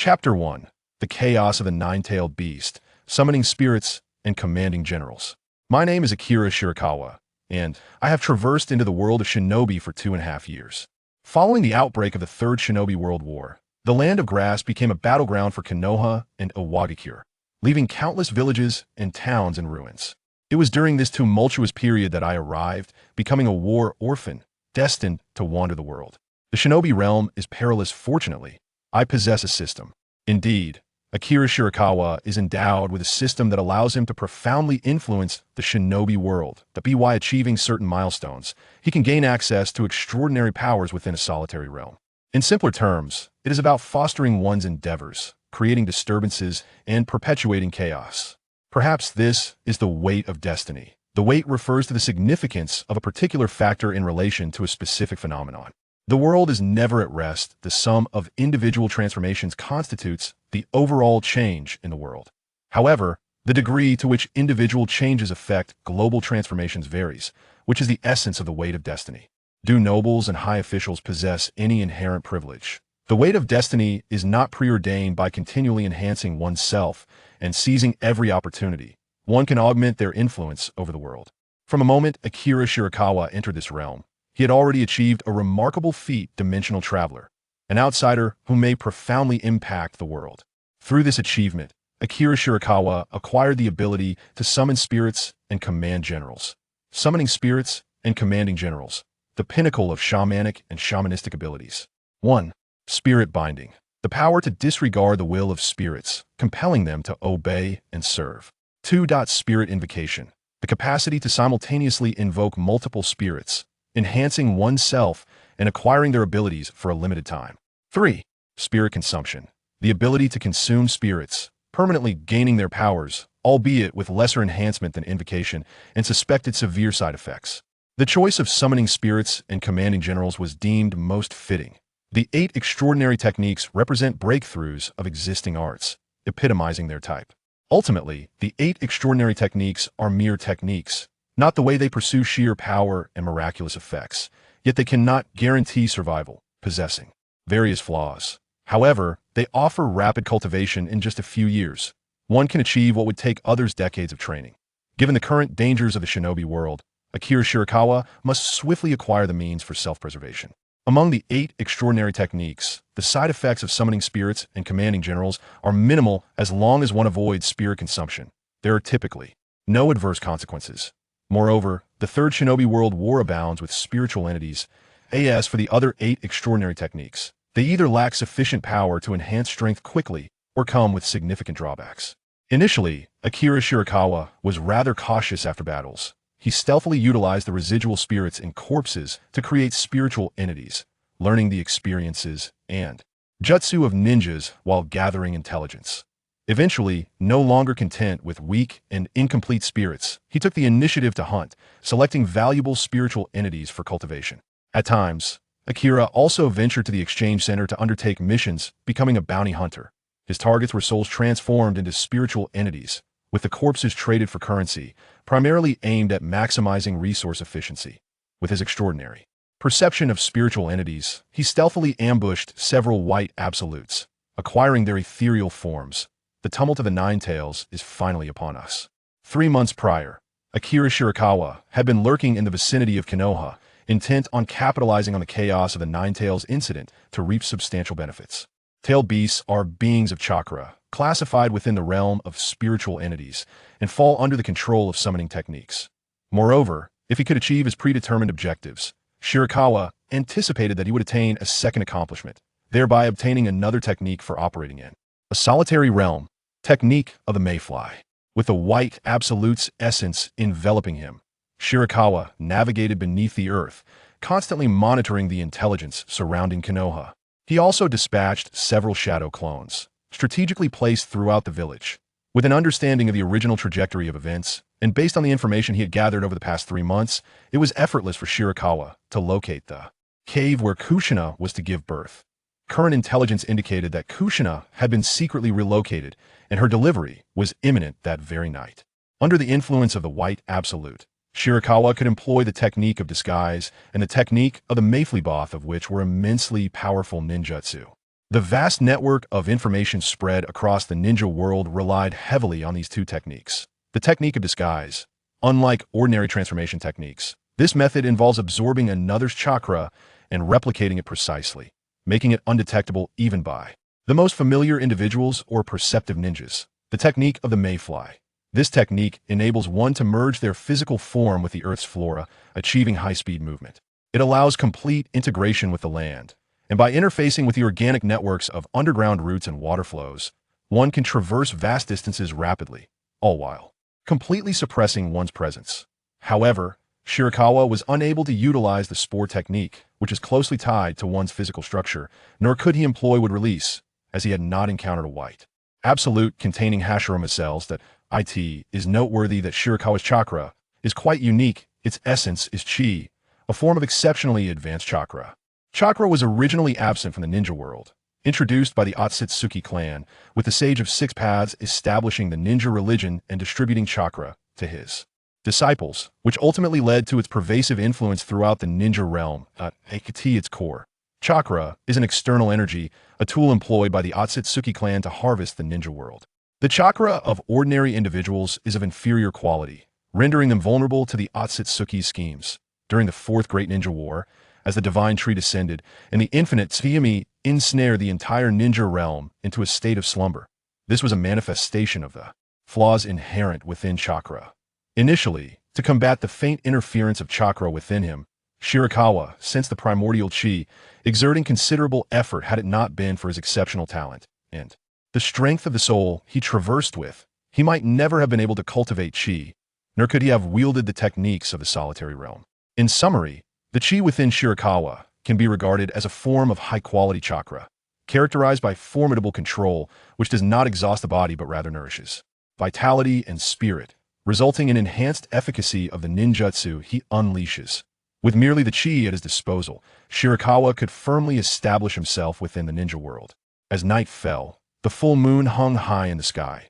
Chapter 1. The Chaos of the Nine-Tailed Beast, Summoning Spirits and Commanding Generals. My name is Akira Shirakawa, and I have traversed into the world of shinobi for 2.5 years. Following the outbreak of the Third Shinobi World War, the Land of Grass became a battleground for Konoha and Amigakure, leaving countless villages and towns in ruins. It was during this tumultuous period that I arrived, becoming a war orphan, destined to wander the world. The shinobi realm is perilous. Fortunately, I possess a system. Indeed, Akira Shirakawa is endowed with a system that allows him to profoundly influence the shinobi world. By achieving certain milestones, he can gain access to extraordinary powers within a solitary realm. In simpler terms, it is about fostering one's endeavors, creating disturbances, and perpetuating chaos. Perhaps this is the weight of destiny. The weight refers to the significance of a particular factor in relation to a specific phenomenon. The world is never at rest. The sum of individual transformations constitutes the overall change in the world. However, the degree to which individual changes affect global transformations varies, which is the essence of the weight of destiny. Do nobles and high officials possess any inherent privilege? The weight of destiny is not preordained. By continually enhancing oneself and seizing every opportunity, one can augment their influence over the world. From the moment Akira Shirakawa entered this realm, he had already achieved a remarkable feat: dimensional traveler, an outsider who may profoundly impact the world. Through this achievement, Akira Shirakawa acquired the ability to summon spirits and command generals. Summoning spirits and commanding generals, the pinnacle of shamanic and shamanistic abilities. 1. Spirit binding, the power to disregard the will of spirits, compelling them to obey and serve. 2. Spirit invocation, the capacity to simultaneously invoke multiple spirits, enhancing oneself and acquiring their abilities for a limited time. 3. Spirit consumption, the ability to consume spirits, permanently gaining their powers, albeit with lesser enhancement than invocation and suspected severe side effects. The choice of summoning spirits and commanding generals was deemed most fitting. The 8 extraordinary techniques represent breakthroughs of existing arts, epitomizing their type. Ultimately, the 8 extraordinary techniques are mere techniques, not the way they pursue sheer power and miraculous effects, yet they cannot guarantee survival, possessing various flaws. However, they offer rapid cultivation in just a few years. One can achieve what would take others decades of training. Given the current dangers of the shinobi world, Akira Shirakawa must swiftly acquire the means for self-preservation. Among the 8 extraordinary techniques, the side effects of summoning spirits and commanding generals are minimal as long as one avoids spirit consumption. There are typically no adverse consequences. Moreover, the Third Shinobi World War abounds with spiritual entities. As for the other 8 extraordinary techniques, they either lack sufficient power to enhance strength quickly or come with significant drawbacks. Initially, Akira Shirakawa was rather cautious after battles. He stealthily utilized the residual spirits in corpses to create spiritual entities, learning the experiences and jutsu of ninjas while gathering intelligence. Eventually, no longer content with weak and incomplete spirits, he took the initiative to hunt, selecting valuable spiritual entities for cultivation. At times, Akira also ventured to the exchange center to undertake missions, becoming a bounty hunter. His targets were souls transformed into spiritual entities, with the corpses traded for currency, primarily aimed at maximizing resource efficiency. With his extraordinary perception of spiritual entities, he stealthily ambushed several white absolutes, acquiring their ethereal forms. The tumult of the Ninetales is finally upon us. 3 months prior, Akira Shirakawa had been lurking in the vicinity of Konoha, intent on capitalizing on the chaos of the Ninetales incident to reap substantial benefits. Tailed beasts are beings of chakra, classified within the realm of spiritual entities, and fall under the control of summoning techniques. Moreover, if he could achieve his predetermined objectives, Shirakawa anticipated that he would attain a second accomplishment, thereby obtaining another technique for operating in a solitary realm. Technique of the Mayfly. With the white absolute's essence enveloping him, Shirakawa navigated beneath the earth, constantly monitoring the intelligence surrounding Konoha. He also dispatched several shadow clones, strategically placed throughout the village. With an understanding of the original trajectory of events, and based on the information he had gathered over the past 3 months, it was effortless for Shirakawa to locate the cave where Kushina was to give birth. Current intelligence indicated that Kushina had been secretly relocated, and her delivery was imminent that very night. Under the influence of the white absolute, Shirakawa could employ the technique of disguise and the technique of the Mayfly, both of which were immensely powerful ninjutsu. The vast network of information spread across the ninja world relied heavily on these two techniques. The technique of disguise. Unlike ordinary transformation techniques, this method involves absorbing another's chakra and replicating it precisely, making it undetectable even by the most familiar individuals or perceptive ninjas. The technique of the mayfly. This technique enables one to merge their physical form with the Earth's flora, achieving high-speed movement. It allows complete integration with the land, and by interfacing with the organic networks of underground roots and water flows, one can traverse vast distances rapidly, all while completely suppressing one's presence. However, Shirakawa was unable to utilize the spore technique, which is closely tied to one's physical structure, nor could he employ wood release, as he had not encountered a white absolute containing Hashirama cells. That it is noteworthy that Shirakawa's chakra is quite unique. Its essence is chi, a form of exceptionally advanced chakra. Chakra was originally absent from the ninja world, introduced by the Otsutsuki clan, with the Sage of Six Paths establishing the ninja religion and distributing chakra to his disciples, which ultimately led to its pervasive influence throughout the ninja realm. At its core, chakra is an external energy, a tool employed by the Otsutsuki clan to harvest the ninja world. The chakra of ordinary individuals is of inferior quality, rendering them vulnerable to the Otsutsuki's schemes. During the Fourth Great Ninja War, as the divine tree descended, and the infinite Tsuyumi ensnared the entire ninja realm into a state of slumber. This was a manifestation of the flaws inherent within chakra. Initially, to combat the faint interference of chakra within him, Shirakawa sensed the primordial chi, exerting considerable effort had it not been for his exceptional talent, and the strength of the soul he traversed with. He might never have been able to cultivate chi, nor could he have wielded the techniques of the solitary realm. In summary, the chi within Shirakawa can be regarded as a form of high-quality chakra, characterized by formidable control, which does not exhaust the body but rather nourishes vitality and spirit, resulting in enhanced efficacy of the ninjutsu he unleashes. With merely the chi at his disposal, Shirakawa could firmly establish himself within the ninja world. As night fell, the full moon hung high in the sky.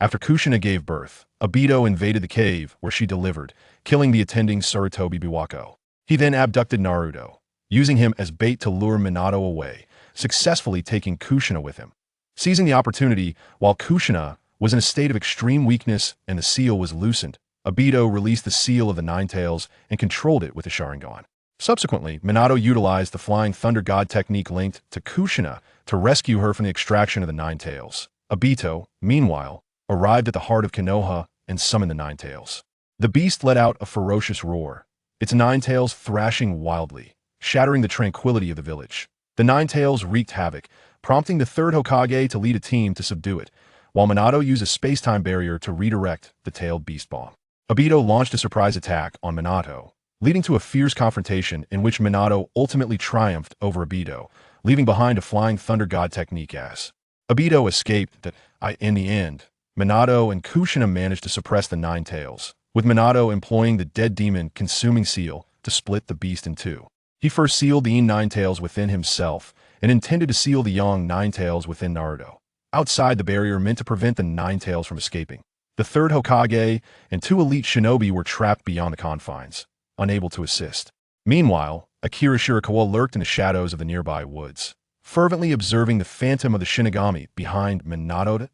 After Kushina gave birth, Obito invaded the cave where she delivered, killing the attending Sarutobi Biwako. He then abducted Naruto, using him as bait to lure Minato away, successfully taking Kushina with him. Seizing the opportunity, while Kushina was in a state of extreme weakness and the seal was loosened, Obito released the seal of the Ninetales and controlled it with the Sharingan. Subsequently, Minato utilized the Flying Thunder God technique linked to Kushina to rescue her from the extraction of the Ninetales. Obito, meanwhile, arrived at the heart of Konoha and summoned the Ninetales. The beast let out a ferocious roar, its Ninetales thrashing wildly, shattering the tranquility of the village. The Ninetales wreaked havoc, prompting the third Hokage to lead a team to subdue it, while Minato used a space-time barrier to redirect the tailed beast bomb. Obito launched a surprise attack on Minato, leading to a fierce confrontation in which Minato ultimately triumphed over Obito, leaving behind a Flying Thunder God technique as Obito escaped. In the end, Minato and Kushina managed to suppress the Ninetales, with Minato employing the dead demon consuming seal to split the beast in two. He first sealed the Ninetales within himself and intended to seal the young Ninetales within Naruto, outside the barrier meant to prevent the Ninetales from escaping. The third Hokage and two elite shinobi were trapped beyond the confines, unable to assist. Meanwhile, Akira Shirakawa lurked in the shadows of the nearby woods, fervently observing the phantom of the Shinigami behind Minato.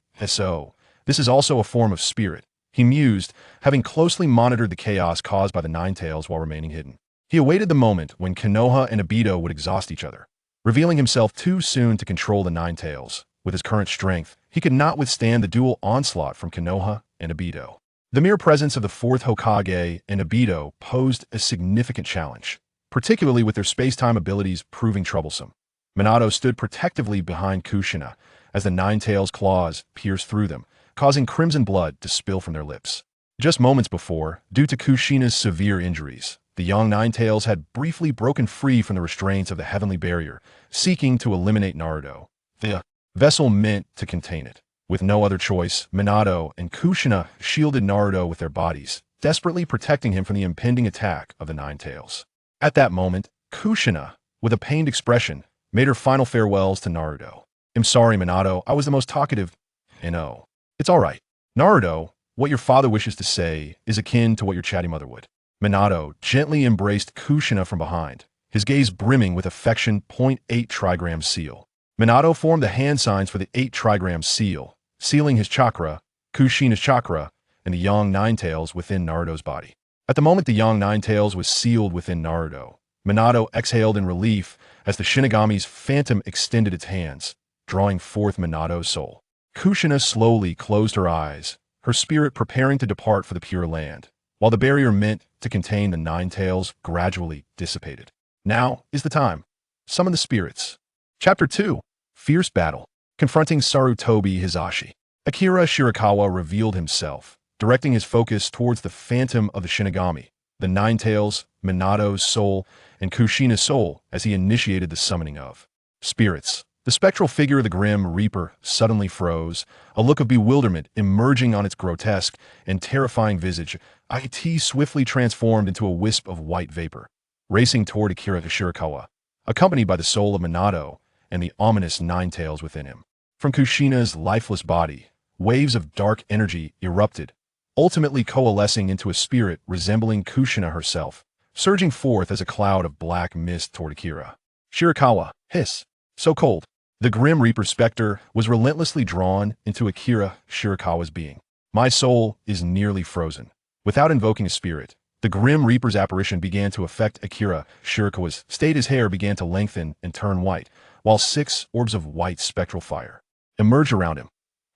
This is also a form of spirit, he mused, having closely monitored the chaos caused by the Ninetales while remaining hidden. He awaited the moment when Konoha and Obito would exhaust each other. Revealing himself too soon to control the Ninetales, with his current strength, he could not withstand the dual onslaught from Konoha and Obito. The mere presence of the fourth Hokage and Obito posed a significant challenge, particularly with their space-time abilities proving troublesome. Minato stood protectively behind Kushina as the Ninetales' claws pierced through them, causing crimson blood to spill from their lips. Just moments before, due to Kushina's severe injuries, the young Ninetales had briefly broken free from the restraints of the heavenly barrier, seeking to eliminate Naruto. The vessel meant to contain it. With no other choice, Minato and Kushina shielded Naruto with their bodies, desperately protecting him from the impending attack of the Ninetales. At that moment, Kushina, with a pained expression, made her final farewells to Naruto. "I'm sorry, Minato, I was the most talkative." "No. It's all right. Naruto, what your father wishes to say is akin to what your chatty mother would." Minato gently embraced Kushina from behind, his gaze brimming with affection. 8 trigram seal. Minato formed the hand signs for the 8 trigram seal, sealing his chakra, Kushina's chakra, and the young Ninetales within Naruto's body. At the moment the young Ninetales was sealed within Naruto, Minato exhaled in relief as the Shinigami's phantom extended its hands, drawing forth Minato's soul. Kushina slowly closed her eyes, her spirit preparing to depart for the Pure Land, while the barrier meant to contain the Ninetales gradually dissipated. Now is the time. Summon the spirits. Chapter 2. Fierce Battle. Confronting Sarutobi Hisashi. Akira Shirakawa revealed himself, directing his focus towards the phantom of the Shinigami, the Ninetales, Minato's soul, and Kushina's soul as he initiated the summoning of spirits. The spectral figure of the Grim Reaper suddenly froze, a look of bewilderment emerging on its grotesque and terrifying visage. It swiftly transformed into a wisp of white vapor, racing toward Akira Shirakawa, accompanied by the soul of Minato and the ominous Ninetales within him. From Kushina's lifeless body, waves of dark energy erupted, ultimately coalescing into a spirit resembling Kushina herself, surging forth as a cloud of black mist toward Akira. Shirakawa, hiss, so cold. The Grim Reaper specter was relentlessly drawn into Akira Shirakawa's being. My soul is nearly frozen. Without invoking a spirit, the Grim Reaper's apparition began to affect Akira Shirakawa's state. His hair began to lengthen and turn white, while 6 orbs of white spectral fire emerged around him.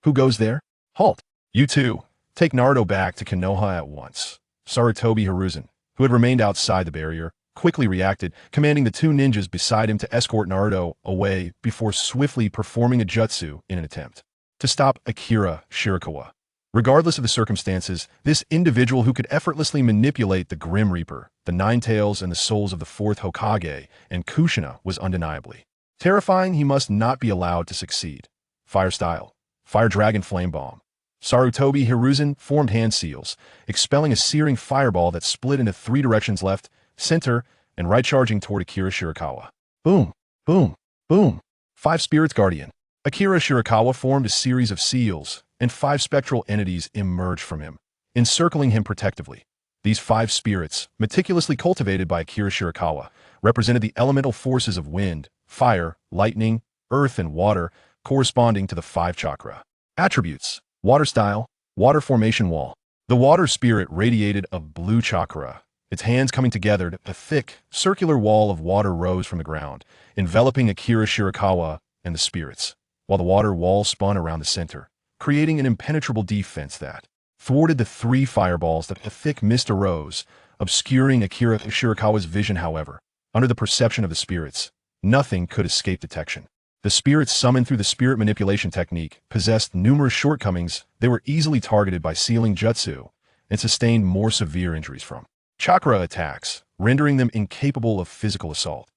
Who goes there? Halt! You two, take Naruto back to Konoha at once. Sarutobi Hiruzen, who had remained outside the barrier, quickly reacted, commanding the 2 ninjas beside him to escort Naruto away before swiftly performing a jutsu in an attempt to stop Akira Shirakawa. Regardless of the circumstances, this individual who could effortlessly manipulate the Grim Reaper, the Ninetales, and the souls of the 4th Hokage and Kushina was undeniably terrifying. He must not be allowed to succeed. Fire style. Fire Dragon Flame Bomb. Sarutobi Hiruzen formed hand seals, expelling a searing fireball that split into 3 directions: left, center, and right, charging toward Akira Shirakawa. Boom, boom, boom. 5 Spirits Guardian. Akira Shirakawa formed a series of seals, and 5 spectral entities emerged from him, encircling him protectively. These 5 spirits, meticulously cultivated by Akira Shirakawa, represented the elemental forces of wind, fire, lightning, earth, and water, corresponding to the 5 chakra. Attributes. Water style. Water formation wall. The water spirit radiated a blue chakra. Its hands coming together, a thick, circular wall of water rose from the ground, enveloping Akira Shirakawa and the spirits, while the water wall spun around the center, creating an impenetrable defense that thwarted the 3 fireballs. That a thick mist arose, obscuring Akira Shirakawa's vision. However, under the perception of the spirits, nothing could escape detection. The spirits summoned through the spirit manipulation technique possessed numerous shortcomings. They were easily targeted by sealing jutsu and sustained more severe injuries from chakra attacks, rendering them incapable of physical assault.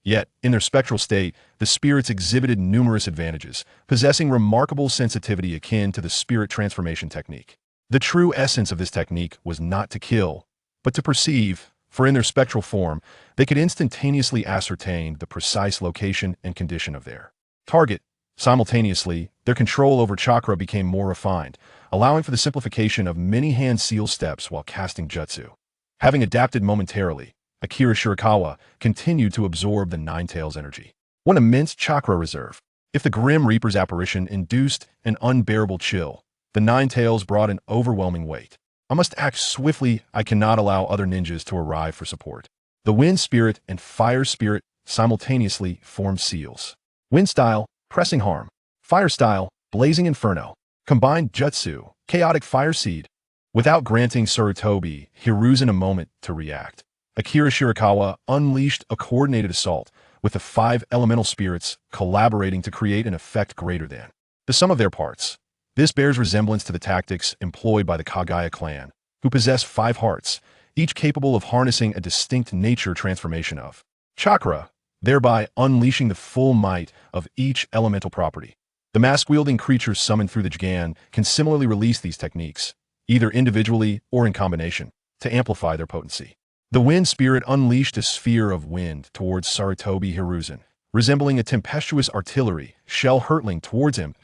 Yet, in their spectral state, the spirits exhibited numerous advantages, possessing remarkable sensitivity akin to the spirit transformation technique. The true essence of this technique was not to kill, but to perceive, for in their spectral form, they could instantaneously ascertain the precise location and condition of their target. Simultaneously, their control over chakra became more refined, allowing for the simplification of many hand seal steps while casting jutsu. Having adapted momentarily, Akira Shirakawa continued to absorb the Ninetales' energy. One immense chakra reserve. If the Grim Reaper's apparition induced an unbearable chill, the Ninetales brought an overwhelming weight. I must act swiftly. I cannot allow other ninjas to arrive for support. The Wind Spirit and Fire Spirit simultaneously formed seals. Wind style, Pressing Harm. Fire style, Blazing Inferno. Combined jutsu, Chaotic Fire Seed. Without granting Sarutobi Hiruzen a moment to react, Akira Shirakawa unleashed a coordinated assault, with the 5 elemental spirits collaborating to create an effect greater than the sum of their parts. This bears resemblance to the tactics employed by the Kagaya clan, who possess 5 hearts, each capable of harnessing a distinct nature transformation of chakra, thereby unleashing the full might of each elemental property. The mask-wielding creatures summoned through the Jigan can similarly release these techniques, either individually or in combination, to amplify their potency. The Wind Spirit unleashed a sphere of wind towards Sarutobi Hiruzen, resembling a tempestuous artillery shell hurtling towards him.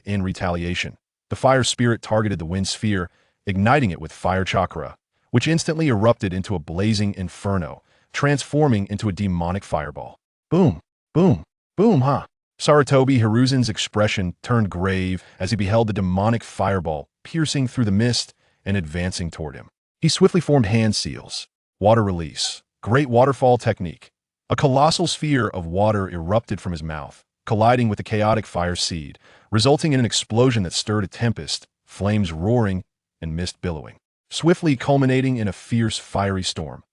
In retaliation, the Fire Spirit targeted the Wind Sphere, igniting it with Fire Chakra, which instantly erupted into a blazing inferno, transforming into a demonic fireball. Boom, boom, boom, ha! Sarutobi Hiruzen's expression turned grave as he beheld the demonic fireball piercing through the mist and advancing toward him. He swiftly formed hand seals. Water release. Great waterfall technique. A colossal sphere of water erupted from his mouth, colliding with the chaotic fire seed, resulting in an explosion that stirred a tempest, flames roaring and mist billowing, swiftly culminating in a fierce fiery storm.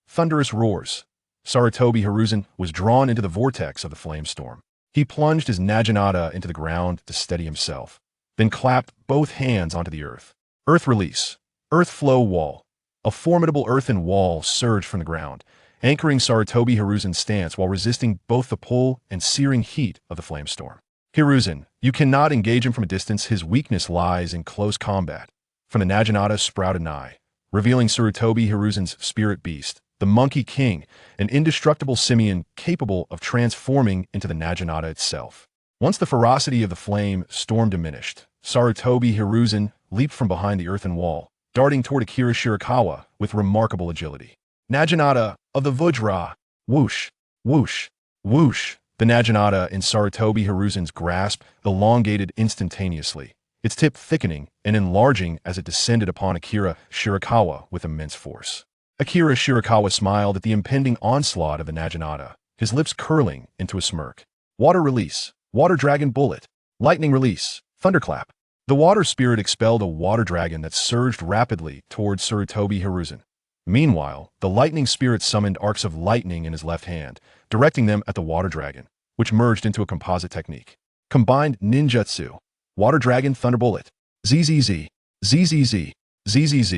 Thunderous roars. Sarutobi Hiruzen was drawn into the vortex of the flame storm. He plunged his naginata into the ground to steady himself, then clapped both hands onto the earth. Earth release. Earth flow wall. A formidable earthen wall surged from the ground, anchoring Sarutobi Hiruzen's stance while resisting both the pull and searing heat of the flame storm. Hiruzen, you cannot engage him from a distance. His weakness lies in close combat. From the naginata sprouted an eye, revealing Sarutobi Hiruzen's spirit beast, the Monkey King, an indestructible simian capable of transforming into the naginata itself. Once the ferocity of the flame storm diminished, Sarutobi Hiruzen leaped from behind the earthen wall, darting toward Akira Shirakawa with remarkable agility. Naginata of the Vajra. Whoosh, whoosh, whoosh. The naginata in Sarutobi Hiruzen's grasp elongated instantaneously, its tip thickening and enlarging as it descended upon Akira Shirakawa with immense force. Akira Shirakawa smiled at the impending onslaught of the naginata, his lips curling into a smirk. Water release. Water dragon bullet. Lightning release. Thunderclap. The water spirit expelled a water dragon that surged rapidly towards Sarutobi Hiruzen. Meanwhile, the lightning spirit summoned arcs of lightning in his left hand, directing them at the water dragon, which merged into a composite technique. Combined ninjutsu. Water dragon thunderbullet. ZZZ. ZZZ. ZZZ.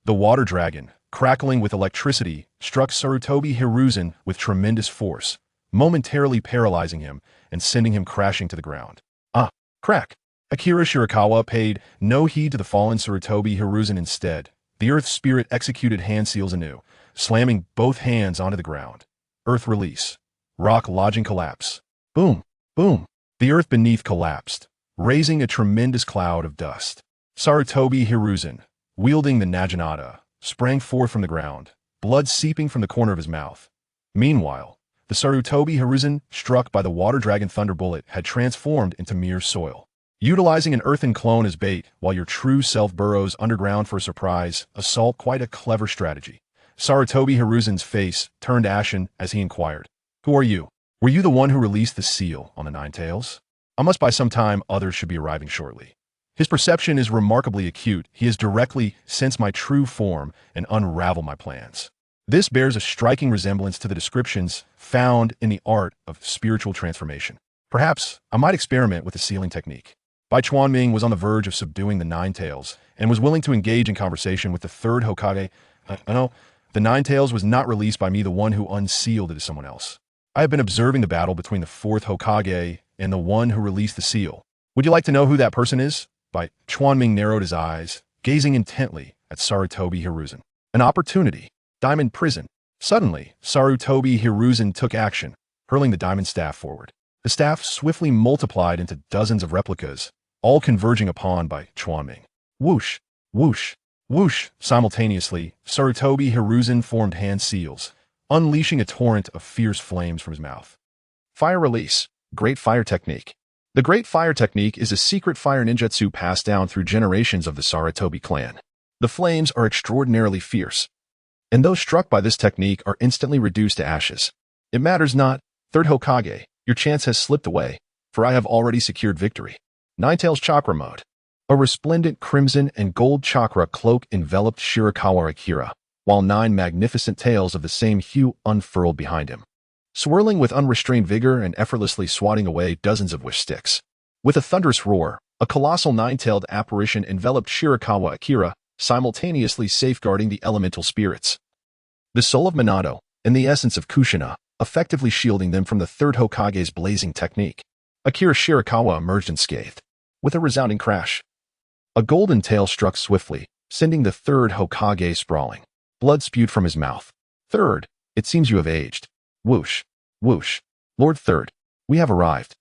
The water dragon, crackling with electricity, struck Sarutobi Hiruzen with tremendous force, momentarily paralyzing him and sending him crashing to the ground. Ah, crack! Akira Shirakawa paid no heed to the fallen Sarutobi Hiruzen. Instead, the earth spirit executed hand seals anew, slamming both hands onto the ground. Earth release. Rock lodging collapse. Boom, boom. The earth beneath collapsed, raising a tremendous cloud of dust. Sarutobi Hiruzen, wielding the naginata, sprang forth from the ground, blood seeping from the corner of his mouth. Meanwhile, the Sarutobi Hiruzen struck by the water dragon thunderbullet had transformed into mere soil. Utilizing an earthen clone as bait while your true self burrows underground for a surprise assault, quite a clever strategy. Sarutobi Hiruzen's face turned ashen as he inquired, "Who are you? Were you the one who released the seal on the Ninetales? I must by some time others should be arriving shortly." His perception is remarkably acute. He has directly sensed my true form and unraveled my plans. This bears a striking resemblance to the descriptions found in the art of spiritual transformation. Perhaps I might experiment with the sealing technique. Bai Chuanming was on the verge of subduing the Ninetales and was willing to engage in conversation with the third Hokage. No, the Ninetales was not released by me. The one who unsealed it is someone else. I have been observing the battle between the fourth Hokage and the one who released the seal. Would you like to know who that person is? Bai Chuanming narrowed his eyes, gazing intently at Sarutobi Hiruzen. An opportunity. Diamond prison. Suddenly, Sarutobi Hiruzen took action, hurling the diamond staff forward. The staff swiftly multiplied into dozens of replicas, all converging upon Bai Chuanming. Whoosh, whoosh, whoosh. Simultaneously, Sarutobi Hiruzen formed hand seals, unleashing a torrent of fierce flames from his mouth. Fire release. Great fire technique. The Great Fire Technique is a secret fire ninjutsu passed down through generations of the Sarutobi clan. The flames are extraordinarily fierce, and those struck by this technique are instantly reduced to ashes. It matters not, third Hokage, your chance has slipped away, for I have already secured victory. Ninetales chakra mode. A resplendent crimson and gold chakra cloak enveloped Shirakawa Akira, while 9 magnificent tails of the same hue unfurled behind him, swirling with unrestrained vigor and effortlessly swatting away dozens of wish sticks. With a thunderous roar, a colossal 9-tailed apparition enveloped Shirakawa Akira, simultaneously safeguarding the elemental spirits. The soul of Minato, and the essence of Kushina, effectively shielding them from the third Hokage's blazing technique. Akira Shirakawa emerged unscathed. With a resounding crash, a golden tail struck swiftly, sending the third Hokage sprawling. Blood spewed from his mouth. "Third, it seems you have aged." Whoosh, whoosh. "Lord Third, we have arrived."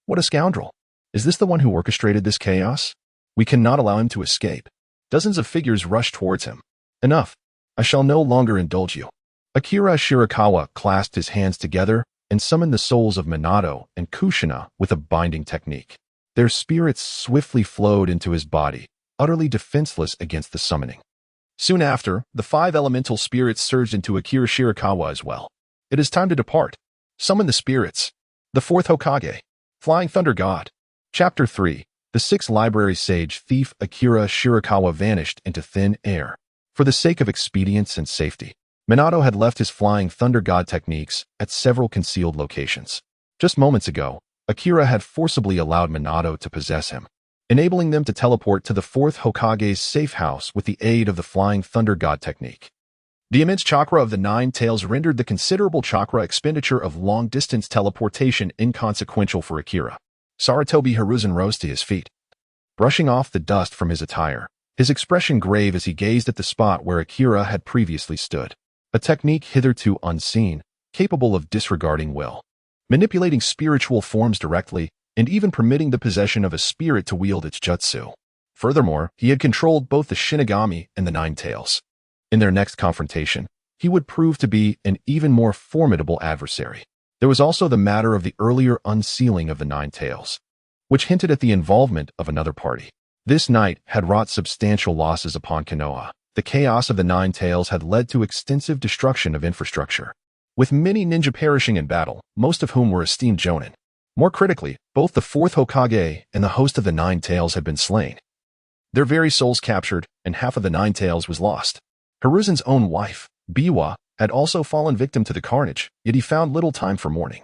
What a scoundrel. Is this the one who orchestrated this chaos? We cannot allow him to escape. Dozens of figures rushed towards him. Enough. I shall no longer indulge you. Akira Shirakawa clasped his hands together and summoned the souls of Minato and Kushina with a binding technique. Their spirits swiftly flowed into his body, utterly defenseless against the summoning. Soon after, the 5 elemental spirits surged into Akira Shirakawa as well. It is time to depart. Summon the spirits. The 4th Hokage. Flying Thunder God. Chapter 3. The 6th library sage thief Akira Shirakawa vanished into thin air. For the sake of expedience and safety, Minato had left his Flying Thunder God techniques at several concealed locations. Just moments ago, Akira had forcibly allowed Minato to possess him, enabling them to teleport to the 4th Hokage's safe house with the aid of the Flying Thunder God technique. The immense chakra of the Ninetales rendered the considerable chakra expenditure of long-distance teleportation inconsequential for Akira. Sarutobi Hiruzen rose to his feet, brushing off the dust from his attire, his expression grave as he gazed at the spot where Akira had previously stood. A technique hitherto unseen, capable of disregarding will, manipulating spiritual forms directly, and even permitting the possession of a spirit to wield its jutsu. Furthermore, he had controlled both the Shinigami and the Ninetales. In their next confrontation, he would prove to be an even more formidable adversary. There was also the matter of the earlier unsealing of the Ninetales, which hinted at the involvement of another party. This night had wrought substantial losses upon Konoha. The chaos of the Ninetales had led to extensive destruction of infrastructure, with many ninja perishing in battle, most of whom were esteemed jonin. More critically, both the 4th Hokage and the host of the Ninetales had been slain. Their very souls captured, and half of the Ninetales was lost. Hiruzen's own wife, Biwa, had also fallen victim to the carnage, yet he found little time for mourning.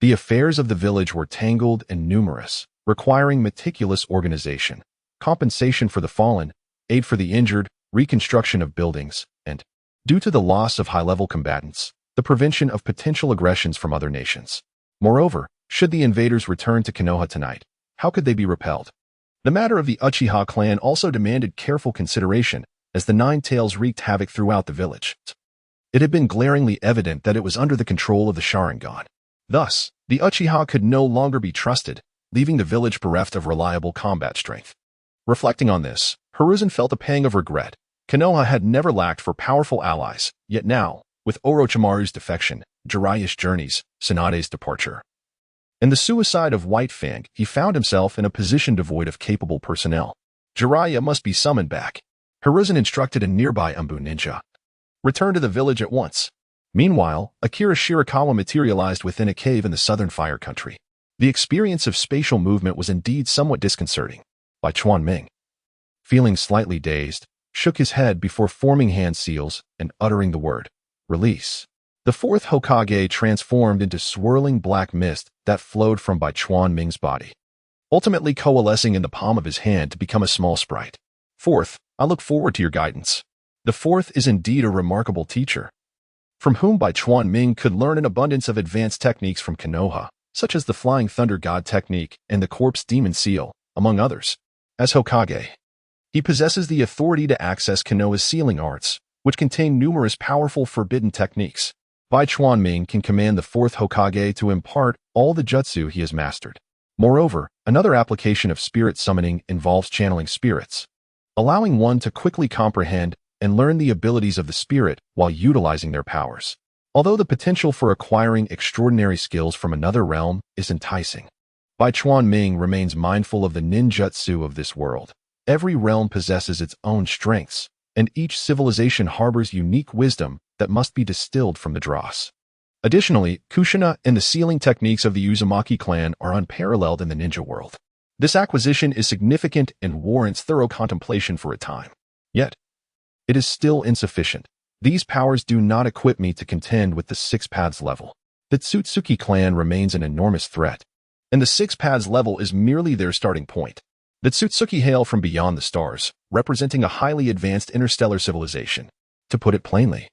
The affairs of the village were tangled and numerous, requiring meticulous organization, compensation for the fallen, aid for the injured, reconstruction of buildings, and, due to the loss of high-level combatants, the prevention of potential aggressions from other nations. Moreover, should the invaders return to Konoha tonight, how could they be repelled? The matter of the Uchiha clan also demanded careful consideration, as the Ninetales wreaked havoc throughout the village. It had been glaringly evident that it was under the control of the Sharingan. Thus, the Uchiha could no longer be trusted, leaving the village bereft of reliable combat strength. Reflecting on this, Hiruzen felt a pang of regret. Konoha had never lacked for powerful allies, yet now, with Orochimaru's defection, Jiraiya's journeys, Tsunade's departure, and the suicide of White Fang, he found himself in a position devoid of capable personnel. Jiraiya must be summoned back. Hiruzen instructed a nearby Umbu ninja. Return to the village at once. Meanwhile, Akira Shirakawa materialized within a cave in the southern Fire Country. The experience of spatial movement was indeed somewhat disconcerting. By Chuan Ming, feeling slightly dazed, shook his head before forming hand seals and uttering the word, release. The 4th Hokage transformed into swirling black mist that flowed from Bai Chuan Ming's body, ultimately coalescing in the palm of his hand to become a small sprite. 4th, I look forward to your guidance. The 4th is indeed a remarkable teacher, from whom Bai Chuan Ming could learn an abundance of advanced techniques from Konoha, such as the Flying Thunder God technique and the Corpse Demon Seal, among others. As Hokage, he possesses the authority to access Konoha's sealing arts, which contain numerous powerful forbidden techniques. Bai Chuan Ming can command the 4th Hokage to impart all the jutsu he has mastered. Moreover, another application of spirit summoning involves channeling spirits, allowing one to quickly comprehend and learn the abilities of the spirit while utilizing their powers. Although the potential for acquiring extraordinary skills from another realm is enticing, Bai Chuan Ming remains mindful of the ninjutsu of this world. Every realm possesses its own strengths, and each civilization harbors unique wisdom that must be distilled from the dross. Additionally, Kushina and the sealing techniques of the Uzumaki clan are unparalleled in the ninja world. This acquisition is significant and warrants thorough contemplation for a time. Yet, it is still insufficient. These powers do not equip me to contend with the 6 paths level. The Tsutsuki clan remains an enormous threat, and the 6 paths level is merely their starting point. The Tsutsuki hail from beyond the stars, representing a highly advanced interstellar civilization. To put it plainly,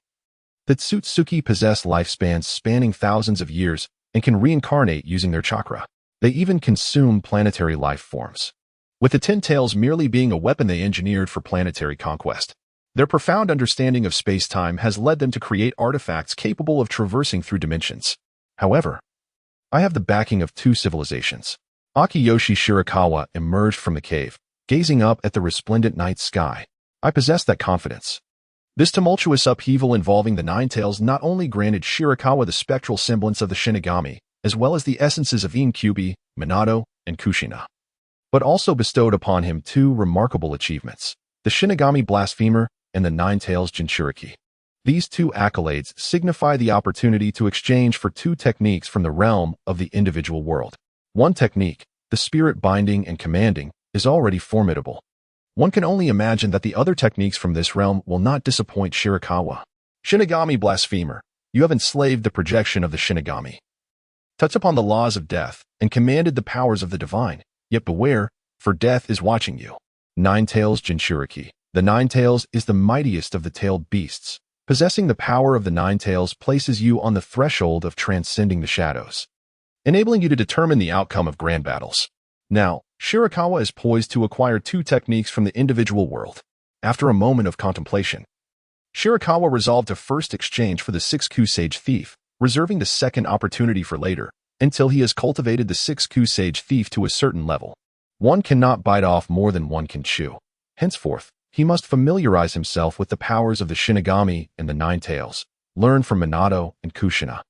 the Tsutsuki possess lifespans spanning thousands of years and can reincarnate using their chakra. They even consume planetary life forms, with the 10 tails merely being a weapon they engineered for planetary conquest. Their profound understanding of space-time has led them to create artifacts capable of traversing through dimensions. However, I have the backing of 2 civilizations. Akiyoshi Shirakawa emerged from the cave, gazing up at the resplendent night sky. I possess that confidence. This tumultuous upheaval involving the Ninetales not only granted Shirakawa the spectral semblance of the Shinigami, as well as the essences of Inkyubi, Minato, and Kushina, but also bestowed upon him two remarkable achievements, the Shinigami Blasphemer and the Ninetales Jinchuriki. These two accolades signify the opportunity to exchange for two techniques from the realm of the individual world. One technique, the spirit binding and commanding, is already formidable. One can only imagine that the other techniques from this realm will not disappoint Shirakawa. Shinigami Blasphemer, you have enslaved the projection of the Shinigami, touched upon the laws of death, and commanded the powers of the divine. Yet beware, for death is watching you. Ninetales Jinchuriki. The Ninetales is the mightiest of the tailed beasts. Possessing the power of the Ninetales places you on the threshold of transcending the shadows, enabling you to determine the outcome of grand battles. Now, Shirakawa is poised to acquire two techniques from the individual world. After a moment of contemplation, Shirakawa resolved to first exchange for the 6-Ku Sage Thief, reserving the second opportunity for later, until he has cultivated the 6-Ku Sage Thief to a certain level. One cannot bite off more than one can chew. Henceforth, he must familiarize himself with the powers of the Shinigami and the Ninetales, learn from Minato and Kushina,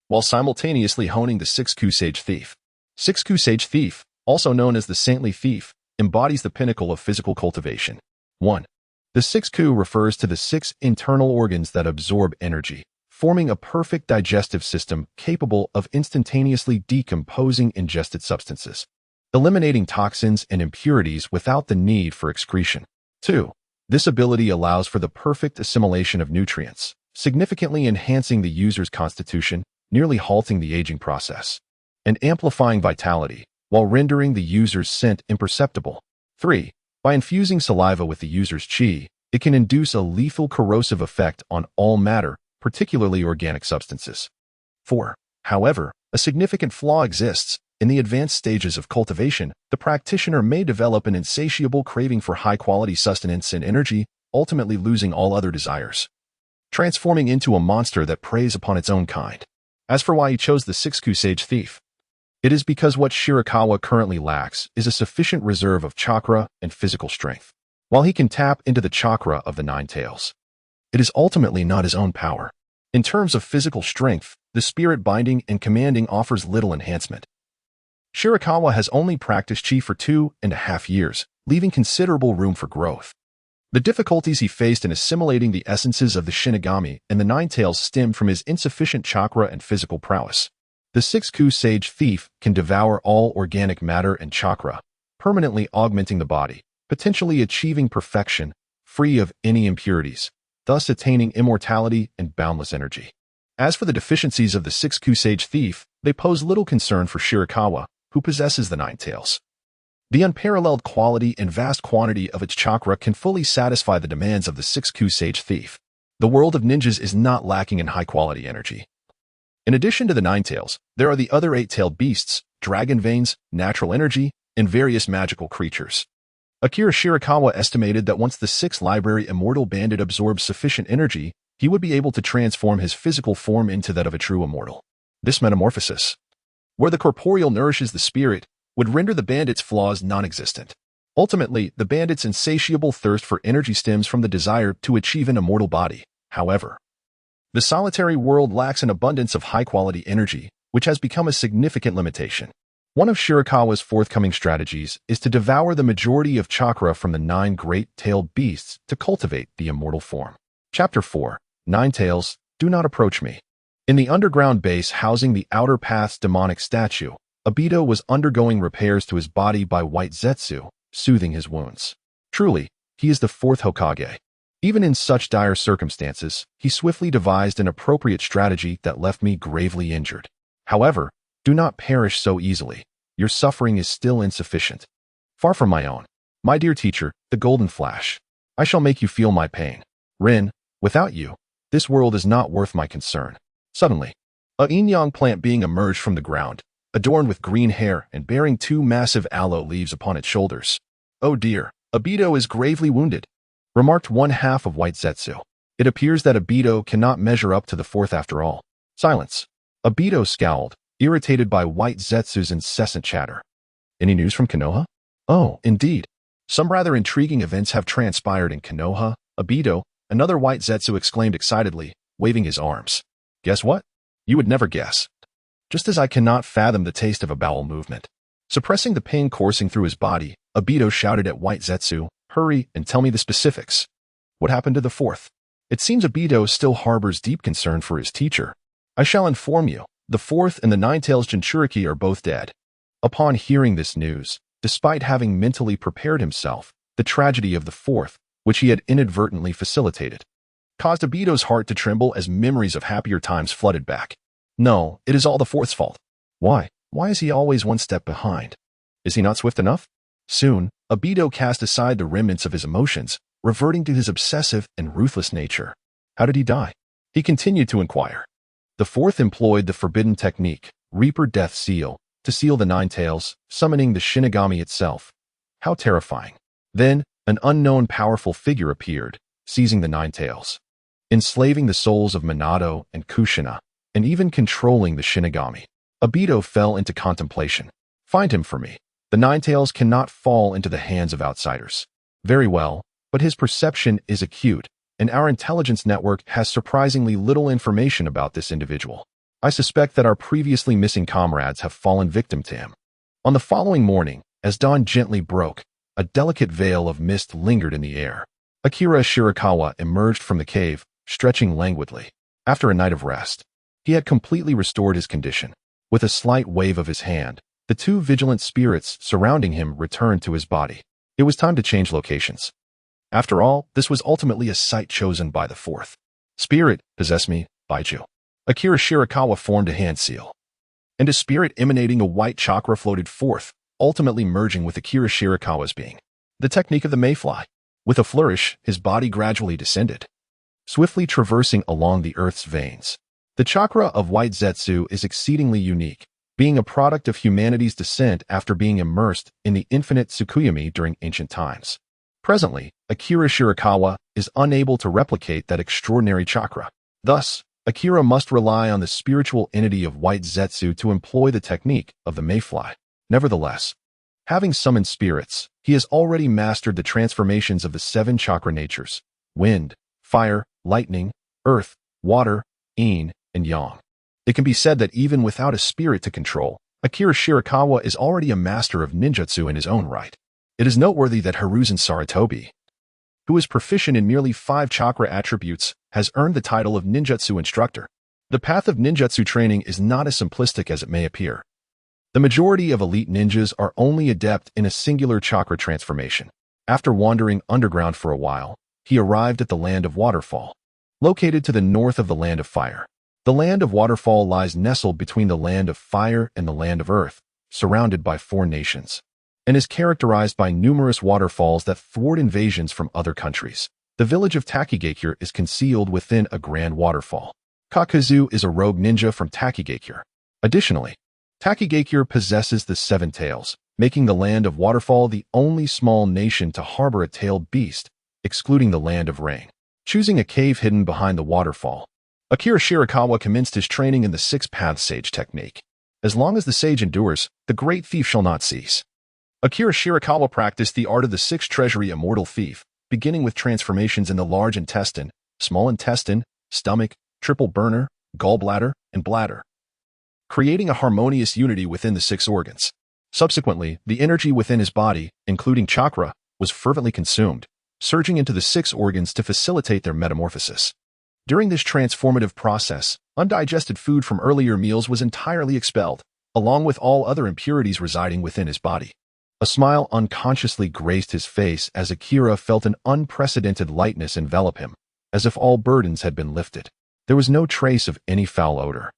while simultaneously honing the 6-Ku Sage Thief. 6-Ku Sage Thief, also known as the Saintly Thief, embodies the pinnacle of physical cultivation. 1. The 6-Ku refers to the 6 internal organs that absorb energy, forming a perfect digestive system capable of instantaneously decomposing ingested substances, eliminating toxins and impurities without the need for excretion. 2. This ability allows for the perfect assimilation of nutrients, significantly enhancing the user's constitution, nearly halting the aging process, and amplifying vitality, while rendering the user's scent imperceptible. 3. By infusing saliva with the user's chi, it can induce a lethal corrosive effect on all matter, particularly organic substances. 4. However, a significant flaw exists. In the advanced stages of cultivation, the practitioner may develop an insatiable craving for high-quality sustenance and energy, ultimately losing all other desires, transforming into a monster that preys upon its own kind. As for why he chose the 6-Ku Sage Thief, it is because what Shirakawa currently lacks is a sufficient reserve of chakra and physical strength. While he can tap into the chakra of the Ninetales, it is ultimately not his own power. In terms of physical strength, the spirit binding and commanding offers little enhancement. Shirakawa has only practiced chi for 2.5 years, leaving considerable room for growth. The difficulties he faced in assimilating the essences of the Shinigami and the Ninetales stemmed from his insufficient chakra and physical prowess. The 6-Ku Sage Thief can devour all organic matter and chakra, permanently augmenting the body, potentially achieving perfection, free of any impurities, thus attaining immortality and boundless energy. As for the deficiencies of the 6-Ku Sage Thief, they pose little concern for Shirakawa, who possesses the Ninetales. The unparalleled quality and vast quantity of its chakra can fully satisfy the demands of the 6-Ku Sage Thief. The world of ninjas is not lacking in high-quality energy. In addition to the Ninetales, there are the other 8-tailed beasts, dragon veins, natural energy, and various magical creatures. Akira Shirakawa estimated that once the 6th library immortal bandit absorbs sufficient energy, he would be able to transform his physical form into that of a true immortal. This metamorphosis, where the corporeal nourishes the spirit, would render the bandit's flaws non-existent. Ultimately, the bandit's insatiable thirst for energy stems from the desire to achieve an immortal body. However, the solitary world lacks an abundance of high-quality energy, which has become a significant limitation. One of Shirakawa's forthcoming strategies is to devour the majority of chakra from the 9 great-tailed beasts to cultivate the immortal form. Chapter 4. Ninetales, Do Not Approach Me. In the underground base housing the Outer Path's demonic statue, Obito was undergoing repairs to his body by White Zetsu, soothing his wounds. Truly, he is the 4th Hokage. Even in such dire circumstances, he swiftly devised an appropriate strategy that left me gravely injured. However, do not perish so easily. Your suffering is still insufficient. Far from my own. My dear teacher, the Golden Flash, I shall make you feel my pain. Rin, without you, this world is not worth my concern. Suddenly, a yin-yang plant being emerged from the ground, adorned with green hair and bearing 2 massive aloe leaves upon its shoulders. Oh dear, Obito is gravely wounded, remarked one half of White Zetsu. It appears that Obito cannot measure up to the 4th after all. Silence. Obito scowled, irritated by White Zetsu's incessant chatter. Any news from Konoha? Oh, indeed. Some rather intriguing events have transpired in Konoha. Obito, Another white Zetsu exclaimed excitedly, waving his arms. Guess what? You would never guess. Just as I cannot fathom the taste of a bowel movement. Suppressing the pain coursing through his body, Obito shouted at white Zetsu, hurry and tell me the specifics. What happened to the fourth? It seems Obito still harbors deep concern for his teacher. I shall inform you, the fourth and the Ninetales Jinchuriki are both dead. Upon hearing this news, despite having mentally prepared himself, the tragedy of the fourth, which he had inadvertently facilitated, caused Obito's heart to tremble as memories of happier times flooded back. No, it is all the fourth's fault. Why? Why is he always one step behind? Is he not swift enough? Soon, Obito cast aside the remnants of his emotions, reverting to his obsessive and ruthless nature. How did he die? He continued to inquire. The fourth employed the forbidden technique, Reaper Death Seal, to seal the Ninetales, summoning the Shinigami itself. How terrifying. Then, an unknown powerful figure appeared, seizing the Ninetales, enslaving the souls of Minato and Kushina, and even controlling the Shinigami. Obito fell into contemplation. Find him for me. The Ninetales cannot fall into the hands of outsiders. Very well, but his perception is acute, and our intelligence network has surprisingly little information about this individual. I suspect that our previously missing comrades have fallen victim to him. On the following morning, as dawn gently broke, a delicate veil of mist lingered in the air. Akira Shirakawa emerged from the cave, stretching languidly. After a night of rest, he had completely restored his condition. With a slight wave of his hand, the two vigilant spirits surrounding him returned to his body. It was time to change locations. After all, this was ultimately a site chosen by the fourth. Spirit, possess me, Baiju. Akira Shirakawa formed a hand seal, and a spirit emanating a white chakra floated forth, ultimately merging with Akira Shirakawa's being. The technique of the mayfly. With a flourish, his body gradually descended, swiftly traversing along the earth's veins. The chakra of white Zetsu is exceedingly unique, being a product of humanity's descent after being immersed in the infinite Tsukuyomi during ancient times. Presently, Akira Shirakawa is unable to replicate that extraordinary chakra. Thus, Akira must rely on the spiritual entity of white Zetsu to employ the technique of the mayfly. Nevertheless, having summoned spirits, he has already mastered the transformations of the 7 chakra natures: wind, fire, lightning, earth, water, yin, and yang. It can be said that even without a spirit to control, Akira Shirakawa is already a master of ninjutsu in his own right. It is noteworthy that Hiruzen Sarutobi, who is proficient in merely 5 chakra attributes, has earned the title of ninjutsu instructor. The path of ninjutsu training is not as simplistic as it may appear. The majority of elite ninjas are only adept in a singular chakra transformation. After wandering underground for a while, he arrived at the Land of Waterfall, located to the north of the Land of Fire. The Land of Waterfall lies nestled between the Land of Fire and the Land of Earth, surrounded by 4 nations, and is characterized by numerous waterfalls that thwart invasions from other countries. The village of Takigakure is concealed within a grand waterfall. Kakazu is a rogue ninja from Takigakure. Additionally, Takigakure possesses the 7 tails, making the Land of Waterfall the only small nation to harbor a tailed beast, excluding the Land of Rain. Choosing a cave hidden behind the waterfall, Akira Shirakawa commenced his training in the 6-path sage technique. As long as the sage endures, the great thief shall not cease. Akira Shirakawa practiced the art of the 6th treasury immortal thief, beginning with transformations in the large intestine, small intestine, stomach, triple burner, gallbladder, and bladder, creating a harmonious unity within the 6 organs. Subsequently, the energy within his body, including chakra, was fervently consumed, surging into the 6 organs to facilitate their metamorphosis. During this transformative process, undigested food from earlier meals was entirely expelled, along with all other impurities residing within his body. A smile unconsciously graced his face as Akira felt an unprecedented lightness envelop him, as if all burdens had been lifted. There was no trace of any foul odor,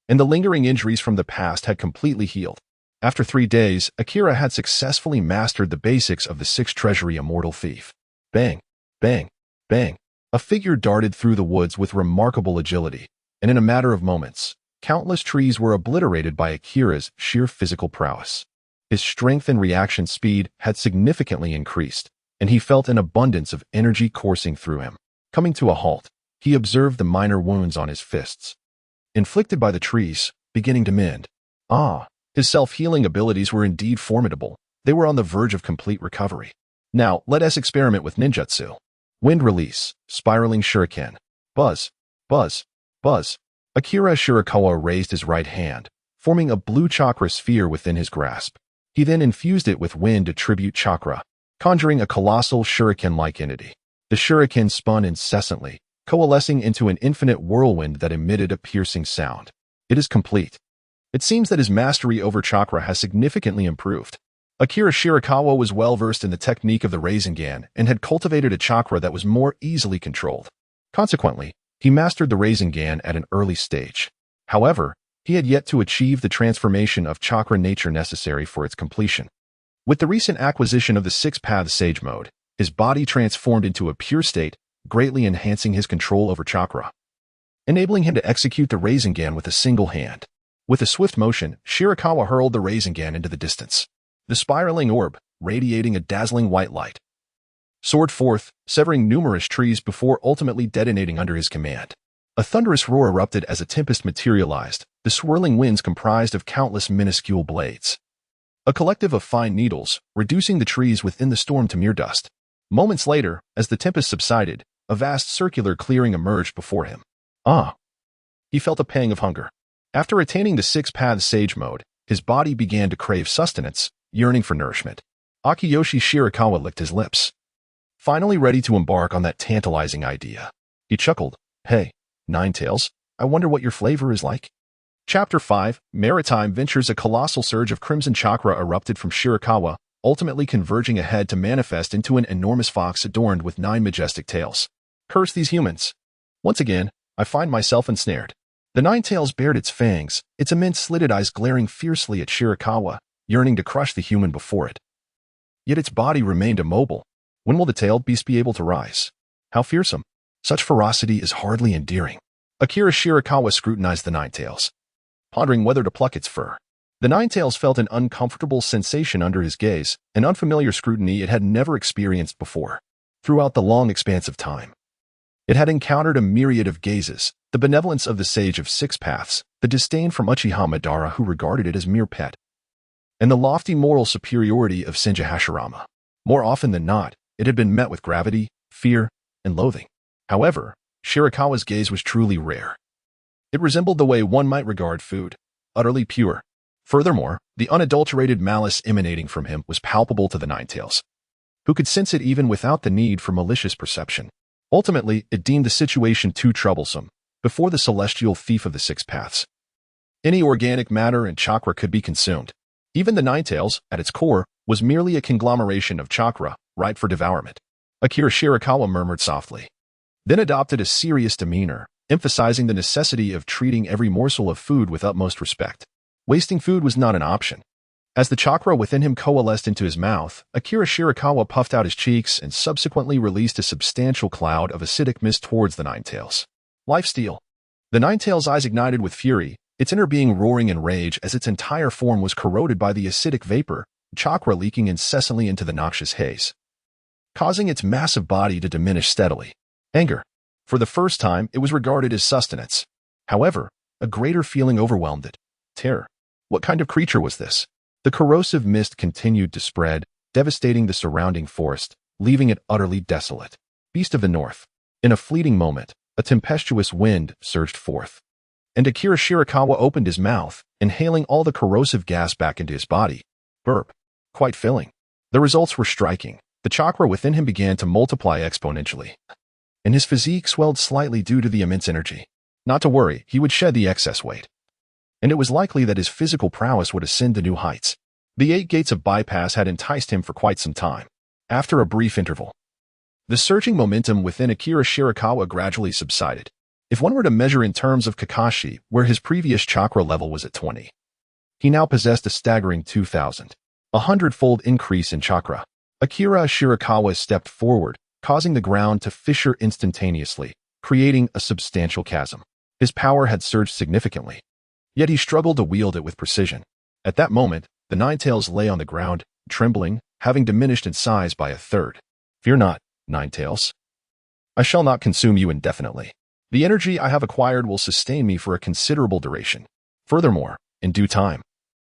and the lingering injuries from the past had completely healed. After 3 days, Akira had successfully mastered the basics of the 6th treasury immortal thief. Bang, bang, bang. A figure darted through the woods with remarkable agility, and in a matter of moments, countless trees were obliterated by Akira's sheer physical prowess. His strength and reaction speed had significantly increased, and he felt an abundance of energy coursing through him. Coming to a halt, he observed the minor wounds on his fists, inflicted by the trees, beginning to mend. His self-healing abilities were indeed formidable. They were on the verge of complete recovery. Now, let us experiment with ninjutsu. Wind release, spiraling shuriken. Buzz, buzz, buzz. Akira Shirakawa raised his right hand, forming a blue chakra sphere within his grasp. He then infused it with wind attribute chakra, conjuring a colossal shuriken-like entity. The shuriken spun incessantly, coalescing into an infinite whirlwind that emitted a piercing sound. It is complete. It seems that his mastery over chakra has significantly improved. Akira Shirakawa was well-versed in the technique of the Renegan and had cultivated a chakra that was more easily controlled. Consequently, he mastered the Renegan at an early stage. However, he had yet to achieve the transformation of chakra nature necessary for its completion. With the recent acquisition of the six-path sage mode, his body transformed into a pure state, greatly enhancing his control over chakra, enabling him to execute the Renegan with a single hand. With a swift motion, Shirakawa hurled the Renegan into the distance. The spiraling orb, radiating a dazzling white light, soared forth, severing numerous trees before ultimately detonating under his command. A thunderous roar erupted as a tempest materialized, the swirling winds comprised of countless minuscule blades, a collective of fine needles, reducing the trees within the storm to mere dust. Moments later, as the tempest subsided, a vast circular clearing emerged before him. He felt a pang of hunger. After attaining the six-path sage mode, his body began to crave sustenance, yearning for nourishment. Akiyoshi Shirakawa licked his lips, finally ready to embark on that tantalizing idea. He chuckled, "Hey, Ninetales, I wonder what your flavor is like." Chapter 5, Maritime Ventures. A colossal surge of crimson chakra erupted from Shirakawa, ultimately converging ahead to manifest into an enormous fox adorned with 9 majestic tails. Curse these humans. Once again, I find myself ensnared. The Ninetales bared its fangs, its immense slitted eyes glaring fiercely at Shirakawa, yearning to crush the human before it. Yet its body remained immobile. When will the tailed beast be able to rise? How fearsome. Such ferocity is hardly endearing. Akira Shirakawa scrutinized the Ninetales, pondering whether to pluck its fur. The Ninetales felt an uncomfortable sensation under his gaze, an unfamiliar scrutiny it had never experienced before. Throughout the long expanse of time, it had encountered a myriad of gazes, the benevolence of the Sage of Six Paths, the disdain from Uchiha Madara who regarded it as mere pet, and the lofty moral superiority of Senju Hashirama. More often than not, it had been met with gravity, fear, and loathing. However, Shirakawa's gaze was truly rare. It resembled the way one might regard food, utterly pure. Furthermore, the unadulterated malice emanating from him was palpable to the Ninetales, who could sense it even without the need for malicious perception. Ultimately, it deemed the situation too troublesome. Before the celestial thief of the Six Paths, any organic matter and chakra could be consumed. Even the Ninetales, at its core, was merely a conglomeration of chakra, ripe for devourment. Akira Shirakawa murmured softly, then adopted a serious demeanor, emphasizing the necessity of treating every morsel of food with utmost respect. Wasting food was not an option. As the chakra within him coalesced into his mouth, Akira Shirakawa puffed out his cheeks and subsequently released a substantial cloud of acidic mist towards the Ninetales. Lifesteal. The Ninetales' eyes ignited with fury, its inner being roaring in rage as its entire form was corroded by the acidic vapor, chakra leaking incessantly into the noxious haze, causing its massive body to diminish steadily. Anger. For the first time, it was regarded as sustenance. However, a greater feeling overwhelmed it. Terror. What kind of creature was this? The corrosive mist continued to spread, devastating the surrounding forest, leaving it utterly desolate. Beast of the North. In a fleeting moment, a tempestuous wind surged forth, and Akira Shirakawa opened his mouth, inhaling all the corrosive gas back into his body. Burp. Quite filling. The results were striking. The chakra within him began to multiply exponentially, and his physique swelled slightly due to the immense energy. Not to worry, he would shed the excess weight, and it was likely that his physical prowess would ascend to new heights. The 8 gates of bypass had enticed him for quite some time. After a brief interval, the surging momentum within Akira Shirakawa gradually subsided. If one were to measure in terms of Kakashi, where his previous chakra level was at 20, he now possessed a staggering 2,000, a 100-fold increase in chakra. Akira Shirakawa stepped forward, causing the ground to fissure instantaneously, creating a substantial chasm. His power had surged significantly, yet he struggled to wield it with precision. At that moment, the Ninetales lay on the ground, trembling, having diminished in size by a third. Fear not, Ninetales. I shall not consume you indefinitely. The energy I have acquired will sustain me for a considerable duration. Furthermore, in due time,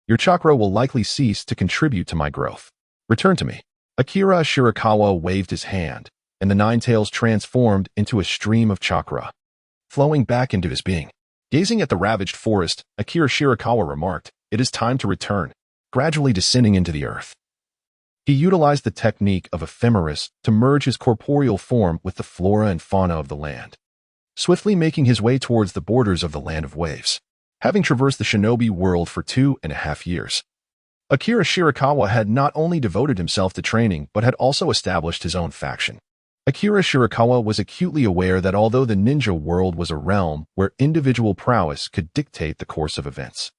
your chakra will likely cease to contribute to my growth. Return to me. Akira Shirakawa waved his hand, and the Ninetales transformed into a stream of chakra, flowing back into his being. Gazing at the ravaged forest, Akira Shirakawa remarked, "It is time to return," gradually descending into the earth. He utilized the technique of ephemeris to merge his corporeal form with the flora and fauna of the land, swiftly making his way towards the borders of the Land of Waves. Having traversed the shinobi world for 2.5 years, Akira Shirakawa had not only devoted himself to training but had also established his own faction. Akira Shirakawa was acutely aware that although the ninja world was a realm where individual prowess could dictate the course of events,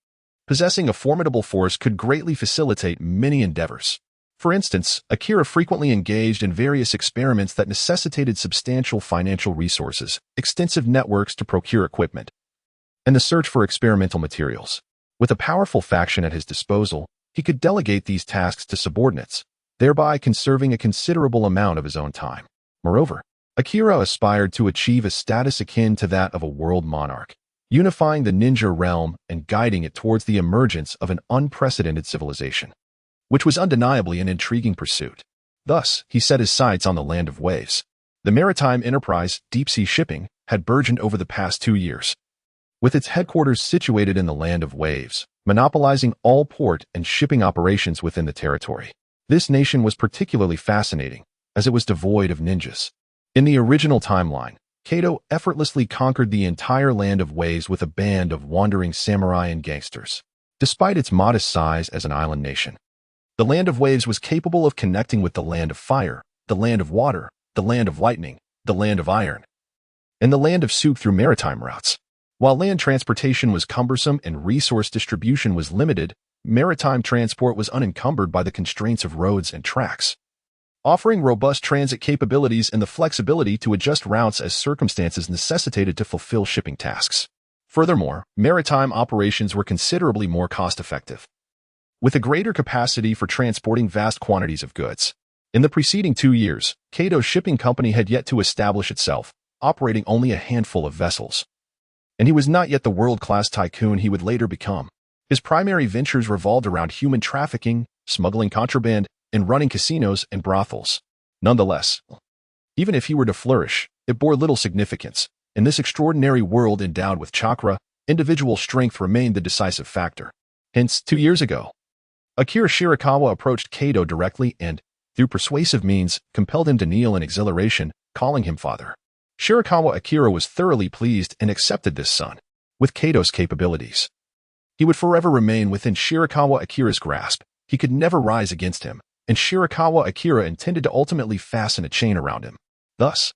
possessing a formidable force could greatly facilitate many endeavors. For instance, Akira frequently engaged in various experiments that necessitated substantial financial resources, extensive networks to procure equipment, and the search for experimental materials. With a powerful faction at his disposal, he could delegate these tasks to subordinates, thereby conserving a considerable amount of his own time. Moreover, Akira aspired to achieve a status akin to that of a world monarch, unifying the ninja realm and guiding it towards the emergence of an unprecedented civilization, which was undeniably an intriguing pursuit. Thus, he set his sights on the Land of Waves. The maritime enterprise, deep-sea shipping, had burgeoned over the past 2 years, with its headquarters situated in the Land of Waves, monopolizing all port and shipping operations within the territory. This nation was particularly fascinating, as it was devoid of ninjas. In the original timeline, Kado effortlessly conquered the entire Land of Waves with a band of wandering samurai and gangsters. Despite its modest size as an island nation, the Land of Waves was capable of connecting with the Land of Fire, the Land of Water, the Land of Lightning, the Land of Iron, and the Land of Souk through maritime routes. While land transportation was cumbersome and resource distribution was limited, maritime transport was unencumbered by the constraints of roads and tracks, offering robust transit capabilities and the flexibility to adjust routes as circumstances necessitated to fulfill shipping tasks. Furthermore, maritime operations were considerably more cost-effective, with a greater capacity for transporting vast quantities of goods. In the preceding 2 years, Kado's shipping company had yet to establish itself, operating only a handful of vessels, and he was not yet the world-class tycoon he would later become. His primary ventures revolved around human trafficking, smuggling contraband, and running casinos and brothels. Nonetheless, even if he were to flourish, it bore little significance. In this extraordinary world endowed with chakra, individual strength remained the decisive factor. Hence, 2 years ago, Akira Shirakawa approached Kado directly and, through persuasive means, compelled him to kneel in exhilaration, calling him father. Shirakawa Akira was thoroughly pleased and accepted this son. With Kado's capabilities, he would forever remain within Shirakawa Akira's grasp. He could never rise against him, and Shirakawa Akira intended to ultimately fasten a chain around him. Thus,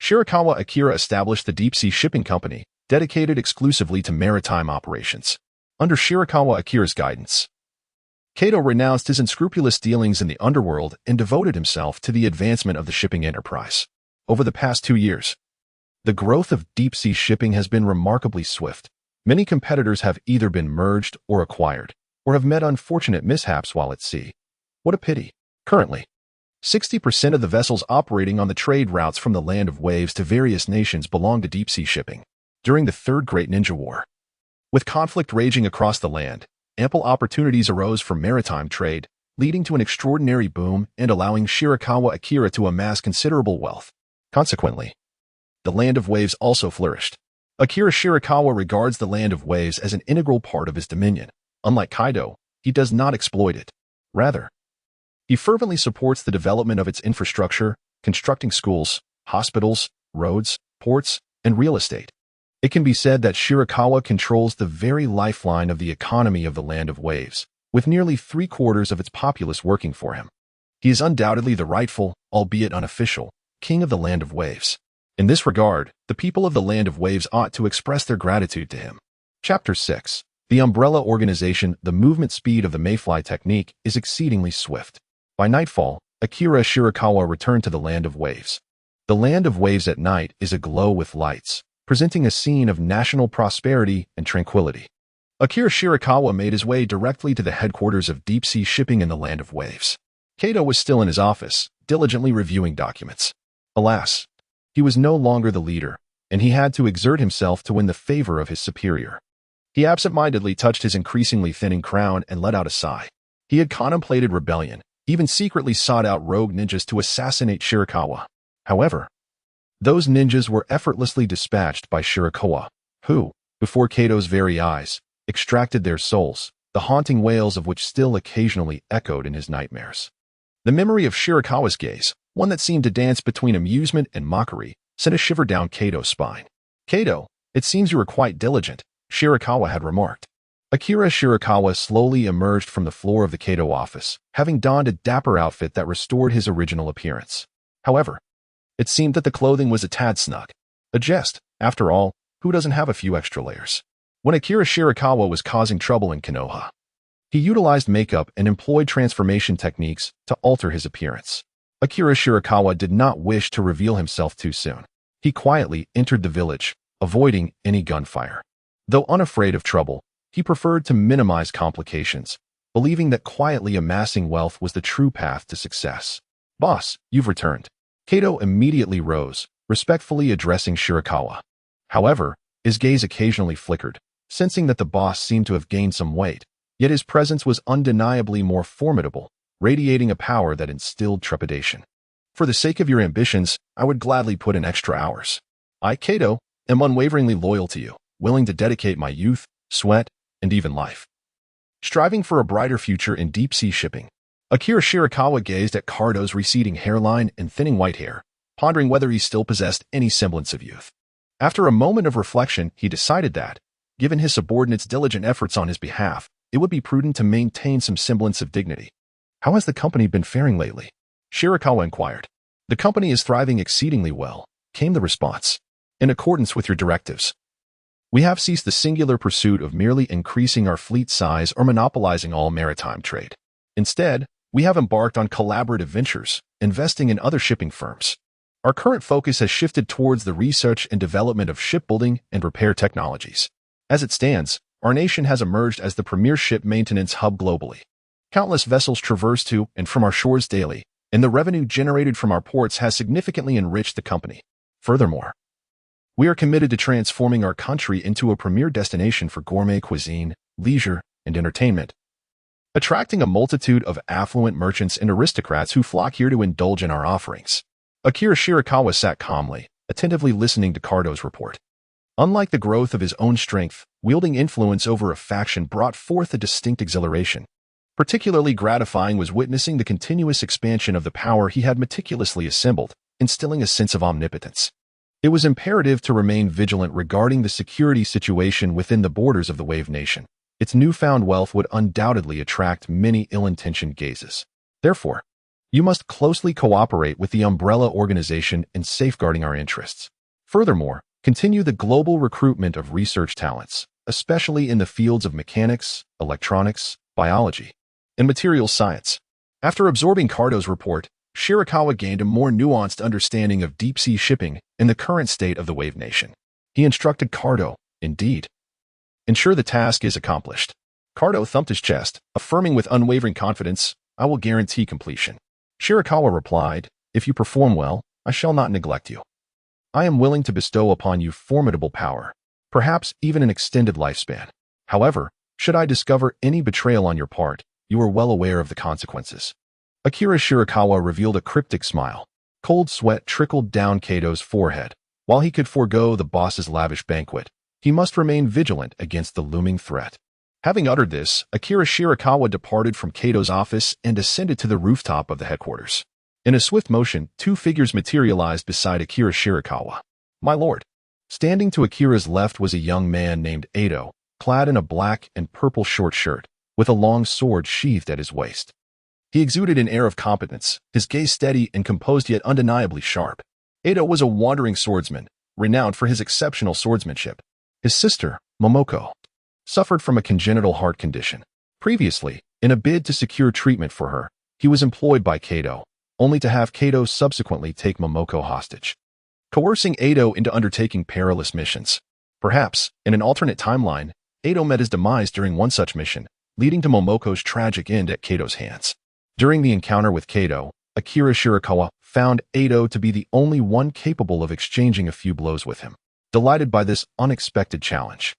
Shirakawa Akira established the deep-sea shipping company, dedicated exclusively to maritime operations. Under Shirakawa Akira's guidance, Kado renounced his unscrupulous dealings in the underworld and devoted himself to the advancement of the shipping enterprise. Over the past 2 years, the growth of deep-sea shipping has been remarkably swift. Many competitors have either been merged or acquired, or have met unfortunate mishaps while at sea. What a pity. Currently, 60% of the vessels operating on the trade routes from the Land of Waves to various nations belong to deep-sea shipping. During the Third Great Ninja War, with conflict raging across the land, ample opportunities arose for maritime trade, leading to an extraordinary boom and allowing Shirakawa Akira to amass considerable wealth. Consequently, the Land of Waves also flourished. Akira Shirakawa regards the Land of Waves as an integral part of his dominion. Unlike Kaido, he does not exploit it. Rather, he fervently supports the development of its infrastructure, constructing schools, hospitals, roads, ports, and real estate. It can be said that Shirakawa controls the very lifeline of the economy of the Land of Waves, with nearly 3/4 of its populace working for him. He is undoubtedly the rightful, albeit unofficial, king of the Land of Waves. In this regard, the people of the Land of Waves ought to express their gratitude to him. Chapter 6. The Umbrella Organization. The movement speed of the Mayfly technique is exceedingly swift. By nightfall, Akira Shirakawa returned to the Land of Waves. The Land of Waves at night is aglow with lights, presenting a scene of national prosperity and tranquility. Akira Shirakawa made his way directly to the headquarters of deep-sea shipping in the Land of Waves. Kado was still in his office, diligently reviewing documents. Alas, he was no longer the leader, and he had to exert himself to win the favor of his superior. He absent-mindedly touched his increasingly thinning crown and let out a sigh. He had contemplated rebellion, even secretly sought out rogue ninjas to assassinate Shirakawa. However, those ninjas were effortlessly dispatched by Shirakawa, who, before Kato's very eyes, extracted their souls, the haunting wails of which still occasionally echoed in his nightmares. The memory of Shirakawa's gaze, one that seemed to dance between amusement and mockery, sent a shiver down Kato's spine. "Kato, it seems you were quite diligent," Shirakawa had remarked. Akira Shirakawa slowly emerged from the floor of the Kato office, having donned a dapper outfit that restored his original appearance. However, it seemed that the clothing was a tad snug. A jest, after all, who doesn't have a few extra layers? When Akira Shirakawa was causing trouble in Konoha, he utilized makeup and employed transformation techniques to alter his appearance. Akira Shirakawa did not wish to reveal himself too soon. He quietly entered the village, avoiding any gunfire. Though unafraid of trouble, he preferred to minimize complications, believing that quietly amassing wealth was the true path to success. "Boss, you've returned." Kato immediately rose, respectfully addressing Shirakawa. However, his gaze occasionally flickered, sensing that the boss seemed to have gained some weight, yet his presence was undeniably more formidable, radiating a power that instilled trepidation. "For the sake of your ambitions, I would gladly put in extra hours. I, Kato, am unwaveringly loyal to you, willing to dedicate my youth, sweat, and even life." Striving for a brighter future in deep-sea shipping, Akira Shirakawa gazed at Cardo's receding hairline and thinning white hair, pondering whether he still possessed any semblance of youth. After a moment of reflection, he decided that, given his subordinates' diligent efforts on his behalf, it would be prudent to maintain some semblance of dignity. "How has the company been faring lately?" Shirakawa inquired. "The company is thriving exceedingly well," came the response. "In accordance with your directives, we have ceased the singular pursuit of merely increasing our fleet size or monopolizing all maritime trade. Instead, we have embarked on collaborative ventures, investing in other shipping firms. Our current focus has shifted towards the research and development of shipbuilding and repair technologies. As it stands, our nation has emerged as the premier ship maintenance hub globally. Countless vessels traverse to and from our shores daily, and the revenue generated from our ports has significantly enriched the company. Furthermore, we are committed to transforming our country into a premier destination for gourmet cuisine, leisure, and entertainment, attracting a multitude of affluent merchants and aristocrats who flock here to indulge in our offerings." Akira Shirakawa sat calmly, attentively listening to Cardo's report. Unlike the growth of his own strength, wielding influence over a faction brought forth a distinct exhilaration. Particularly gratifying was witnessing the continuous expansion of the power he had meticulously assembled, instilling a sense of omnipotence. It was imperative to remain vigilant regarding the security situation within the borders of the Wave Nation. Its newfound wealth would undoubtedly attract many ill-intentioned gazes. Therefore, you must closely cooperate with the umbrella organization in safeguarding our interests. Furthermore, continue the global recruitment of research talents, especially in the fields of mechanics, electronics, biology, and materials science. After absorbing Cardo's report, Shirakawa gained a more nuanced understanding of deep-sea shipping in the current state of the Wave Nation. He instructed Cardo, indeed, "Ensure the task is accomplished." Cardo thumped his chest, affirming with unwavering confidence, "I will guarantee completion." Shirakawa replied, "If you perform well, I shall not neglect you. I am willing to bestow upon you formidable power, perhaps even an extended lifespan. However, should I discover any betrayal on your part, you are well aware of the consequences." Akira Shirakawa revealed a cryptic smile. Cold sweat trickled down Kato's forehead. While he could forego the boss's lavish banquet, he must remain vigilant against the looming threat. Having uttered this, Akira Shirakawa departed from Kato's office and ascended to the rooftop of the headquarters. In a swift motion, two figures materialized beside Akira Shirakawa. "My lord." Standing to Akira's left was a young man named Ado, clad in a black and purple short shirt, with a long sword sheathed at his waist. He exuded an air of competence, his gaze steady and composed yet undeniably sharp. Ado was a wandering swordsman, renowned for his exceptional swordsmanship. His sister, Momoko, suffered from a congenital heart condition. Previously, in a bid to secure treatment for her, he was employed by Kato, only to have Kato subsequently take Momoko hostage, coercing Ado into undertaking perilous missions. Perhaps, in an alternate timeline, Ado met his demise during one such mission, leading to Momoko's tragic end at Kato's hands. During the encounter with Kato, Akira Shirakawa found Ado to be the only one capable of exchanging a few blows with him. Delighted by this unexpected challenge,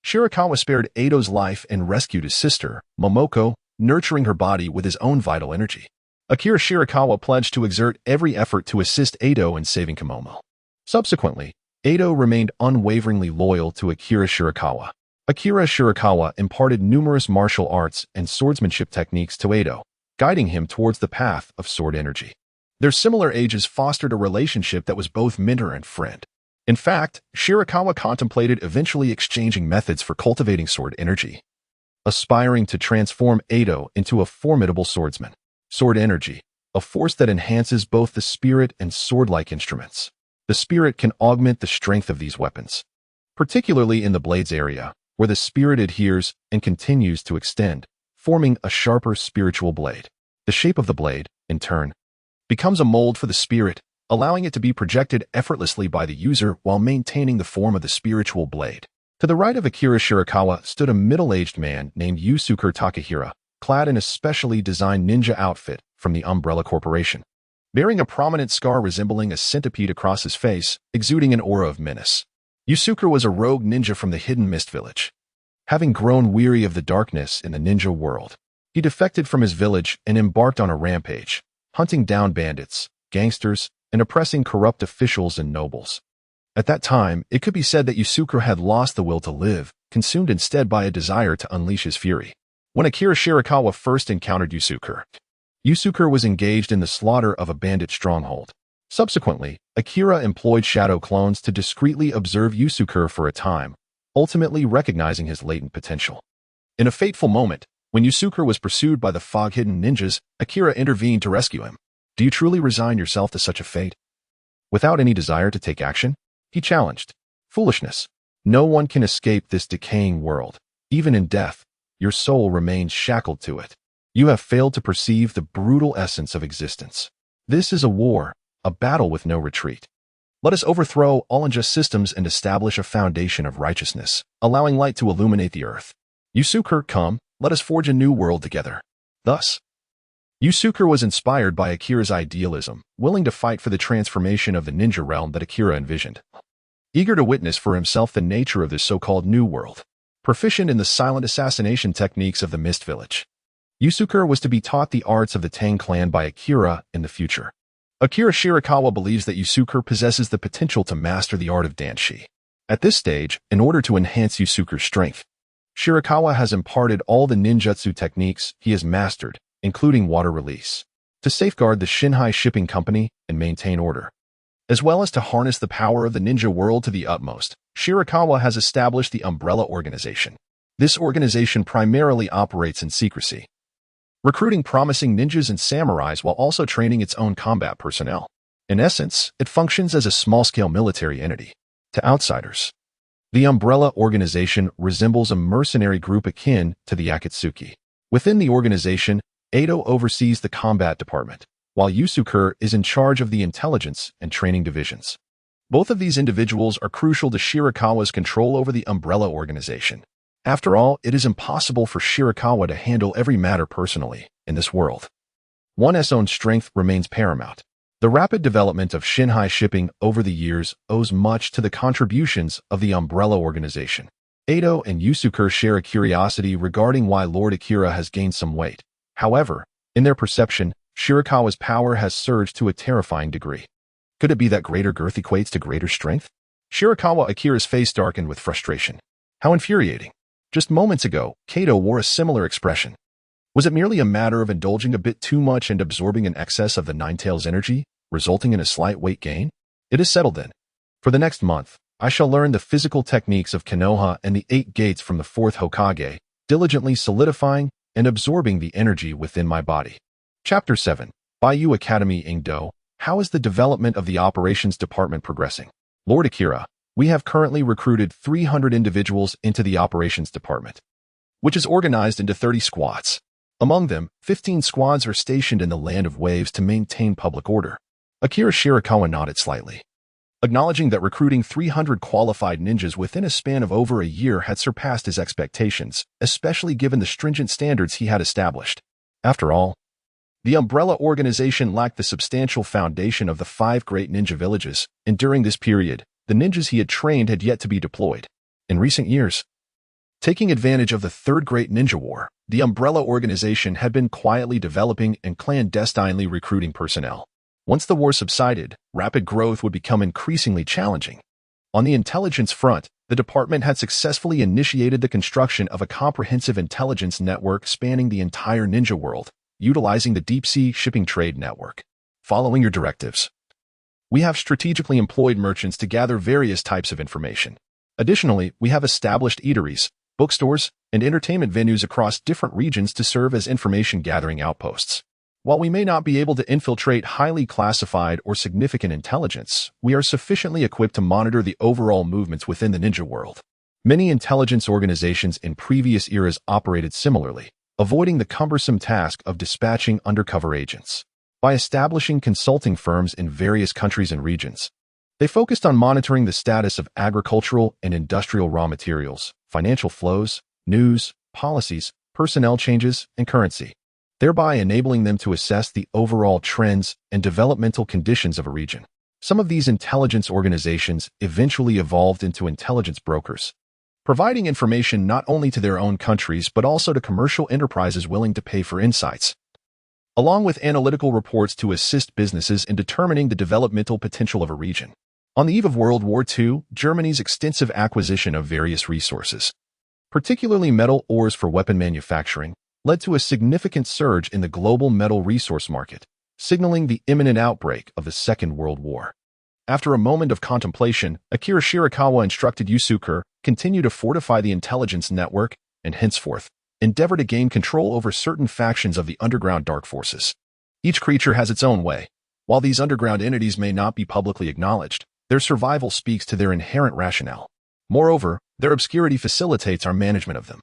Shirakawa spared Ado's life and rescued his sister, Momoko, nurturing her body with his own vital energy. Akira Shirakawa pledged to exert every effort to assist Edo in saving Kimomo. Subsequently, Edo remained unwaveringly loyal to Akira Shirakawa. Akira Shirakawa imparted numerous martial arts and swordsmanship techniques to Edo, guiding him towards the path of sword energy. Their similar ages fostered a relationship that was both mentor and friend. In fact, Shirakawa contemplated eventually exchanging methods for cultivating sword energy, aspiring to transform Edo into a formidable swordsman. Sword energy, a force that enhances both the spirit and sword-like instruments. The spirit can augment the strength of these weapons, particularly in the blades area, where the spirit adheres and continues to extend, forming a sharper spiritual blade. The shape of the blade, in turn, becomes a mold for the spirit, allowing it to be projected effortlessly by the user while maintaining the form of the spiritual blade. To the right of Akira Shirakawa stood a middle-aged man named Yusuke Takahira, clad in a specially designed ninja outfit from the Umbrella Corporation, bearing a prominent scar resembling a centipede across his face, exuding an aura of menace. Yusuke was a rogue ninja from the Hidden Mist Village. Having grown weary of the darkness in the ninja world, he defected from his village and embarked on a rampage, hunting down bandits, gangsters, and oppressing corrupt officials and nobles. At that time, it could be said that Yusuke had lost the will to live, consumed instead by a desire to unleash his fury. When Akira Shirakawa first encountered Yusuke was engaged in the slaughter of a bandit stronghold. Subsequently, Akira employed shadow clones to discreetly observe Yusuke for a time, ultimately recognizing his latent potential. In a fateful moment, when Yusuke was pursued by the fog-hidden ninjas, Akira intervened to rescue him. Do you truly resign yourself to such a fate? Without any desire to take action, he challenged. Foolishness. No one can escape this decaying world. Even in death, your soul remains shackled to it. You have failed to perceive the brutal essence of existence. This is a war, a battle with no retreat. Let us overthrow all unjust systems and establish a foundation of righteousness, allowing light to illuminate the earth. Yusuke, come, let us forge a new world together. Thus, Yusuke was inspired by Akira's idealism, willing to fight for the transformation of the ninja realm that Akira envisioned. Eager to witness for himself the nature of this so-called new world, proficient in the silent assassination techniques of the Mist Village, Yusuke was to be taught the arts of the Tang clan by Akira in the future. Akira Shirakawa believes that Yusuke possesses the potential to master the art of Danshi. At this stage, in order to enhance Yusuke's strength, Shirakawa has imparted all the ninjutsu techniques he has mastered, including water release, to safeguard the Shinhai shipping company and maintain order. As well as to harness the power of the ninja world to the utmost, Shirakawa has established the Umbrella Organization. This organization primarily operates in secrecy, recruiting promising ninjas and samurais while also training its own combat personnel. In essence, it functions as a small-scale military entity. To outsiders, the Umbrella Organization resembles a mercenary group akin to the Akatsuki. Within the organization, Edo oversees the combat department, while Yusuke is in charge of the intelligence and training divisions. Both of these individuals are crucial to Shirakawa's control over the Umbrella Organization. After all, it is impossible for Shirakawa to handle every matter personally in this world. One's own strength remains paramount. The rapid development of Shinhai shipping over the years owes much to the contributions of the Umbrella Organization. Edo and Yusuke share a curiosity regarding why Lord Akira has gained some weight. However, in their perception, Shirakawa's power has surged to a terrifying degree. Could it be that greater girth equates to greater strength? Shirakawa Akira's face darkened with frustration. How infuriating. Just moments ago, Kato wore a similar expression. Was it merely a matter of indulging a bit too much and absorbing an excess of the Ninetales energy, resulting in a slight weight gain? It is settled then. For the next month, I shall learn the physical techniques of Konoha and the 8 gates from the 4th Hokage, diligently solidifying and absorbing the energy within my body. Chapter 7. Bayou Academy Ingdo. How is the development of the operations department progressing? Lord Akira, we have currently recruited 300 individuals into the operations department, which is organized into 30 squads. Among them, 15 squads are stationed in the Land of Waves to maintain public order. Akira Shirakawa nodded slightly, acknowledging that recruiting 300 qualified ninjas within a span of over a year had surpassed his expectations, especially given the stringent standards he had established. After all, the Umbrella Organization lacked the substantial foundation of the 5 great ninja villages, and during this period, the ninjas he had trained had yet to be deployed. In recent years, Taking advantage of the Third Great Ninja War, the Umbrella Organization had been quietly developing and clandestinely recruiting personnel. Once the war subsided, rapid growth would become increasingly challenging. On the intelligence front, the department had successfully initiated the construction of a comprehensive intelligence network spanning the entire ninja world, utilizing the deep-sea shipping trade network. Following your directives, we have strategically employed merchants to gather various types of information. Additionally, we have established eateries, bookstores, and entertainment venues across different regions to serve as information-gathering outposts. While we may not be able to infiltrate highly classified or significant intelligence, we are sufficiently equipped to monitor the overall movements within the ninja world. Many intelligence organizations in previous eras operated similarly, avoiding the cumbersome task of dispatching undercover agents. By establishing consulting firms in various countries and regions, they focused on monitoring the status of agricultural and industrial raw materials, financial flows, news, policies, personnel changes, and currency, thereby enabling them to assess the overall trends and developmental conditions of a region. Some of these intelligence organizations eventually evolved into intelligence brokers, providing information not only to their own countries but also to commercial enterprises willing to pay for insights, along with analytical reports to assist businesses in determining the developmental potential of a region. On the eve of World War II, Germany's extensive acquisition of various resources, particularly metal ores for weapon manufacturing, led to a significant surge in the global metal resource market, signaling the imminent outbreak of the Second World War. After a moment of contemplation, Akira Shirakawa instructed Yusuke continue to fortify the intelligence network and henceforth endeavor to gain control over certain factions of the underground dark forces. Each creature has its own way. While these underground entities may not be publicly acknowledged, their survival speaks to their inherent rationale. Moreover, their obscurity facilitates our management of them.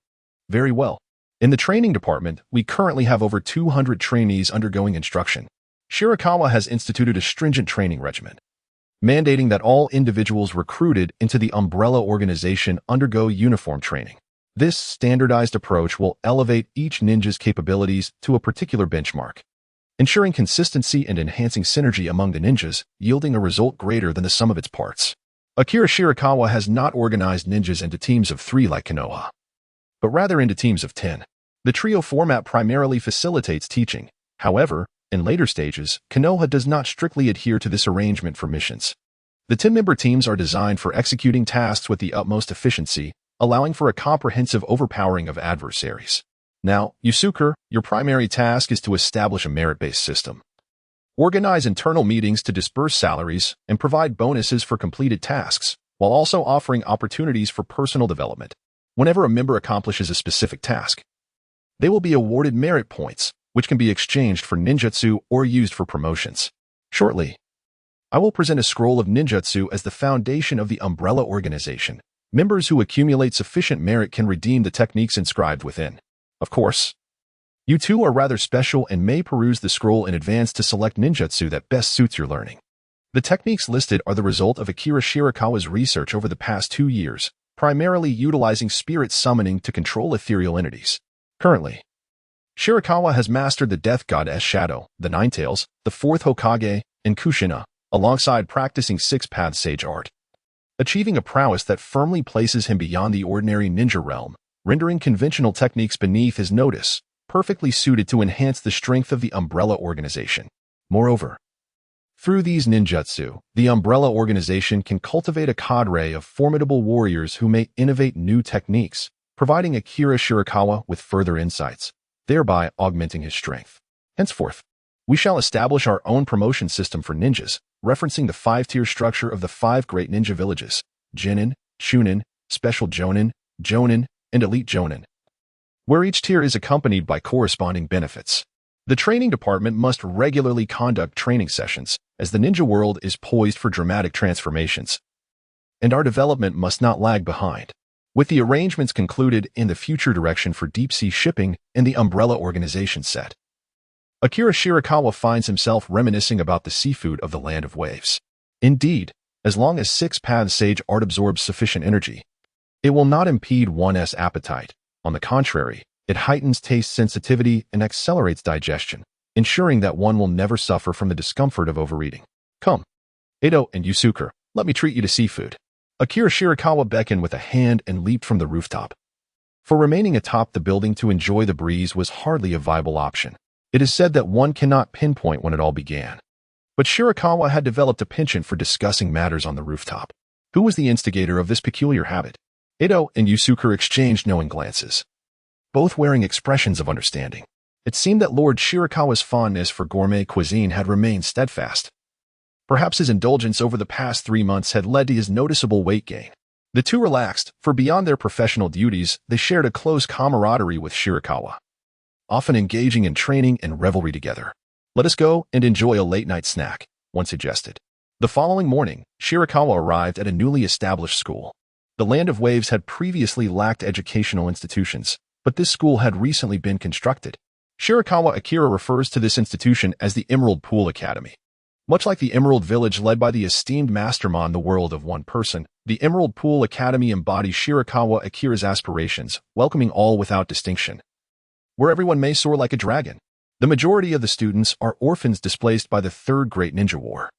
Very well. In the training department, we currently have over 200 trainees undergoing instruction. Shirakawa has instituted a stringent training regimen, mandating that all individuals recruited into the Umbrella Organization undergo uniform training. This standardized approach will elevate each ninja's capabilities to a particular benchmark, ensuring consistency and enhancing synergy among the ninjas, yielding a result greater than the sum of its parts. Akira Shirakawa has not organized ninjas into teams of 3 like Konoha, but rather into teams of 10. The trio format primarily facilitates teaching. However, in later stages, Konoha does not strictly adhere to this arrangement for missions. The 10-member teams are designed for executing tasks with the utmost efficiency, allowing for a comprehensive overpowering of adversaries. Now, Yusuke, your primary task is to establish a merit-based system. Organize internal meetings to disperse salaries and provide bonuses for completed tasks, while also offering opportunities for personal development. Whenever a member accomplishes a specific task, they will be awarded merit points, which can be exchanged for ninjutsu or used for promotions. Shortly, I will present a scroll of ninjutsu as the foundation of the Umbrella Organization. Members who accumulate sufficient merit can redeem the techniques inscribed within. Of course, you two are rather special and may peruse the scroll in advance to select ninjutsu that best suits your learning. The techniques listed are the result of Akira Shirakawa's research over the past 2 years, primarily utilizing spirit summoning to control ethereal entities. Currently, Shirakawa has mastered the Death Goddess Shadow, the Ninetales, the 4th Hokage, and Kushina, alongside practicing 6-path sage art, achieving a prowess that firmly places him beyond the ordinary ninja realm, rendering conventional techniques beneath his notice, perfectly suited to enhance the strength of the Umbrella Organization. Moreover, through these ninjutsu, the Umbrella Organization can cultivate a cadre of formidable warriors who may innovate new techniques, providing Akira Shirakawa with further insights, thereby augmenting his strength. Henceforth, we shall establish our own promotion system for ninjas, referencing the 5-tier structure of the 5 great ninja villages: Genin, Chunin, Special Jonin, Jonin, and Elite Jonin, where each tier is accompanied by corresponding benefits. The training department must regularly conduct training sessions, as the ninja world is poised for dramatic transformations, and our development must not lag behind. With the arrangements concluded in the future direction for deep-sea shipping and the Umbrella Organization set, Akira Shirakawa finds himself reminiscing about the seafood of the Land of Waves. Indeed, as long as 6-path sage art absorbs sufficient energy, it will not impede one's appetite. On the contrary, it heightens taste sensitivity and accelerates digestion, ensuring that one will never suffer from the discomfort of overeating. Come, Edo and Yusuke, let me treat you to seafood. Akira Shirakawa beckoned with a hand and leaped from the rooftop. For remaining atop the building to enjoy the breeze was hardly a viable option. It is said that one cannot pinpoint when it all began. But Shirakawa had developed a penchant for discussing matters on the rooftop. Who was the instigator of this peculiar habit? Ito and Yusuke exchanged knowing glances, both wearing expressions of understanding. It seemed that Lord Shirakawa's fondness for gourmet cuisine had remained steadfast. Perhaps his indulgence over the past 3 months had led to his noticeable weight gain. The two relaxed, for beyond their professional duties, they shared a close camaraderie with Shirakawa, often engaging in training and revelry together. "Let us go and enjoy a late-night snack," one suggested. The following morning, Shirakawa arrived at a newly established school. The Land of Waves had previously lacked educational institutions, but this school had recently been constructed. Shirakawa Akira refers to this institution as the Emerald Pool Academy. Much like the Emerald Village led by the esteemed mastermind The World of One Person, the Emerald Pool Academy embodies Shirakawa Akira's aspirations, welcoming all without distinction, where everyone may soar like a dragon. The majority of the students are orphans displaced by the Third Great Ninja War.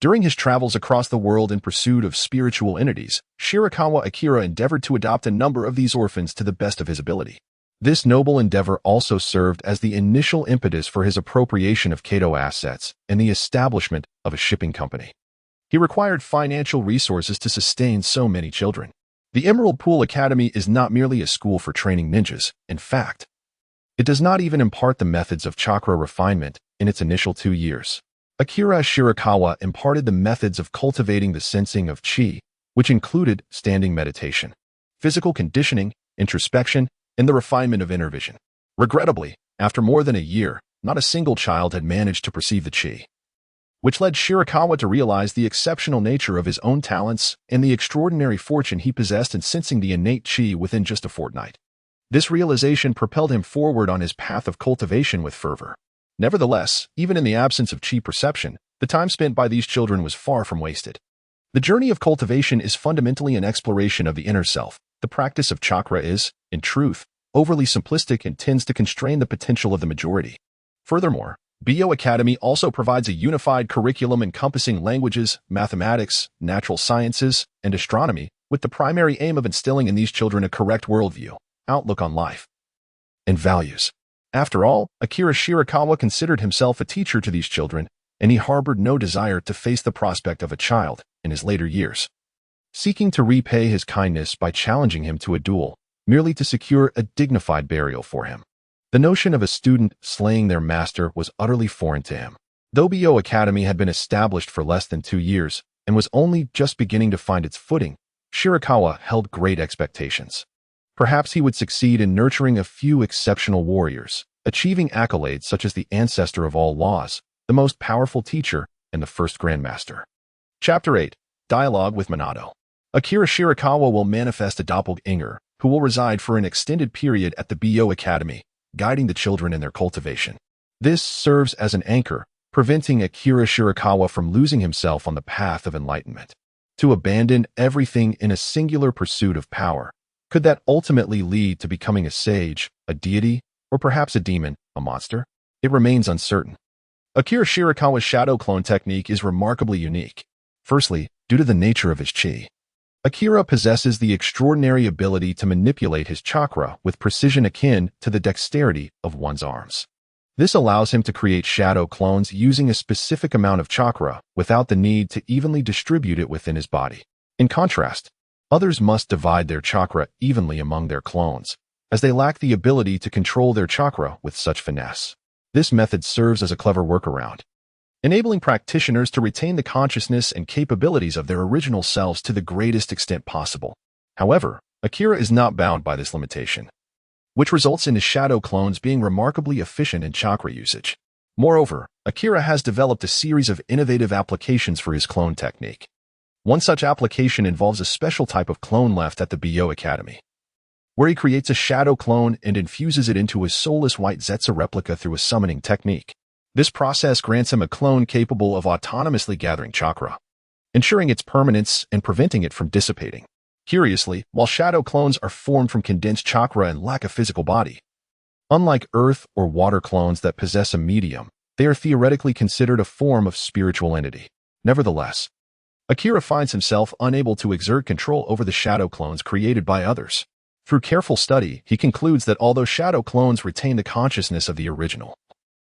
During his travels across the world in pursuit of spiritual entities, Shirakawa Akira endeavored to adopt a number of these orphans to the best of his ability. This noble endeavor also served as the initial impetus for his appropriation of Kato assets and the establishment of a shipping company. He required financial resources to sustain so many children. The Emerald Pool Academy is not merely a school for training ninjas. In fact, it does not even impart the methods of chakra refinement in its initial 2 years. Akira Shirakawa imparted the methods of cultivating the sensing of chi, which included standing meditation, physical conditioning, introspection, and the refinement of inner vision. Regrettably, after more than a year, not a single child had managed to perceive the chi, which led Shirakawa to realize the exceptional nature of his own talents and the extraordinary fortune he possessed in sensing the innate chi within just a fortnight. This realization propelled him forward on his path of cultivation with fervor. Nevertheless, even in the absence of chi perception, the time spent by these children was far from wasted. The journey of cultivation is fundamentally an exploration of the inner self. The practice of chakra is, in truth, overly simplistic and tends to constrain the potential of the majority. Furthermore, BO Academy also provides a unified curriculum encompassing languages, mathematics, natural sciences, and astronomy, with the primary aim of instilling in these children a correct worldview, outlook on life, and values. After all, Akira Shirakawa considered himself a teacher to these children, and he harbored no desire to face the prospect of a child in his later years, seeking to repay his kindness by challenging him to a duel, merely to secure a dignified burial for him. The notion of a student slaying their master was utterly foreign to him. Though BO Academy had been established for less than 2 years and was only just beginning to find its footing, Shirakawa held great expectations. Perhaps he would succeed in nurturing a few exceptional warriors, achieving accolades such as the ancestor of all laws, the most powerful teacher, and the first grandmaster. Chapter 8. Dialogue with Minato. Akira Shirakawa will manifest a doppelganger who will reside for an extended period at the BO Academy, guiding the children in their cultivation. This serves as an anchor, preventing Akira Shirakawa from losing himself on the path of enlightenment. To abandon everything in a singular pursuit of power, could that ultimately lead to becoming a sage, a deity, or perhaps a demon, a monster? It remains uncertain. Akira Shirakawa's shadow clone technique is remarkably unique. Firstly, due to the nature of his chi. Akira possesses the extraordinary ability to manipulate his chakra with precision akin to the dexterity of one's arms. This allows him to create shadow clones using a specific amount of chakra without the need to evenly distribute it within his body. In contrast, others must divide their chakra evenly among their clones, as they lack the ability to control their chakra with such finesse. This method serves as a clever workaround, enabling practitioners to retain the consciousness and capabilities of their original selves to the greatest extent possible. However, Akira is not bound by this limitation, which results in his shadow clones being remarkably efficient in chakra usage. Moreover, Akira has developed a series of innovative applications for his clone technique. One such application involves a special type of clone left at the BO Academy, where he creates a shadow clone and infuses it into his soulless white Zetsu replica through a summoning technique. This process grants him a clone capable of autonomously gathering chakra, ensuring its permanence and preventing it from dissipating. Curiously, while shadow clones are formed from condensed chakra and lack a physical body, unlike earth or water clones that possess a medium, they are theoretically considered a form of spiritual entity. Nevertheless, Akira finds himself unable to exert control over the shadow clones created by others. Through careful study, he concludes that although shadow clones retain the consciousness of the original,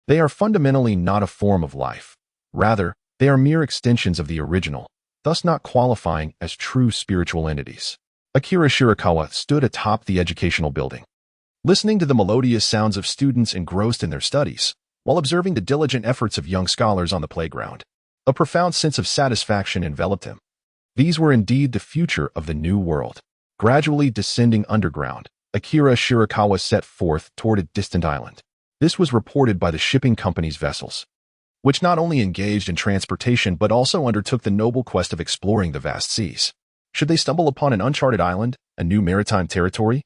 they are fundamentally not a form of life. Rather, they are mere extensions of the original, thus not qualifying as true spiritual entities. Akira Shirakawa stood atop the educational building, listening to the melodious sounds of students engrossed in their studies, while observing the diligent efforts of young scholars on the playground. A profound sense of satisfaction enveloped him. These were indeed the future of the new world. Gradually descending underground, Akira Shirakawa set forth toward a distant island. This was reported by the shipping company's vessels, which not only engaged in transportation but also undertook the noble quest of exploring the vast seas. Should they stumble upon an uncharted island, a new maritime territory,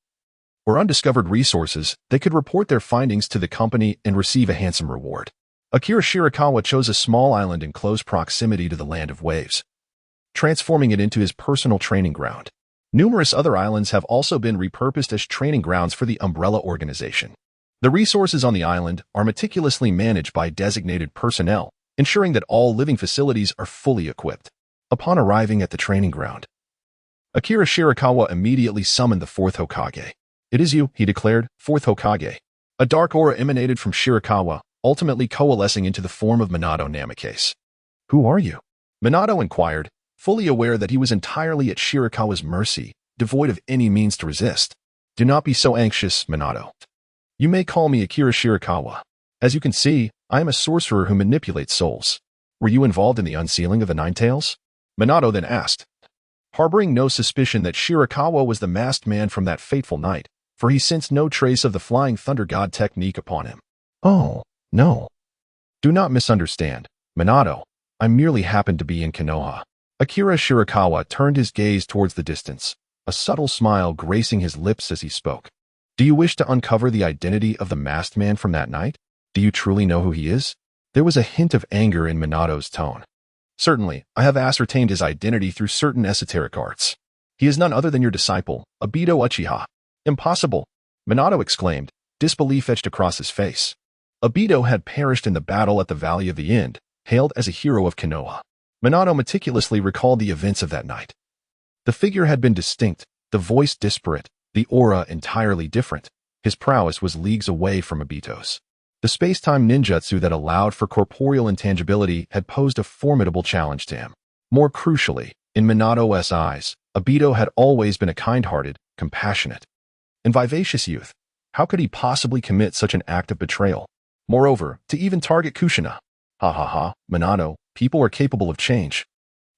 or undiscovered resources, they could report their findings to the company and receive a handsome reward. Akira Shirakawa chose a small island in close proximity to the land of waves, transforming it into his personal training ground. Numerous other islands have also been repurposed as training grounds for the Umbrella organization. The resources on the island are meticulously managed by designated personnel, ensuring that all living facilities are fully equipped. Upon arriving at the training ground, Akira Shirakawa immediately summoned the fourth Hokage. "It is you," he declared, "fourth Hokage." A dark aura emanated from Shirakawa, ultimately coalescing into the form of Minato Namikaze. "Who are you?" Minato inquired, fully aware that he was entirely at Shirakawa's mercy, devoid of any means to resist. "Do not be so anxious, Minato. You may call me Akira Shirakawa. As you can see, I am a sorcerer who manipulates souls. Were you involved in the unsealing of the Ninetales?" Minato then asked, harboring no suspicion that Shirakawa was the masked man from that fateful night, for he sensed no trace of the Flying Thunder God technique upon him. "Oh, no. Do not misunderstand, Minato. I merely happened to be in Konoha." Akira Shirakawa turned his gaze towards the distance, a subtle smile gracing his lips as he spoke. "Do you wish to uncover the identity of the masked man from that night? Do you truly know who he is?" There was a hint of anger in Minato's tone. "Certainly, I have ascertained his identity through certain esoteric arts. He is none other than your disciple, Obito Uchiha." "Impossible!" Minato exclaimed, disbelief etched across his face. Obito had perished in the battle at the Valley of the End, hailed as a hero of Konoha. Minato meticulously recalled the events of that night. The figure had been distinct, the voice disparate, the aura entirely different. His prowess was leagues away from Obito's. The space-time ninjutsu that allowed for corporeal intangibility had posed a formidable challenge to him. More crucially, in Minato's eyes, Obito had always been a kind-hearted, compassionate, and vivacious youth. How could he possibly commit such an act of betrayal? Moreover, to even target Kushina. Minato, people are capable of change.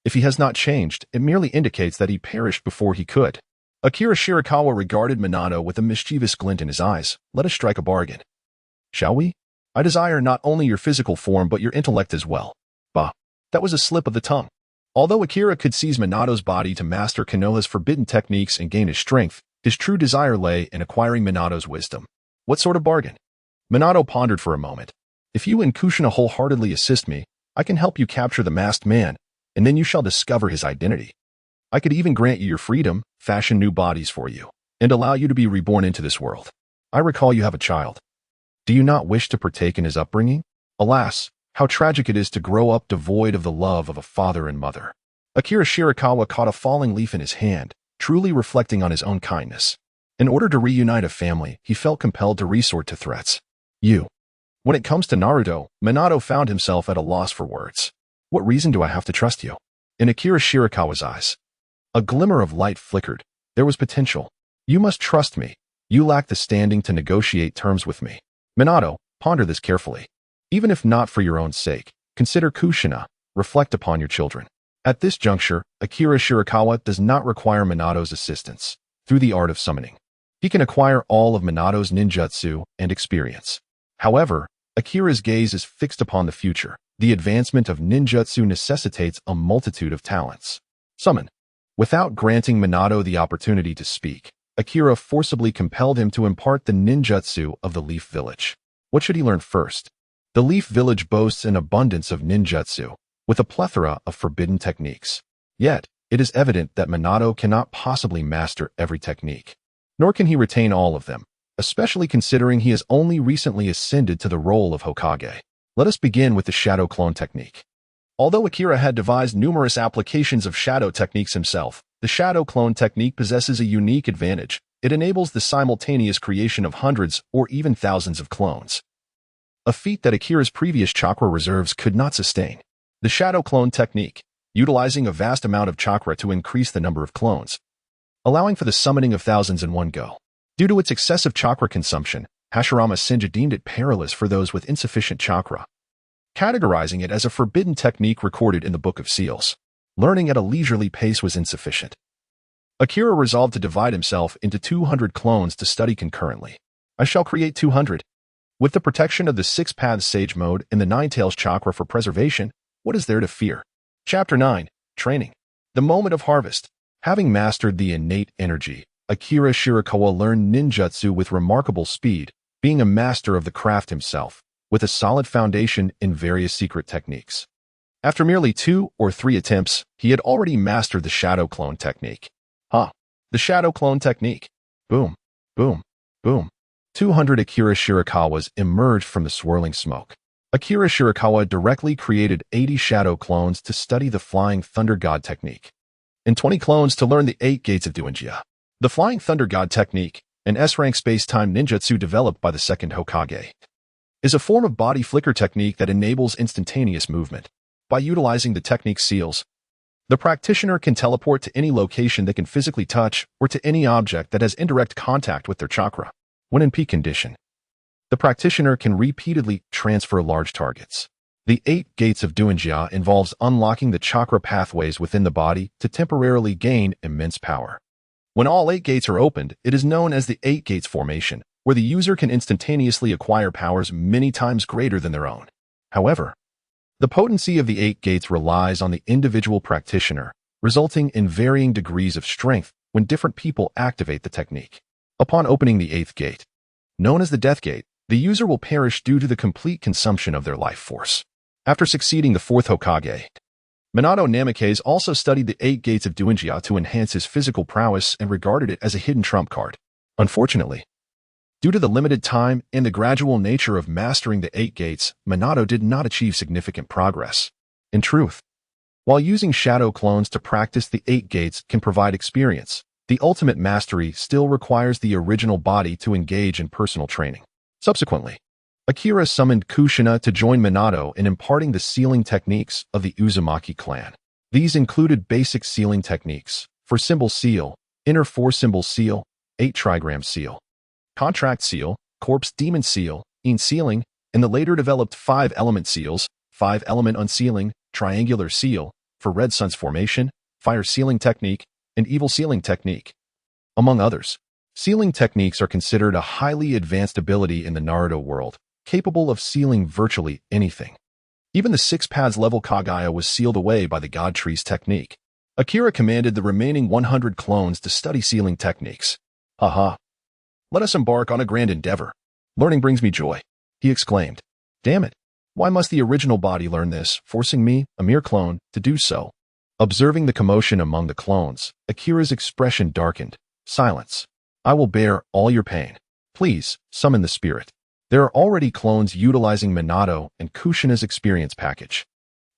If he has not changed, it merely indicates that he perished before he could. Akira Shirakawa regarded Minato with a mischievous glint in his eyes. "Let us strike a bargain. Shall we? I desire not only your physical form but your intellect as well." Bah, that was a slip of the tongue. Although Akira could seize Minato's body to master Konoha's forbidden techniques and gain his strength, his true desire lay in acquiring Minato's wisdom. What sort of bargain? Minato pondered for a moment. "If you and Kushina wholeheartedly assist me, I can help you capture the masked man, and then you shall discover his identity. I could even grant you your freedom, fashion new bodies for you, and allow you to be reborn into this world. I recall you have a child. Do you not wish to partake in his upbringing? Alas, how tragic it is to grow up devoid of the love of a father and mother." Akira Shirakawa caught a falling leaf in his hand, truly reflecting on his own kindness. In order to reunite a family, he felt compelled to resort to threats. When it comes to Naruto, Minato found himself at a loss for words. "What reason do I have to trust you?" In Akira Shirakawa's eyes, a glimmer of light flickered. There was potential. "You must trust me. You lack the standing to negotiate terms with me." Minato, ponder this carefully. Even if not for your own sake, consider Kushina. Reflect upon your children. At this juncture, Akira Shirakawa does not require Minato's assistance. Through the art of summoning, he can acquire all of Minato's ninjutsu and experience. However, Akira's gaze is fixed upon the future. The advancement of ninjutsu necessitates a multitude of talents. Summon. Without granting Minato the opportunity to speak, Akira forcibly compelled him to impart the ninjutsu of the Leaf Village. What should he learn first? The Leaf Village boasts an abundance of ninjutsu, with a plethora of forbidden techniques. Yet, it is evident that Minato cannot possibly master every technique. Nor can he retain all of them, especially considering he has only recently ascended to the role of Hokage. Let us begin with the shadow clone technique. Although Akira had devised numerous applications of shadow techniques himself, the shadow clone technique possesses a unique advantage. it enables the simultaneous creation of hundreds or even thousands of clones. A feat that Akira's previous chakra reserves could not sustain. The shadow clone technique, utilizing a vast amount of chakra to increase the number of clones, allowing for the summoning of thousands in one go. Due to its excessive chakra consumption, Hashirama Senju deemed it perilous for those with insufficient chakra, categorizing it as a forbidden technique recorded in the Book of Seals. Learning at a leisurely pace was insufficient. Akira resolved to divide himself into 200 clones to study concurrently. I shall create 200. With the protection of the Six Paths Sage Mode and the Ninetales chakra for preservation, what is there to fear? Chapter 9. Training. The Moment of Harvest. Having mastered the innate energy, Akira Shirakawa learned ninjutsu with remarkable speed, being a master of the craft himself, with a solid foundation in various secret techniques. After merely 2 or 3 attempts, he had already mastered the shadow clone technique. The shadow clone technique. Boom, boom, boom. 200 Akira Shirakawas emerged from the swirling smoke. Akira Shirakawa directly created 80 shadow clones to study the Flying Thunder God technique, and 20 clones to learn the 8 gates of Duinjia. The Flying Thunder God technique, an S-rank space-time ninjutsu developed by the second Hokage, is a form of body flicker technique that enables instantaneous movement. By utilizing the technique's seals, the practitioner can teleport to any location they can physically touch or to any object that has indirect contact with their chakra. When in peak condition, the practitioner can repeatedly transfer large targets. The 8 gates of Duinjia involves unlocking the chakra pathways within the body to temporarily gain immense power. When all 8 gates are opened, it is known as the 8 gates formation, where the user can instantaneously acquire powers many times greater than their own. However, the potency of the 8 gates relies on the individual practitioner, resulting in varying degrees of strength when different people activate the technique. Upon opening the 8th gate, known as the Death Gate, the user will perish due to the complete consumption of their life force. After succeeding the 4th Hokage, Minato Namikaze also studied the 8 gates of Duinjia to enhance his physical prowess and regarded it as a hidden trump card. Unfortunately, due to the limited time and the gradual nature of mastering the 8 gates, Minato did not achieve significant progress. In truth, while using shadow clones to practice the 8 gates can provide experience, the ultimate mastery still requires the original body to engage in personal training. Subsequently, Akira summoned Kushina to join Minato in imparting the sealing techniques of the Uzumaki clan. These included basic sealing techniques for symbol seal, inner 4-symbol seal, 8 trigram seal, contract seal, corpse demon seal, sealing, and the later developed 5-element seals, 5-element unsealing, triangular seal, for red sun's formation, fire sealing technique, and evil sealing technique. Among others, sealing techniques are considered a highly advanced ability in the Naruto world, capable of sealing virtually anything. Even the 6 paths level Kaguya was sealed away by the God Tree's technique. Akira commanded the remaining 100 clones to study sealing techniques. Haha. Let us embark on a grand endeavor. Learning brings me joy, he exclaimed. Damn it. Why must the original body learn this, forcing me, a mere clone, to do so? Observing the commotion among the clones, Akira's expression darkened. Silence. I will bear all your pain. Please, summon the spirit. There are already clones utilizing Minato and Kushina's experience package.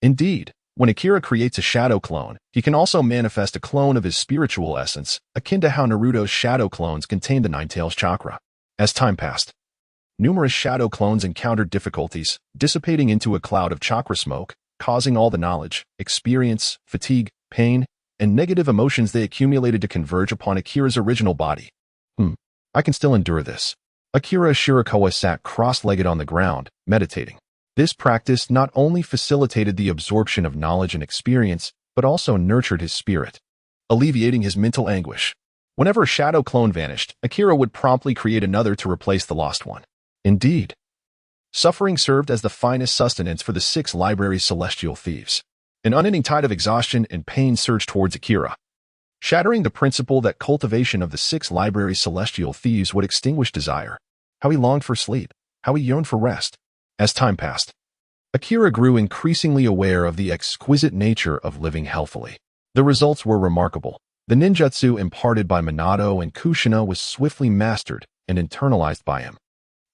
Indeed, when Akira creates a shadow clone, he can also manifest a clone of his spiritual essence, akin to how Naruto's shadow clones contained the Ninetales chakra. As time passed, numerous shadow clones encountered difficulties, dissipating into a cloud of chakra smoke, causing all the knowledge, experience, fatigue, pain, and negative emotions they accumulated to converge upon Akira's original body. I can still endure this. Akira Shirakawa sat cross-legged on the ground, meditating. This practice not only facilitated the absorption of knowledge and experience, but also nurtured his spirit, alleviating his mental anguish. Whenever a shadow clone vanished, Akira would promptly create another to replace the lost one. Indeed, suffering served as the finest sustenance for the 6 library celestial thieves. An unending tide of exhaustion and pain surged towards Akira, shattering the principle that cultivation of the 6 library celestial thieves would extinguish desire. How he longed for sleep, how he yearned for rest. As time passed, Akira grew increasingly aware of the exquisite nature of living healthily. The results were remarkable. The ninjutsu imparted by Minato and Kushina was swiftly mastered and internalized by him.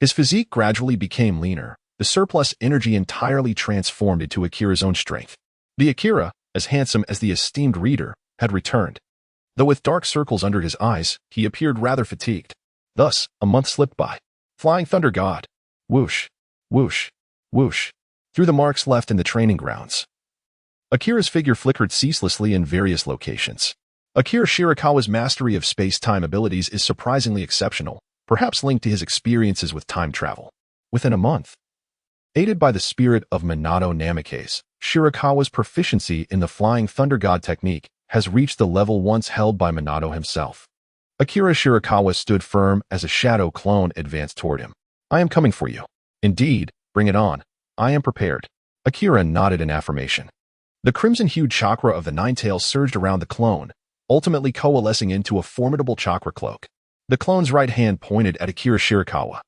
His physique gradually became leaner, the surplus energy entirely transformed into Akira's own strength. The Akira, as handsome as the esteemed reader, had returned. Though with dark circles under his eyes, he appeared rather fatigued. Thus, a month slipped by. Flying Thunder God. Whoosh, whoosh, whoosh. Through the marks left in the training grounds. Akira's figure flickered ceaselessly in various locations. Akira Shirakawa's mastery of space-time abilities is surprisingly exceptional, perhaps linked to his experiences with time travel. Within a month, aided by the spirit of Minato Namikaze, Shirakawa's proficiency in the Flying Thunder God technique has reached the level once held by Minato himself. Akira Shirakawa stood firm as a shadow clone advanced toward him. I am coming for you. Indeed, bring it on. I am prepared. Akira nodded in affirmation. The crimson-hued chakra of the Ninetales surged around the clone, ultimately coalescing into a formidable chakra cloak. The clone's right hand pointed at Akira Shirakawa.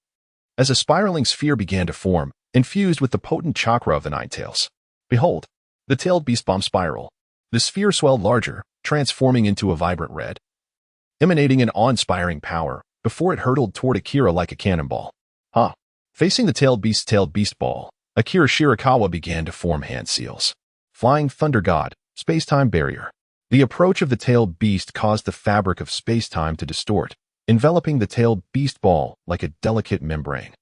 As a spiraling sphere began to form, infused with the potent chakra of the Ninetales. Behold, the tailed beast bomb spiral. The sphere swelled larger, transforming into a vibrant red, emanating an awe-inspiring power, before it hurtled toward Akira like a cannonball. Facing the tailed beast ball, Akira Shirakawa began to form hand seals. Flying Thunder God, space-time barrier. The approach of the tailed beast caused the fabric of space-time to distort, enveloping the tailed beast ball like a delicate membrane,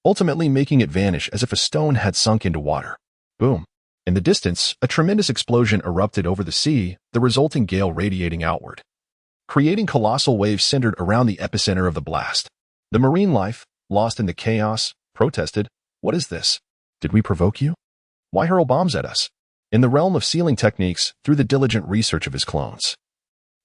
ultimately making it vanish as if a stone had sunk into water. Boom. In the distance, a tremendous explosion erupted over the sea, the resulting gale radiating outward, creating colossal waves centered around the epicenter of the blast. The marine life, lost in the chaos, protested, "What is this? Did we provoke you? Why hurl bombs at us?" In the realm of sealing techniques, through the diligent research of his clones,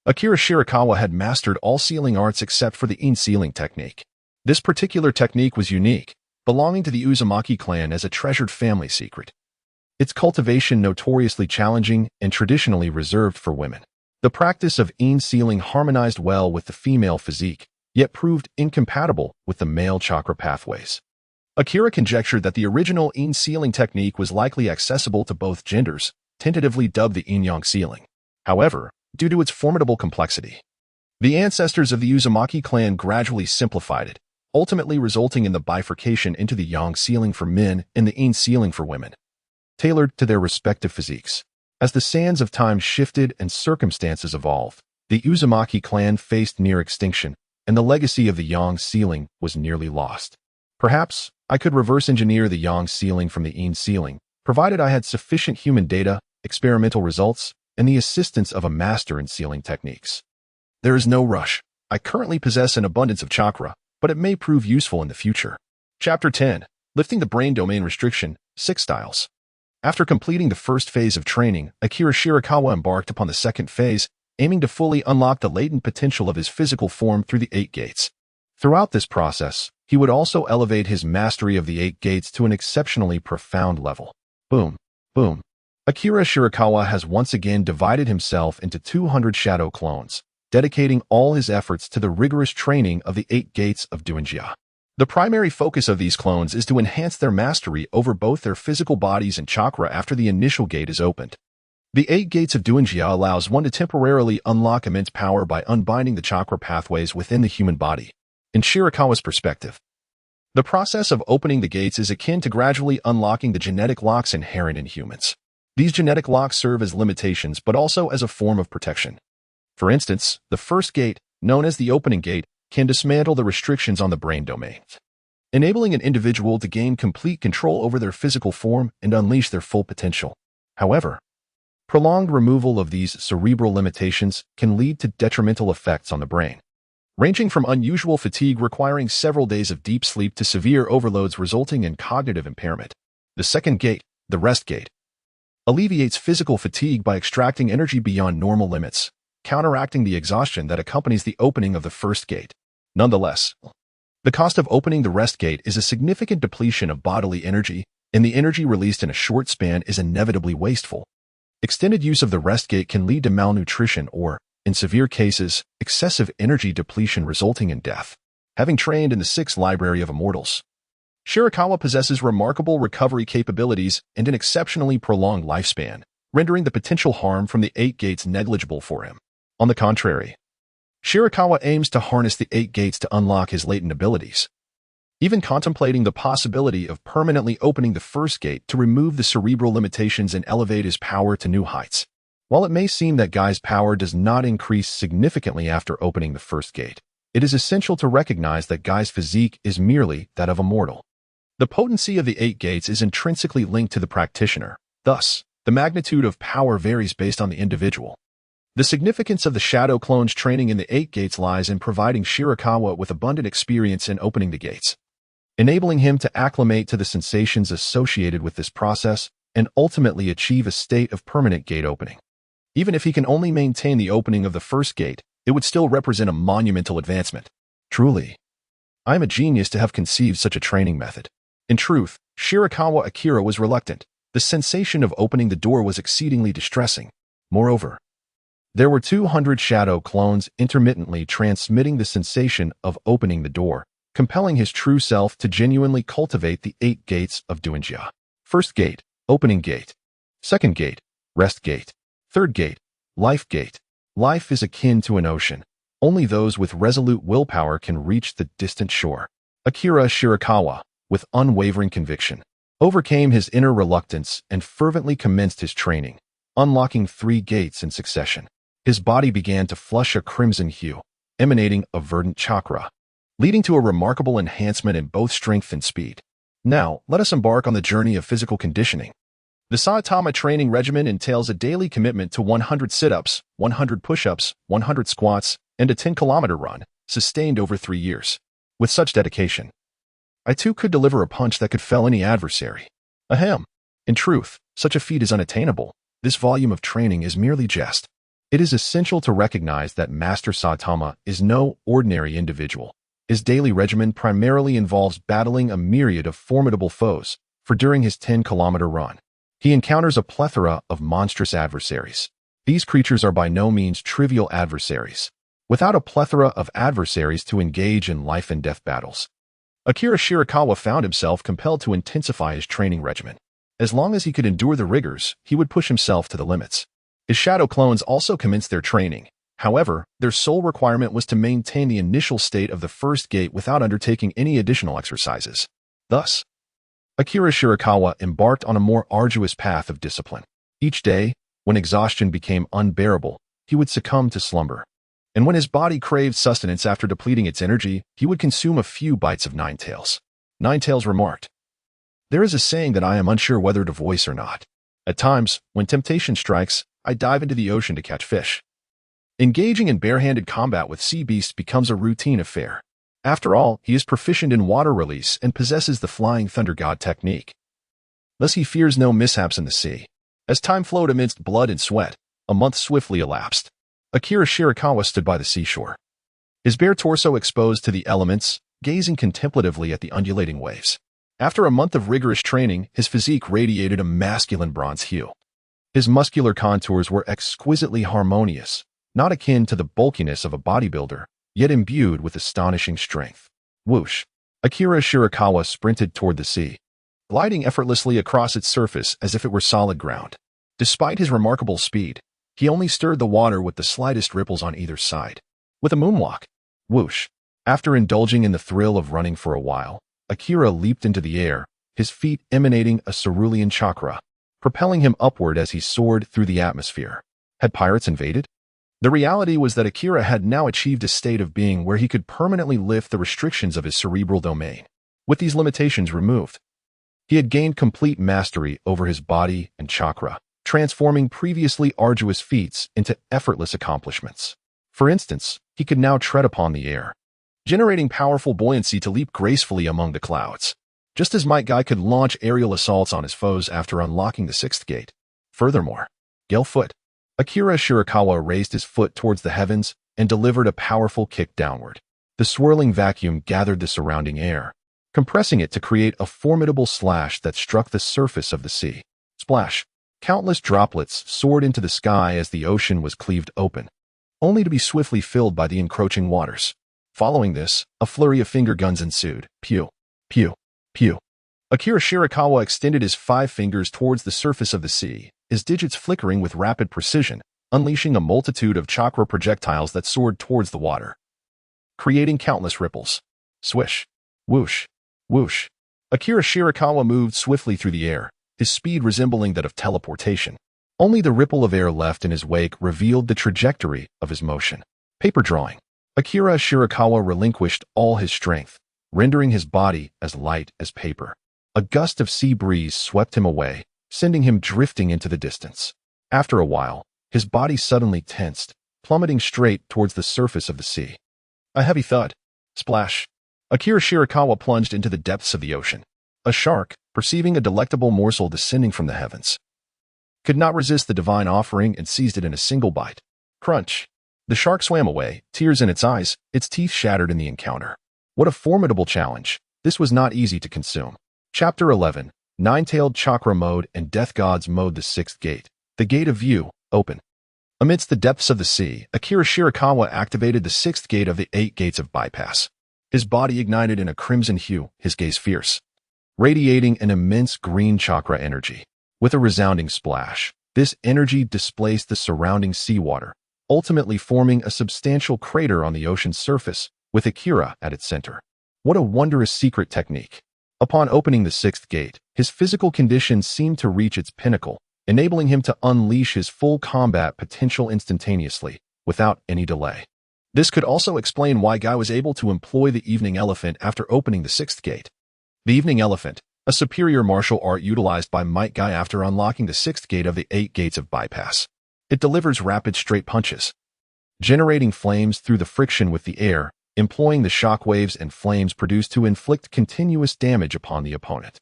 Akira Shirakawa had mastered all sealing arts except for the sealing technique. This particular technique was unique, belonging to the Uzumaki clan as a treasured family secret. Its cultivation notoriously challenging and traditionally reserved for women. The practice of sealing harmonized well with the female physique, yet proved incompatible with the male chakra pathways. Akira conjectured that the original sealing technique was likely accessible to both genders, tentatively dubbed the yin-yang sealing. However, due to its formidable complexity, the ancestors of the Uzumaki clan gradually simplified it, ultimately resulting in the bifurcation into the yang sealing for men and the yin sealing for women, tailored to their respective physiques. As the sands of time shifted and circumstances evolved, the Uzumaki clan faced near extinction, and the legacy of the yang sealing was nearly lost. Perhaps I could reverse engineer the yang sealing from the yin sealing, provided I had sufficient human data, experimental results, and the assistance of a master in sealing techniques. There is no rush. I currently possess an abundance of chakra, but it may prove useful in the future. Chapter 10. Lifting the Brain Domain Restriction, 6 Styles. After completing the first phase of training, Akira Shirakawa embarked upon the second phase, aiming to fully unlock the latent potential of his physical form through the 8 gates. Throughout this process, he would also elevate his mastery of the 8 gates to an exceptionally profound level. Boom, boom. Akira Shirakawa has once again divided himself into 200 shadow clones, dedicating all his efforts to the rigorous training of the 8 gates of Duanjia. The primary focus of these clones is to enhance their mastery over both their physical bodies and chakra after the initial gate is opened. The 8 gates of Duanjia allows one to temporarily unlock immense power by unbinding the chakra pathways within the human body. In Shirakawa's perspective, the process of opening the gates is akin to gradually unlocking the genetic locks inherent in humans. These genetic locks serve as limitations but also as a form of protection. For instance, the first gate, known as the opening gate, can dismantle the restrictions on the brain domain, enabling an individual to gain complete control over their physical form and unleash their full potential. However, prolonged removal of these cerebral limitations can lead to detrimental effects on the brain, ranging from unusual fatigue requiring several days of deep sleep to severe overloads resulting in cognitive impairment. The second gate, the rest gate, alleviates physical fatigue by extracting energy beyond normal limits, counteracting the exhaustion that accompanies the opening of the first gate. Nonetheless, the cost of opening the rest gate is a significant depletion of bodily energy, and the energy released in a short span is inevitably wasteful. Extended use of the rest gate can lead to malnutrition or, in severe cases, excessive energy depletion resulting in death. Having trained in the 6th library of immortals, Shirakawa possesses remarkable recovery capabilities and an exceptionally prolonged lifespan, rendering the potential harm from the 8 gates negligible for him. On the contrary, Shirakawa aims to harness the 8 gates to unlock his latent abilities, even contemplating the possibility of permanently opening the first gate to remove the cerebral limitations and elevate his power to new heights. While it may seem that Gai's power does not increase significantly after opening the first gate, it is essential to recognize that Gai's physique is merely that of a mortal. The potency of the 8 gates is intrinsically linked to the practitioner. Thus, the magnitude of power varies based on the individual. The significance of the Shadow Clone's training in the 8 gates lies in providing Shirakawa with abundant experience in opening the gates, enabling him to acclimate to the sensations associated with this process and ultimately achieve a state of permanent gate opening. Even if he can only maintain the opening of the first gate, it would still represent a monumental advancement. Truly, I am a genius to have conceived such a training method. In truth, Shirakawa Akira was reluctant. The sensation of opening the door was exceedingly distressing. Moreover, there were 200 shadow clones intermittently transmitting the sensation of opening the door, compelling his true self to genuinely cultivate the 8 gates of Duanjia. First gate, opening gate. Second gate, rest gate. Third gate, life gate. Life is akin to an ocean. Only those with resolute willpower can reach the distant shore. Akira Shirakawa, with unwavering conviction, overcame his inner reluctance and fervently commenced his training, unlocking 3 gates in succession. His body began to flush a crimson hue, emanating a verdant chakra, leading to a remarkable enhancement in both strength and speed. Now, let us embark on the journey of physical conditioning. The Saitama training regimen entails a daily commitment to 100 sit-ups, 100 push-ups, 100 squats, and a 10-kilometer run, sustained over 3 years. With such dedication, I too could deliver a punch that could fell any adversary. Ahem. In truth, such a feat is unattainable. This volume of training is merely jest. It is essential to recognize that Master Saitama is no ordinary individual. His daily regimen primarily involves battling a myriad of formidable foes, for during his 10-kilometer run, he encounters a plethora of monstrous adversaries. These creatures are by no means trivial adversaries. Without a plethora of adversaries to engage in life and death battles, Akira Shirakawa found himself compelled to intensify his training regimen. As long as he could endure the rigors, he would push himself to the limits. His shadow clones also commenced their training. However, their sole requirement was to maintain the initial state of the first gate without undertaking any additional exercises. Thus, Akira Shirakawa embarked on a more arduous path of discipline. Each day, when exhaustion became unbearable, he would succumb to slumber. And when his body craved sustenance after depleting its energy, he would consume a few bites of Ninetales. Ninetales remarked, "There is a saying that I am unsure whether to voice or not. At times, when temptation strikes, I dive into the ocean to catch fish. Engaging in barehanded combat with sea beasts becomes a routine affair. After all, he is proficient in water release and possesses the flying thunder god technique. Thus he fears no mishaps in the sea." As time flowed amidst blood and sweat, a month swiftly elapsed. Akira Shirakawa stood by the seashore, his bare torso exposed to the elements, gazing contemplatively at the undulating waves. After a month of rigorous training, his physique radiated a masculine bronze hue. His muscular contours were exquisitely harmonious, not akin to the bulkiness of a bodybuilder, yet imbued with astonishing strength. Whoosh! Akira Shirakawa sprinted toward the sea, gliding effortlessly across its surface as if it were solid ground. Despite his remarkable speed, he only stirred the water with the slightest ripples on either side. With a moonwalk, whoosh! After indulging in the thrill of running for a while, Akira leaped into the air, his feet emanating a cerulean chakra, propelling him upward as he soared through the atmosphere. Had pirates invaded? The reality was that Akira had now achieved a state of being where he could permanently lift the restrictions of his cerebral domain. With these limitations removed, he had gained complete mastery over his body and chakra, transforming previously arduous feats into effortless accomplishments. For instance, he could now tread upon the air, generating powerful buoyancy to leap gracefully among the clouds, just as Might Guy could launch aerial assaults on his foes after unlocking the 6th gate. Furthermore, Gale Foot. Akira Shirakawa raised his foot towards the heavens and delivered a powerful kick downward. The swirling vacuum gathered the surrounding air, compressing it to create a formidable slash that struck the surface of the sea. Splash! Countless droplets soared into the sky as the ocean was cleaved open, only to be swiftly filled by the encroaching waters. Following this, a flurry of finger guns ensued. Pew! Pew! Pew! Akira Shirakawa extended his 5 fingers towards the surface of the sea, his digits flickering with rapid precision, unleashing a multitude of chakra projectiles that soared towards the water, creating countless ripples. Swish! Whoosh! Whoosh! Akira Shirakawa moved swiftly through the air, his speed resembling that of teleportation. Only the ripple of air left in his wake revealed the trajectory of his motion. Paper drawing. Akira Shirakawa relinquished all his strength, rendering his body as light as paper. A gust of sea breeze swept him away, sending him drifting into the distance. After a while, his body suddenly tensed, plummeting straight towards the surface of the sea. A heavy thud. Splash. Akira Shirakawa plunged into the depths of the ocean. A shark, perceiving a delectable morsel descending from the heavens, could not resist the divine offering and seized it in a single bite. Crunch. The shark swam away, tears in its eyes, its teeth shattered in the encounter. What a formidable challenge. This was not easy to consume. Chapter 11. Nine-tailed Chakra Mode and Death God's Mode. The Sixth Gate. The Gate of View, open. Amidst the depths of the sea, Akira Shirakawa activated the sixth gate of the 8 gates of bypass. His body ignited in a crimson hue, his gaze fierce, radiating an immense green chakra energy. With a resounding splash, this energy displaced the surrounding seawater, ultimately forming a substantial crater on the ocean's surface, with Akira at its center. What a wondrous secret technique. Upon opening the sixth gate, his physical condition seemed to reach its pinnacle, enabling him to unleash his full combat potential instantaneously, without any delay. This could also explain why Guy was able to employ the Evening Elephant after opening the sixth gate. The Evening Elephant, a superior martial art utilized by Might Guy after unlocking the sixth gate of the 8 gates of bypass. It delivers rapid straight punches, generating flames through the friction with the air, employing the shock waves and flames produced to inflict continuous damage upon the opponent.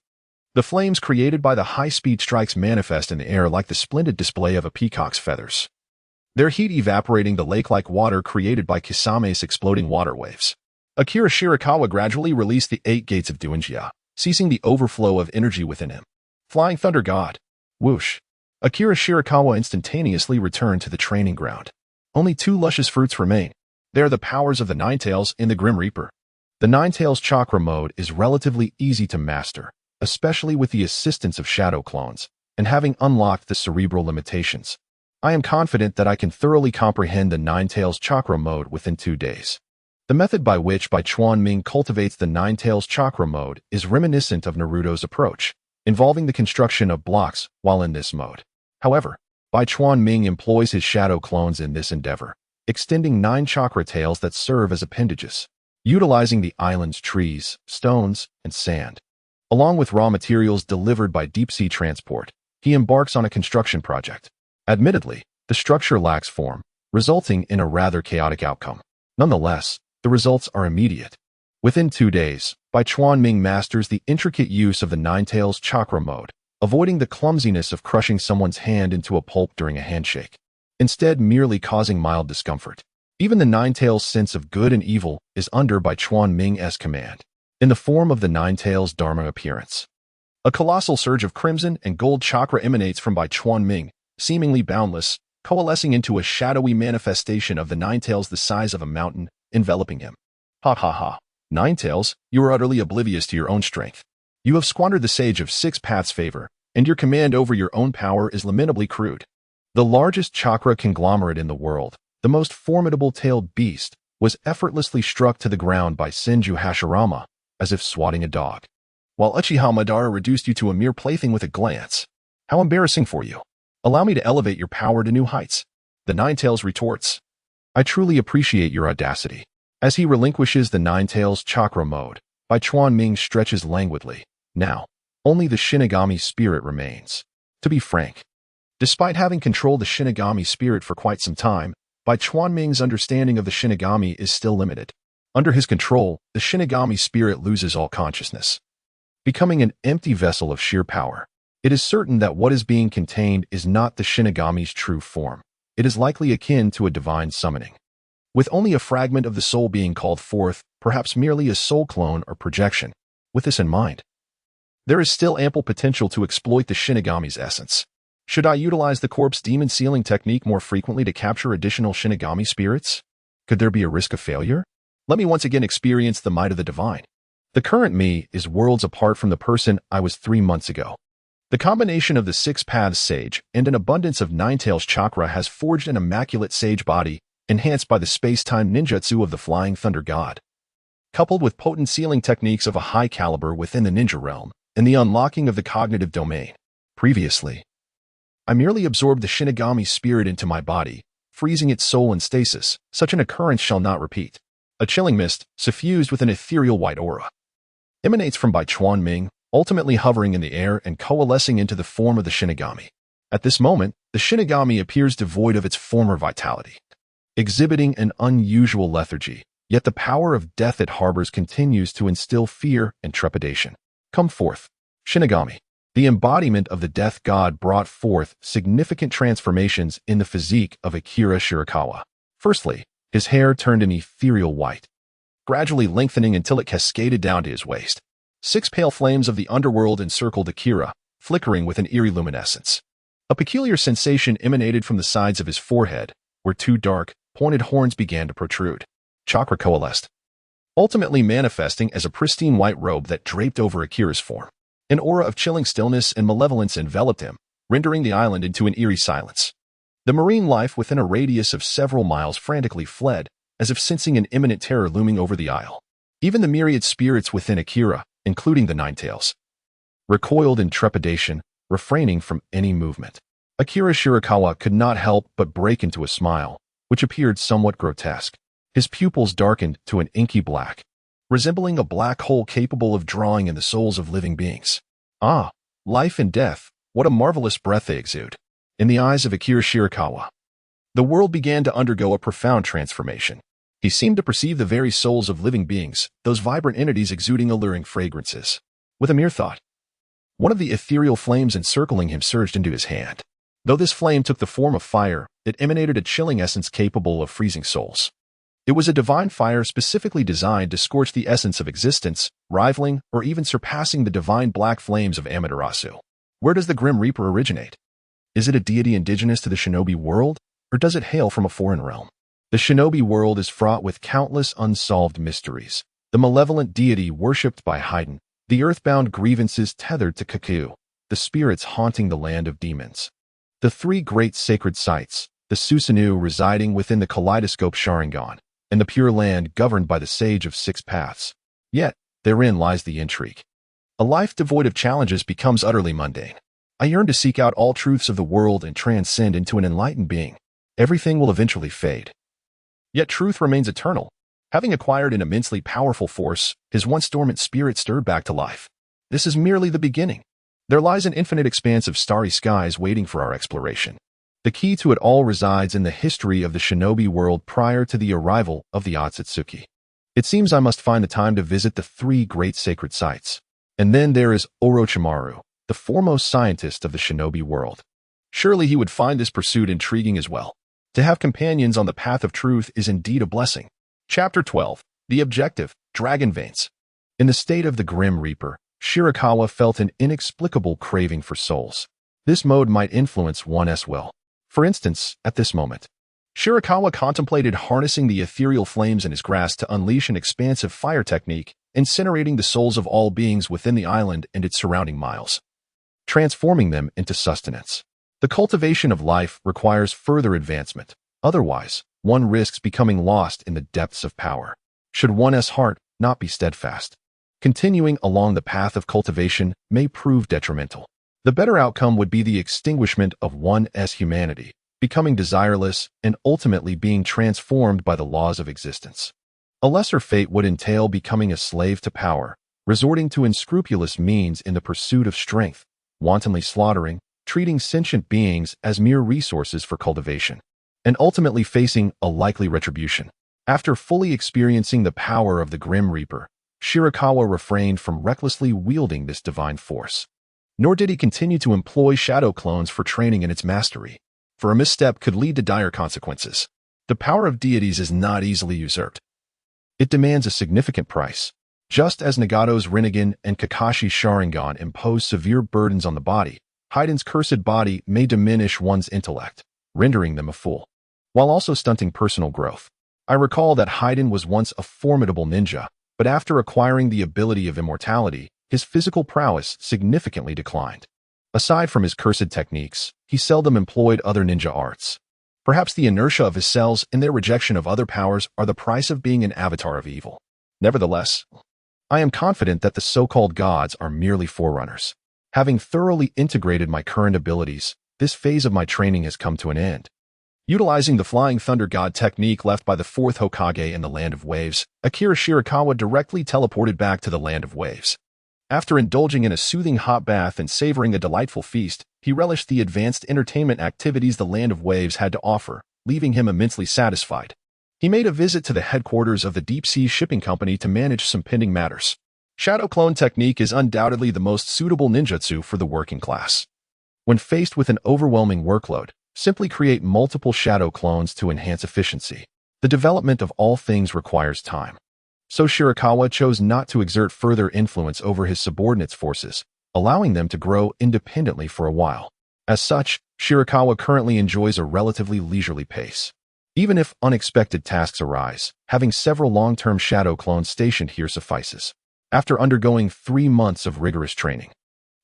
The flames created by the high-speed strikes manifest in the air like the splendid display of a peacock's feathers, their heat evaporating the lake-like water created by Kisame's exploding water waves. Akira Shirakawa gradually released the 8 gates of Duinjia, ceasing the overflow of energy within him. Flying Thunder God. Whoosh. Akira Shirakawa instantaneously returned to the training ground. Only 2 luscious fruits remain. They are the powers of the Ninetales and the Grim Reaper. The Ninetales Chakra Mode is relatively easy to master, especially with the assistance of shadow clones, and having unlocked the cerebral limitations. I am confident that I can thoroughly comprehend the Ninetales Chakra Mode within 2 days. The method by which Bai Chuan Ming cultivates the Ninetales Chakra Mode is reminiscent of Naruto's approach, involving the construction of blocks while in this mode. However, Bai Chuan Ming employs his shadow clones in this endeavor, extending 9 chakra tails that serve as appendages, utilizing the island's trees, stones, and sand. Along with raw materials delivered by deep-sea transport, he embarks on a construction project. Admittedly, the structure lacks form, resulting in a rather chaotic outcome. Nonetheless, the results are immediate. Within 2 days, Bai Chuan Ming masters the intricate use of the Ninetales Chakra Mode, avoiding the clumsiness of crushing someone's hand into a pulp during a handshake, instead merely causing mild discomfort. Even the Ninetales' sense of good and evil is under Bai Chuan Ming's command, in the form of the Ninetales Dharma appearance. A colossal surge of crimson and gold chakra emanates from Bai Chuan Ming, seemingly boundless, coalescing into a shadowy manifestation of the Ninetales the size of a mountain, enveloping him. Ha ha ha. Ninetales, you are utterly oblivious to your own strength. You have squandered the Sage of 6 Paths' favor, and your command over your own power is lamentably crude. The largest chakra conglomerate in the world, the most formidable tailed beast, was effortlessly struck to the ground by Senju Hashirama, as if swatting a dog, while Uchiha Madara reduced you to a mere plaything with a glance. How embarrassing for you. Allow me to elevate your power to new heights. The Ninetales retorts. I truly appreciate your audacity. As he relinquishes the Ninetales Chakra Mode, Bai Chuan Ming stretches languidly. Now, only the Shinigami spirit remains. To be frank, despite having controlled the Shinigami spirit for quite some time, Bai Chuan Ming's understanding of the Shinigami is still limited. Under his control, the Shinigami spirit loses all consciousness, becoming an empty vessel of sheer power. It is certain that what is being contained is not the Shinigami's true form. It is likely akin to a divine summoning, with only a fragment of the soul being called forth, perhaps merely a soul clone or projection. With this in mind, there is still ample potential to exploit the Shinigami's essence. Should I utilize the corpse demon sealing technique more frequently to capture additional Shinigami spirits? Could there be a risk of failure? Let me once again experience the might of the divine. The current me is worlds apart from the person I was 3 months ago. The combination of the 6 Paths Sage and an abundance of Ninetales chakra has forged an immaculate sage body, enhanced by the space-time ninjutsu of the Flying Thunder God, coupled with potent sealing techniques of a high caliber within the ninja realm, and the unlocking of the cognitive domain. Previously, I merely absorbed the Shinigami spirit into my body, freezing its soul in stasis. Such an occurrence shall not repeat. A chilling mist, suffused with an ethereal white aura, emanates from Bai Chuan Ming, ultimately hovering in the air and coalescing into the form of the Shinigami. At this moment, the Shinigami appears devoid of its former vitality, exhibiting an unusual lethargy, yet the power of death it harbors continues to instill fear and trepidation. Come forth, Shinigami. The embodiment of the death god brought forth significant transformations in the physique of Akira Shirakawa. Firstly, his hair turned an ethereal white, gradually lengthening until it cascaded down to his waist. 6 pale flames of the underworld encircled Akira, flickering with an eerie luminescence. A peculiar sensation emanated from the sides of his forehead, where 2 dark, pointed horns began to protrude. Chakra coalesced, ultimately manifesting as a pristine white robe that draped over Akira's form. An aura of chilling stillness and malevolence enveloped him, rendering the island into an eerie silence. The marine life within a radius of several miles frantically fled, as if sensing an imminent terror looming over the isle. Even the myriad spirits within Akira, including the Ninetales, recoiled in trepidation, refraining from any movement. Akira Shirakawa could not help but break into a smile, which appeared somewhat grotesque. His pupils darkened to an inky black, resembling a black hole capable of drawing in the souls of living beings. Ah, life and death, what a marvelous breath they exude. In the eyes of Akira Shirakawa, the world began to undergo a profound transformation. He seemed to perceive the very souls of living beings, those vibrant entities exuding alluring fragrances. With a mere thought, one of the ethereal flames encircling him surged into his hand. Though this flame took the form of fire, it emanated a chilling essence capable of freezing souls. It was a divine fire specifically designed to scorch the essence of existence, rivaling or even surpassing the divine black flames of Amaterasu. Where does the Grim Reaper originate? Is it a deity indigenous to the shinobi world, or does it hail from a foreign realm? The shinobi world is fraught with countless unsolved mysteries. The malevolent deity worshipped by Hiruzen, the earthbound grievances tethered to Kaku, the spirits haunting the land of demons. The 3 great sacred sites, the Susanoo residing within the kaleidoscope Sharingan, and the Pure Land governed by the Sage of 6 Paths. Yet, therein lies the intrigue. A life devoid of challenges becomes utterly mundane. I yearn to seek out all truths of the world and transcend into an enlightened being. Everything will eventually fade. Yet truth remains eternal. Having acquired an immensely powerful force, his once dormant spirit stirred back to life. This is merely the beginning. There lies an infinite expanse of starry skies waiting for our exploration. The key to it all resides in the history of the shinobi world prior to the arrival of the Otsutsuki. It seems I must find the time to visit the 3 great sacred sites. And then there is Orochimaru, the foremost scientist of the shinobi world. Surely he would find this pursuit intriguing as well. To have companions on the path of truth is indeed a blessing. Chapter 12. The Objective, Dragon Veins. In the state of the Grim Reaper, Shirakawa felt an inexplicable craving for souls. This mode might influence one's will. For instance, at this moment, Shirakawa contemplated harnessing the ethereal flames in his grasp to unleash an expansive fire technique, incinerating the souls of all beings within the island and its surrounding miles, transforming them into sustenance. The cultivation of life requires further advancement. Otherwise, one risks becoming lost in the depths of power. Should one's heart not be steadfast, continuing along the path of cultivation may prove detrimental. The better outcome would be the extinguishment of one's humanity, becoming desireless and ultimately being transformed by the laws of existence. A lesser fate would entail becoming a slave to power, resorting to unscrupulous means in the pursuit of strength, wantonly slaughtering, treating sentient beings as mere resources for cultivation, and ultimately facing a likely retribution. After fully experiencing the power of the Grim Reaper, Shirakawa refrained from recklessly wielding this divine force. Nor did he continue to employ shadow clones for training in its mastery, for a misstep could lead to dire consequences. The power of deities is not easily usurped. It demands a significant price. Just as Nagato's Renegan and Kakashi's Sharingan impose severe burdens on the body, Hiden's cursed body may diminish one's intellect, rendering them a fool, while also stunting personal growth. I recall that Hiden was once a formidable ninja, but after acquiring the ability of immortality, his physical prowess significantly declined. Aside from his cursed techniques, he seldom employed other ninja arts. Perhaps the inertia of his cells and their rejection of other powers are the price of being an avatar of evil. Nevertheless, I am confident that the so-called gods are merely forerunners. Having thoroughly integrated my current abilities, this phase of my training has come to an end. Utilizing the Flying Thunder God technique left by the fourth Hokage in the Land of Waves, Akira Shirakawa directly teleported back to the Land of Waves. After indulging in a soothing hot bath and savoring a delightful feast, he relished the advanced entertainment activities the Land of Waves had to offer, leaving him immensely satisfied. He made a visit to the headquarters of the deep-sea shipping company to manage some pending matters. Shadow clone technique is undoubtedly the most suitable ninjutsu for the working class. When faced with an overwhelming workload, simply create multiple shadow clones to enhance efficiency. The development of all things requires time. So Shirakawa chose not to exert further influence over his subordinates' forces, allowing them to grow independently for a while. As such, Shirakawa currently enjoys a relatively leisurely pace. Even if unexpected tasks arise, having several long-term shadow clones stationed here suffices. After undergoing 3 months of rigorous training,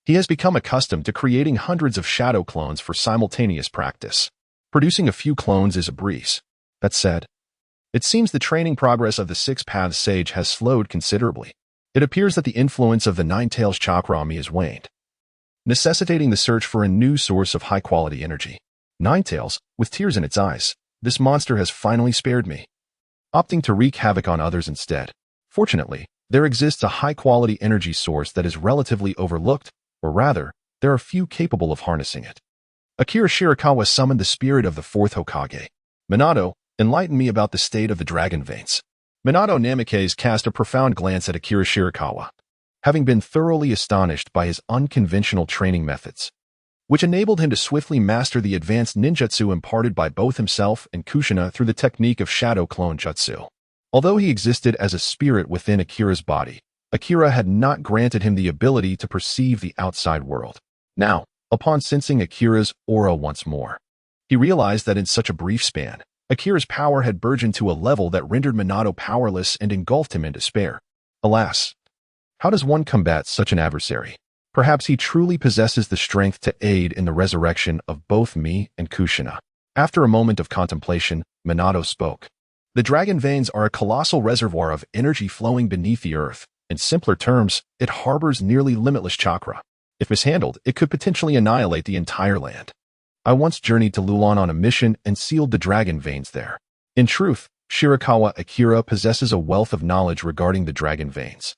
he has become accustomed to creating hundreds of shadow clones for simultaneous practice. Producing a few clones is a breeze. That said, it seems the training progress of the Six Paths Sage has slowed considerably. It appears that the influence of the Ninetales chakra on me has waned, necessitating the search for a new source of high-quality energy. Ninetales, with tears in its eyes, this monster has finally spared me, opting to wreak havoc on others instead. Fortunately, there exists a high-quality energy source that is relatively overlooked, or rather, there are few capable of harnessing it. Akira Shirakawa summoned the spirit of the fourth Hokage. Minato, enlighten me about the state of the dragon veins. Minato Namikaze cast a profound glance at Akira Shirakawa, having been thoroughly astonished by his unconventional training methods, which enabled him to swiftly master the advanced ninjutsu imparted by both himself and Kushina through the technique of shadow clone jutsu. Although he existed as a spirit within Akira's body, Akira had not granted him the ability to perceive the outside world. Now, upon sensing Akira's aura once more, he realized that in such a brief span, Akira's power had burgeoned to a level that rendered Minato powerless and engulfed him in despair. Alas, how does one combat such an adversary? Perhaps he truly possesses the strength to aid in the resurrection of both me and Kushina. After a moment of contemplation, Minato spoke. The dragon veins are a colossal reservoir of energy flowing beneath the earth. In simpler terms, it harbors nearly limitless chakra. If mishandled, it could potentially annihilate the entire land. I once journeyed to Lulon on a mission and sealed the dragon veins there. In truth, Shirakawa Akira possesses a wealth of knowledge regarding the dragon veins,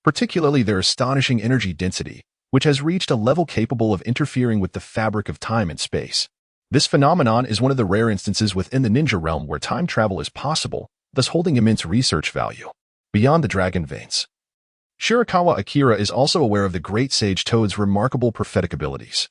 particularly their astonishing energy density, which has reached a level capable of interfering with the fabric of time and space. This phenomenon is one of the rare instances within the ninja realm where time travel is possible, thus holding immense research value. Beyond the dragon veins, Shirakawa Akira is also aware of the great sage Toad's remarkable prophetic abilities,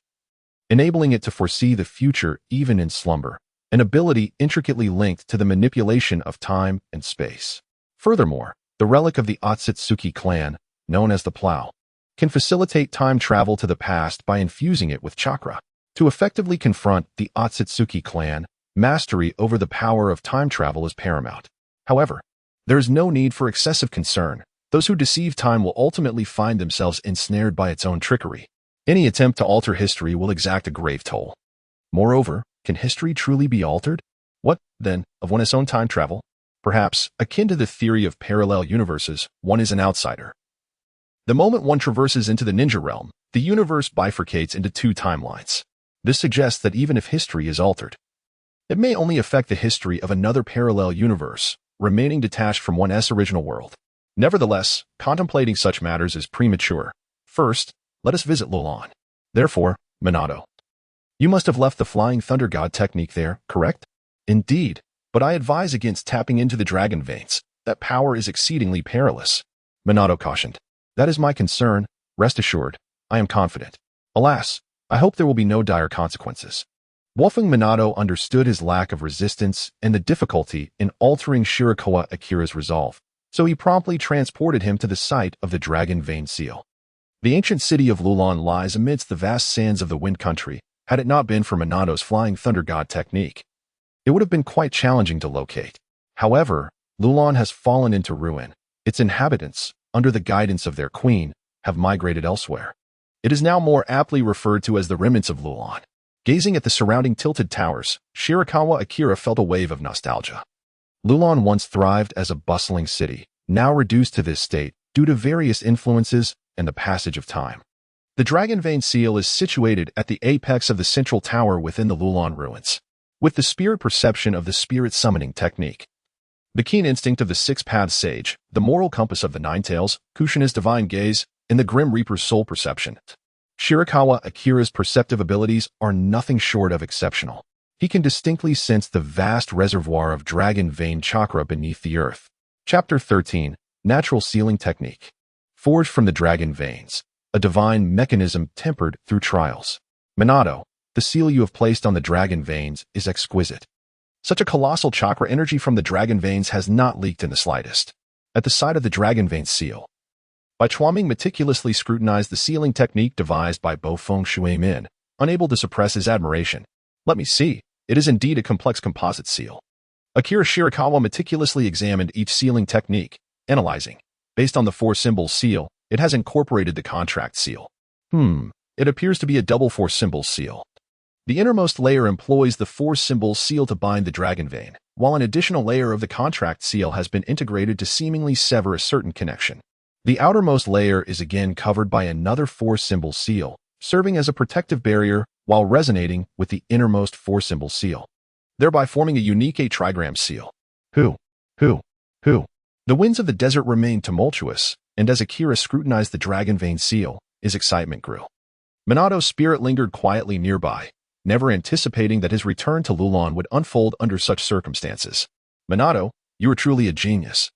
enabling it to foresee the future even in slumber, an ability intricately linked to the manipulation of time and space. Furthermore, the relic of the Otsutsuki clan, known as the Plow, can facilitate time travel to the past by infusing it with chakra. To effectively confront the Otsutsuki clan, mastery over the power of time travel is paramount. However, there is no need for excessive concern. Those who deceive time will ultimately find themselves ensnared by its own trickery. Any attempt to alter history will exact a grave toll. Moreover, can history truly be altered? What, then, of one's own time travel? Perhaps, akin to the theory of parallel universes, one is an outsider. The moment one traverses into the ninja realm, the universe bifurcates into 2 timelines. This suggests that even if history is altered, it may only affect the history of another parallel universe, remaining detached from one's original world. Nevertheless, contemplating such matters is premature. First, let us visit Lulon. Therefore, Minato, you must have left the Flying Thunder God technique there, correct? Indeed, but I advise against tapping into the dragon veins. That power is exceedingly perilous. Minato cautioned. That is my concern. Rest assured, I am confident. Alas, I hope there will be no dire consequences. Wolfing Minato understood his lack of resistance and the difficulty in altering Shirakawa Akira's resolve, so he promptly transported him to the site of the Dragon Vein Seal. The ancient city of Lulon lies amidst the vast sands of the Wind Country. Had it not been for Minato's Flying Thunder God technique, it would have been quite challenging to locate. However, Lulon has fallen into ruin. Its inhabitants, under the guidance of their queen, have migrated elsewhere. It is now more aptly referred to as the remnants of Lulon. Gazing at the surrounding tilted towers, Shirakawa Akira felt a wave of nostalgia. Lulon once thrived as a bustling city, now reduced to this state due to various influences and the passage of time. The The Dragon Vein Seal is situated at the apex of the central tower within the Lulon ruins. With the spirit perception of the spirit summoning technique, the keen instinct of the six-paths sage, the moral compass of the Ninetales, Kushina's divine gaze, and the Grim Reaper's soul perception, Shirakawa Akira's perceptive abilities are nothing short of exceptional. He can distinctly sense the vast reservoir of dragon vein chakra beneath the earth. Chapter 13, Natural Sealing Technique. Forged from the dragon veins, a divine mechanism tempered through trials. Minato, the seal you have placed on the dragon veins is exquisite. Such a colossal chakra energy from the dragon veins has not leaked in the slightest. At the side of the dragon vein seal, Bai Chuaming meticulously scrutinized the sealing technique devised by Bo Feng Shui Min, unable to suppress his admiration. Let me see, it is indeed a complex composite seal. Akira Shirakawa meticulously examined each sealing technique, analyzing. Based on the four-symbol seal, it has incorporated the contract seal. It appears to be a double four-symbol seal. The innermost layer employs the four-symbol seal to bind the dragon vein, while an additional layer of the contract seal has been integrated to seemingly sever a certain connection. The outermost layer is again covered by another four-symbol seal, serving as a protective barrier while resonating with the innermost four-symbol seal, thereby forming a unique trigram seal. Who? The winds of the desert remained tumultuous, and as Akira scrutinized the dragon vein seal, his excitement grew. Minato's spirit lingered quietly nearby, never anticipating that his return to Lulon would unfold under such circumstances. Minato, you are truly a genius.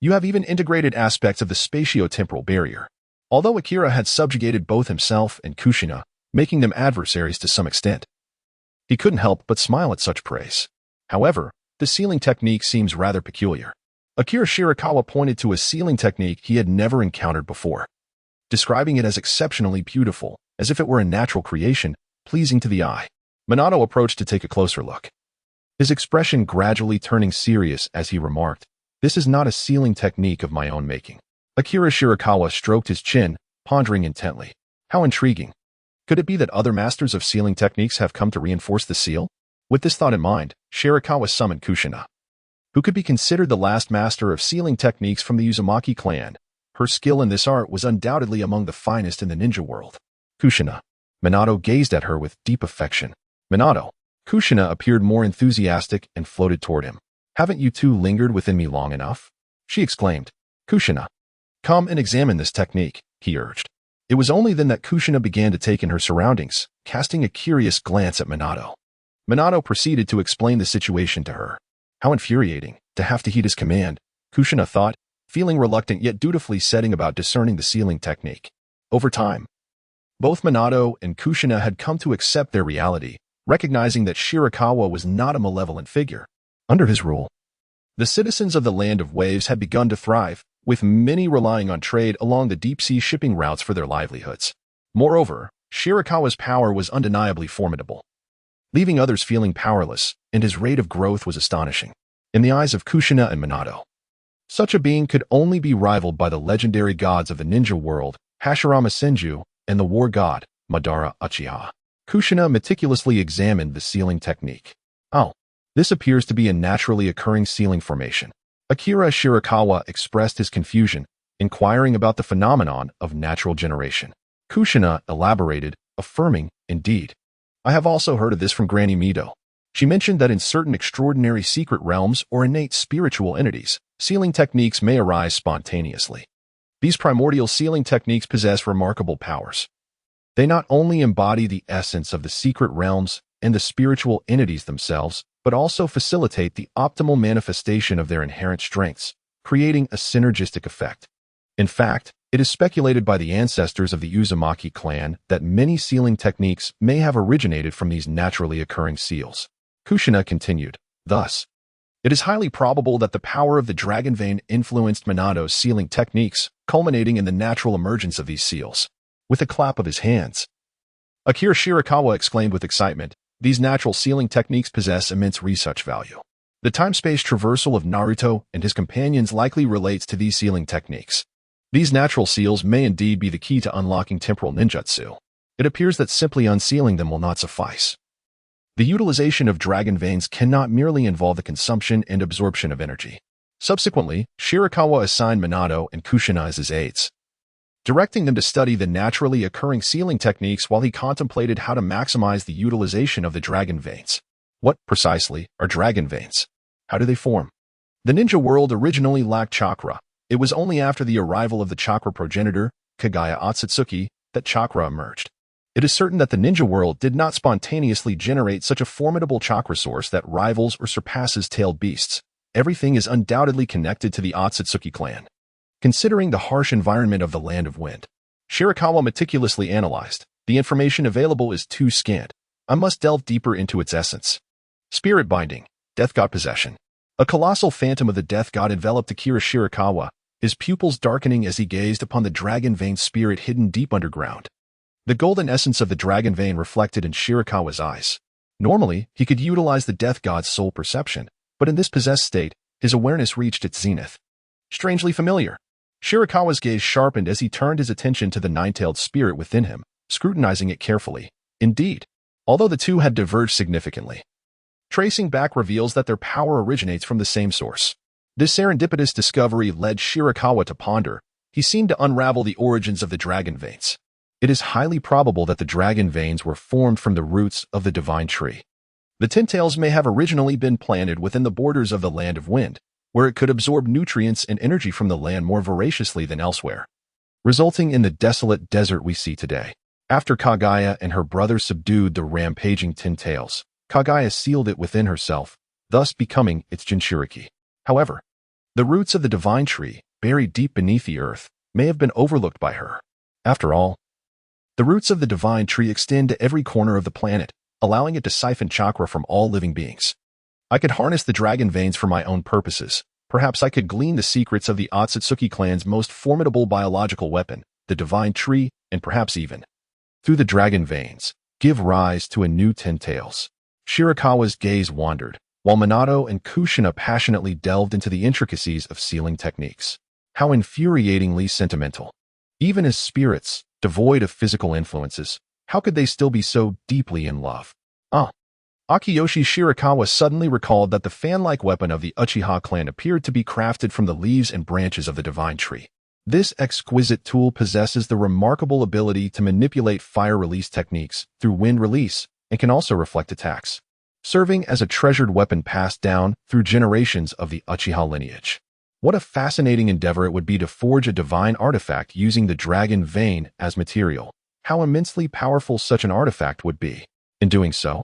You have even integrated aspects of the spatio-temporal barrier. Although Akira had subjugated both himself and Kushina, making them adversaries to some extent, he couldn't help but smile at such praise. However, the sealing technique seems rather peculiar. Akira Shirakawa pointed to a sealing technique he had never encountered before, describing it as exceptionally beautiful, as if it were a natural creation, pleasing to the eye. Minato approached to take a closer look, his expression gradually turning serious as he remarked, "This is not a sealing technique of my own making." Akira Shirakawa stroked his chin, pondering intently. How intriguing. Could it be that other masters of sealing techniques have come to reinforce the seal? With this thought in mind, Shirakawa summoned Kushina, who could be considered the last master of sealing techniques from the Uzumaki clan. Her skill in this art was undoubtedly among the finest in the ninja world. Kushina. Minato gazed at her with deep affection. Minato. Kushina appeared more enthusiastic and floated toward him. Haven't you two lingered within me long enough? She exclaimed. Kushina. Come and examine this technique, he urged. It was only then that Kushina began to take in her surroundings, casting a curious glance at Minato. Minato proceeded to explain the situation to her. How infuriating, to have to heed his command, Kushina thought, feeling reluctant yet dutifully setting about discerning the sealing technique. Over time, both Minato and Kushina had come to accept their reality, recognizing that Shirakawa was not a malevolent figure. Under his rule, the citizens of the Land of Waves had begun to thrive, with many relying on trade along the deep-sea shipping routes for their livelihoods. Moreover, Shirakawa's power was undeniably formidable, leaving others feeling powerless, and his rate of growth was astonishing. In the eyes of Kushina and Minato, such a being could only be rivaled by the legendary gods of the ninja world, Hashirama Senju, and the war god, Madara Uchiha. Kushina meticulously examined the sealing technique. Oh, this appears to be a naturally occurring sealing formation. Akira Shirakawa expressed his confusion, inquiring about the phenomenon of natural generation. Kushina elaborated, affirming, indeed. I have also heard of this from Granny Mido. She mentioned that in certain extraordinary secret realms or innate spiritual entities, sealing techniques may arise spontaneously. These primordial sealing techniques possess remarkable powers. They not only embody the essence of the secret realms and the spiritual entities themselves, but also facilitate the optimal manifestation of their inherent strengths, creating a synergistic effect. In fact, it is speculated by the ancestors of the Uzumaki clan that many sealing techniques may have originated from these naturally occurring seals. Kushina continued, thus, it is highly probable that the power of the dragon vein influenced Minato's sealing techniques, culminating in the natural emergence of these seals. With a clap of his hands, Akira Shirakawa exclaimed with excitement, these natural sealing techniques possess immense research value. The time-space traversal of Naruto and his companions likely relates to these sealing techniques. These natural seals may indeed be the key to unlocking temporal ninjutsu. It appears that simply unsealing them will not suffice. The utilization of dragon veins cannot merely involve the consumption and absorption of energy. Subsequently, Shirakawa assigned Minato and Kushina as his aides, directing them to study the naturally occurring sealing techniques while he contemplated how to maximize the utilization of the dragon veins. What, precisely, are dragon veins? How do they form? The ninja world originally lacked chakra. It was only after the arrival of the chakra progenitor, Kagaya Otsutsuki, that chakra emerged. It is certain that the ninja world did not spontaneously generate such a formidable chakra source that rivals or surpasses tailed beasts. Everything is undoubtedly connected to the Otsutsuki clan. Considering the harsh environment of the Land of Wind, Shirakawa meticulously analyzed. The information available is too scant. I must delve deeper into its essence. Spirit binding, death god possession. A colossal phantom of the death god enveloped Akira Shirakawa, his pupils darkening as he gazed upon the dragon vein spirit hidden deep underground. The golden essence of the dragon vein reflected in Shirakawa's eyes. Normally, he could utilize the death god's soul perception, but in this possessed state, his awareness reached its zenith. Strangely familiar. Shirakawa's gaze sharpened as he turned his attention to the nine-tailed spirit within him, scrutinizing it carefully. Indeed, although the two had diverged significantly, tracing back reveals that their power originates from the same source. This serendipitous discovery led Shirakawa to ponder. He seemed to unravel the origins of the dragon veins. It is highly probable that the dragon veins were formed from the roots of the divine tree. The Ninetales may have originally been planted within the borders of the Land of Wind, where it could absorb nutrients and energy from the land more voraciously than elsewhere, resulting in the desolate desert we see today. After Kagaya and her brother subdued the rampaging Ninetales, Kagaya sealed it within herself, thus becoming its Jinchuriki. However, the roots of the divine tree, buried deep beneath the earth, may have been overlooked by her. After all, the roots of the divine tree extend to every corner of the planet, allowing it to siphon chakra from all living beings. I could harness the dragon veins for my own purposes. Perhaps I could glean the secrets of the Otsutsuki clan's most formidable biological weapon, the divine tree, and perhaps even, through the dragon veins, give rise to a new Ninetales. Shirakawa's gaze wandered, while Minato and Kushina passionately delved into the intricacies of sealing techniques. How infuriatingly sentimental. Even as spirits, devoid of physical influences, how could they still be so deeply in love? Akiyoshi Shirakawa suddenly recalled that the fan-like weapon of the Uchiha clan appeared to be crafted from the leaves and branches of the divine tree. This exquisite tool possesses the remarkable ability to manipulate fire release techniques through wind release and can also reflect attacks, serving as a treasured weapon passed down through generations of the Uchiha lineage. What a fascinating endeavor it would be to forge a divine artifact using the dragon vein as material. How immensely powerful such an artifact would be. In doing so,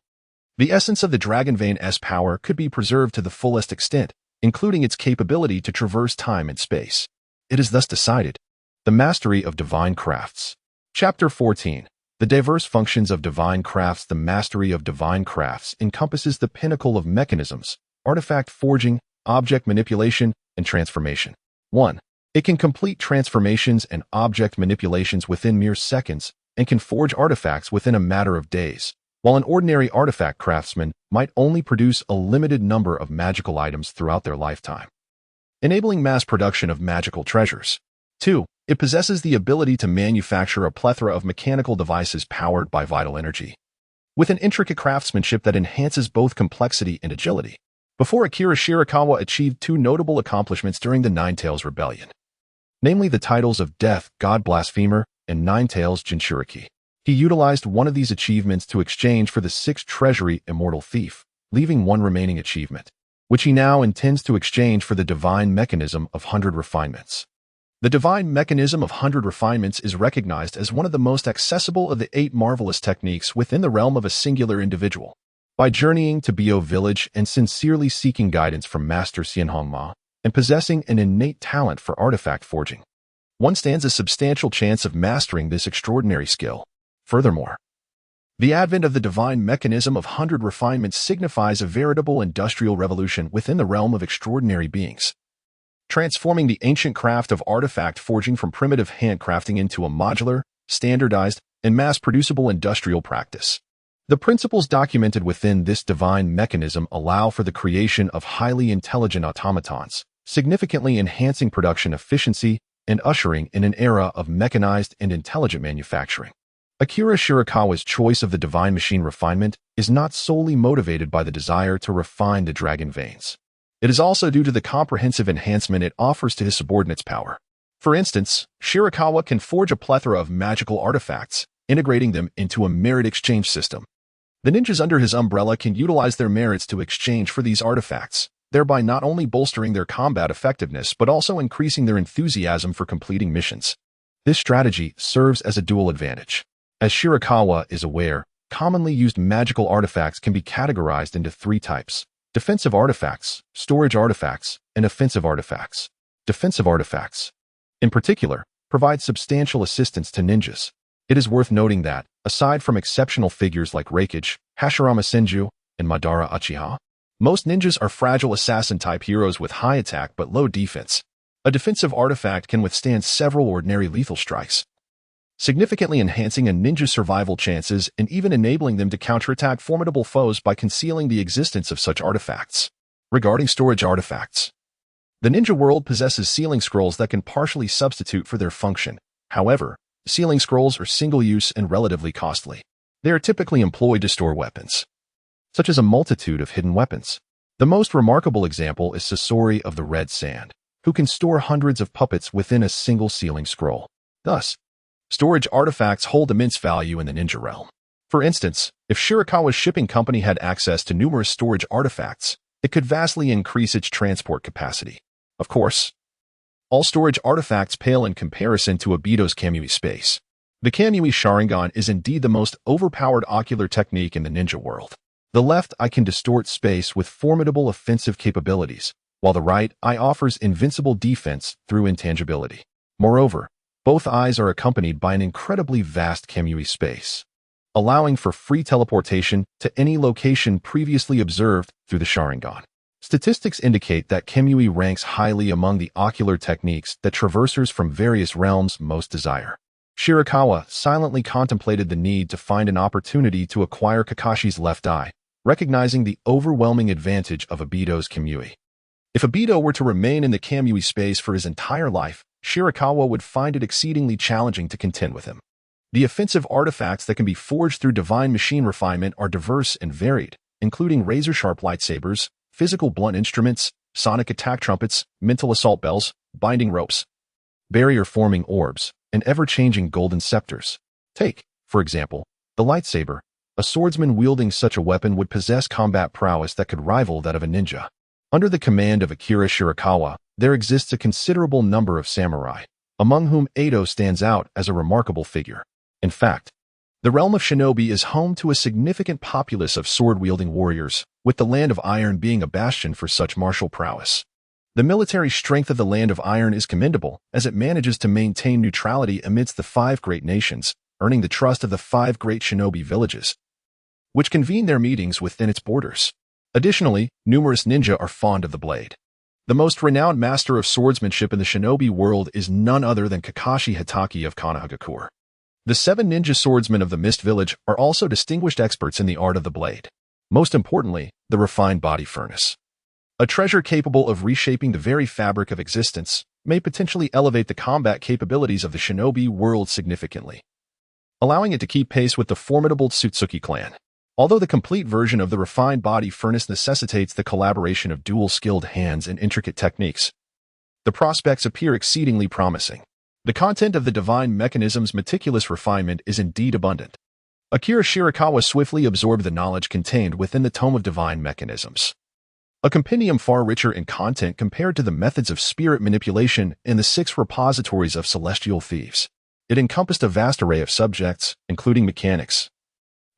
the essence of the dragon vein's power could be preserved to the fullest extent, including its capability to traverse time and space. It is thus decided. The mastery of divine crafts. Chapter 14. The diverse functions of divine crafts. The mastery of divine crafts encompasses the pinnacle of mechanisms, artifact forging, object manipulation, and transformation. 1. It can complete transformations and object manipulations within mere seconds and can forge artifacts within a matter of days, while an ordinary artifact craftsman might only produce a limited number of magical items throughout their lifetime, enabling mass production of magical treasures. 2. It possesses the ability to manufacture a plethora of mechanical devices powered by vital energy, with an intricate craftsmanship that enhances both complexity and agility. Before Akira Shirakawa achieved two notable accomplishments during the Ninetales Rebellion, namely the titles of Death God Blasphemer and Ninetales Jinchuriki. He utilized one of these achievements to exchange for the 6th treasury Immortal Thief, leaving one remaining achievement, which he now intends to exchange for the Divine Mechanism of 100 Refinements. The Divine Mechanism of 100 Refinements is recognized as one of the most accessible of the 8 marvelous techniques within the realm of a singular individual. By journeying to Bio Village and sincerely seeking guidance from Master Xianhongma, and possessing an innate talent for artifact forging, one stands a substantial chance of mastering this extraordinary skill. Furthermore, the advent of the Divine Mechanism of 100 Refinements signifies a veritable industrial revolution within the realm of extraordinary beings, transforming the ancient craft of artifact forging from primitive handcrafting into a modular, standardized, and mass-producible industrial practice. The principles documented within this divine mechanism allow for the creation of highly intelligent automatons, significantly enhancing production efficiency and ushering in an era of mechanized and intelligent manufacturing. Akira Shirakawa's choice of the divine machine refinement is not solely motivated by the desire to refine the dragon veins. It is also due to the comprehensive enhancement it offers to his subordinates' power. For instance, Shirakawa can forge a plethora of magical artifacts, integrating them into a merit exchange system. The ninjas under his umbrella can utilize their merits to exchange for these artifacts, thereby not only bolstering their combat effectiveness but also increasing their enthusiasm for completing missions. This strategy serves as a dual advantage. As Shirakawa is aware, commonly used magical artifacts can be categorized into three types: defensive artifacts, storage artifacts, and offensive artifacts. Defensive artifacts, in particular, provide substantial assistance to ninjas. It is worth noting that, aside from exceptional figures like Reikage, Hashirama Senju, and Madara Uchiha, most ninjas are fragile assassin-type heroes with high attack but low defense. A defensive artifact can withstand several ordinary lethal strikes, significantly enhancing a ninja's survival chances and even enabling them to counterattack formidable foes by concealing the existence of such artifacts. Regarding storage artifacts, the ninja world possesses sealing scrolls that can partially substitute for their function. However, sealing scrolls are single-use and relatively costly. They are typically employed to store weapons, such as a multitude of hidden weapons. The most remarkable example is Sasori of the Red Sand, who can store hundreds of puppets within a single sealing scroll. Thus, storage artifacts hold immense value in the ninja realm. For instance, if Shirakawa's shipping company had access to numerous storage artifacts, it could vastly increase its transport capacity. Of course, all storage artifacts pale in comparison to Obito's Kamui space. The Kamui Sharingan is indeed the most overpowered ocular technique in the ninja world. The left eye can distort space with formidable offensive capabilities, while the right eye offers invincible defense through intangibility. Moreover, both eyes are accompanied by an incredibly vast Kamui space, allowing for free teleportation to any location previously observed through the Sharingan. Statistics indicate that Kamui ranks highly among the ocular techniques that traversers from various realms most desire. Shirakawa silently contemplated the need to find an opportunity to acquire Kakashi's left eye, recognizing the overwhelming advantage of Obito's Kamui. If Obito were to remain in the Kamui space for his entire life, Shirakawa would find it exceedingly challenging to contend with him. The offensive artifacts that can be forged through divine machine refinement are diverse and varied, including razor-sharp lightsabers, physical blunt instruments, sonic attack trumpets, mental assault bells, binding ropes, barrier-forming orbs, and ever-changing golden scepters. Take, for example, the lightsaber. A swordsman wielding such a weapon would possess combat prowess that could rival that of a ninja. Under the command of Akira Shirakawa, there exists a considerable number of samurai, among whom Edo stands out as a remarkable figure. In fact, the realm of shinobi is home to a significant populace of sword-wielding warriors, with the Land of Iron being a bastion for such martial prowess. The military strength of the Land of Iron is commendable, as it manages to maintain neutrality amidst the 5 great nations, earning the trust of the 5 great shinobi villages, which convene their meetings within its borders. Additionally, numerous ninja are fond of the blade. The most renowned master of swordsmanship in the shinobi world is none other than Kakashi Hatake of Amigakure. The 7 ninja swordsmen of the Mist Village are also distinguished experts in the art of the blade. Most importantly, the refined body furnace, a treasure capable of reshaping the very fabric of existence, may potentially elevate the combat capabilities of the shinobi world significantly, allowing it to keep pace with the formidable Tsutsuki clan. Although the complete version of the refined body furnace necessitates the collaboration of dual-skilled hands and intricate techniques, the prospects appear exceedingly promising. The content of the divine mechanism's meticulous refinement is indeed abundant. Akira Shirakawa swiftly absorbed the knowledge contained within the Tome of Divine Mechanisms, a compendium far richer in content compared to the methods of spirit manipulation in the 6 repositories of celestial thieves. It encompassed a vast array of subjects, including mechanics,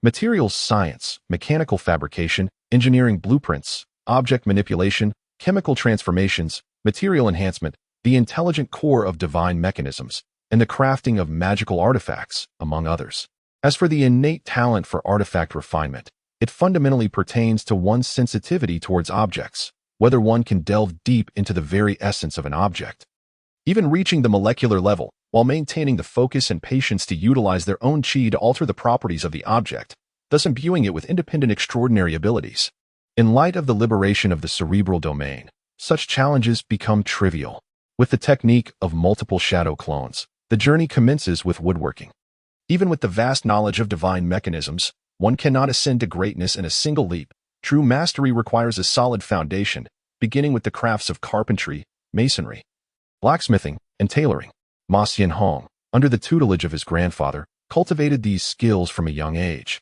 materials science, mechanical fabrication, engineering blueprints, object manipulation, chemical transformations, material enhancement, the intelligent core of divine mechanisms, and the crafting of magical artifacts, among others. As for the innate talent for artifact refinement, it fundamentally pertains to one's sensitivity towards objects, whether one can delve deep into the very essence of an object, even reaching the molecular level, while maintaining the focus and patience to utilize their own chi to alter the properties of the object, thus imbuing it with independent extraordinary abilities. In light of the liberation of the cerebral domain, such challenges become trivial. With the technique of multiple shadow clones, the journey commences with woodworking. Even with the vast knowledge of divine mechanisms, one cannot ascend to greatness in a single leap. True mastery requires a solid foundation, beginning with the crafts of carpentry, masonry, blacksmithing, and tailoring. Ma Xianhong, under the tutelage of his grandfather, cultivated these skills from a young age,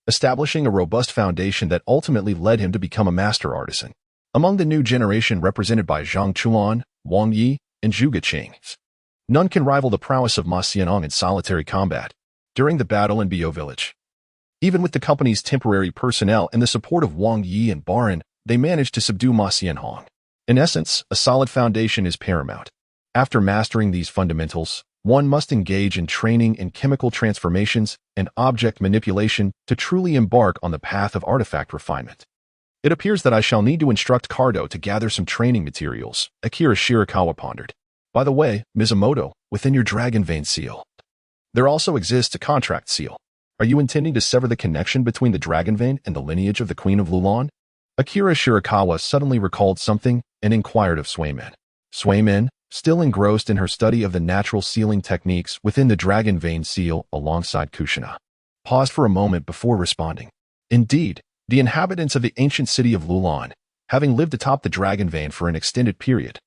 establishing a robust foundation that ultimately led him to become a master artisan. Among the new generation represented by Zhang Chuan, Wang Yi, and Zhu Guqing, none can rival the prowess of Ma Xianhong in solitary combat during the battle in Bio Village. Even with the company's temporary personnel and the support of Wang Yi and Baron, they managed to subdue Ma Xianhong. In essence, a solid foundation is paramount. After mastering these fundamentals, one must engage in training in chemical transformations and object manipulation to truly embark on the path of artifact refinement. It appears that I shall need to instruct Cardo to gather some training materials, Akira Shirakawa pondered. By the way, Mizumoto, within your dragon vein seal, there also exists a contract seal. Are you intending to sever the connection between the dragon vein and the lineage of the Queen of Lulon? Akira Shirakawa suddenly recalled something and inquired of Swayman. Swayman, still engrossed in her study of the natural sealing techniques within the dragon vein seal alongside Kushina, paused for a moment before responding. Indeed, the inhabitants of the ancient city of Lulon, having lived atop the dragon vein for an extended period,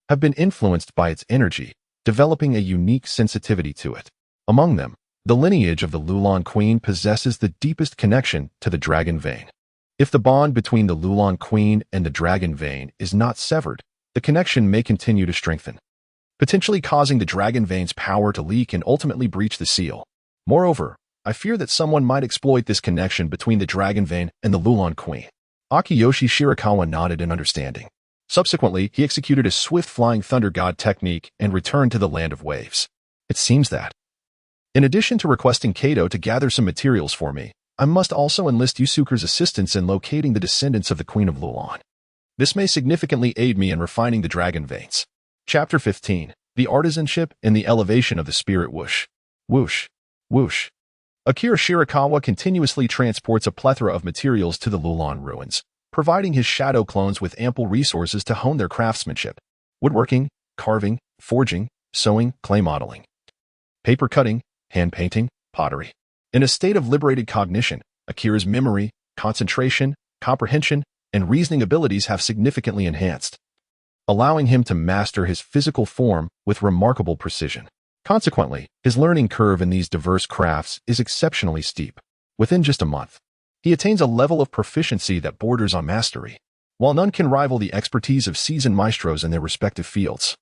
have been influenced by its energy, developing a unique sensitivity to it. Among them, the lineage of the Lulon Queen possesses the deepest connection to the dragon vein. If the bond between the Lulon Queen and the dragon vein is not severed, the connection may continue to strengthen, potentially causing the dragon vein's power to leak and ultimately breach the seal. Moreover, I fear that someone might exploit this connection between the dragon vein and the Lulon Queen. Akiyoshi Shirakawa nodded in understanding. Subsequently, he executed a swift flying thunder god technique and returned to the land of waves. It seems that, in addition to requesting Kato to gather some materials for me, I must also enlist Yusuke's assistance in locating the descendants of the Queen of Lulon. This may significantly aid me in refining the dragon veins. Chapter 15. The Artisanship and the Elevation of the Spirit Whoosh. Whoosh. Whoosh. Akira Shirakawa continuously transports a plethora of materials to the Lulon ruins, providing his shadow clones with ample resources to hone their craftsmanship. Woodworking, carving, forging, sewing, clay modeling, paper cutting, hand painting, pottery. In a state of liberated cognition, Akira's memory, concentration, comprehension, and reasoning abilities have significantly enhanced, allowing him to master his physical form with remarkable precision. Consequently, his learning curve in these diverse crafts is exceptionally steep. Within just a month, he attains a level of proficiency that borders on mastery, while none can rival the expertise of seasoned maestros in their respective fields.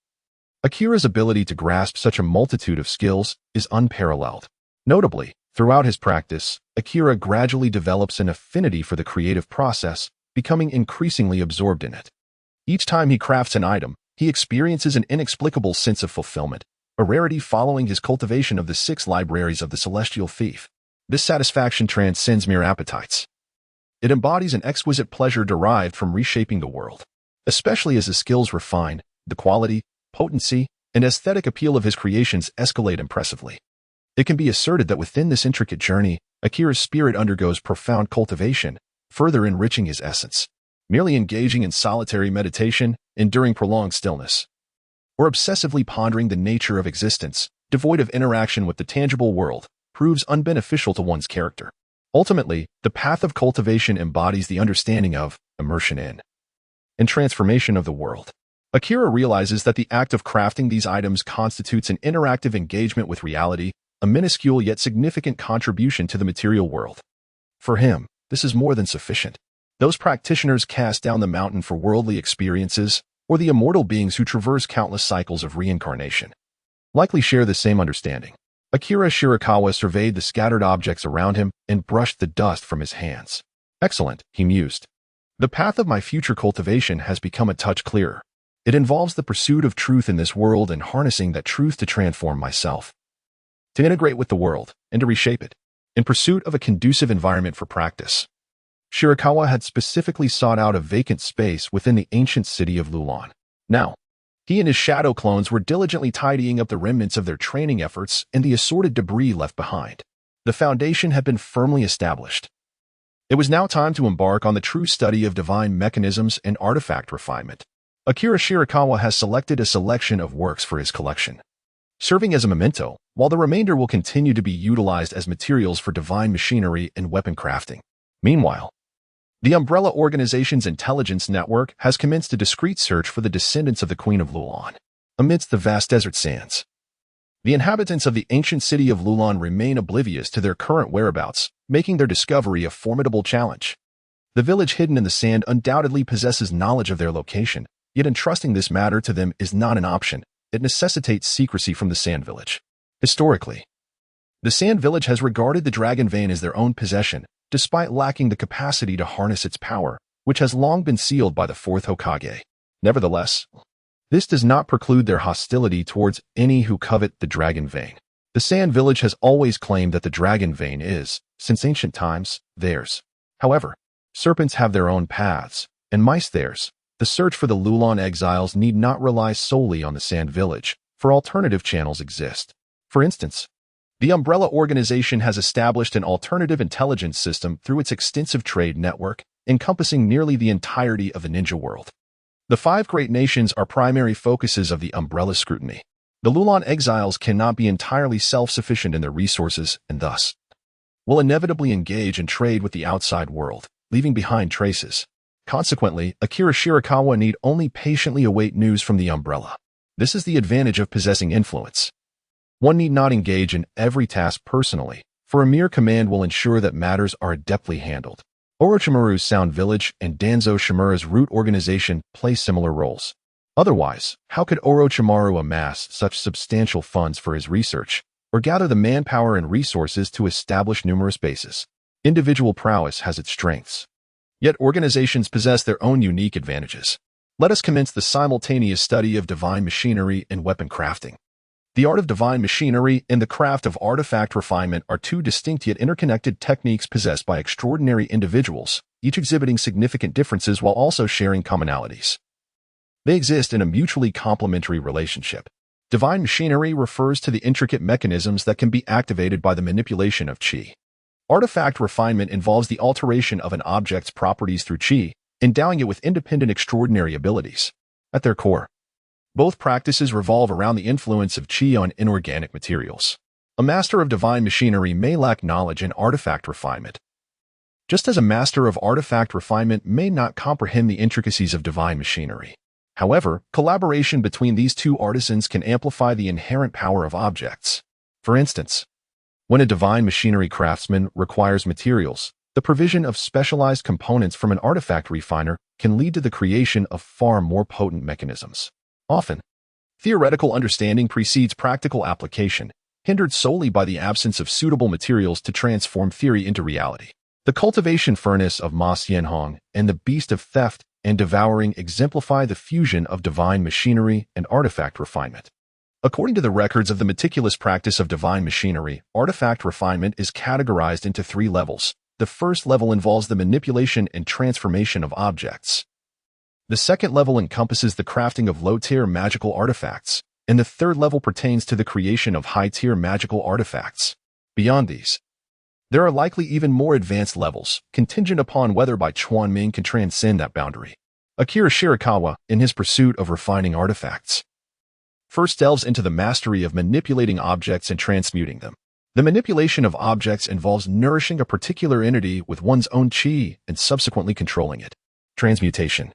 Akira's ability to grasp such a multitude of skills is unparalleled. Notably, throughout his practice, Akira gradually develops an affinity for the creative process, becoming increasingly absorbed in it. Each time he crafts an item, he experiences an inexplicable sense of fulfillment, a rarity following his cultivation of the 6 libraries of the Celestial Thief. This satisfaction transcends mere appetites. It embodies an exquisite pleasure derived from reshaping the world, especially as his skills refine, the quality, potency, and aesthetic appeal of his creations escalate impressively. It can be asserted that within this intricate journey, Akira's spirit undergoes profound cultivation, further enriching his essence. Merely engaging in solitary meditation, enduring prolonged stillness, or obsessively pondering the nature of existence, devoid of interaction with the tangible world, proves unbeneficial to one's character. Ultimately, the path of cultivation embodies the understanding of immersion in and transformation of the world. Akira realizes that the act of crafting these items constitutes an interactive engagement with reality, a minuscule yet significant contribution to the material world. For him, this is more than sufficient. Those practitioners cast down the mountain for worldly experiences, or the immortal beings who traverse countless cycles of reincarnation, likely share the same understanding. Akira Shirakawa surveyed the scattered objects around him and brushed the dust from his hands. Excellent, he mused. The path of my future cultivation has become a touch clearer. It involves the pursuit of truth in this world and harnessing that truth to transform myself, to integrate with the world, and to reshape it, in pursuit of a conducive environment for practice. Shirakawa had specifically sought out a vacant space within the ancient city of Lulon. Now, he and his shadow clones were diligently tidying up the remnants of their training efforts and the assorted debris left behind. The foundation had been firmly established. It was now time to embark on the true study of divine mechanisms and artifact refinement. Akira Shirakawa has selected a selection of works for his collection, serving as a memento, while the remainder will continue to be utilized as materials for divine machinery and weapon crafting. Meanwhile, the Umbrella Organization's intelligence network has commenced a discreet search for the descendants of the Queen of Lulon amidst the vast desert sands. The inhabitants of the ancient city of Lulon remain oblivious to their current whereabouts, making their discovery a formidable challenge. The village hidden in the sand undoubtedly possesses knowledge of their location, yet entrusting this matter to them is not an option. It necessitates secrecy from the Sand Village. Historically, the Sand Village has regarded the Dragon Vein as their own possession, despite lacking the capacity to harness its power, which has long been sealed by the fourth Hokage. Nevertheless, this does not preclude their hostility towards any who covet the Dragon Vein. The Sand Village has always claimed that the Dragon Vein is, since ancient times, theirs. However, serpents have their own paths, and mice theirs. The search for the Lulon exiles need not rely solely on the Sand Village, for alternative channels exist. For instance, the Umbrella Organization has established an alternative intelligence system through its extensive trade network, encompassing nearly the entirety of the ninja world. The 5 great nations are primary focuses of the Umbrella scrutiny. The Lulon exiles cannot be entirely self-sufficient in their resources and thus will inevitably engage in trade with the outside world, leaving behind traces. Consequently, Akira Shirakawa need only patiently await news from the Umbrella. This is the advantage of possessing influence. One need not engage in every task personally, for a mere command will ensure that matters are adeptly handled. Orochimaru's Sound Village and Danzo Shimura's Root Organization play similar roles. Otherwise, how could Orochimaru amass such substantial funds for his research, or gather the manpower and resources to establish numerous bases? Individual prowess has its strengths. Yet organizations possess their own unique advantages. Let us commence the simultaneous study of divine machinery and weapon crafting. The art of divine machinery and the craft of artifact refinement are 2 distinct yet interconnected techniques possessed by extraordinary individuals, each exhibiting significant differences while also sharing commonalities. They exist in a mutually complementary relationship. Divine machinery refers to the intricate mechanisms that can be activated by the manipulation of chi. Artifact refinement involves the alteration of an object's properties through chi, endowing it with independent extraordinary abilities. At their core, both practices revolve around the influence of chi on inorganic materials. A master of divine machinery may lack knowledge in artifact refinement, just as a master of artifact refinement may not comprehend the intricacies of divine machinery. However, collaboration between these 2 artisans can amplify the inherent power of objects. For instance, when a divine machinery craftsman requires materials, the provision of specialized components from an artifact refiner can lead to the creation of far more potent mechanisms. Often, theoretical understanding precedes practical application, hindered solely by the absence of suitable materials to transform theory into reality. The cultivation furnace of Ma Xianhong and the beast of theft and devouring exemplify the fusion of divine machinery and artifact refinement. According to the records of the meticulous practice of divine machinery, artifact refinement is categorized into 3 levels. The first level involves the manipulation and transformation of objects. The second level encompasses the crafting of low-tier magical artifacts, and the third level pertains to the creation of high-tier magical artifacts. Beyond these, there are likely even more advanced levels, contingent upon whether Bai Chuanming can transcend that boundary. Akira Shirakawa, in his pursuit of refining artifacts, first delves into the mastery of manipulating objects and transmuting them. The manipulation of objects involves nourishing a particular entity with one's own chi and subsequently controlling it. Transmutation,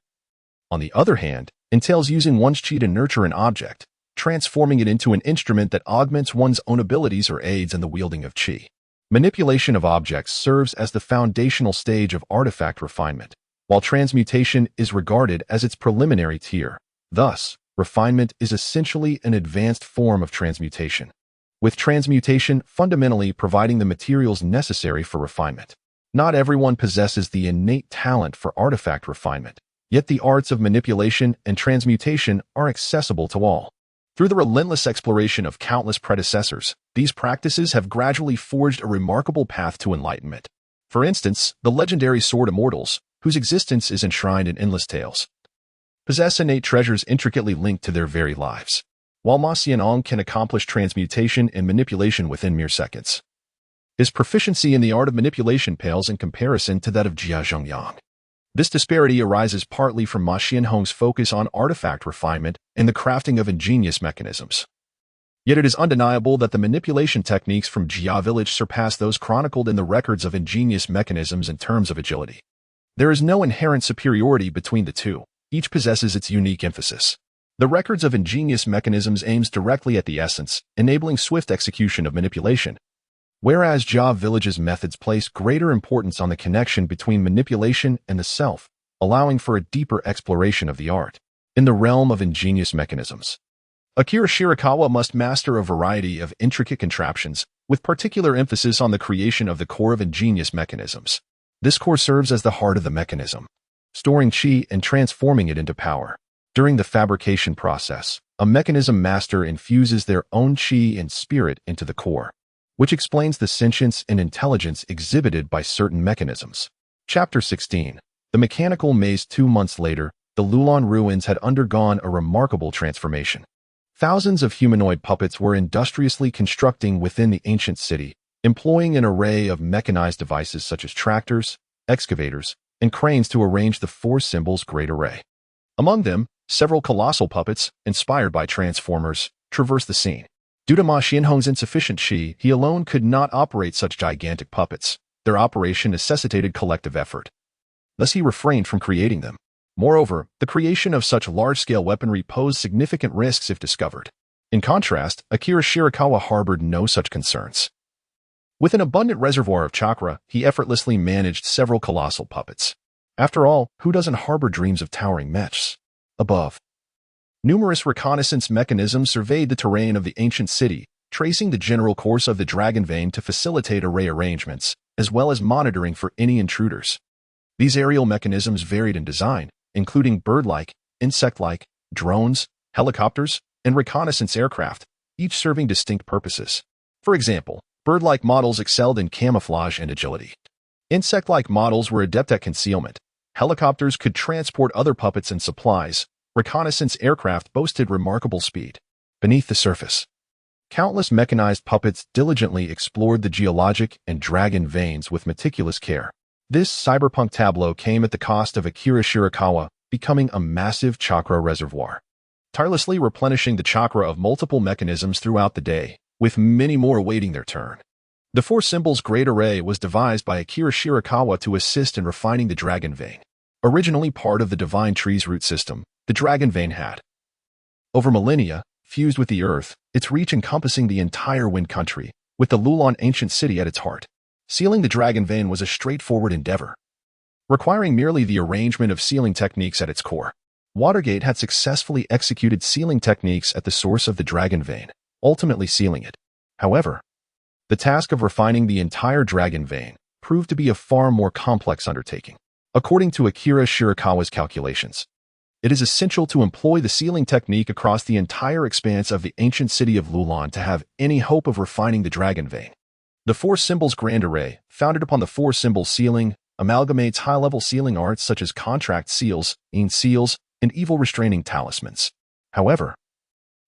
on the other hand, entails using one's chi to nurture an object, transforming it into an instrument that augments one's own abilities or aids in the wielding of chi. Manipulation of objects serves as the foundational stage of artifact refinement, while transmutation is regarded as its preliminary tier. Thus, refinement is essentially an advanced form of transmutation, with transmutation fundamentally providing the materials necessary for refinement. Not everyone possesses the innate talent for artifact refinement, yet the arts of manipulation and transmutation are accessible to all. Through the relentless exploration of countless predecessors, these practices have gradually forged a remarkable path to enlightenment. For instance, the legendary sword immortals, whose existence is enshrined in endless tales, possess innate treasures intricately linked to their very lives, while Ma Xianhong can accomplish transmutation and manipulation within mere seconds. His proficiency in the art of manipulation pales in comparison to that of Jia Zhongyang. This disparity arises partly from Ma Xianhong's focus on artifact refinement and the crafting of ingenious mechanisms. Yet it is undeniable that the manipulation techniques from Jia Village surpass those chronicled in the records of ingenious mechanisms in terms of agility. There is no inherent superiority between the 2. Each possesses its unique emphasis. The records of ingenious mechanisms aims directly at the essence, enabling swift execution of manipulation. Whereas Ja Village's methods place greater importance on the connection between manipulation and the self, allowing for a deeper exploration of the art. In the realm of ingenious mechanisms, Akira Shirakawa must master a variety of intricate contraptions, with particular emphasis on the creation of the core of ingenious mechanisms. This core serves as the heart of the mechanism, storing chi and transforming it into power. During the fabrication process, a mechanism master infuses their own chi and spirit into the core, which explains the sentience and intelligence exhibited by certain mechanisms. Chapter 16. The Mechanical Maze. 2 months later, the Lulon ruins had undergone a remarkable transformation. Thousands of humanoid puppets were industriously constructing within the ancient city, employing an array of mechanized devices such as tractors, excavators, and cranes to arrange the four symbols' great array. Among them, several colossal puppets, inspired by transformers, traversed the scene. Due to Ma Xianhong's insufficient chi, he alone could not operate such gigantic puppets. Their operation necessitated collective effort. Thus he refrained from creating them. Moreover, the creation of such large-scale weaponry posed significant risks if discovered. In contrast, Akira Shirakawa harbored no such concerns. With an abundant reservoir of chakra, he effortlessly managed several colossal puppets. After all, who doesn't harbor dreams of towering mechs? Above, numerous reconnaissance mechanisms surveyed the terrain of the ancient city, tracing the general course of the dragon vein to facilitate array arrangements, as well as monitoring for any intruders. These aerial mechanisms varied in design, including bird-like, insect-like, drones, helicopters, and reconnaissance aircraft, each serving distinct purposes. For example, bird-like models excelled in camouflage and agility. Insect-like models were adept at concealment. Helicopters could transport other puppets and supplies. Reconnaissance aircraft boasted remarkable speed. Beneath the surface, countless mechanized puppets diligently explored the geologic and dragon veins with meticulous care. This cyberpunk tableau came at the cost of Akira Shirakawa becoming a massive chakra reservoir, tirelessly replenishing the chakra of multiple mechanisms throughout the day, with many more awaiting their turn. The four symbols' great array was devised by Akira Shirakawa to assist in refining the dragon vein. Originally part of the divine tree's root system, the dragon vein had, over millennia, fused with the earth, its reach encompassing the entire wind country, with the Lulon ancient city at its heart. Sealing the dragon vein was a straightforward endeavor, requiring merely the arrangement of sealing techniques at its core. Watergate had successfully executed sealing techniques at the source of the dragon vein, ultimately sealing it. However, the task of refining the entire dragon vein proved to be a far more complex undertaking. According to Akira Shirakawa's calculations, it is essential to employ the sealing technique across the entire expanse of the ancient city of Lulon to have any hope of refining the dragon vein. The four symbols grand array, founded upon the four symbol sealing, amalgamates high-level sealing arts such as contract seals, seals, and evil restraining talismans. However,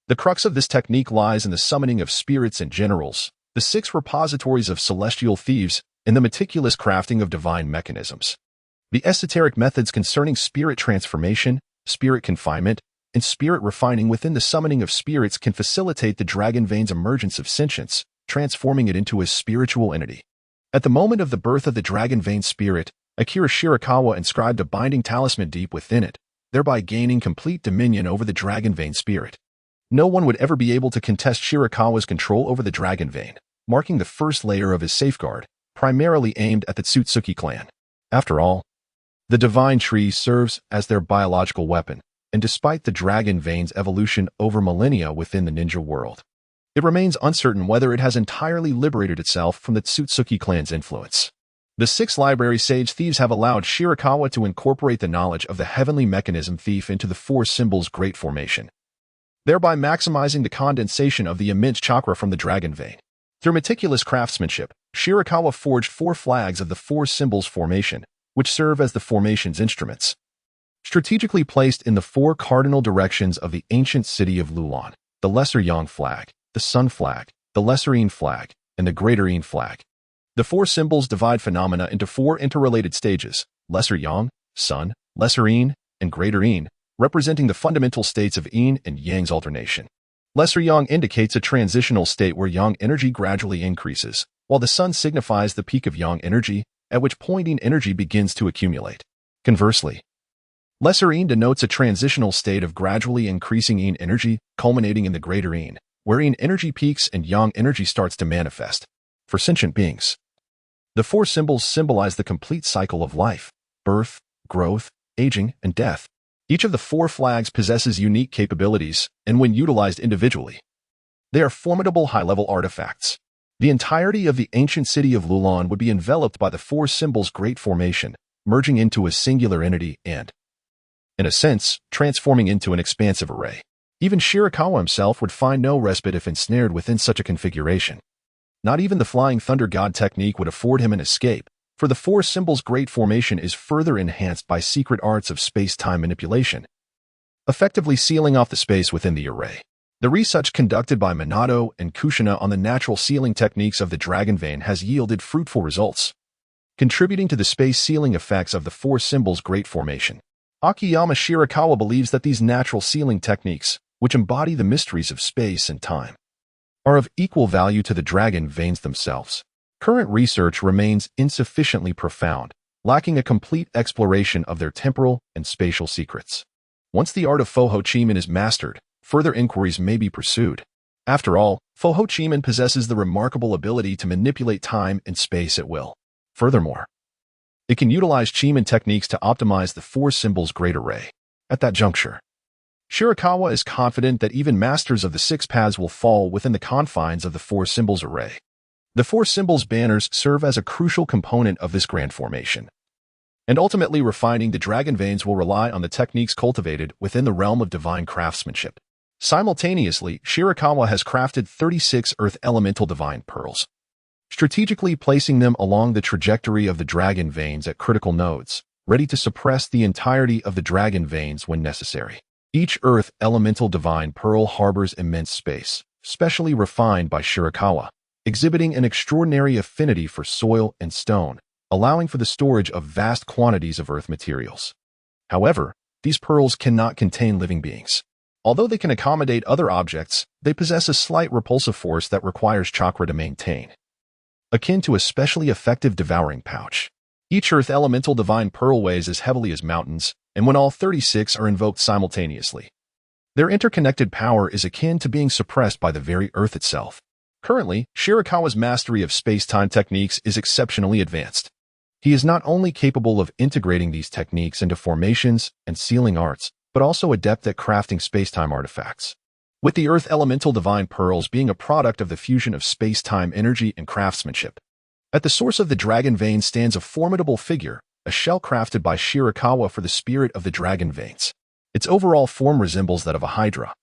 the crux of this technique lies in the summoning of spirits and generals, the 6 repositories of celestial thieves, and the meticulous crafting of divine mechanisms. The esoteric methods concerning spirit transformation, spirit confinement, and spirit refining within the summoning of spirits can facilitate the dragon vein's emergence of sentience, transforming it into a spiritual entity. At the moment of the birth of the dragon vein spirit, Akira Shirakawa inscribed a binding talisman deep within it, thereby gaining complete dominion over the dragon vein spirit. No one would ever be able to contest Shirakawa's control over the dragon vein, marking the first layer of his safeguard, primarily aimed at the Tsutsuki clan. After all, the divine tree serves as their biological weapon, and despite the dragon vein's evolution over millennia within the ninja world, it remains uncertain whether it has entirely liberated itself from the Tsutsuki clan's influence. The 6 library sage thieves have allowed Shirakawa to incorporate the knowledge of the heavenly mechanism thief into the four symbols' great formation, thereby maximizing the condensation of the immense chakra from the dragon vein. Through meticulous craftsmanship, Shirakawa forged 4 flags of the four symbols formation, which serve as the formation's instruments, strategically placed in the 4 cardinal directions of the ancient city of Lulon: the Lesser Yang flag, the Sun flag, the Lesser Yin flag, and the Greater Yin flag. The 4 symbols divide phenomena into 4 interrelated stages: Lesser Yang, Sun, Lesser Yin, and Greater Yin, representing the fundamental states of Yin and Yang's alternation. Lesser Yang indicates a transitional state where Yang energy gradually increases, while the Sun signifies the peak of Yang energy, at which point Yin energy begins to accumulate. Conversely, Lesser Een denotes a transitional state of gradually increasing Een energy, culminating in the greater Een, where Een energy peaks and Yang energy starts to manifest. For sentient beings, the four symbols symbolize the complete cycle of life: birth, growth, aging, and death. Each of the four flags possesses unique capabilities, and when utilized individually, they are formidable high-level artifacts. The entirety of the ancient city of Lulon would be enveloped by the four symbols' great formation, merging into a singular entity and, in a sense, transforming into an expansive array. Even Shirakawa himself would find no respite if ensnared within such a configuration. Not even the Flying Thunder God technique would afford him an escape, for the four symbols' great formation is further enhanced by secret arts of space-time manipulation, effectively sealing off the space within the array. The research conducted by Minato and Kushina on the natural sealing techniques of the Dragon Vein has yielded fruitful results, contributing to the space sealing effects of the four symbols' great formation. Akiyama Shirakawa believes that these natural sealing techniques, which embody the mysteries of space and time, are of equal value to the Dragon Veins themselves. Current research remains insufficiently profound, lacking a complete exploration of their temporal and spatial secrets. Once the art of Foho-Chiman is mastered, further inquiries may be pursued. After all, Foho-Chiman possesses the remarkable ability to manipulate time and space at will. Furthermore, it can utilize Chiman techniques to optimize the four symbols' great array. At that juncture, Shirakawa is confident that even masters of the six paths will fall within the confines of the four symbols array. The four symbols banners serve as a crucial component of this grand formation. And ultimately refining the Dragon Veins will rely on the techniques cultivated within the realm of divine craftsmanship. Simultaneously, Shirakawa has crafted 36 Earth Elemental Divine Pearls, strategically placing them along the trajectory of the Dragon Veins at critical nodes, ready to suppress the entirety of the Dragon Veins when necessary. Each Earth Elemental Divine Pearl harbors immense space, specially refined by Shirakawa, exhibiting an extraordinary affinity for soil and stone, allowing for the storage of vast quantities of earth materials. However, these pearls cannot contain living beings. Although they can accommodate other objects, they possess a slight repulsive force that requires chakra to maintain, akin to a specially effective devouring pouch. Each Earth Elemental Divine Pearl weighs as heavily as mountains, and when all 36 are invoked simultaneously, their interconnected power is akin to being suppressed by the very Earth itself. Currently, Shirakawa's mastery of space-time techniques is exceptionally advanced. He is not only capable of integrating these techniques into formations and sealing arts, but also adept at crafting space-time artifacts. With the Earth Elemental Divine Pearls being a product of the fusion of space-time energy and craftsmanship. At the source of the Dragon Vein stands a formidable figure, a shell crafted by Shirakawa for the spirit of the Dragon Veins. Its overall form resembles that of a hydra,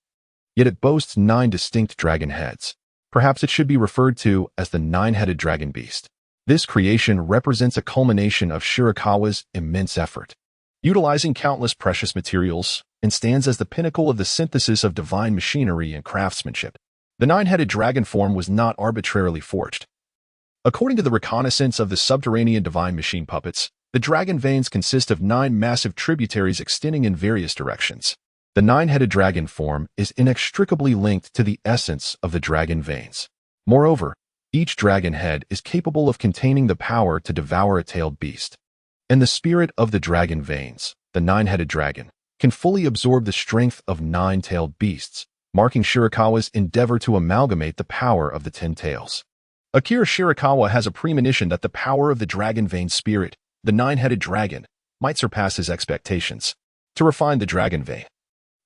yet it boasts 9 distinct dragon heads. Perhaps it should be referred to as the 9-headed dragon beast. This creation represents a culmination of Shirakawa's immense effort, utilizing countless precious materials, and stands as the pinnacle of the synthesis of divine machinery and craftsmanship. The 9-headed dragon form was not arbitrarily forged. According to the reconnaissance of the subterranean divine machine puppets, the dragon veins consist of 9 massive tributaries extending in various directions. The 9-headed dragon form is inextricably linked to the essence of the dragon veins. Moreover, each dragon head is capable of containing the power to devour a tailed beast. And the spirit of the dragon veins, the 9-headed dragon, can fully absorb the strength of 9-tailed beasts, marking Shirakawa's endeavor to amalgamate the power of the 10 tails. Akira Shirakawa has a premonition that the power of the dragon vein spirit, the 9-headed dragon, might surpass his expectations. To refine the dragon vein,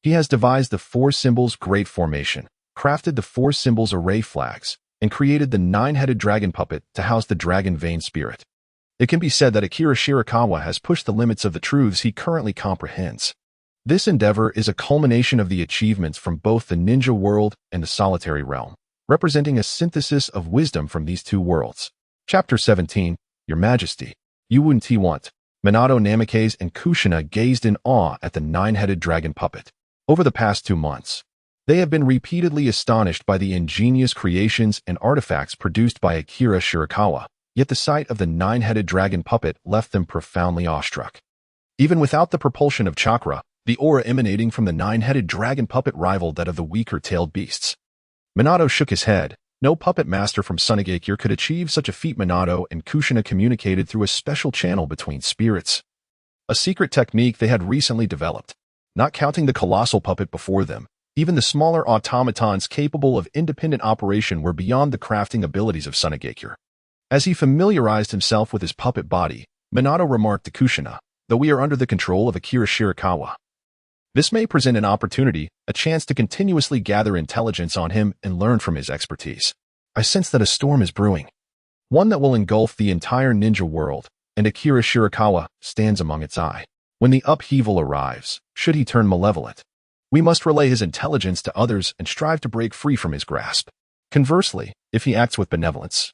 he has devised the 4 symbols great formation, crafted the 4 symbols array flags, and created the 9-headed dragon puppet to house the dragon vein spirit. It can be said that Akira Shirakawa has pushed the limits of the truths he currently comprehends. This endeavor is a culmination of the achievements from both the ninja world and the solitary realm, representing a synthesis of wisdom from these 2 worlds. Chapter 17, Your Majesty. You wouldn't want. Minato, Namikaze, and Kushina gazed in awe at the 9-headed dragon puppet. Over the past 2 months, they have been repeatedly astonished by the ingenious creations and artifacts produced by Akira Shirakawa, yet the sight of the 9-headed dragon puppet left them profoundly awestruck. Even without the propulsion of chakra, the aura emanating from the 9-headed dragon puppet rivaled that of the weaker-tailed beasts. Minato shook his head. No puppet master from Sunigakure could achieve such a feat. Minato and Kushina communicated through a special channel between spirits, a secret technique they had recently developed. Not counting the colossal puppet before them, even the smaller automatons capable of independent operation were beyond the crafting abilities of Sunagakure. As he familiarized himself with his puppet body, Minato remarked to Kushina, "Though we are under the control of Akira Shirakawa, this may present an opportunity, a chance to continuously gather intelligence on him and learn from his expertise. I sense that a storm is brewing, one that will engulf the entire ninja world, and Akira Shirakawa stands among its eye. When the upheaval arrives, should he turn malevolent, we must relay his intelligence to others and strive to break free from his grasp. Conversely, if he acts with benevolence,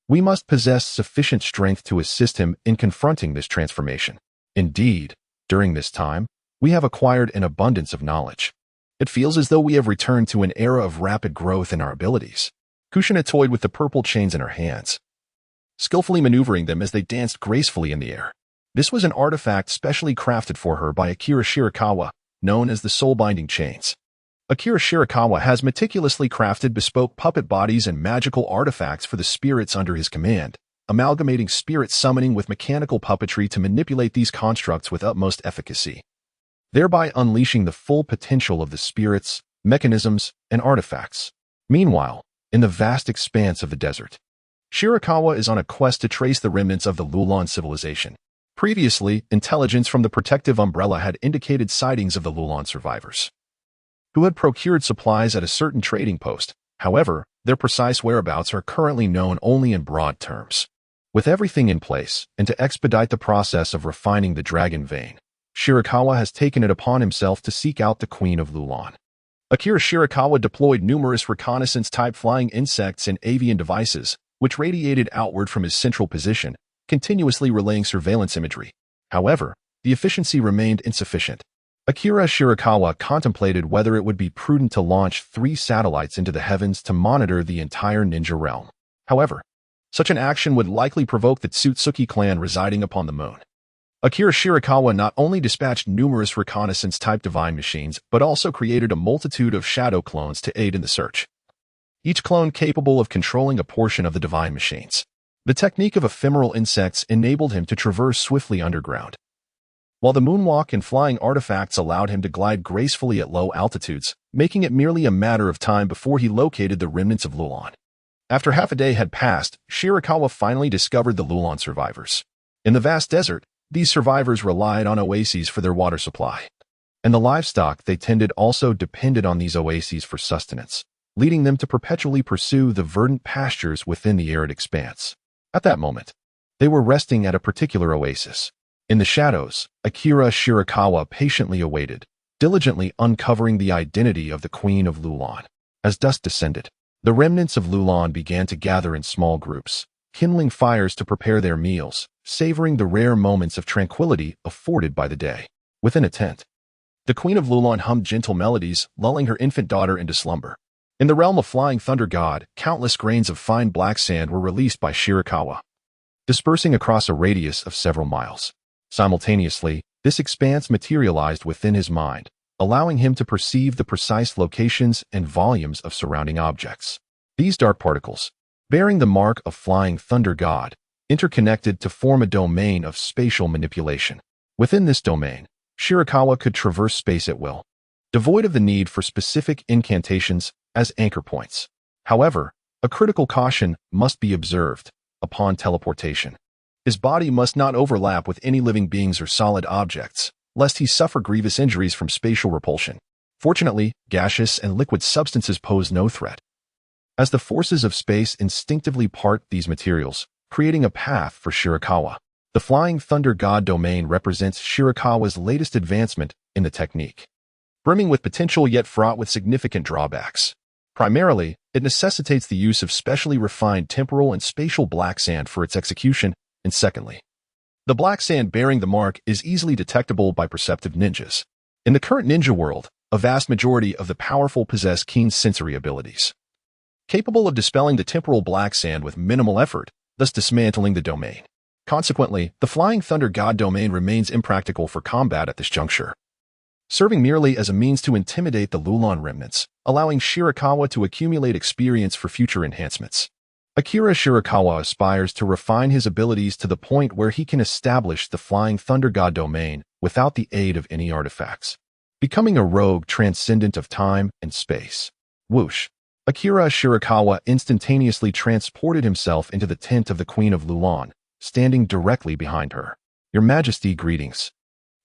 we must possess sufficient strength to assist him in confronting this transformation. Indeed, during this time, we have acquired an abundance of knowledge. It feels as though we have returned to an era of rapid growth in our abilities." Kushina toyed with the purple chains in her hands, skillfully maneuvering them as they danced gracefully in the air. This was an artifact specially crafted for her by Akira Shirakawa, known as the soul-binding chains. Akira Shirakawa has meticulously crafted bespoke puppet bodies and magical artifacts for the spirits under his command, amalgamating spirit summoning with mechanical puppetry to manipulate these constructs with utmost efficacy, thereby unleashing the full potential of the spirits, mechanisms, and artifacts. Meanwhile, in the vast expanse of the desert, Shirakawa is on a quest to trace the remnants of the Lulon civilization. Previously, intelligence from the protective umbrella had indicated sightings of the Lulon survivors, who had procured supplies at a certain trading post. However, their precise whereabouts are currently known only in broad terms. With everything in place, and to expedite the process of refining the dragon vein, Shirakawa has taken it upon himself to seek out the Queen of Lulon. Akira Shirakawa deployed numerous reconnaissance-type flying insects and avian devices, which radiated outward from his central position, continuously relaying surveillance imagery. However, the efficiency remained insufficient. Akira Shirakawa contemplated whether it would be prudent to launch 3 satellites into the heavens to monitor the entire ninja realm. However, such an action would likely provoke the Tsutsuki clan residing upon the moon. Akira Shirakawa not only dispatched numerous reconnaissance-type divine machines, but also created a multitude of shadow clones to aid in the search, each clone capable of controlling a portion of the divine machines. The technique of ephemeral insects enabled him to traverse swiftly underground, while the moonwalk and flying artifacts allowed him to glide gracefully at low altitudes, making it merely a matter of time before he located the remnants of Lulon. After half a day had passed, Shirakawa finally discovered the Lulon survivors. In the vast desert, these survivors relied on oases for their water supply, and the livestock they tended also depended on these oases for sustenance, leading them to perpetually pursue the verdant pastures within the arid expanse. At that moment, they were resting at a particular oasis. In the shadows, Akira Shirakawa patiently awaited, diligently uncovering the identity of the Queen of Lulon. As dusk descended, the remnants of Lulon began to gather in small groups, kindling fires to prepare their meals, savoring the rare moments of tranquility afforded by the day. Within a tent, the Queen of Lulon hummed gentle melodies, lulling her infant daughter into slumber. In the realm of Flying Thunder God, countless grains of fine black sand were released by Shirakawa, dispersing across a radius of several miles. Simultaneously, this expanse materialized within his mind, allowing him to perceive the precise locations and volumes of surrounding objects. These dark particles, bearing the mark of Flying Thunder God, interconnected to form a domain of spatial manipulation. Within this domain, Shirakawa could traverse space at will, devoid of the need for specific incantations as anchor points. However, a critical caution must be observed upon teleportation. His body must not overlap with any living beings or solid objects, lest he suffer grievous injuries from spatial repulsion. Fortunately, gaseous and liquid substances pose no threat, as the forces of space instinctively part these materials, creating a path for Shirakawa. The Flying Thunder God domain represents Shirakawa's latest advancement in the technique, brimming with potential yet fraught with significant drawbacks. Primarily, it necessitates the use of specially refined temporal and spatial black sand for its execution, and secondly, the black sand bearing the mark is easily detectable by perceptive ninjas. In the current ninja world, a vast majority of the powerful possess keen sensory abilities, capable of dispelling the temporal black sand with minimal effort, thus dismantling the domain. Consequently, the Flying Thunder God domain remains impractical for combat at this juncture, serving merely as a means to intimidate the Lulon remnants, allowing Shirakawa to accumulate experience for future enhancements. Akira Shirakawa aspires to refine his abilities to the point where he can establish the Flying Thunder God domain without the aid of any artifacts, becoming a rogue transcendent of time and space. Whoosh! Akira Shirakawa instantaneously transported himself into the tent of the Queen of Lulon, standing directly behind her. Your Majesty, greetings.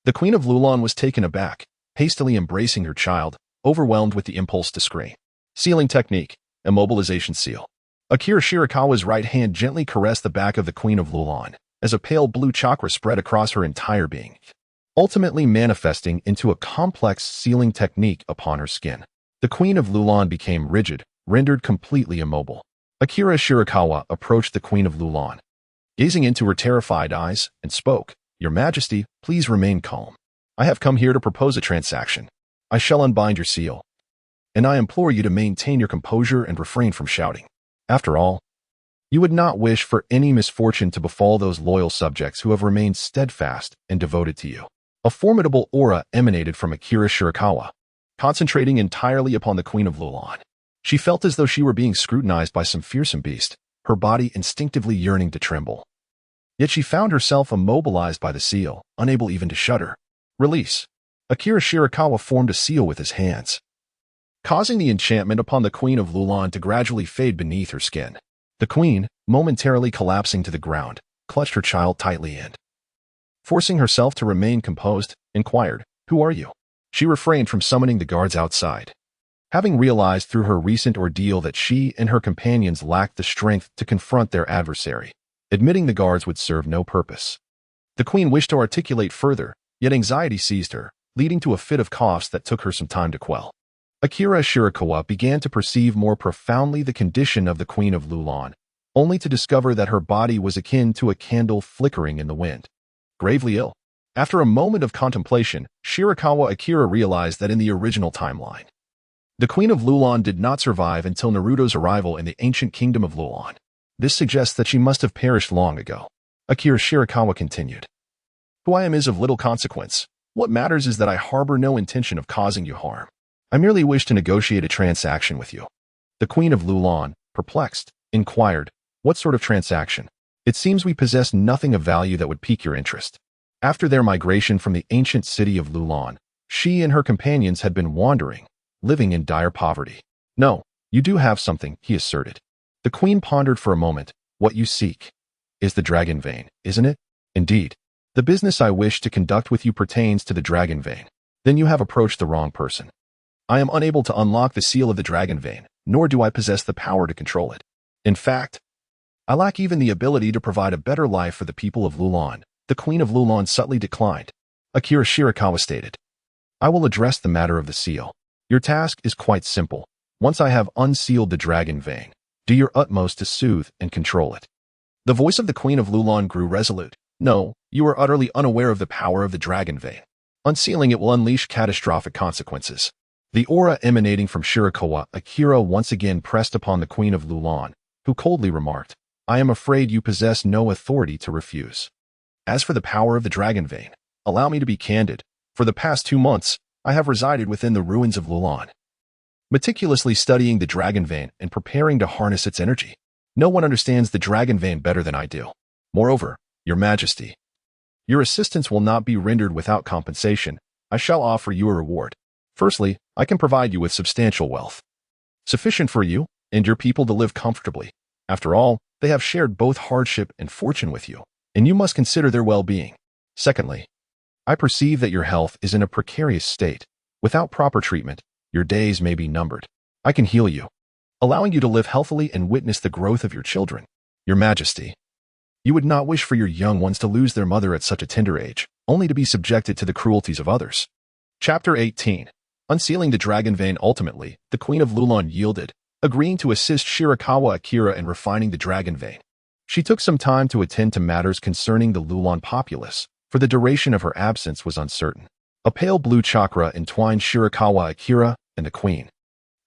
The Queen of Lulon was taken aback, hastily embracing her child, overwhelmed with the impulse to scream. Sealing technique, immobilization seal. Akira Shirakawa's right hand gently caressed the back of the Queen of Lulon, as a pale blue chakra spread across her entire being, ultimately manifesting into a complex sealing technique upon her skin. The Queen of Lulon became rigid, rendered completely immobile. Akira Shirakawa approached the Queen of Lulon, gazing into her terrified eyes, and spoke, Your Majesty, please remain calm. I have come here to propose a transaction. I shall unbind your seal, and I implore you to maintain your composure and refrain from shouting. After all, you would not wish for any misfortune to befall those loyal subjects who have remained steadfast and devoted to you. A formidable aura emanated from Akira Shirakawa, concentrating entirely upon the Queen of Lulon. She felt as though she were being scrutinized by some fearsome beast, her body instinctively yearning to tremble. Yet she found herself immobilized by the seal, unable even to shudder. Release. Akira Shirakawa formed a seal with his hands, causing the enchantment upon the Queen of Lulon to gradually fade beneath her skin. The Queen, momentarily collapsing to the ground, clutched her child tightly and, forcing herself to remain composed, inquired, Who are you? She refrained from summoning the guards outside, having realized through her recent ordeal that she and her companions lacked the strength to confront their adversary. Admitting the guards would serve no purpose. The Queen wished to articulate further, yet anxiety seized her, leading to a fit of coughs that took her some time to quell. Akira Shirakawa began to perceive more profoundly the condition of the Queen of Lulon, only to discover that her body was akin to a candle flickering in the wind. Gravely ill. After a moment of contemplation, Shirakawa Akira realized that in the original timeline, the Queen of Lulon did not survive until Naruto's arrival in the ancient kingdom of Lulon. This suggests that she must have perished long ago. Akira Shirakawa continued. Who I am is of little consequence. What matters is that I harbor no intention of causing you harm. I merely wish to negotiate a transaction with you. The Queen of Lulon, perplexed, inquired, What sort of transaction? It seems we possess nothing of value that would pique your interest. After their migration from the ancient city of Lulon, she and her companions had been wandering, living in dire poverty. No, you do have something, he asserted. The Queen pondered for a moment. What you seek is the dragon vein, isn't it? Indeed. The business I wish to conduct with you pertains to the dragon vein. Then you have approached the wrong person. I am unable to unlock the seal of the dragon vein, nor do I possess the power to control it. In fact, I lack even the ability to provide a better life for the people of Lulon. The Queen of Lulon subtly declined. Akira Shirakawa stated, I will address the matter of the seal. Your task is quite simple. Once I have unsealed the dragon vein, do your utmost to soothe and control it. The voice of the Queen of Lulon grew resolute. No, you are utterly unaware of the power of the dragon vein. Unsealing it will unleash catastrophic consequences. The aura emanating from Shirakawa Akira once again pressed upon the Queen of Lulon, who coldly remarked, I am afraid you possess no authority to refuse. As for the power of the dragon vein, allow me to be candid. For the past 2 months, I have resided within the ruins of Lulon, meticulously studying the dragon vein and preparing to harness its energy. No one understands the dragon vein better than I do. Moreover, Your Majesty, your assistance will not be rendered without compensation. I shall offer you a reward. Firstly, I can provide you with substantial wealth, sufficient for you and your people to live comfortably. After all, they have shared both hardship and fortune with you, and you must consider their well-being. Secondly, I perceive that your health is in a precarious state. Without proper treatment, your days may be numbered. I can heal you, allowing you to live healthily and witness the growth of your children. Your Majesty, you would not wish for your young ones to lose their mother at such a tender age, only to be subjected to the cruelties of others. Chapter 18. Unsealing the dragon vein. Ultimately, the Queen of Lulon yielded, agreeing to assist Shirakawa Akira in refining the dragon vein. She took some time to attend to matters concerning the Lulon populace, for the duration of her absence was uncertain. A pale blue chakra entwined Shirakawa Akira and the Queen,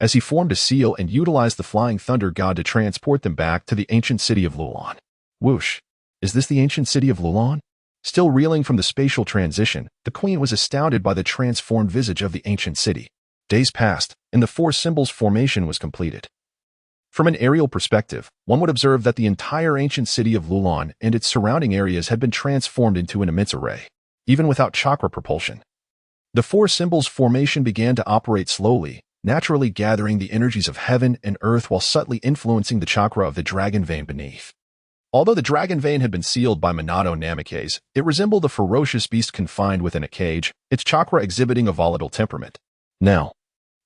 as he formed a seal and utilized the Flying Thunder God to transport them back to the ancient city of Lulon. Whoosh! Is this the ancient city of Lulon? Still reeling from the spatial transition, the Queen was astounded by the transformed visage of the ancient city. Days passed, and the 4 symbols formation was completed. From an aerial perspective, one would observe that the entire ancient city of Lulon and its surrounding areas had been transformed into an immense array, even without chakra propulsion. The four symbols formation began to operate slowly, naturally gathering the energies of heaven and earth while subtly influencing the chakra of the dragon vein beneath. Although the dragon vein had been sealed by Minato Namikaze, it resembled a ferocious beast confined within a cage, its chakra exhibiting a volatile temperament. Now,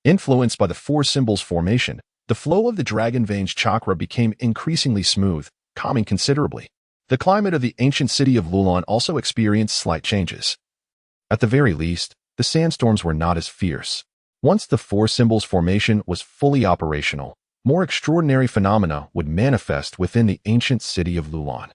influenced by the four symbols formation, the flow of the dragon vein's chakra became increasingly smooth, calming considerably. The climate of the ancient city of Lulon also experienced slight changes. At the very least, the sandstorms were not as fierce. Once the four symbols formation was fully operational, more extraordinary phenomena would manifest within the ancient city of Lulon.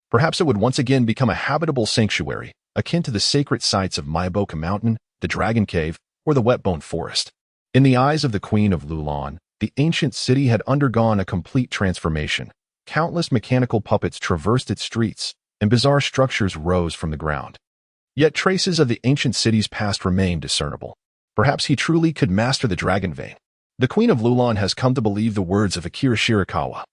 Perhaps it would once again become a habitable sanctuary, akin to the sacred sites of Maiboka Mountain, the Dragon Cave, or the Wetbone Forest. In the eyes of the Queen of Lulon, the ancient city had undergone a complete transformation. Countless mechanical puppets traversed its streets, and bizarre structures rose from the ground. Yet traces of the ancient city's past remained discernible. Perhaps he truly could master the dragon vein. The Queen of Lulon has come to believe the words of Akira Shirakawa,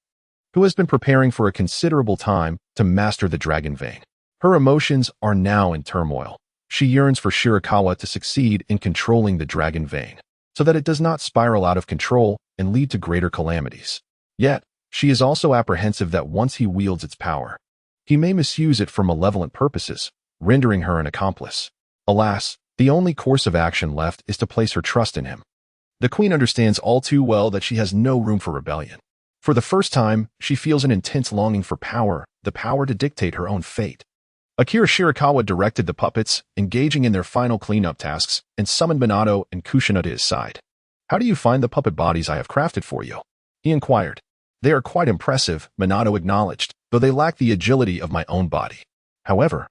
who has been preparing for a considerable time to master the dragon vein. Her emotions are now in turmoil. She yearns for Shirakawa to succeed in controlling the dragon vein, so that it does not spiral out of control and lead to greater calamities. Yet, she is also apprehensive that once he wields its power, he may misuse it for malevolent purposes, rendering her an accomplice. Alas, the only course of action left is to place her trust in him. The Queen understands all too well that she has no room for rebellion. For the first time, she feels an intense longing for power, the power to dictate her own fate. Akira Shirakawa directed the puppets, engaging in their final cleanup tasks, and summoned Minato and Kushina to his side. "How do you find the puppet bodies I have crafted for you?" he inquired. "They are quite impressive," Minato acknowledged, "though they lack the agility of my own body. However,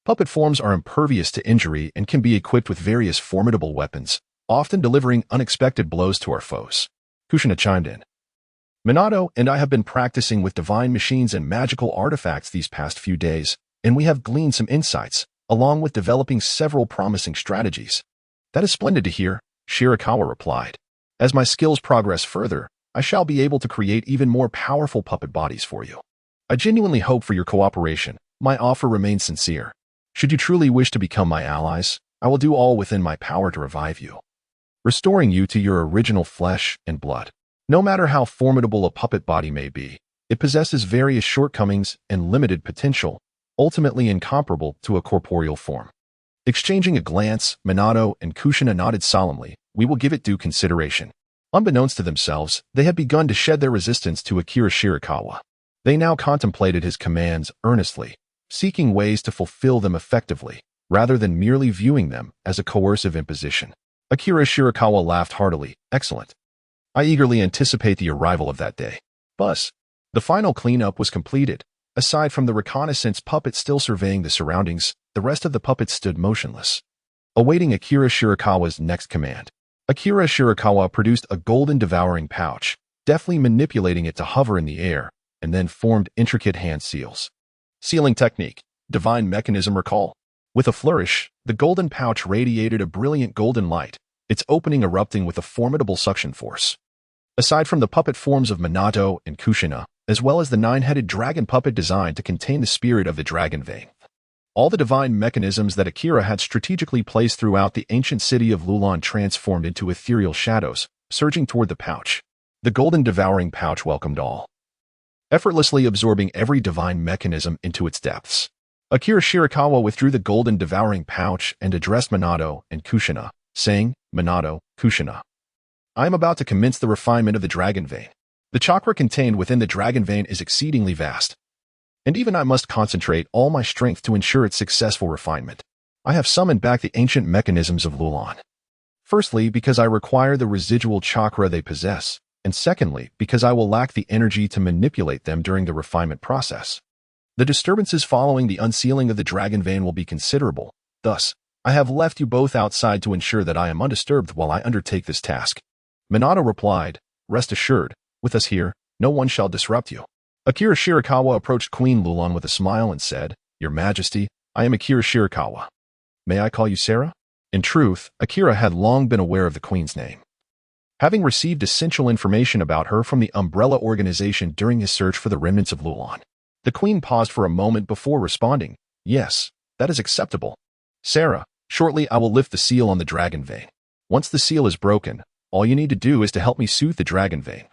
puppet forms are impervious to injury and can be equipped with various formidable weapons, often delivering unexpected blows to our foes." Kushina chimed in. "Minato and I have been practicing with divine machines and magical artifacts these past few days, and we have gleaned some insights, along with developing several promising strategies." "That is splendid to hear," Shirakawa replied. "As my skills progress further, I shall be able to create even more powerful puppet bodies for you. I genuinely hope for your cooperation. My offer remains sincere. Should you truly wish to become my allies, I will do all within my power to revive you, restoring you to your original flesh and blood. No matter how formidable a puppet body may be, it possesses various shortcomings and limited potential, ultimately incomparable to a corporeal form." Exchanging a glance, Minato and Kushina nodded solemnly. "We will give it due consideration." Unbeknownst to themselves, they had begun to shed their resistance to Akira Shirakawa. They now contemplated his commands earnestly, seeking ways to fulfill them effectively, rather than merely viewing them as a coercive imposition. Akira Shirakawa laughed heartily. "Excellent. I eagerly anticipate the arrival of that day." Thus, the final cleanup was completed. Aside from the reconnaissance puppet still surveying the surroundings, the rest of the puppets stood motionless, awaiting Akira Shirakawa's next command. Akira Shirakawa produced a golden devouring pouch, deftly manipulating it to hover in the air, and then formed intricate hand seals. Sealing technique, divine mechanism recall. With a flourish, the golden pouch radiated a brilliant golden light, its opening erupting with a formidable suction force. Aside from the puppet forms of Minato and Kushina, as well as the nine-headed dragon puppet designed to contain the spirit of the dragon vein, all the divine mechanisms that Akira had strategically placed throughout the ancient city of Lulon transformed into ethereal shadows, surging toward the pouch. The golden devouring pouch welcomed all, effortlessly absorbing every divine mechanism into its depths. Akira Shirakawa withdrew the golden devouring pouch and addressed Minato and Kushina, saying, "Minato, Kushina, I am about to commence the refinement of the dragon vein. The chakra contained within the dragon vein is exceedingly vast, and even I must concentrate all my strength to ensure its successful refinement. I have summoned back the ancient mechanisms of Lulon. Firstly, because I require the residual chakra they possess, and secondly, because I will lack the energy to manipulate them during the refinement process. The disturbances following the unsealing of the dragon vein will be considerable. Thus, I have left you both outside to ensure that I am undisturbed while I undertake this task." Minato replied, "Rest assured, with us here, no one shall disrupt you." Akira Shirakawa approached Queen Lulon with a smile and said, "Your Majesty, I am Akira Shirakawa. May I call you Sarah?" In truth, Akira had long been aware of the Queen's name. having received essential information about her from the Umbrella organization during his search for the remnants of Lulon. The queen paused for a moment before responding, "Yes, that is acceptable. Sarah, shortly I will lift the seal on the dragon vein. Once the seal is broken, all you need to do is to help me soothe the dragon vein.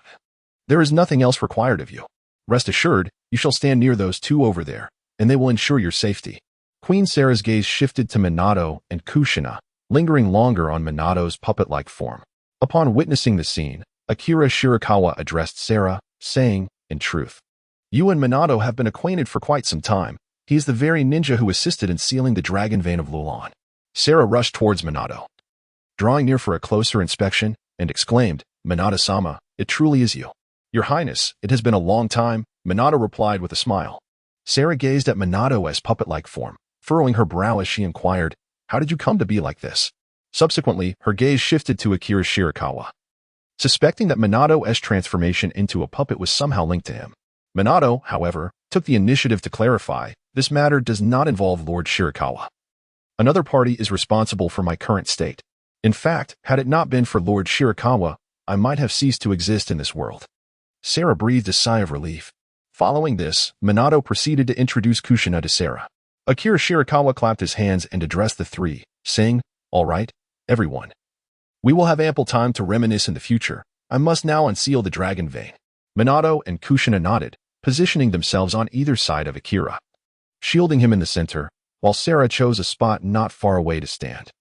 There is nothing else required of you. Rest assured, you shall stand near those two over there, and they will ensure your safety." Queen Sarah's gaze shifted to Minato and Kushina, lingering longer on Minato's puppet-like form. Upon witnessing the scene, Akira Shirakawa addressed Sarah, saying, "In truth, you and Minato have been acquainted for quite some time. He is the very ninja who assisted in sealing the dragon vein of Lulon." Sarah rushed towards Minato, drawing near for a closer inspection, and exclaimed, "Minato-sama, it truly is you." "Your Highness, it has been a long time," Minato replied with a smile. Sarah gazed at Minato as puppet-like form, furrowing her brow as she inquired, "How did you come to be like this?" Subsequently, her gaze shifted to Akira Shirakawa, suspecting that Minato's transformation into a puppet was somehow linked to him. Minato, however, took the initiative to clarify, "This matter does not involve Lord Shirakawa. Another party is responsible for my current state. In fact, had it not been for Lord Shirakawa, I might have ceased to exist in this world." Sarah breathed a sigh of relief. Following this, Minato proceeded to introduce Kushina to Sarah. Akira Shirakawa clapped his hands and addressed the three, saying, "All right, everyone. We will have ample time to reminisce in the future. I must now unseal the dragon vein." Minato and Kushina nodded, positioning themselves on either side of Akira, shielding him in the center, while Sarah chose a spot not far away to stand.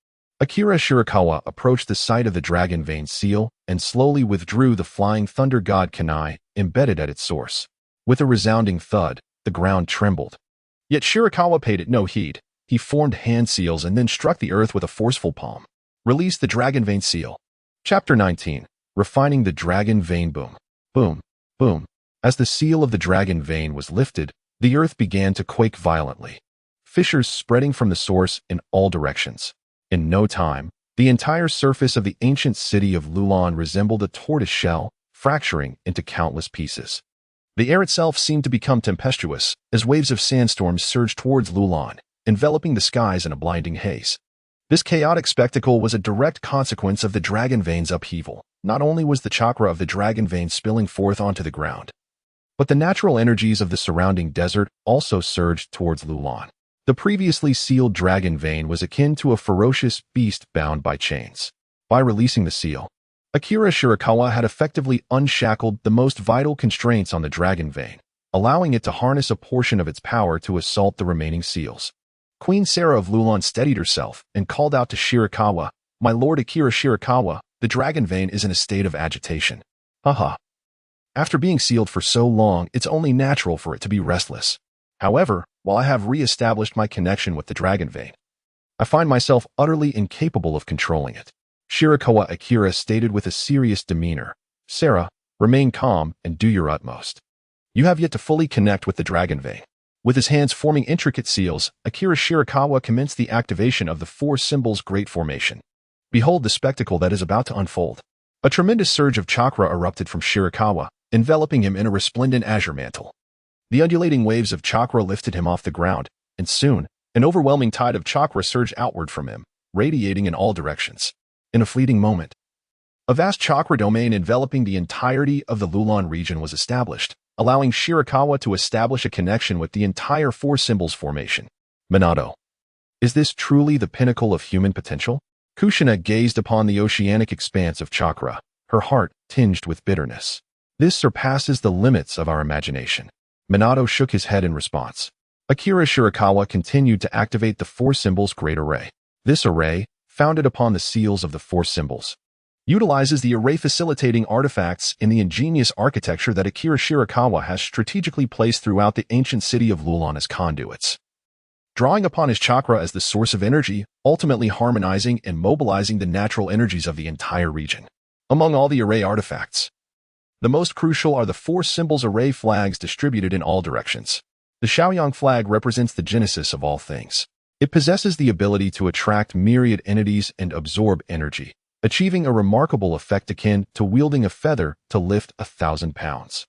Akira Shirakawa approached the site of the dragon vein seal and slowly withdrew the flying thunder god kunai embedded at its source. With a resounding thud, the ground trembled. Yet Shirakawa paid it no heed. He formed hand seals and then struck the earth with a forceful palm. Release the dragon vein seal. Chapter 19. Refining the dragon vein. Boom. Boom. Boom. As the seal of the dragon vein was lifted, the earth began to quake violently, fissures spreading from the source in all directions. In no time, the entire surface of the ancient city of Lulon resembled a tortoise shell, fracturing into countless pieces. The air itself seemed to become tempestuous as waves of sandstorms surged towards Lulon, enveloping the skies in a blinding haze. This chaotic spectacle was a direct consequence of the dragon vein's upheaval. Not only was the chakra of the dragon vein spilling forth onto the ground, but the natural energies of the surrounding desert also surged towards Lulon. The previously sealed dragon vein was akin to a ferocious beast bound by chains. By releasing the seal, Akira Shirakawa had effectively unshackled the most vital constraints on the dragon vein, allowing it to harness a portion of its power to assault the remaining seals. Queen Sarah of Lulon steadied herself and called out to Shirakawa, "My lord Akira Shirakawa, the dragon vein is in a state of agitation. Haha. After being sealed for so long, it's only natural for it to be restless. However, while I have re-established my connection with the dragon vein, I find myself utterly incapable of controlling it." Shirakawa Akira stated with a serious demeanor, "Sarah, remain calm and do your utmost. You have yet to fully connect with the dragon vein." With his hands forming intricate seals, Akira Shirakawa commenced the activation of the four symbols Great Formation. Behold the spectacle that is about to unfold. A tremendous surge of chakra erupted from Shirakawa, enveloping him in a resplendent azure mantle. The undulating waves of chakra lifted him off the ground, and soon, an overwhelming tide of chakra surged outward from him, radiating in all directions. In a fleeting moment, a vast chakra domain enveloping the entirety of the Lulon region was established, allowing Shirakawa to establish a connection with the entire four symbols formation. Minato. Is this truly the pinnacle of human potential? Kushina gazed upon the oceanic expanse of chakra, her heart tinged with bitterness. This surpasses the limits of our imagination. Minato shook his head in response. Akira Shirakawa continued to activate the four symbols Great Array. This array, founded upon the seals of the four symbols, utilizes the array facilitating artifacts in the ingenious architecture that Akira Shirakawa has strategically placed throughout the ancient city of Lulon as conduits. Drawing upon his chakra as the source of energy, ultimately harmonizing and mobilizing the natural energies of the entire region. Among all the array artifacts, the most crucial are the four symbols array flags distributed in all directions. The Shaoyang flag represents the genesis of all things. It possesses the ability to attract myriad entities and absorb energy, achieving a remarkable effect akin to wielding a feather to lift 1,000 pounds.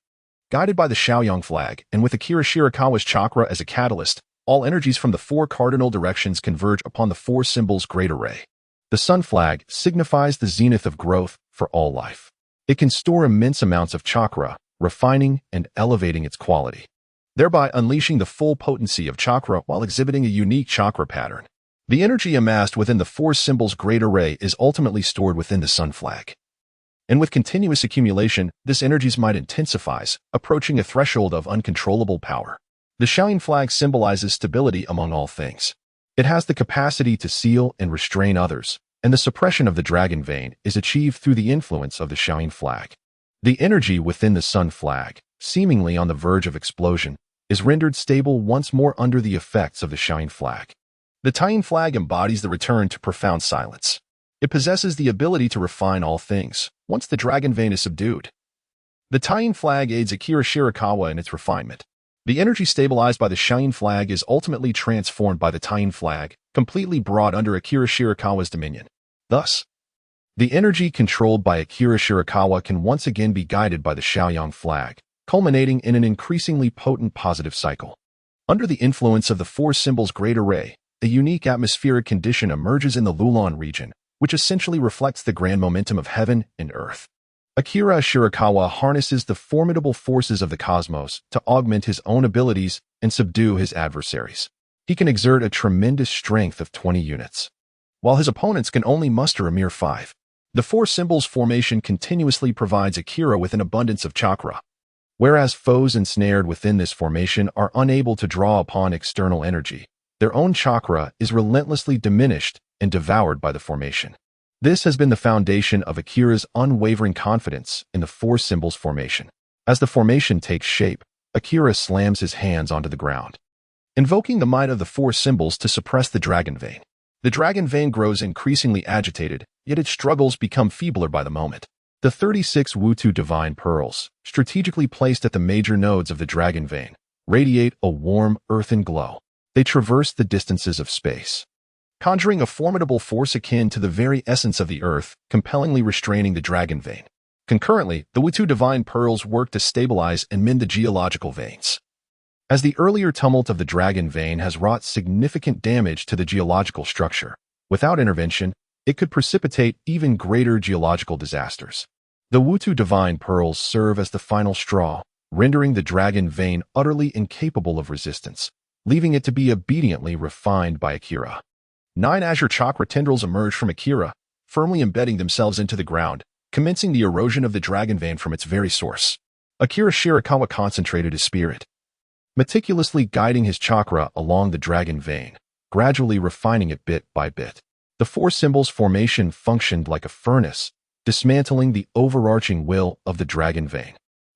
Guided by the Shaoyang flag, and with Akira Shirakawa's chakra as a catalyst, all energies from the four cardinal directions converge upon the four symbols Great Array. The sun flag signifies the zenith of growth, for all life. It can store immense amounts of chakra, refining and elevating its quality, thereby unleashing the full potency of chakra while exhibiting a unique chakra pattern. The energy amassed within the four symbols' great array is ultimately stored within the sun flag. And with continuous accumulation, this energy's might intensifies, approaching a threshold of uncontrollable power. The shine flag symbolizes stability among all things. It has the capacity to seal and restrain others, and the suppression of the dragon vein is achieved through the influence of the shine flag. The energy within the sun flag, seemingly on the verge of explosion, is rendered stable once more under the effects of the shine flag. The Tian flag embodies the return to profound silence. It possesses the ability to refine all things, once the dragon vein is subdued. The Tian flag aids Akira Shirakawa in its refinement. The energy stabilized by the shine flag is ultimately transformed by the Tian flag, completely brought under Akira Shirakawa's dominion. Thus, the energy controlled by Akira Shirakawa can once again be guided by the Shaoyang flag, culminating in an increasingly potent positive cycle. Under the influence of the four symbols' great array, a unique atmospheric condition emerges in the Lulon region, which essentially reflects the grand momentum of heaven and earth. Akira Shirakawa harnesses the formidable forces of the cosmos to augment his own abilities and subdue his adversaries. He can exert a tremendous strength of 20 units, while his opponents can only muster a mere 5. The four symbols formation continuously provides Akira with an abundance of chakra, whereas foes ensnared within this formation are unable to draw upon external energy. Their own chakra is relentlessly diminished and devoured by the formation. This has been the foundation of Akira's unwavering confidence in the four symbols formation. As the formation takes shape, Akira slams his hands onto the ground, invoking the might of the four symbols to suppress the dragon vein. The dragon vein grows increasingly agitated, yet its struggles become feebler by the moment. The 36 Wutu divine pearls, strategically placed at the major nodes of the dragon vein, radiate a warm, earthen glow. They traverse the distances of space, conjuring a formidable force akin to the very essence of the earth, compellingly restraining the dragon vein. Concurrently, the Wutu divine pearls work to stabilize and mend the geological veins. As the earlier tumult of the dragon vein has wrought significant damage to the geological structure, without intervention, it could precipitate even greater geological disasters. The Wutu divine pearls serve as the final straw, rendering the dragon vein utterly incapable of resistance, leaving it to be obediently refined by Akira. 9 azure chakra tendrils emerge from Akira, firmly embedding themselves into the ground, commencing the erosion of the dragon vein from its very source. Akira Shirakawa concentrated his spirit, meticulously guiding his chakra along the dragon vein, gradually refining it bit by bit. The four symbols formation functioned like a furnace, dismantling the overarching will of the dragon vein.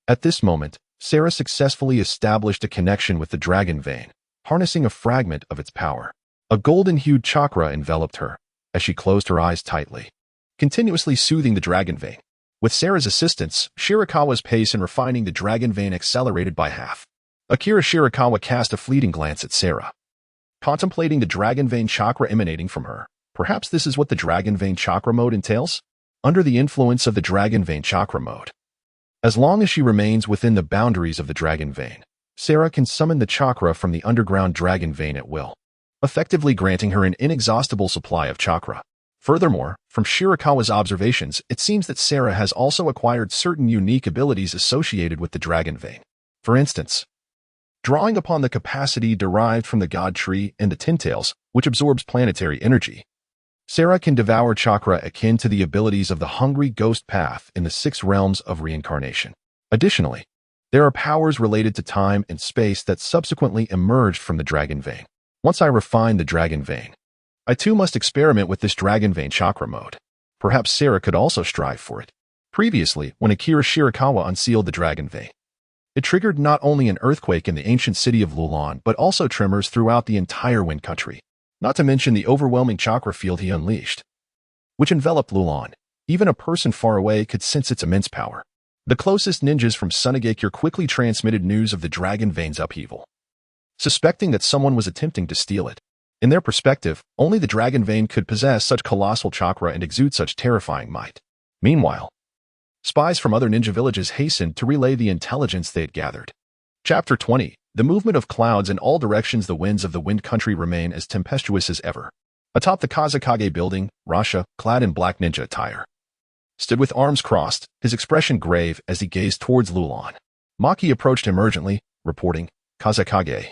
At this moment, Sarah successfully established a connection with the dragon vein, harnessing a fragment of its power. A golden-hued chakra enveloped her, as she closed her eyes tightly, continuously soothing the dragon vein. With Sarah's assistance, Shirakawa's pace in refining the dragon vein accelerated by half. Akira Shirakawa cast a fleeting glance at Sarah, contemplating the dragon vein chakra emanating from her. Perhaps this is what the dragon vein chakra mode entails? Under the influence of the dragon vein chakra mode, as long as she remains within the boundaries of the dragon vein, Sarah can summon the chakra from the underground dragon vein at will, effectively granting her an inexhaustible supply of chakra. Furthermore, from Shirakawa's observations, it seems that Sarah has also acquired certain unique abilities associated with the dragon vein. For instance, drawing upon the capacity derived from the god tree and the Ninetales, which absorbs planetary energy, Sarah can devour chakra akin to the abilities of the hungry ghost path in the 6 realms of reincarnation. Additionally, there are powers related to time and space that subsequently emerged from the dragon vein. Once I refine the dragon vein, I too must experiment with this dragon vein chakra mode. Perhaps Sarah could also strive for it. Previously, when Akira Shirakawa unsealed the dragon vein, it triggered not only an earthquake in the ancient city of Lulon, but also tremors throughout the entire Wind Country. Not to mention the overwhelming chakra field he unleashed, which enveloped Lulon. Even a person far away could sense its immense power. The closest ninjas from Sunagakure quickly transmitted news of the dragon vein's upheaval, suspecting that someone was attempting to steal it. In their perspective, only the dragon vein could possess such colossal chakra and exude such terrifying might. Meanwhile, spies from other ninja villages hastened to relay the intelligence they had gathered. Chapter 20. The movement of clouds in all directions. The winds of the Wind Country remain as tempestuous as ever. Atop the Kazakage building, Rasha, clad in black ninja attire, stood with arms crossed, his expression grave as he gazed towards Lulon. Maki approached him urgently, reporting, "Kazekage.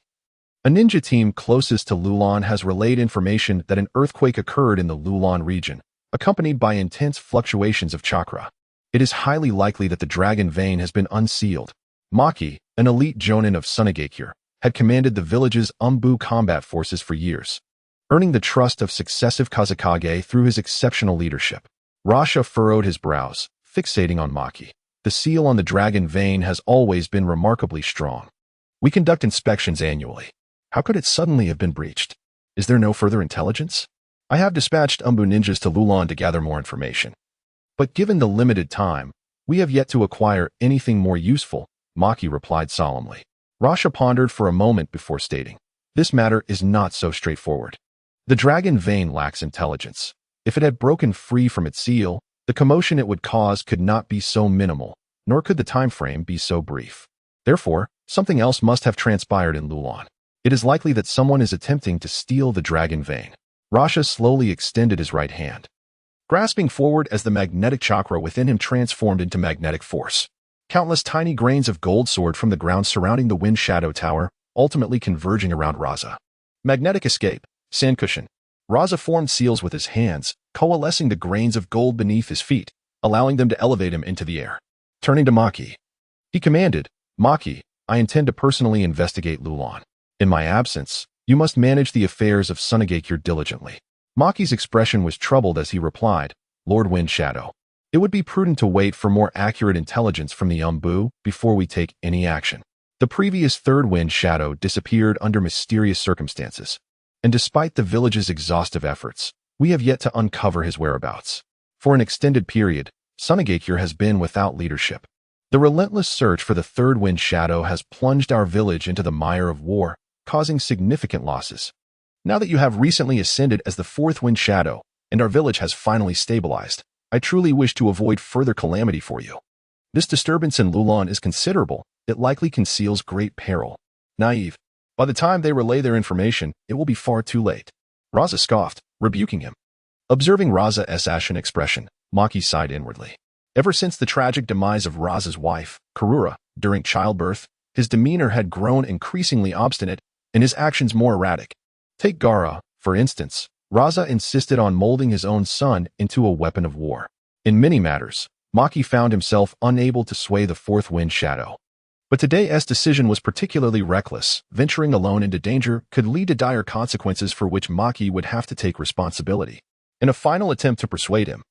A ninja team closest to Lulon has relayed information that an earthquake occurred in the Lulon region, accompanied by intense fluctuations of chakra. It is highly likely that the dragon vein has been unsealed." Maki, an elite jonin of Sunagakure, had commanded the village's Umbu combat forces for years, earning the trust of successive Kazekage through his exceptional leadership. Rasha furrowed his brows, fixating on Maki. The seal on the dragon vein has always been remarkably strong. We conduct inspections annually. How could it suddenly have been breached? Is there no further intelligence? I have dispatched Umbu ninjas to Lulon to gather more information. But given the limited time, we have yet to acquire anything more useful, Maki replied solemnly. Rasha pondered for a moment before stating, "This matter is not so straightforward. The dragon vein lacks intelligence. If it had broken free from its seal, the commotion it would cause could not be so minimal, nor could the time frame be so brief. Therefore, something else must have transpired in Lulon. It is likely that someone is attempting to steal the dragon vein." Rasha slowly extended his right hand, grasping forward as the magnetic chakra within him transformed into magnetic force. Countless tiny grains of gold soared from the ground surrounding the wind shadow tower, ultimately converging around Raza. Magnetic escape, sand cushion. Raza formed seals with his hands, coalescing the grains of gold beneath his feet, allowing them to elevate him into the air. Turning to Maki, he commanded, "Maki, I intend to personally investigate Lulon. In my absence, you must manage the affairs of Sunagakure diligently." Maki's expression was troubled as he replied, "Lord Wind Shadow, it would be prudent to wait for more accurate intelligence from the Umbu before we take any action." The previous third Wind Shadow disappeared under mysterious circumstances, and despite the village's exhaustive efforts, we have yet to uncover his whereabouts. For an extended period, Sunagakure has been without leadership. The relentless search for the third Wind Shadow has plunged our village into the mire of war, causing significant losses. Now that you have recently ascended as the fourth Wind Shadow, and our village has finally stabilized, I truly wish to avoid further calamity for you. This disturbance in Lulon is considerable. It likely conceals great peril. Naive. By the time they relay their information, it will be far too late. Raza scoffed, rebuking him. Observing Raza's ashen expression, Maki sighed inwardly. Ever since the tragic demise of Raza's wife, Karura, during childbirth, his demeanor had grown increasingly obstinate and his actions more erratic. Take Gara, for instance. Raza insisted on molding his own son into a weapon of war. In many matters, Maki found himself unable to sway the fourth Wind Shadow. But today's decision was particularly reckless. Venturing alone into danger could lead to dire consequences for which Maki would have to take responsibility. In a final attempt to persuade him,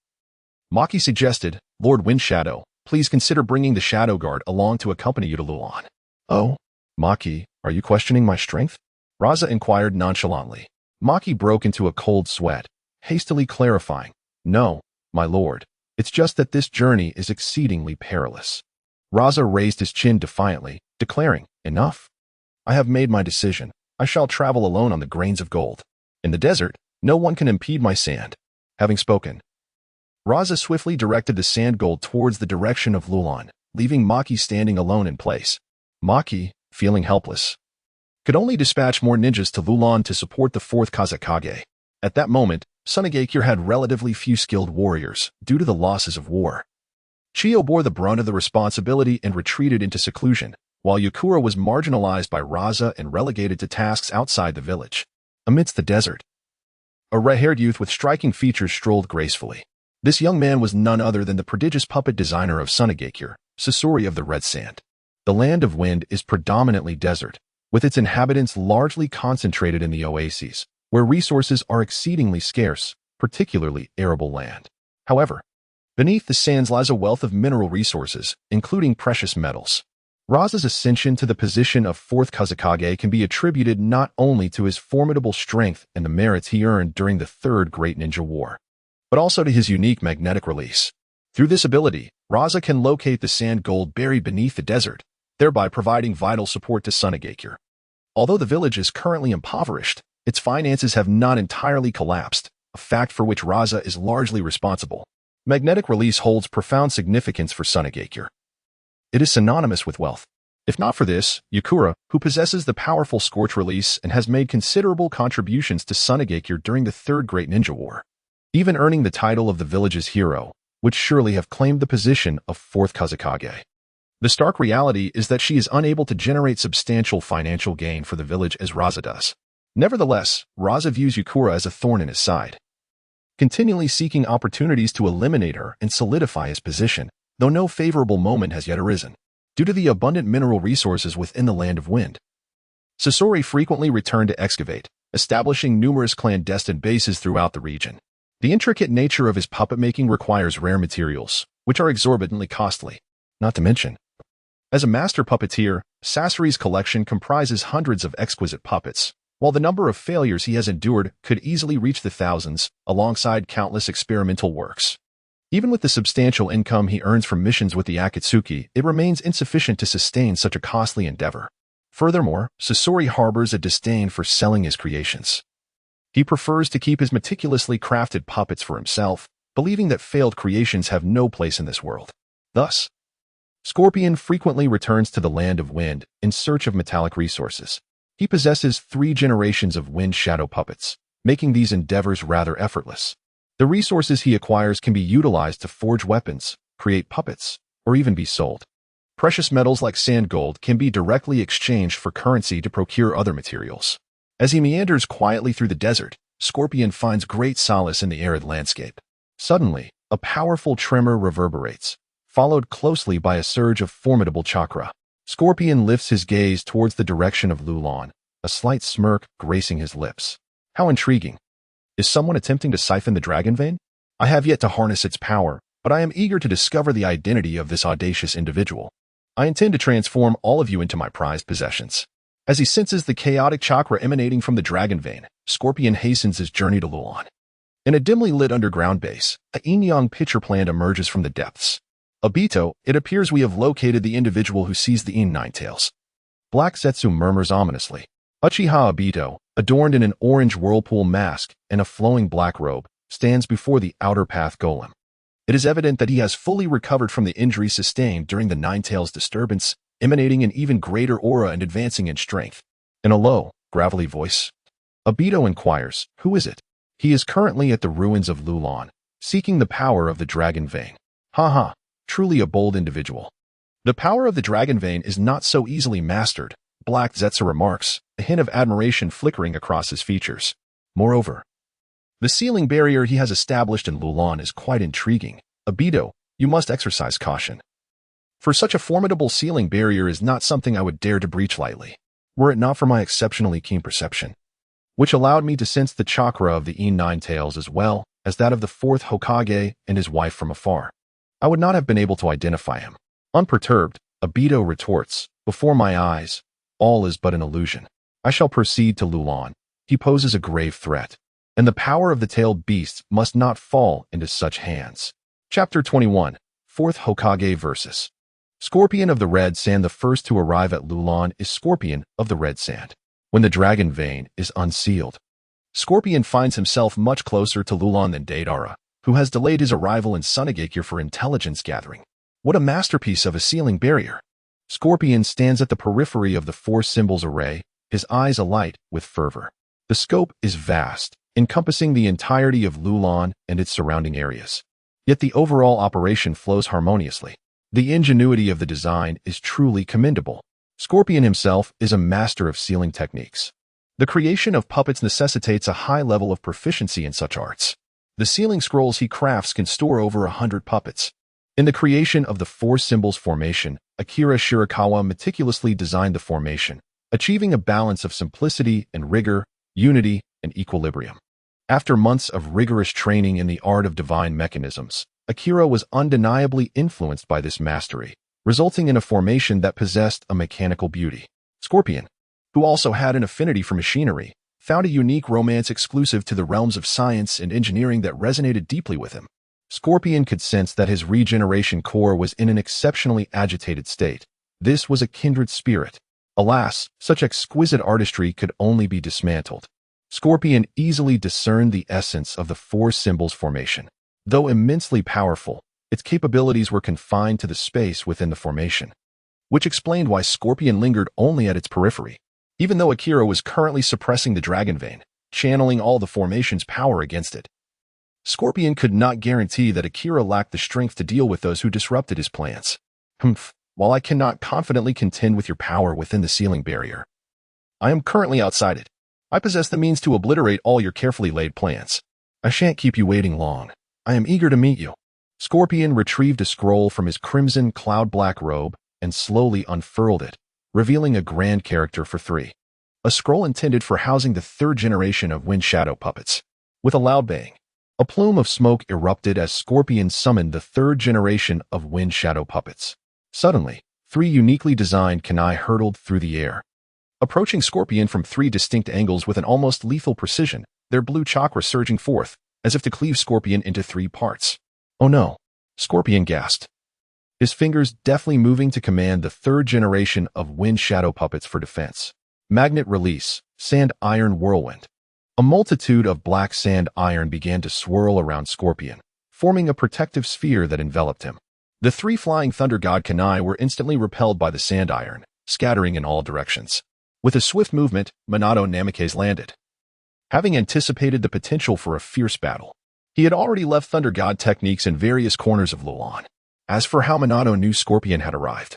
Maki suggested, "Lord Wind Shadow, please consider bringing the Shadow Guard along to accompany you to Lulon." "Oh, Maki, are you questioning my strength?" Raza inquired nonchalantly. Maki broke into a cold sweat, hastily clarifying, "No, my lord, it's just that this journey is exceedingly perilous." Raza raised his chin defiantly, declaring, "Enough. I have made my decision. I shall travel alone on the grains of gold. In the desert, no one can impede my sand." Having spoken, Raza swiftly directed the sand gold towards the direction of Lulon, leaving Maki standing alone in place. Maki, feeling helpless, could only dispatch more ninjas to Lulon to support the fourth Kazekage. At that moment, Sunagakure had relatively few skilled warriors, due to the losses of war. Chiyo bore the brunt of the responsibility and retreated into seclusion, while Yakura was marginalized by Raza and relegated to tasks outside the village. Amidst the desert, a red-haired youth with striking features strolled gracefully. This young man was none other than the prodigious puppet designer of Sunagakure, Sasori of the Red Sand. The land of wind is predominantly desert, with its inhabitants largely concentrated in the oases, where resources are exceedingly scarce, particularly arable land. However, beneath the sands lies a wealth of mineral resources, including precious metals. Raza's ascension to the position of fourth Kazekage can be attributed not only to his formidable strength and the merits he earned during the Third Great Ninja War, but also to his unique magnetic release. Through this ability, Raza can locate the sand gold buried beneath the desert, thereby providing vital support to Sunagakure. Although the village is currently impoverished, its finances have not entirely collapsed, a fact for which Raza is largely responsible. Magnetic release holds profound significance for Sunagakure. It is synonymous with wealth. If not for this, Yakura, who possesses the powerful Scorch release and has made considerable contributions to Sunagakure during the Third Great Ninja War, even earning the title of the village's hero, would surely have claimed the position of fourth Kazekage. The stark reality is that she is unable to generate substantial financial gain for the village as Raza does. Nevertheless, Raza views Yukura as a thorn in his side, continually seeking opportunities to eliminate her and solidify his position, though no favorable moment has yet arisen. Due to the abundant mineral resources within the Land of Wind, Sasori frequently returned to excavate, establishing numerous clandestine bases throughout the region. The intricate nature of his puppet making requires rare materials, which are exorbitantly costly. Not to mention, as a master puppeteer, Sasori's collection comprises hundreds of exquisite puppets, while the number of failures he has endured could easily reach the thousands, alongside countless experimental works. Even with the substantial income he earns from missions with the Akatsuki, it remains insufficient to sustain such a costly endeavor. Furthermore, Sasori harbors a disdain for selling his creations. He prefers to keep his meticulously crafted puppets for himself, believing that failed creations have no place in this world. Thus, Scorpion frequently returns to the Land of Wind in search of metallic resources. He possesses 3 generations of wind shadow puppets, making these endeavors rather effortless. The resources he acquires can be utilized to forge weapons, create puppets, or even be sold. Precious metals like sand gold can be directly exchanged for currency to procure other materials. As he meanders quietly through the desert, Scorpion finds great solace in the arid landscape. Suddenly, a powerful tremor reverberates, followed closely by a surge of formidable chakra. Scorpion lifts his gaze towards the direction of Lulon, a slight smirk gracing his lips. How intriguing. Is someone attempting to siphon the dragon vein? I have yet to harness its power, but I am eager to discover the identity of this audacious individual. I intend to transform all of you into my prized possessions. As he senses the chaotic chakra emanating from the dragon vein, Scorpion hastens his journey to Lulon. In a dimly lit underground base, a yin-yang picture plant emerges from the depths. Obito, it appears we have located the individual who sees the Ninetales. Black Zetsu murmurs ominously. Uchiha Obito, adorned in an orange whirlpool mask and a flowing black robe, stands before the outer path golem. It is evident that he has fully recovered from the injury sustained during the Ninetales disturbance, emanating an even greater aura and advancing in strength. In a low, gravelly voice, Obito inquires, "Who is it?" He is currently at the ruins of Lulon, seeking the power of the dragon vein. Haha. Truly a bold individual. The power of the dragon vein is not so easily mastered, Black Zetsu remarks, a hint of admiration flickering across his features. Moreover, the sealing barrier he has established in Lulon is quite intriguing. Obito, you must exercise caution. For such a formidable sealing barrier is not something I would dare to breach lightly, were it not for my exceptionally keen perception, which allowed me to sense the chakra of the Ninetales as well as that of the 4th Hokage and his wife from afar. I would not have been able to identify him. Unperturbed, Obito retorts, "Before my eyes, all is but an illusion. I shall proceed to Lulon. He poses a grave threat, and the power of the tailed beasts must not fall into such hands." Chapter 21, 4th Hokage Versus. Scorpion of the Red Sand. The first to arrive at Lulon is Scorpion of the Red Sand. When the dragon vein is unsealed, Scorpion finds himself much closer to Lulon than Deidara, who has delayed his arrival in Sunagakure for intelligence gathering. What a masterpiece of a sealing barrier! Scorpion stands at the periphery of the 4 symbols array, his eyes alight with fervor. The scope is vast, encompassing the entirety of Lulon and its surrounding areas. Yet the overall operation flows harmoniously. The ingenuity of the design is truly commendable. Scorpion himself is a master of sealing techniques. The creation of puppets necessitates a high level of proficiency in such arts. The sealing scrolls he crafts can store over 100 puppets. In the creation of the 4 symbols formation, Akira Shirakawa meticulously designed the formation, achieving a balance of simplicity and rigor, unity and equilibrium. After months of rigorous training in the art of divine mechanisms, Akira was undeniably influenced by this mastery, resulting in a formation that possessed a mechanical beauty. Scorpion, who also had an affinity for machinery, found a unique romance exclusive to the realms of science and engineering that resonated deeply with him. Scorpion could sense that his regeneration core was in an exceptionally agitated state. This was a kindred spirit. Alas, such exquisite artistry could only be dismantled. Scorpion easily discerned the essence of the 4 symbols formation. Though immensely powerful, its capabilities were confined to the space within the formation, which explained why Scorpion lingered only at its periphery. Even though Akira was currently suppressing the dragon vein, channeling all the formation's power against it, Scorpion could not guarantee that Akira lacked the strength to deal with those who disrupted his plans. While I cannot confidently contend with your power within the ceiling barrier, I am currently outside it. I possess the means to obliterate all your carefully laid plans. I shan't keep you waiting long. I am eager to meet you. Scorpion retrieved a scroll from his crimson cloud-black robe and slowly unfurled it, revealing a grand character for 3. A scroll intended for housing the 3rd generation of wind shadow puppets. With a loud bang, a plume of smoke erupted as Scorpion summoned the 3rd generation of wind shadow puppets. Suddenly, 3 uniquely designed kunai hurtled through the air, approaching Scorpion from 3 distinct angles with an almost lethal precision, their blue chakra surging forth, as if to cleave Scorpion into 3 parts. Oh no! Scorpion gasped, his fingers deftly moving to command the 3rd generation of wind shadow puppets for defense. Magnet release, sand iron whirlwind. A multitude of black sand iron began to swirl around Scorpion, forming a protective sphere that enveloped him. The 3 flying thunder god kunai were instantly repelled by the sand iron, scattering in all directions. With a swift movement, Minato Namikaze landed. Having anticipated the potential for a fierce battle, he had already left thunder god techniques in various corners of Lulon. As for how Minato knew Scorpion had arrived,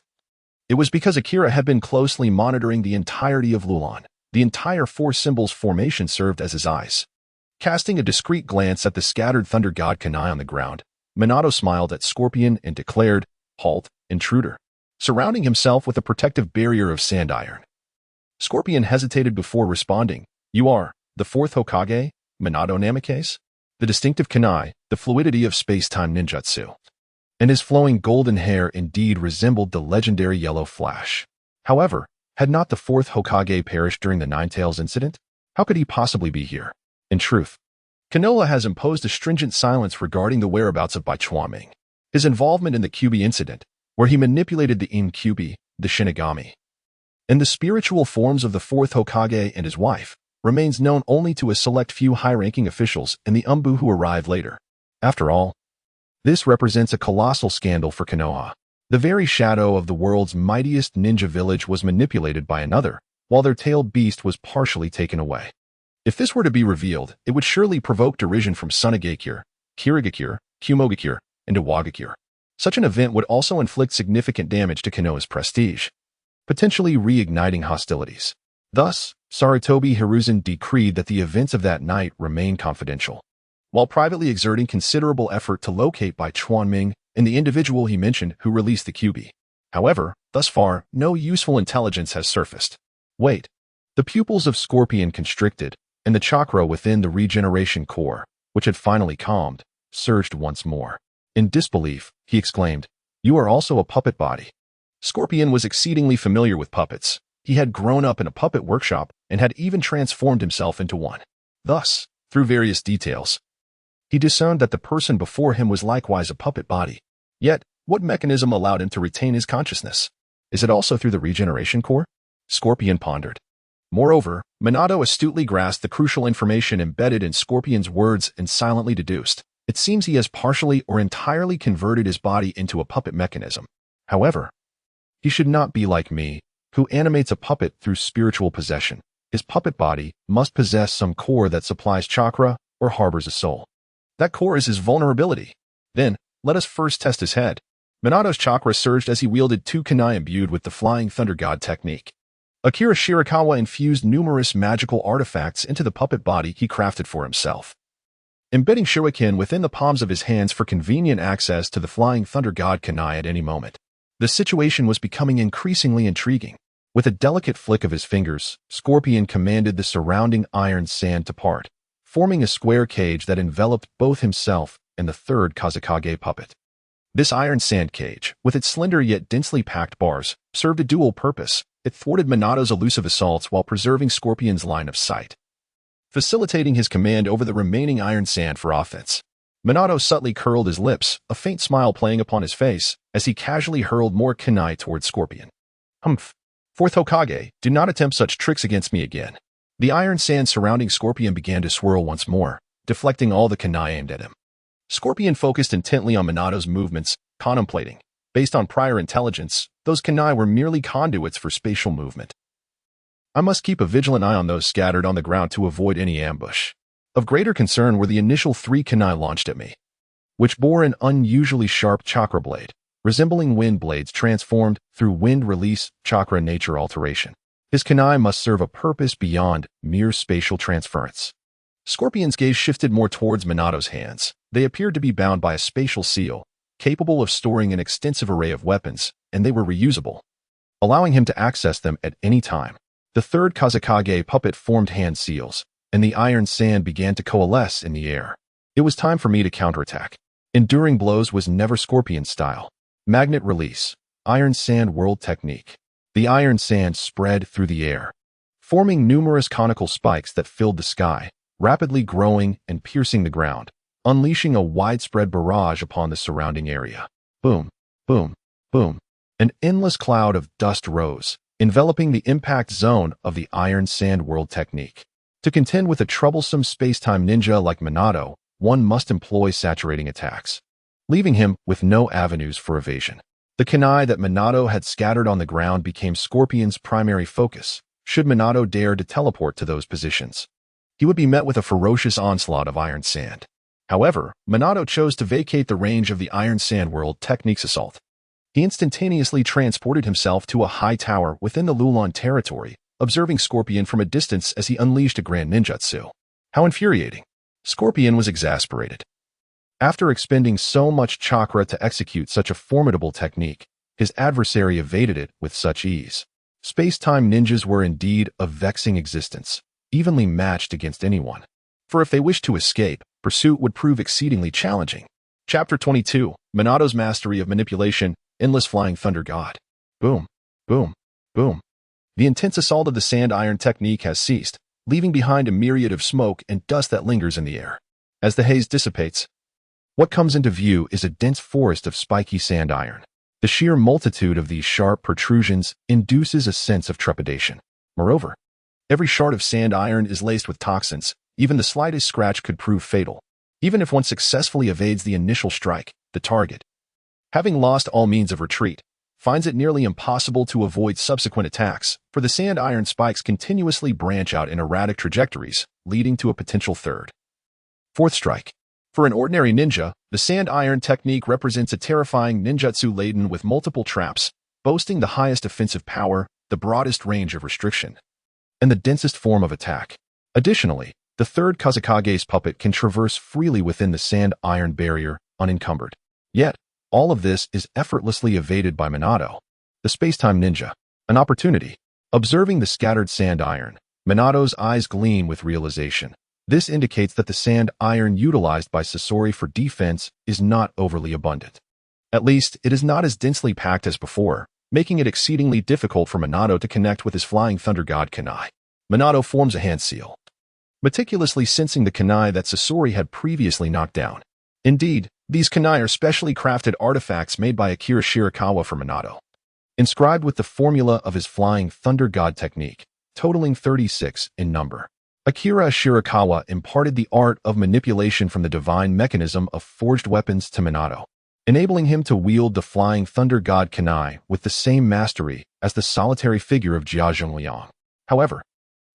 it was because Akira had been closely monitoring the entirety of Lulon. The entire 4 symbols formation served as his eyes. Casting a discreet glance at the scattered thunder god kunai on the ground, Minato smiled at Scorpion and declared, "Halt, intruder," surrounding himself with a protective barrier of sand iron. Scorpion hesitated before responding. "You are the 4th Hokage, Minato Namikaze?" The distinctive kunai, the fluidity of space-time ninjutsu, and his flowing golden hair indeed resembled the legendary Yellow Flash. However, had not the 4th Hokage perished during the Ninetales incident? How could he possibly be here? In truth, Konoha has imposed a stringent silence regarding the whereabouts of Bai Chuanming. His involvement in the Kyuubi incident, where he manipulated the Kyuubi, the Shinigami, and the spiritual forms of the 4th Hokage and his wife, remains known only to a select few high-ranking officials and the Umbu who arrived later. After all, this represents a colossal scandal for Konoha. The very shadow of the world's mightiest ninja village was manipulated by another, while their tailed beast was partially taken away. If this were to be revealed, it would surely provoke derision from Sunagakure, Kirigakure, Kumogakure, and Iwagakure. Such an event would also inflict significant damage to Konoha's prestige, potentially reigniting hostilities. Thus, Sarutobi Hiruzen decreed that the events of that night remain confidential, while privately exerting considerable effort to locate Bai Chuanming and the individual he mentioned who released the Kyuubi. However, thus far, no useful intelligence has surfaced. Wait. The pupils of Scorpion constricted, and the chakra within the regeneration core, which had finally calmed, surged once more. In disbelief, he exclaimed, "You are also a puppet body." Scorpion was exceedingly familiar with puppets. He had grown up in a puppet workshop and had even transformed himself into one. Thus, through various details, he discerned that the person before him was likewise a puppet body. Yet, what mechanism allowed him to retain his consciousness? Is it also through the regeneration core? Scorpion pondered. Moreover, Minato astutely grasped the crucial information embedded in Scorpion's words and silently deduced. It seems he has partially or entirely converted his body into a puppet mechanism. However, he should not be like me, who animates a puppet through spiritual possession. His puppet body must possess some core that supplies chakra or harbors a soul. That core is his vulnerability. Then, let us first test his head. Minato's chakra surged as he wielded 2 kunai imbued with the Flying Thunder God technique. Akira Shirakawa infused numerous magical artifacts into the puppet body he crafted for himself, embedding shuriken within the palms of his hands for convenient access to the Flying Thunder God kunai at any moment. The situation was becoming increasingly intriguing. With a delicate flick of his fingers, Scorpion commanded the surrounding iron sand to part, forming a square cage that enveloped both himself and the 3rd Kazekage puppet. This iron sand cage, with its slender yet densely packed bars, served a dual purpose. It thwarted Minato's elusive assaults while preserving Scorpion's line of sight, facilitating his command over the remaining iron sand for offense. Minato subtly curled his lips, a faint smile playing upon his face, as he casually hurled more kunai towards Scorpion. "Humph. 4th Hokage, do not attempt such tricks against me again." The iron sand surrounding Scorpion began to swirl once more, deflecting all the kunai aimed at him. Scorpion focused intently on Minato's movements, contemplating. Based on prior intelligence, those kunai were merely conduits for spatial movement. I must keep a vigilant eye on those scattered on the ground to avoid any ambush. Of greater concern were the initial 3 kunai launched at me, which bore an unusually sharp chakra blade, resembling wind blades transformed through wind release chakra nature alteration. His kunai must serve a purpose beyond mere spatial transference. Scorpion's gaze shifted more towards Minato's hands. They appeared to be bound by a spatial seal, capable of storing an extensive array of weapons, and they were reusable, allowing him to access them at any time. The third Kazekage puppet formed hand seals, and the iron sand began to coalesce in the air. It was time for me to counterattack. Enduring blows was never Scorpion style. Magnet release, iron sand world technique. The iron sand spread through the air, forming numerous conical spikes that filled the sky, rapidly growing and piercing the ground, unleashing a widespread barrage upon the surrounding area. Boom, boom, boom. An endless cloud of dust rose, enveloping the impact zone of the iron sand world technique. To contend with a troublesome space-time ninja like Minato, one must employ saturating attacks, leaving him with no avenues for evasion. The kunai that Minato had scattered on the ground became Scorpion's primary focus. Should Minato dare to teleport to those positions, he would be met with a ferocious onslaught of iron sand. However, Minato chose to vacate the range of the iron sand world technique's assault. He instantaneously transported himself to a high tower within the Lulon territory, observing Scorpion from a distance as he unleashed a grand ninjutsu. How infuriating! Scorpion was exasperated. After expending so much chakra to execute such a formidable technique, his adversary evaded it with such ease. Space-time ninjas were indeed a vexing existence, evenly matched against anyone. For if they wished to escape, pursuit would prove exceedingly challenging. Chapter 22, Minato's Mastery of Manipulation, Endless Flying Thunder God. Boom, boom, boom. The intense assault of the sand-iron technique has ceased, leaving behind a myriad of smoke and dust that lingers in the air. As the haze dissipates, what comes into view is a dense forest of spiky sand-iron. The sheer multitude of these sharp protrusions induces a sense of trepidation. Moreover, every shard of sand-iron is laced with toxins. Even the slightest scratch could prove fatal. Even if one successfully evades the initial strike, the target, having lost all means of retreat, finds it nearly impossible to avoid subsequent attacks, for the sand-iron spikes continuously branch out in erratic trajectories, leading to a potential third, fourth strike. For an ordinary ninja, the sand-iron technique represents a terrifying ninjutsu laden with multiple traps, boasting the highest offensive power, the broadest range of restriction, and the densest form of attack. Additionally, the third Kazekage's puppet can traverse freely within the sand-iron barrier, unencumbered. Yet, all of this is effortlessly evaded by Minato, the space-time ninja. An opportunity. Observing the scattered sand-iron, Minato's eyes gleam with realization. This indicates that the sand-iron utilized by Sasori for defense is not overly abundant. At least, it is not as densely packed as before, making it exceedingly difficult for Minato to connect with his Flying Thunder God kunai. Minato forms a hand seal, meticulously sensing the kunai that Sasori had previously knocked down. Indeed, these kunai are specially crafted artifacts made by Akira Shirakawa for Minato, inscribed with the formula of his Flying Thunder God technique, totaling 36 in number. Akira Shirakawa imparted the art of manipulation from the divine mechanism of forged weapons to Minato, enabling him to wield the Flying Thunder God kunai with the same mastery as the solitary figure of Jia Zhongliang. However,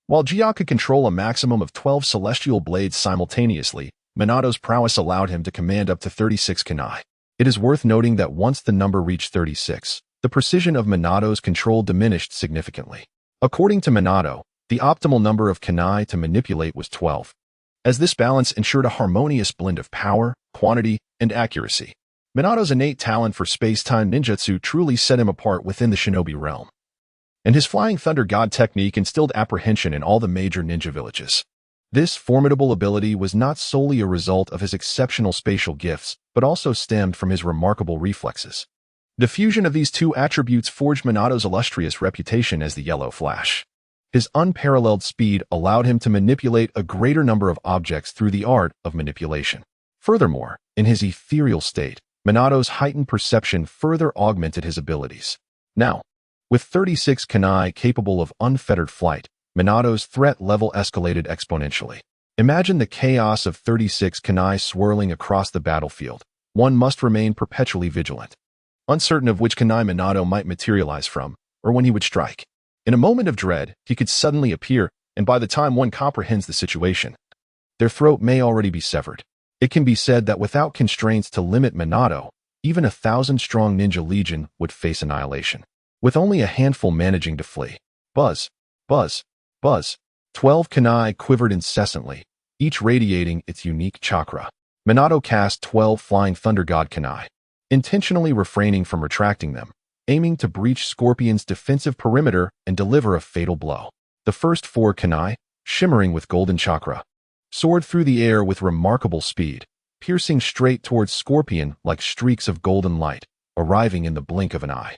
while Jia could control a maximum of 12 celestial blades simultaneously, Minato's prowess allowed him to command up to 36 kunai. It is worth noting that once the number reached 36, the precision of Minato's control diminished significantly. According to Minato, the optimal number of kunai to manipulate was 12, as this balance ensured a harmonious blend of power, quantity, and accuracy. Minato's innate talent for space-time ninjutsu truly set him apart within the shinobi realm, and his Flying Thunder God technique instilled apprehension in all the major ninja villages. This formidable ability was not solely a result of his exceptional spatial gifts, but also stemmed from his remarkable reflexes. The fusion of these two attributes forged Minato's illustrious reputation as the Yellow Flash. His unparalleled speed allowed him to manipulate a greater number of objects through the art of manipulation. Furthermore, in his ethereal state, Minato's heightened perception further augmented his abilities. Now, with 36 kunai capable of unfettered flight, Minato's threat level escalated exponentially. Imagine the chaos of 36 kunai swirling across the battlefield. One must remain perpetually vigilant, uncertain of which kunai Minato might materialize from, or when he would strike. In a moment of dread, he could suddenly appear, and by the time one comprehends the situation, their throat may already be severed. It can be said that without constraints to limit Minato, even a 1,000-strong ninja legion would face annihilation, with only a handful managing to flee. Buzz, buzz, buzz. 12 kunai quivered incessantly, each radiating its unique chakra. Minato cast 12 flying thunder god kunai, intentionally refraining from retracting them, aiming to breach Scorpion's defensive perimeter and deliver a fatal blow. The first 4 kunai, shimmering with golden chakra, soared through the air with remarkable speed, piercing straight towards Scorpion like streaks of golden light, arriving in the blink of an eye.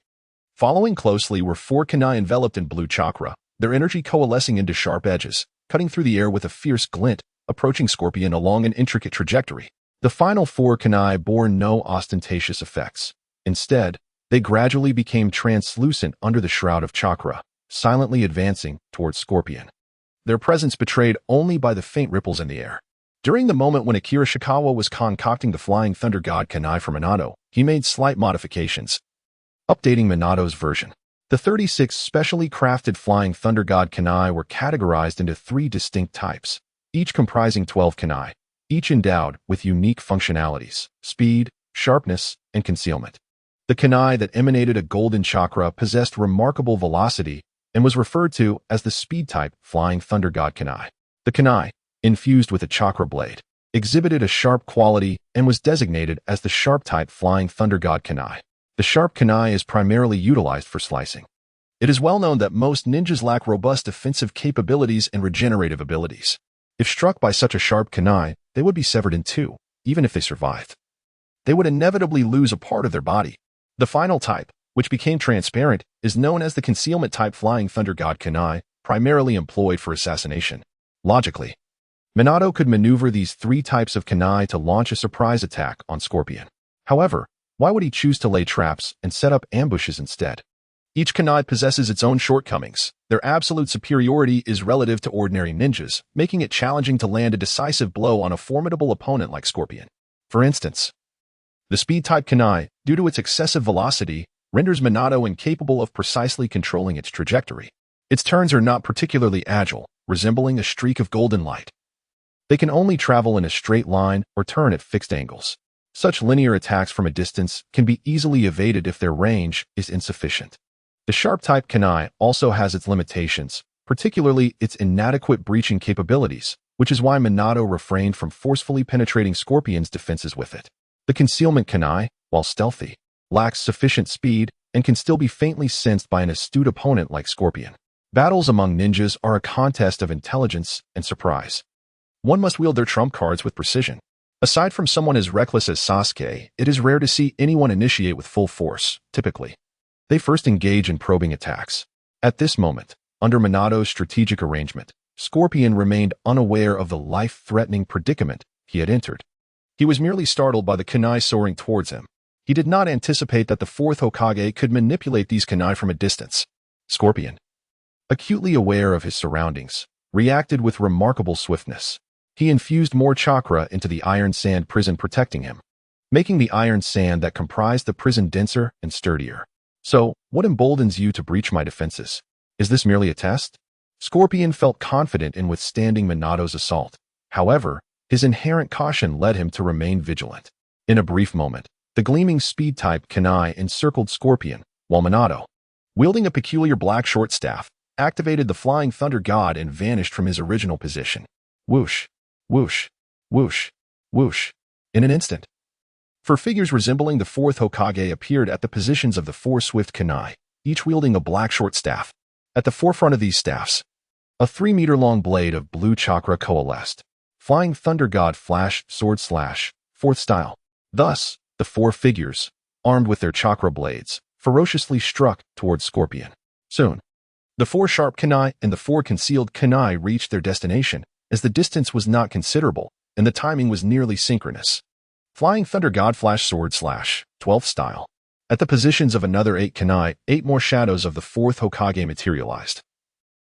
Following closely were 4 kunai enveloped in blue chakra, their energy coalescing into sharp edges, cutting through the air with a fierce glint, approaching Scorpion along an intricate trajectory. The final 4 kunai bore no ostentatious effects. Instead, they gradually became translucent under the shroud of chakra, silently advancing towards Scorpion, their presence betrayed only by the faint ripples in the air. During the moment when Akira was concocting the flying thunder god kunai for Minato, he made slight modifications, updating Minato's version. The 36 specially crafted flying thunder god kunai were categorized into 3 distinct types, each comprising 12 kunai, each endowed with unique functionalities, speed, sharpness, and concealment. The kunai that emanated a golden chakra possessed remarkable velocity and was referred to as the speed-type flying thunder god kunai. The kunai, infused with a chakra blade, exhibited a sharp quality and was designated as the sharp-type flying thunder god kunai. The sharp kunai is primarily utilized for slicing. It is well known that most ninjas lack robust defensive capabilities and regenerative abilities. If struck by such a sharp kunai, they would be severed in 2, even if they survived. They would inevitably lose a part of their body. The final type, which became transparent, is known as the concealment-type flying thunder god kunai, primarily employed for assassination. Logically, Minato could maneuver these 3 types of kunai to launch a surprise attack on Scorpion. However, why would he choose to lay traps and set up ambushes instead? Each kunai possesses its own shortcomings. Their absolute superiority is relative to ordinary ninjas, making it challenging to land a decisive blow on a formidable opponent like Scorpion. For instance, the speed-type kunai, due to its excessive velocity, renders Minato incapable of precisely controlling its trajectory. Its turns are not particularly agile, resembling a streak of golden light. They can only travel in a straight line or turn at fixed angles. Such linear attacks from a distance can be easily evaded if their range is insufficient. The sharp-type kunai also has its limitations, particularly its inadequate breaching capabilities, which is why Minato refrained from forcefully penetrating Scorpion's defenses with it. The concealment kunai, while stealthy, lacks sufficient speed and can still be faintly sensed by an astute opponent like Scorpion. Battles among ninjas are a contest of intelligence and surprise. One must wield their trump cards with precision. Aside from someone as reckless as Sasuke, it is rare to see anyone initiate with full force. Typically, they first engage in probing attacks. At this moment, under Minato's strategic arrangement, Scorpion remained unaware of the life-threatening predicament he had entered. He was merely startled by the kunai soaring towards him. He did not anticipate that the 4th Hokage could manipulate these kunai from a distance. Scorpion, acutely aware of his surroundings, reacted with remarkable swiftness. He infused more chakra into the iron sand prison protecting him, making the iron sand that comprised the prison denser and sturdier. So, what emboldens you to breach my defenses? Is this merely a test? Scorpion felt confident in withstanding Minato's assault. However, his inherent caution led him to remain vigilant. In a brief moment, the gleaming speed-type kunai encircled Scorpion, while Minato, wielding a peculiar black short staff, activated the flying thunder god and vanished from his original position. Whoosh, whoosh, whoosh, whoosh. In an instant, 4 figures resembling the 4th Hokage appeared at the positions of the 4 swift kunai, each wielding a black short staff. At the forefront of these staffs, a 3-meter-long blade of blue chakra coalesced. Flying thunder god flash, sword slash, 4th style. Thus, the 4 figures, armed with their chakra blades, ferociously struck towards Scorpion. Soon, the 4 sharp kunai and the 4 concealed kunai reached their destination, as the distance was not considerable and the timing was nearly synchronous. Flying thunder god flash sword slash, 12th style. At the positions of another 8 kunai, 8 more shadows of the 4th Hokage materialized,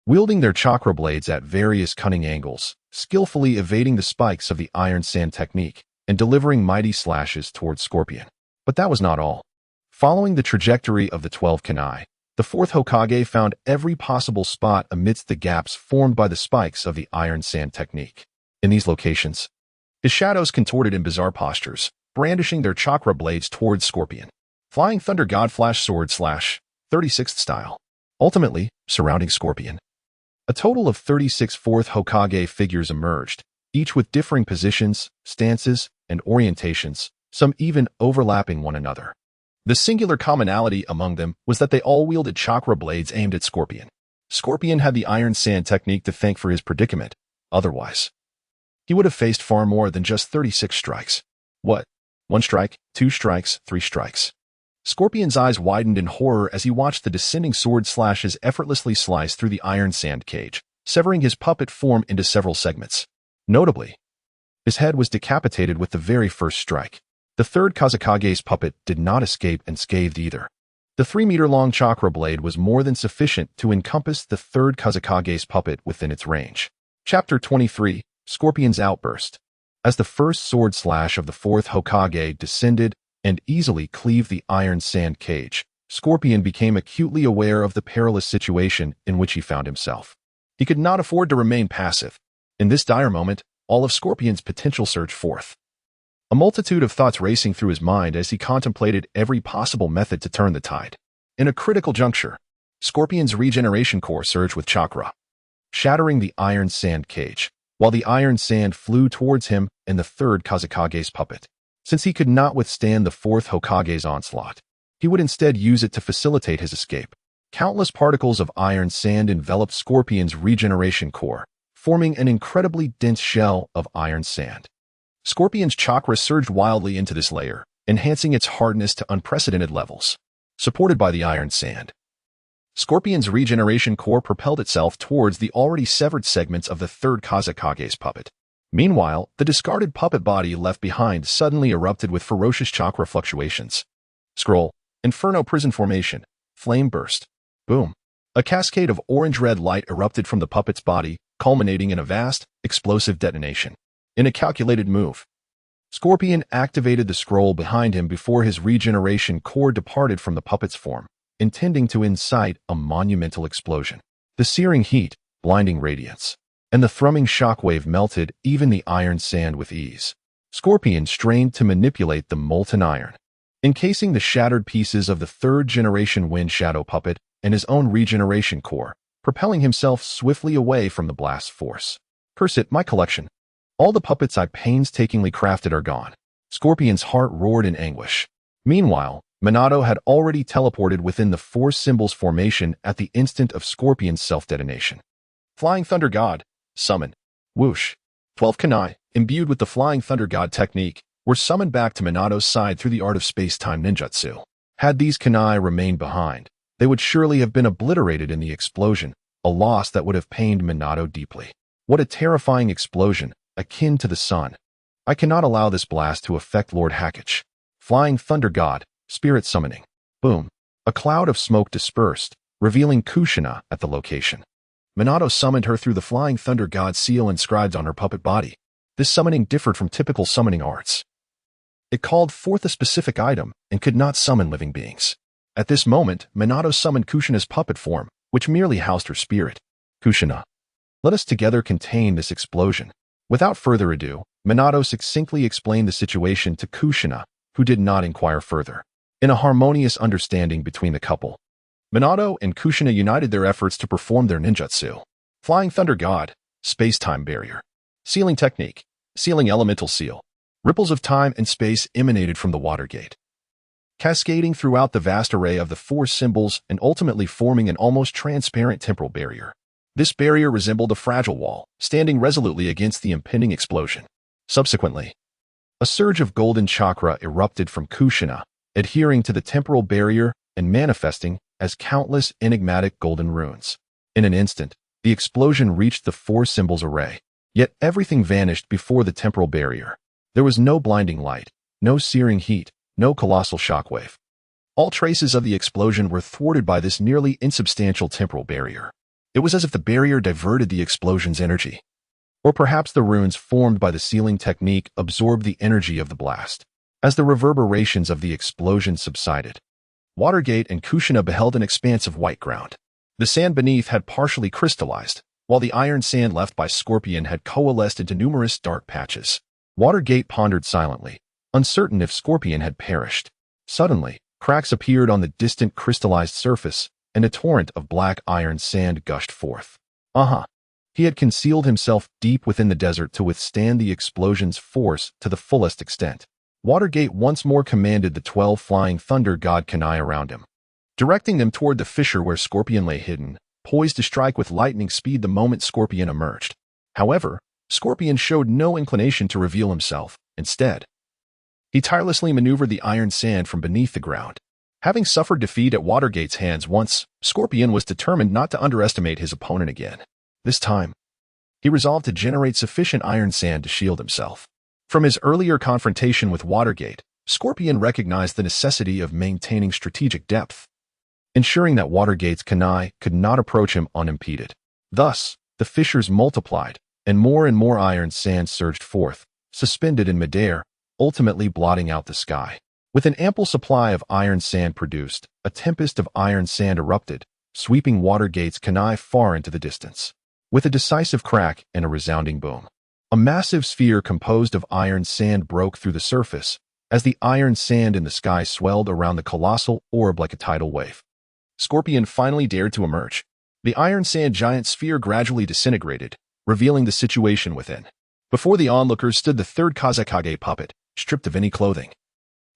wielding their chakra blades at various cunning angles, skillfully evading the spikes of the iron sand technique, and delivering mighty slashes towards Scorpion. But that was not all. Following the trajectory of the 12 kunai, the 4th Hokage found every possible spot amidst the gaps formed by the spikes of the iron sand technique. In these locations, his shadows contorted in bizarre postures, brandishing their chakra blades towards Scorpion. Flying Thunder God Flash Sword / 36th style. Ultimately, surrounding Scorpion. A total of 36 4th Hokage figures emerged, each with differing positions, stances, and orientations, some even overlapping one another. The singular commonality among them was that they all wielded chakra blades aimed at Scorpion. Scorpion had the Iron Sand technique to thank for his predicament. Otherwise, he would have faced far more than just 36 strikes. What? 1 strike, 2 strikes, 3 strikes. Scorpion's eyes widened in horror as he watched the descending sword slashes effortlessly slice through the iron sand cage, severing his puppet form into several segments. Notably, his head was decapitated with the very first strike. The third Kazekage's puppet did not escape unscathed either. The 3-meter-long chakra blade was more than sufficient to encompass the third Kazekage's puppet within its range. Chapter 23, Scorpion's Outburst. As the first sword slash of the 4th Hokage descended and easily cleaved the iron sand cage, Scorpion became acutely aware of the perilous situation in which he found himself. He could not afford to remain passive. In this dire moment, all of Scorpion's potential surged forth. A multitude of thoughts racing through his mind as he contemplated every possible method to turn the tide. In a critical juncture, Scorpion's regeneration core surged with chakra, shattering the iron sand cage, while the iron sand flew towards him and the third Kazekage's puppet. Since he could not withstand the 4th Hokage's onslaught, he would instead use it to facilitate his escape. Countless particles of iron sand enveloped Scorpion's regeneration core, forming an incredibly dense shell of iron sand. Scorpion's chakra surged wildly into this layer, enhancing its hardness to unprecedented levels. Supported by the iron sand, Scorpion's regeneration core propelled itself towards the already severed segments of the third Kazekage's puppet. Meanwhile, the discarded puppet body left behind suddenly erupted with ferocious chakra fluctuations. Scroll, Inferno Prison Formation, Flame Burst. Boom. A cascade of orange-red light erupted from the puppet's body, culminating in a vast, explosive detonation. In a calculated move, Scorpion activated the scroll behind him before his regeneration core departed from the puppet's form, intending to incite a monumental explosion. The searing heat, blinding radiance, and the thrumming shockwave melted even the iron sand with ease. Scorpion strained to manipulate the molten iron, encasing the shattered pieces of the third-generation Wind Shadow puppet and his own regeneration core, propelling himself swiftly away from the blast force. Curse it, my collection. All the puppets I painstakingly crafted are gone. Scorpion's heart roared in anguish. Meanwhile, Minato had already teleported within the 4 symbols formation at the instant of Scorpion's self-detonation. Flying Thunder God. Summon. Whoosh. 12 kunai, imbued with the Flying Thunder God technique, were summoned back to Minato's side through the art of space-time ninjutsu. Had these kunai remained behind, they would surely have been obliterated in the explosion, a loss that would have pained Minato deeply. What a terrifying explosion, akin to the sun. I cannot allow this blast to affect Lord Hakich. Flying Thunder God, Spirit Summoning. Boom. A cloud of smoke dispersed, revealing Kushina at the location. Minato summoned her through the Flying Thunder God seal inscribed on her puppet body. This summoning differed from typical summoning arts. It called forth a specific item and could not summon living beings. At this moment, Minato summoned Kushina's puppet form, which merely housed her spirit. Kushina, let us together contain this explosion. Without further ado, Minato succinctly explained the situation to Kushina, who did not inquire further. In a harmonious understanding between the couple, Minato and Kushina united their efforts to perform their ninjutsu. Flying Thunder God, Space-Time Barrier. Sealing Technique, Sealing Elemental Seal. Ripples of time and space emanated from the water gate, cascading throughout the vast array of the 4 symbols and ultimately forming an almost transparent temporal barrier. This barrier resembled a fragile wall, standing resolutely against the impending explosion. Subsequently, a surge of golden chakra erupted from Kushina, adhering to the temporal barrier and manifesting as countless enigmatic golden runes. In an instant, the explosion reached the 4 symbols array, yet everything vanished before the temporal barrier. There was no blinding light, no searing heat, no colossal shockwave. All traces of the explosion were thwarted by this nearly insubstantial temporal barrier. It was as if the barrier diverted the explosion's energy. Or perhaps the runes formed by the sealing technique absorbed the energy of the blast. As the reverberations of the explosion subsided, Watergate and Kushina beheld an expanse of white ground. The sand beneath had partially crystallized, while the iron sand left by Scorpion had coalesced into numerous dark patches. Watergate pondered silently, uncertain if Scorpion had perished. Suddenly, cracks appeared on the distant crystallized surface, and a torrent of black iron sand gushed forth. He had concealed himself deep within the desert to withstand the explosion's force to the fullest extent. Watergate once more commanded the 12 flying thunder god Kanai around him, directing them toward the fissure where Scorpion lay hidden, poised to strike with lightning speed the moment Scorpion emerged. However, Scorpion showed no inclination to reveal himself. Instead, he tirelessly maneuvered the iron sand from beneath the ground. Having suffered defeat at Watergate's hands once, Scorpion was determined not to underestimate his opponent again. This time, he resolved to generate sufficient iron sand to shield himself. From his earlier confrontation with Watergate, Scorpion recognized the necessity of maintaining strategic depth, ensuring that Watergate's Kanai could not approach him unimpeded. Thus, the fissures multiplied, and more iron sand surged forth, suspended in midair, ultimately blotting out the sky. With an ample supply of iron sand produced, a tempest of iron sand erupted, sweeping Watergate's Kanai far into the distance. With a decisive crack and a resounding boom, a massive sphere composed of iron sand broke through the surface, as the iron sand in the sky swelled around the colossal orb like a tidal wave. Scorpion finally dared to emerge. The iron sand giant sphere gradually disintegrated, revealing the situation within. Before the onlookers stood the third Kazekage puppet, stripped of any clothing.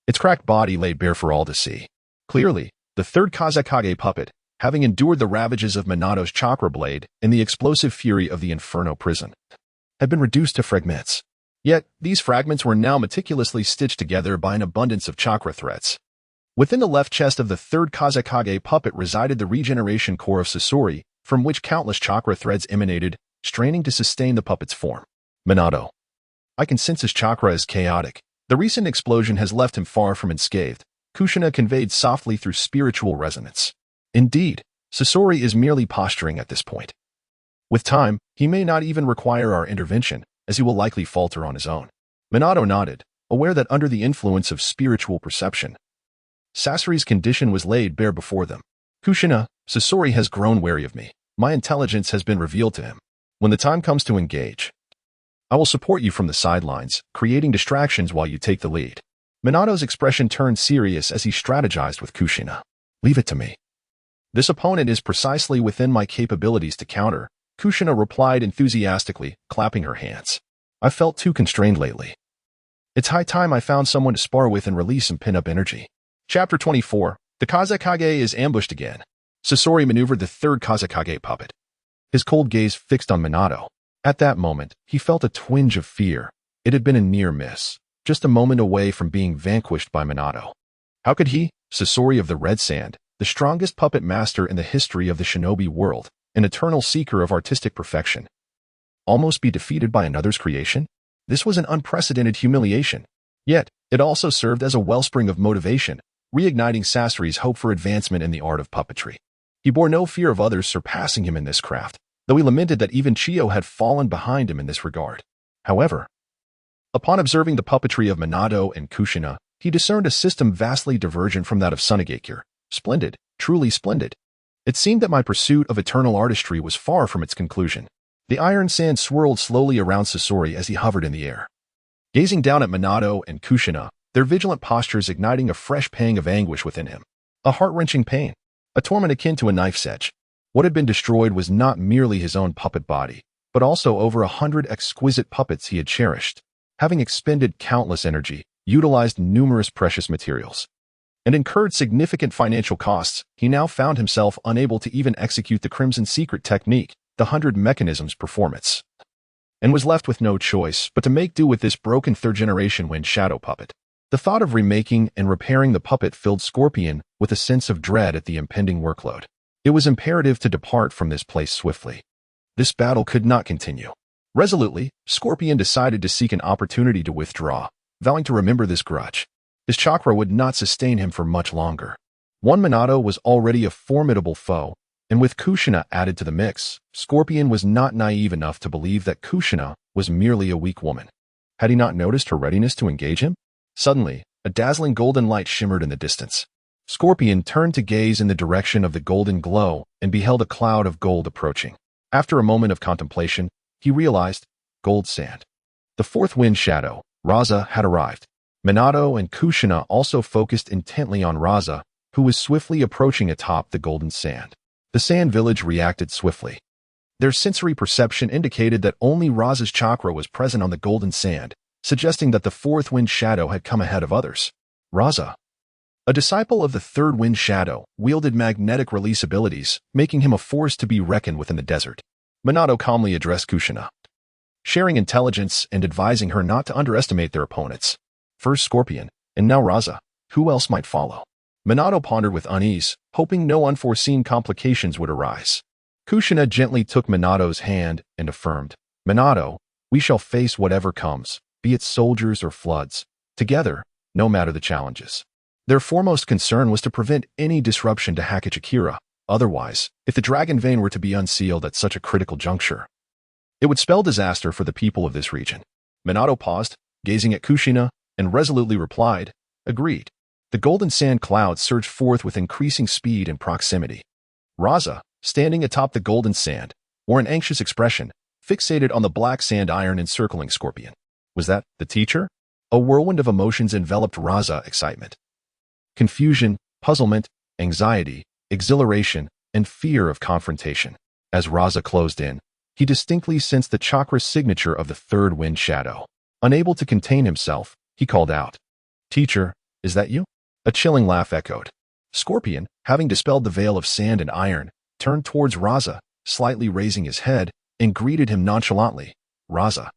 Its cracked body lay bare for all to see. Clearly, the third Kazekage puppet, having endured the ravages of Minato's chakra blade and the explosive fury of the Inferno prison, had been reduced to fragments. Yet, these fragments were now meticulously stitched together by an abundance of chakra threads. Within the left chest of the third Kazekage puppet resided the regeneration core of Sasori, from which countless chakra threads emanated, straining to sustain the puppet's form. Minato. I can sense his chakra is chaotic. The recent explosion has left him far from unscathed, Kushina conveyed softly through spiritual resonance. Indeed, Sasori is merely posturing at this point. With time, he may not even require our intervention, as he will likely falter on his own. Minato nodded, aware that under the influence of spiritual perception, Sasori's condition was laid bare before them. Kushina, Sasori has grown wary of me. My intelligence has been revealed to him. When the time comes to engage, I will support you from the sidelines, creating distractions while you take the lead. Minato's expression turned serious as he strategized with Kushina. Leave it to me. This opponent is precisely within my capabilities to counter, Kushina replied enthusiastically, clapping her hands. I felt too constrained lately. It's high time I found someone to spar with and release some pin-up energy. Chapter 24. The Kazekage is ambushed again. Sasori maneuvered the third Kazekage puppet, his cold gaze fixed on Minato. At that moment, he felt a twinge of fear. It had been a near miss, just a moment away from being vanquished by Minato. How could he, Sasori of the Red Sand, the strongest puppet master in the history of the shinobi world, an eternal seeker of artistic perfection, almost be defeated by another's creation? This was an unprecedented humiliation. Yet, it also served as a wellspring of motivation, reigniting Sasori's hope for advancement in the art of puppetry. He bore no fear of others surpassing him in this craft, though he lamented that even Chiyo had fallen behind him in this regard. However, upon observing the puppetry of Minato and Kushina, he discerned a system vastly divergent from that of Sunigakure. Splendid, truly splendid. It seemed that my pursuit of eternal artistry was far from its conclusion. The iron sand swirled slowly around Sasori as he hovered in the air. Gazing down at Minato and Kushina, their vigilant postures igniting a fresh pang of anguish within him. A heart-wrenching pain, a torment akin to a knife's edge. What had been destroyed was not merely his own puppet body, but also over 100 exquisite puppets he had cherished. Having expended countless energy, utilized numerous precious materials, and incurred significant financial costs, he now found himself unable to even execute the Crimson Secret technique, the 100 Mechanisms performance, and was left with no choice but to make do with this broken third-generation Wind Shadow puppet. The thought of remaking and repairing the puppet filled Scorpion with a sense of dread at the impending workload. It was imperative to depart from this place swiftly. This battle could not continue. Resolutely, Scorpion decided to seek an opportunity to withdraw, vowing to remember this grudge. His chakra would not sustain him for much longer. One Minato was already a formidable foe, and with Kushina added to the mix, Scorpion was not naive enough to believe that Kushina was merely a weak woman. Had he not noticed her readiness to engage him? Suddenly, a dazzling golden light shimmered in the distance. Scorpion turned to gaze in the direction of the golden glow and beheld a cloud of gold approaching. After a moment of contemplation, he realized gold sand. The fourth wind shadow, Raza, had arrived. Minato and Kushina also focused intently on Raza, who was swiftly approaching atop the golden sand. The sand village reacted swiftly. Their sensory perception indicated that only Raza's chakra was present on the golden sand, suggesting that the fourth wind shadow had come ahead of others. Raza, a disciple of the third wind shadow, wielded magnetic release abilities, making him a force to be reckoned with in the desert. Minato calmly addressed Kushina, sharing intelligence and advising her not to underestimate their opponents. First Scorpion, and now Raza. Who else might follow? Minato pondered with unease, hoping no unforeseen complications would arise. Kushina gently took Minato's hand and affirmed, Minato, we shall face whatever comes, be it soldiers or floods, together, no matter the challenges. Their foremost concern was to prevent any disruption to Hakage Akira. Otherwise, if the dragon vein were to be unsealed at such a critical juncture, it would spell disaster for the people of this region. Minato paused, gazing at Kushina, and resolutely replied, agreed. The golden sand cloud surged forth with increasing speed and proximity. Raza, standing atop the golden sand, wore an anxious expression, fixated on the black sand iron encircling Scorpion. Was that the teacher? A whirlwind of emotions enveloped Raza: excitement, confusion, puzzlement, anxiety, exhilaration, and fear of confrontation. As Raza closed in, he distinctly sensed the chakra signature of the third wind shadow. Unable to contain himself, he called out, Teacher, is that you? A chilling laugh echoed. Scorpion, having dispelled the veil of sand and iron, turned towards Raza, slightly raising his head, and greeted him nonchalantly. Raza.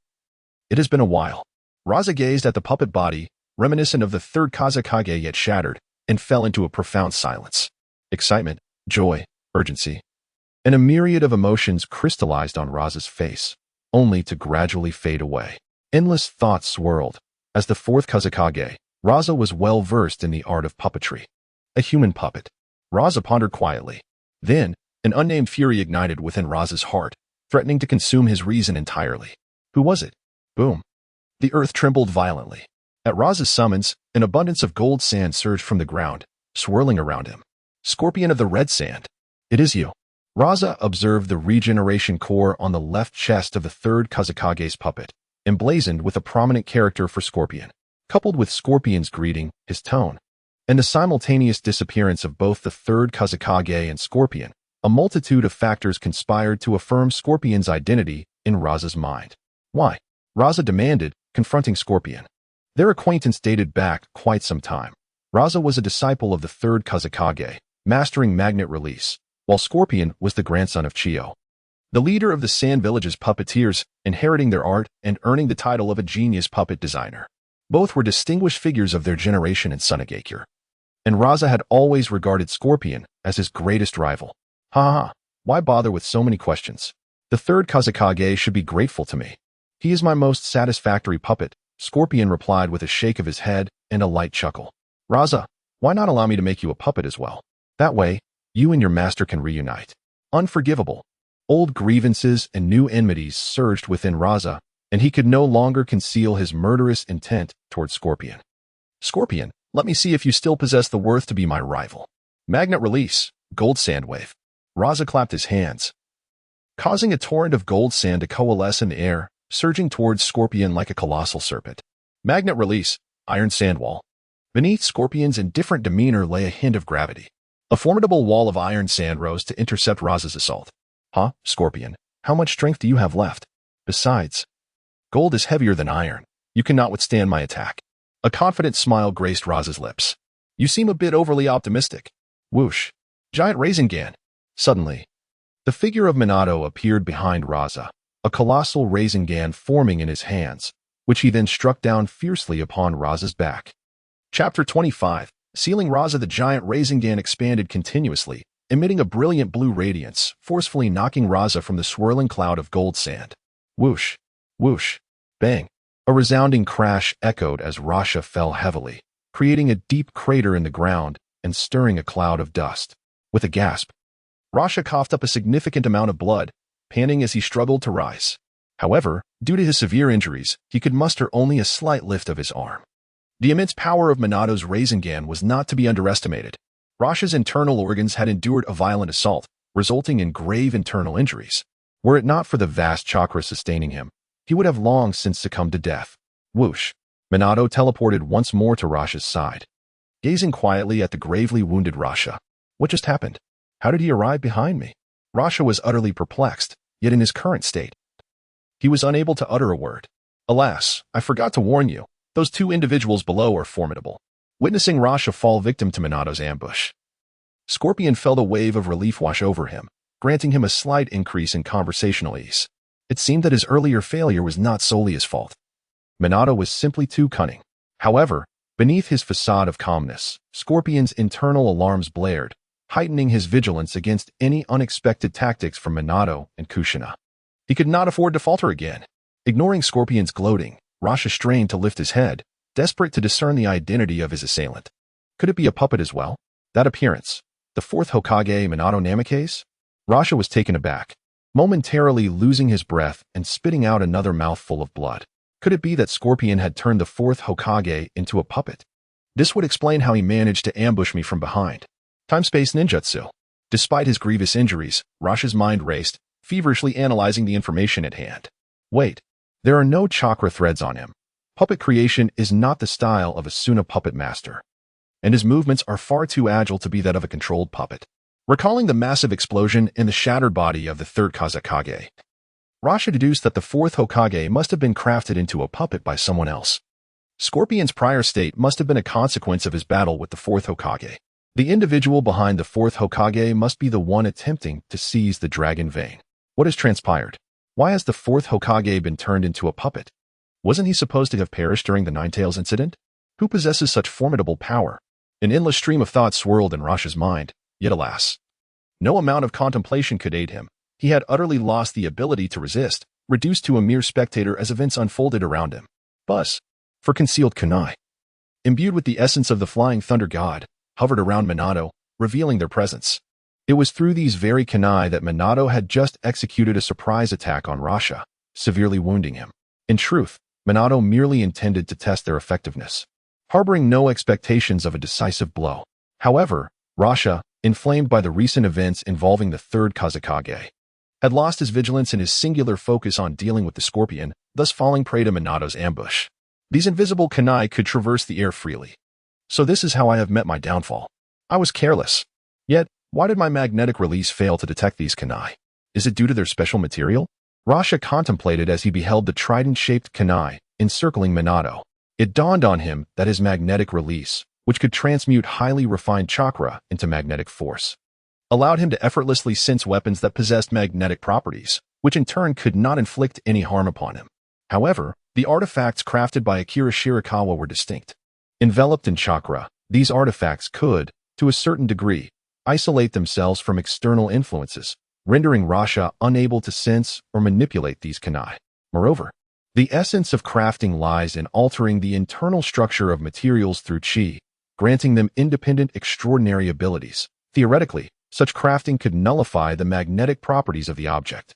It has been a while. Raza gazed at the puppet body, reminiscent of the third Kazekage yet shattered, and fell into a profound silence. Excitement, joy, urgency, and a myriad of emotions crystallized on Raza's face, only to gradually fade away. Endless thoughts swirled. As the fourth Kazekage, Raza was well versed in the art of puppetry. A human puppet. Raza pondered quietly. Then, an unnamed fury ignited within Raza's heart, threatening to consume his reason entirely. Who was it? Boom. The earth trembled violently. At Raza's summons, an abundance of gold sand surged from the ground, swirling around him. Scorpion of the red sand. It is you. Raza observed the regeneration core on the left chest of the third Kazekage's puppet, emblazoned with a prominent character for Scorpion. Coupled with Scorpion's greeting, his tone, and the simultaneous disappearance of both the third Kazekage and Scorpion, a multitude of factors conspired to affirm Scorpion's identity in Raza's mind. Why? Raza demanded, confronting Scorpion. Their acquaintance dated back quite some time. Raza was a disciple of the third Kazekage, mastering magnet release, while Scorpion was the grandson of Chiyo, the leader of the Sand Village's puppeteers, inheriting their art and earning the title of a genius puppet designer. Both were distinguished figures of their generation in Sunagakure, and Raza had always regarded Scorpion as his greatest rival. Ha! Why bother with so many questions? The third Kazekage should be grateful to me. He is my most satisfactory puppet, Scorpion replied with a shake of his head and a light chuckle. Raza, why not allow me to make you a puppet as well? That way, you and your master can reunite. Unforgivable. Old grievances and new enmities surged within Raza, and he could no longer conceal his murderous intent toward Scorpion. Scorpion, let me see if you still possess the worth to be my rival. Magnet release, gold sand wave. Raza clapped his hands, causing a torrent of gold sand to coalesce in the air, surging towards Scorpion like a colossal serpent. Magnet release, iron sand wall. Beneath Scorpion's indifferent demeanor lay a hint of gravity. A formidable wall of iron sand rose to intercept Raza's assault. Huh, Scorpion, how much strength do you have left? Besides, gold is heavier than iron. You cannot withstand my attack. A confident smile graced Raza's lips. You seem a bit overly optimistic. Whoosh. Giant Renegan. Suddenly, the figure of Minato appeared behind Raza, a colossal Renegan forming in his hands, which he then struck down fiercely upon Raza's back. Chapter 25. Sealing Raza, the giant Renegan expanded continuously, emitting a brilliant blue radiance, forcefully knocking Raza from the swirling cloud of gold sand. Whoosh. Whoosh. Bang. A resounding crash echoed as Raza fell heavily, creating a deep crater in the ground and stirring a cloud of dust. With a gasp, Raza coughed up a significant amount of blood, panting as he struggled to rise. However, due to his severe injuries, he could muster only a slight lift of his arm. The immense power of Minato's Renegan was not to be underestimated. Raza's internal organs had endured a violent assault, resulting in grave internal injuries. Were it not for the vast chakra sustaining him, he would have long since succumbed to death. Whoosh! Minato teleported once more to Rasha's side. Gazing quietly at the gravely wounded Rasha. What just happened? How did he arrive behind me? Rasha was utterly perplexed, yet in his current state, he was unable to utter a word. Alas, I forgot to warn you. Those two individuals below are formidable. Witnessing Rasha fall victim to Minato's ambush, Scorpion felt a wave of relief wash over him, granting him a slight increase in conversational ease. It seemed that his earlier failure was not solely his fault. Minato was simply too cunning. However, beneath his facade of calmness, Scorpion's internal alarms blared, heightening his vigilance against any unexpected tactics from Minato and Kushina. He could not afford to falter again. Ignoring Scorpion's gloating, Rasha strained to lift his head, desperate to discern the identity of his assailant. Could it be a puppet as well? That appearance, the fourth Hokage Minato Namikaze? Rasha was taken aback, momentarily losing his breath and spitting out another mouthful of blood. Could it be that Scorpion had turned the fourth Hokage into a puppet? This would explain how he managed to ambush me from behind. Time-space ninjutsu. Despite his grievous injuries, Rasha's mind raced, feverishly analyzing the information at hand. Wait, there are no chakra threads on him. Puppet creation is not the style of a Suna puppet master, and his movements are far too agile to be that of a controlled puppet. Recalling the massive explosion in the shattered body of the third Kazekage, Rasha deduced that the fourth Hokage must have been crafted into a puppet by someone else. Scorpion's prior state must have been a consequence of his battle with the fourth Hokage. The individual behind the fourth Hokage must be the one attempting to seize the dragon vein. What has transpired? Why has the fourth Hokage been turned into a puppet? Wasn't he supposed to have perished during the Ninetales incident? Who possesses such formidable power? An endless stream of thoughts swirled in Rasha's mind, yet alas, no amount of contemplation could aid him. He had utterly lost the ability to resist, reduced to a mere spectator as events unfolded around him. Buzz, for concealed kunai, imbued with the essence of the flying thunder god, hovered around Minato, revealing their presence. It was through these very kunai that Minato had just executed a surprise attack on Rasha, severely wounding him. In truth, Minato merely intended to test their effectiveness, harboring no expectations of a decisive blow. However, Rasha, inflamed by the recent events involving the third Kazekage, had lost his vigilance and his singular focus on dealing with the Scorpion, thus falling prey to Minato's ambush. These invisible kunai could traverse the air freely. So this is how I have met my downfall. I was careless. Yet, why did my magnetic release fail to detect these kunai? Is it due to their special material? Rasha contemplated as he beheld the trident-shaped kunai encircling Minato. It dawned on him that his magnetic release, which could transmute highly refined chakra into magnetic force, allowed him to effortlessly sense weapons that possessed magnetic properties, which in turn could not inflict any harm upon him. However, the artifacts crafted by Akira Shirakawa were distinct. Enveloped in chakra, these artifacts could, to a certain degree, isolate themselves from external influences, rendering Rasha unable to sense or manipulate these kunai. Moreover, the essence of crafting lies in altering the internal structure of materials through chi, granting them independent extraordinary abilities. Theoretically, such crafting could nullify the magnetic properties of the object.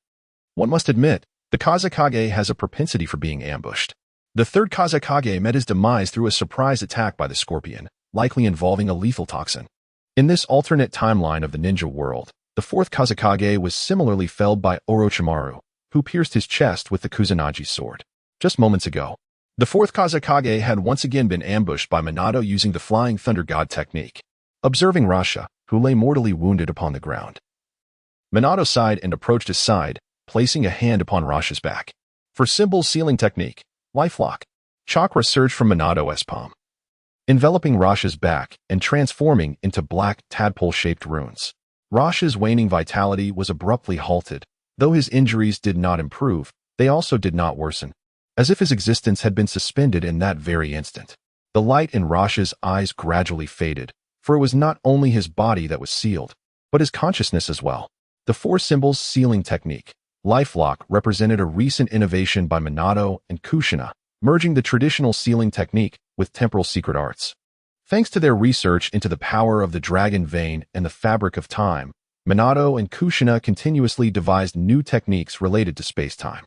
One must admit, the Kazekage has a propensity for being ambushed. The third Kazekage met his demise through a surprise attack by the Scorpion, likely involving a lethal toxin. In this alternate timeline of the ninja world, the fourth Kazekage was similarly felled by Orochimaru, who pierced his chest with the Kusanagi sword. Just moments ago, the fourth Kazekage had once again been ambushed by Minato using the Flying Thunder God technique. Observing Rasha, who lay mortally wounded upon the ground, Minato sighed and approached his side, placing a hand upon Rasha's back. For symbol sealing technique, lifelock, chakra surged from Minato's palm, enveloping Rasha's back and transforming into black tadpole-shaped runes. Rasha's waning vitality was abruptly halted. Though his injuries did not improve, they also did not worsen, as if his existence had been suspended in that very instant. The light in Rasha's eyes gradually faded, for it was not only his body that was sealed, but his consciousness as well. The four symbols sealing technique, lifelock, represented a recent innovation by Minato and Kushina, merging the traditional sealing technique with temporal secret arts. Thanks to their research into the power of the dragon vein and the fabric of time, Minato and Kushina continuously devised new techniques related to space-time.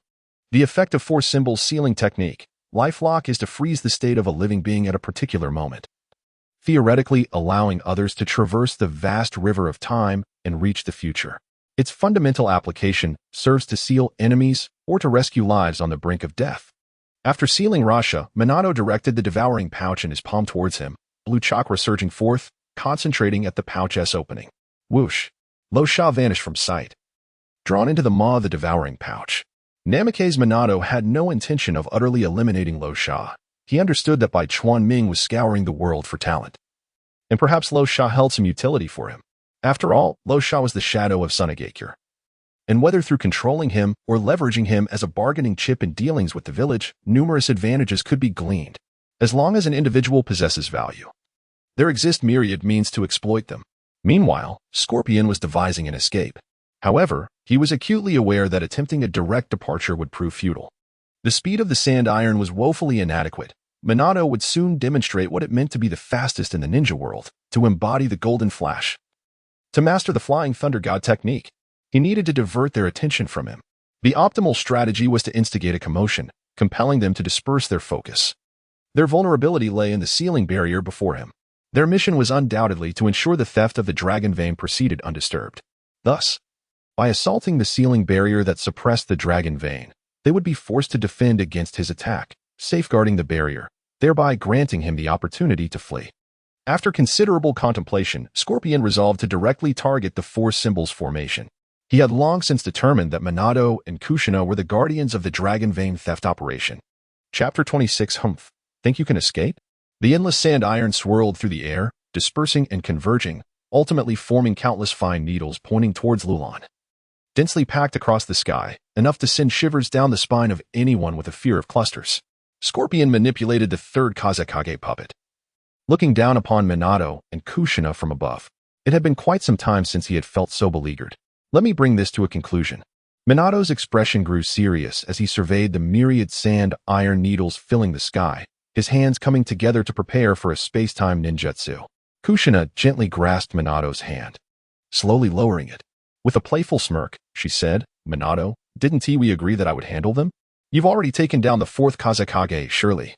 The effect of four symbols sealing technique, lifelock, is to freeze the state of a living being at a particular moment, theoretically allowing others to traverse the vast river of time and reach the future. Its fundamental application serves to seal enemies or to rescue lives on the brink of death. After sealing Rasha, Minato directed the devouring pouch in his palm towards him, blue chakra surging forth, concentrating at the pouch's opening. Whoosh! Lo Sha vanished from sight. Drawn into the maw of the devouring pouch. Namake's Minato had no intention of utterly eliminating Lo Sha. He understood that Bai Chuan Ming was scouring the world for talent. And perhaps Lo Sha held some utility for him. After all, Lo Sha was the shadow of Sunagakure. And whether through controlling him or leveraging him as a bargaining chip in dealings with the village, numerous advantages could be gleaned, as long as an individual possesses value. There exist myriad means to exploit them. Meanwhile, Scorpion was devising an escape. However, he was acutely aware that attempting a direct departure would prove futile. The speed of the sand iron was woefully inadequate. Minato would soon demonstrate what it meant to be the fastest in the ninja world, to embody the golden flash. To master the Flying Thunder God technique, he needed to divert their attention from him. The optimal strategy was to instigate a commotion, compelling them to disperse their focus. Their vulnerability lay in the sealing barrier before him. Their mission was undoubtedly to ensure the theft of the dragon vein proceeded undisturbed. Thus, by assaulting the sealing barrier that suppressed the dragon vein, they would be forced to defend against his attack, safeguarding the barrier, thereby granting him the opportunity to flee. After considerable contemplation, Scorpion resolved to directly target the four symbols formation. He had long since determined that Minato and Kushina were the guardians of the dragon vein theft operation. Chapter 26 Humph. Think you can escape? The endless sand iron swirled through the air, dispersing and converging, ultimately forming countless fine needles pointing towards Lulon. Densely packed across the sky, enough to send shivers down the spine of anyone with a fear of clusters. Scorpion manipulated the third Kazekage puppet. Looking down upon Minato and Kushina from above, it had been quite some time since he had felt so beleaguered. Let me bring this to a conclusion. Minato's expression grew serious as he surveyed the myriad sand iron needles filling the sky, his hands coming together to prepare for a space-time ninjutsu. Kushina gently grasped Minato's hand, slowly lowering it. With a playful smirk, she said, "Minato, didn't we agree that I would handle them? You've already taken down the fourth Kazekage, surely.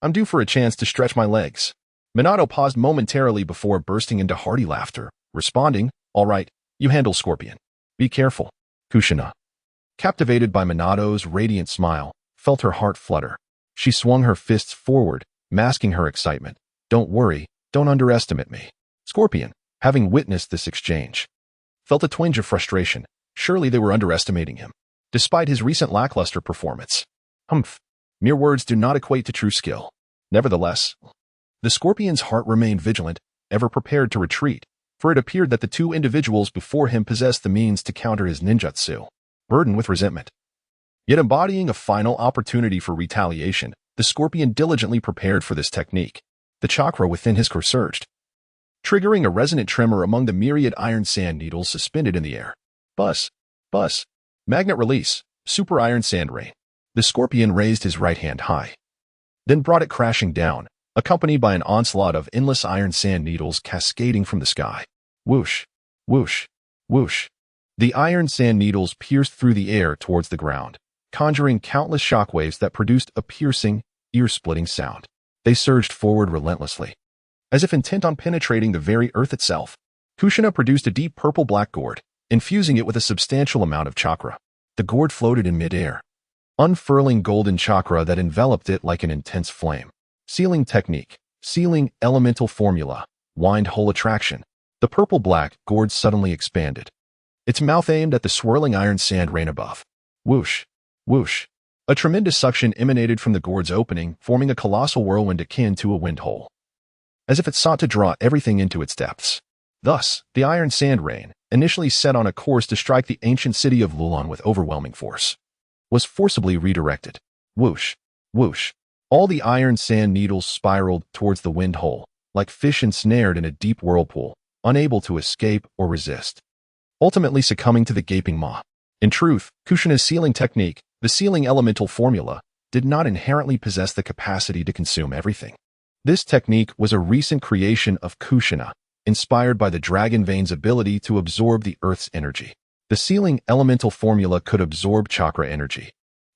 I'm due for a chance to stretch my legs." Minato paused momentarily before bursting into hearty laughter, responding, "All right, you handle Scorpion. Be careful." Kushina, captivated by Minato's radiant smile, felt her heart flutter. She swung her fists forward, masking her excitement. "Don't worry, don't underestimate me." Scorpion, having witnessed this exchange, felt a twinge of frustration. Surely they were underestimating him, despite his recent lackluster performance. Humph. Mere words do not equate to true skill. Nevertheless, the Scorpion's heart remained vigilant, ever prepared to retreat, for it appeared that the two individuals before him possessed the means to counter his ninjutsu, burdened with resentment. Yet embodying a final opportunity for retaliation, the Scorpion diligently prepared for this technique. The chakra within his core surged, triggering a resonant tremor among the myriad iron sand needles suspended in the air. Buzz, buzz, magnet release, super iron sand rain. The Scorpion raised his right hand high, then brought it crashing down, accompanied by an onslaught of endless iron sand needles cascading from the sky. Whoosh, whoosh, whoosh. The iron sand needles pierced through the air towards the ground, conjuring countless shockwaves that produced a piercing, ear-splitting sound. They surged forward relentlessly, as if intent on penetrating the very earth itself. Kushina produced a deep purple-black gourd, infusing it with a substantial amount of chakra. The gourd floated in mid-air, unfurling golden chakra that enveloped it like an intense flame. Sealing technique, sealing elemental formula, wind hole attraction. The purple-black gourd suddenly expanded, its mouth aimed at the swirling iron sand rain above. Whoosh, whoosh. A tremendous suction emanated from the gourd's opening, forming a colossal whirlwind akin to a wind hole, as if it sought to draw everything into its depths. Thus, the iron sand rain, initially set on a course to strike the ancient city of Lulon with overwhelming force, was forcibly redirected. Whoosh, whoosh. All the iron sand needles spiraled towards the wind hole, like fish ensnared in a deep whirlpool, unable to escape or resist, ultimately succumbing to the gaping maw. In truth, Kushina's sealing technique, the sealing elemental formula, did not inherently possess the capacity to consume everything. This technique was a recent creation of Kushina, inspired by the dragon vein's ability to absorb the earth's energy. The sealing elemental formula could absorb chakra energy,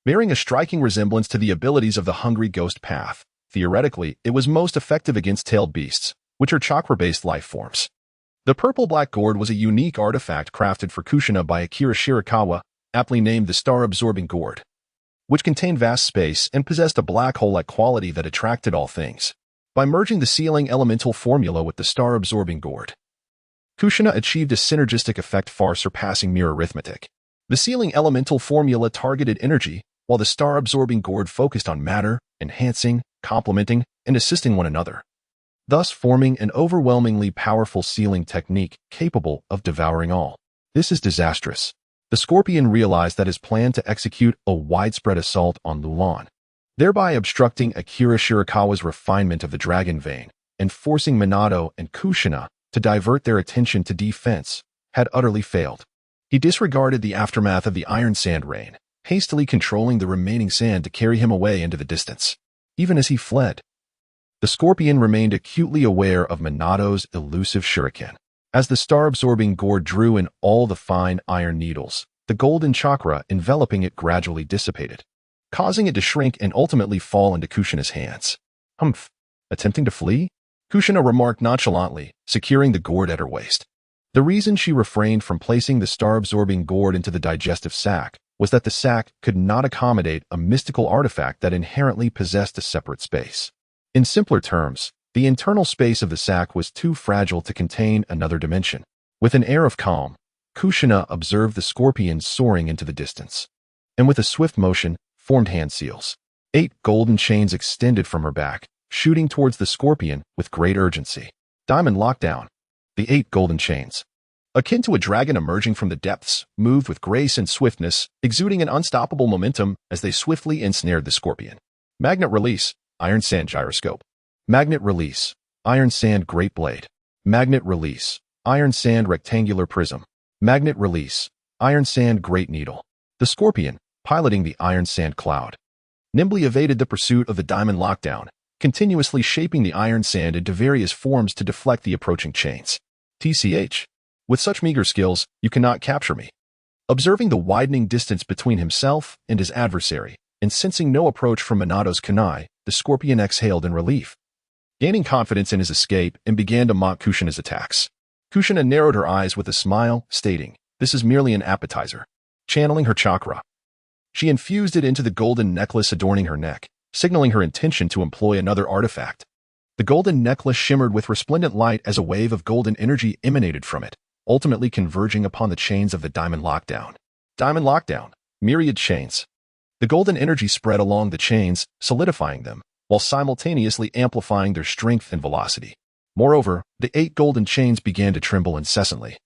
bearing a striking resemblance to the abilities of the hungry ghost path. Theoretically, it was most effective against tailed beasts, which are chakra-based life forms. The purple-black gourd was a unique artifact crafted for Kushina by Akira Shirakawa, aptly named the Star-Absorbing Gourd, which contained vast space and possessed a black hole-like quality that attracted all things. By merging the sealing elemental formula with the Star-Absorbing Gourd, Kushina achieved a synergistic effect far surpassing mere arithmetic. The sealing elemental formula targeted energy, while the Star-Absorbing Gourd focused on matter, enhancing, complementing, and assisting one another, thus forming an overwhelmingly powerful sealing technique capable of devouring all. This is disastrous. The Scorpion realized that his plan to execute a widespread assault on Lulon, thereby obstructing Akira Shirakawa's refinement of the dragon vein and forcing Minato and Kushina to divert their attention to defense, had utterly failed. He disregarded the aftermath of the iron sand rain, hastily controlling the remaining sand to carry him away into the distance. Even as he fled, the Scorpion remained acutely aware of Minato's elusive shuriken. As the star-absorbing gourd drew in all the fine iron needles, the golden chakra enveloping it gradually dissipated, causing it to shrink and ultimately fall into Kushina's hands. Humph! Attempting to flee? Kushina remarked nonchalantly, securing the gourd at her waist. The reason she refrained from placing the star-absorbing gourd into the digestive sac was that the sac could not accommodate a mystical artifact that inherently possessed a separate space. In simpler terms, the internal space of the sac was too fragile to contain another dimension. With an air of calm, Kushina observed the Scorpion soaring into the distance, and with a swift motion, formed hand seals. 8 golden chains extended from her back, shooting towards the Scorpion with great urgency. Diamond lockdown. The 8 golden chains, akin to a dragon emerging from the depths, moved with grace and swiftness, exuding an unstoppable momentum as they swiftly ensnared the Scorpion. Magnet release, iron sand gyroscope. Magnet release, iron sand great blade. Magnet release, iron sand rectangular prism. Magnet release, iron sand great needle. The Scorpion, piloting the iron sand cloud, nimbly evaded the pursuit of the diamond lockdown, continuously shaping the iron sand into various forms to deflect the approaching chains. TCH. With such meager skills, you cannot capture me. Observing the widening distance between himself and his adversary, and sensing no approach from Minato's kunai, the Scorpion exhaled in relief, gaining confidence in his escape and began to mock Kushina's attacks. Kushina narrowed her eyes with a smile, stating, "This is merely an appetizer." Channeling her chakra, she infused it into the golden necklace adorning her neck, signaling her intention to employ another artifact. The golden necklace shimmered with resplendent light as a wave of golden energy emanated from it, ultimately converging upon the chains of the diamond lockdown. Diamond lockdown, myriad chains. The golden energy spread along the chains, solidifying them, while simultaneously amplifying their strength and velocity. Moreover, the 8 golden chains began to tremble incessantly,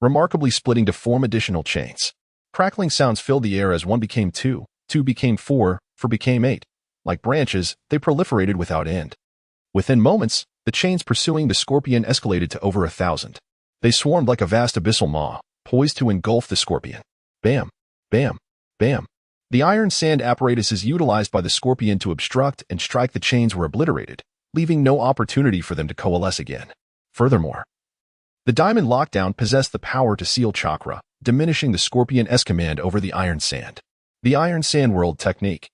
remarkably splitting to form additional chains. Crackling sounds filled the air as 1 became 2, 2 became 4, 4 became 8. Like branches, they proliferated without end. Within moments, the chains pursuing the Scorpion escalated to over 1,000. They swarmed like a vast abyssal maw, poised to engulf the Scorpion. Bam! Bam! Bam! The iron sand apparatuses utilized by the Scorpion to obstruct and strike the chains were obliterated, leaving no opportunity for them to coalesce again. Furthermore, the diamond lockdown possessed the power to seal chakra, diminishing the Scorpion's command over the iron sand. The Iron Sand World technique.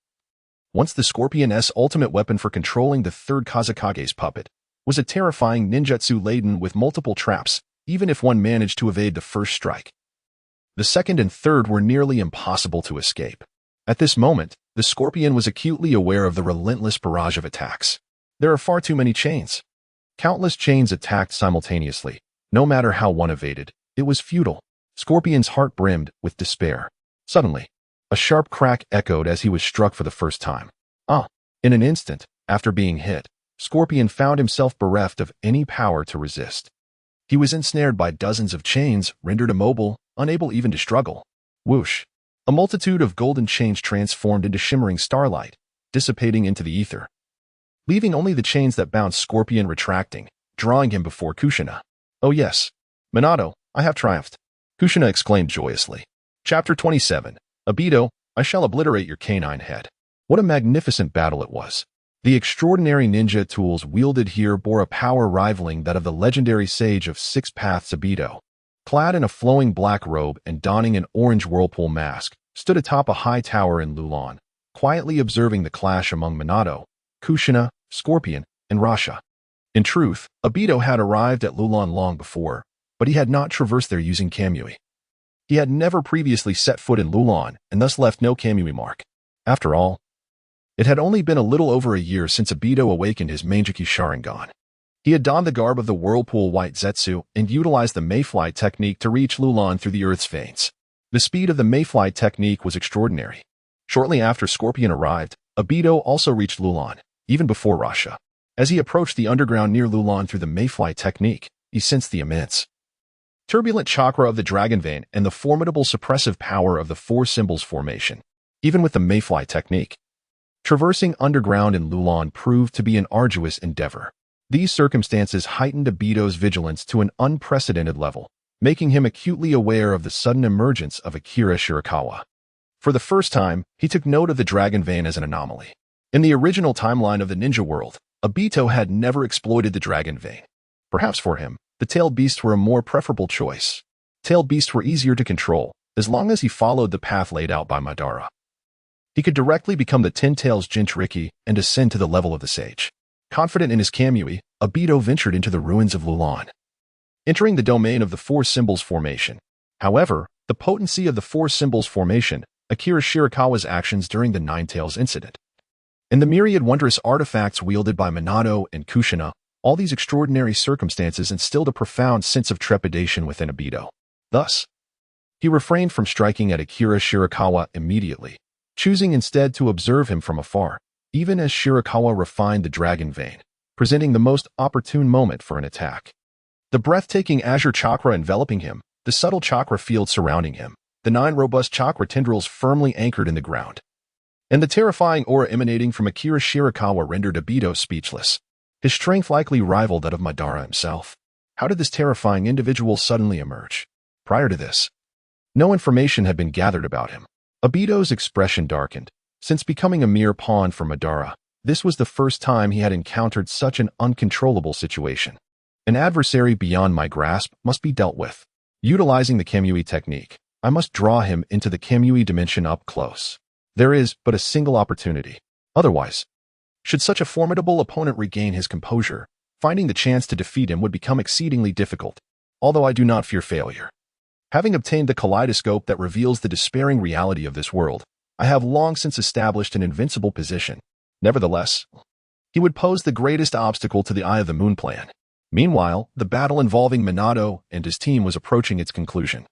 Once the Scorpion's ultimate weapon for controlling the third Kazakage's puppet was a terrifying ninjutsu laden with multiple traps, even if one managed to evade the first strike. The second and third were nearly impossible to escape. At this moment, the Scorpion was acutely aware of the relentless barrage of attacks. There are far too many chains. Countless chains attacked simultaneously. No matter how one evaded, it was futile. Scorpion's heart brimmed with despair. Suddenly, a sharp crack echoed as he was struck for the first time. In an instant, after being hit, Scorpion found himself bereft of any power to resist. He was ensnared by dozens of chains, rendered immobile, unable even to struggle. Whoosh! A multitude of golden chains transformed into shimmering starlight, dissipating into the ether, leaving only the chains that bound Scorpion retracting, drawing him before Kushina. "Oh yes, Minato, I have triumphed," Kushina exclaimed joyously. Chapter 27. Obito, I shall obliterate your canine head. What a magnificent battle it was. The extraordinary ninja tools wielded here bore a power rivaling that of the legendary sage of 6 paths Obito. Clad in a flowing black robe and donning an orange whirlpool mask, stood atop a high tower in Lulon, quietly observing the clash among Minato, Kushina, Scorpion, and Rasha. In truth, Obito had arrived at Lulon long before, but he had not traversed there using Kamui. He had never previously set foot in Lulon and thus left no Kamui mark. After all, it had only been a little over a year since Obito awakened his Manjiki Sharingan. He had donned the garb of the Whirlpool White Zetsu and utilized the Mayfly technique to reach Lulon through the Earth's veins. The speed of the Mayfly technique was extraordinary. Shortly after Scorpion arrived, Obito also reached Lulon, even before Rasha. As he approached the underground near Lulon through the Mayfly technique, he sensed the immense, turbulent chakra of the Dragon Vein and the formidable suppressive power of the Four Symbols formation. Even with the Mayfly technique, traversing underground in Lulon proved to be an arduous endeavor. These circumstances heightened Obito's vigilance to an unprecedented level, making him acutely aware of the sudden emergence of Akira Shirakawa. For the first time, he took note of the Dragon Vein as an anomaly. In the original timeline of the ninja world, Obito had never exploited the Dragon Vein. Perhaps for him, the tailed beasts were a more preferable choice. Tailed beasts were easier to control, as long as he followed the path laid out by Madara. He could directly become the Ten Tails Jinchuriki and ascend to the level of the sage. Confident in his Kamui, Obito ventured into the ruins of Lulon, entering the domain of the Four Symbols formation. However, the potency of the Four Symbols formation, Akira Shirakawa's actions during the Ninetales incident, and the myriad wondrous artifacts wielded by Minato and Kushina, all these extraordinary circumstances instilled a profound sense of trepidation within Obito. Thus, he refrained from striking at Akira Shirakawa immediately, choosing instead to observe him from afar, even as Shirakawa refined the Dragon Vein, presenting the most opportune moment for an attack. The breathtaking azure chakra enveloping him, the subtle chakra field surrounding him, the 9 robust chakra tendrils firmly anchored in the ground, and the terrifying aura emanating from Akira Shirakawa rendered Obito speechless. His strength likely rivaled that of Madara himself. How did this terrifying individual suddenly emerge? Prior to this, no information had been gathered about him. Obito's expression darkened. Since becoming a mere pawn for Madara, this was the first time he had encountered such an uncontrollable situation. An adversary beyond my grasp must be dealt with. Utilizing the Kamui technique, I must draw him into the Kamui dimension up close. There is but a single opportunity. Otherwise, should such a formidable opponent regain his composure, finding the chance to defeat him would become exceedingly difficult, although I do not fear failure. Having obtained the kaleidoscope that reveals the despairing reality of this world, I have long since established an invincible position. Nevertheless, he would pose the greatest obstacle to the Eye of the Moon plan. Meanwhile, the battle involving Minato and his team was approaching its conclusion,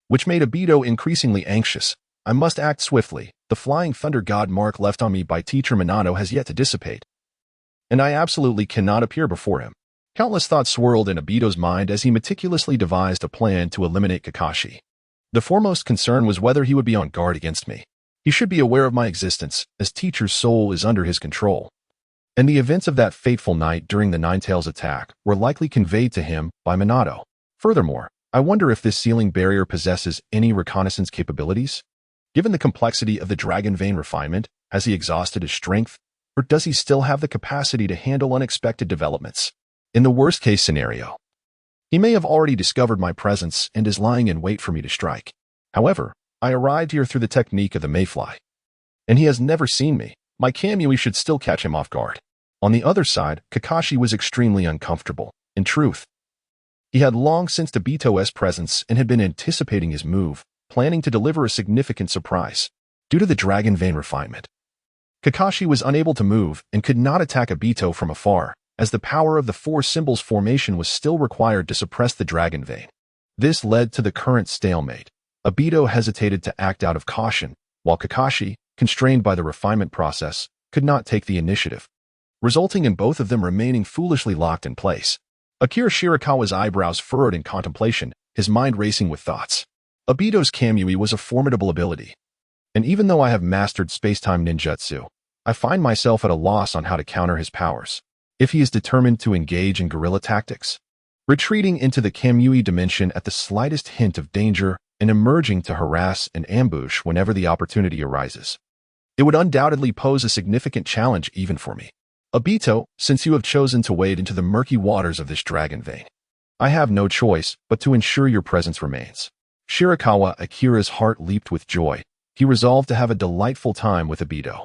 which made Obito increasingly anxious. I must act swiftly. The flying thunder god mark left on me by teacher Minato has yet to dissipate, and I absolutely cannot appear before him. Countless thoughts swirled in Obito's mind as he meticulously devised a plan to eliminate Kakashi. The foremost concern was whether he would be on guard against me. He should be aware of my existence, as teacher's soul is under his control, and the events of that fateful night during the Ninetales attack were likely conveyed to him by Minato. Furthermore, I wonder if this sealing barrier possesses any reconnaissance capabilities? Given the complexity of the Dragon Vein refinement, has he exhausted his strength, or does he still have the capacity to handle unexpected developments? In the worst-case scenario, he may have already discovered my presence and is lying in wait for me to strike. However, I arrived here through the technique of the Mayfly, and he has never seen me. My Kamui should still catch him off guard. On the other side, Kakashi was extremely uncomfortable. In truth, he had long sensed Obito's presence and had been anticipating his move, planning to deliver a significant surprise. Due to the Dragon Vein refinement, Kakashi was unable to move and could not attack Obito from afar, as the power of the Four Symbols formation was still required to suppress the Dragon Vein. This led to the current stalemate. Obito hesitated to act out of caution, while Kakashi, constrained by the refinement process, could not take the initiative, resulting in both of them remaining foolishly locked in place. Akira Shirakawa's eyebrows furrowed in contemplation, his mind racing with thoughts. Obito's Kamui was a formidable ability, and even though I have mastered space-time ninjutsu, I find myself at a loss on how to counter his powers. If he is determined to engage in guerrilla tactics, retreating into the Kamui dimension at the slightest hint of danger and emerging to harass and ambush whenever the opportunity arises, it would undoubtedly pose a significant challenge even for me. Obito, since you have chosen to wade into the murky waters of this Dragon Vein, I have no choice but to ensure your presence remains. Akira's heart leaped with joy. He resolved to have a delightful time with Obito.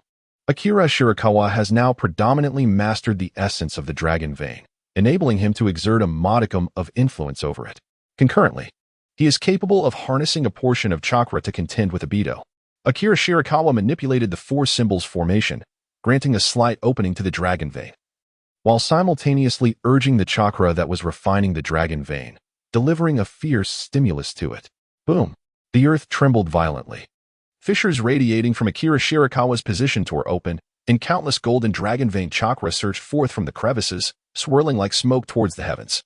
Akira Shirakawa has now predominantly mastered the essence of the Dragon Vein, enabling him to exert a modicum of influence over it. Concurrently, he is capable of harnessing a portion of chakra to contend with Obito. Akira Shirakawa manipulated the four symbols formation, granting a slight opening to the dragon vein, while simultaneously urging the chakra that was refining the dragon vein, delivering a fierce stimulus to it. Boom! The earth trembled violently. Fissures radiating from Akira Shirakawa's position tore open, and countless golden dragon vein chakra surged forth from the crevices, swirling like smoke towards the heavens,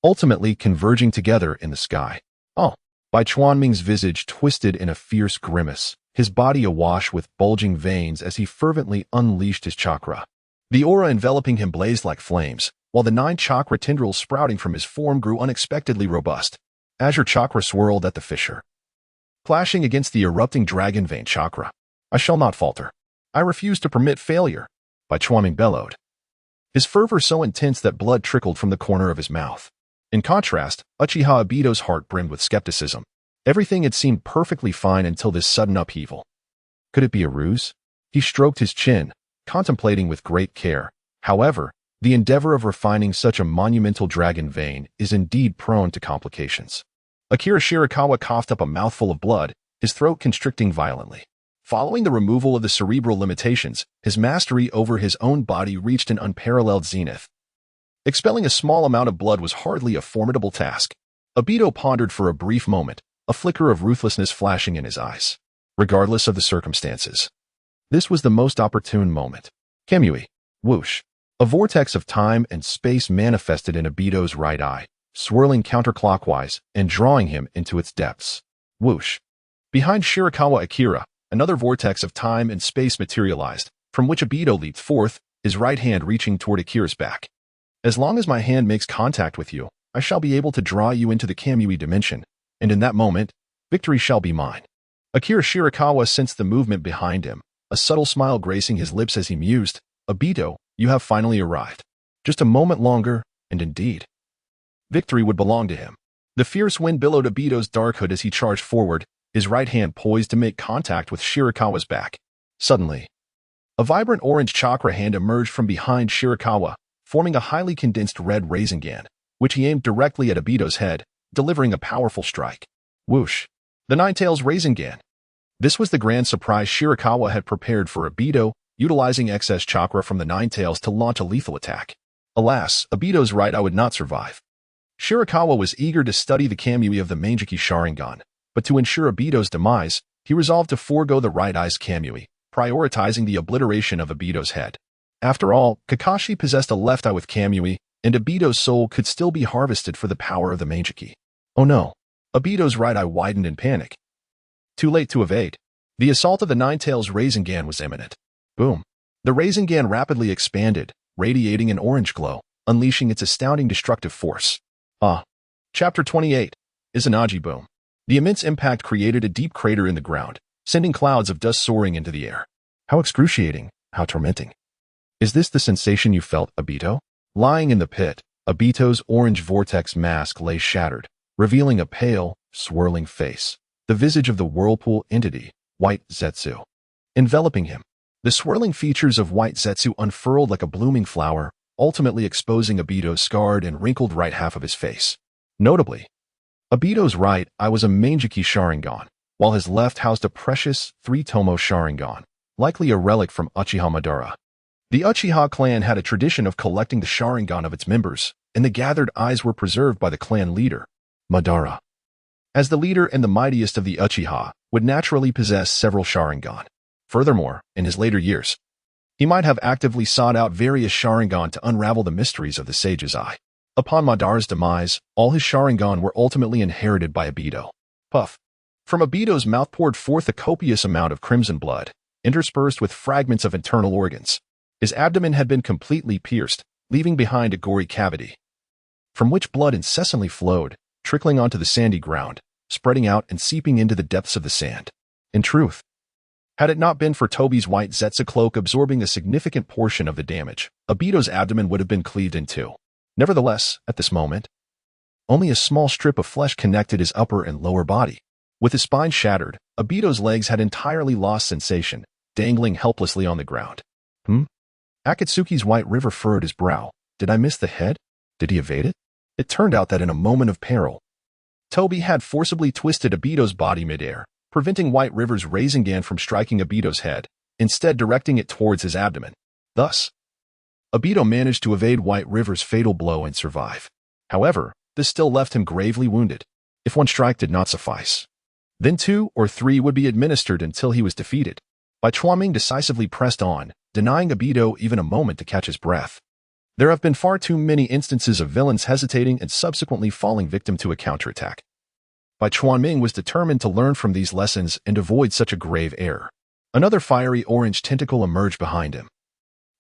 ultimately converging together in the sky. Oh! Bai Chuanming's visage twisted in a fierce grimace, his body awash with bulging veins as he fervently unleashed his chakra. The aura enveloping him blazed like flames, while the 9 chakra tendrils sprouting from his form grew unexpectedly robust. Azure chakra swirled at the fissure, clashing against the erupting dragon vein chakra. I shall not falter. I refuse to permit failure, Bai Chuanming bellowed, his fervor so intense that blood trickled from the corner of his mouth. In contrast, Uchiha Obito's heart brimmed with skepticism. Everything had seemed perfectly fine until this sudden upheaval. Could it be a ruse? He stroked his chin, contemplating with great care. However, the endeavor of refining such a monumental dragon vein is indeed prone to complications. Akira Shirakawa coughed up a mouthful of blood, his throat constricting violently. Following the removal of the cerebral limitations, his mastery over his own body reached an unparalleled zenith. Expelling a small amount of blood was hardly a formidable task. Obito pondered for a brief moment, a flicker of ruthlessness flashing in his eyes. Regardless of the circumstances, this was the most opportune moment. Kamui. Whoosh. A vortex of time and space manifested in Obito's right eye, swirling counterclockwise and drawing him into its depths. Whoosh. Behind Shirakawa Akira, another vortex of time and space materialized, from which Obito leaped forth, his right hand reaching toward Akira's back. As long as my hand makes contact with you, I shall be able to draw you into the Kamui dimension, and in that moment, victory shall be mine. Akira Shirakawa sensed the movement behind him, a subtle smile gracing his lips as he mused, Obito, you have finally arrived. Just a moment longer, and indeed, victory would belong to him. The fierce wind billowed Obito's dark hood as he charged forward, his right hand poised to make contact with Shirakawa's back. Suddenly, a vibrant orange chakra hand emerged from behind Shirakawa, forming a highly condensed red Renegan, which he aimed directly at Obito's head, delivering a powerful strike. Whoosh! The Ninetales Renegan. This was the grand surprise Shirakawa had prepared for Obito, utilizing excess chakra from the Ninetales to launch a lethal attack. Alas, Obito's right eye would not survive. Shirakawa was eager to study the Kamui of the Manjiki Sharingan, but to ensure Obito's demise, he resolved to forego the right eye's Kamui, prioritizing the obliteration of Obito's head. After all, Kakashi possessed a left eye with Kamui, and Obito's soul could still be harvested for the power of the Manjiki. Oh no! Obito's right eye widened in panic. Too late to evade. The assault of the Ninetales Renegan was imminent. Boom! The Renegan rapidly expanded, radiating an orange glow, unleashing its astounding destructive force. Chapter 28. Izanagi Boom. The immense impact created a deep crater in the ground, sending clouds of dust soaring into the air. How excruciating, how tormenting. Is this the sensation you felt, Obito? Lying in the pit, Obito's orange vortex mask lay shattered, revealing a pale, swirling face, the visage of the whirlpool entity, White Zetsu, enveloping him. The swirling features of White Zetsu unfurled like a blooming flower, ultimately exposing Obito's scarred and wrinkled right half of his face. Notably, Obito's right eye was a Manjiki Sharingan, while his left housed a precious 3-tomo Sharingan, likely a relic from Uchiha Madara. The Uchiha clan had a tradition of collecting the Sharingan of its members, and the gathered eyes were preserved by the clan leader, Madara. As the leader and the mightiest of the Uchiha, would naturally possess several Sharingan. Furthermore, in his later years, he might have actively sought out various Sharingan to unravel the mysteries of the Sage's Eye. Upon Madara's demise, all his Sharingan were ultimately inherited by Obito. Puff. From Obito's mouth poured forth a copious amount of crimson blood, interspersed with fragments of internal organs. His abdomen had been completely pierced, leaving behind a gory cavity, from which blood incessantly flowed, trickling onto the sandy ground, spreading out and seeping into the depths of the sand. In truth, had it not been for Tobi's white Zetsu cloak absorbing a significant portion of the damage, Obito's abdomen would have been cleaved in two. Nevertheless, at this moment, only a small strip of flesh connected his upper and lower body. With his spine shattered, Obito's legs had entirely lost sensation, dangling helplessly on the ground. Akatsuki's white river furrowed his brow. Did I miss the head? Did he evade it? It turned out that in a moment of peril, Toby had forcibly twisted Obito's body midair, preventing White River's Renegan from striking Obito's head, instead directing it towards his abdomen. Thus, Obito managed to evade White River's fatal blow and survive. However, this still left him gravely wounded. If one strike did not suffice, then 2 or 3 would be administered until he was defeated. Bai Chuanming decisively pressed on, denying Obito even a moment to catch his breath. There have been far too many instances of villains hesitating and subsequently falling victim to a counterattack. Bai Chuanming was determined to learn from these lessons and avoid such a grave error. Another fiery orange tentacle emerged behind him,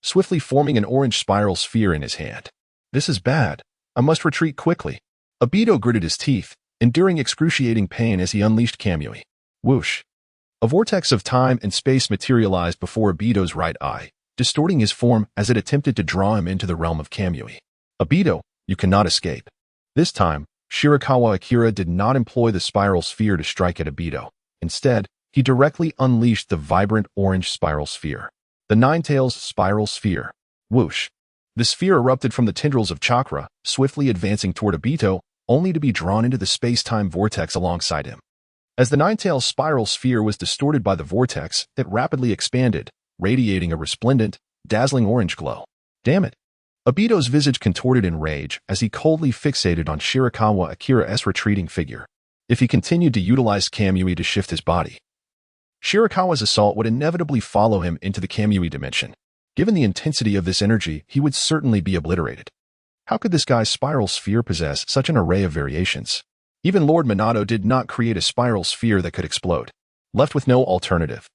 swiftly forming an orange spiral sphere in his hand. This is bad. I must retreat quickly. Obito gritted his teeth, enduring excruciating pain as he unleashed Kamui. Whoosh! A vortex of time and space materialized before Obito's right eye, distorting his form as it attempted to draw him into the realm of Kamui. Obito, you cannot escape. This time, Shirakawa Akira did not employ the spiral sphere to strike at Obito. Instead, he directly unleashed the vibrant orange spiral sphere. The Ninetales spiral sphere. Whoosh! The sphere erupted from the tendrils of chakra, swiftly advancing toward Obito, only to be drawn into the space-time vortex alongside him. As the Ninetales spiral sphere was distorted by the vortex, it rapidly expanded, radiating a resplendent, dazzling orange glow. Damn it! Obito's visage contorted in rage as he coldly fixated on Shirakawa Akira's retreating figure. If he continued to utilize Kamui to shift his body, Shirakawa's assault would inevitably follow him into the Kamui dimension. Given the intensity of this energy, he would certainly be obliterated. How could this guy's spiral sphere possess such an array of variations? Even Lord Minato did not create a spiral sphere that could explode. Left with no alternative,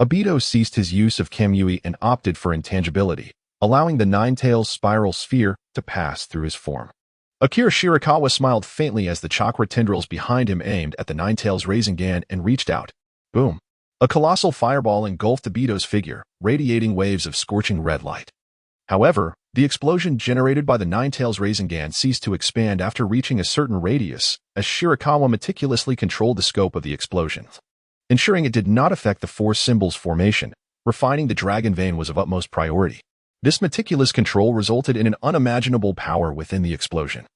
Obito ceased his use of Kamui and opted for intangibility, allowing the Ninetales spiral sphere to pass through his form. Akira Shirakawa smiled faintly as the chakra tendrils behind him aimed at the Ninetales Renegan and reached out. Boom! A colossal fireball engulfed Obito's figure, radiating waves of scorching red light. However, the explosion generated by the Ninetales Renegan ceased to expand after reaching a certain radius, as Shirakawa meticulously controlled the scope of the explosion, ensuring it did not affect the four symbols formation. Refining the dragon vein was of utmost priority. This meticulous control resulted in an unimaginable power within the explosion,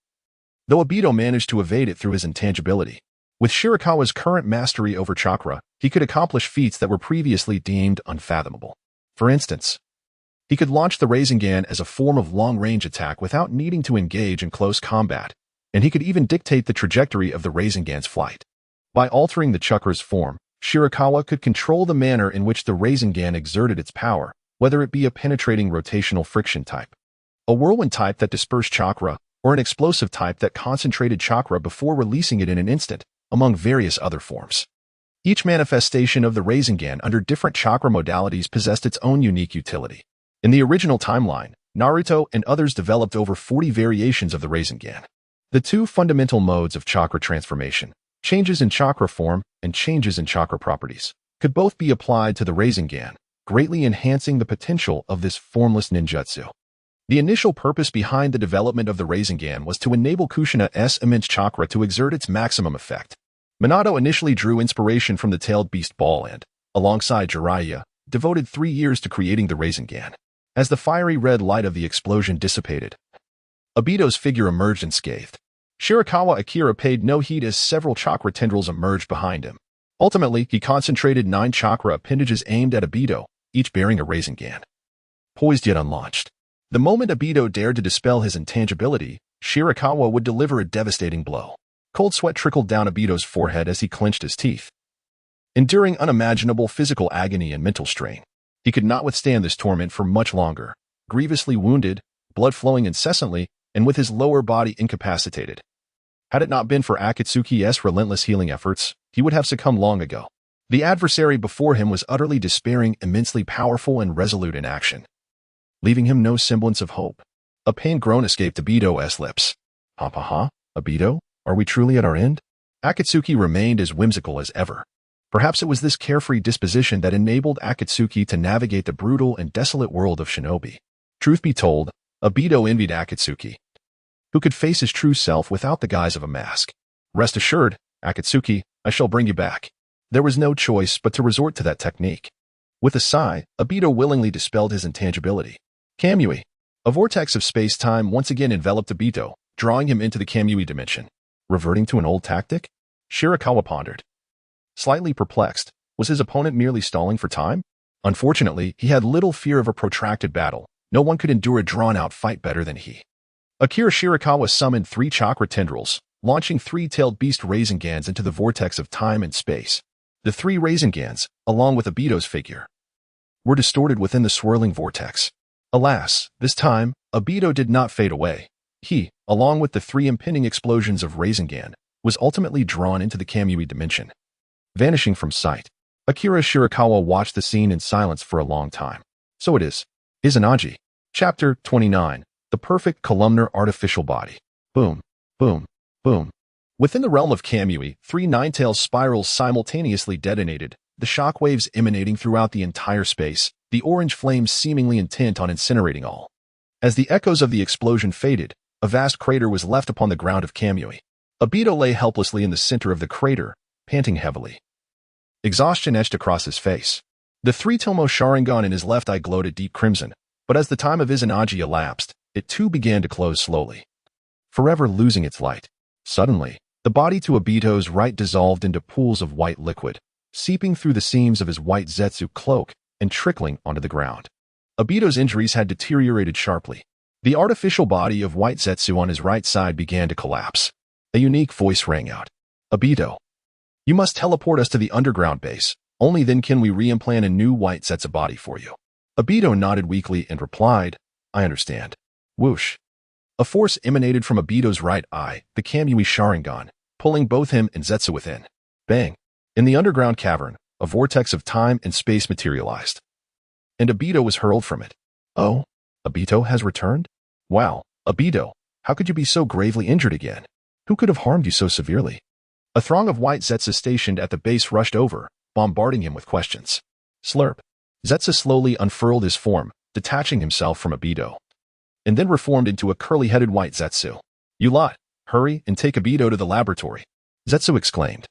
though Obito managed to evade it through his intangibility. With Shirakawa's current mastery over chakra, he could accomplish feats that were previously deemed unfathomable. For instance, he could launch the Renegan as a form of long-range attack without needing to engage in close combat, and he could even dictate the trajectory of the Renegan's flight. By altering the chakra's form, Shirakawa could control the manner in which the Renegan exerted its power, whether it be a penetrating rotational friction type, a whirlwind type that dispersed chakra, or an explosive type that concentrated chakra before releasing it in an instant, among various other forms. Each manifestation of the Renegan under different chakra modalities possessed its own unique utility. In the original timeline, Naruto and others developed over 40 variations of the Renegan. The two fundamental modes of chakra transformation, changes in chakra form and changes in chakra properties, could both be applied to the Renegan, greatly enhancing the potential of this formless ninjutsu. The initial purpose behind the development of the Renegan was to enable Kushina's immense chakra to exert its maximum effect. Minato initially drew inspiration from the tailed beast ball and, alongside Jiraiya, devoted 3 years to creating the Renegan. As the fiery red light of the explosion dissipated, Obito's figure emerged unscathed. Shirakawa Akira paid no heed as several chakra tendrils emerged behind him. Ultimately, he concentrated 9 chakra appendages aimed at Obito, each bearing a Renegan, poised yet unlaunched. The moment Obito dared to dispel his intangibility, Shirakawa would deliver a devastating blow. Cold sweat trickled down Obito's forehead as he clenched his teeth, enduring unimaginable physical agony and mental strain. He could not withstand this torment for much longer, grievously wounded, blood flowing incessantly, and with his lower body incapacitated. Had it not been for Akatsuki's relentless healing efforts, he would have succumbed long ago. The adversary before him was utterly despairing, immensely powerful, and resolute in action, leaving him no semblance of hope. A pained groan escaped Obito's lips. Ha, Obito, are we truly at our end? Akatsuki remained as whimsical as ever. Perhaps it was this carefree disposition that enabled Akatsuki to navigate the brutal and desolate world of shinobi. Truth be told, Obito envied Akatsuki, who could face his true self without the guise of a mask. Rest assured, Akatsuki, I shall bring you back. There was no choice but to resort to that technique. With a sigh, Obito willingly dispelled his intangibility. Kamui. A vortex of space-time once again enveloped Obito, drawing him into the Kamui dimension. Reverting to an old tactic? Shirakawa pondered. Slightly perplexed, was his opponent merely stalling for time? Unfortunately, he had little fear of a protracted battle. No one could endure a drawn-out fight better than he. Akira Shirakawa summoned 3 chakra tendrils, launching 3-tailed beast Reisengans into the vortex of time and space. The 3 Reisengans, along with Obito's figure, were distorted within the swirling vortex. Alas, this time, Obito did not fade away. He, along with the 3 impending explosions of Resengan, was ultimately drawn into the Kamui dimension. Vanishing from sight, Akira Shirakawa watched the scene in silence for a long time. So it is. Izanagi. Chapter 29. The Perfect Columnar Artificial Body. Boom. Boom. Boom. Within the realm of Kamui, 3 Ninetales spirals simultaneously detonated, the shockwaves emanating throughout the entire space, the orange flames seemingly intent on incinerating all. As the echoes of the explosion faded, a vast crater was left upon the ground of Kamui. Obito lay helplessly in the center of the crater, panting heavily. Exhaustion etched across his face. The 3-Tomo Sharingan in his left eye glowed a deep crimson, but as the time of Izanagi elapsed, it too began to close slowly, forever losing its light. Suddenly, the body to Obito's right dissolved into pools of white liquid, seeping through the seams of his white Zetsu cloak and trickling onto the ground. Obito's injuries had deteriorated sharply. The artificial body of white Zetsu on his right side began to collapse. A unique voice rang out. Obito, you must teleport us to the underground base. Only then can we reimplant a new white Zetsu body for you. Obito nodded weakly and replied, I understand. Whoosh. A force emanated from Obito's right eye, the Kamui Sharingan, pulling both him and Zetsu within. Bang. In the underground cavern, a vortex of time and space materialized, and Obito was hurled from it. Oh, Obito has returned? Wow, Obito, how could you be so gravely injured again? Who could have harmed you so severely? A throng of white Zetsu stationed at the base rushed over, bombarding him with questions. Slurp. Zetsu slowly unfurled his form, detaching himself from Obito, and then reformed into a curly-headed white Zetsu. You lot, hurry and take Obito to the laboratory, Zetsu exclaimed,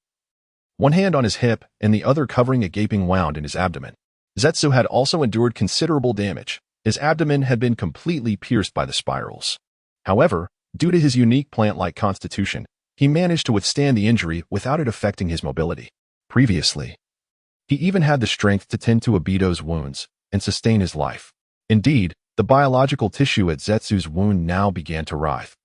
one hand on his hip and the other covering a gaping wound in his abdomen. Zetsu had also endured considerable damage. His abdomen had been completely pierced by the spirals. However, due to his unique plant-like constitution, he managed to withstand the injury without it affecting his mobility. Previously, he even had the strength to tend to Obito's wounds and sustain his life. Indeed, the biological tissue at Zetsu's wound now began to writhe,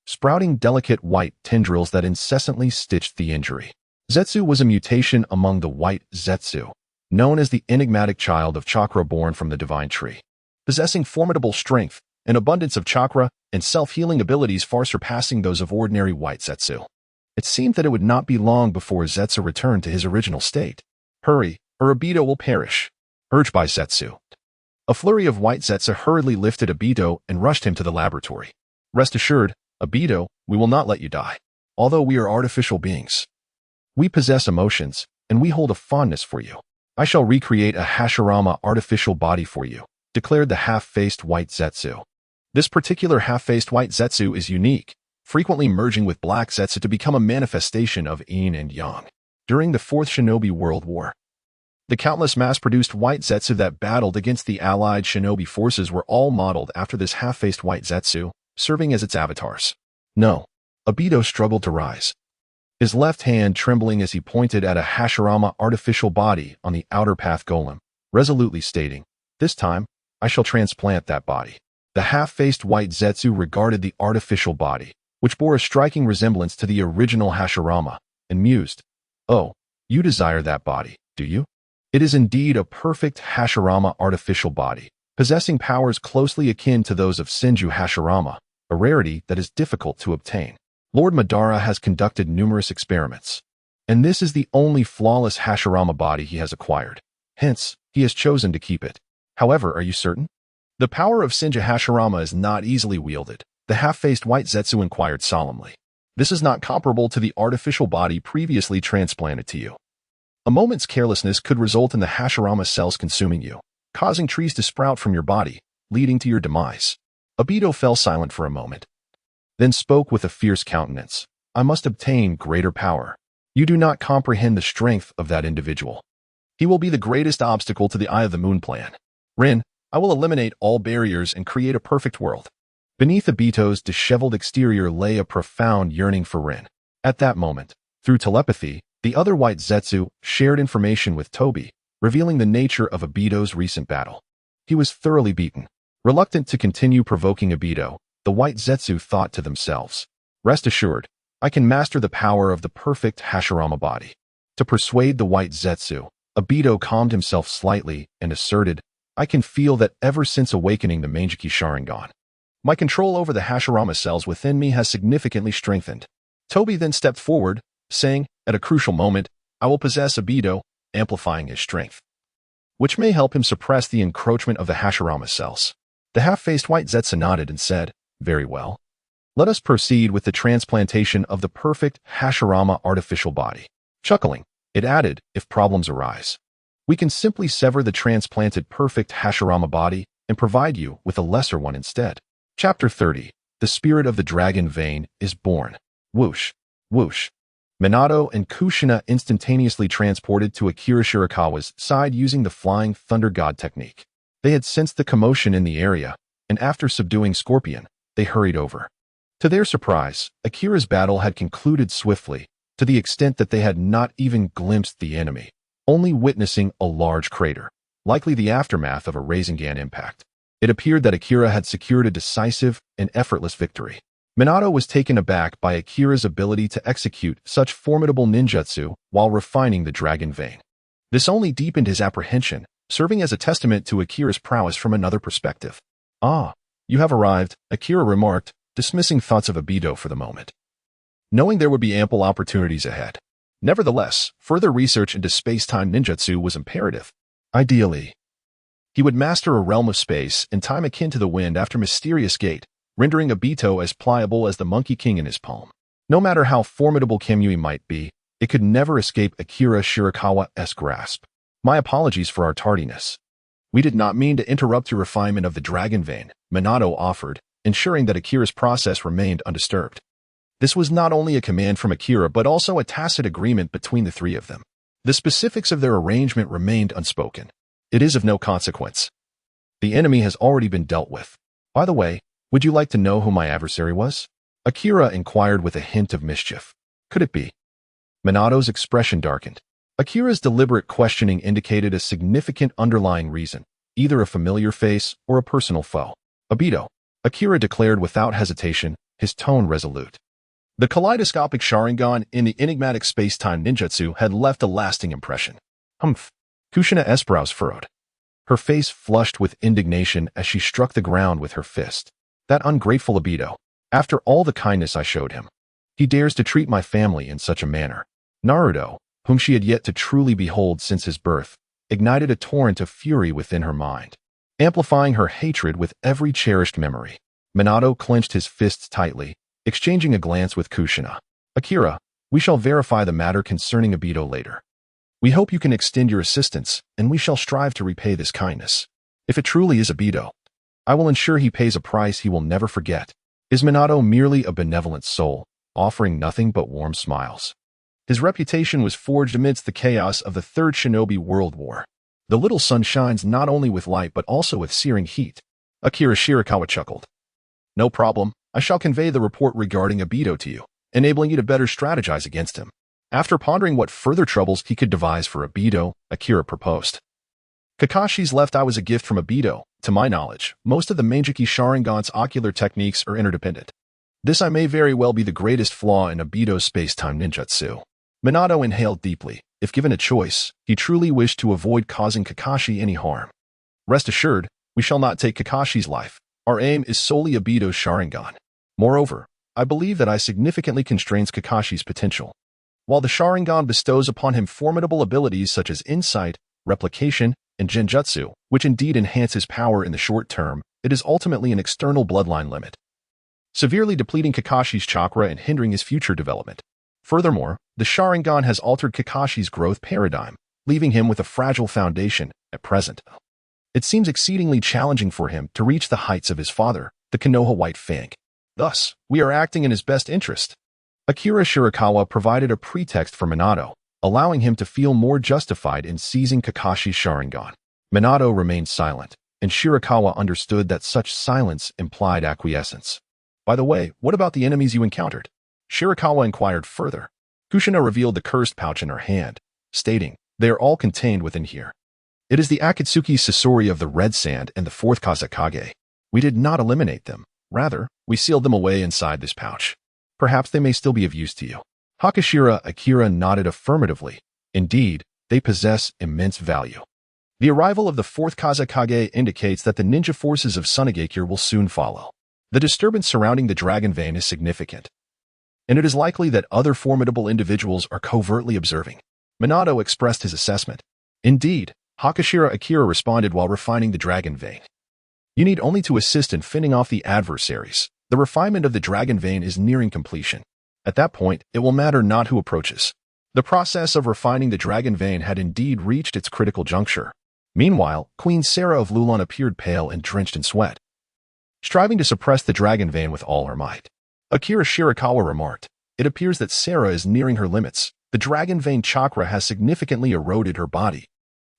sprouting delicate white tendrils that incessantly stitched the injury. Zetsu was a mutation among the white Zetsu, known as the enigmatic child of chakra born from the divine tree. Possessing formidable strength, an abundance of chakra, and self-healing abilities far surpassing those of ordinary white Zetsu. It seemed that it would not be long before Zetsu returned to his original state. Hurry, or Obito will perish, urged by Zetsu. A flurry of white Zetsu hurriedly lifted Obito and rushed him to the laboratory. Rest assured, Obito, we will not let you die. Although we are artificial beings, we possess emotions, and we hold a fondness for you. I shall recreate a Hashirama artificial body for you, declared the half-faced white Zetsu. This particular half-faced white Zetsu is unique, frequently merging with black Zetsu to become a manifestation of yin and yang. During the Fourth Shinobi World War, the countless mass-produced white Zetsu that battled against the allied shinobi forces were all modeled after this half-faced white Zetsu, serving as its avatars. No. Obito struggled to rise, his left hand trembling as he pointed at a Hashirama artificial body on the outer path golem, resolutely stating, this time, I shall transplant that body. The half-faced white Zetsu regarded the artificial body, which bore a striking resemblance to the original Hashirama, and mused, oh, you desire that body, do you? It is indeed a perfect Hashirama artificial body, possessing powers closely akin to those of Senju Hashirama, a rarity that is difficult to obtain. Lord Madara has conducted numerous experiments, and this is the only flawless Hashirama body he has acquired. Hence, he has chosen to keep it. However, are you certain? The power of Senju Hashirama is not easily wielded, the half-faced white Zetsu inquired solemnly. This is not comparable to the artificial body previously transplanted to you. A moment's carelessness could result in the Hashirama cells consuming you, causing trees to sprout from your body, leading to your demise. Obito fell silent for a moment, then spoke with a fierce countenance. I must obtain greater power. You do not comprehend the strength of that individual. He will be the greatest obstacle to the Eye of the Moon plan. Rin, I will eliminate all barriers and create a perfect world. Beneath Obito's disheveled exterior lay a profound yearning for Rin. At that moment, through telepathy, the other white Zetsu shared information with Toby, revealing the nature of Obito's recent battle. He was thoroughly beaten. Reluctant to continue provoking Obito, the white Zetsu thought to themselves, "Rest assured, I can master the power of the perfect Hashirama body." To persuade the white Zetsu, Obito calmed himself slightly and asserted, "I can feel that ever since awakening the Manjiki Sharingan, my control over the Hashirama cells within me has significantly strengthened." Toby then stepped forward, saying, "At a crucial moment, I will possess Obito, amplifying his strength, which may help him suppress the encroachment of the Hashirama cells." The half-faced white Zetsu nodded and said, "Very well. Let us proceed with the transplantation of the perfect Hashirama artificial body." Chuckling, it added, "If problems arise, we can simply sever the transplanted perfect Hashirama body and provide you with a lesser one instead." Chapter 30. The Spirit of the Dragon Vein is Born. Whoosh, whoosh. Minato and Kushina instantaneously transported to Akira Shirakawa's side using the Flying Thunder God technique. They had sensed the commotion in the area, and after subduing Scorpion, they hurried over. To their surprise, Akira's battle had concluded swiftly, to the extent that they had not even glimpsed the enemy, only witnessing a large crater, likely the aftermath of a Renegan impact. It appeared that Akira had secured a decisive and effortless victory. Minato was taken aback by Akira's ability to execute such formidable ninjutsu while refining the dragon vein. This only deepened his apprehension, serving as a testament to Akira's prowess from another perspective. "Ah, you have arrived," Akira remarked, dismissing thoughts of Obito for the moment, knowing there would be ample opportunities ahead. Nevertheless, further research into space-time ninjutsu was imperative. Ideally, he would master a realm of space and time akin to the wind after Mysterious Gate, rendering Obito as pliable as the Monkey King in his palm. No matter how formidable Kamui might be, it could never escape Akira Shirakawa's grasp. "My apologies for our tardiness. We did not mean to interrupt your refinement of the dragon vein," Minato offered, ensuring that Akira's process remained undisturbed. This was not only a command from Akira but also a tacit agreement between the three of them. The specifics of their arrangement remained unspoken. "It is of no consequence. The enemy has already been dealt with. By the way, would you like to know who my adversary was?" Akira inquired with a hint of mischief. "Could it be?" Minato's expression darkened. Akira's deliberate questioning indicated a significant underlying reason, either a familiar face or a personal foe. "Obito," Akira declared without hesitation, his tone resolute. The kaleidoscopic Sharingan in the enigmatic space-time ninjutsu had left a lasting impression. "Humph." Kushina's brows furrowed. Her face flushed with indignation as she struck the ground with her fist. "That ungrateful Obito. After all the kindness I showed him, he dares to treat my family in such a manner." Naruto, whom she had yet to truly behold since his birth, ignited a torrent of fury within her mind, amplifying her hatred with every cherished memory. Minato clenched his fists tightly, exchanging a glance with Kushina. "Akira, we shall verify the matter concerning Obito later. We hope you can extend your assistance, and we shall strive to repay this kindness. If it truly is Obito, I will ensure he pays a price he will never forget." Is Minato merely a benevolent soul, offering nothing but warm smiles? His reputation was forged amidst the chaos of the Third Shinobi World War. The little sun shines not only with light but also with searing heat. Akira Shirakawa chuckled. "No problem. I shall convey the report regarding Obito to you, enabling you to better strategize against him." After pondering what further troubles he could devise for Obito, Akira proposed. "Kakashi's left eye was a gift from Obito. To my knowledge, most of the Manjiki Sharingan's ocular techniques are interdependent. This may very well be the greatest flaw in Obito's space-time ninjutsu." Minato inhaled deeply. If given a choice, he truly wished to avoid causing Kakashi any harm. "Rest assured, we shall not take Kakashi's life. Our aim is solely Obito's Sharingan. Moreover, I believe that I significantly constrains Kakashi's potential. While the Sharingan bestows upon him formidable abilities such as insight, replication, and genjutsu, which indeed enhance his power in the short term, it is ultimately an external bloodline limit, severely depleting Kakashi's chakra and hindering his future development. Furthermore, the Sharingan has altered Kakashi's growth paradigm, leaving him with a fragile foundation at present. It seems exceedingly challenging for him to reach the heights of his father, the Konoha White Fang. Thus, we are acting in his best interest." Akira Shirakawa provided a pretext for Minato, allowing him to feel more justified in seizing Kakashi's Sharingan. Minato remained silent, and Shirakawa understood that such silence implied acquiescence. "By the way, what about the enemies you encountered?" Shirakawa inquired further. Kushina revealed the cursed pouch in her hand, stating, "They are all contained within here. It is the Akatsuki Sasori of the Red Sand and the fourth Kazakage. We did not eliminate them. Rather, we sealed them away inside this pouch. Perhaps they may still be of use to you." Hakashira Akira nodded affirmatively. Indeed, they possess immense value. The arrival of the fourth Kazakage indicates that the ninja forces of Sunagakure will soon follow. The disturbance surrounding the dragon vein is significant, and it is likely that other formidable individuals are covertly observing. Minato expressed his assessment. Indeed, Hakashira Akira responded while refining the dragon vein. You need only to assist in fending off the adversaries. The refinement of the dragon vein is nearing completion. At that point, it will matter not who approaches. The process of refining the dragon vein had indeed reached its critical juncture. Meanwhile, Queen Sarah of Lulon appeared pale and drenched in sweat, striving to suppress the dragon vein with all her might. Akira Shirakawa remarked, "It appears that Sarah is nearing her limits. The dragon vein chakra has significantly eroded her body.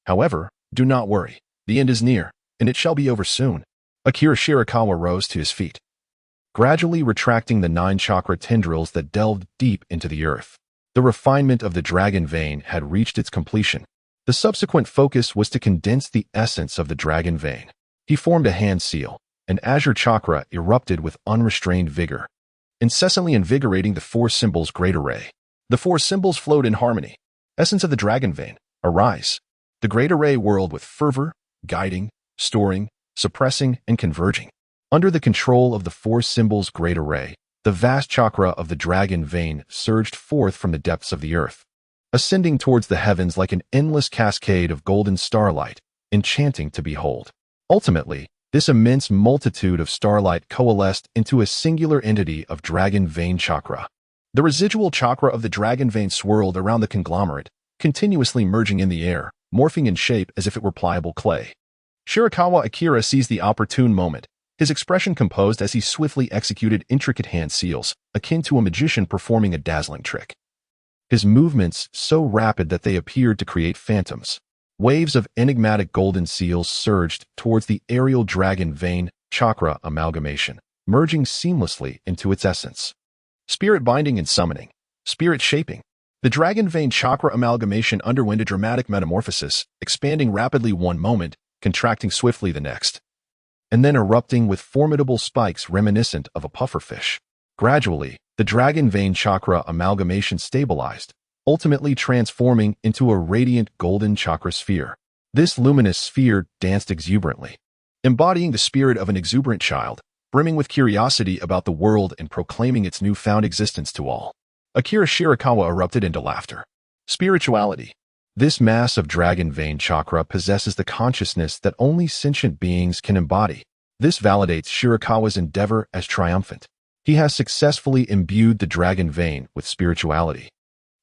However, do not worry. The end is near, and it shall be over soon." Akira Shirakawa rose to his feet, gradually retracting the 9 chakra tendrils that delved deep into the earth. The refinement of the dragon vein had reached its completion. The subsequent focus was to condense the essence of the dragon vein. He formed a hand seal. An azure chakra erupted with unrestrained vigor, incessantly invigorating the 4 symbols' great array. The 4 symbols flowed in harmony. Essence of the dragon vein, arise. The great array whirled with fervor, guiding, storing, suppressing, and converging. Under the control of the 4 symbols' great array, the vast chakra of the dragon vein surged forth from the depths of the earth, ascending towards the heavens like an endless cascade of golden starlight, enchanting to behold. Ultimately, this immense multitude of starlight coalesced into a singular entity of dragon vein chakra. The residual chakra of the dragon vein swirled around the conglomerate, continuously merging in the air, morphing in shape as if it were pliable clay. Shirakawa Akira seized the opportune moment, his expression composed as he swiftly executed intricate hand seals, akin to a magician performing a dazzling trick. His movements so rapid that they appeared to create phantoms. Waves of enigmatic golden seals surged towards the aerial dragon vein chakra amalgamation, merging seamlessly into its essence. Spirit binding and summoning. Spirit shaping. The dragon vein chakra amalgamation underwent a dramatic metamorphosis, expanding rapidly one moment, contracting swiftly the next, and then erupting with formidable spikes reminiscent of a pufferfish. Gradually, the dragon vein chakra amalgamation stabilized, ultimately transforming into a radiant golden chakra sphere. This luminous sphere danced exuberantly, embodying the spirit of an exuberant child, brimming with curiosity about the world and proclaiming its newfound existence to all. Akira Shirakawa erupted into laughter. Spirituality. This mass of dragon vein chakra possesses the consciousness that only sentient beings can embody. This validates Shirakawa's endeavor as triumphant. He has successfully imbued the dragon vein with spirituality,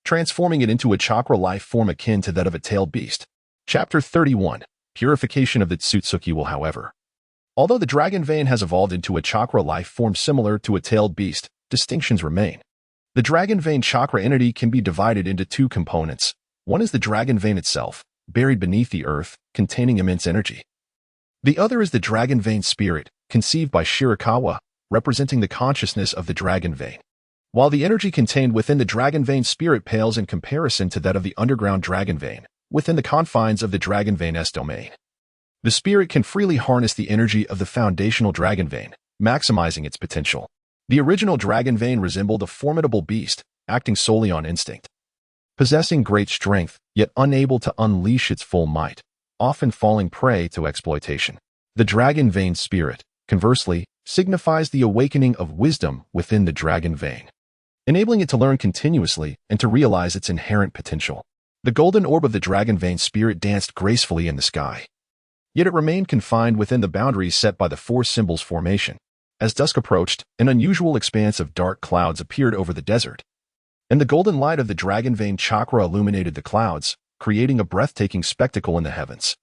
transforming it into a chakra life form akin to that of a tailed beast. Chapter 31. Purification of the Tsutsuki will, however. Although the dragon vein has evolved into a chakra life form similar to a tailed beast, distinctions remain. The dragon vein chakra entity can be divided into 2 components. One is the dragon vein itself, buried beneath the earth, containing immense energy. The other is the dragon vein spirit, conceived by Shirakawa, representing the consciousness of the dragon vein. While the energy contained within the dragon vein spirit pales in comparison to that of the underground dragon vein, within the confines of the dragon vein S domain, the spirit can freely harness the energy of the foundational dragon vein, maximizing its potential. The original dragon vein resembled a formidable beast, acting solely on instinct, possessing great strength, yet unable to unleash its full might, often falling prey to exploitation. The dragon vein spirit, conversely, signifies the awakening of wisdom within the dragon vein, enabling it to learn continuously and to realize its inherent potential. The golden orb of the dragon vein spirit danced gracefully in the sky, yet it remained confined within the boundaries set by the 4 symbols formation. As dusk approached, an unusual expanse of dark clouds appeared over the desert, and the golden light of the dragon vein chakra illuminated the clouds, creating a breathtaking spectacle in the heavens.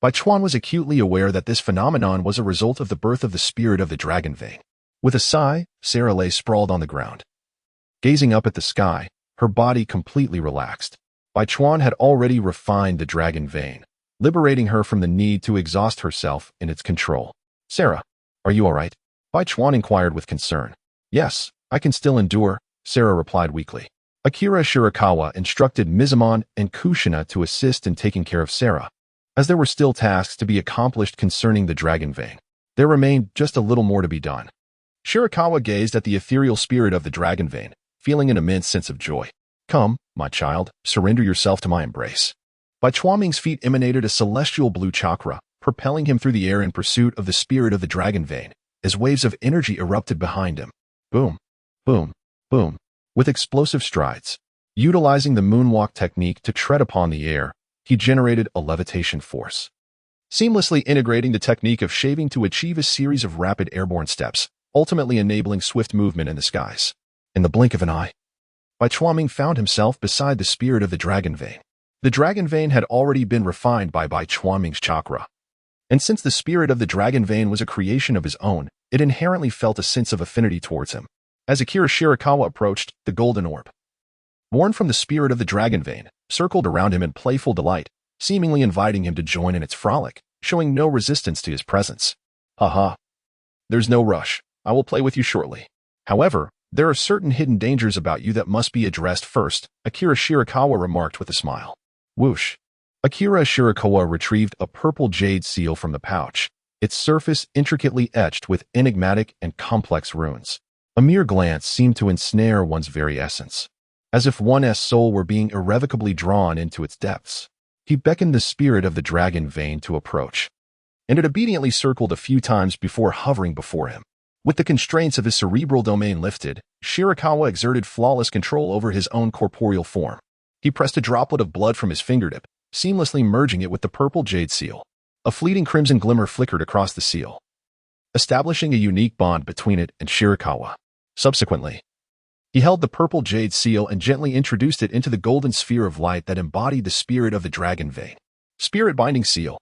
Baichuan was acutely aware that this phenomenon was a result of the birth of the spirit of the dragon vein. With a sigh, Sarah lay sprawled on the ground, gazing up at the sky, her body completely relaxed. Baichuan had already refined the dragon vein, liberating her from the need to exhaust herself in its control. "Sarah, are you all right?" Baichuan inquired with concern. "Yes, I can still endure. Sarah replied weakly. Akira Shirakawa instructed Mizumon and Kushina to assist in taking care of Sarah. As there were still tasks to be accomplished concerning the dragon vein, there remained just a little more to be done. Shirakawa gazed at the ethereal spirit of the dragon vein, feeling an immense sense of joy. Come, my child, surrender yourself to my embrace. Bai Chuaming's feet emanated a celestial blue chakra, propelling him through the air in pursuit of the spirit of the dragon vein, as waves of energy erupted behind him. Boom, boom, boom. With explosive strides, utilizing the moonwalk technique to tread upon the air, he generated a levitation force. Seamlessly integrating the technique of shaving to achieve a series of rapid airborne steps, ultimately enabling swift movement in the skies. In the blink of an eye, Bai Chuaming found himself beside the spirit of the dragon vein. The dragon vein had already been refined by Bai Chuaming's chakra. And since the spirit of the dragon vein was a creation of his own, it inherently felt a sense of affinity towards him. As Akira Shirakawa approached, the golden orb, born from the spirit of the dragon vein, circled around him in playful delight, seemingly inviting him to join in its frolic, showing no resistance to his presence. Haha. There's no rush. I will play with you shortly. However, there are certain hidden dangers about you that must be addressed first, Akira Shirakawa remarked with a smile. Whoosh. Akira Shirakawa retrieved a purple jade seal from the pouch, its surface intricately etched with enigmatic and complex runes. A mere glance seemed to ensnare one's very essence, as if one's soul were being irrevocably drawn into its depths. He beckoned the spirit of the dragon vein to approach, and it obediently circled a few times before hovering before him. With the constraints of his cerebral domain lifted, Shirakawa exerted flawless control over his own corporeal form. He pressed a droplet of blood from his fingertip, seamlessly merging it with the purple jade seal. A fleeting crimson glimmer flickered across the seal, establishing a unique bond between it and Shirakawa. Subsequently, he held the purple jade seal and gently introduced it into the golden sphere of light that embodied the spirit of the dragon vein. Spirit binding seal.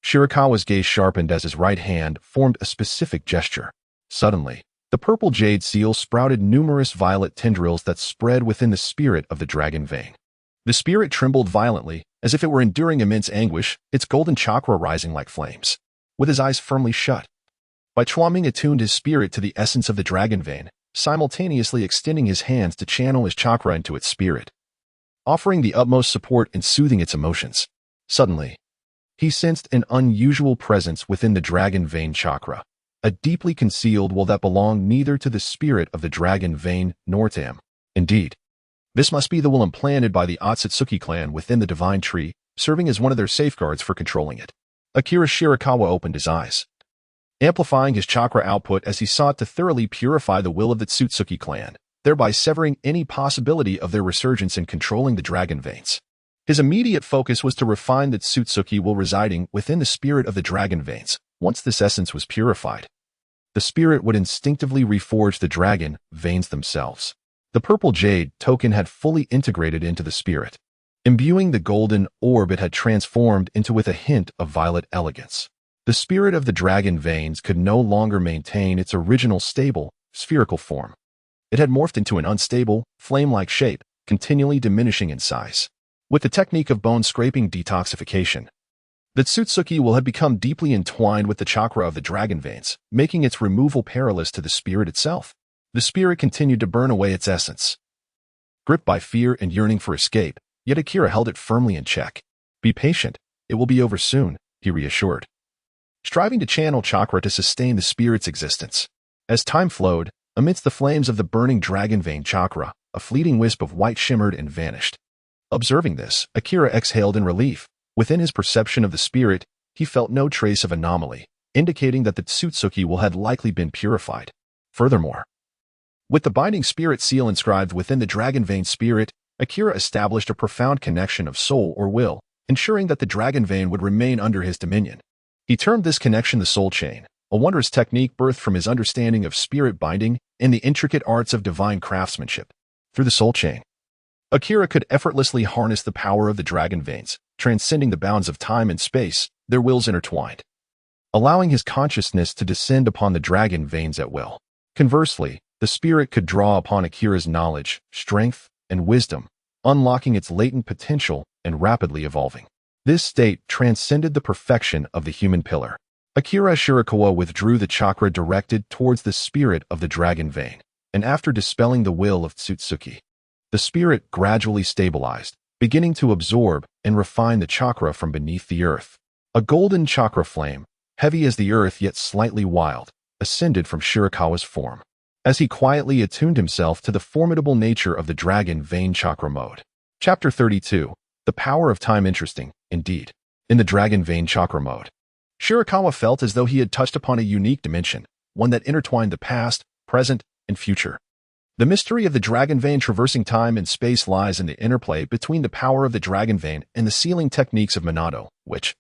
Shirakawa's gaze sharpened as his right hand formed a specific gesture. Suddenly, the purple jade seal sprouted numerous violet tendrils that spread within the spirit of the dragon vein. The spirit trembled violently, as if it were enduring immense anguish, its golden chakra rising like flames. With his eyes firmly shut, Bai Chuaming attuned his spirit to the essence of the dragon vein, simultaneously extending his hands to channel his chakra into its spirit, offering the utmost support and soothing its emotions. Suddenly, he sensed an unusual presence within the dragon vein chakra, a deeply concealed will that belonged neither to the spirit of the dragon vein nor to him. Indeed, this must be the will implanted by the Otsutsuki clan within the divine tree, serving as one of their safeguards for controlling it. Akira Shirakawa opened his eyes, amplifying his chakra output as he sought to thoroughly purify the will of the Tsutsuki clan, thereby severing any possibility of their resurgence in controlling the dragon veins. His immediate focus was to refine the Tsutsuki will residing within the spirit of the dragon veins. Once this essence was purified, the spirit would instinctively reforge the dragon veins themselves. The purple jade token had fully integrated into the spirit, imbuing the golden orb it had transformed into with a hint of violet elegance. The spirit of the dragon veins could no longer maintain its original stable, spherical form. It had morphed into an unstable, flame-like shape, continually diminishing in size. With the technique of bone-scraping detoxification, the Tsutsuki will have become deeply entwined with the chakra of the dragon veins, making its removal perilous to the spirit itself. The spirit continued to burn away its essence, gripped by fear and yearning for escape, yet Akira held it firmly in check. Be patient, it will be over soon, he reassured, striving to channel chakra to sustain the spirit's existence. As time flowed, amidst the flames of the burning dragon vein chakra, a fleeting wisp of white shimmered and vanished. Observing this, Akira exhaled in relief. Within his perception of the spirit, he felt no trace of anomaly, indicating that the Tsutsuki will had likely been purified. Furthermore, with the binding spirit seal inscribed within the dragon vein spirit, Akira established a profound connection of soul or will, ensuring that the dragon vein would remain under his dominion. He termed this connection the soul chain, a wondrous technique birthed from his understanding of spirit binding and the intricate arts of divine craftsmanship. Through the soul chain, Akira could effortlessly harness the power of the dragon veins, transcending the bounds of time and space, their wills intertwined, allowing his consciousness to descend upon the dragon veins at will. Conversely, the spirit could draw upon Akira's knowledge, strength, and wisdom, unlocking its latent potential and rapidly evolving. This state transcended the perfection of the human pillar. Akira Shirakawa withdrew the chakra directed towards the spirit of the dragon vein, and after dispelling the will of Tsutsuki, the spirit gradually stabilized, beginning to absorb and refine the chakra from beneath the earth. A golden chakra flame, heavy as the earth yet slightly wild, ascended from Shirakawa's form, as he quietly attuned himself to the formidable nature of the dragon vein chakra mode. Chapter 32. The Power of Time. Interesting, indeed. In the dragon vein chakra mode, Shirakawa felt as though he had touched upon a unique dimension, one that intertwined the past, present, and future. The mystery of the dragon vein traversing time and space lies in the interplay between the power of the dragon vein and the sealing techniques of Minato, which,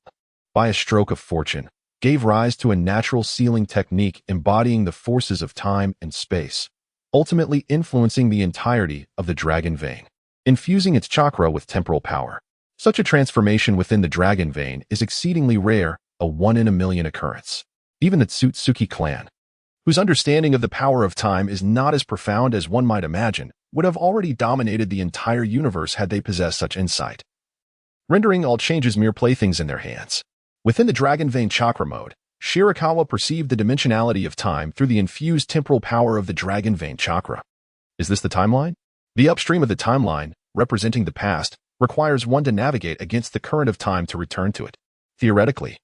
by a stroke of fortune, gave rise to a natural sealing technique embodying the forces of time and space, ultimately influencing the entirety of the dragon vein, infusing its chakra with temporal power. Such a transformation within the dragon vein is exceedingly rare, a one-in-a-million occurrence. Even the Tsutsuki clan, whose understanding of the power of time is not as profound as one might imagine, would have already dominated the entire universe had they possessed such insight, rendering all changes mere playthings in their hands. Within the dragon vein chakra mode, Shirakawa perceived the dimensionality of time through the infused temporal power of the dragon vein chakra. Is this the timeline? The upstream of the timeline, representing the past, requires one to navigate against the current of time to return to it. Theoretically,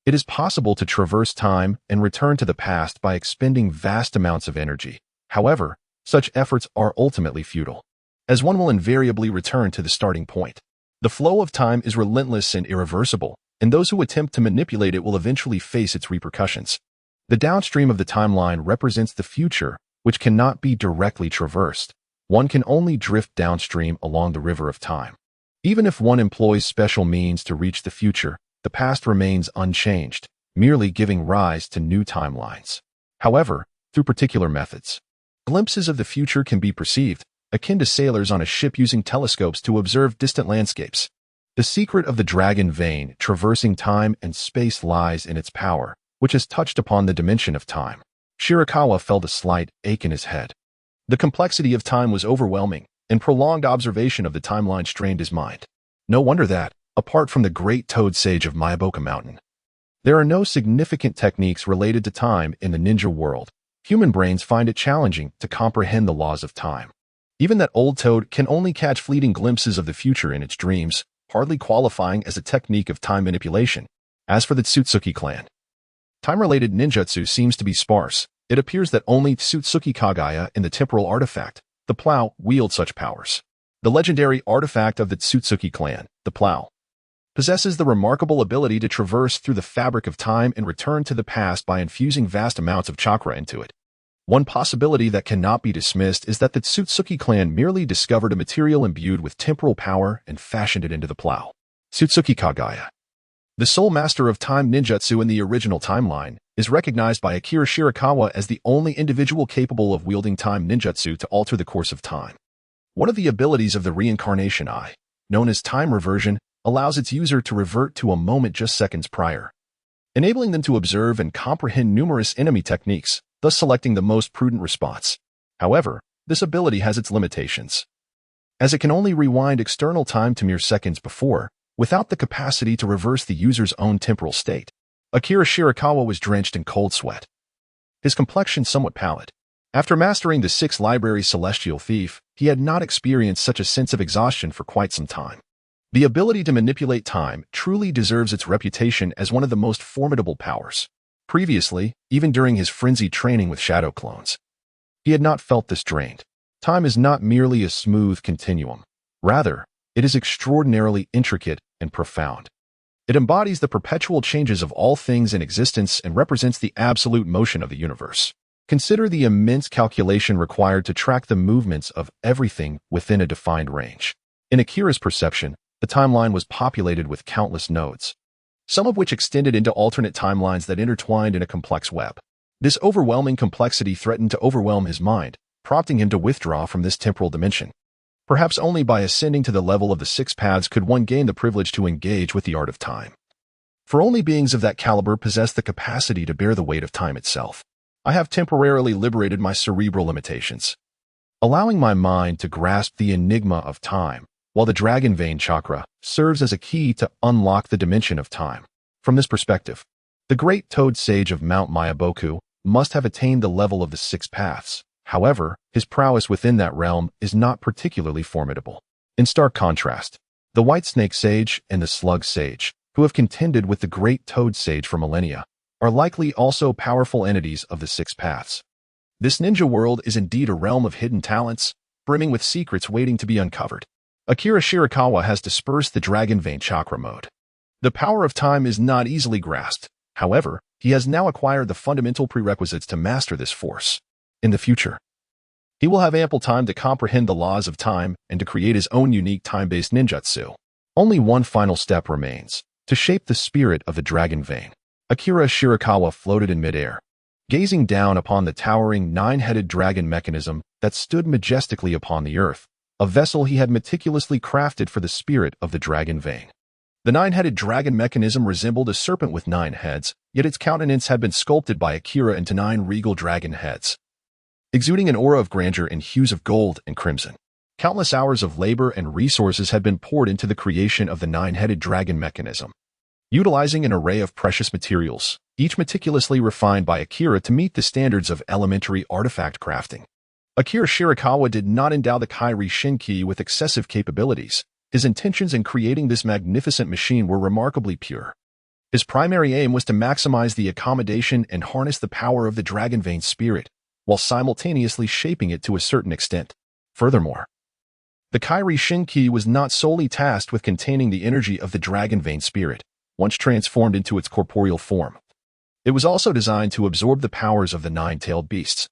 it is possible to traverse time and return to the past by expending vast amounts of energy. However, such efforts are ultimately futile, as one will invariably return to the starting point. The flow of time is relentless and irreversible, and those who attempt to manipulate it will eventually face its repercussions. The downstream of the timeline represents the future, which cannot be directly traversed. One can only drift downstream along the river of time. Even if one employs special means to reach the future, the past remains unchanged, merely giving rise to new timelines. However, through particular methods, glimpses of the future can be perceived, akin to sailors on a ship using telescopes to observe distant landscapes. The secret of the dragon vein traversing time and space lies in its power, which has touched upon the dimension of time. Shirakawa felt a slight ache in his head. The complexity of time was overwhelming, and prolonged observation of the timeline strained his mind. No wonder that, apart from the great toad sage of Miyaboka Mountain, there are no significant techniques related to time in the ninja world. Human brains find it challenging to comprehend the laws of time. Even that old toad can only catch fleeting glimpses of the future in its dreams, hardly qualifying as a technique of time manipulation. As for the Tsutsuki clan, time-related ninjutsu seems to be sparse. It appears that only Tsutsuki Kagaya and the temporal artifact, the plow, wield such powers. The legendary artifact of the Tsutsuki clan, the plow, possesses the remarkable ability to traverse through the fabric of time and return to the past by infusing vast amounts of chakra into it. One possibility that cannot be dismissed is that the Tsutsuki clan merely discovered a material imbued with temporal power and fashioned it into the plow. Tsutsuki Kagaya, the sole master of time ninjutsu in the original timeline, is recognized by Akira Shirakawa as the only individual capable of wielding time ninjutsu to alter the course of time. One of the abilities of the reincarnation eye, known as time reversion, allows its user to revert to a moment just seconds prior, enabling them to observe and comprehend numerous enemy techniques, thus selecting the most prudent response. However, this ability has its limitations, as it can only rewind external time to mere seconds before, without the capacity to reverse the user's own temporal state. Akira Shirakawa was drenched in cold sweat, his complexion somewhat pallid. After mastering the 6 library celestial thief, he had not experienced such a sense of exhaustion for quite some time. The ability to manipulate time truly deserves its reputation as one of the most formidable powers. Previously, even during his frenzied training with shadow clones, he had not felt this drained. Time is not merely a smooth continuum. Rather, it is extraordinarily intricate and profound. It embodies the perpetual changes of all things in existence and represents the absolute motion of the universe. Consider the immense calculation required to track the movements of everything within a defined range. In Akira's perception, the timeline was populated with countless nodes, some of which extended into alternate timelines that intertwined in a complex web. This overwhelming complexity threatened to overwhelm his mind, prompting him to withdraw from this temporal dimension. Perhaps only by ascending to the level of the 6 paths could one gain the privilege to engage with the art of time. For only beings of that caliber possess the capacity to bear the weight of time itself. I have temporarily liberated my cerebral limitations, allowing my mind to grasp the enigma of time, while the dragon vein chakra serves as a key to unlock the dimension of time. From this perspective, the great toad sage of Mount Miyaboku must have attained the level of the 6 paths. However, his prowess within that realm is not particularly formidable. In stark contrast, the White Snake Sage and the Slug Sage, who have contended with the Great Toad Sage for millennia, are likely also powerful entities of the Six Paths. This ninja world is indeed a realm of hidden talents, brimming with secrets waiting to be uncovered. Akira Shirakawa has dispersed the Dragon Vein chakra mode. The power of time is not easily grasped. However, he has now acquired the fundamental prerequisites to master this force. In the future, he will have ample time to comprehend the laws of time and to create his own unique time-based ninjutsu. Only one final step remains: to shape the spirit of the Dragon Vein. Akira Shirakawa floated in midair, gazing down upon the towering nine-headed dragon mechanism that stood majestically upon the earth, a vessel he had meticulously crafted for the spirit of the Dragon Vein. The nine-headed dragon mechanism resembled a serpent with 9 heads, yet its countenance had been sculpted by Akira into 9 regal dragon heads, exuding an aura of grandeur in hues of gold and crimson. Countless hours of labor and resources had been poured into the creation of the nine-headed dragon mechanism, utilizing an array of precious materials, each meticulously refined by Akira to meet the standards of elementary artifact crafting. Akira Shirakawa did not endow the Kairi Shinki with excessive capabilities. His intentions in creating this magnificent machine were remarkably pure. His primary aim was to maximize the accommodation and harness the power of the Dragon Vein spirit, while simultaneously shaping it to a certain extent. Furthermore, the Kairi Shinki was not solely tasked with containing the energy of the Dragon Vein spirit, once transformed into its corporeal form. It was also designed to absorb the powers of the 9-tailed beasts,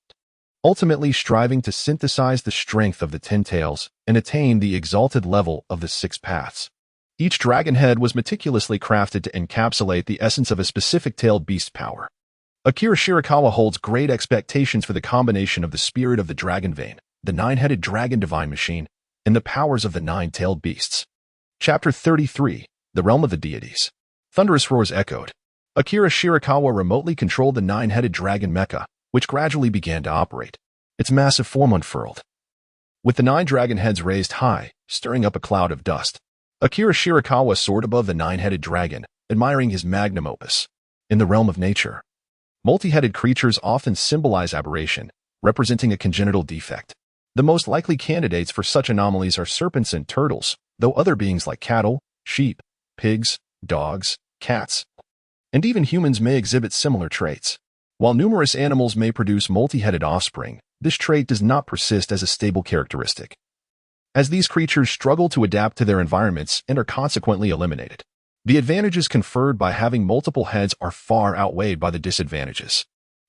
ultimately striving to synthesize the strength of the 10 tails and attain the exalted level of the 6 paths. Each dragon head was meticulously crafted to encapsulate the essence of a specific tailed beast power. Akira Shirakawa holds great expectations for the combination of the spirit of the Dragon Vein, the 9-headed dragon divine machine, and the powers of the 9-tailed beasts. Chapter 33, The Realm of the Deities. Thunderous roars echoed. Akira Shirakawa remotely controlled the 9-headed dragon mecha, which gradually began to operate. Its massive form unfurled, with the 9 dragon heads raised high, stirring up a cloud of dust. Akira Shirakawa soared above the 9-headed dragon, admiring his magnum opus. In the realm of nature, multi-headed creatures often symbolize aberration, representing a congenital defect. The most likely candidates for such anomalies are serpents and turtles, though other beings like cattle, sheep, pigs, dogs, cats, and even humans may exhibit similar traits. While numerous animals may produce multi-headed offspring, this trait does not persist as a stable characteristic, as these creatures struggle to adapt to their environments and are consequently eliminated. The advantages conferred by having multiple heads are far outweighed by the disadvantages.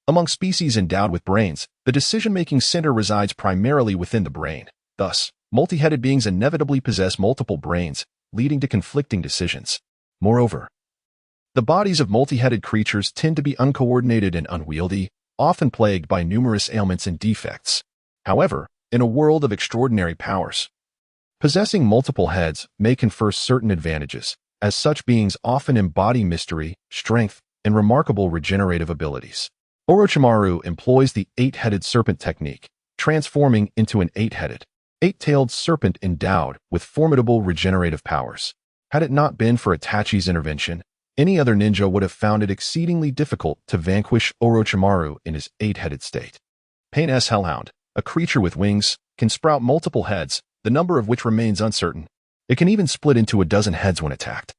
Among species endowed with brains, the decision-making center resides primarily within the brain. Thus, multi-headed beings inevitably possess multiple brains, leading to conflicting decisions. Moreover, the bodies of multi-headed creatures tend to be uncoordinated and unwieldy, often plagued by numerous ailments and defects. However, in a world of extraordinary powers, possessing multiple heads may confer certain advantages, as such beings often embody mystery, strength, and remarkable regenerative abilities. Orochimaru employs the 8-headed serpent technique, transforming into an 8-headed, 8-tailed serpent endowed with formidable regenerative powers. Had it not been for Itachi's intervention, any other ninja would have found it exceedingly difficult to vanquish Orochimaru in his 8-headed state. Pain's Hellhound, a creature with wings, can sprout multiple heads, the number of which remains uncertain. It can even split into a dozen heads when attacked,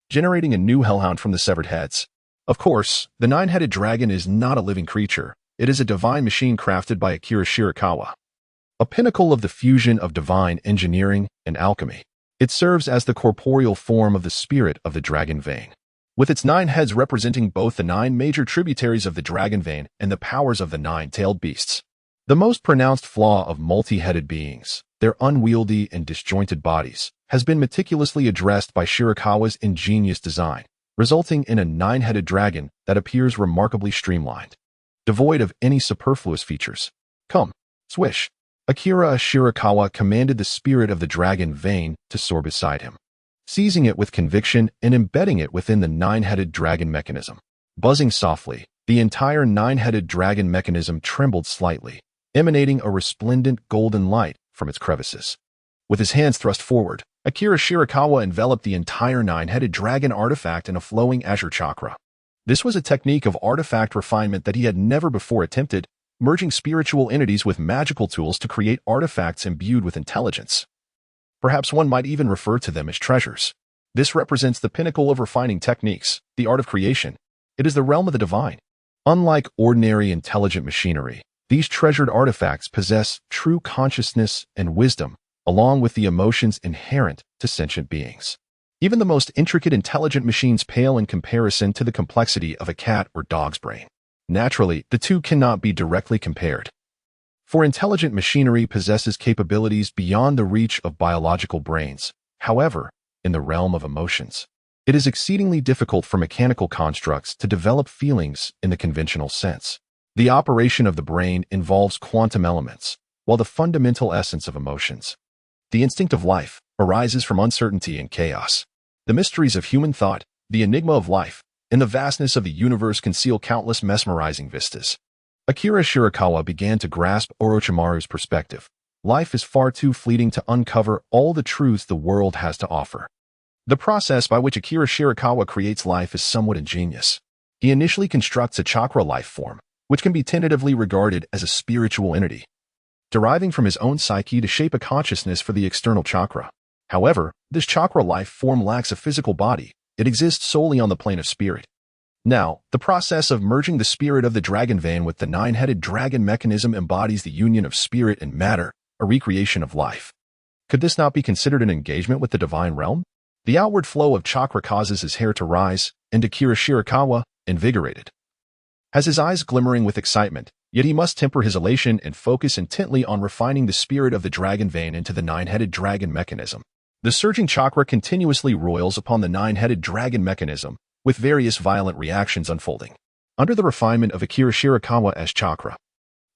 generating a new Hellhound from the severed heads. Of course, the 9-headed dragon is not a living creature. It is a divine machine crafted by Akira Shirakawa, a pinnacle of the fusion of divine engineering and alchemy. It serves as the corporeal form of the spirit of the Dragon Vein, with its 9 heads representing both the 9 major tributaries of the Dragon Vein and the powers of the 9-tailed beasts. The most pronounced flaw of multi-headed beings, their unwieldy and disjointed bodies, has been meticulously addressed by Shirakawa's ingenious design, resulting in a 9-headed dragon that appears remarkably streamlined, devoid of any superfluous features. Come, swish. Akira Shirakawa commanded the spirit of the Dragon Vein to soar beside him, seizing it with conviction and embedding it within the 9-headed dragon mechanism. Buzzing softly, the entire 9-headed dragon mechanism trembled slightly, emanating a resplendent golden light from its crevices. With his hands thrust forward, Akira Shirakawa enveloped the entire 9-headed dragon artifact in a flowing azure chakra. This was a technique of artifact refinement that he had never before attempted, merging spiritual entities with magical tools to create artifacts imbued with intelligence. Perhaps one might even refer to them as treasures. This represents the pinnacle of refining techniques, the art of creation. It is the realm of the divine. Unlike ordinary intelligent machinery, these treasured artifacts possess true consciousness and wisdom, along with the emotions inherent to sentient beings. Even the most intricate intelligent machines pale in comparison to the complexity of a cat or dog's brain. Naturally, the two cannot be directly compared. For intelligent machinery possesses capabilities beyond the reach of biological brains. However, in the realm of emotions, it is exceedingly difficult for mechanical constructs to develop feelings in the conventional sense. The operation of the brain involves quantum elements, while the fundamental essence of emotions, the instinct of life, arises from uncertainty and chaos. The mysteries of human thought, the enigma of life, and the vastness of the universe conceal countless mesmerizing vistas. Akira Shirakawa began to grasp Orochimaru's perspective. Life is far too fleeting to uncover all the truths the world has to offer. The process by which Akira Shirakawa creates life is somewhat ingenious. He initially constructs a chakra life form, which can be tentatively regarded as a spiritual entity, deriving from his own psyche to shape a consciousness for the external chakra. However, this chakra life form lacks a physical body. It exists solely on the plane of spirit. Now, the process of merging the spirit of the dragon vein with the nine-headed dragon mechanism embodies the union of spirit and matter, a recreation of life. Could this not be considered an engagement with the divine realm? The outward flow of chakra causes his hair to rise, and Akira Shirakawa, invigorated, has his eyes glimmering with excitement, yet he must temper his elation and focus intently on refining the spirit of the dragon vein into the nine-headed dragon mechanism. The surging chakra continuously roils upon the nine-headed dragon mechanism, with various violent reactions unfolding. Under the refinement of Akira Shirakawa as chakra,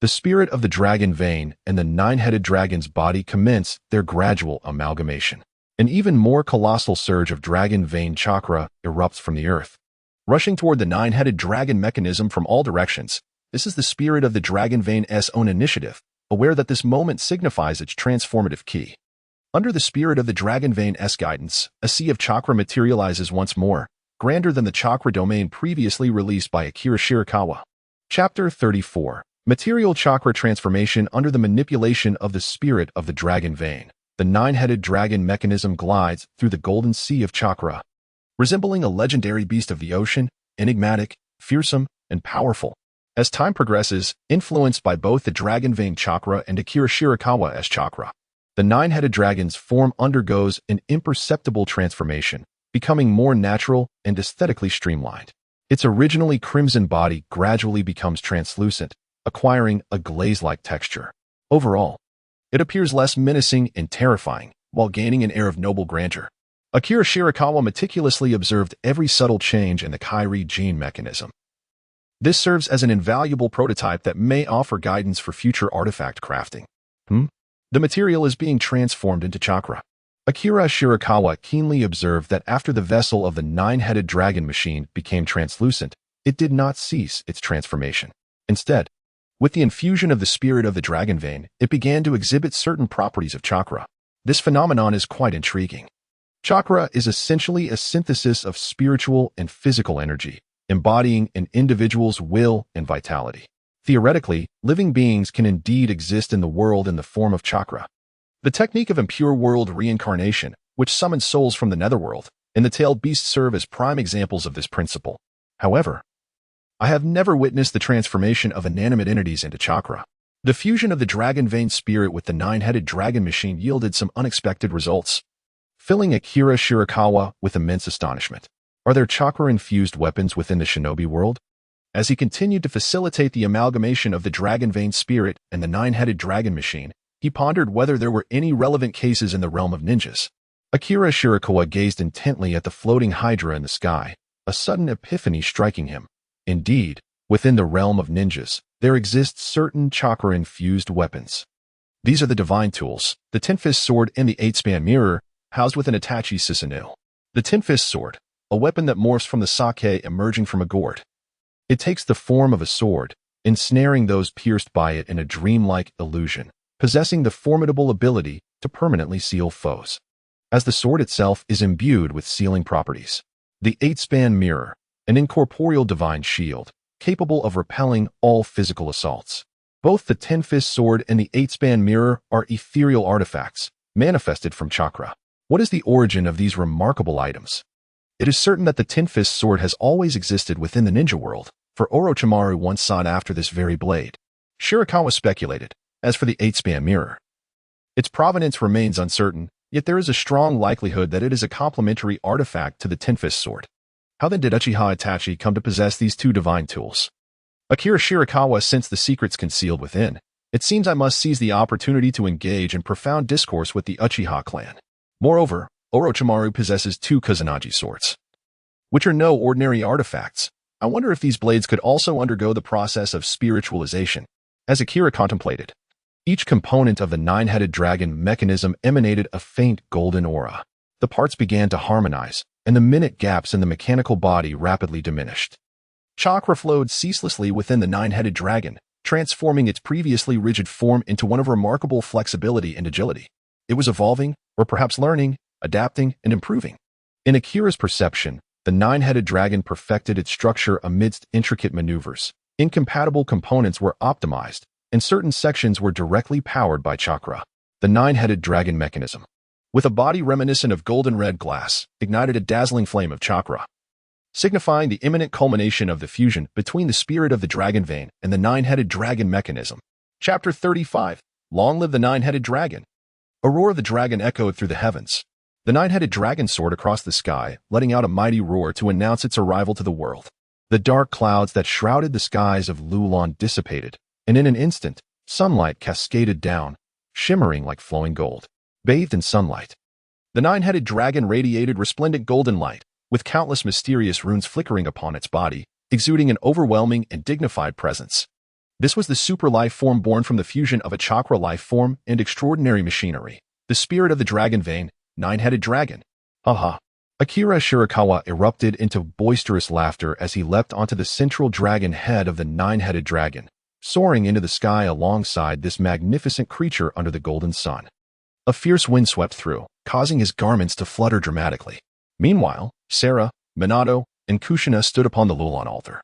the spirit of the dragon vein and the nine-headed dragon's body commence their gradual amalgamation. An even more colossal surge of dragon vein chakra erupts from the earth, rushing toward the nine-headed dragon mechanism from all directions. This is the spirit of the dragon vein's own initiative, aware that this moment signifies its transformative key. Under the spirit of the dragon vein's guidance, a sea of chakra materializes once more, grander than the chakra domain previously released by Akira Shirakawa. Chapter 34. Material chakra transformation. Under the manipulation of the spirit of the dragon vein, the nine-headed dragon mechanism glides through the golden sea of chakra, resembling a legendary beast of the ocean, enigmatic, fearsome, and powerful. As time progresses, influenced by both the dragon vein chakra and Akira Shirakawa as chakra, the nine-headed dragon's form undergoes an imperceptible transformation, becoming more natural and aesthetically streamlined. Its originally crimson body gradually becomes translucent, acquiring a glaze-like texture. Overall, it appears less menacing and terrifying, while gaining an air of noble grandeur. Akira Shirakawa meticulously observed every subtle change in the Kyrie gene mechanism. This serves as an invaluable prototype that may offer guidance for future artifact crafting. The material is being transformed into chakra. Akira Shirakawa keenly observed that after the vessel of the nine-headed dragon machine became translucent, it did not cease its transformation. Instead, with the infusion of the spirit of the dragon vein, it began to exhibit certain properties of chakra. This phenomenon is quite intriguing. Chakra is essentially a synthesis of spiritual and physical energy, embodying an individual's will and vitality. Theoretically, living beings can indeed exist in the world in the form of chakra. The technique of impure world reincarnation, which summons souls from the netherworld, and the tailed beasts serve as prime examples of this principle. However, I have never witnessed the transformation of inanimate entities into chakra. The fusion of the dragon vein spirit with the nine-headed dragon machine yielded some unexpected results, filling Akira Shirakawa with immense astonishment. Are there chakra-infused weapons within the shinobi world? As he continued to facilitate the amalgamation of the dragon vein spirit and the nine-headed dragon machine, he pondered whether there were any relevant cases in the realm of ninjas. Akira Shirakawa gazed intently at the floating hydra in the sky, a sudden epiphany striking him. Indeed, within the realm of ninjas, there exist certain chakra-infused weapons. These are the divine tools, the Ten-Fist Sword and the Eight-Span Mirror, housed within Itachi Susanoo. The Ten-Fist Sword, a weapon that morphs from the sake emerging from a gourd. It takes the form of a sword, ensnaring those pierced by it in a dreamlike illusion, possessing the formidable ability to permanently seal foes, as the sword itself is imbued with sealing properties. The Eight-Span Mirror, an incorporeal divine shield, capable of repelling all physical assaults. Both the Ten-Fist Sword and the Eight-Span Mirror are ethereal artifacts, manifested from chakra. What is the origin of these remarkable items? It is certain that the Ten-Fist Sword has always existed within the ninja world, for Orochimaru once sought after this very blade. Shirakawa speculated. As for the Eight-Span Mirror, its provenance remains uncertain, yet there is a strong likelihood that it is a complementary artifact to the Ten-Fist Sword. How then did Uchiha Itachi come to possess these two divine tools? Akira Shirakawa sensed the secrets concealed within. It seems I must seize the opportunity to engage in profound discourse with the Uchiha clan. Moreover, Orochimaru possesses two Kusanagi swords, which are no ordinary artifacts. I wonder if these blades could also undergo the process of spiritualization. As Akira contemplated, each component of the nine-headed dragon mechanism emanated a faint golden aura. The parts began to harmonize, and the minute gaps in the mechanical body rapidly diminished. Chakra flowed ceaselessly within the nine-headed dragon, transforming its previously rigid form into one of remarkable flexibility and agility. It was evolving, or perhaps learning, adapting, and improving. In Akira's perception, the nine-headed dragon perfected its structure amidst intricate maneuvers. Incompatible components were optimized, and certain sections were directly powered by chakra. The nine-headed dragon mechanism, with a body reminiscent of golden red glass, ignited a dazzling flame of chakra, signifying the imminent culmination of the fusion between the spirit of the dragon vein and the nine-headed dragon mechanism. Chapter 35. Long live the nine-headed dragon! A roar of the dragon echoed through the heavens. The nine-headed dragon soared across the sky, letting out a mighty roar to announce its arrival to the world. The dark clouds that shrouded the skies of Lulon dissipated, and in an instant, sunlight cascaded down, shimmering like flowing gold. Bathed in sunlight, the nine-headed dragon radiated resplendent golden light, with countless mysterious runes flickering upon its body, exuding an overwhelming and dignified presence. This was the super life form born from the fusion of a chakra life form and extraordinary machinery, the spirit of the dragon vein, nine-headed dragon. Haha. Akira Shirakawa erupted into boisterous laughter as he leapt onto the central dragon head of the nine-headed dragon, soaring into the sky alongside this magnificent creature under the golden sun. A fierce wind swept through, causing his garments to flutter dramatically. Meanwhile, Sarah, Minato, and Kushina stood upon the Lulon altar,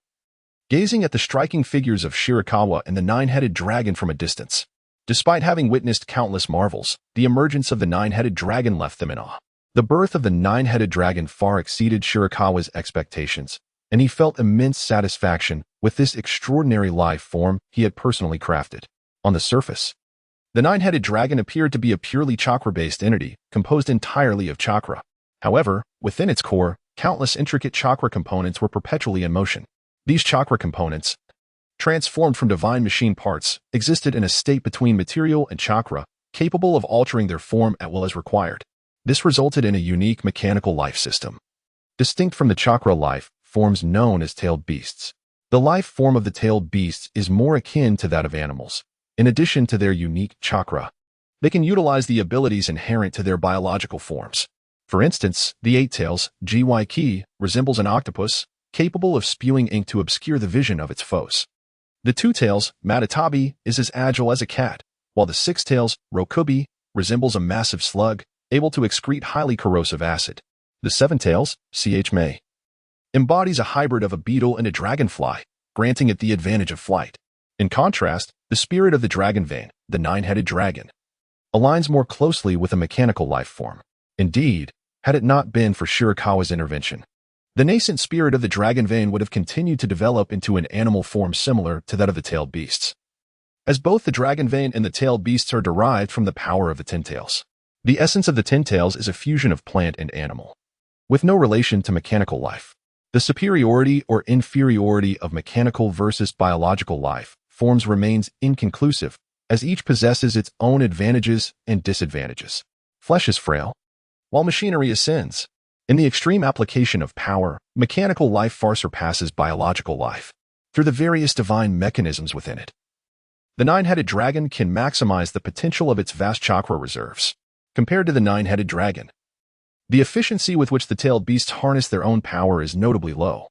gazing at the striking figures of Shirakawa and the nine-headed dragon from a distance. Despite having witnessed countless marvels, the emergence of the nine-headed dragon left them in awe. The birth of the nine-headed dragon far exceeded Shirakawa's expectations, and he felt immense satisfaction with this extraordinary life form he had personally crafted. On the surface, the nine-headed dragon appeared to be a purely chakra-based entity, composed entirely of chakra. However, within its core, countless intricate chakra components were perpetually in motion. These chakra components, transformed from divine machine parts, existed in a state between material and chakra, capable of altering their form at will as required. This resulted in a unique mechanical life system, distinct from the chakra life forms known as tailed beasts. The life form of the tailed beasts is more akin to that of animals. In addition to their unique chakra, they can utilize the abilities inherent to their biological forms. For instance, the eight tails, GYK, resembles an octopus, capable of spewing ink to obscure the vision of its foes. The two tails, Matatabi, is as agile as a cat, while the six tails, Rokubi, resembles a massive slug, able to excrete highly corrosive acid. The seven tails, May, embodies a hybrid of a beetle and a dragonfly, granting it the advantage of flight. In contrast, the spirit of the dragon vein, the nine-headed dragon, aligns more closely with a mechanical life form. Indeed, had it not been for Shirakawa's intervention, the nascent spirit of the dragon vein would have continued to develop into an animal form similar to that of the tailed beasts, as both the dragon vein and the tailed beasts are derived from the power of the ten tails. The essence of the ten tails is a fusion of plant and animal, with no relation to mechanical life. The superiority or inferiority of mechanical versus biological life forms remains inconclusive, as each possesses its own advantages and disadvantages. Flesh is frail, while machinery ascends. In the extreme application of power, mechanical life far surpasses biological life through the various divine mechanisms within it. The nine-headed dragon can maximize the potential of its vast chakra reserves. Compared to the nine-headed dragon, the efficiency with which the tailed beasts harness their own power is notably low.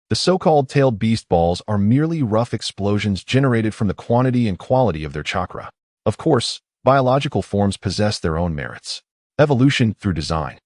The so-called tailed beast balls are merely rough explosions generated from the quantity and quality of their chakra. Of course, biological forms possess their own merits. Evolution through design.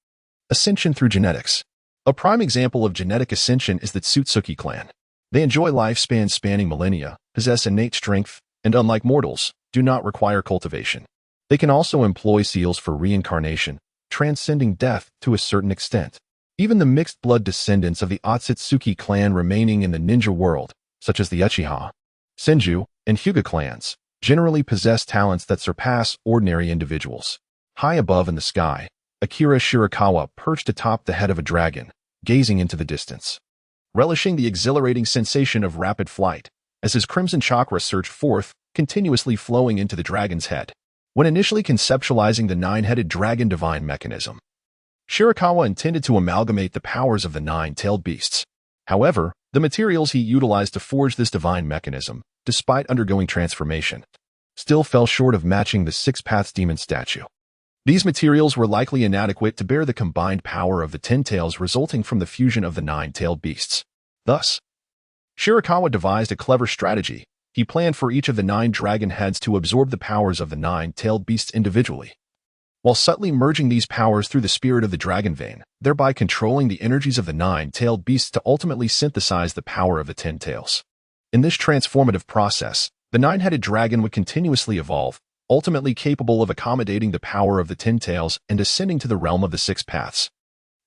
Ascension through genetics. A prime example of genetic ascension is the Tsutsuki clan. They enjoy lifespans spanning millennia, possess innate strength, and unlike mortals, do not require cultivation. They can also employ seals for reincarnation, transcending death to a certain extent. Even the mixed-blood descendants of the Otsutsuki clan remaining in the ninja world, such as the Uchiha, Senju, and Hyuga clans, generally possess talents that surpass ordinary individuals. High above in the sky, Akira Shirakawa perched atop the head of a dragon, gazing into the distance, relishing the exhilarating sensation of rapid flight, as his crimson chakra surged forth, continuously flowing into the dragon's head. When initially conceptualizing the nine-headed dragon divine mechanism, Shirakawa intended to amalgamate the powers of the nine-tailed beasts. However, the materials he utilized to forge this divine mechanism, despite undergoing transformation, still fell short of matching the Six Paths demon statue. These materials were likely inadequate to bear the combined power of the 10 tails resulting from the fusion of the nine-tailed beasts. Thus, Shirakawa devised a clever strategy. He planned for each of the 9 dragon heads to absorb the powers of the nine-tailed beasts individually, while subtly merging these powers through the spirit of the dragon vein, thereby controlling the energies of the nine-tailed beasts to ultimately synthesize the power of the 10 tails. In this transformative process, the nine-headed dragon would continuously evolve, ultimately capable of accommodating the power of the 10 tails and ascending to the realm of the 6 paths.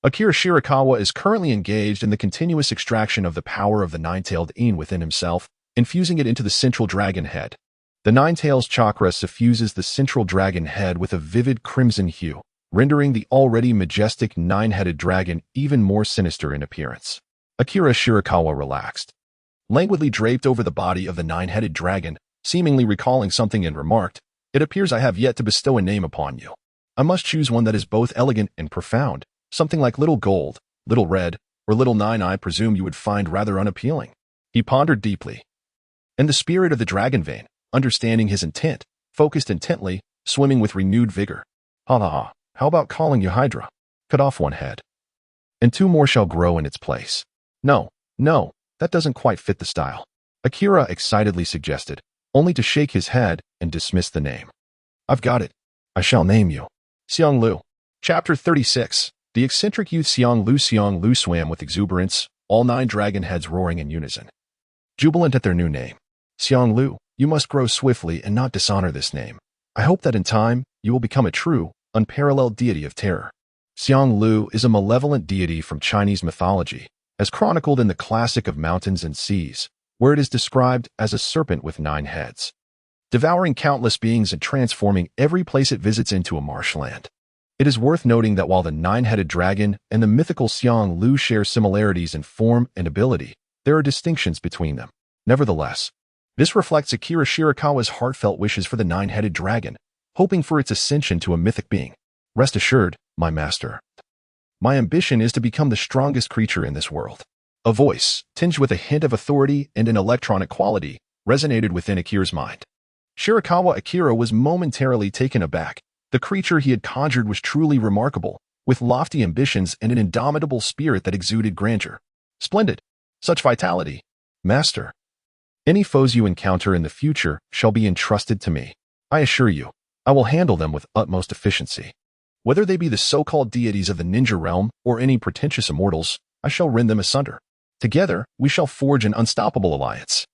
Akira Shirakawa is currently engaged in the continuous extraction of the power of the nine-tailed Ein within himself, infusing it into the central dragon head. The nine-tails chakra suffuses the central dragon head with a vivid crimson hue, rendering the already majestic nine-headed dragon even more sinister in appearance. Akira Shirakawa relaxed, languidly draped over the body of the nine-headed dragon, seemingly recalling something, and remarked, "It appears I have yet to bestow a name upon you. I must choose one that is both elegant and profound, something like Little Gold, Little Red, or Little Nine I presume you would find rather unappealing." He pondered deeply, and the spirit of the dragon vein, understanding his intent, focused intently, swimming with renewed vigor. "Ha, how about calling you Hydra? Cut off one head, and 2 more shall grow in its place." No, that doesn't quite fit the style," Akira excitedly suggested, only to shake his head and dismiss the name. "I've got it. I shall name you Xiang Lu." Chapter 36. The eccentric youth Xiang Lu swam with exuberance, all 9 dragon heads roaring in unison, jubilant at their new name. "Xiang Lu, you must grow swiftly and not dishonor this name. I hope that in time, you will become a true, unparalleled deity of terror." Xiang Lu is a malevolent deity from Chinese mythology, as chronicled in the classic of Mountains and Seas, where it is described as a serpent with 9 heads, devouring countless beings and transforming every place it visits into a marshland. It is worth noting that while the 9-headed dragon and the mythical Xiang Lu share similarities in form and ability, there are distinctions between them. Nevertheless, this reflects Akira Shirakawa's heartfelt wishes for the 9-headed dragon, hoping for its ascension to a mythic being. "Rest assured, my master. My ambition is to become the strongest creature in this world." A voice, tinged with a hint of authority and an electronic quality, resonated within Akira's mind. Akira was momentarily taken aback. The creature he had conjured was truly remarkable, with lofty ambitions and an indomitable spirit that exuded grandeur. "Splendid. Such vitality. Master. Any foes you encounter in the future shall be entrusted to me. I assure you, I will handle them with utmost efficiency. Whether they be the so-called deities of the ninja realm or any pretentious immortals, I shall rend them asunder. Together, we shall forge an unstoppable alliance.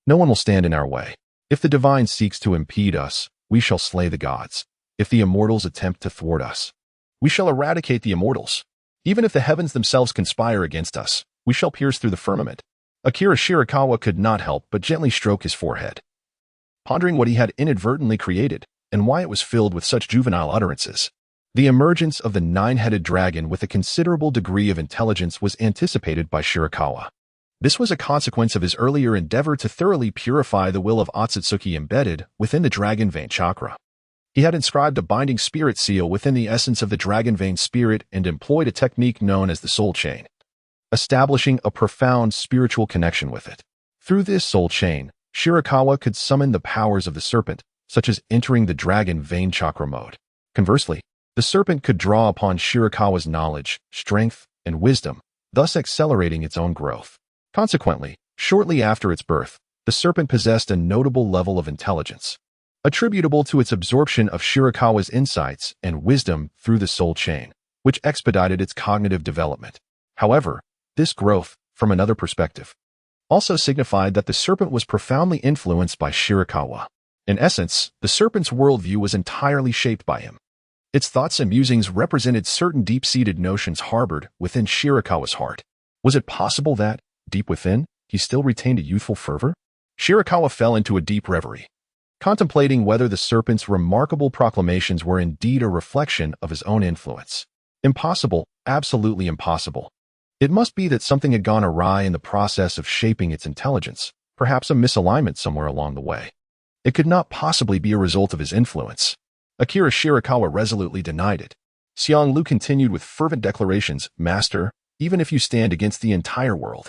No one will stand in our way. If the divine seeks to impede us, we shall slay the gods. If the immortals attempt to thwart us, we shall eradicate the immortals. Even if the heavens themselves conspire against us, we shall pierce through the firmament." Akira Shirakawa could not help but gently stroke his forehead, pondering what he had inadvertently created and why it was filled with such juvenile utterances. The emergence of the 9-headed dragon with a considerable degree of intelligence was anticipated by Shirakawa. This was a consequence of his earlier endeavor to thoroughly purify the will of Otsutsuki embedded within the dragon vein chakra. He had inscribed a binding spirit seal within the essence of the dragon vein spirit and employed a technique known as the soul chain, establishing a profound spiritual connection with it. Through this soul chain, Shirakawa could summon the powers of the serpent, such as entering the dragon vein chakra mode. Conversely, the serpent could draw upon Shirakawa's knowledge, strength, and wisdom, thus accelerating its own growth. Consequently, shortly after its birth, the serpent possessed a notable level of intelligence, attributable to its absorption of Shirakawa's insights and wisdom through the soul chain, which expedited its cognitive development. However, this growth, from another perspective, also signified that the serpent was profoundly influenced by Shirakawa. In essence, the serpent's worldview was entirely shaped by him. Its thoughts and musings represented certain deep-seated notions harbored within Shirakawa's heart. Was it possible that, deep within, he still retained a youthful fervor? Shirakawa fell into a deep reverie, contemplating whether the serpent's remarkable proclamations were indeed a reflection of his own influence. Impossible, absolutely impossible. It must be that something had gone awry in the process of shaping its intelligence, perhaps a misalignment somewhere along the way. It could not possibly be a result of his influence. Akira Shirakawa resolutely denied it. Xiang Lu continued with fervent declarations, "Master, even if you stand against the entire world,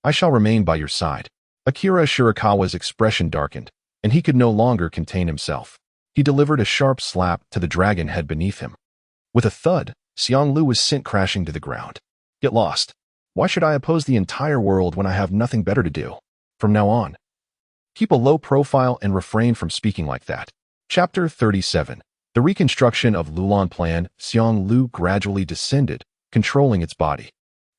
I shall remain by your side." Akira Shirakawa's expression darkened, and he could no longer contain himself. He delivered a sharp slap to the dragon head beneath him. With a thud, Xiang Lu was sent crashing to the ground. Get lost. Why should I oppose the entire world when I have nothing better to do? From now on, keep a low profile and refrain from speaking like that. Chapter 37. The reconstruction of Lulon plan. Xiang Lu gradually descended, controlling its body,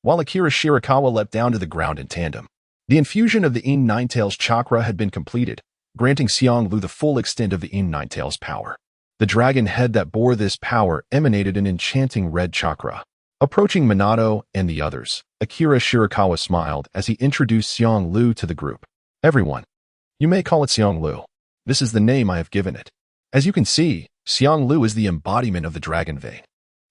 while Akira Shirakawa leapt down to the ground in tandem. The infusion of the Ninetales chakra had been completed, granting Xiang Lu the full extent of the Ninetales power. The dragon head that bore this power emanated an enchanting red chakra. Approaching Minato and the others, Akira Shirakawa smiled as he introduced Xiang Lu to the group. Everyone, you may call it Xiang Lu. This is the name I have given it. As you can see, Xiang Lu is the embodiment of the dragon vein.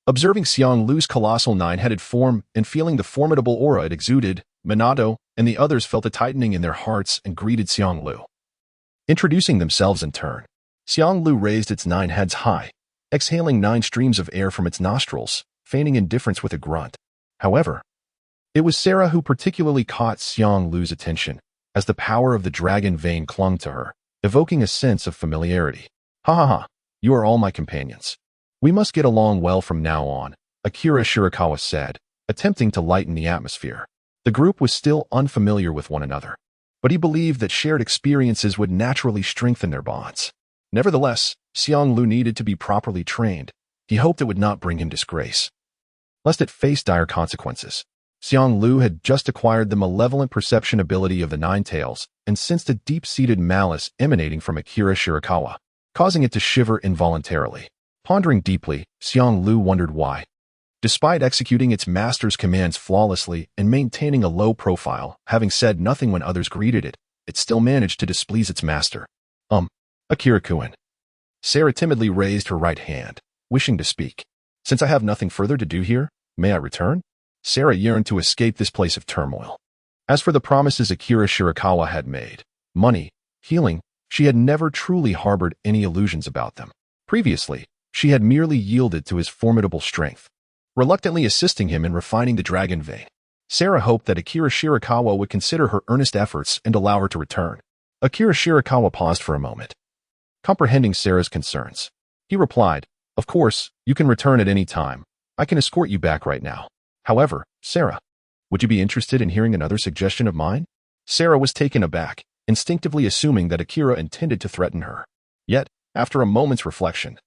Observing Xiang Lu's colossal nine-headed form and feeling the formidable aura it exuded, Minato and the others felt a tightening in their hearts and greeted Xiang Lu. Introducing themselves in turn, Xiang Lu raised its 9 heads high, exhaling 9 streams of air from its nostrils, feigning indifference with a grunt. However, it was Sarah who particularly caught Xiang Lu's attention, as the power of the dragon vein clung to her, evoking a sense of familiarity. Ha ha ha, you are all my companions. We must get along well from now on, Akira Shirakawa said, attempting to lighten the atmosphere. The group was still unfamiliar with one another, but he believed that shared experiences would naturally strengthen their bonds. Nevertheless, Xiang Lu needed to be properly trained. He hoped it would not bring him disgrace, lest it face dire consequences. Xiang Lu had just acquired the malevolent perception ability of the Ninetales and sensed a deep-seated malice emanating from Akira Shirakawa, causing it to shiver involuntarily. Pondering deeply, Xiang Lu wondered why. Despite executing its master's commands flawlessly and maintaining a low profile, having said nothing when others greeted it, it still managed to displease its master. Akira-kun. Sarah timidly raised her right hand, wishing to speak. Since I have nothing further to do here, may I return? Sarah yearned to escape this place of turmoil. As for the promises Akira Shirakawa had made, money, healing, she had never truly harbored any illusions about them. Previously, she had merely yielded to his formidable strength, reluctantly assisting him in refining the dragon vein. Sarah hoped that Akira Shirakawa would consider her earnest efforts and allow her to return. Akira Shirakawa paused for a moment, comprehending Sarah's concerns. He replied, "Of course, you can return at any time. I can escort you back right now. However, Sarah, would you be interested in hearing another suggestion of mine?" Sarah was taken aback, instinctively assuming that Akira intended to threaten her. Yet, after a moment's reflection,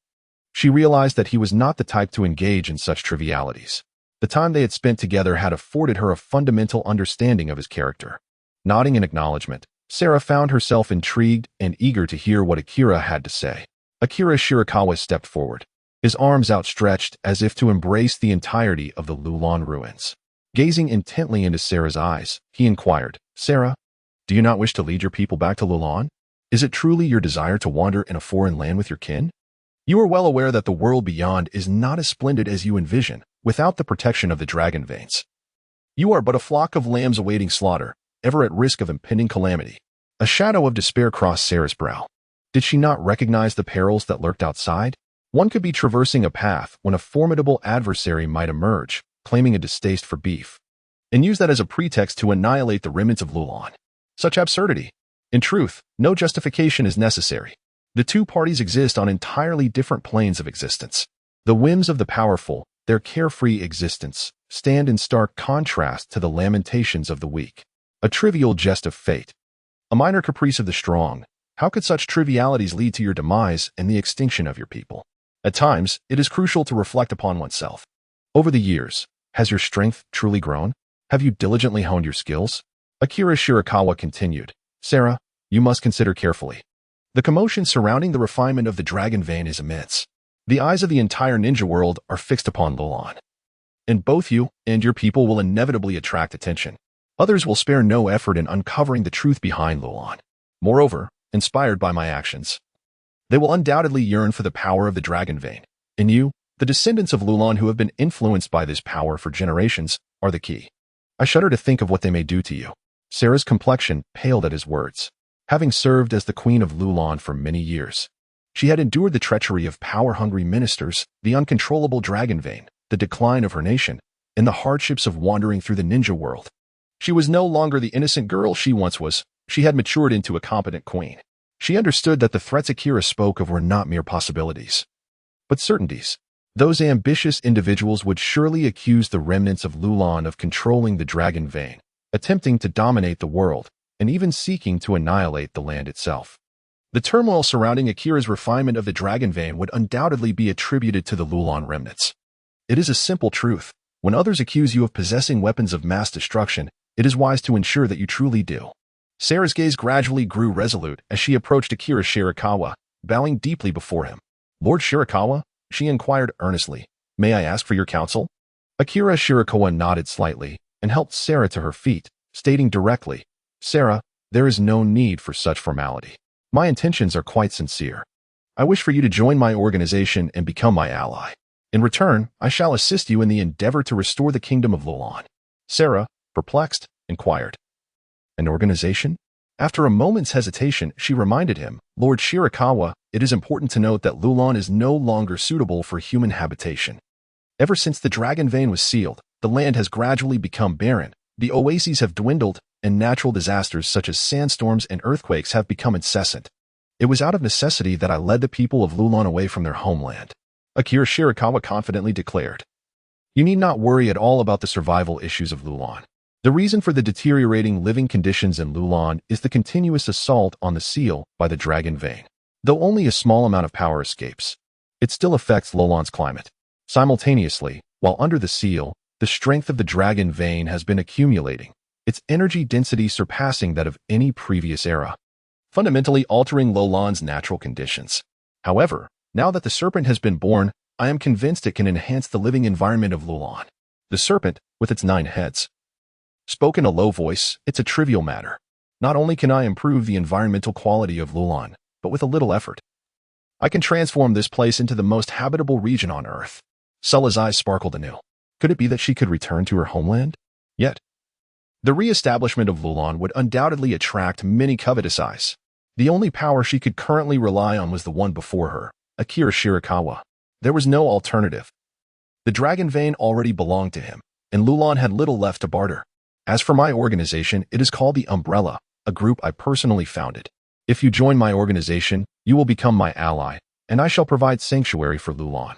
she realized that he was not the type to engage in such trivialities. The time they had spent together had afforded her a fundamental understanding of his character. Nodding in acknowledgement, Sarah found herself intrigued and eager to hear what Akira had to say. Akira Shirakawa stepped forward, his arms outstretched as if to embrace the entirety of the Lulon ruins. Gazing intently into Sarah's eyes, he inquired, "Sarah, do you not wish to lead your people back to Lulon? Is it truly your desire to wander in a foreign land with your kin? You are well aware that the world beyond is not as splendid as you envision, without the protection of the dragon veins. You are but a flock of lambs awaiting slaughter, ever at risk of impending calamity." A shadow of despair crossed Sarah's brow. Did she not recognize the perils that lurked outside? One could be traversing a path when a formidable adversary might emerge, claiming a distaste for beef, and use that as a pretext to annihilate the remnants of Lulon. Such absurdity. In truth, no justification is necessary. The two parties exist on entirely different planes of existence. The whims of the powerful, their carefree existence, stand in stark contrast to the lamentations of the weak. A trivial jest of fate, a minor caprice of the strong. How could such trivialities lead to your demise and the extinction of your people? At times, it is crucial to reflect upon oneself. Over the years, has your strength truly grown? Have you diligently honed your skills? Akira Shirakawa continued, Sarah, you must consider carefully. The commotion surrounding the refinement of the dragon vein is immense. The eyes of the entire ninja world are fixed upon Lulon. And both you and your people will inevitably attract attention. Others will spare no effort in uncovering the truth behind Lulon. Moreover, inspired by my actions, they will undoubtedly yearn for the power of the dragon vein. And you, the descendants of Lulon who have been influenced by this power for generations, are the key. I shudder to think of what they may do to you. Sarah's complexion paled at his words. Having served as the queen of Lulon for many years, she had endured the treachery of power-hungry ministers, the uncontrollable dragon vein, the decline of her nation, and the hardships of wandering through the ninja world. She was no longer the innocent girl she once was. She had matured into a competent queen. She understood that the threats Akira spoke of were not mere possibilities, but certainties. Those ambitious individuals would surely accuse the remnants of Lulon of controlling the dragon vein, attempting to dominate the world, and even seeking to annihilate the land itself. The turmoil surrounding Akira's refinement of the dragon vein would undoubtedly be attributed to the Lulon remnants. It is a simple truth. When others accuse you of possessing weapons of mass destruction, it is wise to ensure that you truly do. Sarah's gaze gradually grew resolute as she approached Akira Shirakawa, bowing deeply before him. Lord Shirakawa, she inquired earnestly, may I ask for your counsel? Akira Shirakawa nodded slightly and helped Sarah to her feet, stating directly, Sarah, there is no need for such formality. My intentions are quite sincere. I wish for you to join my organization and become my ally. In return, I shall assist you in the endeavor to restore the kingdom of Lulon. Sarah, perplexed, inquired, an organization? After a moment's hesitation, she reminded him, Lord Shirakawa, it is important to note that Lulon is no longer suitable for human habitation. Ever since the dragon vein was sealed, the land has gradually become barren, the oases have dwindled, and natural disasters such as sandstorms and earthquakes have become incessant. It was out of necessity that I led the people of Lulon away from their homeland. Akira Shirakawa confidently declared. You need not worry at all about the survival issues of Lulon. The reason for the deteriorating living conditions in Lulon is the continuous assault on the seal by the dragon vein. Though only a small amount of power escapes, it still affects Lulon's climate. Simultaneously, while under the seal, the strength of the dragon vein has been accumulating, its energy density surpassing that of any previous era, fundamentally altering Lulon's natural conditions. However, now that the serpent has been born, I am convinced it can enhance the living environment of Lulon. The serpent, with its 9 heads, spoke in a low voice, it's a trivial matter. Not only can I improve the environmental quality of Lulon, but with a little effort, I can transform this place into the most habitable region on Earth. Sulla's eyes sparkled anew. Could it be that she could return to her homeland? Yet, the re-establishment of Lulon would undoubtedly attract many covetous eyes. The only power she could currently rely on was the one before her, Akira Shirakawa. There was no alternative. The dragon vein already belonged to him, and Lulon had little left to barter. As for my organization, it is called the Umbrella, a group I personally founded. If you join my organization, you will become my ally, and I shall provide sanctuary for Lulon.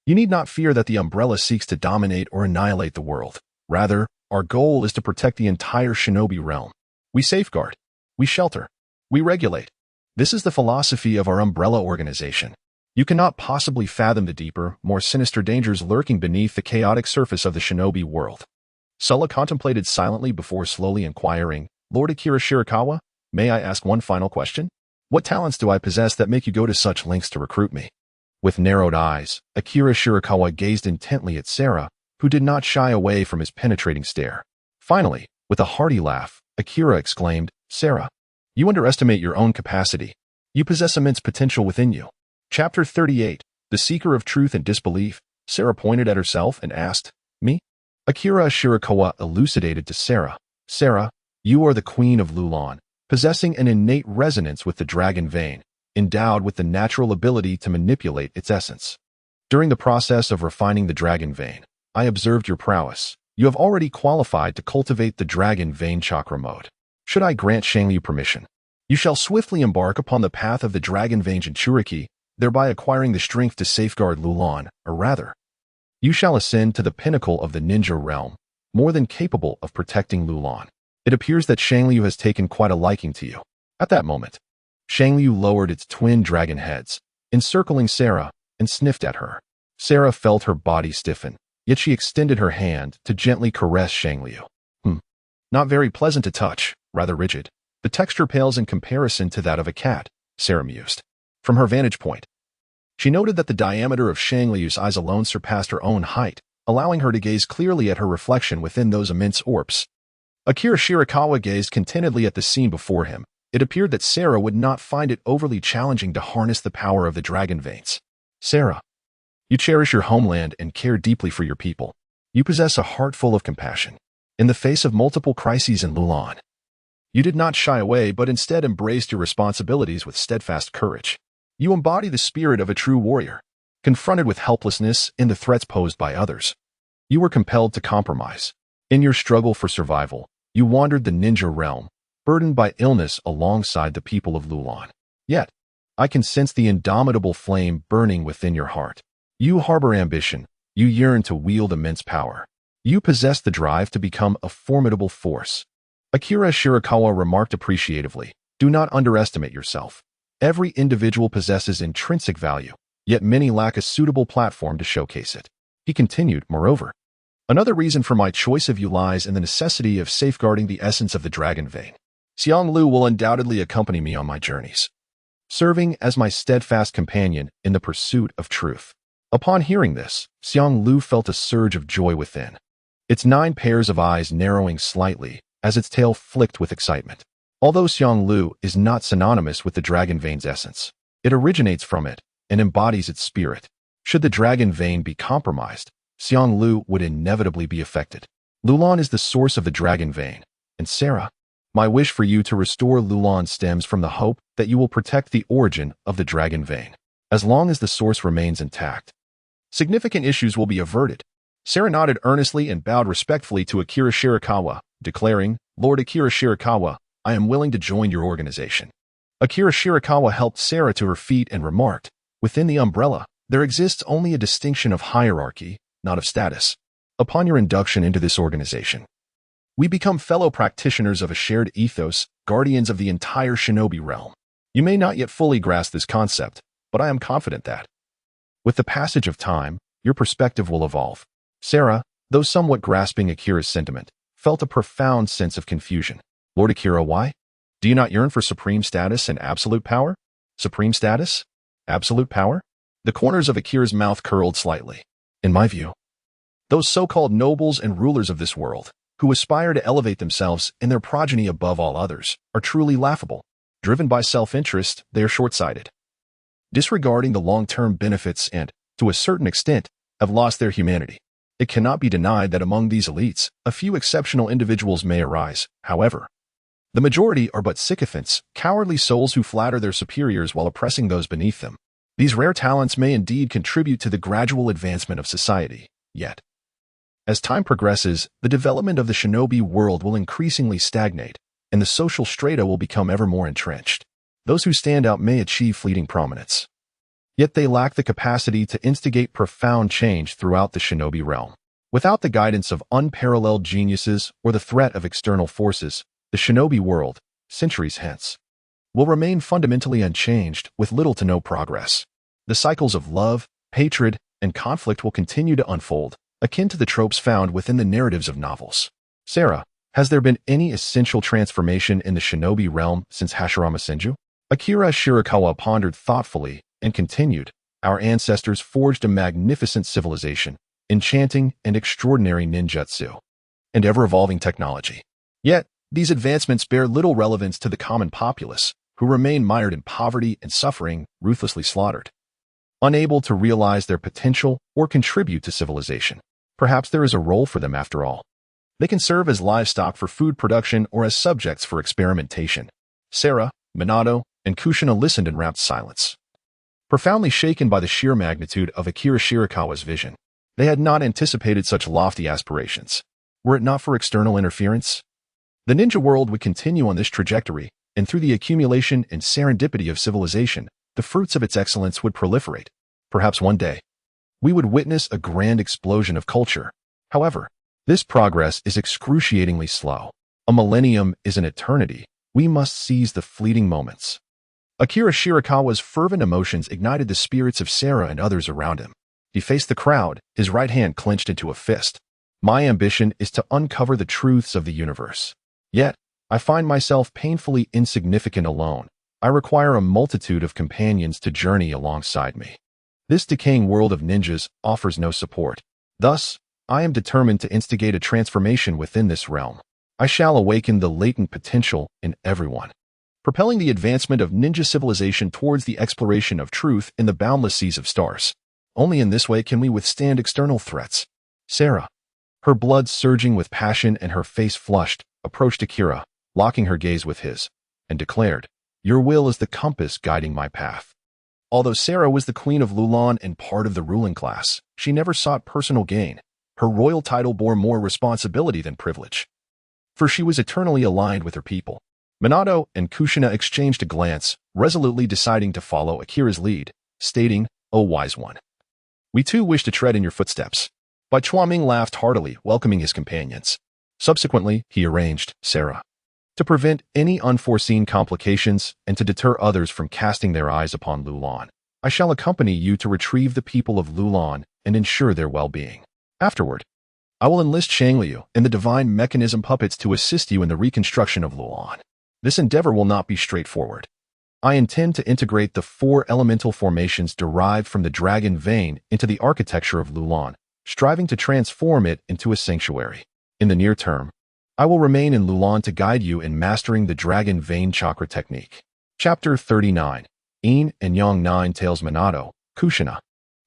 You need not fear that the Umbrella seeks to dominate or annihilate the world. Rather, our goal is to protect the entire shinobi realm. We safeguard, we shelter, we regulate. This is the philosophy of our Umbrella organization. You cannot possibly fathom the deeper, more sinister dangers lurking beneath the chaotic surface of the shinobi world. Sulla contemplated silently before slowly inquiring, Lord Akira Shirakawa, may I ask one final question? What talents do I possess that make you go to such lengths to recruit me? With narrowed eyes, Akira Shirakawa gazed intently at Sarah, who did not shy away from his penetrating stare. Finally, with a hearty laugh, Akira exclaimed, Sarah, you underestimate your own capacity. You possess immense potential within you. Chapter 38, The Seeker of Truth and Disbelief. Sarah pointed at herself and asked, Me? Akira Shirakawa elucidated to Sarah, Sarah, you are the queen of Lulon, possessing an innate resonance with the dragon vein, endowed with the natural ability to manipulate its essence. During the process of refining the dragon vein, I observed your prowess. You have already qualified to cultivate the dragon vein chakra mode. Should I grant Shangyu permission, you shall swiftly embark upon the path of the dragon vein Jinchuriki, thereby acquiring the strength to safeguard Lulon, or rather, you shall ascend to the pinnacle of the ninja realm, more than capable of protecting Lulon. It appears that Shangyu has taken quite a liking to you. At that moment, Shangyu lowered its twin dragon heads, encircling Sarah, and sniffed at her. Sarah felt her body stiffen, yet she extended her hand to gently caress Shangyu. Not very pleasant to touch, rather rigid. The texture pales in comparison to that of a cat, Sarah mused. From her vantage point, she noted that the diameter of Shangliu's eyes alone surpassed her own height, allowing her to gaze clearly at her reflection within those immense orbs. Akira Shirakawa gazed contentedly at the scene before him. It appeared that Sarah would not find it overly challenging to harness the power of the dragon veins. Sarah, you cherish your homeland and care deeply for your people. You possess a heart full of compassion. In the face of multiple crises in Lulon, you did not shy away but instead embraced your responsibilities with steadfast courage. You embody the spirit of a true warrior. Confronted with helplessness and the threats posed by others, you were compelled to compromise. In your struggle for survival, you wandered the ninja realm, burdened by illness alongside the people of Lulon. Yet, I can sense the indomitable flame burning within your heart. You harbor ambition. You yearn to wield immense power. You possess the drive to become a formidable force. Akira Shirakawa remarked appreciatively, do not underestimate yourself. Every individual possesses intrinsic value, yet many lack a suitable platform to showcase it. He continued, moreover, another reason for my choice of you lies in the necessity of safeguarding the essence of the dragon vein. Xiang Lu will undoubtedly accompany me on my journeys, serving as my steadfast companion in the pursuit of truth. Upon hearing this, Xiang Lu felt a surge of joy within, its 9 pairs of eyes narrowing slightly as its tail flicked with excitement. Although Xiang Lu is not synonymous with the dragon vein's essence, it originates from it and embodies its spirit. Should the dragon vein be compromised, Xiang Lu would inevitably be affected. Lulon is the source of the dragon vein, and Sarah, my wish for you to restore Lulon stems from the hope that you will protect the origin of the dragon vein. As long as the source remains intact, significant issues will be averted. Sarah nodded earnestly and bowed respectfully to Akira Shirakawa, declaring, Lord Akira Shirakawa, I am willing to join your organization. Akira Shirakawa helped Sarah to her feet and remarked, within the umbrella, there exists only a distinction of hierarchy, not of status. Upon your induction into this organization, we become fellow practitioners of a shared ethos, guardians of the entire shinobi realm. You may not yet fully grasp this concept, but I am confident that, with the passage of time, your perspective will evolve. Sarah, though somewhat grasping Akira's sentiment, felt a profound sense of confusion. Lord Akira, why? Do you not yearn for supreme status and absolute power? Supreme status? Absolute power? The corners of Akira's mouth curled slightly. In my view, those so-called nobles and rulers of this world, who aspire to elevate themselves and their progeny above all others, are truly laughable. Driven by self-interest, they are short-sighted, disregarding the long-term benefits and, to a certain extent, have lost their humanity. It cannot be denied that among these elites, a few exceptional individuals may arise. However, the majority are but sycophants, cowardly souls who flatter their superiors while oppressing those beneath them. These rare talents may indeed contribute to the gradual advancement of society, yet, as time progresses, the development of the shinobi world will increasingly stagnate, and the social strata will become ever more entrenched. Those who stand out may achieve fleeting prominence, yet they lack the capacity to instigate profound change throughout the shinobi realm. Without the guidance of unparalleled geniuses or the threat of external forces, the shinobi world, centuries hence, will remain fundamentally unchanged with little to no progress. The cycles of love, hatred, and conflict will continue to unfold, akin to the tropes found within the narratives of novels. Sarah, has there been any essential transformation in the shinobi realm since Hashirama Senju? Akira Shirakawa pondered thoughtfully and continued, our ancestors forged a magnificent civilization, enchanting and extraordinary ninjutsu, and ever-evolving technology. Yet, these advancements bear little relevance to the common populace, who remain mired in poverty and suffering, ruthlessly slaughtered, unable to realize their potential or contribute to civilization. Perhaps there is a role for them after all. They can serve as livestock for food production or as subjects for experimentation. Sarah, Minato, and Kushina listened in rapt silence, profoundly shaken by the sheer magnitude of Akira Shirakawa's vision. They had not anticipated such lofty aspirations. Were it not for external interference, the ninja world would continue on this trajectory, and through the accumulation and serendipity of civilization, the fruits of its excellence would proliferate. Perhaps one day, we would witness a grand explosion of culture. However, this progress is excruciatingly slow. A millennium is an eternity. We must seize the fleeting moments. Akira Shirakawa's fervent emotions ignited the spirits of Sarah and others around him. He faced the crowd, his right hand clenched into a fist. My ambition is to uncover the truths of the universe. Yet, I find myself painfully insignificant alone. I require a multitude of companions to journey alongside me. This decaying world of ninjas offers no support. Thus, I am determined to instigate a transformation within this realm. I shall awaken the latent potential in everyone, propelling the advancement of ninja civilization towards the exploration of truth in the boundless seas of stars. Only in this way can we withstand external threats. Sarah, her blood surging with passion and her face flushed, approached Akira, locking her gaze with his, and declared, "Your will is the compass guiding my path." Although Sarah was the queen of Lulon and part of the ruling class, she never sought personal gain. Her royal title bore more responsibility than privilege, for she was eternally aligned with her people. Minato and Kushina exchanged a glance, resolutely deciding to follow Akira's lead, stating, "O wise one, we too wish to tread in your footsteps." Bai Chuanming laughed heartily, welcoming his companions. Subsequently, he arranged, Sarah, to prevent any unforeseen complications and to deter others from casting their eyes upon Lulon. I shall accompany you to retrieve the people of Lulon and ensure their well-being. Afterward, I will enlist Shangliu and the divine mechanism puppets to assist you in the reconstruction of Lulon. This endeavor will not be straightforward. I intend to integrate the 4 elemental formations derived from the dragon vein into the architecture of Lulon, striving to transform it into a sanctuary. In the near term, I will remain in Lulon to guide you in mastering the dragon vein chakra technique. Chapter 39. Yin and Yang Ninetales Minato, Kushina.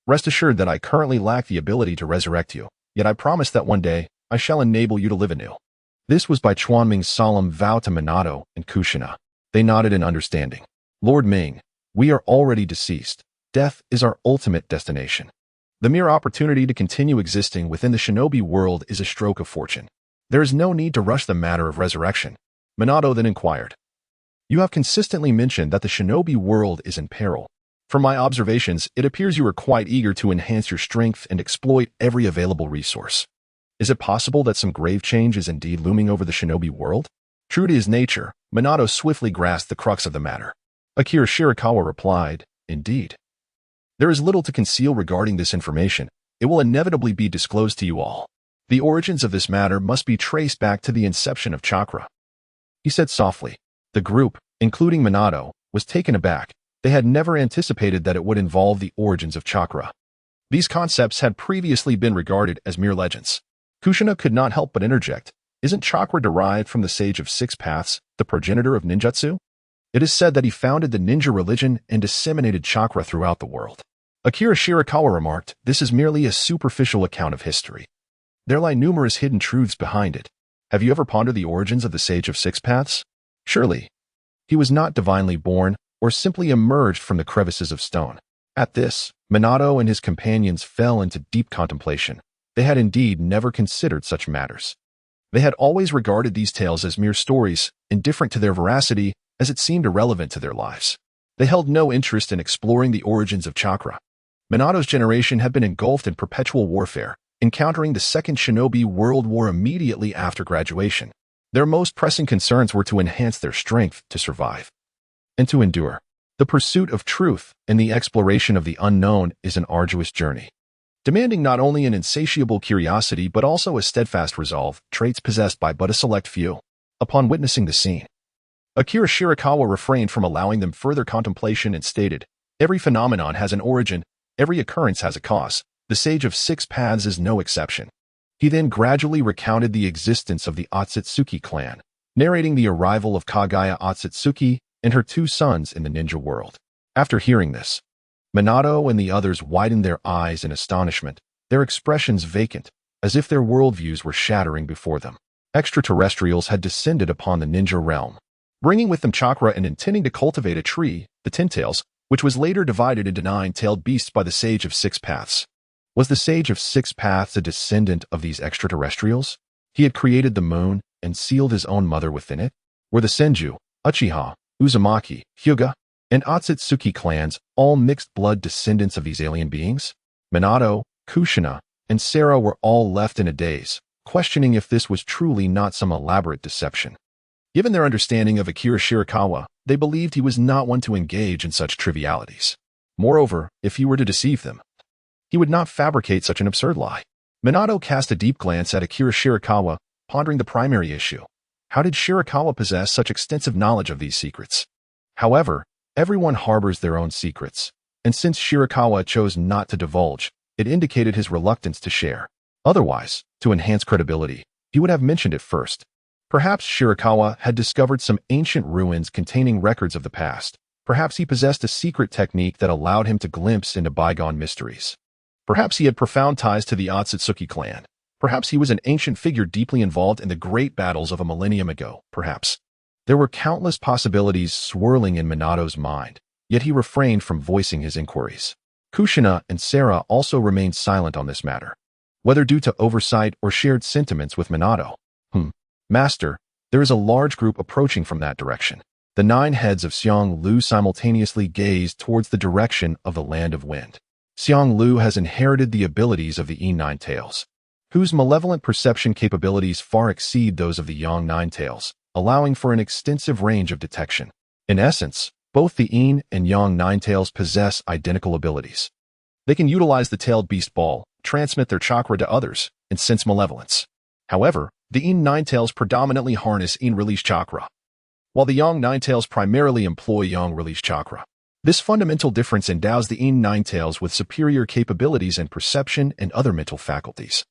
Rest assured that I currently lack the ability to resurrect you, yet I promise that one day, I shall enable you to live anew. This was Bai Chuanming's solemn vow to Minato and Kushina. They nodded in understanding. Lord Ming, we are already deceased. Death is our ultimate destination. The mere opportunity to continue existing within the shinobi world is a stroke of fortune. There is no need to rush the matter of resurrection. Minato then inquired. You have consistently mentioned that the shinobi world is in peril. From my observations, it appears you are quite eager to enhance your strength and exploit every available resource. Is it possible that some grave change is indeed looming over the shinobi world? True to his nature, Minato swiftly grasped the crux of the matter. Akira Shirakawa replied, Indeed. There is little to conceal regarding this information. It will inevitably be disclosed to you all. The origins of this matter must be traced back to the inception of chakra. He said softly. The group, including Minato, was taken aback. They had never anticipated that it would involve the origins of chakra. These concepts had previously been regarded as mere legends. Kushina could not help but interject. Isn't chakra derived from the Sage of Six Paths, the progenitor of ninjutsu? It is said that he founded the ninja religion and disseminated chakra throughout the world. Akira Shirakawa remarked, this is merely a superficial account of history. There lie numerous hidden truths behind it. Have you ever pondered the origins of the Sage of Six Paths? Surely, he was not divinely born or simply emerged from the crevices of stone. At this, Minato and his companions fell into deep contemplation. They had indeed never considered such matters. They had always regarded these tales as mere stories, indifferent to their veracity, as it seemed irrelevant to their lives. They held no interest in exploring the origins of chakra. Minato's generation had been engulfed in perpetual warfare, encountering the Second Shinobi World War immediately after graduation. Their most pressing concerns were to enhance their strength to survive and to endure. The pursuit of truth and the exploration of the unknown is an arduous journey, demanding not only an insatiable curiosity but also a steadfast resolve, traits possessed by but a select few. Upon witnessing the scene, Akira Shirakawa refrained from allowing them further contemplation and stated, every phenomenon has an origin, every occurrence has a cause. The Sage of Six Paths is no exception. He then gradually recounted the existence of the Otsutsuki clan, narrating the arrival of Kagaya Otsutsuki and her 2 sons in the ninja world. After hearing this, Minato and the others widened their eyes in astonishment, their expressions vacant, as if their worldviews were shattering before them. Extraterrestrials had descended upon the ninja realm, bringing with them chakra and intending to cultivate a tree, the Ninetales, which was later divided into 9-tailed beasts by the Sage of Six Paths. Was the Sage of Six Paths a descendant of these extraterrestrials? He had created the moon and sealed his own mother within it? Were the Senju, Uchiha, Uzumaki, Hyuga, and Otsutsuki clans all mixed-blood descendants of these alien beings? Minato, Kushina, and Sarah were all left in a daze, questioning if this was truly not some elaborate deception. Given their understanding of Akira Shirakawa, they believed he was not one to engage in such trivialities. Moreover, if he were to deceive them, he would not fabricate such an absurd lie. Minato cast a deep glance at Akira Shirakawa, pondering the primary issue. How did Shirakawa possess such extensive knowledge of these secrets? However, everyone harbors their own secrets, and since Shirakawa chose not to divulge, it indicated his reluctance to share. Otherwise, to enhance credibility, he would have mentioned it first. Perhaps Shirakawa had discovered some ancient ruins containing records of the past. Perhaps he possessed a secret technique that allowed him to glimpse into bygone mysteries. Perhaps he had profound ties to the Otsutsuki clan. Perhaps he was an ancient figure deeply involved in the great battles of a millennium ago. Perhaps. There were countless possibilities swirling in Minato's mind, yet he refrained from voicing his inquiries. Kushina and Sarah also remained silent on this matter, whether due to oversight or shared sentiments with Minato. Master, there is a large group approaching from that direction. The 9 heads of Xiong Lu simultaneously gazed towards the direction of the Land of Wind. Xiong Lu has inherited the abilities of the Ninetales, whose malevolent perception capabilities far exceed those of the young Ninetales, allowing for an extensive range of detection. In essence, both the and young Ninetales possess identical abilities. They can utilize the tailed beast ball, transmit their chakra to others, and sense malevolence. However, the Ninetales predominantly harness release chakra, while the young Ninetales primarily employ young release chakra. This fundamental difference endows the Ninetales with superior capabilities in perception and other mental faculties,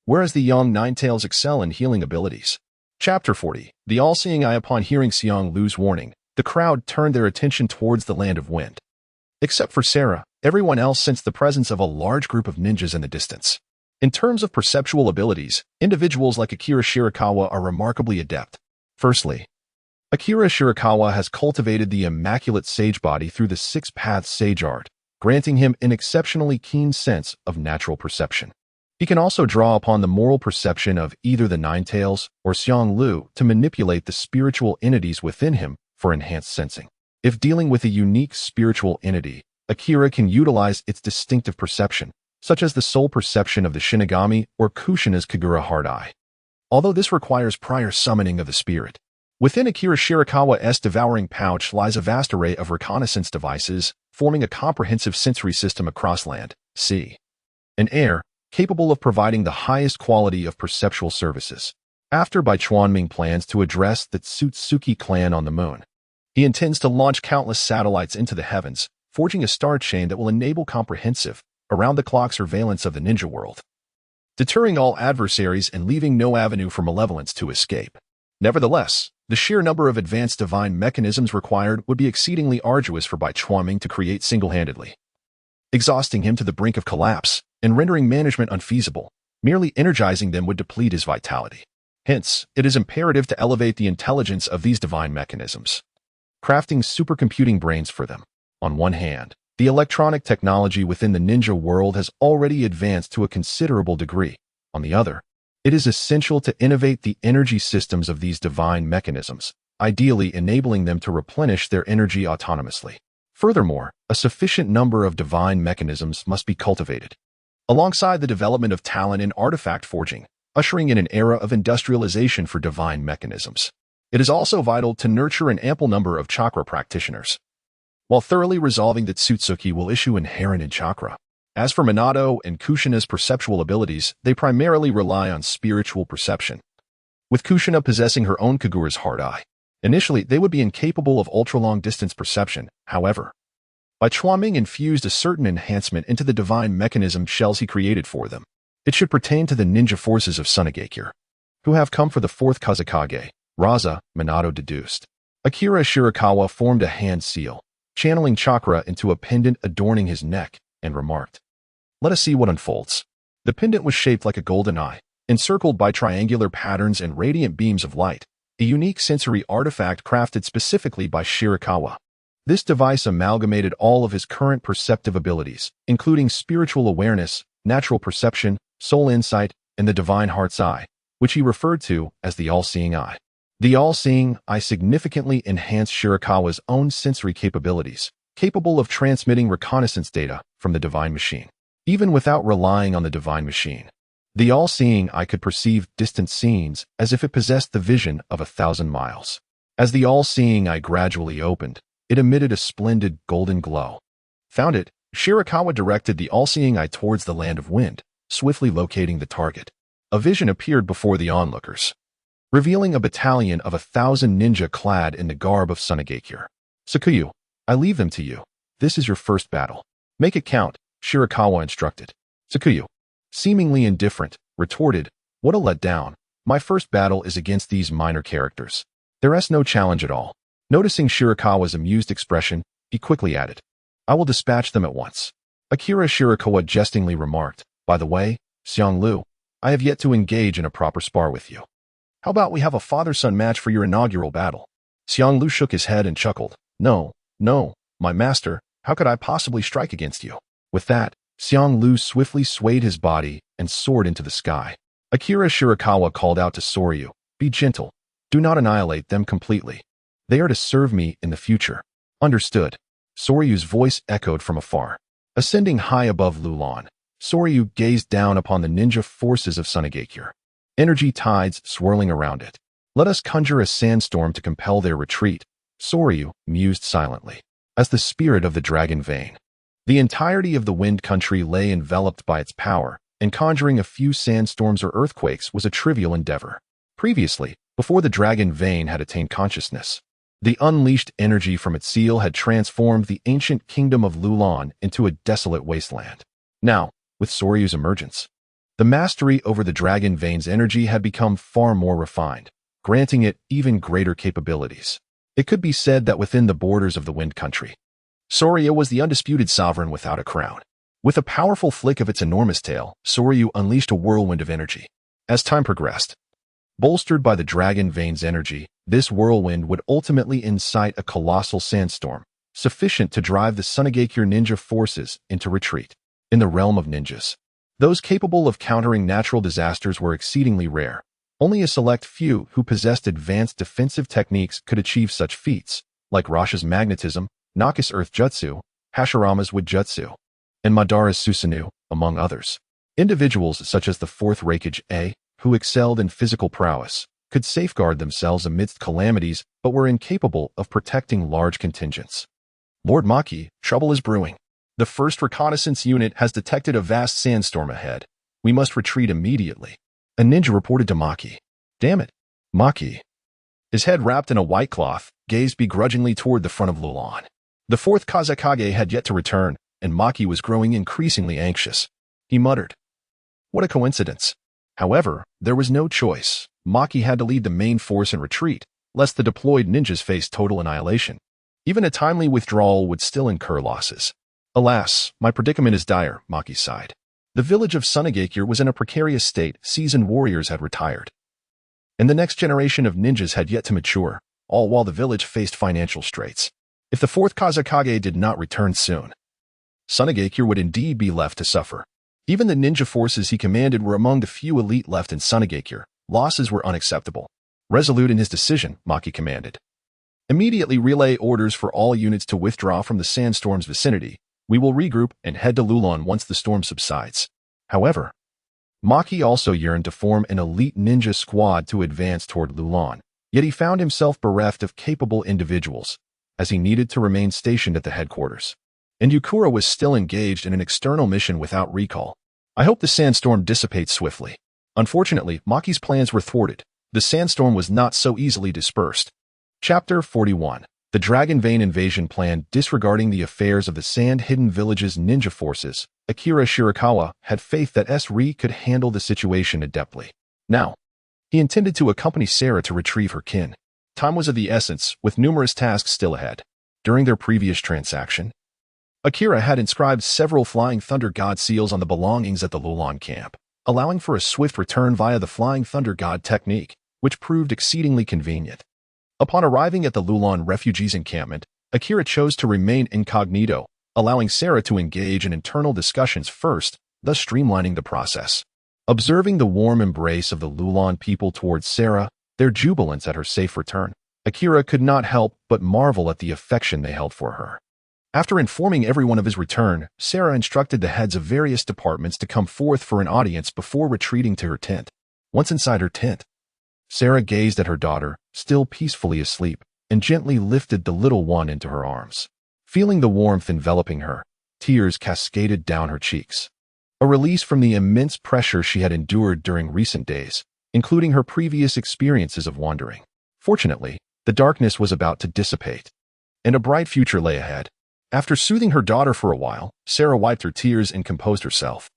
whereas the young Ninetales excel in healing abilities. Chapter 40. The All-Seeing Eye. Upon hearing Xiong Lu's warning, the crowd turned their attention towards the Land of Wind. Except for Sarah, everyone else sensed the presence of a large group of ninjas in the distance. In terms of perceptual abilities, individuals like Akira Shirakawa are remarkably adept. Firstly, Akira Shirakawa has cultivated the immaculate sage body through the 6 paths sage art, granting him an exceptionally keen sense of natural perception. He can also draw upon the moral perception of either the Ninetales or Xiong Lu to manipulate the spiritual entities within him for enhanced sensing. If dealing with a unique spiritual entity, Akira can utilize its distinctive perception, such as the soul perception of the Shinigami or Kushina's Kagura Heart Eye. Although this requires prior summoning of the spirit. Within Akira Shirakawa's devouring pouch lies a vast array of reconnaissance devices, forming a comprehensive sensory system across land, sea, and air, capable of providing the highest quality of perceptual services. After Bai Chuanming plans to address the Tsutsuki clan on the moon, he intends to launch countless satellites into the heavens, forging a star chain that will enable comprehensive, around-the-clock surveillance of the ninja world, deterring all adversaries and leaving no avenue for malevolence to escape. Nevertheless, the sheer number of advanced divine mechanisms required would be exceedingly arduous for Bai Chuanming to create single-handedly, exhausting him to the brink of collapse and rendering management unfeasible. Merely energizing them would deplete his vitality. Hence, it is imperative to elevate the intelligence of these divine mechanisms, crafting supercomputing brains for them. On one hand, the electronic technology within the ninja world has already advanced to a considerable degree. On the other, it is essential to innovate the energy systems of these divine mechanisms, ideally enabling them to replenish their energy autonomously. Furthermore, a sufficient number of divine mechanisms must be cultivated, alongside the development of talent in artifact forging, ushering in an era of industrialization for divine mechanisms. It is also vital to nurture an ample number of chakra practitioners, while thoroughly resolving that Tsutsuki will issue inherent in chakra. As for Minato and Kushina's perceptual abilities, they primarily rely on spiritual perception, with Kushina possessing her own Kagura's Heart Eye. Initially, they would be incapable of ultra-long distance perception. However, Bai Chuanming infused a certain enhancement into the divine mechanism shells he created for them. It should pertain to the ninja forces of Sunagakure, who have come for the 4th Kazekage. Raza, Minato deduced. Akira Shirakawa formed a hand seal, channeling chakra into a pendant adorning his neck, and remarked, "Let us see what unfolds." The pendant was shaped like a golden eye, encircled by triangular patterns and radiant beams of light, a unique sensory artifact crafted specifically by Shirakawa. This device amalgamated all of his current perceptive abilities, including spiritual awareness, natural perception, soul insight, and the divine heart's eye, which he referred to as the all-seeing eye. The all-seeing eye significantly enhanced Shirakawa's own sensory capabilities, capable of transmitting reconnaissance data from the divine machine. Even without relying on the divine machine, the all-seeing eye could perceive distant scenes as if it possessed the vision of 1,000 miles. As the all-seeing eye gradually opened, it emitted a splendid golden glow. Found it, Shirakawa directed the all-seeing eye towards the Land of Wind, swiftly locating the target. A vision appeared before the onlookers, revealing a battalion of 1,000 ninja clad in the garb of Sunagakure. "Sakuyu, I leave them to you. This is your first battle. Make it count," Shirakawa instructed. Sakuyu, seemingly indifferent, retorted, "What a letdown. My first battle is against these minor characters. There is no challenge at all." Noticing Shirakawa's amused expression, he quickly added, "I will dispatch them at once." Akira Shirakawa jestingly remarked, "By the way, Xianglu, I have yet to engage in a proper spar with you. How about we have a father-son match for your inaugural battle?" Xianglu shook his head and chuckled. No, my master, how could I possibly strike against you?" With that, Xianglu swiftly swayed his body and soared into the sky. Akira Shirakawa called out to Soryu, "Be gentle. Do not annihilate them completely. They are to serve me in the future." "Understood." Soryu's voice echoed from afar. Ascending high above Lulon, Soryu gazed down upon the ninja forces of Sunagakure. Energy tides swirling around it. "Let us conjure a sandstorm to compel their retreat," Soryu mused silently. As the spirit of the dragon vein, the entirety of the wind country lay enveloped by its power, and conjuring a few sandstorms or earthquakes was a trivial endeavor. Previously, before the dragon vein had attained consciousness, the unleashed energy from its seal had transformed the ancient kingdom of Lulon into a desolate wasteland. Now, with Soryu's emergence, the mastery over the dragon vein's energy had become far more refined, granting it even greater capabilities. It could be said that within the borders of the wind country, Soryu was the undisputed sovereign without a crown. With a powerful flick of its enormous tail, Soryu unleashed a whirlwind of energy. As time progressed, bolstered by the dragon vein's energy, this whirlwind would ultimately incite a colossal sandstorm, sufficient to drive the Sunagakure ninja forces into retreat. In the realm of ninjas, those capable of countering natural disasters were exceedingly rare. Only a select few who possessed advanced defensive techniques could achieve such feats, like Rasha's magnetism, Naka's earth jutsu, Hashirama's wood jutsu, and Madara's Susanoo, among others. Individuals such as the fourth Reikage A, who excelled in physical prowess, could safeguard themselves amidst calamities but were incapable of protecting large contingents. "Lord Maki, trouble is brewing. The first reconnaissance unit has detected a vast sandstorm ahead. We must retreat immediately," a ninja reported to Maki. "Damn it." Maki, his head wrapped in a white cloth, gazed begrudgingly toward the front of Lulon. The fourth Kazekage had yet to return, and Maki was growing increasingly anxious. He muttered, "What a coincidence." However, there was no choice. Maki had to lead the main force in retreat, lest the deployed ninjas face total annihilation. Even a timely withdrawal would still incur losses. "Alas, my predicament is dire," Maki sighed. The village of Sunagakure was in a precarious state. Seasoned warriors had retired, and the next generation of ninjas had yet to mature, all while the village faced financial straits. If the fourth Kazekage did not return soon, Sunagakure would indeed be left to suffer. Even the ninja forces he commanded were among the few elite left in Sunagakure. Losses were unacceptable. Resolute in his decision, Maki commanded, "Immediately relay orders for all units to withdraw from the sandstorm's vicinity. We will regroup and head to Lulon once the storm subsides." However, Maki also yearned to form an elite ninja squad to advance toward Lulon, yet he found himself bereft of capable individuals, as he needed to remain stationed at the headquarters. And Yukura was still engaged in an external mission without recall. "I hope the sandstorm dissipates swiftly." Unfortunately, Maki's plans were thwarted. The sandstorm was not so easily dispersed. Chapter 41. The Dragon Vein Invasion Plan. Disregarding the affairs of the Sand-Hidden Village's ninja forces, Akira Shirakawa had faith that S.R.I. could handle the situation adeptly. Now, he intended to accompany Sarah to retrieve her kin. Time was of the essence, with numerous tasks still ahead. During their previous transaction, Akira had inscribed several Flying Thunder God seals on the belongings at the Lulon camp, allowing for a swift return via the Flying Thunder God technique, which proved exceedingly convenient. Upon arriving at the Lulon refugees encampment, Akira chose to remain incognito, allowing Sarah to engage in internal discussions first, thus streamlining the process. Observing the warm embrace of the Lulon people towards Sarah, their jubilance at her safe return, Akira could not help but marvel at the affection they held for her. After informing everyone of his return, Sarah instructed the heads of various departments to come forth for an audience before retreating to her tent. Once inside her tent, Sarah gazed at her daughter, still peacefully asleep, and gently lifted the little one into her arms. Feeling the warmth enveloping her, tears cascaded down her cheeks. A release from the immense pressure she had endured during recent days, including her previous experiences of wandering. Fortunately, the darkness was about to dissipate, and a bright future lay ahead. After soothing her daughter for a while, Sarah wiped her tears and composed herself.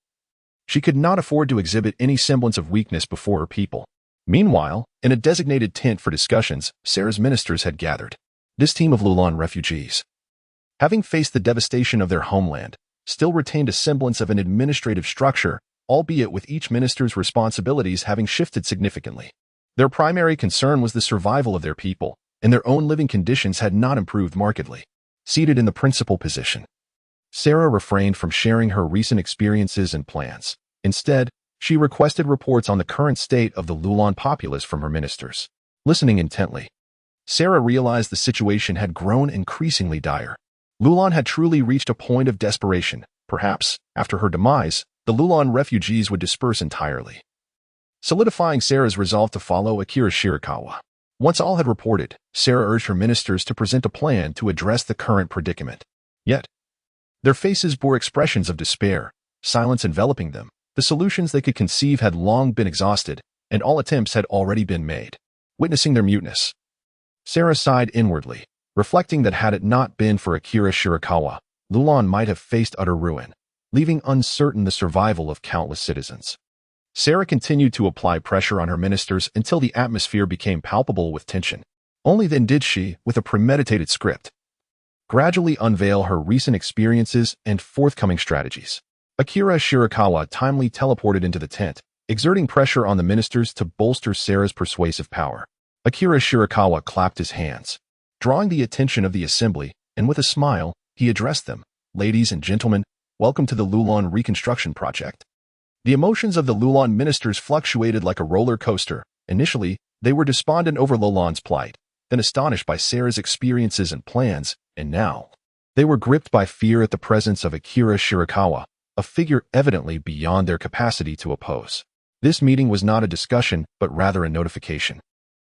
She could not afford to exhibit any semblance of weakness before her people. Meanwhile, in a designated tent for discussions, Sarah's ministers had gathered. This team of Lulon refugees, having faced the devastation of their homeland, still retained a semblance of an administrative structure, albeit with each minister's responsibilities having shifted significantly. Their primary concern was the survival of their people, and their own living conditions had not improved markedly. Seated in the principal position, Sarah refrained from sharing her recent experiences and plans. Instead, she requested reports on the current state of the Lulon populace from her ministers. Listening intently, Sarah realized the situation had grown increasingly dire. Lulon had truly reached a point of desperation. Perhaps, after her demise, the Lulon refugees would disperse entirely, solidifying Sarah's resolve to follow Akira Shirakawa. Once all had reported, Sarah urged her ministers to present a plan to address the current predicament. Yet, their faces bore expressions of despair, silence enveloping them. The solutions they could conceive had long been exhausted, and all attempts had already been made. Witnessing their muteness, Sarah sighed inwardly, reflecting that had it not been for Akira Shirakawa, Lulon might have faced utter ruin, leaving uncertain the survival of countless citizens. Sarah continued to apply pressure on her ministers until the atmosphere became palpable with tension. Only then did she, with a premeditated script, gradually unveil her recent experiences and forthcoming strategies. Akira Shirakawa timely teleported into the tent, exerting pressure on the ministers to bolster Sarah's persuasive power. Akira Shirakawa clapped his hands, drawing the attention of the assembly, and with a smile, he addressed them. Ladies and gentlemen, welcome to the Lulon Reconstruction Project. The emotions of the Lulon ministers fluctuated like a roller coaster. Initially, they were despondent over Lulon's plight, then astonished by Sarah's experiences and plans, and now, they were gripped by fear at the presence of Akira Shirakawa, a figure evidently beyond their capacity to oppose. This meeting was not a discussion, but rather a notification.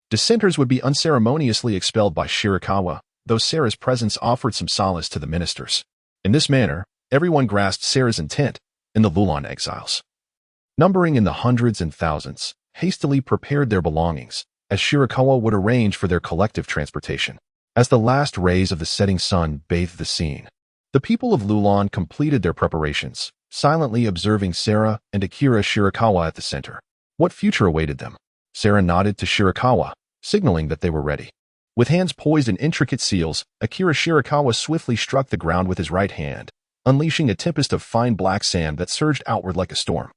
Dissenters would be unceremoniously expelled by Shirakawa, though Sarah's presence offered some solace to the ministers. In this manner, everyone grasped Sarah's intent, and the Lulon exiles, numbering in the hundreds and thousands, hastily prepared their belongings, as Shirakawa would arrange for their collective transportation. As the last rays of the setting sun bathed the scene, the people of Lulon completed their preparations, silently observing Sarah and Akira Shirakawa at the center. What future awaited them? Sarah nodded to Shirakawa, signaling that they were ready. With hands poised in intricate seals, Akira Shirakawa swiftly struck the ground with his right hand, unleashing a tempest of fine black sand that surged outward like a storm,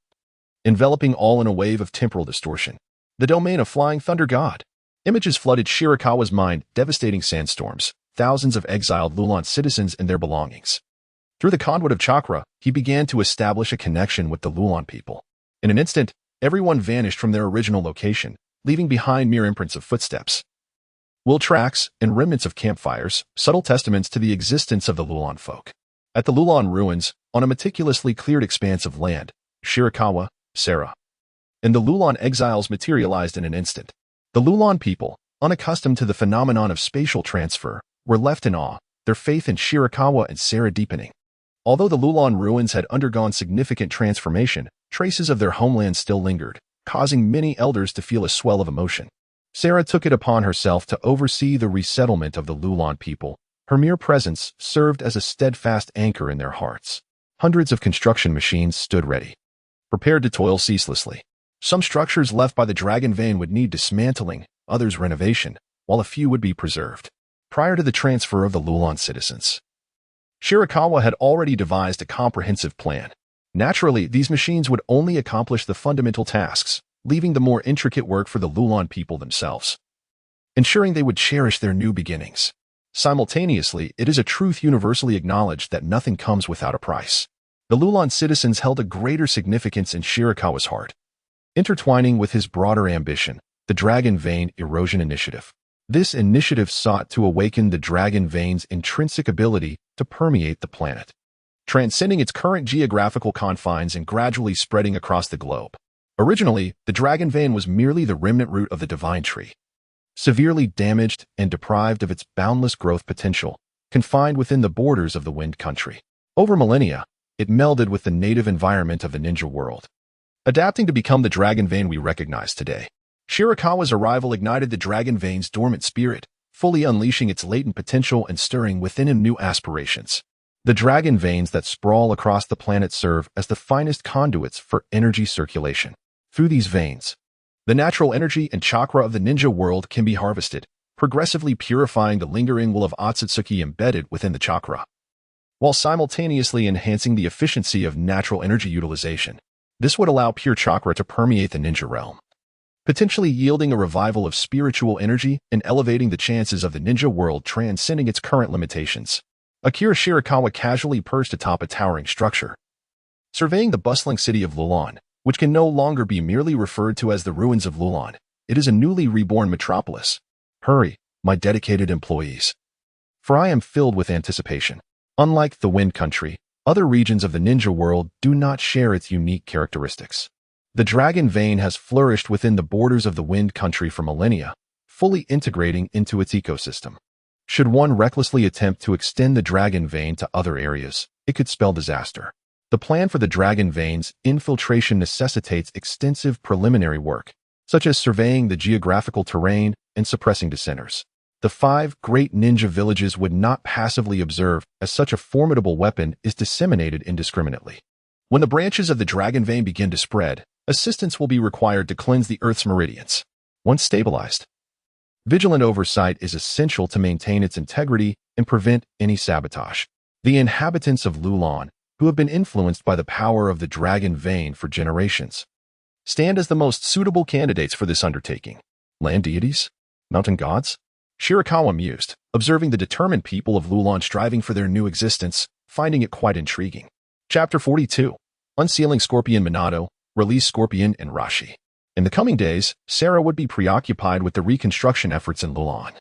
enveloping all in a wave of temporal distortion. The domain of flying thunder god. Images flooded Shirakawa's mind, devastating sandstorms, thousands of exiled Lulon citizens and their belongings. Through the conduit of chakra, he began to establish a connection with the Lulon people. In an instant, everyone vanished from their original location, leaving behind mere imprints of footsteps, will tracks, and remnants of campfires, subtle testaments to the existence of the Lulon folk. At the Lulon ruins, on a meticulously cleared expanse of land, Shirakawa, Sarah, and the Lulon exiles materialized in an instant. The Lulon people, unaccustomed to the phenomenon of spatial transfer, were left in awe, their faith in Shirakawa and Sarah deepening. Although the Lulon ruins had undergone significant transformation, traces of their homeland still lingered, causing many elders to feel a swell of emotion. Sarah took it upon herself to oversee the resettlement of the Lulon people. Her mere presence served as a steadfast anchor in their hearts. Hundreds of construction machines stood ready, prepared to toil ceaselessly. Some structures left by the dragon vein would need dismantling, others renovation, while a few would be preserved. Prior to the transfer of the Lulon citizens, Shirakawa had already devised a comprehensive plan. Naturally, these machines would only accomplish the fundamental tasks, leaving the more intricate work for the Lulon people themselves, ensuring they would cherish their new beginnings. Simultaneously, it is a truth universally acknowledged that nothing comes without a price. The Lulon citizens held a greater significance in Shirakawa's heart, intertwining with his broader ambition, the Dragon Vein Erosion Initiative. This initiative sought to awaken the Dragon Vein's intrinsic ability to permeate the planet, transcending its current geographical confines and gradually spreading across the globe. Originally, the Dragon Vein was merely the remnant root of the Divine Tree, severely damaged and deprived of its boundless growth potential, confined within the borders of the Wind Country. Over millennia, it melded with the native environment of the ninja world, adapting to become the Dragon Vein we recognize today. Shirakawa's arrival ignited the dragon vein's dormant spirit, fully unleashing its latent potential and stirring within him new aspirations. The dragon veins that sprawl across the planet serve as the finest conduits for energy circulation. Through these veins, the natural energy and chakra of the ninja world can be harvested, progressively purifying the lingering will of Otsutsuki embedded within the chakra, while simultaneously enhancing the efficiency of natural energy utilization. This would allow pure chakra to permeate the ninja realm, potentially yielding a revival of spiritual energy and elevating the chances of the ninja world transcending its current limitations. Akira Shirakawa casually perched atop a towering structure, surveying the bustling city of Lulon, which can no longer be merely referred to as the ruins of Lulon. It is a newly reborn metropolis. Hurry, my dedicated employees, for I am filled with anticipation. Unlike the Wind Country, other regions of the ninja world do not share its unique characteristics. The dragon vein has flourished within the borders of the Wind Country for millennia, fully integrating into its ecosystem. Should one recklessly attempt to extend the dragon vein to other areas, it could spell disaster. The plan for the dragon vein's infiltration necessitates extensive preliminary work, such as surveying the geographical terrain and suppressing dissenters. The 5 great ninja villages would not passively observe as such a formidable weapon is disseminated indiscriminately. When the branches of the dragon vein begin to spread, assistance will be required to cleanse the Earth's meridians. Once stabilized, vigilant oversight is essential to maintain its integrity and prevent any sabotage. The inhabitants of Lulon, who have been influenced by the power of the dragon vein for generations, stand as the most suitable candidates for this undertaking. Land deities? Mountain gods? Shirakawa mused, observing the determined people of Lulon striving for their new existence, finding it quite intriguing. Chapter 42. Unsealing Scorpion Minato, Release Scorpion and Rashi. In the coming days, Sarah would be preoccupied with the reconstruction efforts in Lulon,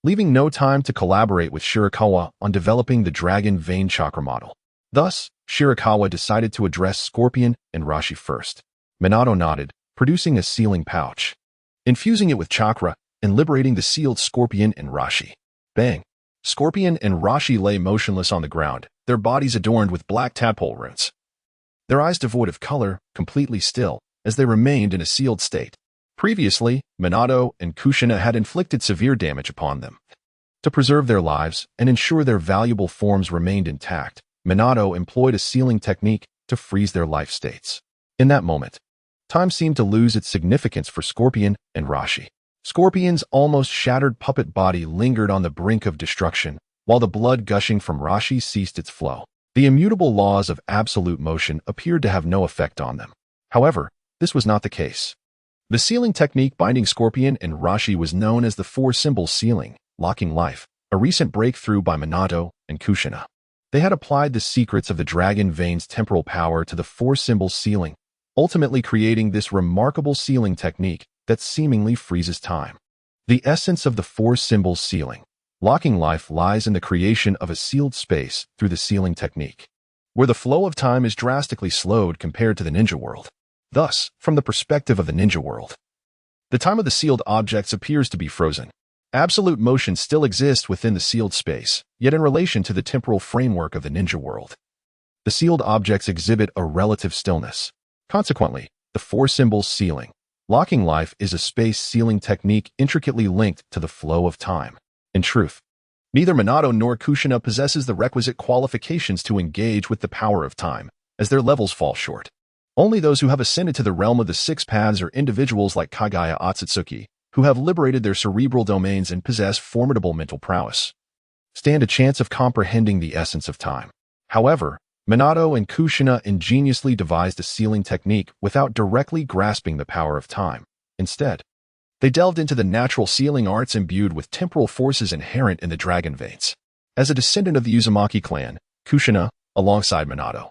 leaving no time to collaborate with Shirakawa on developing the dragon vein chakra model. Thus, Shirakawa decided to address Scorpion and Rashi first. Minato nodded, producing a sealing pouch, infusing it with chakra, and liberating the sealed Scorpion and Rashi. Bang! Scorpion and Rashi lay motionless on the ground, their bodies adorned with black tadpole runes, their eyes devoid of color, completely still, as they remained in a sealed state. Previously, Minato and Kushina had inflicted severe damage upon them. To preserve their lives and ensure their valuable forms remained intact, Minato employed a sealing technique to freeze their life states. In that moment, time seemed to lose its significance for Scorpion and Rashi. Scorpion's almost shattered puppet body lingered on the brink of destruction, while the blood gushing from Rashi ceased its flow. The immutable laws of absolute motion appeared to have no effect on them. However, this was not the case. The sealing technique binding Scorpion and Rashi was known as the 4-symbol sealing, locking life, a recent breakthrough by Minato and Kushina. They had applied the secrets of the dragon vein's temporal power to the 4-symbol sealing, ultimately creating this remarkable sealing technique that seemingly freezes time. The essence of the 4-symbol sealing, locking life, lies in the creation of a sealed space through the sealing technique, where the flow of time is drastically slowed compared to the ninja world. Thus, from the perspective of the ninja world, the time of the sealed objects appears to be frozen. Absolute motion still exists within the sealed space, yet in relation to the temporal framework of the ninja world, the sealed objects exhibit a relative stillness. Consequently, the 4-symbol sealing, locking life, is a space sealing technique intricately linked to the flow of time. In truth, neither Minato nor Kushina possesses the requisite qualifications to engage with the power of time, as their levels fall short. Only those who have ascended to the realm of the 6 paths are individuals like Kagaya Otsutsuki, who have liberated their cerebral domains and possess formidable mental prowess, stand a chance of comprehending the essence of time. However, Minato and Kushina ingeniously devised a sealing technique without directly grasping the power of time. Instead, they delved into the natural sealing arts imbued with temporal forces inherent in the dragon veins. As a descendant of the Uzumaki clan, Kushina, alongside Minato,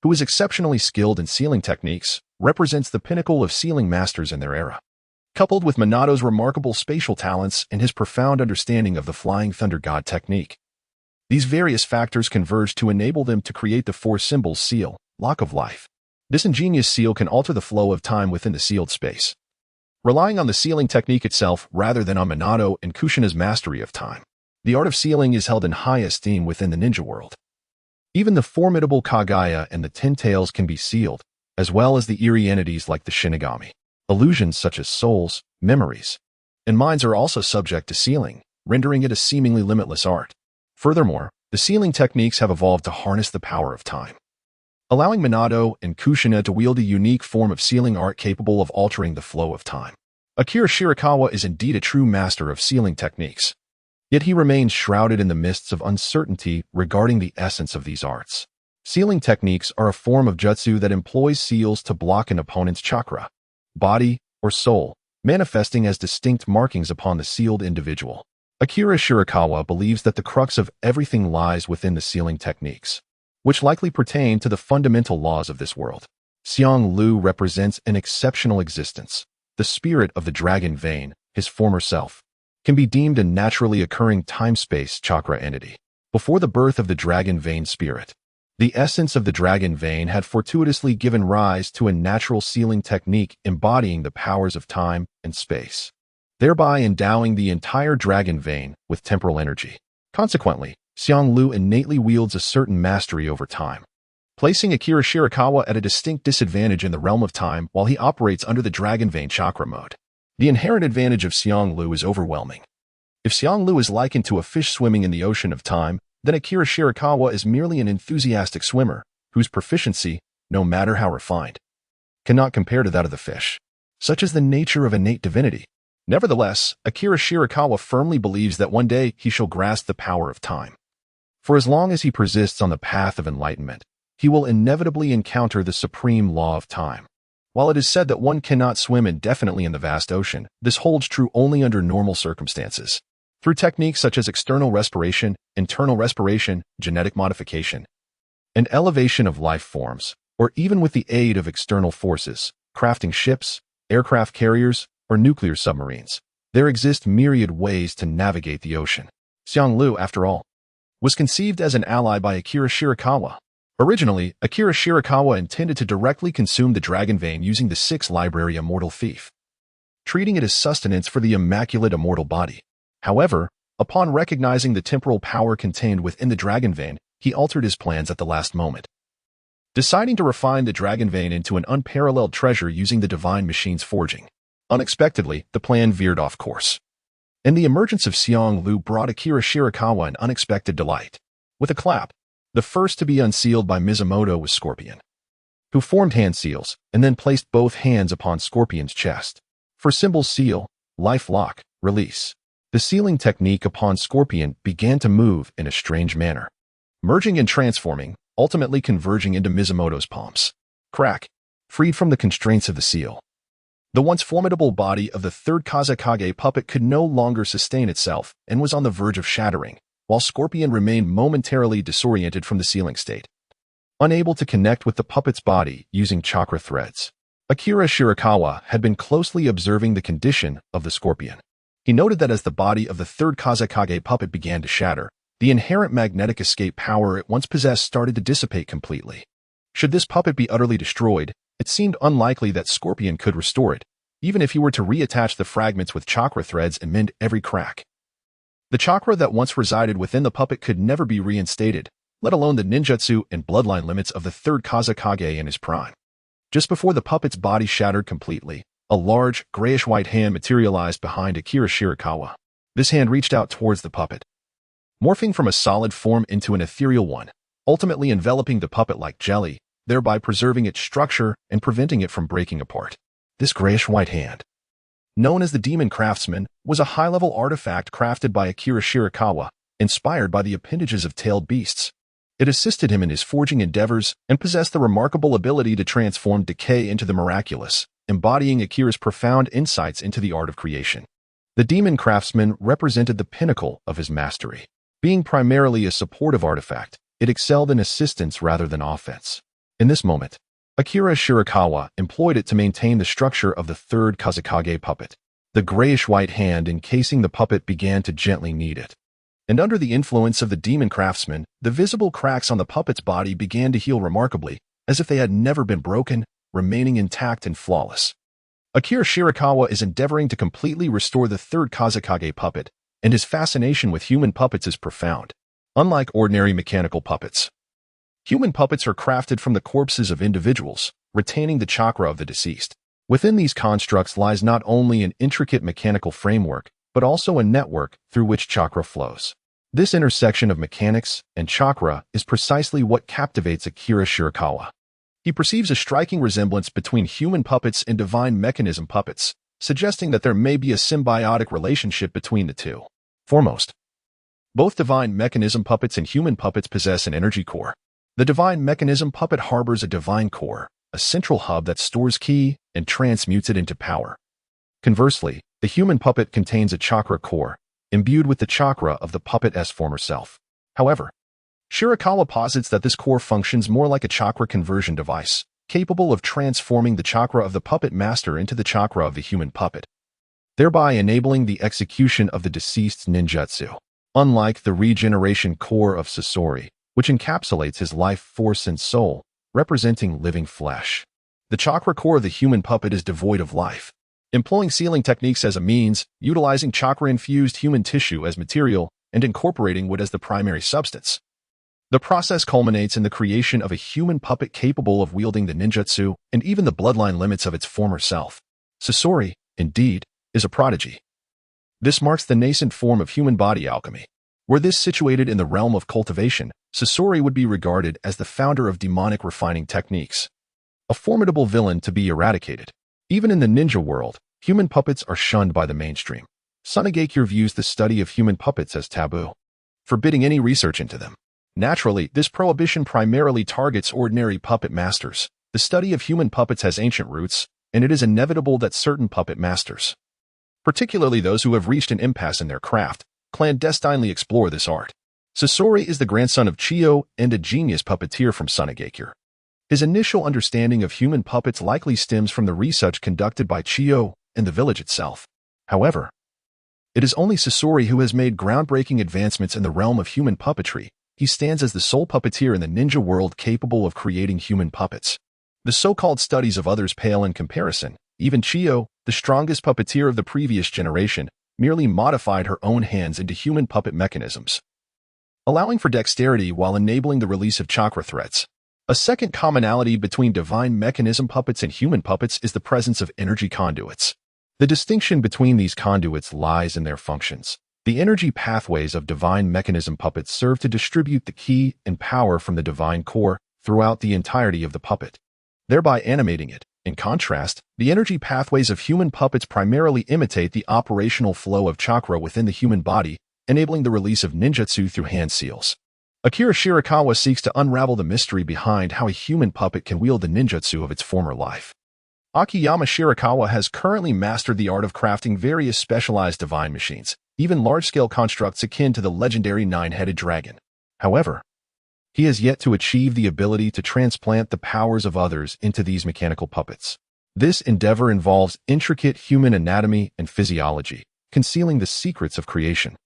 who is exceptionally skilled in sealing techniques, represents the pinnacle of sealing masters in their era. Coupled with Minato's remarkable spatial talents and his profound understanding of the Flying Thunder God technique, these various factors converge to enable them to create the 4-symbol seal, lock of life. This ingenious seal can alter the flow of time within the sealed space, relying on the sealing technique itself rather than on Minato and Kushina's mastery of time. The art of sealing is held in high esteem within the ninja world. Even the formidable Kagaya and the Ninetales can be sealed, as well as the eerie entities like the Shinigami. Illusions such as souls, memories, and minds are also subject to sealing, rendering it a seemingly limitless art. Furthermore, the sealing techniques have evolved to harness the power of time, allowing Minato and Kushina to wield a unique form of sealing art capable of altering the flow of time. Akira Shirakawa is indeed a true master of sealing techniques, yet he remains shrouded in the mists of uncertainty regarding the essence of these arts. Sealing techniques are a form of jutsu that employs seals to block an opponent's chakra, body, or soul, manifesting as distinct markings upon the sealed individual. Akira Shirakawa believes that the crux of everything lies within the sealing techniques, which likely pertain to the fundamental laws of this world. Xiang Lu represents an exceptional existence. The spirit of the dragon vein, his former self, can be deemed a naturally occurring time-space chakra entity. Before the birth of the dragon vein spirit, the essence of the dragon vein had fortuitously given rise to a natural sealing technique embodying the powers of time and space, thereby endowing the entire dragon vein with temporal energy. Consequently, Xiang Lu innately wields a certain mastery over time, placing Akira Shirakawa at a distinct disadvantage in the realm of time while he operates under the dragon vein chakra mode. The inherent advantage of Xiang Lu is overwhelming. If Xiang Lu is likened to a fish swimming in the ocean of time, then Akira Shirakawa is merely an enthusiastic swimmer, whose proficiency, no matter how refined, cannot compare to that of the fish. Such is the nature of innate divinity. Nevertheless, Akira Shirakawa firmly believes that one day he shall grasp the power of time. For as long as he persists on the path of enlightenment, he will inevitably encounter the supreme law of time. While it is said that one cannot swim indefinitely in the vast ocean, this holds true only under normal circumstances. Through techniques such as external respiration, internal respiration, genetic modification, and elevation of life forms, or even with the aid of external forces, crafting ships, aircraft carriers, or nuclear submarines, there exist myriad ways to navigate the ocean. Xiang Lu, after all, was conceived as an ally by Akira Shirakawa. Originally, Akira Shirakawa intended to directly consume the dragon vein using the 6 library immortal thief, treating it as sustenance for the immaculate immortal body. However, upon recognizing the temporal power contained within the dragon vein, he altered his plans at the last moment, deciding to refine the dragon vein into an unparalleled treasure using the divine machine's forging. Unexpectedly, the plan veered off course, and the emergence of Xiang Lu brought Akira Shirakawa an unexpected delight. With a clap, the first to be unsealed by Mizumoto was Scorpion, who formed hand seals and then placed both hands upon Scorpion's chest. For symbol seal, life lock, release, the sealing technique upon Scorpion began to move in a strange manner, merging and transforming, ultimately converging into Mizumoto's palms. Crack, freed from the constraints of the seal. The once formidable body of the third Kazekage puppet could no longer sustain itself and was on the verge of shattering, while Scorpion remained momentarily disoriented from the sealing state, unable to connect with the puppet's body using chakra threads. Akira Shirakawa had been closely observing the condition of the Scorpion. He noted that as the body of the third Kazekage puppet began to shatter, the inherent magnetic escape power it once possessed started to dissipate completely. Should this puppet be utterly destroyed, it seemed unlikely that Scorpion could restore it, even if he were to reattach the fragments with chakra threads and mend every crack. The chakra that once resided within the puppet could never be reinstated, let alone the ninjutsu and bloodline limits of the third Kazekage in his prime. Just before the puppet's body shattered completely, a large, grayish-white hand materialized behind Akira Shirakawa. This hand reached out towards the puppet, morphing from a solid form into an ethereal one, ultimately enveloping the puppet like jelly, thereby preserving its structure and preventing it from breaking apart. This grayish-white hand, known as the Demon Craftsman, was a high-level artifact crafted by Akira Shirakawa, inspired by the appendages of tailed beasts. It assisted him in his forging endeavors and possessed the remarkable ability to transform decay into the miraculous, embodying Akira's profound insights into the art of creation. The Demon Craftsman represented the pinnacle of his mastery. Being primarily a supportive artifact, it excelled in assistance rather than offense. In this moment, Akira Shirakawa employed it to maintain the structure of the third Kazekage puppet. The grayish-white hand encasing the puppet began to gently knead it, and under the influence of the Demon Craftsman, the visible cracks on the puppet's body began to heal remarkably, as if they had never been broken, remaining intact and flawless. Akira Shirakawa is endeavoring to completely restore the third Kazekage puppet, and his fascination with human puppets is profound. Unlike ordinary mechanical puppets, human puppets are crafted from the corpses of individuals, retaining the chakra of the deceased. Within these constructs lies not only an intricate mechanical framework, but also a network through which chakra flows. This intersection of mechanics and chakra is precisely what captivates Akira Shirakawa. He perceives a striking resemblance between human puppets and divine mechanism puppets, suggesting that there may be a symbiotic relationship between the two. Foremost, both divine mechanism puppets and human puppets possess an energy core. The divine mechanism puppet harbors a divine core, a central hub that stores ki and transmutes it into power. Conversely, the human puppet contains a chakra core, imbued with the chakra of the puppet's former self. However, Shirakawa posits that this core functions more like a chakra conversion device, capable of transforming the chakra of the puppet master into the chakra of the human puppet, thereby enabling the execution of the deceased's ninjutsu. Unlike the regeneration core of Sasori, which encapsulates his life force and soul, representing living flesh, the chakra core of the human puppet is devoid of life. Employing sealing techniques as a means, utilizing chakra-infused human tissue as material, and incorporating wood as the primary substance, the process culminates in the creation of a human puppet capable of wielding the ninjutsu and even the bloodline limits of its former self. Sasori, indeed, is a prodigy. This marks the nascent form of human body alchemy. Were this situated in the realm of cultivation, Sasori would be regarded as the founder of demonic refining techniques, a formidable villain to be eradicated. Even in the ninja world, human puppets are shunned by the mainstream. Amigakure views the study of human puppets as taboo, forbidding any research into them. Naturally, this prohibition primarily targets ordinary puppet masters. The study of human puppets has ancient roots, and it is inevitable that certain puppet masters, particularly those who have reached an impasse in their craft, clandestinely explore this art. Sasori is the grandson of Chiyo and a genius puppeteer from Amigakure. His initial understanding of human puppets likely stems from the research conducted by Chiyo and the village itself. However, it is only Sasori who has made groundbreaking advancements in the realm of human puppetry. He stands as the sole puppeteer in the ninja world capable of creating human puppets. The so-called studies of others pale in comparison. Even Chiyo, the strongest puppeteer of the previous generation, merely modified her own hands into human puppet mechanisms, allowing for dexterity while enabling the release of chakra threads. A second commonality between divine mechanism puppets and human puppets is the presence of energy conduits. The distinction between these conduits lies in their functions. The energy pathways of divine mechanism puppets serve to distribute the ki and power from the divine core throughout the entirety of the puppet, thereby animating it. In contrast, the energy pathways of human puppets primarily imitate the operational flow of chakra within the human body, enabling the release of ninjutsu through hand seals. Akira Shirakawa seeks to unravel the mystery behind how a human puppet can wield the ninjutsu of its former life. Akiyama Shirakawa has currently mastered the art of crafting various specialized divine machines, even large-scale constructs akin to the legendary nine-headed dragon. However, he has yet to achieve the ability to transplant the powers of others into these mechanical puppets. This endeavor involves intricate human anatomy and physiology, concealing the secrets of creation.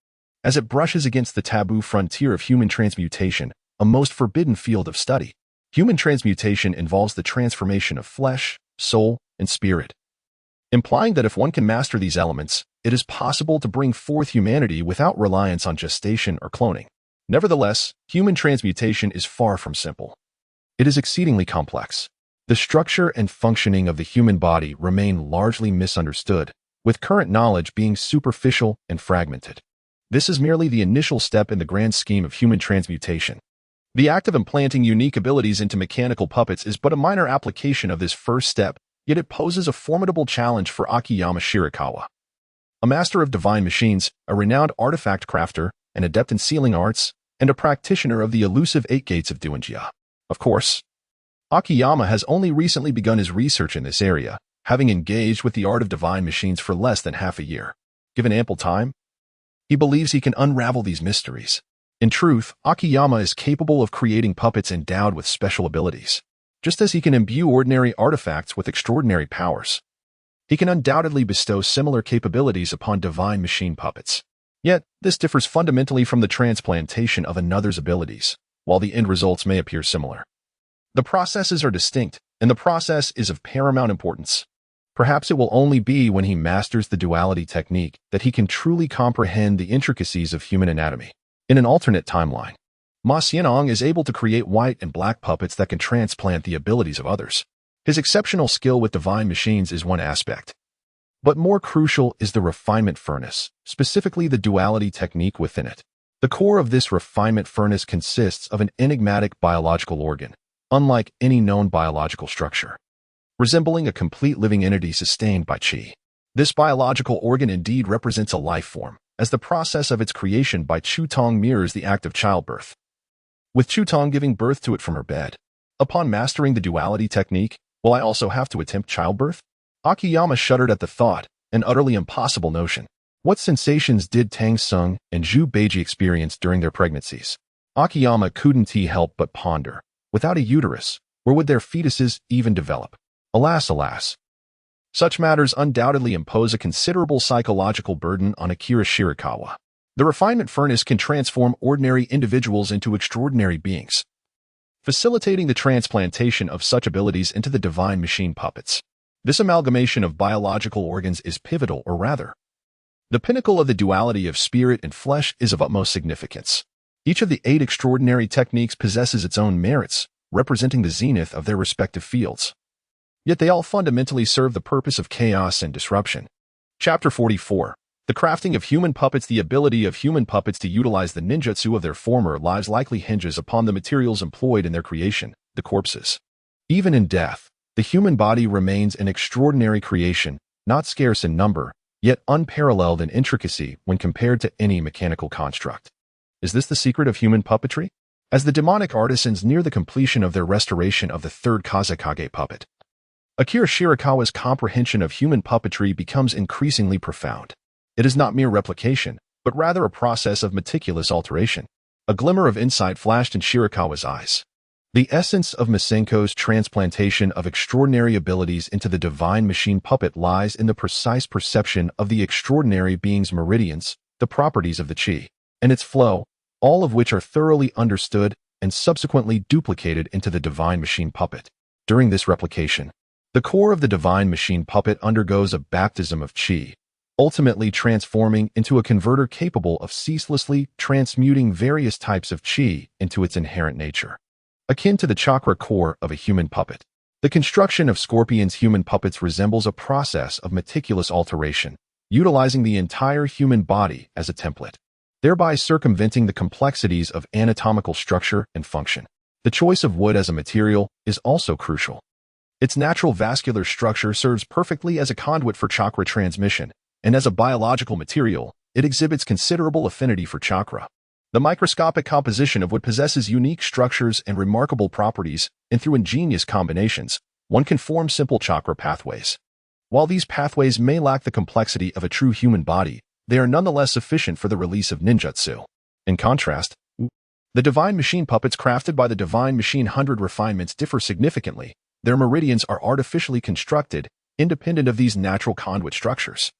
As it brushes against the taboo frontier of human transmutation, a most forbidden field of study, human transmutation involves the transformation of flesh, soul, and spirit, implying that if one can master these elements, it is possible to bring forth humanity without reliance on gestation or cloning. Nevertheless, human transmutation is far from simple. It is exceedingly complex. The structure and functioning of the human body remain largely misunderstood, with current knowledge being superficial and fragmented. This is merely the initial step in the grand scheme of human transmutation. The act of implanting unique abilities into mechanical puppets is but a minor application of this first step, yet it poses a formidable challenge for Akiyama Shirakawa. A master of divine machines, a renowned artifact crafter, an adept in sealing arts, and a practitioner of the elusive eight gates of Duanjia. Of course, Akiyama has only recently begun his research in this area, having engaged with the art of divine machines for less than half a year. Given ample time, he believes he can unravel these mysteries. In truth, Akiyama is capable of creating puppets endowed with special abilities. Just as he can imbue ordinary artifacts with extraordinary powers, he can undoubtedly bestow similar capabilities upon divine machine puppets. Yet, this differs fundamentally from the transplantation of another's abilities, while the end results may appear similar. The processes are distinct, and the process is of paramount importance. Perhaps it will only be when he masters the duality technique that he can truly comprehend the intricacies of human anatomy. In an alternate timeline, Ma Xianong is able to create white and black puppets that can transplant the abilities of others. His exceptional skill with divine machines is one aspect. But more crucial is the refinement furnace, specifically the duality technique within it. The core of this refinement furnace consists of an enigmatic biological organ, unlike any known biological structure, resembling a complete living entity sustained by qi. This biological organ indeed represents a life form, as the process of its creation by Chutong mirrors the act of childbirth, with Chutong giving birth to it from her bed. Upon mastering the duality technique, will I also have to attempt childbirth? Akiyama shuddered at the thought, an utterly impossible notion. What sensations did Tang Sung and Zhu Beiji experience during their pregnancies? Akiyama couldn't help but ponder. Without a uterus, where would their fetuses even develop? Alas, alas. Such matters undoubtedly impose a considerable psychological burden on Akira Shirakawa. The refinement furnace can transform ordinary individuals into extraordinary beings, facilitating the transplantation of such abilities into the divine machine puppets. This amalgamation of biological organs is pivotal, or rather, the pinnacle of the duality of spirit and flesh is of utmost significance. Each of the 8 extraordinary techniques possesses its own merits, representing the zenith of their respective fields. Yet they all fundamentally serve the purpose of chaos and disruption. Chapter 44. The crafting of human puppets. The ability of human puppets to utilize the ninjutsu of their former lives likely hinges upon the materials employed in their creation, the corpses. Even in death, the human body remains an extraordinary creation, not scarce in number, yet unparalleled in intricacy when compared to any mechanical construct. Is this the secret of human puppetry? As the demonic artisans near the completion of their restoration of the third Kazekage puppet, Akira Shirakawa's comprehension of human puppetry becomes increasingly profound. It is not mere replication, but rather a process of meticulous alteration. A glimmer of insight flashed in Shirakawa's eyes. The essence of Masenko's transplantation of extraordinary abilities into the divine machine puppet lies in the precise perception of the extraordinary being's meridians, the properties of the qi, and its flow, all of which are thoroughly understood and subsequently duplicated into the divine machine puppet. During this replication, the core of the divine machine puppet undergoes a baptism of qi, ultimately transforming into a converter capable of ceaselessly transmuting various types of qi into its inherent nature. Akin to the chakra core of a human puppet, the construction of Scorpion's human puppets resembles a process of meticulous alteration, utilizing the entire human body as a template, thereby circumventing the complexities of anatomical structure and function. The choice of wood as a material is also crucial. Its natural vascular structure serves perfectly as a conduit for chakra transmission, and as a biological material, it exhibits considerable affinity for chakra. The microscopic composition of wood possesses unique structures and remarkable properties, and through ingenious combinations, one can form simple chakra pathways. While these pathways may lack the complexity of a true human body, they are nonetheless sufficient for the release of ninjutsu. In contrast, the divine machine puppets crafted by the divine machine 100 refinements differ significantly. Their meridians are artificially constructed, independent of these natural conduit structures.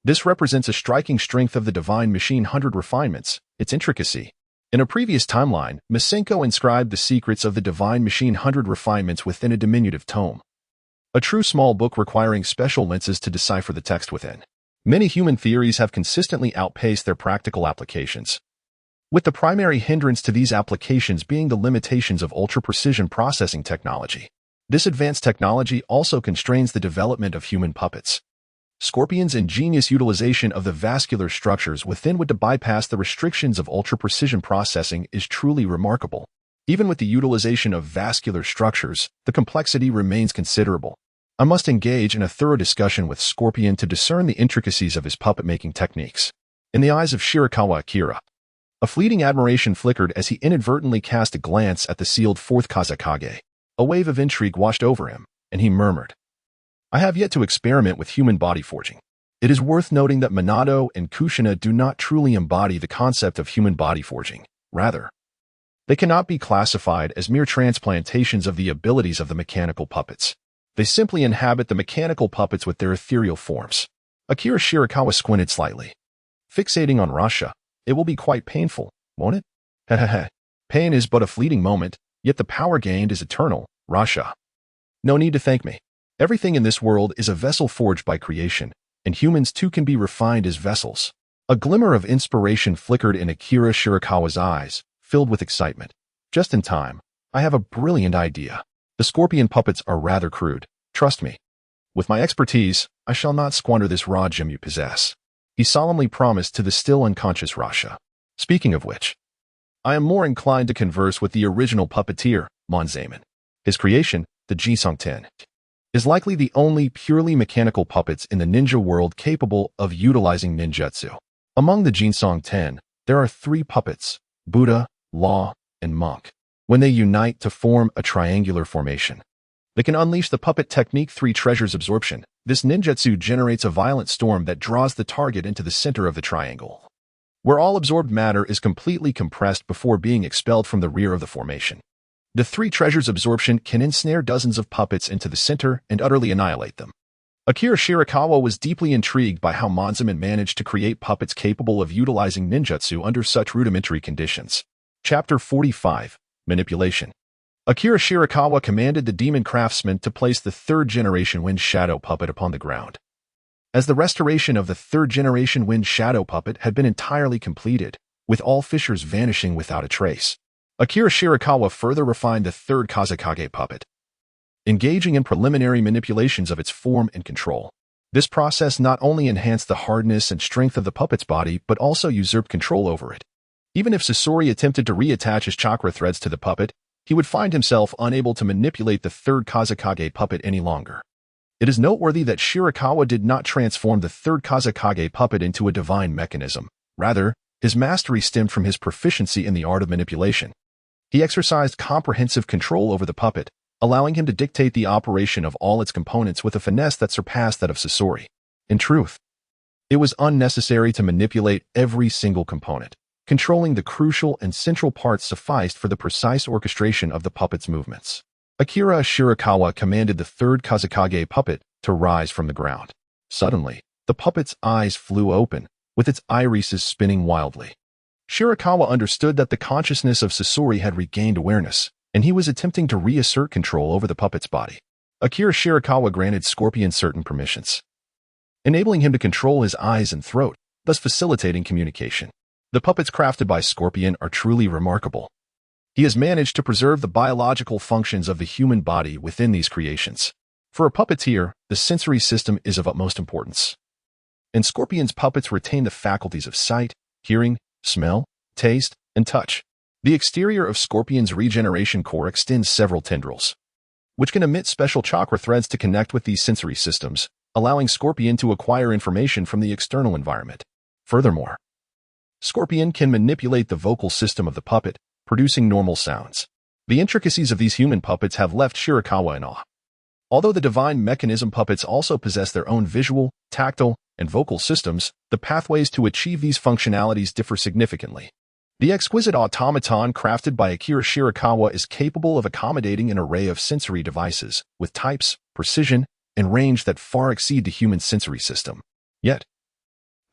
This represents a striking strength of the divine machine 100 refinements, its intricacy. In a previous timeline, Masenko inscribed the secrets of the divine machine 100 refinements within a diminutive tome, a true small book requiring special lenses to decipher the text within. Many human theories have consistently outpaced their practical applications, with the primary hindrance to these applications being the limitations of ultra-precision processing technology. This advanced technology also constrains the development of human puppets. Scorpion's ingenious utilization of the vascular structures within would to bypass the restrictions of ultra-precision processing is truly remarkable. Even with the utilization of vascular structures, the complexity remains considerable. I must engage in a thorough discussion with Scorpion to discern the intricacies of his puppet-making techniques. In the eyes of Shirakawa Akira, a fleeting admiration flickered as he inadvertently cast a glance at the sealed fourth Kazekage. A wave of intrigue washed over him, and he murmured, "I have yet to experiment with human body forging. It is worth noting that Minato and Kushina do not truly embody the concept of human body forging. Rather, they cannot be classified as mere transplantations of the abilities of the mechanical puppets. They simply inhabit the mechanical puppets with their ethereal forms." Akira Shirakawa squinted slightly. "Fixating on Rasha, it will be quite painful, won't it? Hehehe. Pain is but a fleeting moment, yet the power gained is eternal, Rasha. No need to thank me. Everything in this world is a vessel forged by creation, and humans too can be refined as vessels." A glimmer of inspiration flickered in Akira Shirakawa's eyes, filled with excitement. "Just in time. I have a brilliant idea." The scorpion puppets are rather crude, trust me. With my expertise, I shall not squander this raw gem you possess. He solemnly promised to the still unconscious Rasha. Speaking of which, I am more inclined to converse with the original puppeteer, Monzaman. His creation, the Jisung 10, is likely the only purely mechanical puppets in the ninja world capable of utilizing ninjutsu. Among the Jinsong 10, there are 3 puppets, Buddha, Law, and Monk. When they unite to form a triangular formation, they can unleash the puppet technique 3 treasures absorption. This ninjutsu generates a violent storm that draws the target into the center of the triangle, where all absorbed matter is completely compressed before being expelled from the rear of the formation. The 3 treasures absorption can ensnare dozens of puppets into the center and utterly annihilate them. Akira Shirakawa was deeply intrigued by how Monzaman managed to create puppets capable of utilizing ninjutsu under such rudimentary conditions. Chapter 45. Manipulation. Akira Shirakawa commanded the demon craftsman to place the 3rd generation Wind Shadow puppet upon the ground. As the restoration of the 3rd generation Wind Shadow puppet had been entirely completed, with all fissures vanishing without a trace, Akira Shirakawa further refined the 3rd Kazekage puppet, engaging in preliminary manipulations of its form and control. This process not only enhanced the hardness and strength of the puppet's body, but also usurped control over it. Even if Sasori attempted to reattach his chakra threads to the puppet, he would find himself unable to manipulate the 3rd Kazekage puppet any longer. It is noteworthy that Shirakawa did not transform the 3rd Kazekage puppet into a divine mechanism. Rather, his mastery stemmed from his proficiency in the art of manipulation. He exercised comprehensive control over the puppet, allowing him to dictate the operation of all its components with a finesse that surpassed that of Sasori. In truth, it was unnecessary to manipulate every single component. Controlling the crucial and central parts sufficed for the precise orchestration of the puppet's movements. Akira Shirakawa commanded the 3rd Kazekage puppet to rise from the ground. Suddenly, the puppet's eyes flew open, with its irises spinning wildly. Shirakawa understood that the consciousness of Sasori had regained awareness, and he was attempting to reassert control over the puppet's body. Akira Shirakawa granted Scorpion certain permissions, enabling him to control his eyes and throat, thus facilitating communication. The puppets crafted by Scorpion are truly remarkable. He has managed to preserve the biological functions of the human body within these creations. For a puppeteer, the sensory system is of utmost importance, and Scorpion's puppets retain the faculties of sight, hearing, smell, taste, and touch. The exterior of Scorpion's regeneration core extends several tendrils, which can emit special chakra threads to connect with these sensory systems, allowing Scorpion to acquire information from the external environment. Furthermore, Scorpion can manipulate the vocal system of the puppet, producing normal sounds. The intricacies of these human puppets have left Shirakawa in awe. Although the divine mechanism puppets also possess their own visual, tactile, and vocal systems, the pathways to achieve these functionalities differ significantly. The exquisite automaton crafted by Akira Shirakawa is capable of accommodating an array of sensory devices, with types, precision, and range that far exceed the human sensory system. Yet,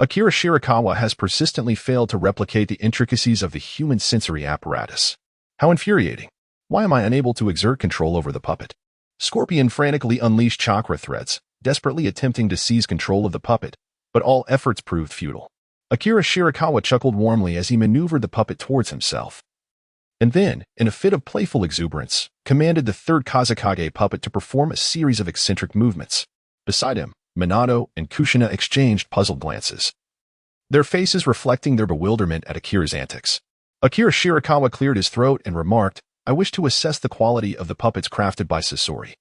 Akira Shirakawa has persistently failed to replicate the intricacies of the human sensory apparatus. How infuriating! Why am I unable to exert control over the puppet? Scorpion frantically unleashed chakra threads, desperately attempting to seize control of the puppet, but all efforts proved futile. Akira Shirakawa chuckled warmly as he maneuvered the puppet towards himself, and then, in a fit of playful exuberance, commanded the 3rd Kazekage puppet to perform a series of eccentric movements. Beside him, Minato and Kushina exchanged puzzled glances, their faces reflecting their bewilderment at Akira's antics. Akira Shirakawa cleared his throat and remarked, "I wish to assess the quality of the puppets crafted by Sasori.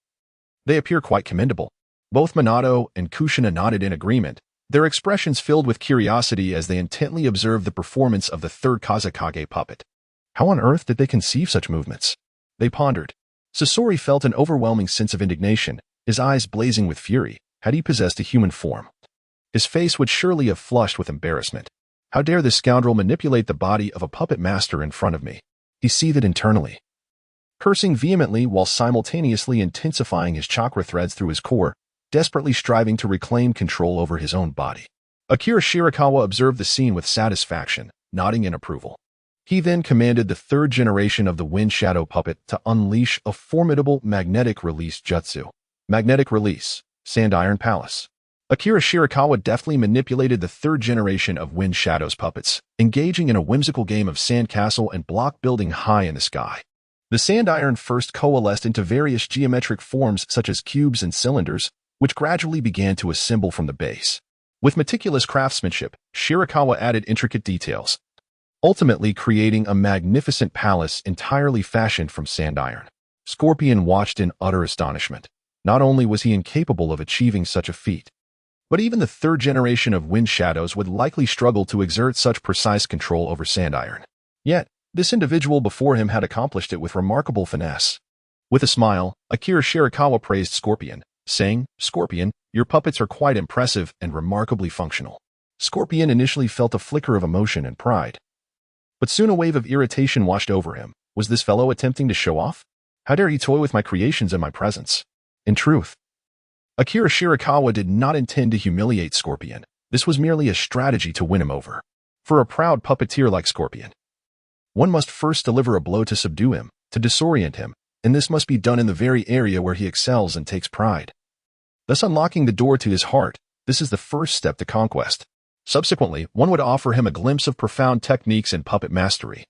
They appear quite commendable." Both Minato and Kushina nodded in agreement, their expressions filled with curiosity as they intently observed the performance of the 3rd Kazekage puppet. How on earth did they conceive such movements? They pondered. Sasori felt an overwhelming sense of indignation, his eyes blazing with fury. Had he possessed a human form, his face would surely have flushed with embarrassment. How dare this scoundrel manipulate the body of a puppet master in front of me? He seethed internally, cursing vehemently while simultaneously intensifying his chakra threads through his core, desperately striving to reclaim control over his own body. Akira Shirakawa observed the scene with satisfaction, nodding in approval. He then commanded the 3rd generation of the Wind Shadow puppet to unleash a formidable magnetic release jutsu. Magnetic release. Sand Iron Palace. Akira Shirakawa deftly manipulated the 3rd generation of Wind Shadow's puppets, engaging in a whimsical game of sandcastle and block building high in the sky. The sand iron first coalesced into various geometric forms such as cubes and cylinders, which gradually began to assemble from the base. With meticulous craftsmanship, Shirakawa added intricate details, ultimately creating a magnificent palace entirely fashioned from sand iron. Scorpion watched in utter astonishment. Not only was he incapable of achieving such a feat, but even the third generation of wind shadows would likely struggle to exert such precise control over sand iron. Yet, this individual before him had accomplished it with remarkable finesse. With a smile, Akira Shirakawa praised Scorpion, saying, "Scorpion, your puppets are quite impressive and remarkably functional." Scorpion initially felt a flicker of emotion and pride, but soon a wave of irritation washed over him. Was this fellow attempting to show off? How dare he toy with my creations in my presence? In truth, Akira Shirakawa did not intend to humiliate Scorpion. This was merely a strategy to win him over. For a proud puppeteer like Scorpion, one must first deliver a blow to subdue him, to disorient him, and this must be done in the very area where he excels and takes pride. Thus unlocking the door to his heart, this is the first step to conquest. Subsequently, one would offer him a glimpse of profound techniques and puppet mastery,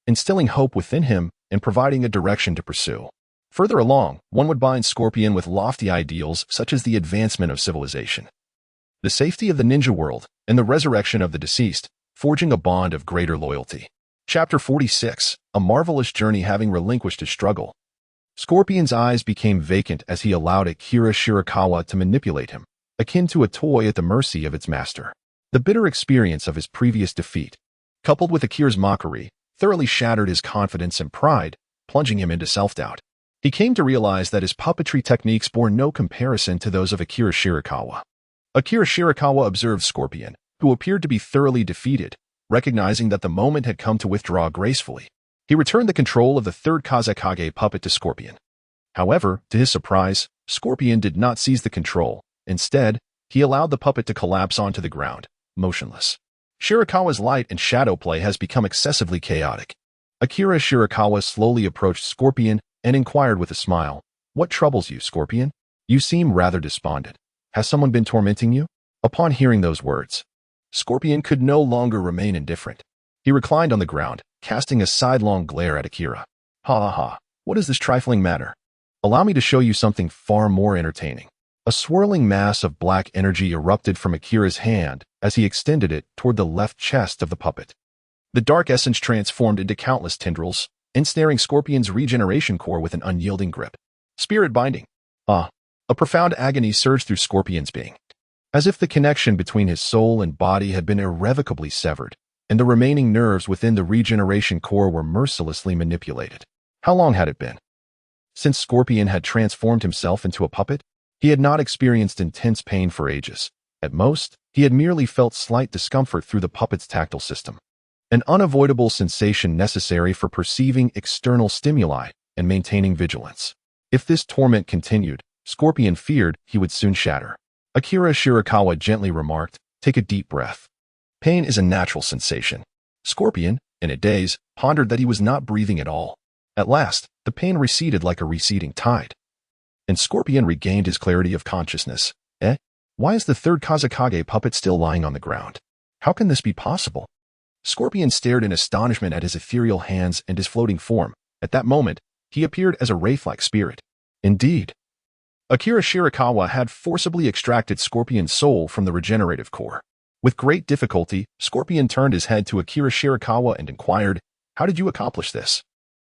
instilling hope within him and providing a direction to pursue. Further along, one would bind Scorpion with lofty ideals such as the advancement of civilization, the safety of the ninja world, and the resurrection of the deceased, forging a bond of greater loyalty. Chapter 46, A Marvelous Journey. Having relinquished his struggle, Scorpion's eyes became vacant as he allowed Akira Shirakawa to manipulate him, akin to a toy at the mercy of its master. The bitter experience of his previous defeat, coupled with Akira's mockery, thoroughly shattered his confidence and pride, plunging him into self-doubt. He came to realize that his puppetry techniques bore no comparison to those of Akira Shirakawa. Akira Shirakawa observed Scorpion, who appeared to be thoroughly defeated, recognizing that the moment had come to withdraw gracefully. He returned the control of the third Kazekage puppet to Scorpion. However, to his surprise, Scorpion did not seize the control. Instead, he allowed the puppet to collapse onto the ground, motionless. Shirakawa's light and shadow play has become excessively chaotic. Akira Shirakawa slowly approached Scorpion and inquired with a smile, "What troubles you, Scorpion? You seem rather despondent. Has someone been tormenting you?" Upon hearing those words, Scorpion could no longer remain indifferent. He reclined on the ground, casting a sidelong glare at Akira. "Ha ha ha, what is this trifling matter? Allow me to show you something far more entertaining." A swirling mass of black energy erupted from Akira's hand as he extended it toward the left chest of the puppet. The dark essence transformed into countless tendrils, ensnaring Scorpion's regeneration core with an unyielding grip. Spirit binding. A profound agony surged through Scorpion's being, as if the connection between his soul and body had been irrevocably severed, and the remaining nerves within the regeneration core were mercilessly manipulated. How long had it been since Scorpion had transformed himself into a puppet? He had not experienced intense pain for ages. At most, he had merely felt slight discomfort through the puppet's tactile system, an unavoidable sensation necessary for perceiving external stimuli and maintaining vigilance. If this torment continued, Scorpion feared he would soon shatter. Akira Shirakawa gently remarked, "Take a deep breath. Pain is a natural sensation." Scorpion, in a daze, pondered that he was not breathing at all. At last, the pain receded like a receding tide, and Scorpion regained his clarity of consciousness. Why is the third Kazekage puppet still lying on the ground? How can this be possible? Scorpion stared in astonishment at his ethereal hands and his floating form. At that moment, he appeared as a wraith-like spirit. Indeed, Akira Shirakawa had forcibly extracted Scorpion's soul from the regenerative core. With great difficulty, Scorpion turned his head to Akira Shirakawa and inquired, "How did you accomplish this?"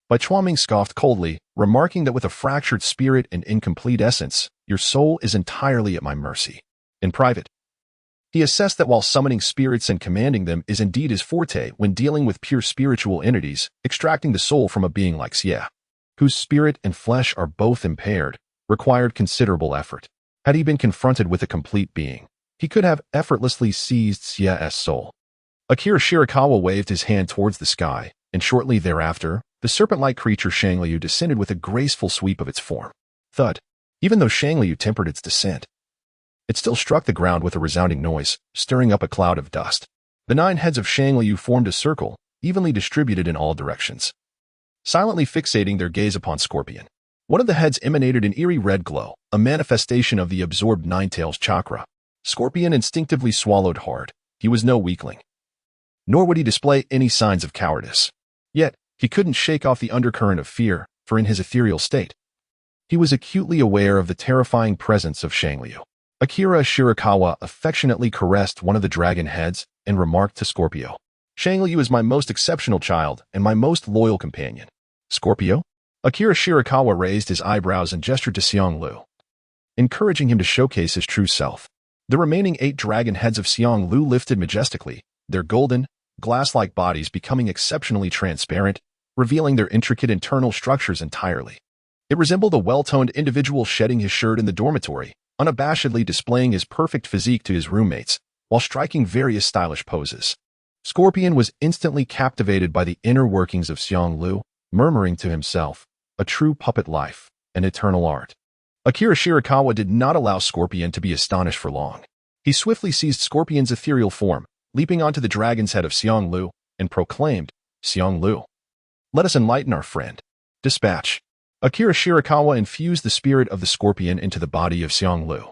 Bai Chuaming scoffed coldly, remarking that with a fractured spirit and incomplete essence, your soul is entirely at my mercy. In private, he assessed that while summoning spirits and commanding them is indeed his forte when dealing with pure spiritual entities, extracting the soul from a being like Xie, whose spirit and flesh are both impaired, required considerable effort. Had he been confronted with a complete being, he could have effortlessly seized Xie's soul. Akira Shirakawa waved his hand towards the sky, and shortly thereafter, the serpent-like creature Shangliu descended with a graceful sweep of its form. Thud. Even though Shangliu tempered its descent, it still struck the ground with a resounding noise, stirring up a cloud of dust. The 9 heads of Shangliu formed a circle, evenly distributed in all directions, silently fixating their gaze upon Scorpion. One of the heads emanated an eerie red glow, a manifestation of the absorbed Ninetales chakra. Scorpion instinctively swallowed hard. He was no weakling, nor would he display any signs of cowardice. Yet, he couldn't shake off the undercurrent of fear, for in his ethereal state, he was acutely aware of the terrifying presence of Shangliu. Akira Shirakawa affectionately caressed one of the dragon heads and remarked to Scorpio, "Shangliu is my most exceptional child and my most loyal companion." Scorpio? Akira Shirakawa raised his eyebrows and gestured to Xianglu, encouraging him to showcase his true self. The remaining 8 dragon heads of Xianglu lifted majestically, their golden, glass-like bodies becoming exceptionally transparent, revealing their intricate internal structures entirely. It resembled a well-toned individual shedding his shirt in the dormitory, unabashedly displaying his perfect physique to his roommates, while striking various stylish poses. Scorpion was instantly captivated by the inner workings of Xianglu, murmuring to himself, "A true puppet life, an eternal art." Akira Shirakawa did not allow Scorpion to be astonished for long. He swiftly seized Scorpion's ethereal form, leaping onto the dragon's head of Xianglu, and proclaimed, "Xianglu, let us enlighten our friend. Dispatch." Akira Shirakawa infused the spirit of the Scorpion into the body of Xianglu.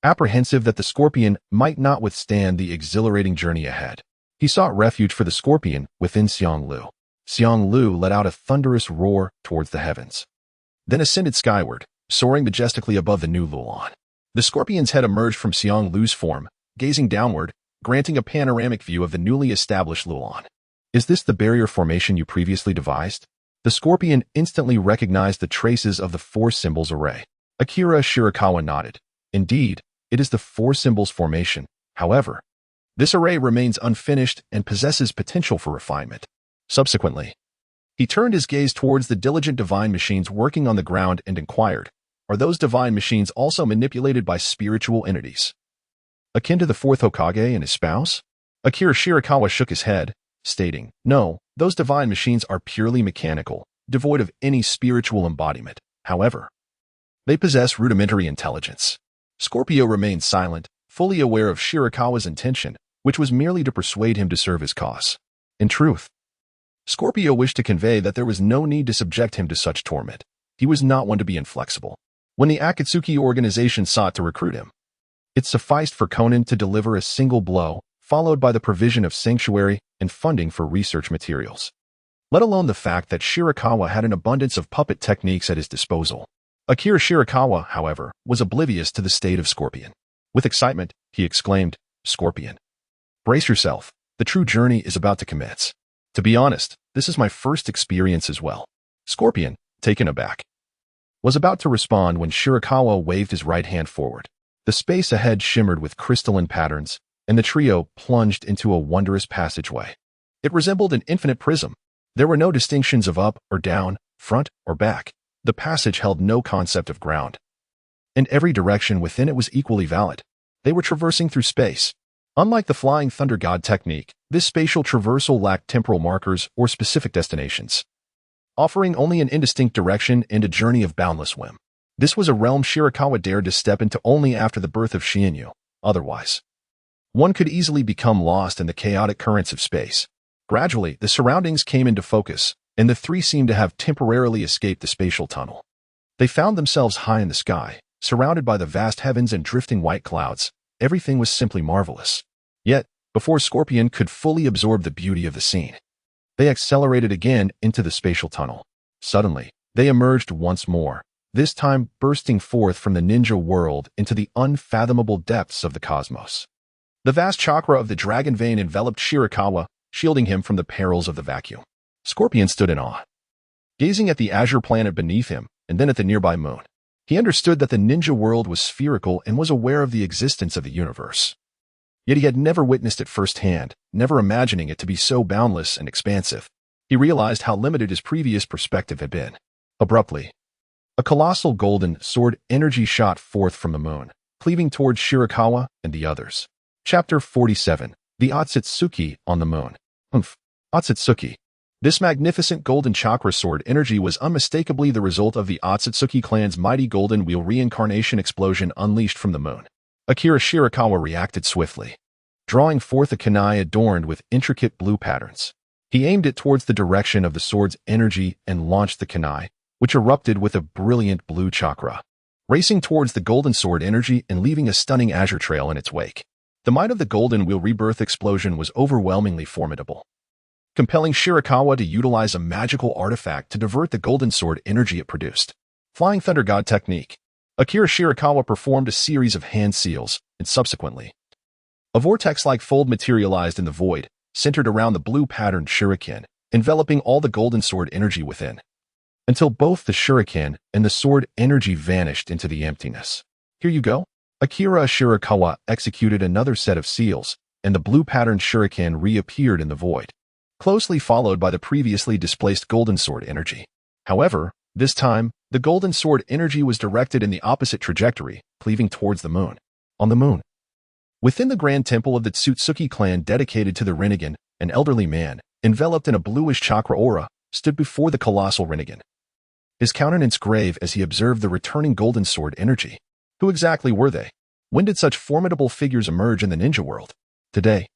Apprehensive that the Scorpion might not withstand the exhilarating journey ahead, he sought refuge for the Scorpion within Xianglu. Xianglu let out a thunderous roar towards the heavens, then ascended skyward, soaring majestically above the new Lulon. The Scorpion's head emerged from Xianglu's form, gazing downward, granting a panoramic view of the newly established Lulon. "Is this the barrier formation you previously devised?" The Scorpion instantly recognized the traces of the 4 symbols array. Akira Shirakawa nodded. "Indeed, it is the 4 symbols formation. However, this array remains unfinished and possesses potential for refinement." Subsequently, he turned his gaze towards the diligent divine machines working on the ground and inquired, "Are those divine machines also manipulated by spiritual entities, akin to the 4th Hokage and his spouse?" Akira Shirakawa shook his head, stating, "No, those divine machines are purely mechanical, devoid of any spiritual embodiment. However, they possess rudimentary intelligence." Scorpio remained silent, fully aware of Shirakawa's intention, which was merely to persuade him to serve his cause. In truth, Scorpio wished to convey that there was no need to subject him to such torment. He was not one to be inflexible. When the Akatsuki organization sought to recruit him, it sufficed for Conan to deliver a single blow, followed by the provision of sanctuary and funding for research materials. Let alone the fact that Shirakawa had an abundance of puppet techniques at his disposal. Akira Shirakawa, however, was oblivious to the state of Scorpion. With excitement, he exclaimed, "Scorpion, brace yourself. The true journey is about to commence." To be honest, this is my first experience as well. Scorpion, taken aback, was about to respond when Shirakawa waved his right hand forward. The space ahead shimmered with crystalline patterns, and the trio plunged into a wondrous passageway. It resembled an infinite prism. There were no distinctions of up or down, front or back. The passage held no concept of ground, and every direction within it was equally valid. They were traversing through space. Unlike the Flying Thunder God technique, this spatial traversal lacked temporal markers or specific destinations, offering only an indistinct direction and a journey of boundless whim. This was a realm Shirakawa dared to step into only after the birth of Xianyu. Otherwise, one could easily become lost in the chaotic currents of space. Gradually, the surroundings came into focus, and the 3 seemed to have temporarily escaped the spatial tunnel. They found themselves high in the sky, surrounded by the vast heavens and drifting white clouds. Everything was simply marvelous. Yet, before Scorpion could fully absorb the beauty of the scene, they accelerated again into the spatial tunnel. Suddenly, they emerged once more, this time bursting forth from the ninja world into the unfathomable depths of the cosmos. The vast chakra of the dragon vein enveloped Shirakawa, shielding him from the perils of the vacuum. Scorpion stood in awe, gazing at the azure planet beneath him and then at the nearby moon. He understood that the ninja world was spherical and was aware of the existence of the universe. Yet he had never witnessed it firsthand, never imagining it to be so boundless and expansive. He realized how limited his previous perspective had been. Abruptly, a colossal golden sword energy shot forth from the moon, cleaving towards Shirakawa and the others. Chapter 47. The Otsutsuki on the Moon. Otsutsuki. This magnificent golden chakra sword energy was unmistakably the result of the Otsutsuki clan's mighty golden wheel reincarnation explosion unleashed from the moon. Akira Shirakawa reacted swiftly, drawing forth a kunai adorned with intricate blue patterns. He aimed it towards the direction of the sword's energy and launched the kunai, which erupted with a brilliant blue chakra, racing towards the golden sword energy and leaving a stunning azure trail in its wake. The might of the golden wheel rebirth explosion was overwhelmingly formidable. compelling Shirakawa to utilize a magical artifact to divert the golden sword energy it produced. Flying Thunder God technique. Akira Shirakawa performed a series of hand seals, and subsequently, a vortex-like fold materialized in the void, centered around the blue-patterned shuriken, enveloping all the golden sword energy within, until both the shuriken and the sword energy vanished into the emptiness. Here you go. Akira Shirakawa executed another set of seals, and the blue-patterned shuriken reappeared in the void, closely followed by the previously displaced golden sword energy. However, this time, the golden sword energy was directed in the opposite trajectory, cleaving towards the moon. On the moon, within the grand temple of the Tsutsuki clan dedicated to the Renegan, an elderly man, enveloped in a bluish chakra aura, stood before the colossal Renegan, his countenance grave as he observed the returning golden sword energy. Who exactly were they? When did such formidable figures emerge in the ninja world? Today,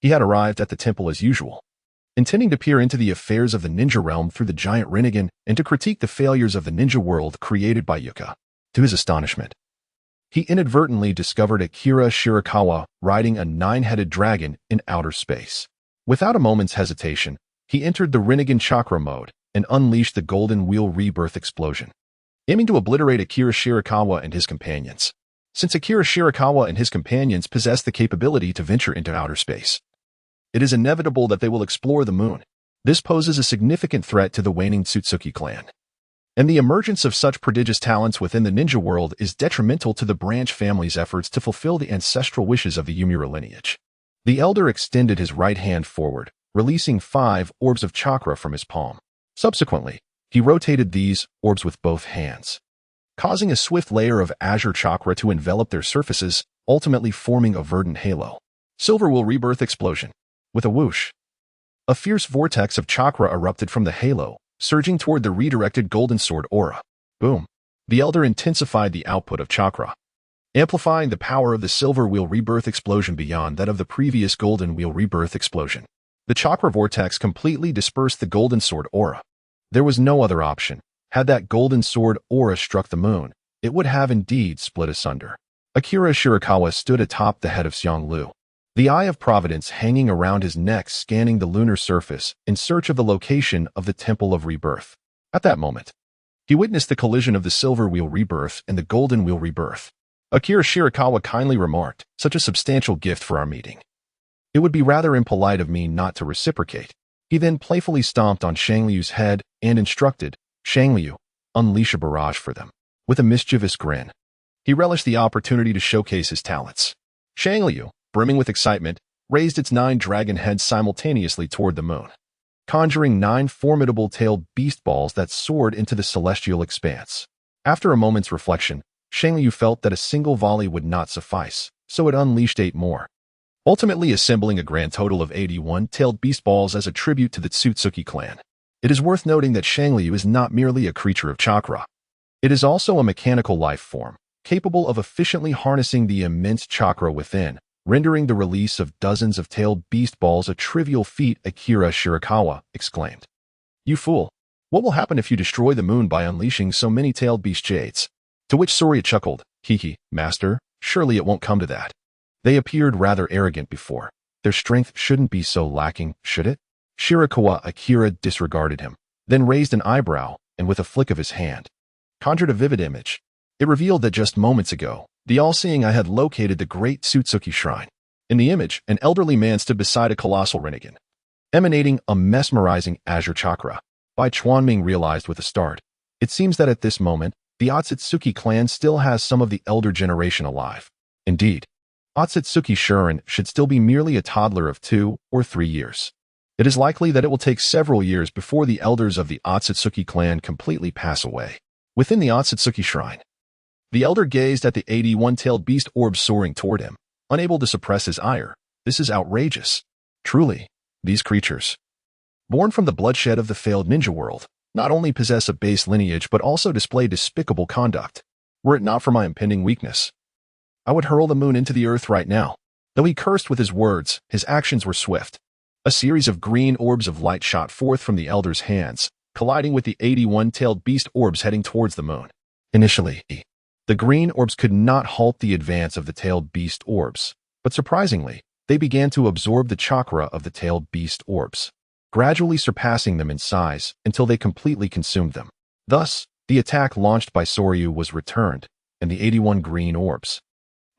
he had arrived at the temple as usual, intending to peer into the affairs of the ninja realm through the giant Renegan and to critique the failures of the ninja world created by Yuka. To his astonishment, he inadvertently discovered Akira Shirakawa riding a 9-headed dragon in outer space. Without a moment's hesitation, he entered the Renegan chakra mode and unleashed the golden wheel rebirth explosion, aiming to obliterate Akira Shirakawa and his companions. Since Akira Shirakawa and his companions possess the capability to venture into outer space, it is inevitable that they will explore the moon. This poses a significant threat to the waning Tsutsuki clan, and the emergence of such prodigious talents within the ninja world is detrimental to the branch family's efforts to fulfill the ancestral wishes of the Yumura lineage. The elder extended his right hand forward, releasing 5 orbs of chakra from his palm. Subsequently, he rotated these orbs with both hands, causing a swift layer of azure chakra to envelop their surfaces, ultimately forming a verdant halo. Silver Will Rebirth Explosion. With a whoosh, a fierce vortex of chakra erupted from the halo, surging toward the redirected golden sword aura. Boom. The elder intensified the output of chakra, amplifying the power of the Silver Wheel Rebirth Explosion beyond that of the previous Golden Wheel Rebirth Explosion. The chakra vortex completely dispersed the golden sword aura. There was no other option. Had that golden sword aura struck the moon, it would have indeed split asunder. Akira Shirakawa stood atop the head of Xianglu, the Eye of Providence hanging around his neck, scanning the lunar surface in search of the location of the Temple of Rebirth. At that moment, he witnessed the collision of the Silver Wheel Rebirth and the Golden Wheel Rebirth. Akira Shirakawa kindly remarked, "Such a substantial gift for our meeting. It would be rather impolite of me not to reciprocate." He then playfully stomped on Shangliu's head and instructed, "Shangliu, unleash a barrage for them." With a mischievous grin, he relished the opportunity to showcase his talents. Shangliu, brimming with excitement, raised its 9 dragon heads simultaneously toward the moon, conjuring 9 formidable tailed beast balls that soared into the celestial expanse. After a moment's reflection, Shangliu felt that a single volley would not suffice, so it unleashed 8 more, ultimately assembling a grand total of 81 tailed beast balls as a tribute to the Tsutsuki clan. It is worth noting that Shangliu is not merely a creature of chakra. It is also a mechanical life form, capable of efficiently harnessing the immense chakra within, rendering the release of dozens of tailed beast balls a trivial feat. Akira Shirakawa exclaimed, "You fool! What will happen if you destroy the moon by unleashing so many tailed beast jades?" To which Surya chuckled, "Hee, master, surely it won't come to that. They appeared rather arrogant before. Their strength shouldn't be so lacking, should it?" Shirakawa Akira disregarded him, then raised an eyebrow, and with a flick of his hand, conjured a vivid image. It revealed that just moments ago, the all-seeing eye had located the great Tsutsuki shrine. In the image, an elderly man stood beside a colossal Renegan, emanating a mesmerizing azure chakra. Bai Chuanming realized with a start. It seems that at this moment, the Otsutsuki clan still has some of the elder generation alive. Indeed, Otsutsuki Shuren should still be merely a toddler of 2 or 3 years. It is likely that it will take several years before the elders of the Otsutsuki clan completely pass away. Within the Otsutsuki shrine, the elder gazed at the 81-tailed beast orbs soaring toward him, unable to suppress his ire. This is outrageous. Truly, these creatures, born from the bloodshed of the failed ninja world, not only possess a base lineage but also display despicable conduct. Were it not for my impending weakness, I would hurl the moon into the earth right now. Though he cursed with his words, his actions were swift. A series of green orbs of light shot forth from the elder's hands, colliding with the 81-tailed beast orbs heading towards the moon. Initially, the green orbs could not halt the advance of the tailed beast orbs, but surprisingly, they began to absorb the chakra of the tailed beast orbs. gradually surpassing them in size until they completely consumed them. Thus, the attack launched by Soryu was returned, and the 81 green orbs,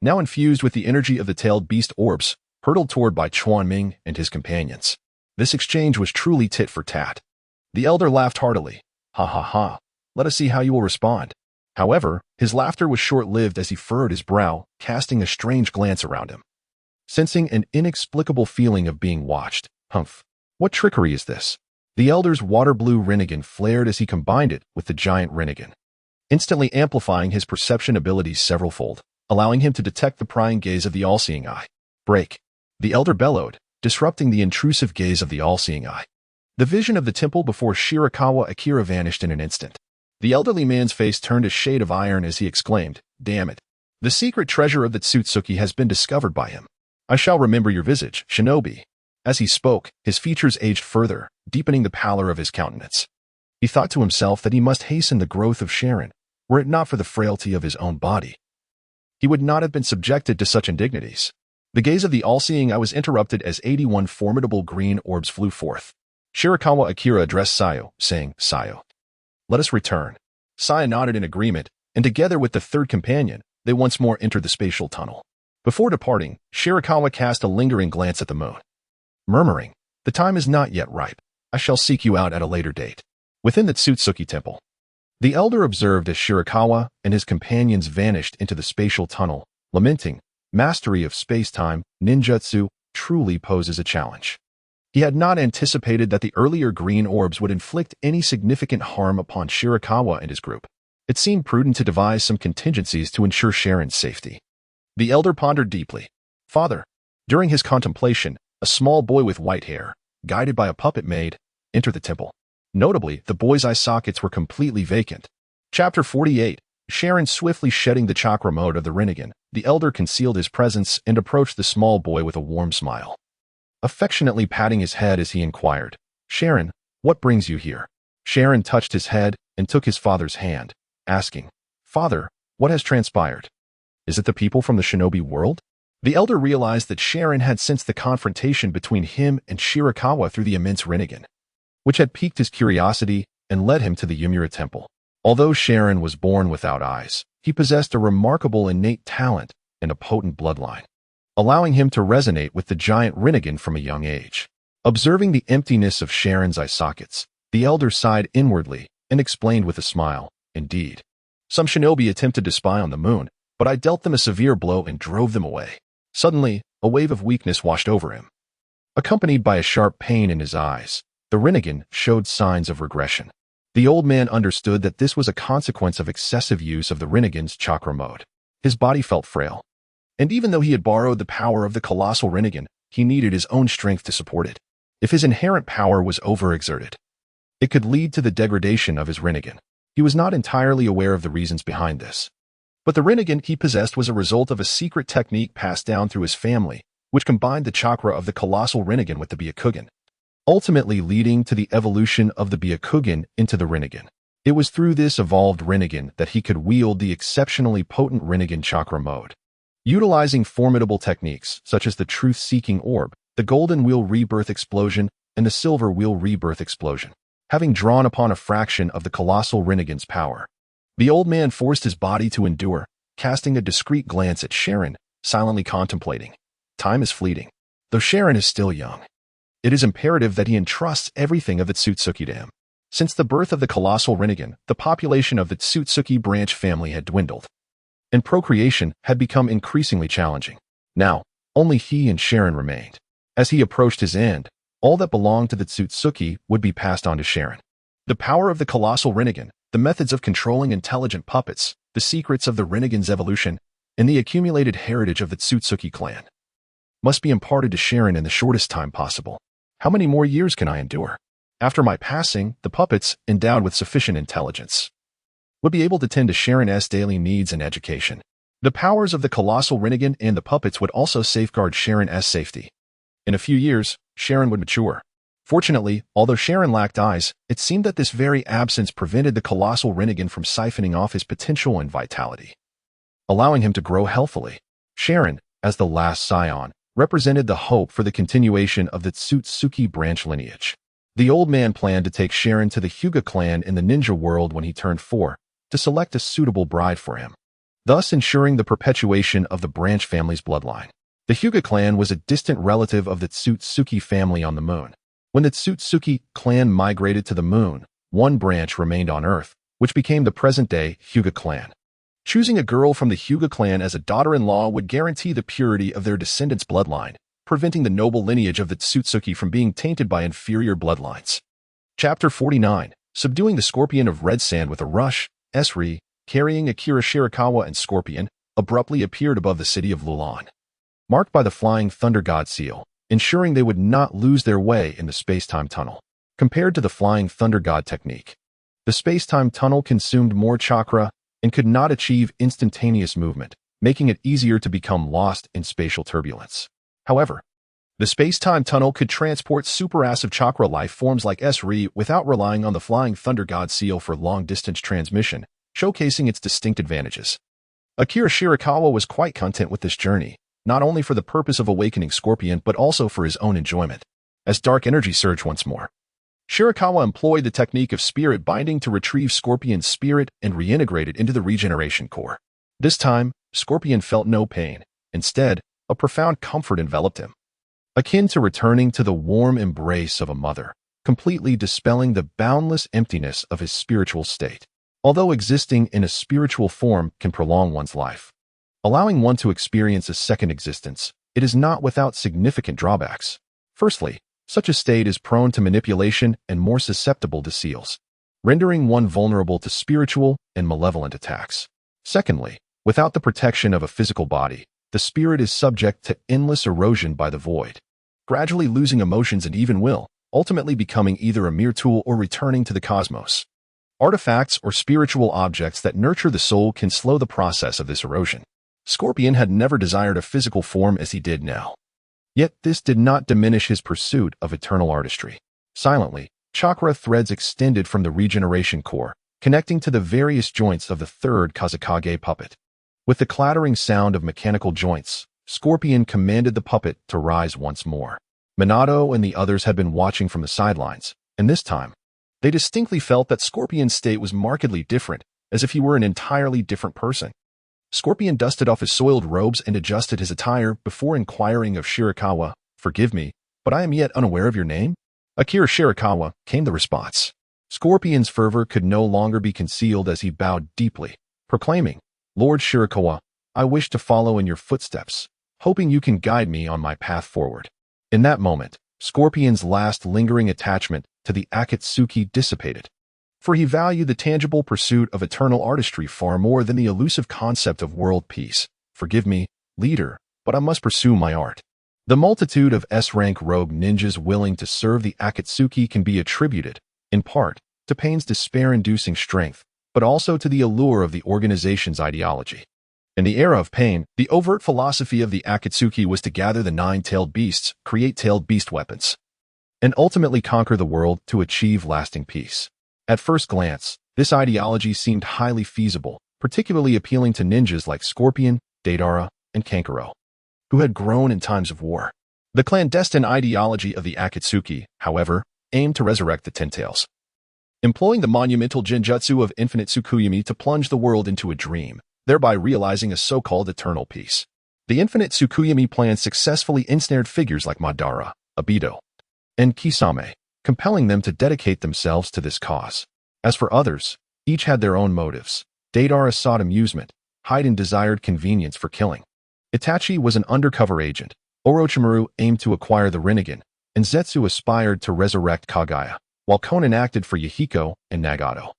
now infused with the energy of the tailed beast orbs, hurtled toward by Chuanming and his companions. This exchange was truly tit for tat. The elder laughed heartily. Ha ha ha, let us see how you will respond. However, his laughter was short-lived as he furrowed his brow, casting a strange glance around him. Sensing an inexplicable feeling of being watched. Humph. What trickery is this? The elder's water-blue Renegan flared as he combined it with the giant Renegan, instantly amplifying his perception abilities severalfold, allowing him to detect the prying gaze of the all-seeing eye. Break. The elder bellowed, disrupting the intrusive gaze of the all-seeing eye. The vision of the temple before Shirakawa Akira vanished in an instant. The elderly man's face turned a shade of iron as he exclaimed, "Damn it. The secret treasure of the Tsutsuki has been discovered by him. I shall remember your visage, shinobi." As he spoke, his features aged further, deepening the pallor of his countenance. He thought to himself that he must hasten the growth of Sharon, were it not for the frailty of his own body. He would not have been subjected to such indignities. The gaze of the all-seeing eye was interrupted as 81 formidable green orbs flew forth. Shirakawa Akira addressed Sayo, saying, "Sayo, let us return." Sayo nodded in agreement, and together with the third companion, they once more entered the spatial tunnel. Before departing, Shirakawa cast a lingering glance at the moon, murmuring, "The time is not yet ripe. I shall seek you out at a later date." Within the Tsutsuki temple, the elder observed as Shirakawa and his companions vanished into the spatial tunnel, lamenting, "Mastery of space-time, ninjutsu, truly poses a challenge." He had not anticipated that the earlier green orbs would inflict any significant harm upon Shirakawa and his group. It seemed prudent to devise some contingencies to ensure Sharon's safety. The elder pondered deeply. "Father." During his contemplation, a small boy with white hair, guided by a puppet maid, entered the temple. Notably, the boy's eye sockets were completely vacant. Chapter 48. Sharon swiftly shedding the chakra mode of the Renegan, the elder concealed his presence and approached the small boy with a warm smile, affectionately patting his head as he inquired, "Sharon, what brings you here?" Sharon touched his head and took his father's hand, asking, "Father, what has transpired? Is it the people from the shinobi world?" The elder realized that Sharon had sensed the confrontation between him and Shirakawa through the immense Renegan, which had piqued his curiosity and led him to the Yumura temple. Although Sharon was born without eyes, he possessed a remarkable innate talent and a potent bloodline, allowing him to resonate with the giant Renegan from a young age. Observing the emptiness of Sharon's eye sockets, the elder sighed inwardly and explained with a smile, "Indeed, some shinobi attempted to spy on the moon, but I dealt them a severe blow and drove them away." Suddenly, a wave of weakness washed over him. Accompanied by a sharp pain in his eyes, the Renegan showed signs of regression. The old man understood that this was a consequence of excessive use of the Renegan's chakra mode. His body felt frail, and even though he had borrowed the power of the colossal Renegan, he needed his own strength to support it. If his inherent power was overexerted, it could lead to the degradation of his Renegan. He was not entirely aware of the reasons behind this, but the Renegan he possessed was a result of a secret technique passed down through his family, which combined the chakra of the colossal Renegan with the Byakugan, ultimately leading to the evolution of the Byakugan into the Renegan. It was through this evolved Renegan that he could wield the exceptionally potent Renegan chakra mode. Utilizing formidable techniques such as the truth-seeking orb, the golden wheel rebirth explosion, and the silver wheel rebirth explosion, having drawn upon a fraction of the colossal Renegan's power, the old man forced his body to endure, casting a discreet glance at Sharon, silently contemplating. Time is fleeting. Though Sharon is still young, it is imperative that he entrusts everything of the Tsutsuki to him. Since the birth of the colossal Renegan, the population of the Tsutsuki branch family had dwindled, and procreation had become increasingly challenging. Now, only he and Sharon remained. As he approached his end, all that belonged to the Tsutsuki would be passed on to Sharon. The power of the colossal Renegan, the methods of controlling intelligent puppets, the secrets of the Renegan's evolution, and the accumulated heritage of the Tsutsuki clan must be imparted to Sharon in the shortest time possible. How many more years can I endure? After my passing, the puppets, endowed with sufficient intelligence, would be able to tend to Sharon's daily needs and education. The powers of the colossal Renegan and the puppets would also safeguard Sharon's safety. In a few years, Sharon would mature. Fortunately, although Sharon lacked eyes, it seemed that this very absence prevented the colossal Renegan from siphoning off his potential and vitality, allowing him to grow healthily. Sharon, as the last scion, represented the hope for the continuation of the Tsutsuki branch lineage. The old man planned to take Sharon to the Hyuga clan in the ninja world when he turned 4, to select a suitable bride for him, thus ensuring the perpetuation of the branch family's bloodline. The Hyuga clan was a distant relative of the Tsutsuki family on the moon. When the Tsutsuki clan migrated to the moon, one branch remained on Earth, which became the present-day Hyuga clan. Choosing a girl from the Hyuga clan as a daughter-in-law would guarantee the purity of their descendants' bloodline, preventing the noble lineage of the Tsutsuki from being tainted by inferior bloodlines. Chapter 49, Subduing the Scorpion of Red Sand with a Rush, Esri, carrying Akira Shirakawa and Scorpion, abruptly appeared above the city of Lulon, marked by the flying thunder god seal, ensuring they would not lose their way in the space-time tunnel. Compared to the flying thunder god technique, the space-time tunnel consumed more chakra and could not achieve instantaneous movement, making it easier to become lost in spatial turbulence. However, the space-time tunnel could transport superactive chakra life forms like Esri without relying on the flying thunder god seal for long-distance transmission, showcasing its distinct advantages. Akira Shirakawa was quite content with this journey, not only for the purpose of awakening Scorpion but also for his own enjoyment. As dark energy surged once more, Shirakawa employed the technique of spirit binding to retrieve Scorpion's spirit and reintegrate it into the regeneration core. This time, Scorpion felt no pain. Instead, a profound comfort enveloped him, akin to returning to the warm embrace of a mother, completely dispelling the boundless emptiness of his spiritual state. Although existing in a spiritual form can prolong one's life, allowing one to experience a second existence, it is not without significant drawbacks. Firstly, such a state is prone to manipulation and more susceptible to seals, rendering one vulnerable to spiritual and malevolent attacks. Secondly, without the protection of a physical body, the spirit is subject to endless erosion by the void, gradually losing emotions and even will, ultimately becoming either a mere tool or returning to the cosmos. Artifacts or spiritual objects that nurture the soul can slow the process of this erosion. Scorpion had never desired a physical form as he did now. Yet this did not diminish his pursuit of eternal artistry. Silently, chakra threads extended from the regeneration core, connecting to the various joints of the third Kazakage puppet. With the clattering sound of mechanical joints, Scorpion commanded the puppet to rise once more. Minato and the others had been watching from the sidelines, and this time, they distinctly felt that Scorpion's state was markedly different, as if he were an entirely different person. Scorpion dusted off his soiled robes and adjusted his attire before inquiring of Shirakawa, "Forgive me, but I am yet unaware of your name?" "Akira Shirakawa," came the response. Scorpion's fervor could no longer be concealed as he bowed deeply, proclaiming, "Lord Shirakawa, I wish to follow in your footsteps, hoping you can guide me on my path forward." In that moment, Scorpion's last lingering attachment to the Akatsuki dissipated, for he valued the tangible pursuit of eternal artistry far more than the elusive concept of world peace. "Forgive me, leader, but I must pursue my art." The multitude of S-rank rogue ninjas willing to serve the Akatsuki can be attributed, in part, to Pain's despair-inducing strength, but also to the allure of the organization's ideology. In the era of Pain, the overt philosophy of the Akatsuki was to gather the 9-tailed beasts, create tailed beast weapons, and ultimately conquer the world to achieve lasting peace. At first glance, this ideology seemed highly feasible, particularly appealing to ninjas like Scorpion, Deidara, and Kankuro, who had grown in times of war. The clandestine ideology of the Akatsuki, however, aimed to resurrect the Ninetales, employing the monumental genjutsu of infinite Tsukuyomi to plunge the world into a dream, thereby realizing a so-called eternal peace. The infinite Tsukuyomi plan successfully ensnared figures like Madara, Obito, and Kisame, compelling them to dedicate themselves to this cause. As for others, each had their own motives. Deidara sought amusement, Haiden desired convenience for killing. Itachi was an undercover agent, Orochimaru aimed to acquire the Renegan, and Zetsu aspired to resurrect Kaguya, while Konan acted for Yahiko and Nagato.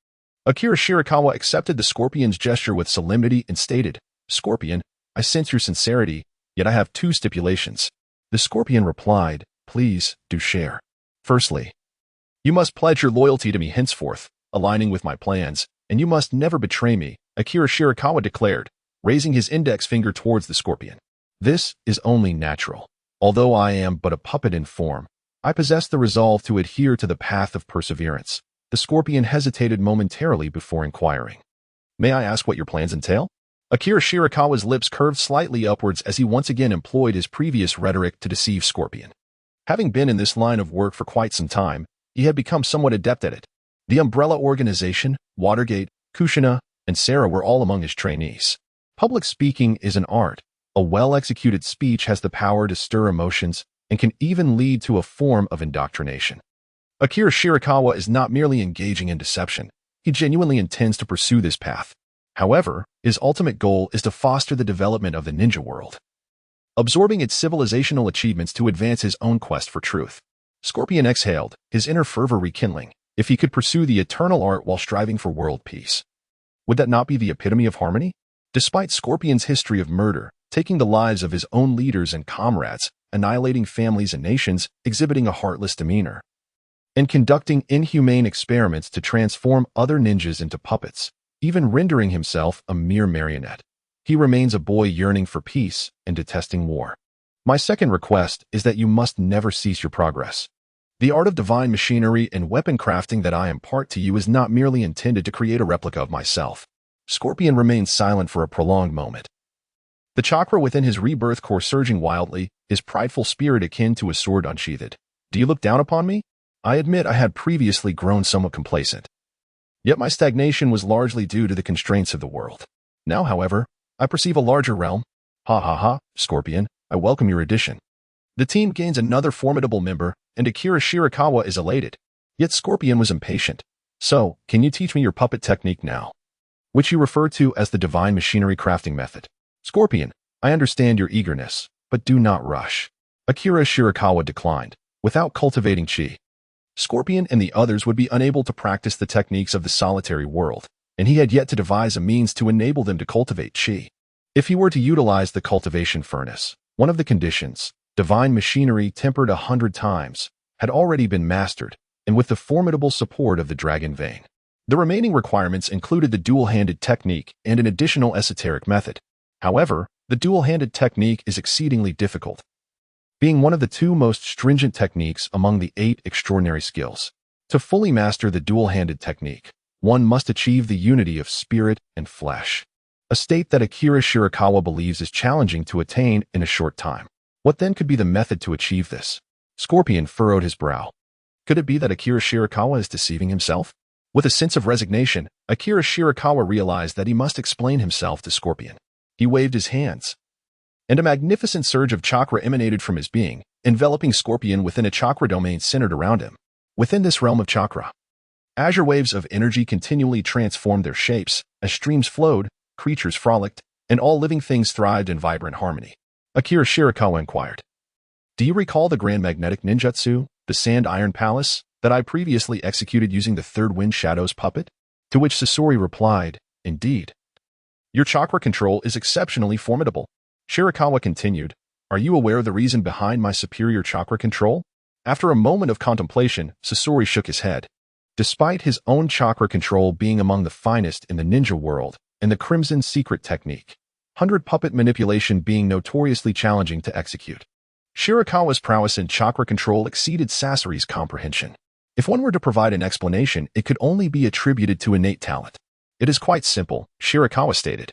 Akira Shirakawa accepted the Scorpion's gesture with solemnity and stated, "Scorpion, I sense your sincerity, yet I have 2 stipulations." The Scorpion replied, "Please, do share." "Firstly, you must pledge your loyalty to me henceforth, aligning with my plans, and you must never betray me," Akira Shirakawa declared, raising his index finger towards the Scorpion. "This is only natural. Although I am but a puppet in form, I possess the resolve to adhere to the path of perseverance." The Scorpion hesitated momentarily before inquiring, "May I ask what your plans entail?" Akira Shirakawa's lips curved slightly upwards as he once again employed his previous rhetoric to deceive Scorpion. Having been in this line of work for quite some time, he had become somewhat adept at it. The Umbrella Organization, Watergate, Kushina, and Sarah were all among his trainees. Public speaking is an art. A well-executed speech has the power to stir emotions and can even lead to a form of indoctrination. Akira Shirakawa is not merely engaging in deception. He genuinely intends to pursue this path. However, his ultimate goal is to foster the development of the ninja world, absorbing its civilizational achievements to advance his own quest for truth. Scorpion exhaled, his inner fervor rekindling. If he could pursue the eternal art while striving for world peace, would that not be the epitome of harmony? Despite Scorpion's history of murder, taking the lives of his own leaders and comrades, annihilating families and nations, exhibiting a heartless demeanor, and conducting inhumane experiments to transform other ninjas into puppets, even rendering himself a mere marionette, he remains a boy yearning for peace and detesting war. My second request is that you must never cease your progress. The art of divine machinery and weapon crafting that I impart to you is not merely intended to create a replica of myself. Scorpion remained silent for a prolonged moment. The chakra within his rebirth core surging wildly, his prideful spirit akin to a sword unsheathed. Do you look down upon me? I admit I had previously grown somewhat complacent. Yet my stagnation was largely due to the constraints of the world. Now, however, I perceive a larger realm. Ha ha ha, Scorpion, I welcome your addition. The team gains another formidable member, and Akira Shirakawa is elated. Yet Scorpion was impatient. So, can you teach me your puppet technique now, which you refer to as the divine machinery crafting method? Scorpion, I understand your eagerness, but do not rush. Akira Shirakawa declined. Without cultivating chi, Scorpion and the others would be unable to practice the techniques of the solitary world, and he had yet to devise a means to enable them to cultivate chi. If he were to utilize the cultivation furnace, one of the conditions, divine machinery tempered 100 times, had already been mastered, and with the formidable support of the dragon vein. The remaining requirements included the dual-handed technique and an additional esoteric method. However, the dual-handed technique is exceedingly difficult, being one of the 2 most stringent techniques among the 8 extraordinary skills. To fully master the dual-handed technique, one must achieve the unity of spirit and flesh, a state that Akira Shirakawa believes is challenging to attain in a short time. What then could be the method to achieve this? Scorpion furrowed his brow. Could it be that Akira Shirakawa is deceiving himself? With a sense of resignation, Akira Shirakawa realized that he must explain himself to Scorpion. He waved his hands, and a magnificent surge of chakra emanated from his being, enveloping Scorpion within a chakra domain centered around him. Within this realm of chakra, azure waves of energy continually transformed their shapes. As streams flowed, creatures frolicked, and all living things thrived in vibrant harmony. Akira Shirakawa inquired, "Do you recall the grand magnetic ninjutsu, the sand iron palace, that I previously executed using the third wind shadows puppet?" To which Sasori replied, "Indeed. Your chakra control is exceptionally formidable." Shirakawa continued, "Are you aware of the reason behind my superior chakra control?" After a moment of contemplation, Sasori shook his head. Despite his own chakra control being among the finest in the ninja world and the Crimson Secret technique, 100 puppet manipulation being notoriously challenging to execute, Shirakawa's prowess in chakra control exceeded Sasori's comprehension. If one were to provide an explanation, it could only be attributed to innate talent. "It is quite simple," Shirakawa stated.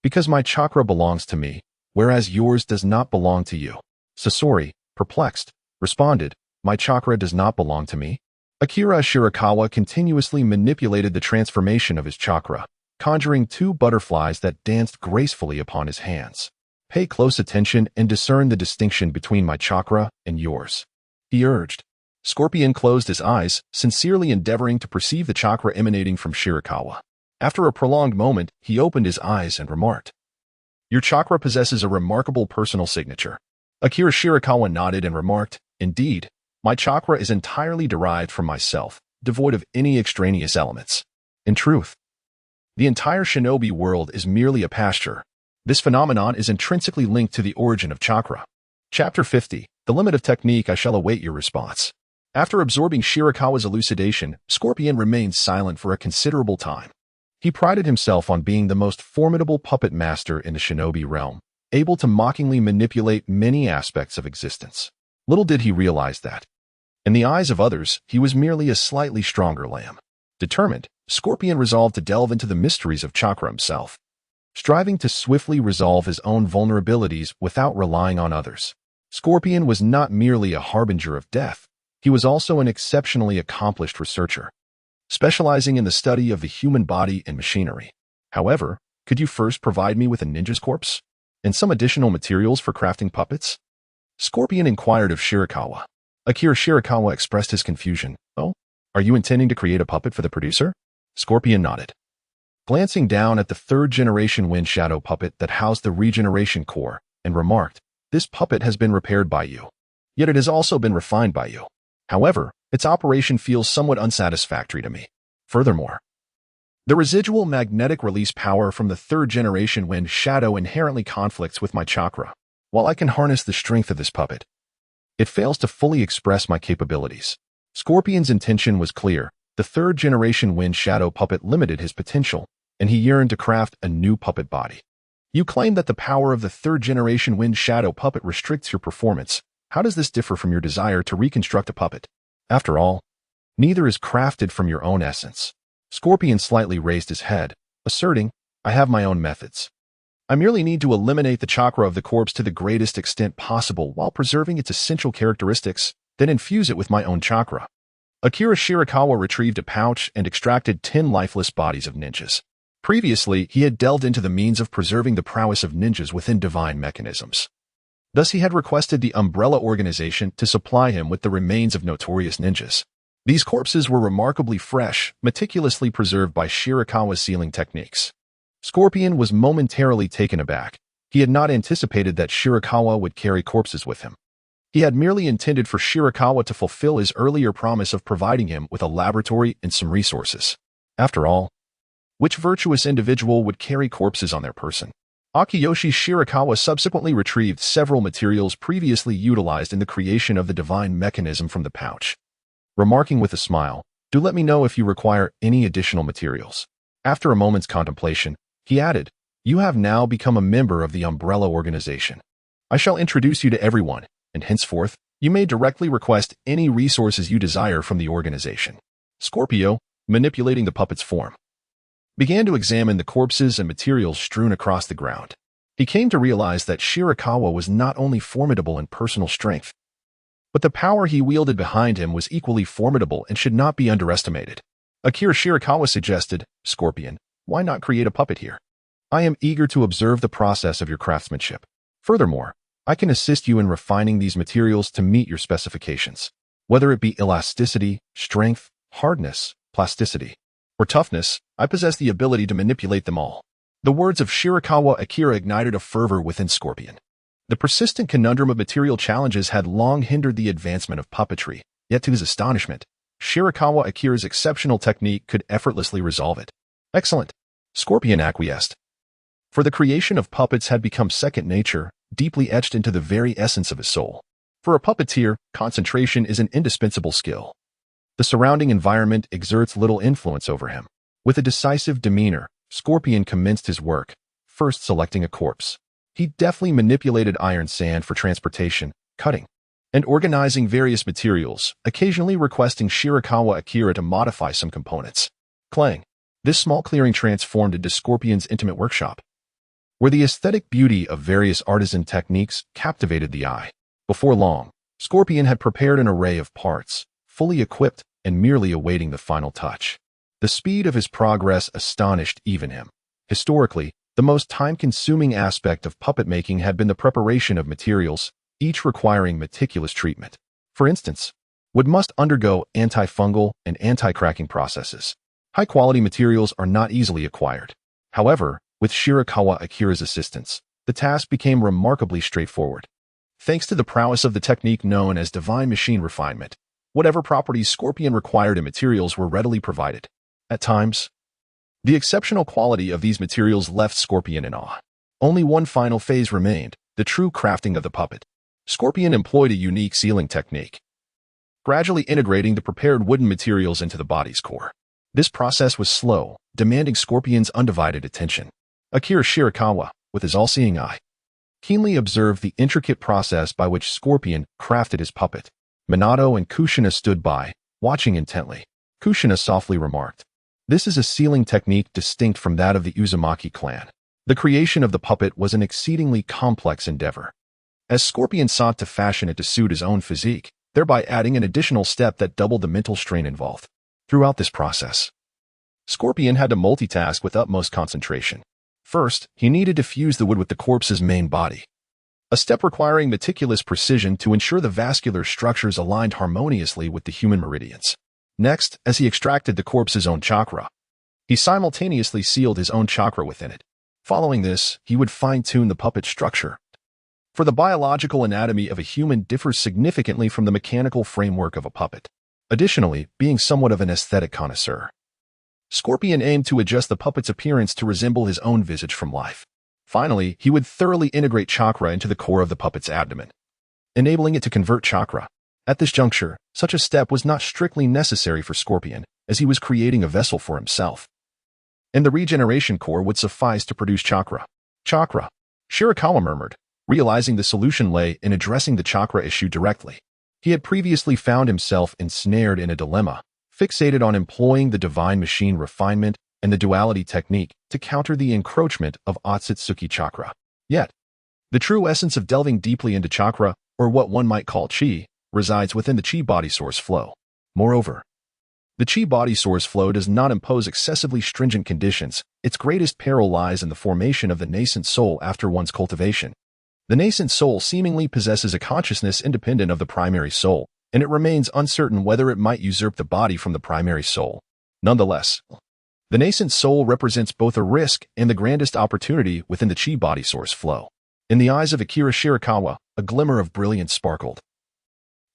"Because my chakra belongs to me, whereas yours does not belong to you." Sasori, perplexed, responded, "My chakra does not belong to me." Akira Shirakawa continuously manipulated the transformation of his chakra, conjuring 2 butterflies that danced gracefully upon his hands. "Pay close attention and discern the distinction between my chakra and yours," he urged. Scorpion closed his eyes, sincerely endeavoring to perceive the chakra emanating from Shirakawa. After a prolonged moment, he opened his eyes and remarked, "Your chakra possesses a remarkable personal signature." Akira Shirakawa nodded and remarked, "Indeed, my chakra is entirely derived from myself, devoid of any extraneous elements. In truth, the entire shinobi world is merely a pasture. This phenomenon is intrinsically linked to the origin of chakra." Chapter 50, The Limit of Technique. I shall await your response. After absorbing Shirakawa's elucidation, Scorpion remained silent for a considerable time. He prided himself on being the most formidable puppet master in the shinobi realm, able to mockingly manipulate many aspects of existence. Little did he realize that, in the eyes of others, he was merely a slightly stronger lamb. Determined, Scorpion resolved to delve into the mysteries of chakra himself, striving to swiftly resolve his own vulnerabilities without relying on others. Scorpion was not merely a harbinger of death. He was also an exceptionally accomplished researcher, specializing in the study of the human body and machinery. However, could you first provide me with a ninja's corpse and some additional materials for crafting puppets? Scorpion inquired of Shirakawa. Akira Shirakawa expressed his confusion. Oh, are you intending to create a puppet for the producer? Scorpion nodded, glancing down at the third-generation wind shadow puppet that housed the regeneration core, and remarked, "This puppet has been repaired by you, yet it has also been refined by you. However, its operation feels somewhat unsatisfactory to me. Furthermore, the residual magnetic release power from the third-generation wind shadow inherently conflicts with my chakra. While I can harness the strength of this puppet, it fails to fully express my capabilities." Scorpion's intention was clear. The third-generation wind shadow puppet limited his potential, and he yearned to craft a new puppet body. You claim that the power of the third-generation wind shadow puppet restricts your performance. How does this differ from your desire to reconstruct a puppet? After all, neither is crafted from your own essence. Scorpion slightly raised his head, asserting, "I have my own methods. I merely need to eliminate the chakra of the corpse to the greatest extent possible while preserving its essential characteristics, then infuse it with my own chakra." Akira Shirakawa retrieved a pouch and extracted 10 lifeless bodies of ninjas. Previously, he had delved into the means of preserving the prowess of ninjas within divine mechanisms. Thus, he had requested the Umbrella organization to supply him with the remains of notorious ninjas. These corpses were remarkably fresh, meticulously preserved by Shirakawa's sealing techniques. Scorpion was momentarily taken aback. He had not anticipated that Shirakawa would carry corpses with him. He had merely intended for Shirakawa to fulfill his earlier promise of providing him with a laboratory and some resources. After all, which virtuous individual would carry corpses on their person? Akiyoshi Shirakawa subsequently retrieved several materials previously utilized in the creation of the divine mechanism from the pouch, remarking with a smile, "Do let me know if you require any additional materials." After a moment's contemplation, he added, "You have now become a member of the Umbrella organization. I shall introduce you to everyone, and henceforth, you may directly request any resources you desire from the organization." Scorpio, manipulating the puppet's form, began to examine the corpses and materials strewn across the ground. He came to realize that Shirakawa was not only formidable in personal strength, but the power he wielded behind him was equally formidable and should not be underestimated. Akira Shirakawa suggested, "Scorpion, why not create a puppet here? I am eager to observe the process of your craftsmanship. Furthermore, I can assist you in refining these materials to meet your specifications. Whether it be elasticity, strength, hardness, plasticity, or toughness, I possess the ability to manipulate them all." The words of Shirakawa Akira ignited a fervor within Scorpion. The persistent conundrum of material challenges had long hindered the advancement of puppetry, yet to his astonishment, Shirakawa Akira's exceptional technique could effortlessly resolve it. "Excellent," Scorpion acquiesced. For the creation of puppets had become second nature, deeply etched into the very essence of his soul. For a puppeteer, concentration is an indispensable skill. The surrounding environment exerts little influence over him. With a decisive demeanor, Scorpion commenced his work, first selecting a corpse. He deftly manipulated iron sand for transportation, cutting, and organizing various materials, occasionally requesting Shirakawa Akira to modify some components. Clang. This small clearing transformed into Scorpion's intimate workshop, where the aesthetic beauty of various artisan techniques captivated the eye. Before long, Scorpion had prepared an array of parts, fully equipped and merely awaiting the final touch. The speed of his progress astonished even him. Historically, the most time-consuming aspect of puppet making had been the preparation of materials, each requiring meticulous treatment. For instance, wood must undergo antifungal and anti-cracking processes. High-quality materials are not easily acquired. However, with Shirakawa Akira's assistance, the task became remarkably straightforward. Thanks to the prowess of the technique known as divine machine refinement, whatever properties Scorpion required in materials were readily provided. At times, the exceptional quality of these materials left Scorpion in awe. Only one final phase remained, the true crafting of the puppet. Scorpion employed a unique sealing technique, gradually integrating the prepared wooden materials into the body's core. This process was slow, demanding Scorpion's undivided attention. Akira Shirakawa, with his all-seeing eye, keenly observed the intricate process by which Scorpion crafted his puppet. Minato and Kushina stood by, watching intently. Kushina softly remarked, "This is a sealing technique distinct from that of the Uzumaki clan." The creation of the puppet was an exceedingly complex endeavor. As Scorpion sought to fashion it to suit his own physique, thereby adding an additional step that doubled the mental strain involved. Throughout this process, Scorpion had to multitask with utmost concentration. First, he needed to fuse the wood with the corpse's main body, a step requiring meticulous precision to ensure the vascular structures aligned harmoniously with the human meridians. Next, as he extracted the corpse's own chakra, he simultaneously sealed his own chakra within it. Following this, he would fine-tune the puppet structure. For the biological anatomy of a human differs significantly from the mechanical framework of a puppet. Additionally, being somewhat of an aesthetic connoisseur, Scorpion aimed to adjust the puppet's appearance to resemble his own visage from life. Finally, he would thoroughly integrate chakra into the core of the puppet's abdomen, enabling it to convert chakra. At this juncture, such a step was not strictly necessary for Scorpion, as he was creating a vessel for himself, and the regeneration core would suffice to produce chakra. Chakra, Shirakawa murmured, realizing the solution lay in addressing the chakra issue directly. He had previously found himself ensnared in a dilemma, fixated on employing the divine machine refinement and the duality technique to counter the encroachment of Otsutsuki chakra. Yet, the true essence of delving deeply into chakra, or what one might call chi, resides within the chi body source flow. Moreover, the chi body source flow does not impose excessively stringent conditions. Its greatest peril lies in the formation of the nascent soul after one's cultivation. The nascent soul seemingly possesses a consciousness independent of the primary soul, and it remains uncertain whether it might usurp the body from the primary soul. Nonetheless, the nascent soul represents both a risk and the grandest opportunity within the chi body source flow. In the eyes of Akira Shirakawa, a glimmer of brilliance sparkled.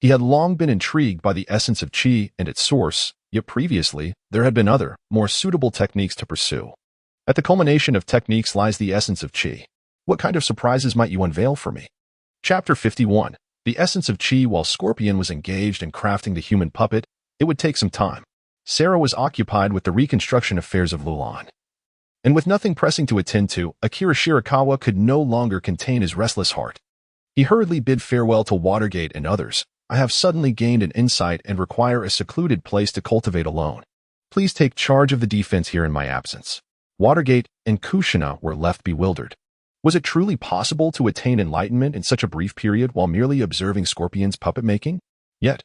He had long been intrigued by the essence of chi and its source, yet previously, there had been other, more suitable techniques to pursue. At the culmination of techniques lies the essence of chi. What kind of surprises might you unveil for me? Chapter 51. The essence of chi. While Scorpion was engaged in crafting the human puppet, it would take some time. Sarah was occupied with the reconstruction affairs of Lulon. And with nothing pressing to attend to, Akira Shirakawa could no longer contain his restless heart. He hurriedly bid farewell to Watergate and others. I have suddenly gained an insight and require a secluded place to cultivate alone. Please take charge of the defense here in my absence. Watergate and Kushina were left bewildered. Was it truly possible to attain enlightenment in such a brief period while merely observing Scorpion's puppet making? Yet,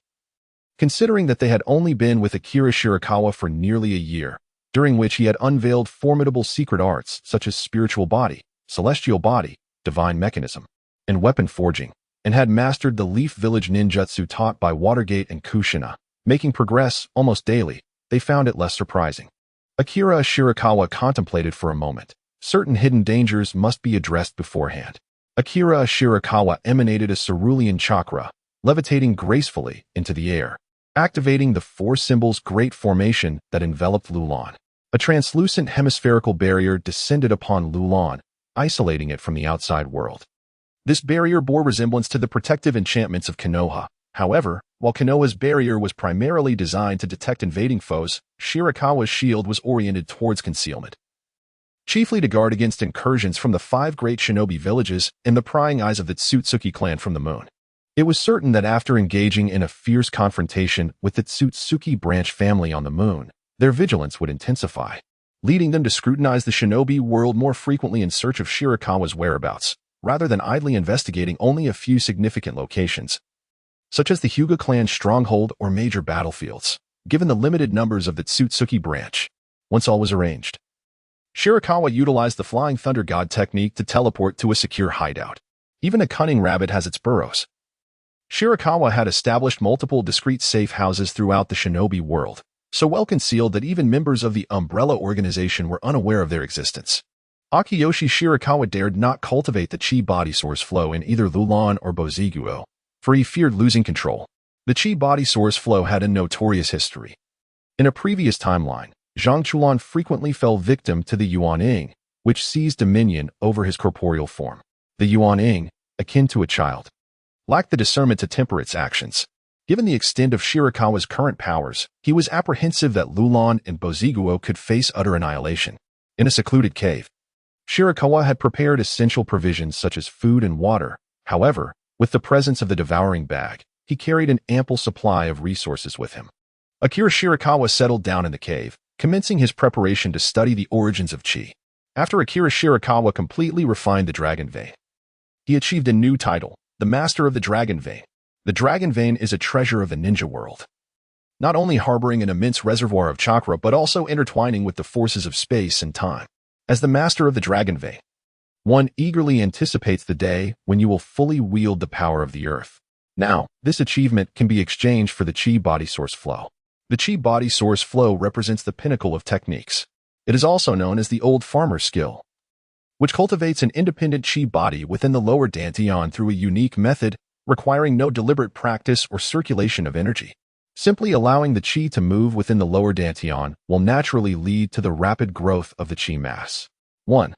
considering that they had only been with Akira Shirakawa for nearly a year, during which he had unveiled formidable secret arts such as spiritual body, celestial body, divine mechanism, and weapon forging, and had mastered the Leaf Village ninjutsu taught by Watergate and Kushina, making progress almost daily, they found it less surprising. Akira Shirakawa contemplated for a moment. Certain hidden dangers must be addressed beforehand. Akira Shirakawa emanated a cerulean chakra, levitating gracefully into the air, activating the four symbols great formation that enveloped Lulon. A translucent hemispherical barrier descended upon Lulon, isolating it from the outside world. This barrier bore resemblance to the protective enchantments of Konoha. However, while Konoha's barrier was primarily designed to detect invading foes, Shirakawa's shield was oriented towards concealment, chiefly to guard against incursions from the 5 great shinobi villages and the prying eyes of the Tsutsuki clan from the moon. It was certain that after engaging in a fierce confrontation with the Tsutsuki branch family on the moon, their vigilance would intensify, leading them to scrutinize the shinobi world more frequently in search of Shirakawa's whereabouts, rather than idly investigating only a few significant locations, such as the Hyuga clan's stronghold or major battlefields. Given the limited numbers of the Tsutsuki branch, once all was arranged, Shirakawa utilized the Flying Thunder God technique to teleport to a secure hideout. Even a cunning rabbit has its burrows. Shirakawa had established multiple discreet safe houses throughout the shinobi world, so well concealed that even members of the Umbrella organization were unaware of their existence. Akiyoshi Shirakawa dared not cultivate the chi body source flow in either Lulon or Boziguo, for he feared losing control. The chi body source flow had a notorious history. In a previous timeline, Zhang Chulan frequently fell victim to the Yuan-ing, which seized dominion over his corporeal form. The Yuan-ing, akin to a child, lacked the discernment to temper its actions. Given the extent of Shirakawa's current powers, he was apprehensive that Lulon and Boziguo could face utter annihilation. In a secluded cave, Shirakawa had prepared essential provisions such as food and water. However, with the presence of the devouring bag, he carried an ample supply of resources with him. Akira Shirakawa settled down in the cave, commencing his preparation to study the origins of chi. After Akira Shirakawa completely refined the Dragon Vein, he achieved a new title, the Master of the Dragon Vein. The dragon vein is a treasure of the ninja world, not only harboring an immense reservoir of chakra but also intertwining with the forces of space and time. As the master of the dragon vein, one eagerly anticipates the day when you will fully wield the power of the earth. Now, this achievement can be exchanged for the chi body source flow. The chi body source flow represents the pinnacle of techniques. It is also known as the old farmer's skill, which cultivates an independent chi body within the lower dantian through a unique method requiring no deliberate practice or circulation of energy. Simply allowing the chi to move within the lower dantian will naturally lead to the rapid growth of the chi mass. 1.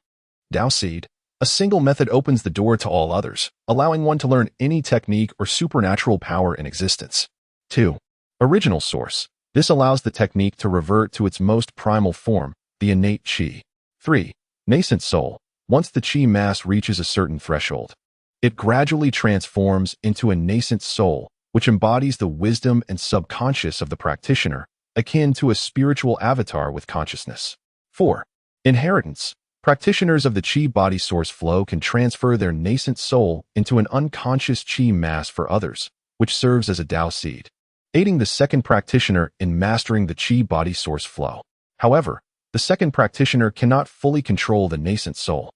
Dao Seed. A single method opens the door to all others, allowing one to learn any technique or supernatural power in existence. 2. Original Source. This allows the technique to revert to its most primal form, the innate chi. 3. Nascent Soul. Once the chi mass reaches a certain threshold, it gradually transforms into a nascent soul, which embodies the wisdom and subconscious of the practitioner, akin to a spiritual avatar with consciousness. 4. Inheritance. Practitioners of the chi body source flow can transfer their nascent soul into an unconscious chi mass for others, which serves as a Dao seed, aiding the second practitioner in mastering the chi body source flow. However, the second practitioner cannot fully control the nascent soul,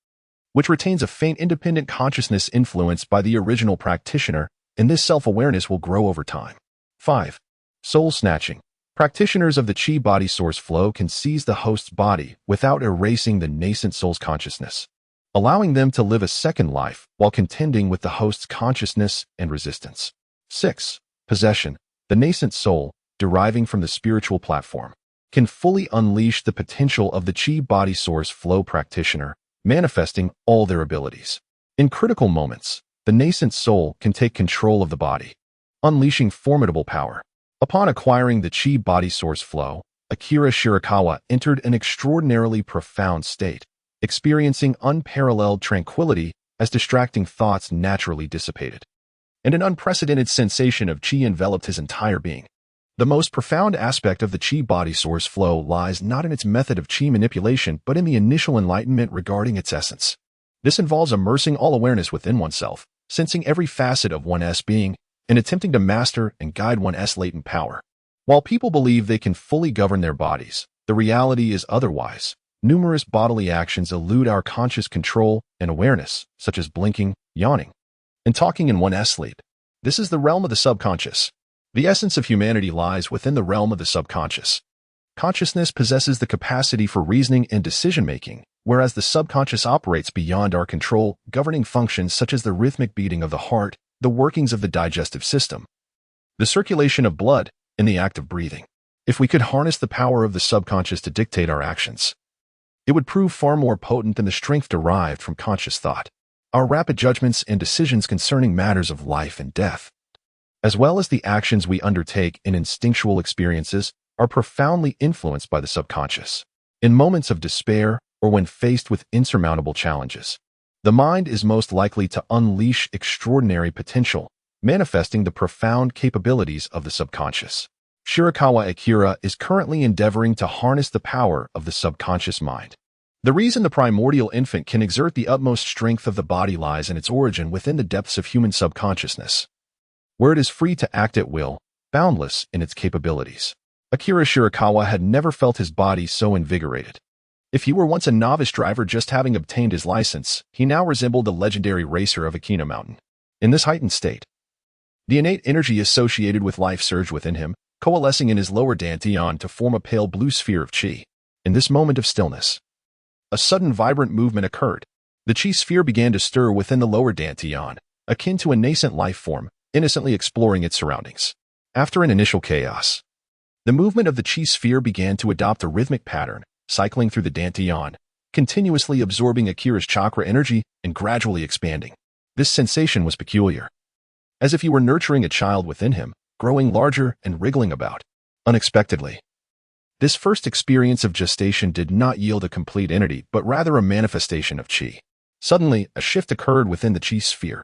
which retains a faint independent consciousness influenced by the original practitioner, and this self-awareness will grow over time. 5. Soul snatching. Practitioners of the chi body source flow can seize the host's body without erasing the nascent soul's consciousness, allowing them to live a second life while contending with the host's consciousness and resistance. 6. Possession. The nascent soul, deriving from the spiritual platform, can fully unleash the potential of the chi body source flow practitioner, manifesting all their abilities. In critical moments, the nascent soul can take control of the body, unleashing formidable power. Upon acquiring the chi body source flow, Akira Shirakawa entered an extraordinarily profound state, experiencing unparalleled tranquility as distracting thoughts naturally dissipated, and an unprecedented sensation of chi enveloped his entire being. The most profound aspect of the chi body source flow lies not in its method of chi manipulation but in the initial enlightenment regarding its essence. This involves immersing all awareness within oneself, sensing every facet of one's being, and attempting to master and guide one's latent power. While people believe they can fully govern their bodies, the reality is otherwise. Numerous bodily actions elude our conscious control and awareness, such as blinking, yawning, and talking in one's sleep. This is the realm of the subconscious. The essence of humanity lies within the realm of the subconscious. Consciousness possesses the capacity for reasoning and decision-making, whereas the subconscious operates beyond our control, governing functions such as the rhythmic beating of the heart, the workings of the digestive system, the circulation of blood, and the act of breathing. If we could harness the power of the subconscious to dictate our actions, it would prove far more potent than the strength derived from conscious thought. Our rapid judgments and decisions concerning matters of life and death, as well as the actions we undertake in instinctual experiences, are profoundly influenced by the subconscious. In moments of despair or when faced with insurmountable challenges, the mind is most likely to unleash extraordinary potential, manifesting the profound capabilities of the subconscious. Shirakawa Akira is currently endeavoring to harness the power of the subconscious mind. The reason the primordial infant can exert the utmost strength of the body lies in its origin within the depths of human subconsciousness, where it is free to act at will, boundless in its capabilities. Akira Shirakawa had never felt his body so invigorated. If he were once a novice driver just having obtained his license, he now resembled the legendary racer of Akina Mountain. In this heightened state, the innate energy associated with life surged within him, coalescing in his lower dantian to form a pale blue sphere of chi. In this moment of stillness, a sudden vibrant movement occurred. The chi sphere began to stir within the lower dantian, akin to a nascent life form, innocently exploring its surroundings. After an initial chaos, the movement of the chi sphere began to adopt a rhythmic pattern, cycling through the dantian, continuously absorbing Akira's chakra energy and gradually expanding. This sensation was peculiar, as if he were nurturing a child within him, growing larger and wriggling about. Unexpectedly, this first experience of gestation did not yield a complete entity, but rather a manifestation of chi. Suddenly, a shift occurred within the chi sphere.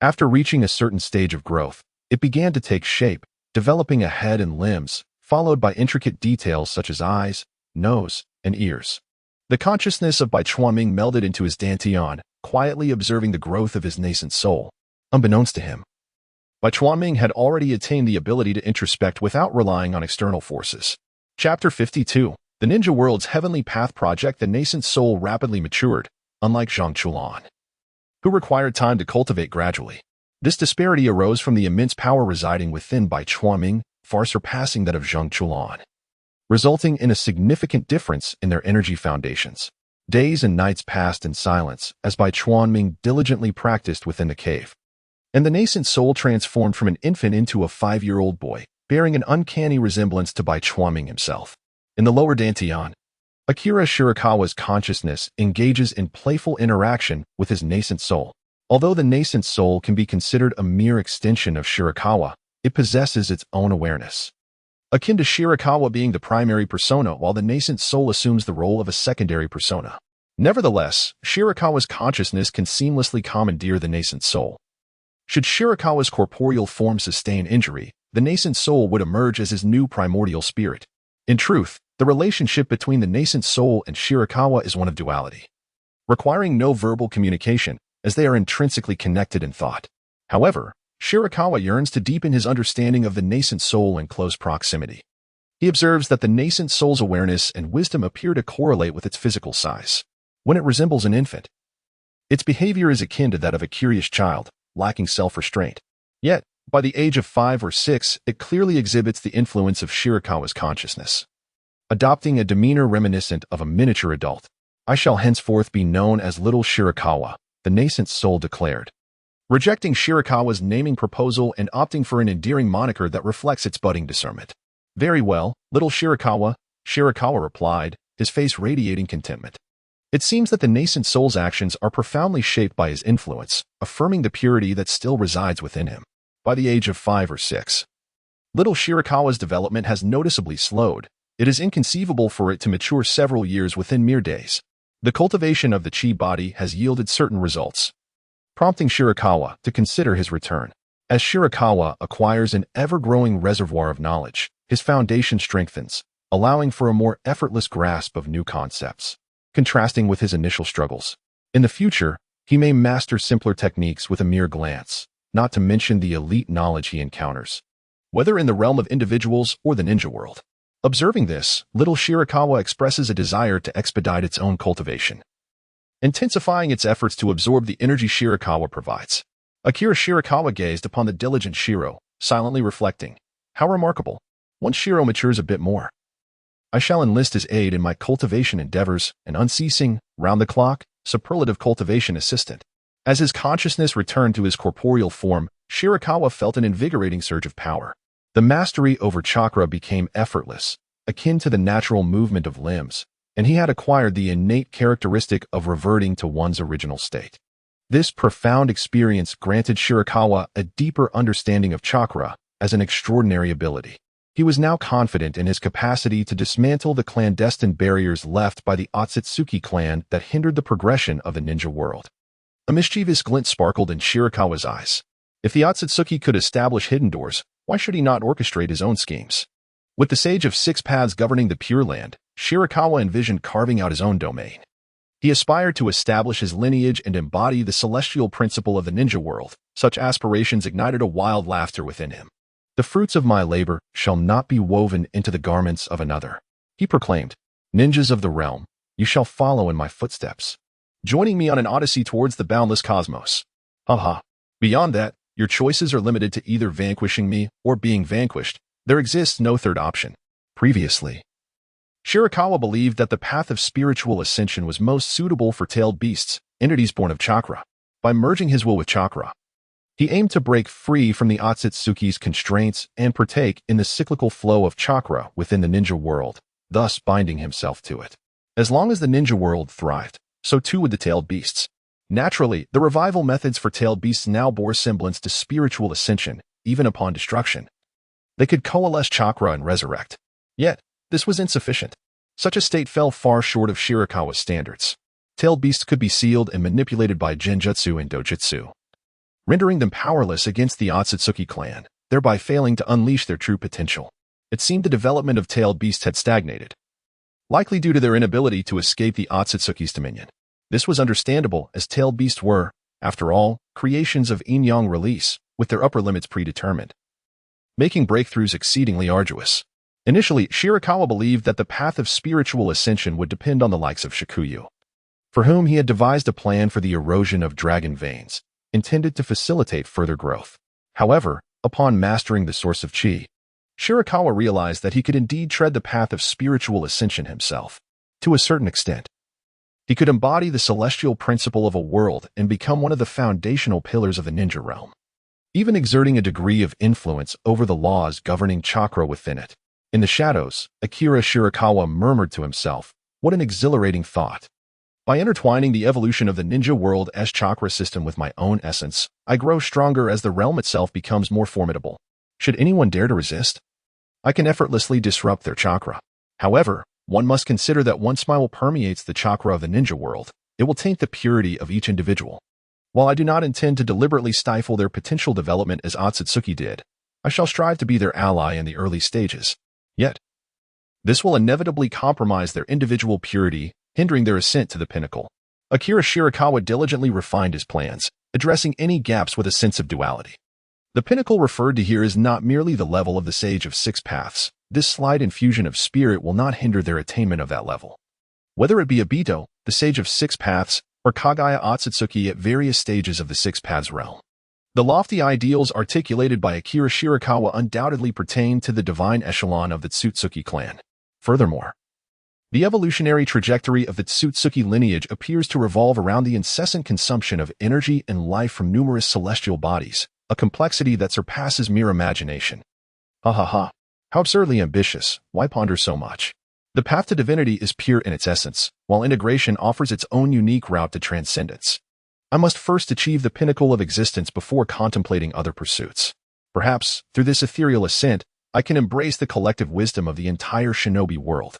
After reaching a certain stage of growth, it began to take shape, developing a head and limbs, followed by intricate details such as eyes, nose, and ears. The consciousness of Bai Chuanming melded into his dantian, quietly observing the growth of his nascent soul. Unbeknownst to him, Bai Chuanming had already attained the ability to introspect without relying on external forces. Chapter 52. The Ninja World's Heavenly Path Project. The nascent soul rapidly matured, unlike Zhang Chulon, who required time to cultivate gradually. This disparity arose from the immense power residing within Bai Chuanming, far surpassing that of Zhang Chulon, resulting in a significant difference in their energy foundations. Days and nights passed in silence as Bai Chuanming diligently practiced within the cave, and the nascent soul transformed from an infant into a 5-year-old boy, bearing an uncanny resemblance to Bai Chuanming himself. In the lower Dantian, Akira Shirakawa's consciousness engages in playful interaction with his nascent soul. Although the nascent soul can be considered a mere extension of Shirakawa, it possesses its own awareness, akin to Shirakawa being the primary persona while the nascent soul assumes the role of a secondary persona. Nevertheless, Shirakawa's consciousness can seamlessly commandeer the nascent soul. Should Shirakawa's corporeal form sustain injury, the nascent soul would emerge as his new primordial spirit. In truth, the relationship between the nascent soul and Shirakawa is one of duality, requiring no verbal communication, as they are intrinsically connected in thought. However, Shirakawa yearns to deepen his understanding of the nascent soul in close proximity. He observes that the nascent soul's awareness and wisdom appear to correlate with its physical size. When it resembles an infant, its behavior is akin to that of a curious child, lacking self-restraint. Yet, by the age of 5 or 6, it clearly exhibits the influence of Shirakawa's consciousness, adopting a demeanor reminiscent of a miniature adult. "I shall henceforth be known as Little Shirakawa," the nascent soul declared, rejecting Shirakawa's naming proposal and opting for an endearing moniker that reflects its budding discernment. "Very well, Little Shirakawa," Shirakawa replied, his face radiating contentment. It seems that the nascent soul's actions are profoundly shaped by his influence, affirming the purity that still resides within him. By the age of 5 or 6, Little Shirakawa's development has noticeably slowed. It is inconceivable for it to mature several years within mere days. The cultivation of the chi body has yielded certain results, prompting Shirakawa to consider his return. As Shirakawa acquires an ever-growing reservoir of knowledge, his foundation strengthens, allowing for a more effortless grasp of new concepts, contrasting with his initial struggles. In the future, he may master simpler techniques with a mere glance, not to mention the elite knowledge he encounters, whether in the realm of individuals or the ninja world. Observing this, Little Shirakawa expresses a desire to expedite its own cultivation, intensifying its efforts to absorb the energy Shirakawa provides. Akira Shirakawa gazed upon the diligent Shiro, silently reflecting, "How remarkable. Once Shiro matures a bit more, I shall enlist his aid in my cultivation endeavors, an unceasing, round-the-clock, superlative cultivation assistant." As his consciousness returned to his corporeal form, Shirakawa felt an invigorating surge of power. The mastery over chakra became effortless, akin to the natural movement of limbs, and he had acquired the innate characteristic of reverting to one's original state. This profound experience granted Shirakawa a deeper understanding of chakra as an extraordinary ability. He was now confident in his capacity to dismantle the clandestine barriers left by the Otsutsuki clan that hindered the progression of the ninja world. A mischievous glint sparkled in Shirakawa's eyes. If the Otsutsuki could establish hidden doors, why should he not orchestrate his own schemes? With the Sage of 6 Paths governing the Pure Land, Shirakawa envisioned carving out his own domain. He aspired to establish his lineage and embody the celestial principle of the ninja world. Such aspirations ignited a wild laughter within him. "The fruits of my labor shall not be woven into the garments of another," he proclaimed. "Ninjas of the realm, you shall follow in my footsteps, joining me on an odyssey towards the boundless cosmos. Haha. Beyond that, your choices are limited to either vanquishing me or being vanquished. There exists no third option." Previously, Shirakawa believed that the path of spiritual ascension was most suitable for tailed beasts, entities born of chakra. By merging his will with chakra, he aimed to break free from the Otsutsuki's constraints and partake in the cyclical flow of chakra within the ninja world, thus binding himself to it. As long as the ninja world thrived, so too would the tailed beasts. Naturally, the revival methods for tailed beasts now bore semblance to spiritual ascension, even upon destruction. They could coalesce chakra and resurrect. Yet, this was insufficient. Such a state fell far short of Shirakawa's standards. Tailed beasts could be sealed and manipulated by genjutsu and dojutsu, rendering them powerless against the Otsutsuki clan, thereby failing to unleash their true potential. It seemed the development of tailed beasts had stagnated, likely due to their inability to escape the Otsutsuki's dominion. This was understandable, as tailed beasts were, after all, creations of yin-yang release, with their upper limits predetermined, making breakthroughs exceedingly arduous. Initially, Shirakawa believed that the path of spiritual ascension would depend on the likes of Shikuyu, for whom he had devised a plan for the erosion of dragon veins, intended to facilitate further growth. However, upon mastering the source of chi, Shirakawa realized that he could indeed tread the path of spiritual ascension himself. To a certain extent, he could embody the celestial principle of a world and become one of the foundational pillars of the ninja realm, even exerting a degree of influence over the laws governing chakra within it. In the shadows, Akira Shirakawa murmured to himself, "What an exhilarating thought. By intertwining the evolution of the ninja world as chakra system with my own essence, I grow stronger as the realm itself becomes more formidable. Should anyone dare to resist, I can effortlessly disrupt their chakra." However, one must consider that once my will permeates the chakra of the ninja world, it will taint the purity of each individual. While I do not intend to deliberately stifle their potential development as Otsutsuki did, I shall strive to be their ally in the early stages. Yet, this will inevitably compromise their individual purity, hindering their ascent to the pinnacle. Akira Shirakawa diligently refined his plans, addressing any gaps with a sense of duality. The pinnacle referred to here is not merely the level of the Sage of Six Paths. This slight infusion of spirit will not hinder their attainment of that level. Whether it be Obito, the Sage of Six Paths, or Kagaya Otsutsuki at various stages of the Six Paths realm, the lofty ideals articulated by Akira Shirakawa undoubtedly pertain to the divine echelon of the Tsutsuki clan. Furthermore, the evolutionary trajectory of the Tsutsuki lineage appears to revolve around the incessant consumption of energy and life from numerous celestial bodies, a complexity that surpasses mere imagination. Ha ha ha. How absurdly ambitious, why ponder so much? The path to divinity is pure in its essence, while integration offers its own unique route to transcendence. I must first achieve the pinnacle of existence before contemplating other pursuits. Perhaps, through this ethereal ascent, I can embrace the collective wisdom of the entire shinobi world,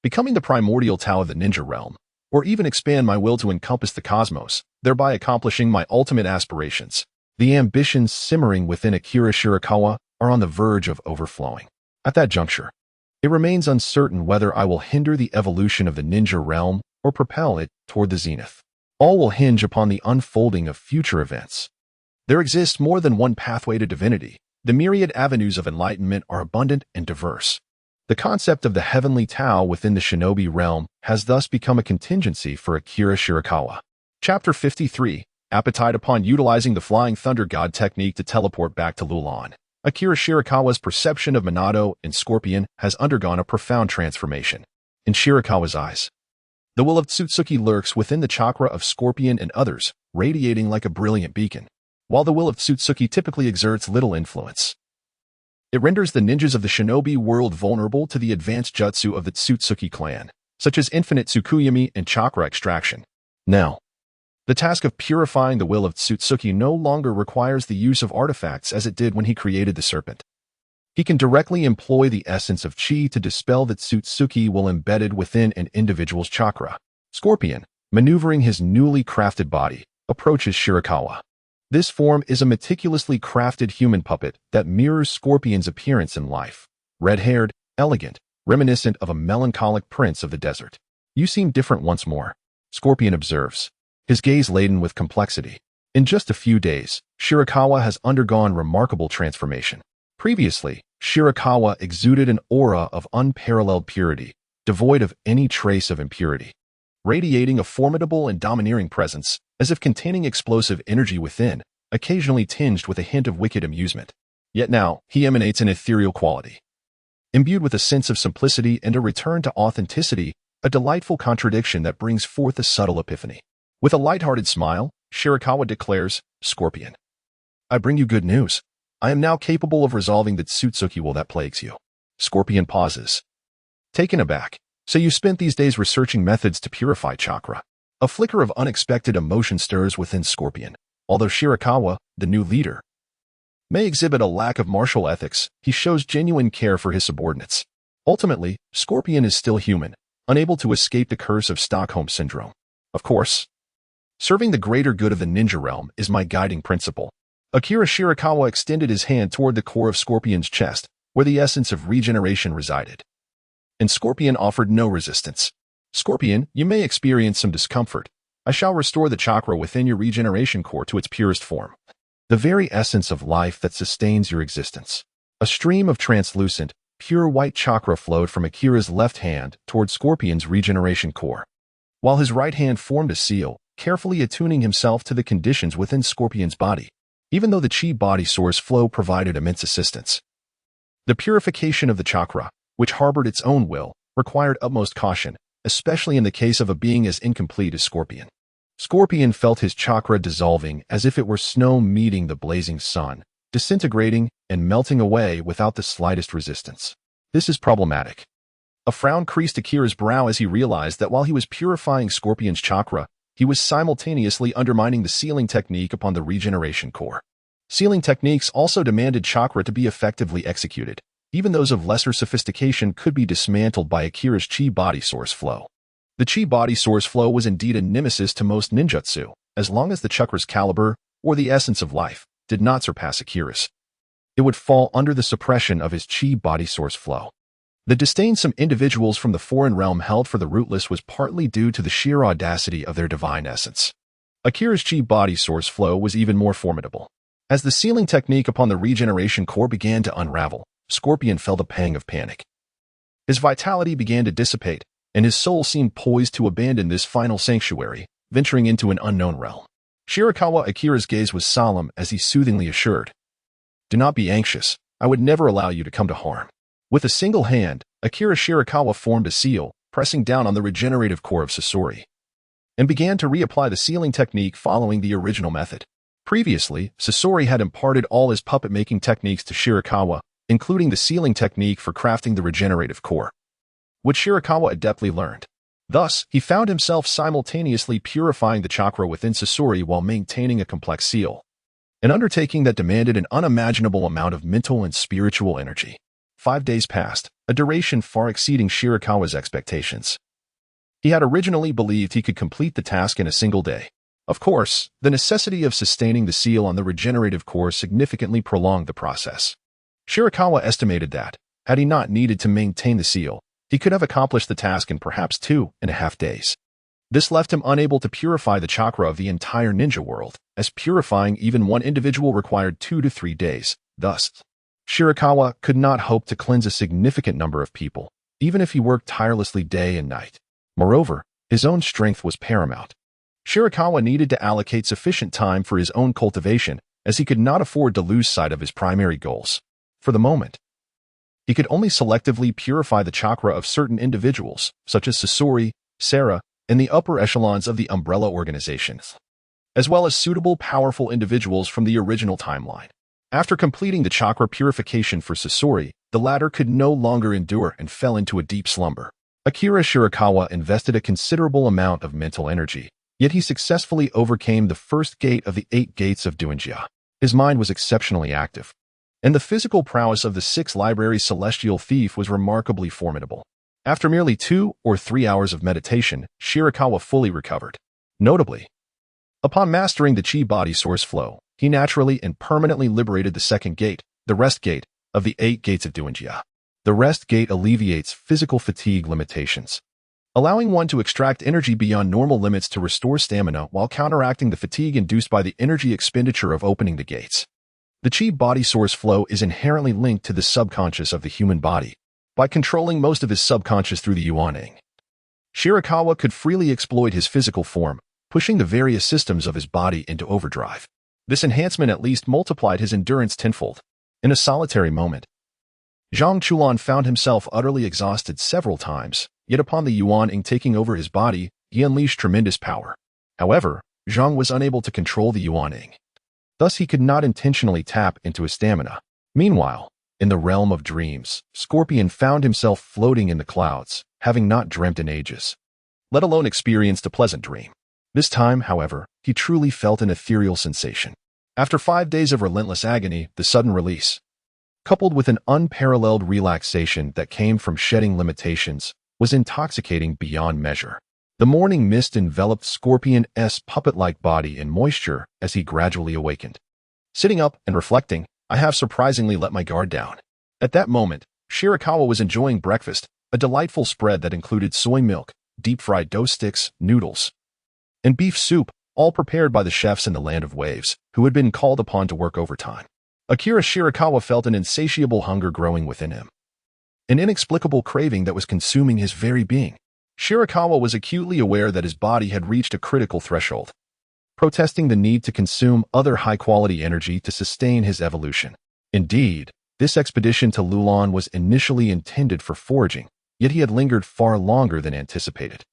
becoming the primordial Tao of the ninja realm, or even expand my will to encompass the cosmos, thereby accomplishing my ultimate aspirations. The ambitions simmering within Akira Shirakawa are on the verge of overflowing. At that juncture, it remains uncertain whether I will hinder the evolution of the ninja realm or propel it toward the zenith. All will hinge upon the unfolding of future events. There exists more than one pathway to divinity. The myriad avenues of enlightenment are abundant and diverse. The concept of the heavenly Tao within the shinobi realm has thus become a contingency for Akira Shirakawa. Chapter 53. Appetite upon utilizing the Flying Thunder God technique to teleport back to Lulon. Akira Shirakawa's perception of Minato and Scorpion has undergone a profound transformation. In Shirakawa's eyes, the will of Tsutsuki lurks within the chakra of Scorpion and others, radiating like a brilliant beacon. While the will of Tsutsuki typically exerts little influence, it renders the ninjas of the shinobi world vulnerable to the advanced jutsu of the Tsutsuki clan, such as infinite Tsukuyami and chakra extraction. Now, the task of purifying the will of Tsutsuki no longer requires the use of artifacts as it did when he created the serpent. He can directly employ the essence of chi to dispel the Tsutsuki will embedded within an individual's chakra. Scorpion, maneuvering his newly crafted body, approaches Shirakawa. This form is a meticulously crafted human puppet that mirrors Scorpion's appearance in life. Red-haired, elegant, reminiscent of a melancholic prince of the desert. "You seem different once more," Scorpion observes, his gaze laden with complexity. In just a few days, Shirakawa has undergone remarkable transformation. Previously, Shirakawa exuded an aura of unparalleled purity, devoid of any trace of impurity, radiating a formidable and domineering presence, as if containing explosive energy within, occasionally tinged with a hint of wicked amusement. Yet now, he emanates an ethereal quality, imbued with a sense of simplicity and a return to authenticity, a delightful contradiction that brings forth a subtle epiphany. With a light-hearted smile, Shirakawa declares, "Scorpion, I bring you good news. I am now capable of resolving the Tsutsuki will that plagues you." Scorpion pauses, taken aback. "So you spent these days researching methods to purify chakra." A flicker of unexpected emotion stirs within Scorpion. Although Shirakawa, the new leader, may exhibit a lack of martial ethics, he shows genuine care for his subordinates. Ultimately, Scorpion is still human, unable to escape the curse of Stockholm Syndrome. Of course, serving the greater good of the ninja realm is my guiding principle. Akira Shirakawa extended his hand toward the core of Scorpion's chest, where the essence of regeneration resided. And Scorpion offered no resistance. "Scorpion, you may experience some discomfort. I shall restore the chakra within your regeneration core to its purest form." the very essence of life that sustains your existence. A stream of translucent, pure white chakra flowed from Akira's left hand toward Scorpion's regeneration core, while his right hand formed a seal, carefully attuning himself to the conditions within Scorpion's body, even though the chi body source flow provided immense assistance. The purification of the chakra, which harbored its own will, required utmost caution, especially in the case of a being as incomplete as Scorpion. Scorpion felt his chakra dissolving as if it were snow meeting the blazing sun, disintegrating and melting away without the slightest resistance. This is problematic. A frown creased Akira's brow as he realized that while he was purifying Scorpion's chakra, he was simultaneously undermining the sealing technique upon the regeneration core. Sealing techniques also demanded chakra to be effectively executed. Even those of lesser sophistication could be dismantled by Akira's chi body source flow. The chi body source flow was indeed a nemesis to most ninjutsu, as long as the chakra's caliber, or the essence of life, did not surpass Akira's. It would fall under the suppression of his chi body source flow. The disdain some individuals from the foreign realm held for the rootless was partly due to the sheer audacity of their divine essence. Akira's chi body source flow was even more formidable. As the sealing technique upon the regeneration core began to unravel, Scorpion felt a pang of panic. His vitality began to dissipate, and his soul seemed poised to abandon this final sanctuary, venturing into an unknown realm. Shirakawa Akira's gaze was solemn as he soothingly assured, "Do not be anxious. I would never allow you to come to harm." With a single hand, Akira Shirakawa formed a seal, pressing down on the regenerative core of Sasori, and began to reapply the sealing technique following the original method. Previously, Sasori had imparted all his puppet-making techniques to Shirakawa, including the sealing technique for crafting the regenerative core, which Shirakawa adeptly learned. Thus, he found himself simultaneously purifying the chakra within Sasori while maintaining a complex seal, an undertaking that demanded an unimaginable amount of mental and spiritual energy. 5 days passed, a duration far exceeding Shirakawa's expectations. He had originally believed he could complete the task in a single day. Of course, the necessity of sustaining the seal on the regenerative core significantly prolonged the process. Shirakawa estimated that, had he not needed to maintain the seal, he could have accomplished the task in perhaps 2.5 days. This left him unable to purify the chakra of the entire ninja world, as purifying even one individual required 2 to 3 days. Thus, Shirakawa could not hope to cleanse a significant number of people, even if he worked tirelessly day and night. Moreover, his own strength was paramount. Shirakawa needed to allocate sufficient time for his own cultivation, as he could not afford to lose sight of his primary goals. For the moment, he could only selectively purify the chakra of certain individuals, such as Sasori, Sarah, and the upper echelons of the umbrella organizations, as well as suitable, powerful individuals from the original timeline. After completing the chakra purification for Sasori, the latter could no longer endure and fell into a deep slumber. Akira Shirakawa invested a considerable amount of mental energy, yet he successfully overcame the first gate of the 8 gates of Duanjia. His mind was exceptionally active, and the physical prowess of the 6 library celestial thief was remarkably formidable. After merely 2 or 3 hours of meditation, Shirakawa fully recovered. Notably, upon mastering the chi body source flow, he naturally and permanently liberated the second gate, the rest gate, of the 8 gates of Duanjia. The rest gate alleviates physical fatigue limitations, allowing one to extract energy beyond normal limits to restore stamina while counteracting the fatigue induced by the energy expenditure of opening the gates. The chi body source flow is inherently linked to the subconscious of the human body. By controlling most of his subconscious through the yuaning, Shirakawa could freely exploit his physical form, pushing the various systems of his body into overdrive. This enhancement at least multiplied his endurance tenfold. In a solitary moment, Zhang Chulon found himself utterly exhausted several times, yet upon the yuaning taking over his body, he unleashed tremendous power. However, Zhang was unable to control the yuaning. Thus he could not intentionally tap into his stamina. Meanwhile, in the realm of dreams, Scorpion found himself floating in the clouds, having not dreamt in ages, let alone experienced a pleasant dream. This time, however, he truly felt an ethereal sensation. After 5 days of relentless agony, the sudden release, coupled with an unparalleled relaxation that came from shedding limitations, was intoxicating beyond measure. The morning mist enveloped Scorpion's puppet-like body in moisture as he gradually awakened. Sitting up and reflecting, I have surprisingly let my guard down. At that moment, Shirakawa was enjoying breakfast, a delightful spread that included soy milk, deep-fried dough sticks, noodles, and beef soup, all prepared by the chefs in the land of waves, who had been called upon to work overtime. Akira Shirakawa felt an insatiable hunger growing within him, an inexplicable craving that was consuming his very being. Shirakawa was acutely aware that his body had reached a critical threshold, protesting the need to consume other high-quality energy to sustain his evolution. Indeed, this expedition to Lulon was initially intended for foraging, yet he had lingered far longer than anticipated.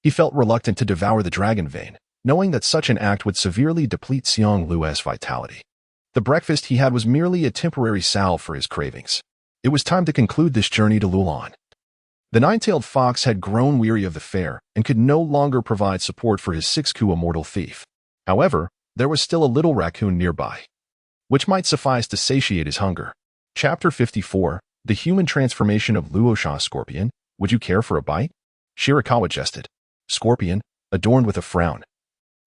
He felt reluctant to devour the dragon vein, knowing that such an act would severely deplete Xiong Lu's vitality. The breakfast he had was merely a temporary salve for his cravings. It was time to conclude this journey to Lulon. The nine-tailed fox had grown weary of the fare and could no longer provide support for his six-coup immortal thief. However, there was still a little raccoon nearby, which might suffice to satiate his hunger. Chapter 54, The Human Transformation of Luosha Scorpion. Would you care for a bite? Shirakawa jested. Scorpion, adorned with a frown,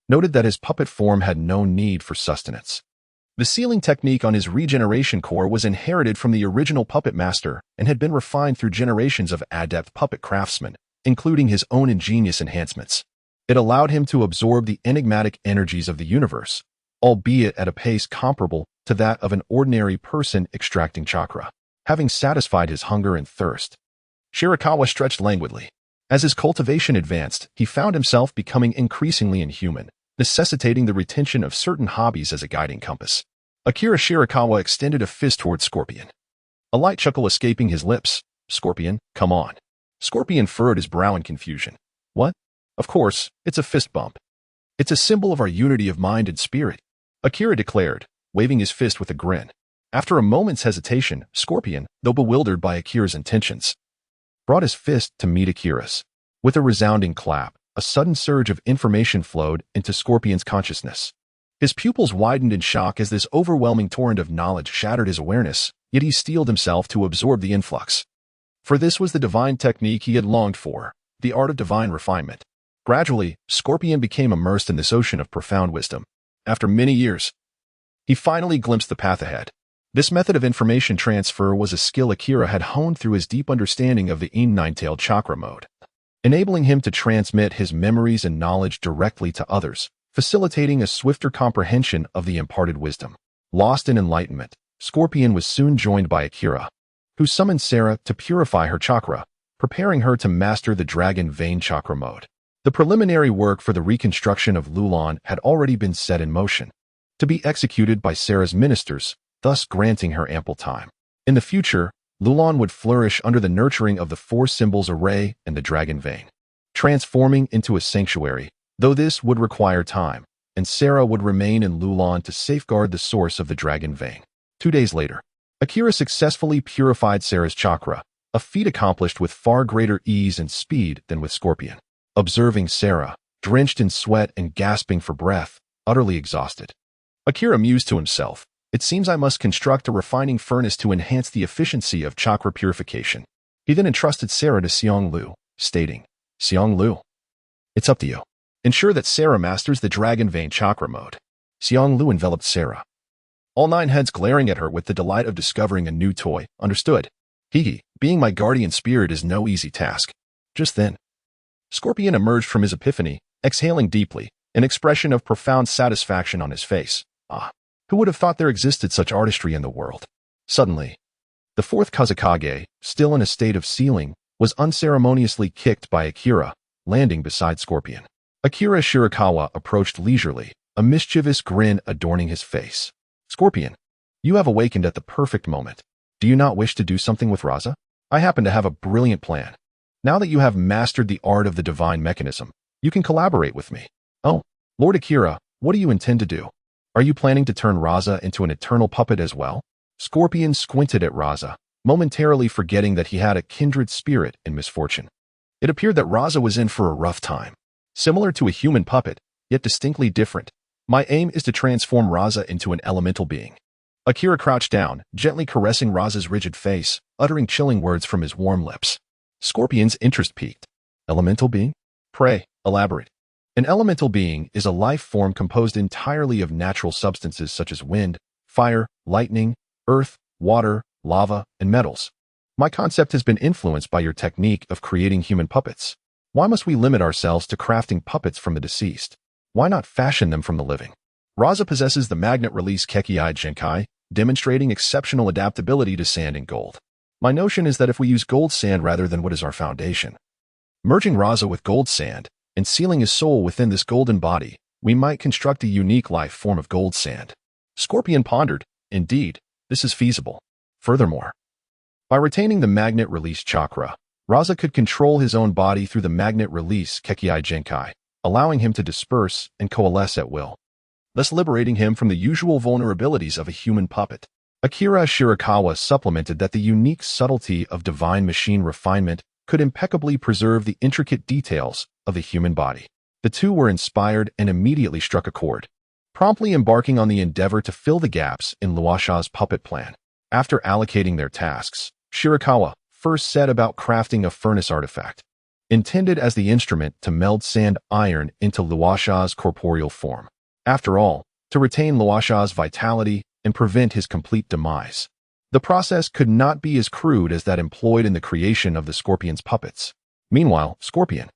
noted that his puppet form had no need for sustenance. The sealing technique on his regeneration core was inherited from the original puppet master and had been refined through generations of adept puppet craftsmen, including his own ingenious enhancements. It allowed him to absorb the enigmatic energies of the universe, albeit at a pace comparable to that of an ordinary person extracting chakra. Having satisfied his hunger and thirst, Shirakawa stretched languidly. As his cultivation advanced, he found himself becoming increasingly inhuman, necessitating the retention of certain hobbies as a guiding compass. Akira Shirakawa extended a fist towards Scorpion, a light chuckle escaping his lips. Scorpion, come on. Scorpion furrowed his brow in confusion. What? Of course, it's a fist bump. It's a symbol of our unity of mind and spirit, Akira declared, waving his fist with a grin. After a moment's hesitation, Scorpion, though bewildered by Akira's intentions, brought his fist to meet Akira's. With a resounding clap, a sudden surge of information flowed into Scorpion's consciousness. His pupils widened in shock as this overwhelming torrent of knowledge shattered his awareness, yet he steeled himself to absorb the influx. For this was the divine technique he had longed for, the art of divine refinement. Gradually, Scorpion became immersed in this ocean of profound wisdom. After many years, he finally glimpsed the path ahead. This method of information transfer was a skill Akira had honed through his deep understanding of the nine-tailed chakra mode, enabling him to transmit his memories and knowledge directly to others, facilitating a swifter comprehension of the imparted wisdom. Lost in enlightenment, Scorpion was soon joined by Akira, who summoned Sarah to purify her chakra, preparing her to master the dragon vein chakra mode. The preliminary work for the reconstruction of Lulon had already been set in motion, to be executed by Sarah's ministers, thus granting her ample time. In the future, Lulon would flourish under the nurturing of the four symbols array and the dragon vein, transforming into a sanctuary, though this would require time, and Sarah would remain in Lulon to safeguard the source of the dragon vein. 2 days later, Akira successfully purified Sarah's chakra, a feat accomplished with far greater ease and speed than with Scorpion. Observing Sarah, drenched in sweat and gasping for breath, utterly exhausted, Akira mused to himself, it seems I must construct a refining furnace to enhance the efficiency of chakra purification. He then entrusted Sarah to Xiong Lu, stating, Xiong Lu, it's up to you. Ensure that Sarah masters the dragon vein chakra mode. Xiong Lu enveloped Sarah, all 9 heads glaring at her with the delight of discovering a new toy. Understood. Higi, being my guardian spirit is no easy task. Just then, Scorpion emerged from his epiphany, exhaling deeply, an expression of profound satisfaction on his face. Ah, who would have thought there existed such artistry in the world? Suddenly, the 4th Kazakage, still in a state of sealing, was unceremoniously kicked by Akira, landing beside Scorpion. Akira Shirakawa approached leisurely, a mischievous grin adorning his face. Scorpion, you have awakened at the perfect moment. Do you not wish to do something with Raza? I happen to have a brilliant plan. Now that you have mastered the art of the divine mechanism, you can collaborate with me. Oh, Lord Akira, what do you intend to do? Are you planning to turn Raza into an eternal puppet as well? Scorpion squinted at Raza, momentarily forgetting that he had a kindred spirit in misfortune. It appeared that Raza was in for a rough time. Similar to a human puppet, yet distinctly different, my aim is to transform Raza into an elemental being. Akira crouched down, gently caressing Raza's rigid face, uttering chilling words from his warm lips. Scorpion's interest piqued. Elemental being? Pray, elaborate. An elemental being is a life form composed entirely of natural substances such as wind, fire, lightning, earth, water, lava, and metals. My concept has been influenced by your technique of creating human puppets. Why must we limit ourselves to crafting puppets from the deceased? Why not fashion them from the living? Raza possesses the magnet release Kekiai Genkai, demonstrating exceptional adaptability to sand and gold. My notion is that if we use gold sand rather than what is our foundation, merging Raza with gold sand and sealing his soul within this golden body, we might construct a unique life form of gold sand. Scorpion pondered. Indeed, this is feasible. Furthermore, by retaining the magnet release chakra, Raza could control his own body through the magnet release Kekiai Genkai, allowing him to disperse and coalesce at will, thus liberating him from the usual vulnerabilities of a human puppet. Akira Shirakawa supplemented that the unique subtlety of divine machine refinement could impeccably preserve the intricate details of the human body. The two were inspired and immediately struck a chord, promptly embarking on the endeavor to fill the gaps in Luosha's puppet plan. After allocating their tasks, Shirakawa first set about crafting a furnace artifact, intended as the instrument to meld sand iron into Luosha's corporeal form. After all, to retain Luosha's vitality and prevent his complete demise. The process could not be as crude as that employed in the creation of the Scorpion's puppets. Meanwhile, Scorpion,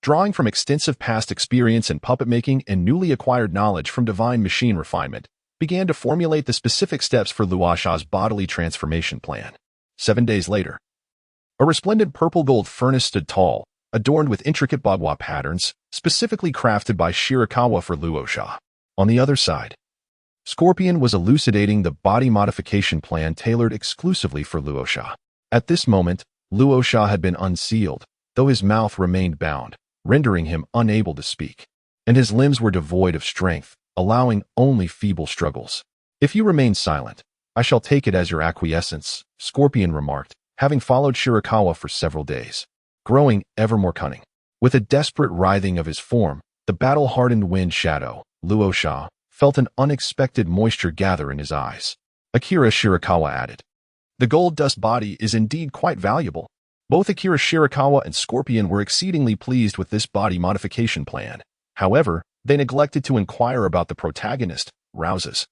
drawing from extensive past experience in puppet making and newly acquired knowledge from divine machine refinement, began to formulate the specific steps for Luosha's bodily transformation plan. 7 days later, a resplendent purple-gold furnace stood tall, adorned with intricate bagua patterns, specifically crafted by Shirakawa for Luosha. On the other side, Scorpion was elucidating the body modification plan tailored exclusively for Luosha. At this moment, Luosha had been unsealed, though his mouth remained bound, rendering him unable to speak, and his limbs were devoid of strength, allowing only feeble struggles. If you remain silent, I shall take it as your acquiescence, Scorpion remarked, having followed Shirakawa for several days, growing ever more cunning. With a desperate writhing of his form, the battle-hardened wind shadow, Luosha, felt an unexpected moisture gather in his eyes. Akira Shirakawa added, "The gold dust body is indeed quite valuable." Both Akira Shirakawa and Scorpion were exceedingly pleased with this body modification plan. However, they neglected to inquire about the protagonist, Raza's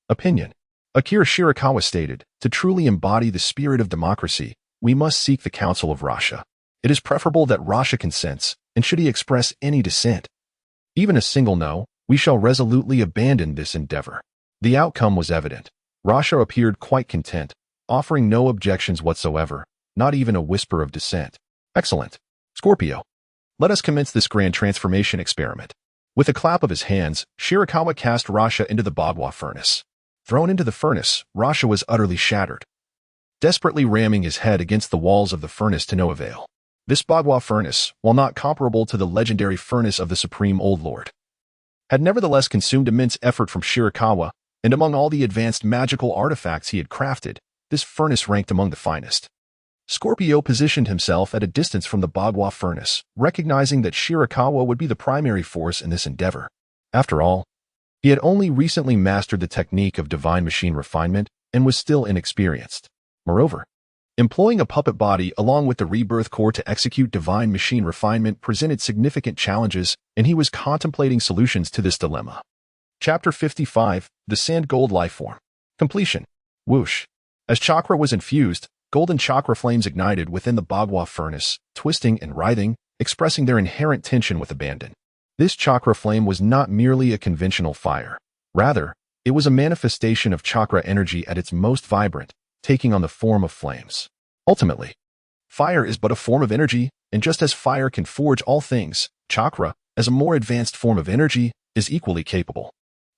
opinion. Akira Shirakawa stated, "To truly embody the spirit of democracy, we must seek the counsel of Rasha. It is preferable that Rasha consents, and should he express any dissent, even a single no, we shall resolutely abandon this endeavor." The outcome was evident. Rasha appeared quite content, offering no objections whatsoever, not even a whisper of dissent. "Excellent. Scorpio, let us commence this grand transformation experiment." With a clap of his hands, Shirakawa cast Rasha into the bagua furnace. Thrown into the furnace, Rasha was utterly shattered, desperately ramming his head against the walls of the furnace to no avail. This bagua furnace, while not comparable to the legendary furnace of the Supreme Old Lord, had nevertheless consumed immense effort from Shirakawa, and among all the advanced magical artifacts he had crafted, this furnace ranked among the finest. Scorpio positioned himself at a distance from the bagua furnace, recognizing that Shirakawa would be the primary force in this endeavor. After all, he had only recently mastered the technique of divine machine refinement and was still inexperienced. Moreover, employing a puppet body along with the rebirth core to execute divine machine refinement presented significant challenges, and he was contemplating solutions to this dilemma. Chapter 55, The Sand Gold Lifeform. Completion. Whoosh. As chakra was infused, golden chakra flames ignited within the bagua furnace, twisting and writhing, expressing their inherent tension with abandon. This chakra flame was not merely a conventional fire. Rather, it was a manifestation of chakra energy at its most vibrant, taking on the form of flames. Ultimately, fire is but a form of energy, and just as fire can forge all things, chakra, as a more advanced form of energy, is equally capable.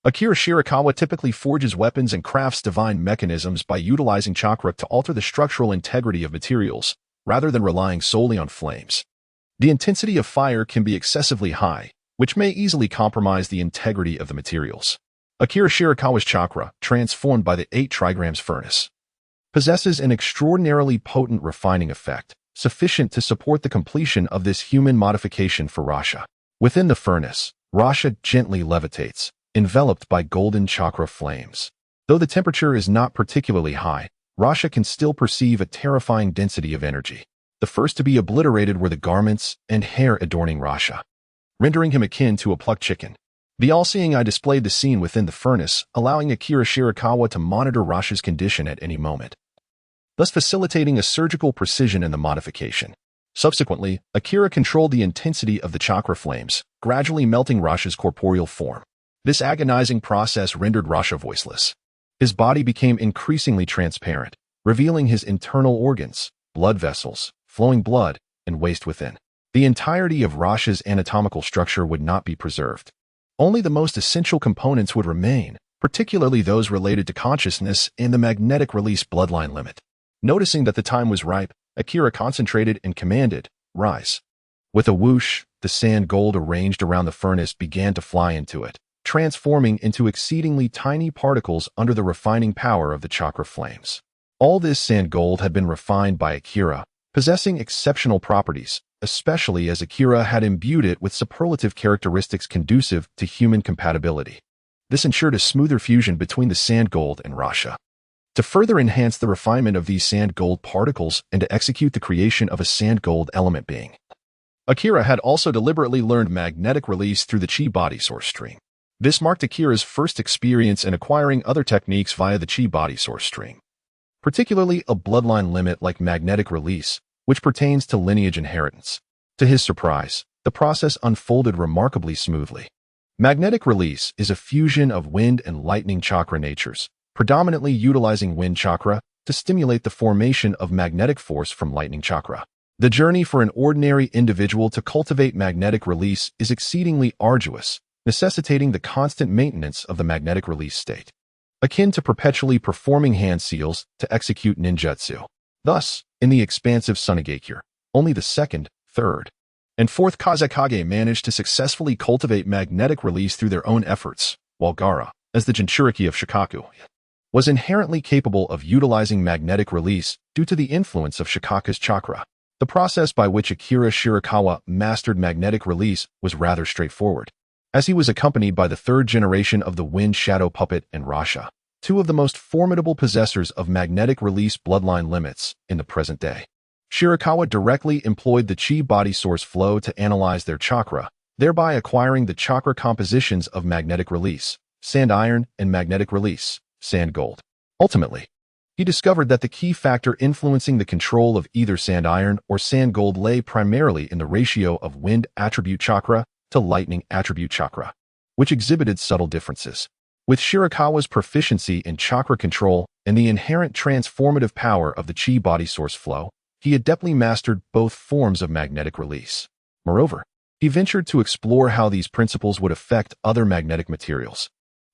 Akira Shirakawa typically forges weapons and crafts divine mechanisms by utilizing chakra to alter the structural integrity of materials, rather than relying solely on flames. The intensity of fire can be excessively high, which may easily compromise the integrity of the materials. Akira Shirakawa's chakra, transformed by the 8 trigrams furnace, possesses an extraordinarily potent refining effect, sufficient to support the completion of this human modification for Rasha. Within the furnace, Rasha gently levitates, enveloped by golden chakra flames. Though the temperature is not particularly high, Rasha can still perceive a terrifying density of energy. The first to be obliterated were the garments and hair adorning Rasha, rendering him akin to a plucked chicken. The all-seeing eye displayed the scene within the furnace, allowing Akira Shirakawa to monitor Rasha's condition at any moment, thus facilitating a surgical precision in the modification. Subsequently, Akira controlled the intensity of the chakra flames, gradually melting Rasha's corporeal form. This agonizing process rendered Rasha voiceless. His body became increasingly transparent, revealing his internal organs, blood vessels, flowing blood, and waste within. The entirety of Rasha's anatomical structure would not be preserved. Only the most essential components would remain, particularly those related to consciousness and the magnetic release bloodline limit. Noticing that the time was ripe, Akira concentrated and commanded, "Rise." With a whoosh, the sand gold arranged around the furnace began to fly into it, transforming into exceedingly tiny particles under the refining power of the chakra flames. All this sand gold had been refined by Akira, possessing exceptional properties, especially as Akira had imbued it with superlative characteristics conducive to human compatibility. This ensured a smoother fusion between the sand gold and Rasha. To further enhance the refinement of these sand gold particles and to execute the creation of a sand gold element being, Akira had also deliberately learned magnetic release through the chi body source stream. This marked Akira's first experience in acquiring other techniques via the chi body source stream, particularly a bloodline limit like magnetic release, which pertains to lineage inheritance. To his surprise, the process unfolded remarkably smoothly. Magnetic release is a fusion of wind and lightning chakra natures, predominantly utilizing wind chakra to stimulate the formation of magnetic force from lightning chakra. The journey for an ordinary individual to cultivate magnetic release is exceedingly arduous, necessitating the constant maintenance of the magnetic release state, akin to perpetually performing hand seals to execute ninjutsu. Thus, in the expansive Sunigakure, only the second, third, and fourth Kazekage managed to successfully cultivate magnetic release through their own efforts, while Gaara, as the Jinchuriki of Shikaku, was inherently capable of utilizing magnetic release due to the influence of Shikaku's chakra. The process by which Akira Shirakawa mastered magnetic release was rather straightforward, as he was accompanied by the third generation of the Wind Shadow Puppet and Rasha, two of the most formidable possessors of magnetic release bloodline limits in the present day. Shirakawa directly employed the chi body source flow to analyze their chakra, thereby acquiring the chakra compositions of magnetic release, sand iron, and magnetic release, sand gold. Ultimately, he discovered that the key factor influencing the control of either sand iron or sand gold lay primarily in the ratio of wind attribute chakra to lightning attribute chakra, which exhibited subtle differences. With Shirakawa's proficiency in chakra control and the inherent transformative power of the chi body source flow, he adeptly mastered both forms of magnetic release. Moreover, he ventured to explore how these principles would affect other magnetic materials,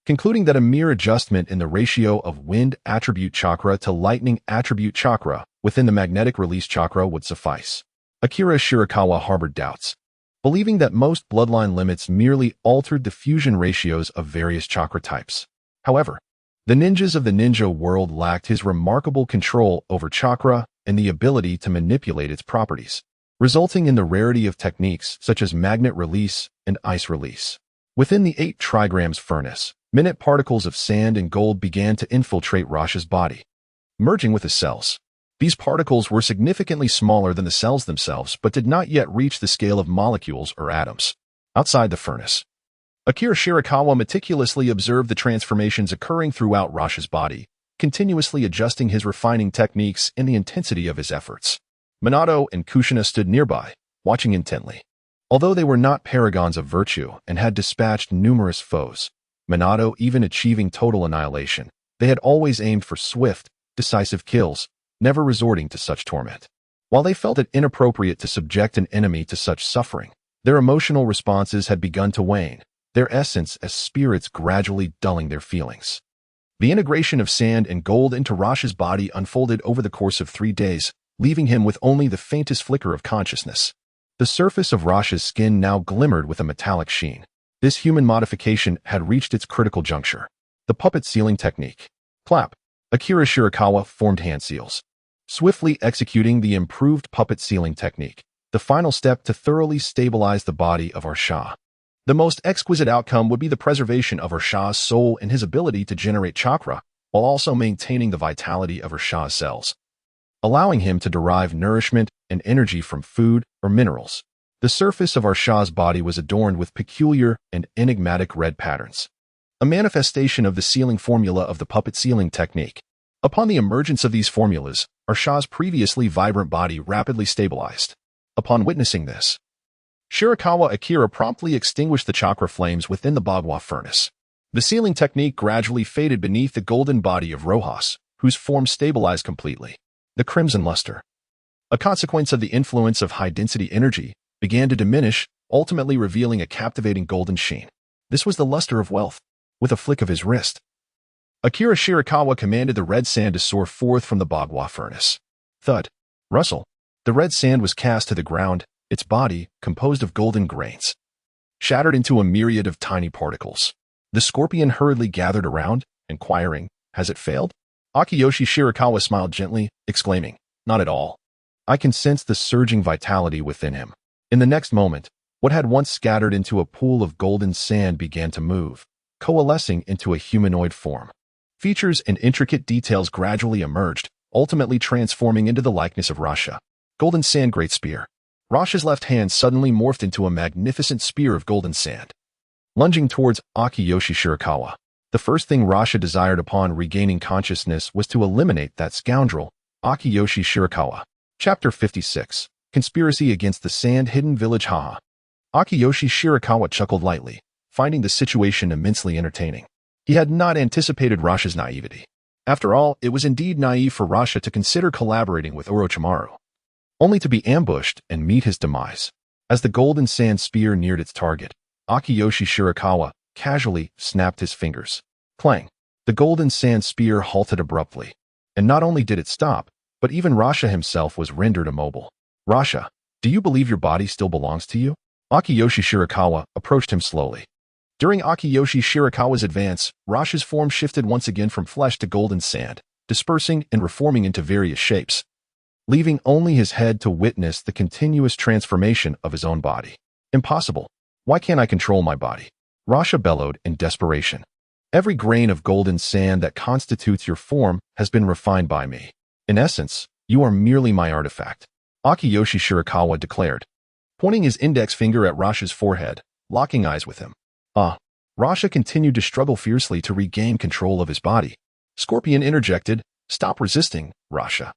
concluding that a mere adjustment in the ratio of wind attribute chakra to lightning attribute chakra within the magnetic release chakra would suffice. Akira Shirakawa harbored doubts, believing that most bloodline limits merely altered the fusion ratios of various chakra types. However, the ninjas of the ninja world lacked his remarkable control over chakra and the ability to manipulate its properties, resulting in the rarity of techniques such as magnet release and ice release. Within the 8 trigrams furnace, minute particles of sand and gold began to infiltrate Rasha's body, merging with the cells. These particles were significantly smaller than the cells themselves, but did not yet reach the scale of molecules or atoms. Outside the furnace, Akira Shirakawa meticulously observed the transformations occurring throughout Rasha's body, continuously adjusting his refining techniques and the intensity of his efforts. Minato and Kushina stood nearby, watching intently. Although they were not paragons of virtue and had dispatched numerous foes, Minato even achieving total annihilation, they had always aimed for swift, decisive kills, never resorting to such torment. While they felt it inappropriate to subject an enemy to such suffering, their emotional responses had begun to wane, their essence as spirits gradually dulling their feelings. The integration of sand and gold into Rasha's body unfolded over the course of 3 days, leaving him with only the faintest flicker of consciousness. The surface of Rasha's skin now glimmered with a metallic sheen. This human modification had reached its critical juncture. The puppet sealing technique. Clap. Akira Shirakawa formed hand seals, swiftly executing the improved puppet sealing technique, the final step to thoroughly stabilize the body of Rasha. The most exquisite outcome would be the preservation of Rasha's soul and his ability to generate chakra, while also maintaining the vitality of Rasha's cells, allowing him to derive nourishment and energy from food or minerals. The surface of Rasha's body was adorned with peculiar and enigmatic red patterns, a manifestation of the sealing formula of the puppet sealing technique. Upon the emergence of these formulas, Rasha's previously vibrant body rapidly stabilized. Upon witnessing this, Shirakawa Akira promptly extinguished the chakra flames within the Bagua furnace. The sealing technique gradually faded beneath the golden body of Rojas, whose form stabilized completely. The crimson luster, a consequence of the influence of high-density energy, began to diminish, ultimately revealing a captivating golden sheen. This was the luster of wealth. With a flick of his wrist, Akira Shirakawa commanded the red sand to soar forth from the Bagua furnace. Thud. Rustle. The red sand was cast to the ground, its body, composed of golden grains, shattered into a myriad of tiny particles. The scorpion hurriedly gathered around, inquiring, "Has it failed?" Akiyoshi Shirakawa smiled gently, exclaiming, "Not at all." I can sense the surging vitality within him. In the next moment, what had once scattered into a pool of golden sand began to move, coalescing into a humanoid form. Features and intricate details gradually emerged, ultimately transforming into the likeness of Rasha. Golden sand great spear. Rasha's left hand suddenly morphed into a magnificent spear of golden sand. Lunging towards Akiyoshi Shirakawa, the first thing Rasha desired upon regaining consciousness was to eliminate that scoundrel, Akiyoshi Shirakawa. Chapter 56. Conspiracy against the Sand-Hidden Village. Haha. Akiyoshi Shirakawa chuckled lightly, finding the situation immensely entertaining. He had not anticipated Rasha's naivety. After all, it was indeed naive for Rasha to consider collaborating with Orochimaru, only to be ambushed and meet his demise. As the golden sand spear neared its target, Akiyoshi Shirakawa casually snapped his fingers. Clang! The golden sand spear halted abruptly. And not only did it stop, but even Rasha himself was rendered immobile. "Rasha, do you believe your body still belongs to you?" Akiyoshi Shirakawa approached him slowly. During Akiyoshi Shirakawa's advance, Rasha's form shifted once again from flesh to golden sand, dispersing and reforming into various shapes, leaving only his head to witness the continuous transformation of his own body. "Impossible. Why can't I control my body?" Rasha bellowed in desperation. "Every grain of golden sand that constitutes your form has been refined by me. In essence, you are merely my artifact," Akiyoshi Shirakawa declared, pointing his index finger at Rasha's forehead, locking eyes with him. Rasha continued to struggle fiercely to regain control of his body. Scorpion interjected, "Stop resisting, Rasha.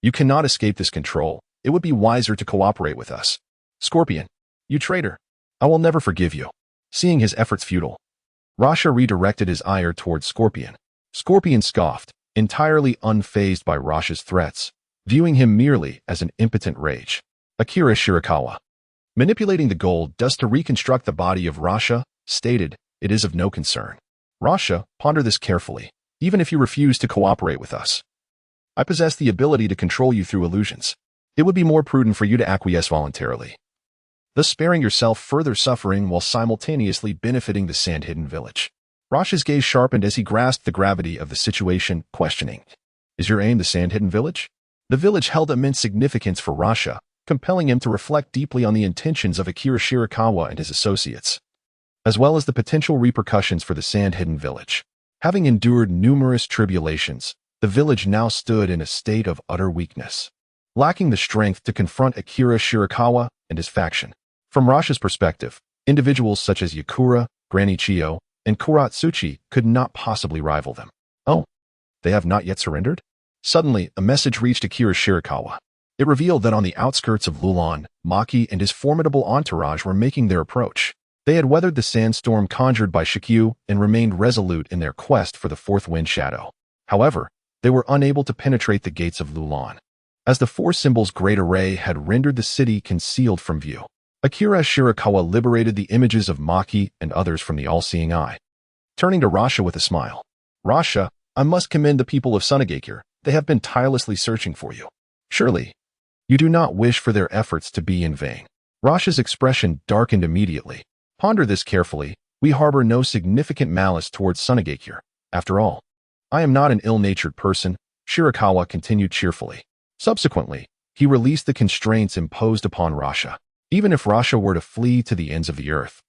You cannot escape this control. It would be wiser to cooperate with us." "Scorpion, you traitor. I will never forgive you." Seeing his efforts futile, Rasha redirected his ire towards Scorpion. Scorpion scoffed, entirely unfazed by Rasha's threats, viewing him merely as an impotent rage. Akira Shirakawa, manipulating the gold dust to reconstruct the body of Rasha, stated, "It is of no concern. Rasha, ponder this carefully. Even if you refuse to cooperate with us, I possess the ability to control you through illusions. It would be more prudent for you to acquiesce voluntarily, thus sparing yourself further suffering while simultaneously benefiting the Sand-Hidden Village." Rasha's gaze sharpened as he grasped the gravity of the situation, questioning, "Is your aim the Sand-Hidden Village?" The village held immense significance for Rasha, compelling him to reflect deeply on the intentions of Akira Shirakawa and his associates, as well as the potential repercussions for the Sand-Hidden Village. Having endured numerous tribulations, the village now stood in a state of utter weakness, lacking the strength to confront Akira Shirakawa and his faction. From Rasha's perspective, individuals such as Yakura, Granny Chiyo, and Kuratsuchi could not possibly rival them. "Oh, they have not yet surrendered?" Suddenly, a message reached Akira Shirakawa. It revealed that on the outskirts of Lulon, Maki and his formidable entourage were making their approach. They had weathered the sandstorm conjured by Shikyu and remained resolute in their quest for the fourth wind shadow. However, they were unable to penetrate the gates of Lulon, as the four symbols' great array had rendered the city concealed from view. Akira Shirakawa liberated the images of Maki and others from the all-seeing eye. Turning to Rasha with a smile, "Rasha, I must commend the people of Sunagakure. They have been tirelessly searching for you. Surely, you do not wish for their efforts to be in vain." Rasha's expression darkened immediately. "Ponder this carefully. We harbor no significant malice towards Sunagakure. After all, I am not an ill-natured person," Shirakawa continued cheerfully. Subsequently, he released the constraints imposed upon Rasha. Even if Rasha were to flee to the ends of the earth,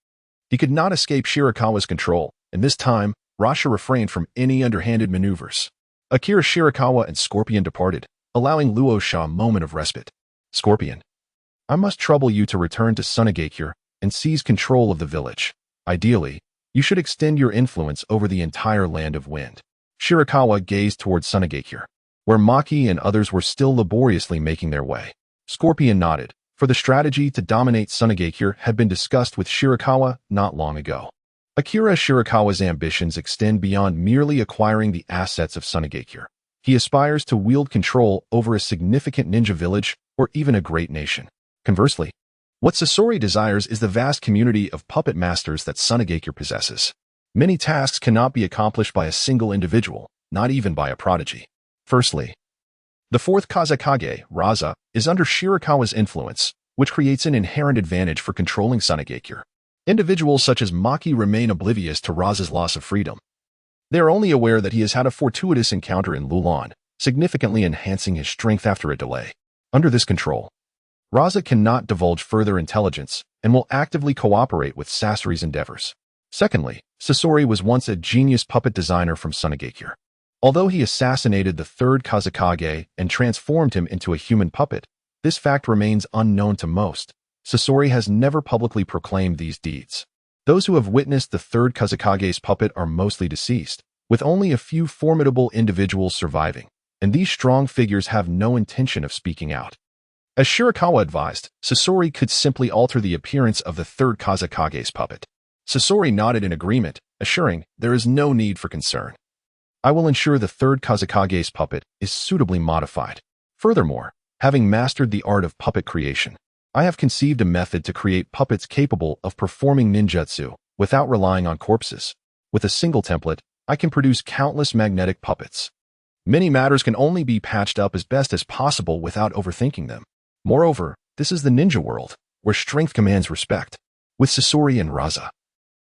he could not escape Shirakawa's control, and this time, Rasha refrained from any underhanded maneuvers. Akira Shirakawa and Scorpion departed, allowing Luosha a moment of respite. "Scorpion, I must trouble you to return to Sunagakure and seize control of the village. Ideally, you should extend your influence over the entire land of wind." Shirakawa gazed towards Sunagakure, where Maki and others were still laboriously making their way. Scorpion nodded, for the strategy to dominate Sunagakure had been discussed with Shirakawa not long ago. Akira Shirakawa's ambitions extend beyond merely acquiring the assets of Sunagakure. He aspires to wield control over a significant ninja village or even a great nation. Conversely, what Sasori desires is the vast community of puppet masters that Sunagakure possesses. Many tasks cannot be accomplished by a single individual, not even by a prodigy. Firstly, the fourth Kazekage, Raza, is under Shirakawa's influence, which creates an inherent advantage for controlling Sunagakure. Individuals such as Maki remain oblivious to Raza's loss of freedom. They are only aware that he has had a fortuitous encounter in Lulon, significantly enhancing his strength after a delay. Under this control, Raza cannot divulge further intelligence and will actively cooperate with Sasori's endeavors. Secondly, Sasori was once a genius puppet designer from Sunagakure. Although he assassinated the third Kazekage and transformed him into a human puppet, this fact remains unknown to most. Sasori has never publicly proclaimed these deeds. Those who have witnessed the third Kazekage's puppet are mostly deceased, with only a few formidable individuals surviving, and these strong figures have no intention of speaking out. As Shirakawa advised, Sasori could simply alter the appearance of the third Kazekage's puppet. Sasori nodded in agreement, assuring there is no need for concern. I will ensure the third Kazekage's puppet is suitably modified. Furthermore, having mastered the art of puppet creation, I have conceived a method to create puppets capable of performing ninjutsu without relying on corpses. With a single template, I can produce countless magnetic puppets. Many matters can only be patched up as best as possible without overthinking them. Moreover, this is the ninja world, where strength commands respect. With Sasori and Raza,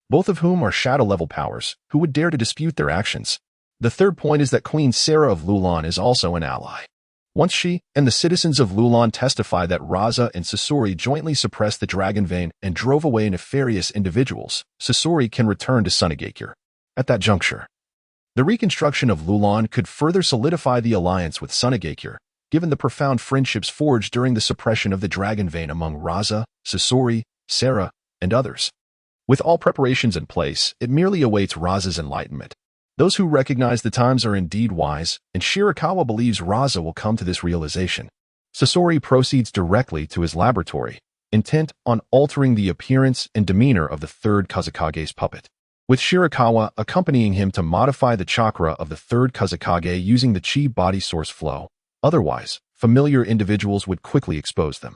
both of whom are shadow-level powers, who would dare to dispute their actions? The third point is that Queen Sarah of Lulon is also an ally. Once she and the citizens of Lulon testify that Raza and Sasori jointly suppressed the dragon vein and drove away nefarious individuals, Sasori can return to Sunagakure. At that juncture, the reconstruction of Lulon could further solidify the alliance with Sunagakure, given the profound friendships forged during the suppression of the dragon vein among Raza, Sasori, Sarah, and others. With all preparations in place, it merely awaits Raza's enlightenment. Those who recognize the times are indeed wise, and Shirakawa believes Raza will come to this realization. Sasori proceeds directly to his laboratory, intent on altering the appearance and demeanor of the third Kazekage's puppet, with Shirakawa accompanying him to modify the chakra of the third Kazekage using the chi body source flow. Otherwise, familiar individuals would quickly expose them.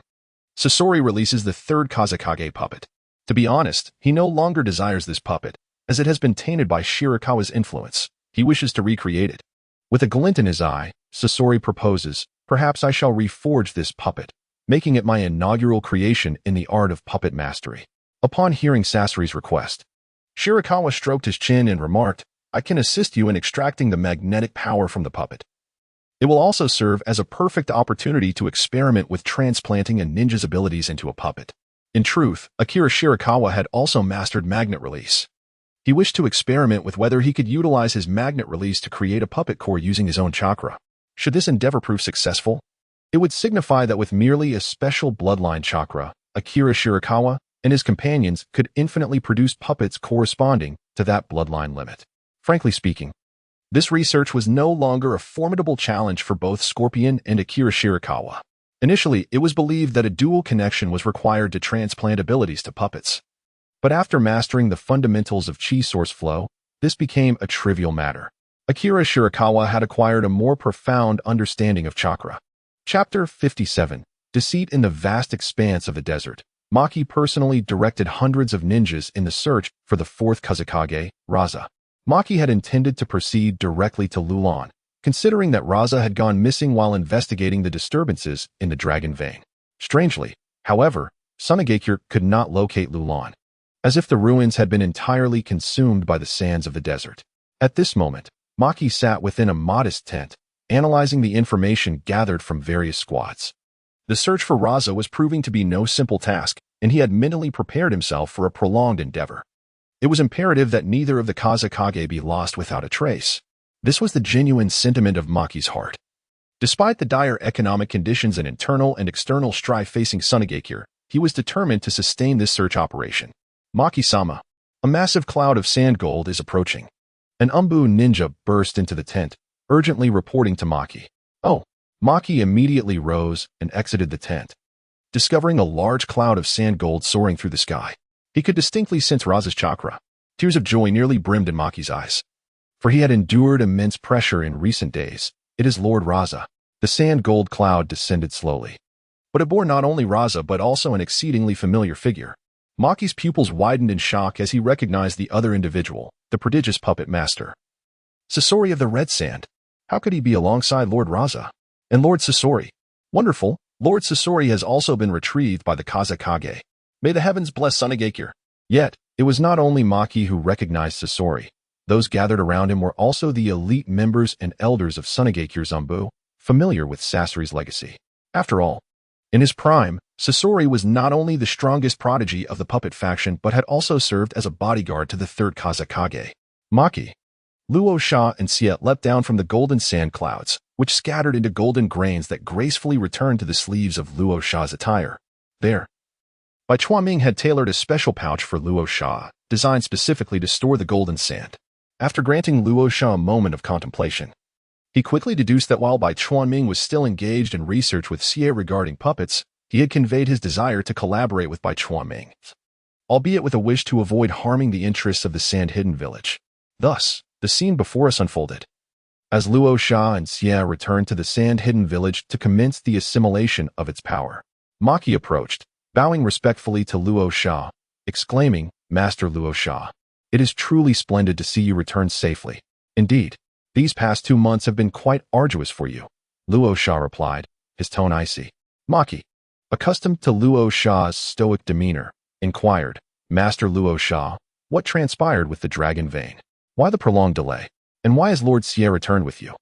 Sasori releases the third Kazekage puppet. To be honest, he no longer desires this puppet, as it has been tainted by Shirakawa's influence. He wishes to recreate it. With a glint in his eye, Sasori proposes, perhaps I shall reforge this puppet, making it my inaugural creation in the art of puppet mastery. Upon hearing Sasori's request, Shirakawa stroked his chin and remarked, I can assist you in extracting the magnetic power from the puppet. It will also serve as a perfect opportunity to experiment with transplanting a ninja's abilities into a puppet. In truth, Akira Shirakawa had also mastered magnet release. He wished to experiment with whether he could utilize his magnet release to create a puppet core using his own chakra. Should this endeavor prove successful, it would signify that with merely a special bloodline chakra, Akira Shirakawa and his companions could infinitely produce puppets corresponding to that bloodline limit. Frankly speaking, this research was no longer a formidable challenge for both Scorpion and Akira Shirakawa. Initially, it was believed that a dual connection was required to transplant abilities to puppets. But after mastering the fundamentals of chi source flow, this became a trivial matter. Akira Shirakawa had acquired a more profound understanding of chakra. Chapter 57. Deceit in the vast expanse of the desert. Maki personally directed hundreds of ninjas in the search for the fourth Kazekage, Raza. Maki had intended to proceed directly to Lulon, considering that Raza had gone missing while investigating the disturbances in the dragon vein. Strangely, however, Sunagakure could not locate Lulon, as if the ruins had been entirely consumed by the sands of the desert. At this moment, Maki sat within a modest tent, analyzing the information gathered from various squads. The search for Raza was proving to be no simple task, and he had mentally prepared himself for a prolonged endeavor. It was imperative that neither of the Kazekage be lost without a trace. This was the genuine sentiment of Maki's heart. Despite the dire economic conditions and internal and external strife facing Sunagakure, he was determined to sustain this search operation. Maki-sama, a massive cloud of sand gold is approaching. An Umbu ninja burst into the tent, urgently reporting to Maki. Oh, Maki immediately rose and exited the tent. discovering a large cloud of sand gold soaring through the sky. He could distinctly sense Raza's chakra. Tears of joy nearly brimmed in Maki's eyes. For he had endured immense pressure in recent days. It is Lord Raza. The sand gold cloud descended slowly. But it bore not only Raza but also an exceedingly familiar figure. Maki's pupils widened in shock as he recognized the other individual, the prodigious puppet master. Sasori of the Red Sand. How could he be alongside Lord Raza? And Lord Sasori? Wonderful, Lord Sasori has also been retrieved by the Kazekage. May the heavens bless Amigakure. Yet, it was not only Maki who recognized Sasori. Those gathered around him were also the elite members and elders of Sunagakure Zambu, familiar with Sasori's legacy. After all, in his prime, Sasori was not only the strongest prodigy of the puppet faction but had also served as a bodyguard to the third Kazekage. Maki, Luo Sha and Xie leapt down from the golden sand clouds, which scattered into golden grains that gracefully returned to the sleeves of Luo Sha's attire. There, Bai Chuaming had tailored a special pouch for Luo Sha, designed specifically to store the golden sand. After granting Luo Sha a moment of contemplation, he quickly deduced that while Bai Chuanming was still engaged in research with Xie regarding puppets, he had conveyed his desire to collaborate with Bai Chuanming, albeit with a wish to avoid harming the interests of the Sand-Hidden Village. Thus, the scene before us unfolded. As Luo Sha and Xie returned to the Sand-Hidden Village to commence the assimilation of its power, Maki approached, bowing respectfully to Luo Sha, exclaiming, "Master Luo Sha, it is truly splendid to see you return safely. Indeed, these past 2 months have been quite arduous for you," Luo Sha replied, his tone icy. Maki, accustomed to Luo Sha's stoic demeanor, inquired, "Master Luo Sha, what transpired with the dragon vein? Why the prolonged delay? And why has Lord Xie returned with you?"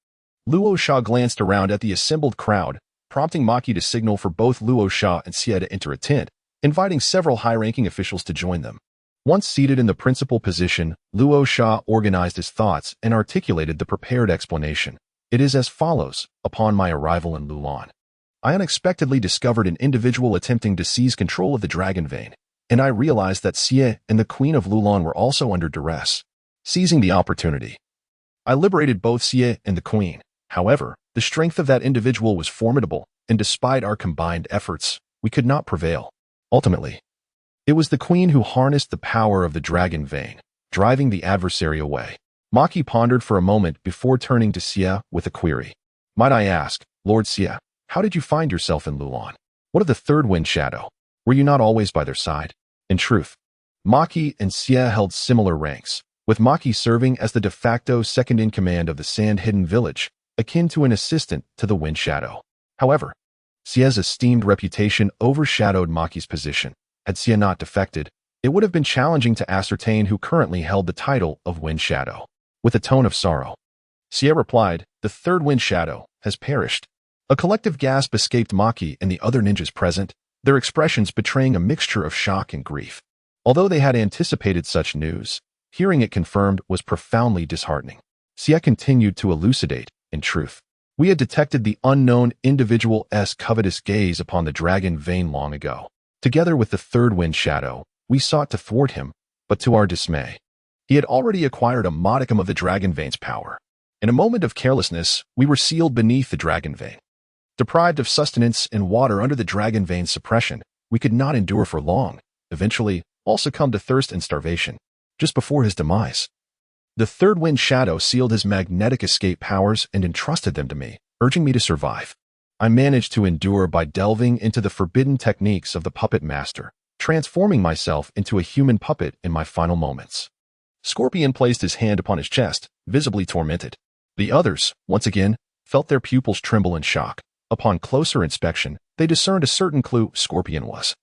Luo Sha glanced around at the assembled crowd, prompting Maki to signal for both Luo Sha and Xie to enter a tent, inviting several high-ranking officials to join them. Once seated in the principal position, Luo Sha organized his thoughts and articulated the prepared explanation. It is as follows. Upon my arrival in Lulon, I unexpectedly discovered an individual attempting to seize control of the dragon vein, and I realized that Xie and the Queen of Lulon were also under duress. Seizing the opportunity, I liberated both Xie and the Queen. However, the strength of that individual was formidable, and despite our combined efforts, we could not prevail. Ultimately, it was the Queen who harnessed the power of the dragon vein, driving the adversary away. Maki pondered for a moment before turning to Xie with a query. Might I ask, Lord Xie, how did you find yourself in Lulon? What of the third wind shadow? Were you not always by their side? In truth, Maki and Xie held similar ranks, with Maki serving as the de facto second-in-command of the Sand-Hidden Village, akin to an assistant to the Wind Shadow. However, Xie's esteemed reputation overshadowed Maki's position. Had Xie not defected, it would have been challenging to ascertain who currently held the title of Wind Shadow. With a tone of sorrow, Xie replied, "The third Wind Shadow has perished." A collective gasp escaped Maki and the other ninjas present, their expressions betraying a mixture of shock and grief. Although they had anticipated such news, hearing it confirmed was profoundly disheartening. Xie continued to elucidate. In truth, we had detected the unknown individual's covetous gaze upon the dragon vein long ago. Together with the third wind shadow, we sought to thwart him, but to our dismay, he had already acquired a modicum of the dragon vein's power. In a moment of carelessness, we were sealed beneath the dragon vein. Deprived of sustenance and water under the dragon vein's suppression, we could not endure for long, eventually all succumbed to thirst and starvation. Just before his demise, the third wind shadow sealed his magnetic escape powers and entrusted them to me, urging me to survive. I managed to endure by delving into the forbidden techniques of the puppet master, transforming myself into a human puppet in my final moments. Scorpion placed his hand upon his chest, visibly tormented. The others, once again, felt their pupils tremble in shock. Upon closer inspection, they discerned a certain clue. Scorpion was,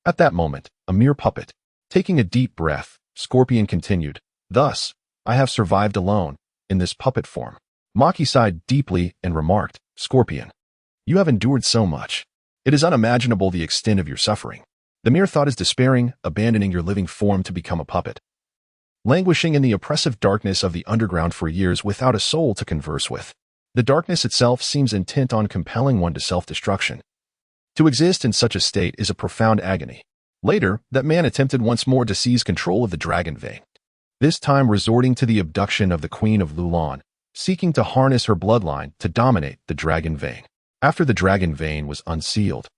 at that moment, a mere puppet. Taking a deep breath, Scorpion continued, "Thus, I have survived alone, in this puppet form." Maki sighed deeply and remarked, "Scorpion, you have endured so much. It is unimaginable the extent of your suffering. The mere thought is despairing, abandoning your living form to become a puppet. Languishing in the oppressive darkness of the underground for years without a soul to converse with. The darkness itself seems intent on compelling one to self-destruction. To exist in such a state is a profound agony." Later, that man attempted once more to seize control of the dragon vein, this time resorting to the abduction of the Queen of Lulon, seeking to harness her bloodline to dominate the dragon vein. After the dragon vein was unsealed,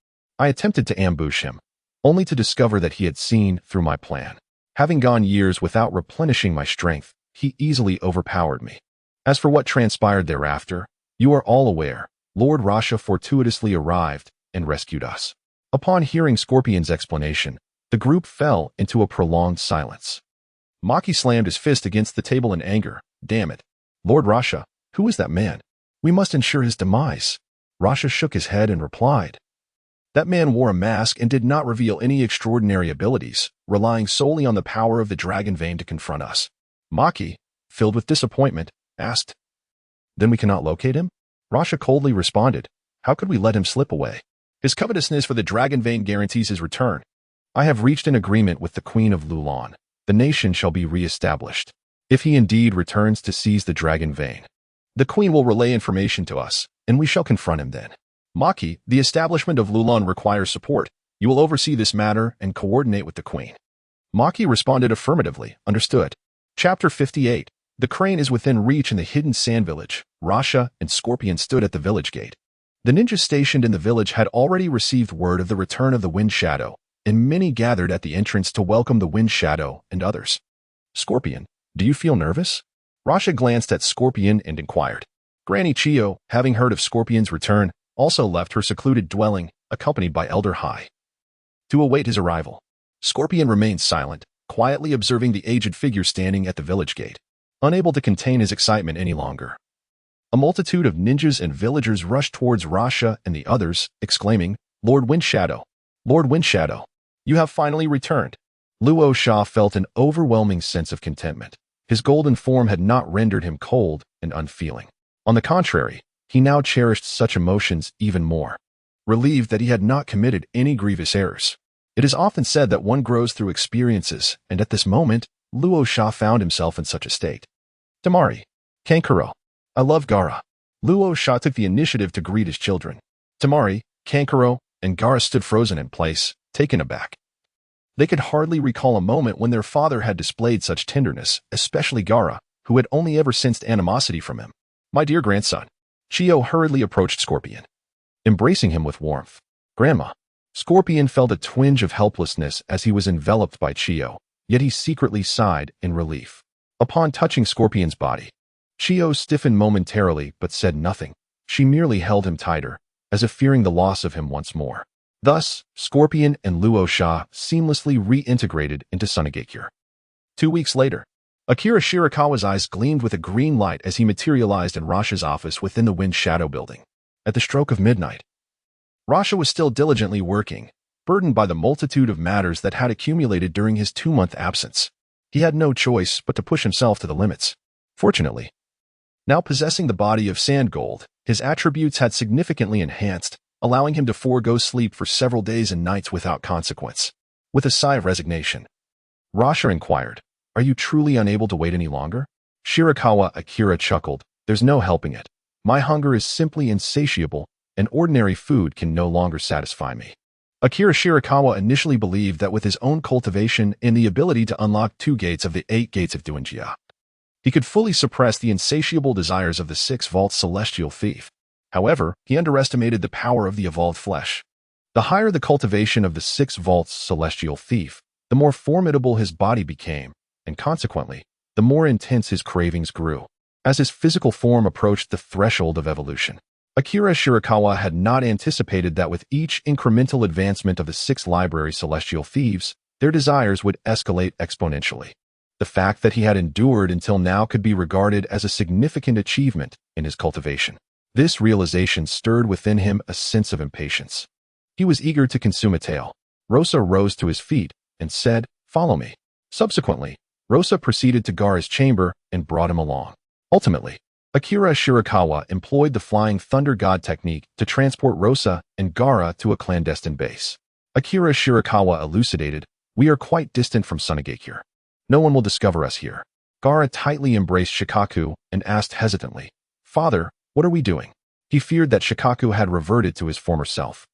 I attempted to ambush him, only to discover that he had seen through my plan. Having gone years without replenishing my strength, he easily overpowered me. As for what transpired thereafter, you are all aware. Lord Rasha fortuitously arrived and rescued us. Upon hearing Scorpion's explanation, the group fell into a prolonged silence. Maki slammed his fist against the table in anger. Damn it. Lord Rasha, who is that man? We must ensure his demise. Rasha shook his head and replied. That man wore a mask and did not reveal any extraordinary abilities, relying solely on the power of the dragon vein to confront us. Maki, filled with disappointment, asked, Then we cannot locate him? Rasha coldly responded, How could we let him slip away? His covetousness for the dragon vein guarantees his return. I have reached an agreement with the Queen of Lulon. The nation shall be re-established. If he indeed returns to seize the dragon vein, the Queen will relay information to us, and we shall confront him then. Maki, the establishment of Lulon requires support. You will oversee this matter and coordinate with the Queen. Maki responded affirmatively. Understood. Chapter 58. The crane is within reach in the hidden sand village. Rasha and Scorpion stood at the village gate. The ninjas stationed in the village had already received word of the return of the Wind Shadow, and many gathered at the entrance to welcome the Wind Shadow and others. Scorpion, do you feel nervous? Rasha glanced at Scorpion and inquired. Granny Chiyo, having heard of Scorpion's return, also left her secluded dwelling, accompanied by Elder Hai, to await his arrival. Scorpion remained silent, quietly observing the aged figure standing at the village gate, unable to contain his excitement any longer. A multitude of ninjas and villagers rushed towards Rasha and the others, exclaiming, Lord Windshadow! Lord Windshadow! You have finally returned. Luo Sha felt an overwhelming sense of contentment. His golden form had not rendered him cold and unfeeling. On the contrary, he now cherished such emotions even more, relieved that he had not committed any grievous errors. It is often said that one grows through experiences, and at this moment, Luo Sha found himself in such a state. Tamari, Kankuro, I love Gaara. Luo Sha took the initiative to greet his children. Tamari, Kankuro, and Gaara stood frozen in place, taken aback. They could hardly recall a moment when their father had displayed such tenderness, especially Gaara, who had only ever sensed animosity from him. My dear grandson. Chiyo hurriedly approached Scorpion, embracing him with warmth. Grandma. Scorpion felt a twinge of helplessness as he was enveloped by Chiyo, yet he secretly sighed in relief. Upon touching Scorpion's body, Chiyo stiffened momentarily but said nothing. She merely held him tighter, as if fearing the loss of him once more. Thus, Scorpion and Luo Sha seamlessly reintegrated into Sunagakure. 2 weeks later, Akira Shirakawa's eyes gleamed with a green light as he materialized in Rasha's office within the Wind Shadow building. At the stroke of midnight, Rasha was still diligently working, burdened by the multitude of matters that had accumulated during his 2-month absence. He had no choice but to push himself to the limits. Fortunately, now possessing the body of Sand Gold, his attributes had significantly enhanced, allowing him to forego sleep for several days and nights without consequence. With a sigh of resignation, Rasha inquired, Are you truly unable to wait any longer? Shirakawa Akira chuckled. There's no helping it. My hunger is simply insatiable, and ordinary food can no longer satisfy me. Akira Shirakawa initially believed that with his own cultivation and the ability to unlock 2 gates of the 8 gates of Duanjia, he could fully suppress the insatiable desires of the 6 Vaults Celestial Thief. However, he underestimated the power of the evolved flesh. The higher the cultivation of the 6 Vaults Celestial Thief, the more formidable his body became, and consequently, the more intense his cravings grew. As his physical form approached the threshold of evolution, Akira Shirakawa had not anticipated that with each incremental advancement of the 6 library celestial thieves, their desires would escalate exponentially. The fact that he had endured until now could be regarded as a significant achievement in his cultivation. This realization stirred within him a sense of impatience. He was eager to consume a tale. Rosa rose to his feet and said, Follow me. Subsequently, Rosa proceeded to Gaara's chamber and brought him along. Ultimately, Akira Shirakawa employed the Flying Thunder God technique to transport Rosa and Gaara to a clandestine base. Akira Shirakawa elucidated, We are quite distant from Sunagakure. No one will discover us here. Gaara tightly embraced Shikaku and asked hesitantly, Father, what are we doing? He feared that Shikaku had reverted to his former self,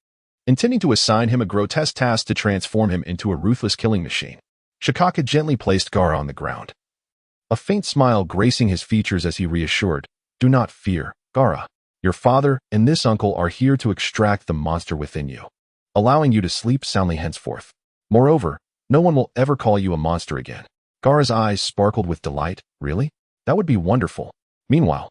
intending to assign him a grotesque task to transform him into a ruthless killing machine. Shikaku gently placed Gaara on the ground, a faint smile gracing his features as he reassured, Do not fear, Gaara. Your father and this uncle are here to extract the monster within you. allowing you to sleep soundly henceforth. Moreover, no one will ever call you a monster again. Gaara's eyes sparkled with delight. Really? That would be wonderful. Meanwhile,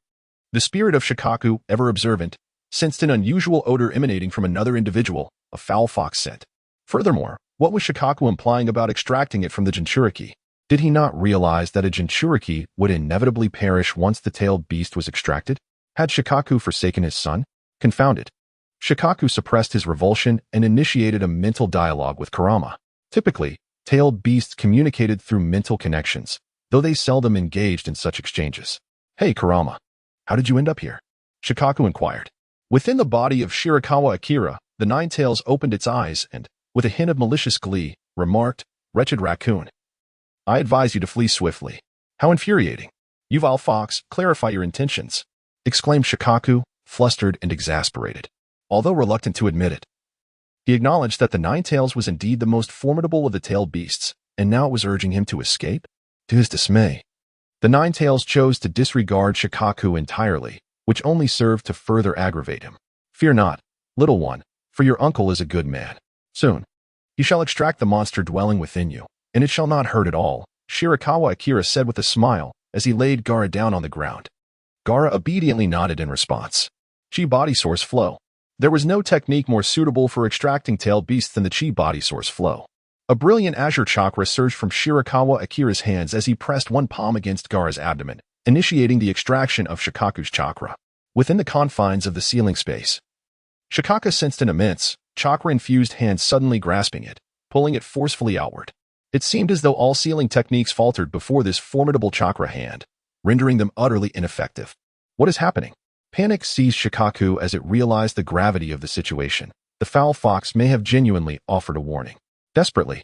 the spirit of Shikaku, ever observant, sensed an unusual odor emanating from another individual, a foul fox scent. Furthermore, what was Shikaku implying about extracting it from the Jinchuriki? Did he not realize that a Jinchuriki would inevitably perish once the tailed beast was extracted? Had Shikaku forsaken his son? Confounded. Shikaku suppressed his revulsion and initiated a mental dialogue with Kurama. Typically, tailed beasts communicated through mental connections, though they seldom engaged in such exchanges. Hey, Kurama. How did you end up here? Shikaku inquired. Within the body of Shirakawa Akira, the Ninetales opened its eyes and, with a hint of malicious glee, remarked, "Wretched raccoon. I advise you to flee swiftly." How infuriating. "You vile fox, clarify your intentions," exclaimed Shikaku, flustered and exasperated. Although reluctant to admit it, he acknowledged that the Ninetales was indeed the most formidable of the tailed beasts, and now it was urging him to escape? To his dismay, the Ninetales chose to disregard Shikaku entirely, which only served to further aggravate him. "Fear not, little one, for your uncle is a good man. Soon, he shall extract the monster dwelling within you, and it shall not hurt at all," Shirakawa Akira said with a smile as he laid Gaara down on the ground. Gaara obediently nodded in response. Chi body source flow. There was no technique more suitable for extracting tailed beasts than the chi body source flow. A brilliant azure chakra surged from Shirakawa Akira's hands as he pressed one palm against Gaara's abdomen, initiating the extraction of Shikaku's chakra. Within the confines of the ceiling space, Shikaku sensed an immense, chakra-infused hand suddenly grasping it, pulling it forcefully outward. It seemed as though all sealing techniques faltered before this formidable chakra hand, rendering them utterly ineffective. What is happening? Panic seized Shikaku as it realized the gravity of the situation. The foul fox may have genuinely offered a warning. Desperately,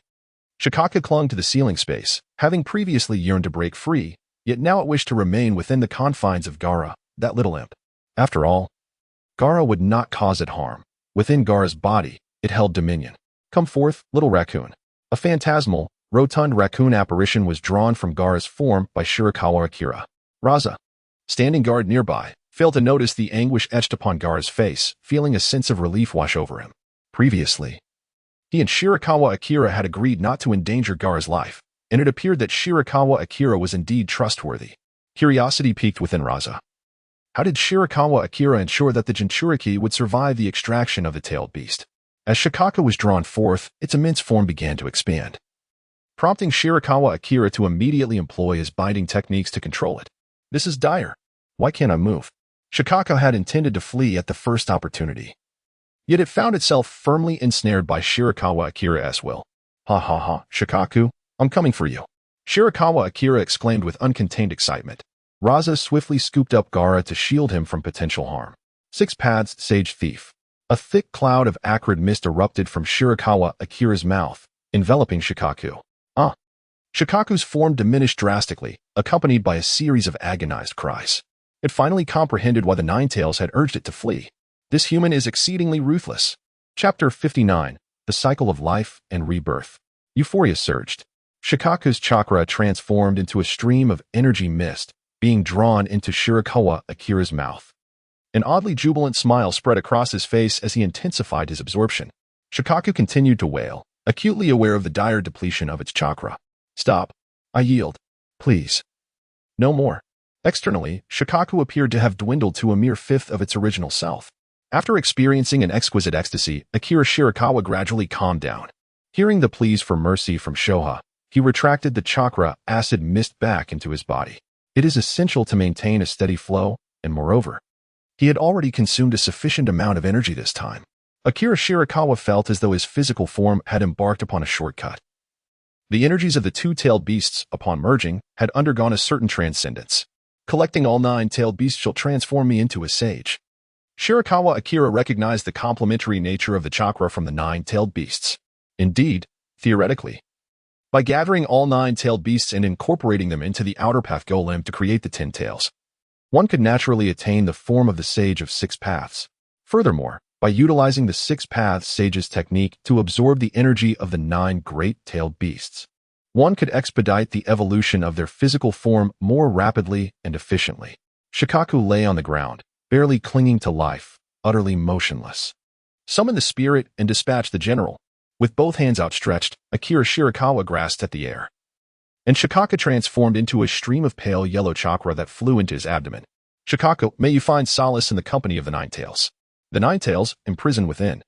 Shikaku clung to the ceiling space, having previously yearned to break free, yet now it wished to remain within the confines of Gaara, that little imp. After all, Gaara would not cause it harm. Within Gaara's body, it held dominion. "Come forth, little raccoon." A phantasmal, rotund raccoon apparition was drawn from Gaara's form by Shirakawa Akira. Raza, standing guard nearby, failed to notice the anguish etched upon Gaara's face, feeling a sense of relief wash over him. Previously, he and Shirakawa Akira had agreed not to endanger Gaara's life, and it appeared that Shirakawa Akira was indeed trustworthy. Curiosity piqued within Raza. How did Shirakawa Akira ensure that the Jinchuriki would survive the extraction of the tailed beast? As Shikaku was drawn forth, its immense form began to expand, prompting Shirakawa Akira to immediately employ his binding techniques to control it. "This is dire. Why can't I move?" Shikaku had intended to flee at the first opportunity, yet it found itself firmly ensnared by Shirakawa Akira's will. "Ha ha ha, Shikaku, I'm coming for you," Shirakawa Akira exclaimed with uncontained excitement. Raza swiftly scooped up Gaara to shield him from potential harm. Six paths, Sage Thief. A thick cloud of acrid mist erupted from Shirakawa Akira's mouth, enveloping Shikaku. Shikaku's form diminished drastically, accompanied by a series of agonized cries. It finally comprehended why the Ninetales had urged it to flee. This human is exceedingly ruthless. Chapter 59, The Cycle of Life and Rebirth. Euphoria surged. Shikaku's chakra transformed into a stream of energy mist, being drawn into Shirakawa Akira's mouth. An oddly jubilant smile spread across his face as he intensified his absorption. Shikaku continued to wail, acutely aware of the dire depletion of its chakra. "Stop. I yield. Please. No more." Externally, Shikaku appeared to have dwindled to a mere fifth of its original self. After experiencing an exquisite ecstasy, Akira Shirakawa gradually calmed down. Hearing the pleas for mercy from Shoha, he retracted the chakra acid mist back into his body. It is essential to maintain a steady flow, and moreover, he had already consumed a sufficient amount of energy this time. Akira Shirakawa felt as though his physical form had embarked upon a shortcut. The energies of the two-tailed beasts, upon merging, had undergone a certain transcendence. "Collecting all 9-tailed beasts shall transform me into a sage." Shirakawa Akira recognized the complementary nature of the chakra from the 9-tailed beasts. Indeed, theoretically, by gathering all 9-tailed beasts and incorporating them into the outer path golem to create the 10 tails, one could naturally attain the form of the Sage of Six Paths. Furthermore, by utilizing the Six Paths Sage's technique to absorb the energy of the 9 great-tailed beasts, one could expedite the evolution of their physical form more rapidly and efficiently. Shikaku lay on the ground, barely clinging to life, utterly motionless. Summon the spirit and dispatch the general. With both hands outstretched, Akira Shirakawa grasped at the air, and Shikaka transformed into a stream of pale yellow chakra that flew into his abdomen. Shikaka, may you find solace in the company of the Ninetales. The Ninetales, imprisoned within,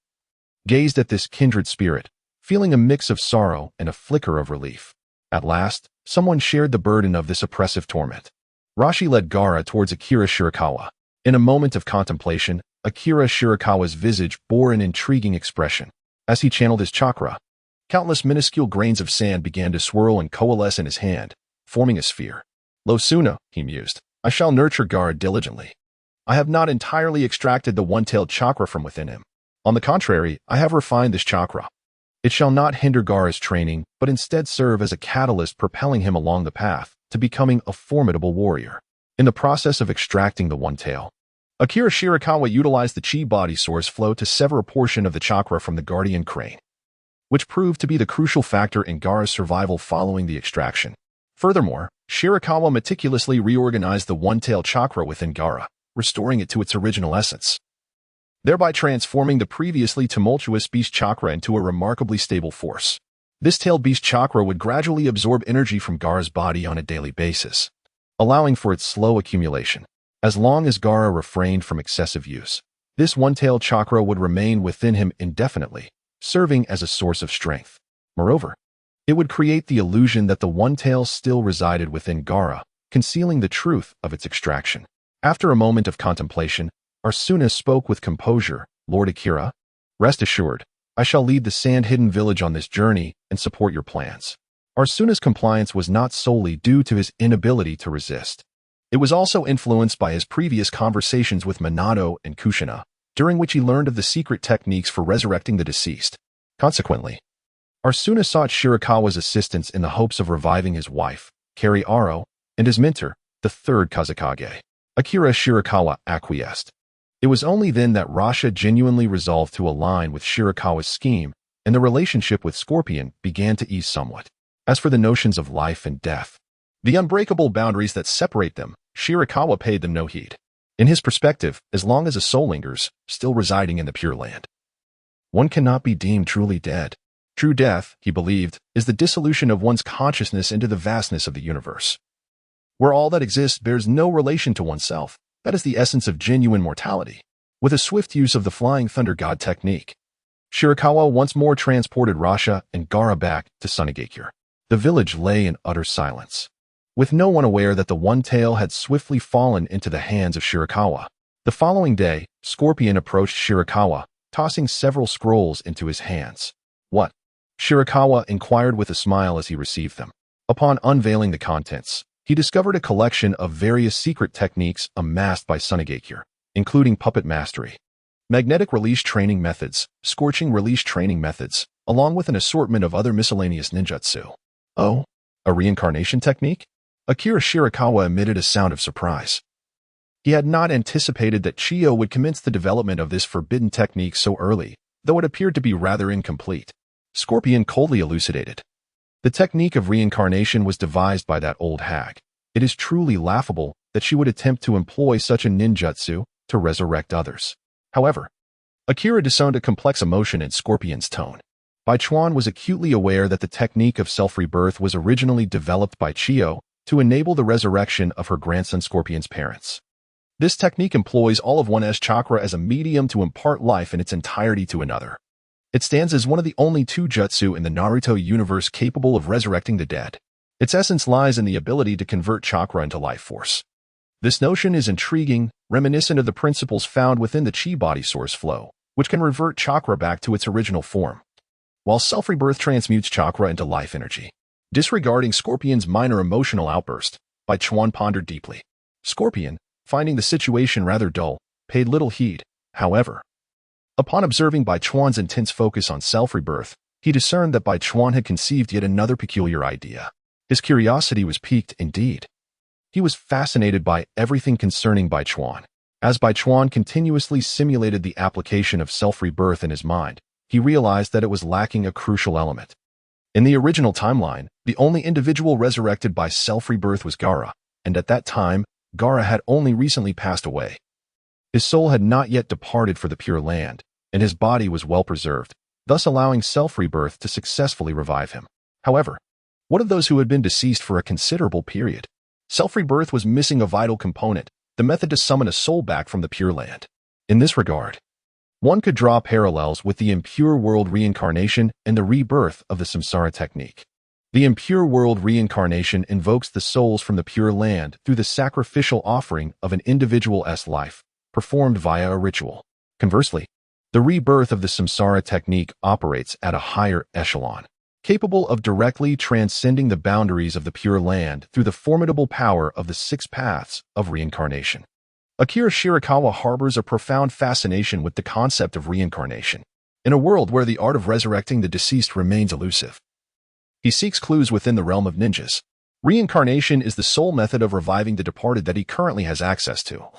gazed at this kindred spirit, feeling a mix of sorrow and a flicker of relief. At last, someone shared the burden of this oppressive torment. Rashi led Gaara towards Akira Shirakawa. In a moment of contemplation, Akira Shirakawa's visage bore an intriguing expression. As he channeled his chakra, countless minuscule grains of sand began to swirl and coalesce in his hand, forming a sphere. Lo Suna, he mused, I shall nurture Gaara diligently. I have not entirely extracted the one-tailed chakra from within him. On the contrary, I have refined this chakra. It shall not hinder Gaara's training, but instead serve as a catalyst propelling him along the path to becoming a formidable warrior. In the process of extracting the one-tail, Akira Shirakawa utilized the chi body source flow to sever a portion of the chakra from the guardian crane, which proved to be the crucial factor in Gaara's survival following the extraction. Furthermore, Shirakawa meticulously reorganized the one-tail chakra within Gaara, restoring it to its original essence, thereby transforming the previously tumultuous beast chakra into a remarkably stable force. This tailed beast chakra would gradually absorb energy from Gaara's body on a daily basis, allowing for its slow accumulation. As long as Gaara refrained from excessive use, this one-tailed chakra would remain within him indefinitely, serving as a source of strength. Moreover, it would create the illusion that the one-tail still resided within Gaara, concealing the truth of its extraction. After a moment of contemplation, Arsuna spoke with composure. Lord Akira, rest assured, I shall lead the sand-hidden village on this journey and support your plans. Arsuna's compliance was not solely due to his inability to resist. It was also influenced by his previous conversations with Minato and Kushina, during which he learned of the secret techniques for resurrecting the deceased. Consequently, Arsuna sought Shirakawa's assistance in the hopes of reviving his wife, Kari Aro, and his mentor, the third Kazekage. Akira Shirakawa acquiesced. It was only then that Rasha genuinely resolved to align with Shirakawa's scheme, and the relationship with Scorpion began to ease somewhat. As for the notions of life and death, the unbreakable boundaries that separate them, Shirakawa paid them no heed. In his perspective, as long as a soul lingers, still residing in the Pure Land, one cannot be deemed truly dead. True death, he believed, is the dissolution of one's consciousness into the vastness of the universe, where all that exists bears no relation to oneself. That is the essence of genuine mortality. With a swift use of the Flying Thunder God technique, Shirakawa once more transported Rasha and Gaara back to Sunigakure. The village lay in utter silence, with no one aware that the one tail had swiftly fallen into the hands of Shirakawa. The following day, Scorpion approached Shirakawa, tossing several scrolls into his hands. What? Shirakawa inquired with a smile as he received them. Upon unveiling the contents, he discovered a collection of various secret techniques amassed by Sunigakure, including puppet mastery, magnetic release training methods, scorching release training methods, along with an assortment of other miscellaneous ninjutsu. Oh, a reincarnation technique? Akira Shirakawa emitted a sound of surprise. He had not anticipated that Chiyo would commence the development of this forbidden technique so early, though it appeared to be rather incomplete. Scorpion coldly elucidated. The technique of reincarnation was devised by that old hag. It is truly laughable that she would attempt to employ such a ninjutsu to resurrect others. However, Akira discerned a complex emotion in Scorpion's tone. Bai Chuan was acutely aware that the technique of self-rebirth was originally developed by Chiyo to enable the resurrection of her grandson Scorpion's parents. This technique employs all of one's chakra as a medium to impart life in its entirety to another. It stands as one of the only two jutsu in the Naruto universe capable of resurrecting the dead. Its essence lies in the ability to convert chakra into life force. This notion is intriguing, reminiscent of the principles found within the chi body source flow, which can revert chakra back to its original form, while self-rebirth transmutes chakra into life energy. Disregarding Scorpion's minor emotional outburst, Bai Chuan pondered deeply. Scorpion, finding the situation rather dull, paid little heed. However, upon observing Bai Chuan's intense focus on self-rebirth, he discerned that Bai Chuan had conceived yet another peculiar idea. His curiosity was piqued indeed. He was fascinated by everything concerning Bai Chuan. As Bai Chuan continuously simulated the application of self-rebirth in his mind, he realized that it was lacking a crucial element. In the original timeline, the only individual resurrected by self-rebirth was Gaara, and at that time, Gaara had only recently passed away. His soul had not yet departed for the Pure Land, and his body was well preserved, thus allowing self-rebirth to successfully revive him. However, what of those who had been deceased for a considerable period? Self-rebirth was missing a vital component, the method to summon a soul back from the Pure Land. In this regard, one could draw parallels with the impure world reincarnation and the rebirth of the samsara technique. The impure world reincarnation invokes the souls from the Pure Land through the sacrificial offering of an individual's life, performed via a ritual. Conversely, the rebirth of the samsara technique operates at a higher echelon, capable of directly transcending the boundaries of the Pure Land through the formidable power of the 6 paths of reincarnation. Akira Shirakawa harbors a profound fascination with the concept of reincarnation, in a world where the art of resurrecting the deceased remains elusive. He seeks clues within the realm of ninjas. Reincarnation is the sole method of reviving the departed that he currently has access to,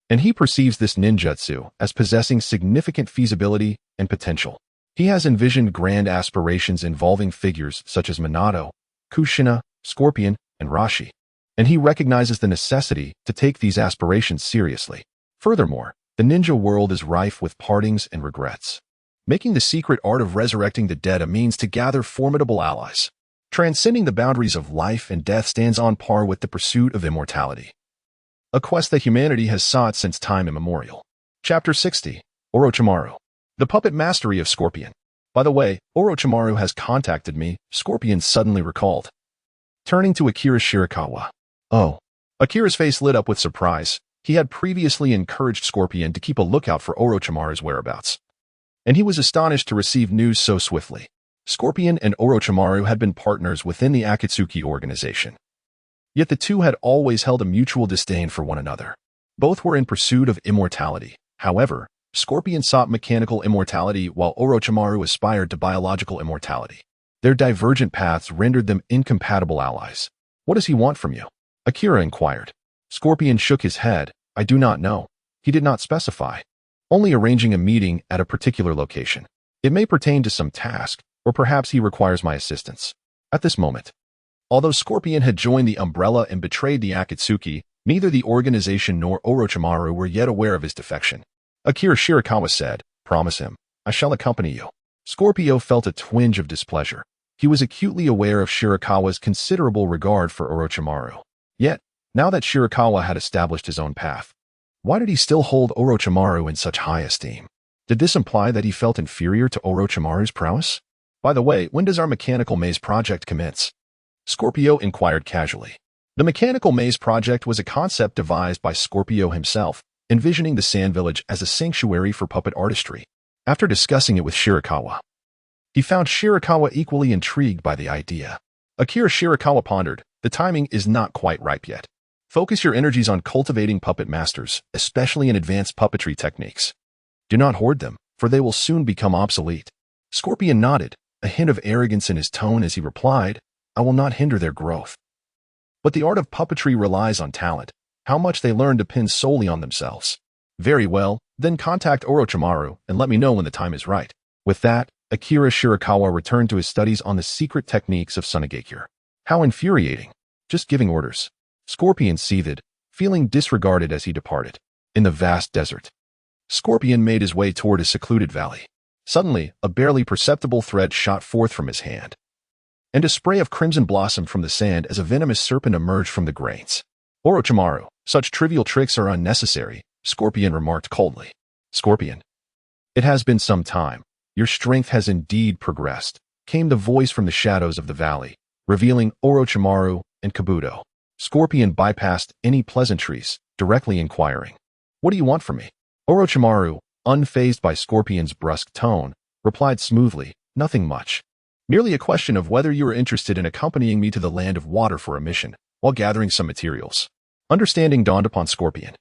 and he perceives this ninjutsu as possessing significant feasibility and potential. He has envisioned grand aspirations involving figures such as Minato, Kushina, Scorpion, and Rashi, and he recognizes the necessity to take these aspirations seriously. Furthermore, the ninja world is rife with partings and regrets, making the secret art of resurrecting the dead a means to gather formidable allies. Transcending the boundaries of life and death stands on par with the pursuit of immortality, a quest that humanity has sought since time immemorial. Chapter 60. Orochimaru. The puppet mastery of Scorpion. By the way, Orochimaru has contacted me, Scorpion suddenly recalled. Turning to Akira Shirakawa. Oh. Akira's face lit up with surprise. He had previously encouraged Scorpion to keep a lookout for Orochimaru's whereabouts, and he was astonished to receive news so swiftly. Scorpion and Orochimaru had been partners within the Akatsuki organization, yet the two had always held a mutual disdain for one another. Both were in pursuit of immortality. However, Scorpion sought mechanical immortality while Orochimaru aspired to biological immortality. Their divergent paths rendered them incompatible allies. What does he want from you? Akira inquired. Scorpion shook his head. I do not know. He did not specify. Only arranging a meeting at a particular location. It may pertain to some task, or perhaps he requires my assistance. At this moment, although Scorpion had joined the umbrella and betrayed the Akatsuki, neither the organization nor Orochimaru were yet aware of his defection. Akira Shirakawa said, Promise him, I shall accompany you. Scorpio felt a twinge of displeasure. He was acutely aware of Shirakawa's considerable regard for Orochimaru. Yet, now that Shirakawa had established his own path, why did he still hold Orochimaru in such high esteem? Did this imply that he felt inferior to Orochimaru's prowess? By the way, when does our mechanical maze project commence? Scorpio inquired casually. The mechanical maze project was a concept devised by Scorpio himself, envisioning the Sand Village as a sanctuary for puppet artistry. After discussing it with Shirakawa, he found Shirakawa equally intrigued by the idea. Akira Shirakawa pondered, the timing is not quite ripe yet. Focus your energies on cultivating puppet masters, especially in advanced puppetry techniques. Do not hoard them, for they will soon become obsolete. Scorpion nodded, a hint of arrogance in his tone as he replied, I will not hinder their growth. But the art of puppetry relies on talent. How much they learn depends solely on themselves. Very well, then contact Orochimaru and let me know when the time is right. With that, Akira Shirakawa returned to his studies on the secret techniques of Sunigakure. How infuriating. Just giving orders. Scorpion seethed, feeling disregarded as he departed. In the vast desert, Scorpion made his way toward a secluded valley. Suddenly, a barely perceptible thread shot forth from his hand, and a spray of crimson blossomed from the sand as a venomous serpent emerged from the grains. Orochimaru, such trivial tricks are unnecessary, Scorpion remarked coldly. Scorpion. It has been some time. Your strength has indeed progressed, came the voice from the shadows of the valley, revealing Orochimaru and Kabuto. Scorpion bypassed any pleasantries, directly inquiring, What do you want from me? Orochimaru, unfazed by Scorpion's brusque tone, replied smoothly, Nothing much. Merely a question of whether you are interested in accompanying me to the Land of Water for a mission, while gathering some materials. Understanding dawned upon Scorpion.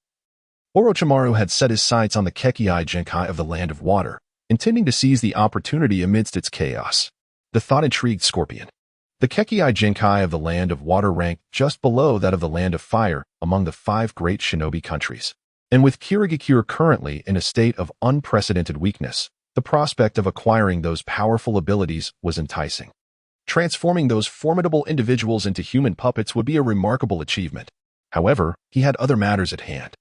Orochimaru had set his sights on the Kekkai Genkai of the Land of Water, intending to seize the opportunity amidst its chaos. The thought intrigued Scorpion. The Kekkai Genkai of the Land of Water ranked just below that of the Land of Fire among the 5 great shinobi countries. And with Kirigakure currently in a state of unprecedented weakness, the prospect of acquiring those powerful abilities was enticing. Transforming those formidable individuals into human puppets would be a remarkable achievement. However, he had other matters at hand.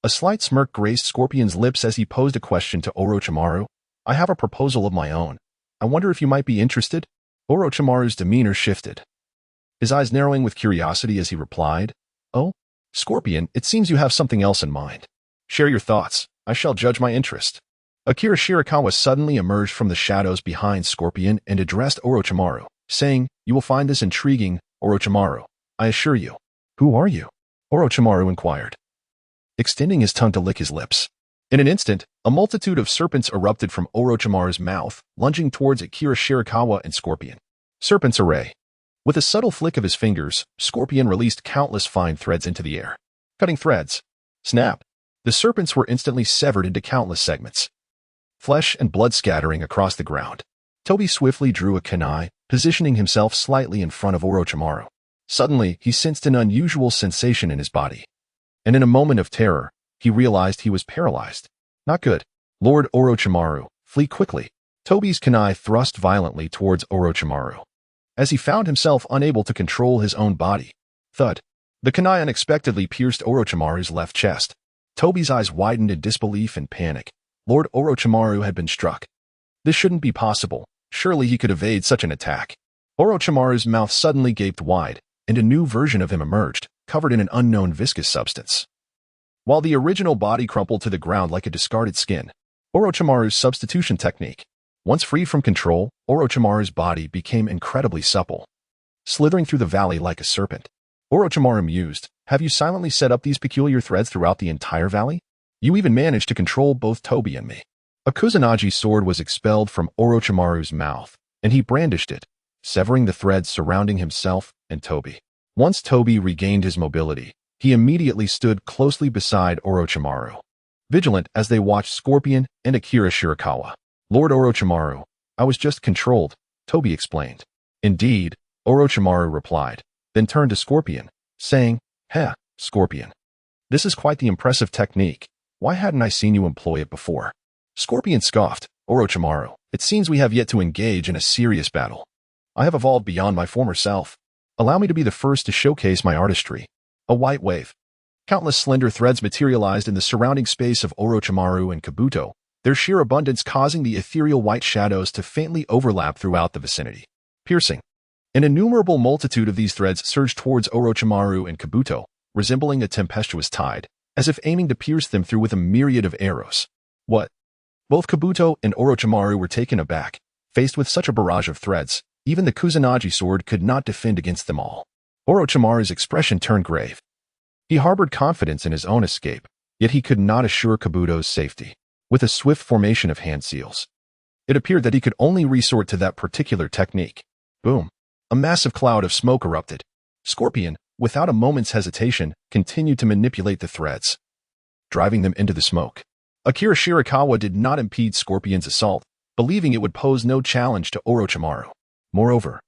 A slight smirk graced Scorpion's lips as he posed a question to Orochimaru. I have a proposal of my own. I wonder if you might be interested? Orochimaru's demeanor shifted, his eyes narrowing with curiosity as he replied, "Oh, Scorpion, it seems you have something else in mind. Share your thoughts. I shall judge my interest." Akira Shirakawa suddenly emerged from the shadows behind Scorpion and addressed Orochimaru, saying, "You will find this intriguing, Orochimaru, I assure you." "Who are you?" Orochimaru inquired, extending his tongue to lick his lips. In an instant, a multitude of serpents erupted from Orochimaru's mouth, lunging towards Akira Shirakawa and Scorpion. Serpent's array. With a subtle flick of his fingers, Scorpion released countless fine threads into the air. Cutting threads. Snap. The serpents were instantly severed into countless segments, flesh and blood scattering across the ground. Toby swiftly drew a kunai, positioning himself slightly in front of Orochimaru. Suddenly, he sensed an unusual sensation in his body, and in a moment of terror, he realized he was paralyzed. Not good. Lord Orochimaru, flee quickly. Toby's kunai thrust violently towards Orochimaru, as he found himself unable to control his own body. Thud. The kunai unexpectedly pierced Orochimaru's left chest. Toby's eyes widened in disbelief and panic. Lord Orochimaru had been struck. This shouldn't be possible. Surely he could evade such an attack. Orochimaru's mouth suddenly gaped wide, and a new version of him emerged, covered in an unknown viscous substance. While the original body crumpled to the ground like a discarded skin, Orochimaru's substitution technique. Once freed from control, Orochimaru's body became incredibly supple, slithering through the valley like a serpent. Orochimaru mused, "Have you silently set up these peculiar threads throughout the entire valley? You even managed to control both Toby and me." A Kusanagi sword was expelled from Orochimaru's mouth, and he brandished it, severing the threads surrounding himself and Toby. Once Toby regained his mobility, he immediately stood closely beside Orochimaru, vigilant as they watched Scorpion and Akira Shirakawa. "Lord Orochimaru, I was just controlled," Toby explained. "Indeed," Orochimaru replied, then turned to Scorpion, saying, "Heh, Scorpion. This is quite the impressive technique. Why hadn't I seen you employ it before?" Scorpion scoffed, "Orochimaru, it seems we have yet to engage in a serious battle. I have evolved beyond my former self. Allow me to be the first to showcase my artistry." A white wave. Countless slender threads materialized in the surrounding space of Orochimaru and Kabuto, their sheer abundance causing the ethereal white shadows to faintly overlap throughout the vicinity. Piercing. An innumerable multitude of these threads surged towards Orochimaru and Kabuto, resembling a tempestuous tide, as if aiming to pierce them through with a myriad of arrows. What? Both Kabuto and Orochimaru were taken aback. Faced with such a barrage of threads, even the Kusanagi sword could not defend against them all. Orochimaru's expression turned grave. He harbored confidence in his own escape, yet he could not assure Kabuto's safety. With a swift formation of hand seals, it appeared that he could only resort to that particular technique. Boom. A massive cloud of smoke erupted. Scorpion, without a moment's hesitation, continued to manipulate the threads, driving them into the smoke. Akira Shirakawa did not impede Scorpion's assault, believing it would pose no challenge to Orochimaru. Moreover,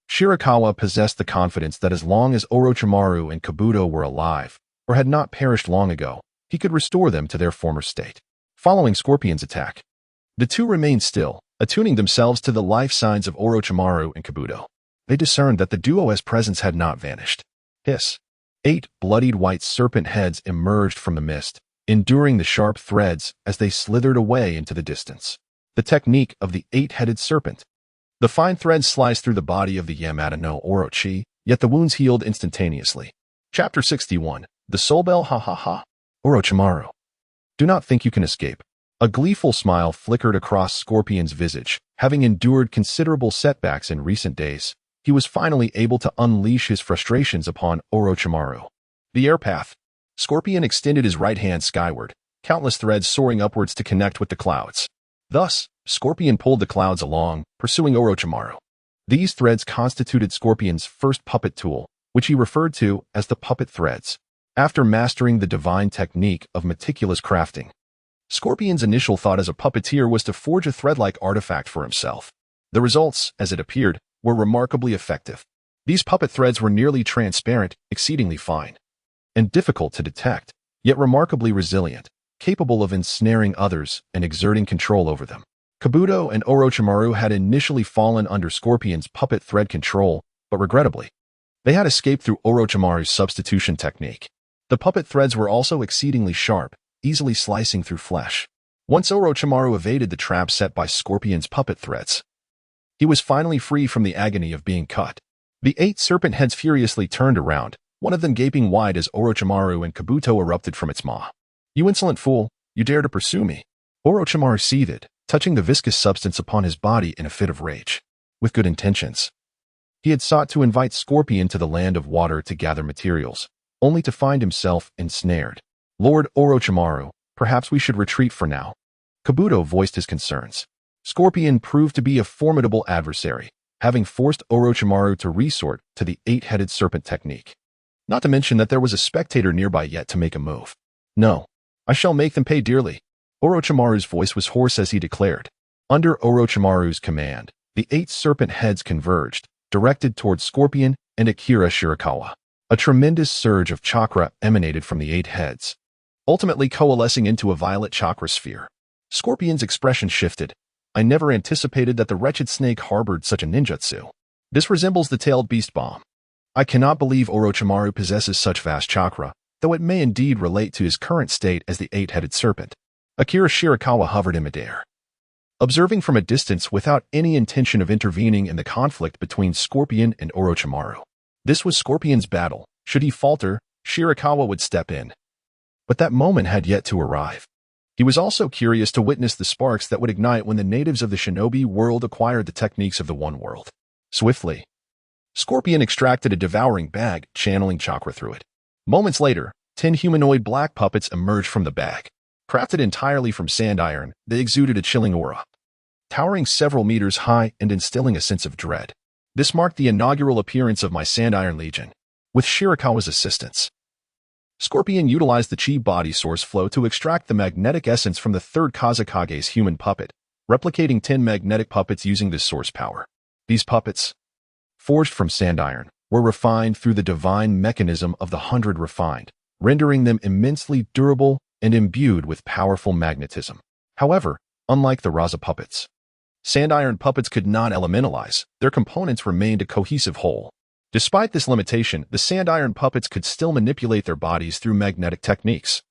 Shirakawa possessed the confidence that as long as Orochimaru and Kabuto were alive, or had not perished long ago, he could restore them to their former state. Following Scorpion's attack, the two remained still, attuning themselves to the life signs of Orochimaru and Kabuto. They discerned that the duo's presence had not vanished. Hiss. 8 bloodied white serpent heads emerged from the mist, enduring the sharp threads as they slithered away into the distance. The technique of the 8-headed serpent. The fine threads sliced through the body of the Yamata no Orochi, yet the wounds healed instantaneously. Chapter 61. The Soul Bell. Ha ha ha. Orochimaru, do not think you can escape. A gleeful smile flickered across Scorpion's visage. Having endured considerable setbacks in recent days, he was finally able to unleash his frustrations upon Orochimaru. The air path. Scorpion extended his right hand skyward, countless threads soaring upwards to connect with the clouds. Thus, Scorpion pulled the clouds along, pursuing Orochimaru. These threads constituted Scorpion's first puppet tool, which he referred to as the puppet threads. After mastering the divine technique of meticulous crafting, Scorpion's initial thought as a puppeteer was to forge a thread-like artifact for himself. The results, as it appeared, were remarkably effective. These puppet threads were nearly transparent, exceedingly fine, and difficult to detect, yet remarkably resilient, capable of ensnaring others and exerting control over them. Kabuto and Orochimaru had initially fallen under Scorpion's puppet thread control, but regrettably, they had escaped through Orochimaru's substitution technique. The puppet threads were also exceedingly sharp, easily slicing through flesh. Once Orochimaru evaded the trap set by Scorpion's puppet threats, he was finally free from the agony of being cut. The 8 serpent heads furiously turned around, one of them gaping wide as Orochimaru and Kabuto erupted from its maw. "You insolent fool, you dare to pursue me?" Orochimaru seethed, touching the viscous substance upon his body in a fit of rage. With good intentions, he had sought to invite Scorpion to the land of water to gather materials, only to find himself ensnared. "Lord Orochimaru, perhaps we should retreat for now." Kabuto voiced his concerns. Scorpion proved to be a formidable adversary, having forced Orochimaru to resort to the 8-headed serpent technique. Not to mention that there was a spectator nearby yet to make a move. "No, I shall make them pay dearly." Orochimaru's voice was hoarse as he declared. Under Orochimaru's command, the 8 serpent heads converged, directed towards Scorpion and Akira Shirakawa. A tremendous surge of chakra emanated from the 8 heads, ultimately coalescing into a violet chakra sphere. Scorpion's expression shifted. "I never anticipated that the wretched snake harbored such a ninjutsu. This resembles the tailed beast bomb. I cannot believe Orochimaru possesses such vast chakra, though it may indeed relate to his current state as the 8-headed serpent." Akira Shirakawa hovered in midair, observing from a distance without any intention of intervening in the conflict between Scorpion and Orochimaru. This was Scorpion's battle. Should he falter, Shirakawa would step in. But that moment had yet to arrive. He was also curious to witness the sparks that would ignite when the natives of the shinobi world acquired the techniques of the One World. Swiftly, Scorpion extracted a devouring bag, channeling chakra through it. Moments later, 10 humanoid black puppets emerged from the bag. Crafted entirely from sand iron, they exuded a chilling aura, towering several meters high and instilling a sense of dread. This marked the inaugural appearance of my Sand Iron Legion. With Shirakawa's assistance, Scorpion utilized the chi body source flow to extract the magnetic essence from the 3rd Kazekage's human puppet, replicating 10 magnetic puppets using this source power. These puppets, forged from sand iron, were refined through the divine mechanism of the 100 refined, rendering them immensely durable and imbued with powerful magnetism. However, unlike the Raza puppets, sand iron puppets could not elementalize. Their components remained a cohesive whole. Despite this limitation, the sand iron puppets could still manipulate their bodies through magnetic techniques,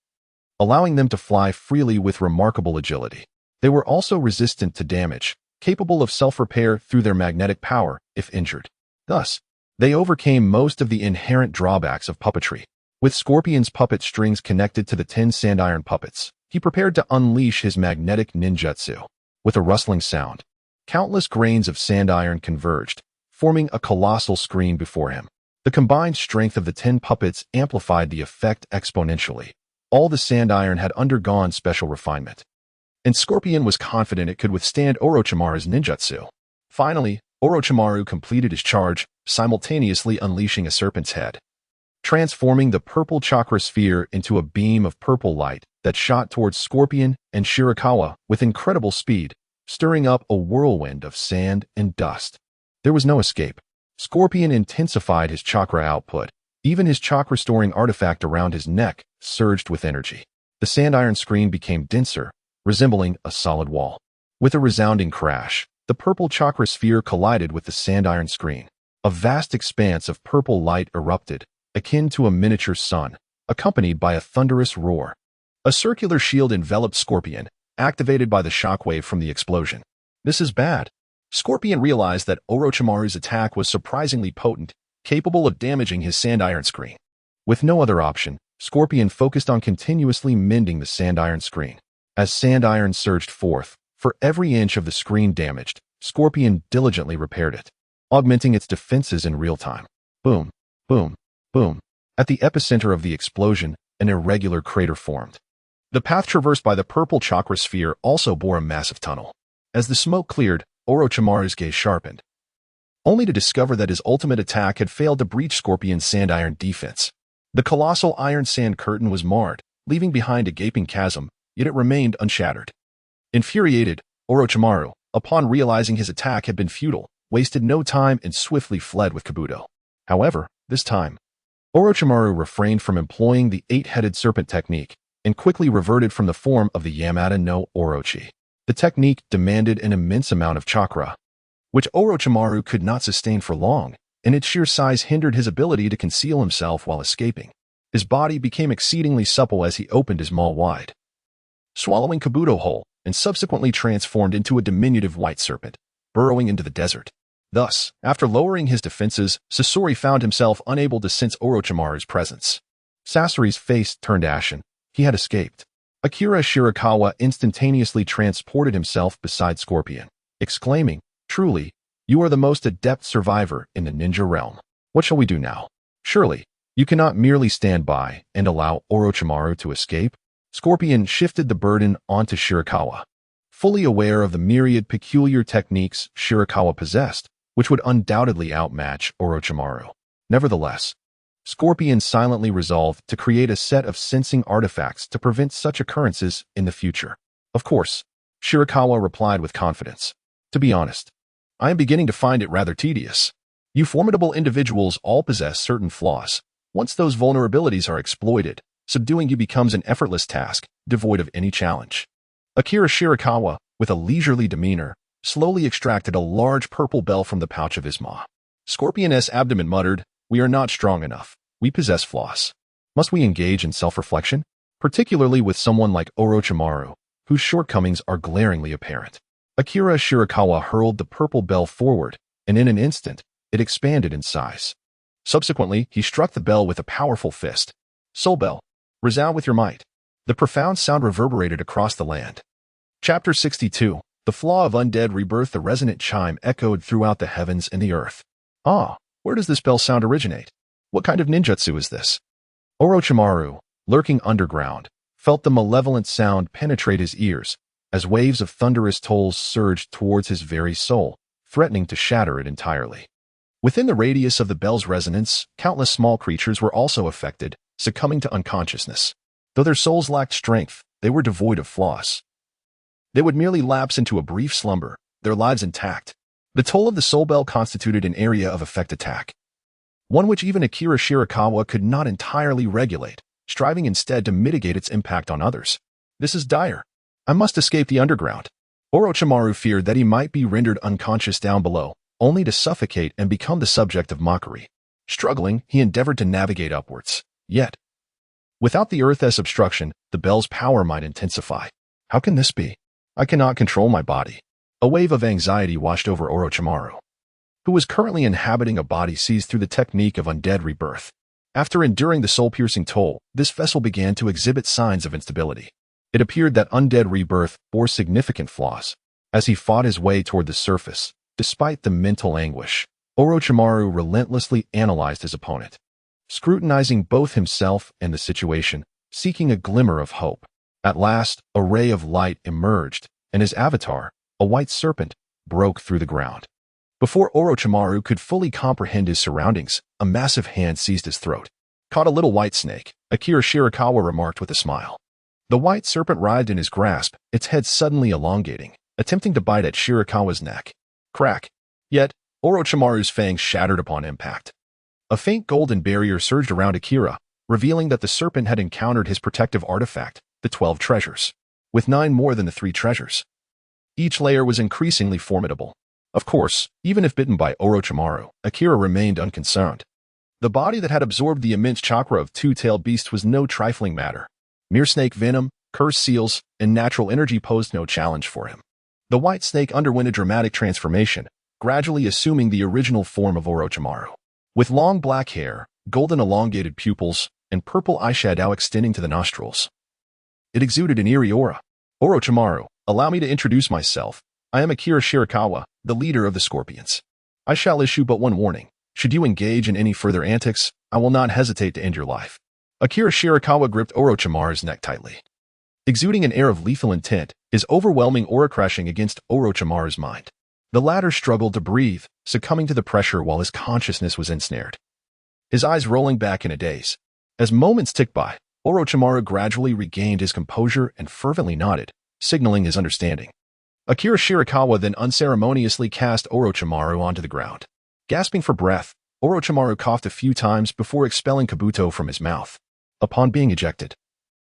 allowing them to fly freely with remarkable agility. They were also resistant to damage, capable of self-repair through their magnetic power if injured. Thus, they overcame most of the inherent drawbacks of puppetry. With Scorpion's puppet strings connected to the 10 sand iron puppets, he prepared to unleash his magnetic ninjutsu. With a rustling sound, countless grains of sand iron converged, forming a colossal screen before him. The combined strength of the 10 puppets amplified the effect exponentially. All the sand iron had undergone special refinement, and Scorpion was confident it could withstand Orochimaru's ninjutsu. Finally, Orochimaru completed his charge, simultaneously unleashing a serpent's head, transforming the purple chakra sphere into a beam of purple light that shot towards Scorpion and Shirakawa with incredible speed, stirring up a whirlwind of sand and dust. There was no escape. Scorpion intensified his chakra output. Even his chakra-storing artifact around his neck surged with energy. The sand iron screen became denser, resembling a solid wall. With a resounding crash, the purple chakra sphere collided with the sand iron screen. A vast expanse of purple light erupted, akin to a miniature sun, accompanied by a thunderous roar. A circular shield enveloped Scorpion, activated by the shockwave from the explosion. "This is bad." Scorpion realized that Orochimaru's attack was surprisingly potent, capable of damaging his sand iron screen. With no other option, Scorpion focused on continuously mending the sand iron screen. As sand iron surged forth, for every inch of the screen damaged, Scorpion diligently repaired it, augmenting its defenses in real time. Boom, boom, boom. At the epicenter of the explosion, an irregular crater formed. The path traversed by the purple chakra sphere also bore a massive tunnel. As the smoke cleared, Orochimaru's gaze sharpened, only to discover that his ultimate attack had failed to breach Scorpion's sand iron defense. The colossal iron sand curtain was marred, leaving behind a gaping chasm, yet it remained unshattered. Infuriated, Orochimaru, upon realizing his attack had been futile, wasted no time and swiftly fled with Kabuto. However, this time, Orochimaru refrained from employing the 8-headed serpent technique and quickly reverted from the form of the Yamada no Orochi. The technique demanded an immense amount of chakra, which Orochimaru could not sustain for long, and its sheer size hindered his ability to conceal himself while escaping. His body became exceedingly supple as he opened his maw wide, swallowing Kabuto whole, and subsequently transformed into a diminutive white serpent, burrowing into the desert. Thus, after lowering his defenses, Sasori found himself unable to sense Orochimaru's presence. Sasori's face turned ashen. He had escaped. Akira Shirakawa instantaneously transported himself beside Scorpion, exclaiming, "Truly, you are the most adept survivor in the ninja realm. What shall we do now? Surely, you cannot merely stand by and allow Orochimaru to escape." Scorpion shifted the burden onto Shirakawa. Fully aware of the myriad peculiar techniques Shirakawa possessed, which would undoubtedly outmatch Orochimaru. Nevertheless, Scorpion silently resolved to create a set of sensing artifacts to prevent such occurrences in the future. Of course, Shirakawa replied with confidence. "To be honest, I am beginning to find it rather tedious. You formidable individuals all possess certain flaws. Once those vulnerabilities are exploited, subduing you becomes an effortless task, devoid of any challenge." Akira Shirakawa, with a leisurely demeanor, slowly extracted a large purple bell from the pouch of his maw. Scorpion's abdomen muttered, "We are not strong enough. We possess flaws. Must we engage in self-reflection? Particularly with someone like Orochimaru, whose shortcomings are glaringly apparent." Akira Shirakawa hurled the purple bell forward, and in an instant, it expanded in size. Subsequently, he struck the bell with a powerful fist. "Soul Bell, resound with your might." The profound sound reverberated across the land. Chapter 62. The Flaw of Undead Rebirth. The resonant chime echoed throughout the heavens and the earth. "Ah, where does this bell sound originate? What kind of ninjutsu is this?" Orochimaru, lurking underground, felt the malevolent sound penetrate his ears as waves of thunderous tolls surged towards his very soul, threatening to shatter it entirely. Within the radius of the bell's resonance, countless small creatures were also affected, succumbing to unconsciousness. Though their souls lacked strength, they were devoid of flaws. They would merely lapse into a brief slumber, their lives intact. The toll of the soul bell constituted an area of effect attack, one which even Akira Shirakawa could not entirely regulate, striving instead to mitigate its impact on others. "This is dire. I must escape the underground." Orochimaru feared that he might be rendered unconscious down below, only to suffocate and become the subject of mockery. Struggling, he endeavored to navigate upwards. Yet, without the earth as obstruction, the bell's power might intensify. How can this be? I cannot control my body. A wave of anxiety washed over Orochimaru, who was currently inhabiting a body seized through the technique of undead rebirth. After enduring the soul-piercing toll, this vessel began to exhibit signs of instability. It appeared that undead rebirth bore significant flaws. As he fought his way toward the surface, despite the mental anguish, Orochimaru relentlessly analyzed his opponent, scrutinizing both himself and the situation, seeking a glimmer of hope. At last, a ray of light emerged, and his avatar, a white serpent, broke through the ground. Before Orochimaru could fully comprehend his surroundings, a massive hand seized his throat. "Caught a little white snake," Akira Shirakawa remarked with a smile. The white serpent writhed in his grasp, its head suddenly elongating, attempting to bite at Shirakawa's neck. Crack! Yet, Orochimaru's fangs shattered upon impact. A faint golden barrier surged around Akira, revealing that the serpent had encountered his protective artifact, the 12 treasures, with 9 more than the 3 treasures. Each layer was increasingly formidable. Of course, even if bitten by Orochimaru, Akira remained unconcerned. The body that had absorbed the immense chakra of two-tailed beasts was no trifling matter. Mere snake venom, cursed seals, and natural energy posed no challenge for him. The white snake underwent a dramatic transformation, gradually assuming the original form of Orochimaru. With long black hair, golden elongated pupils, and purple eyeshadow extending to the nostrils, it exuded an eerie aura. "Orochimaru, allow me to introduce myself. I am Akira Shirakawa, the leader of the Scorpions. I shall issue but one warning. Should you engage in any further antics, I will not hesitate to end your life." Akira Shirakawa gripped Orochimaru's neck tightly. Exuding an air of lethal intent, his overwhelming aura crashing against Orochimaru's mind. The latter struggled to breathe, succumbing to the pressure while his consciousness was ensnared, his eyes rolling back in a daze. As moments ticked by, Orochimaru gradually regained his composure and fervently nodded, signaling his understanding. Akira Shirakawa then unceremoniously cast Orochimaru onto the ground. Gasping for breath, Orochimaru coughed a few times before expelling Kabuto from his mouth. Upon being ejected,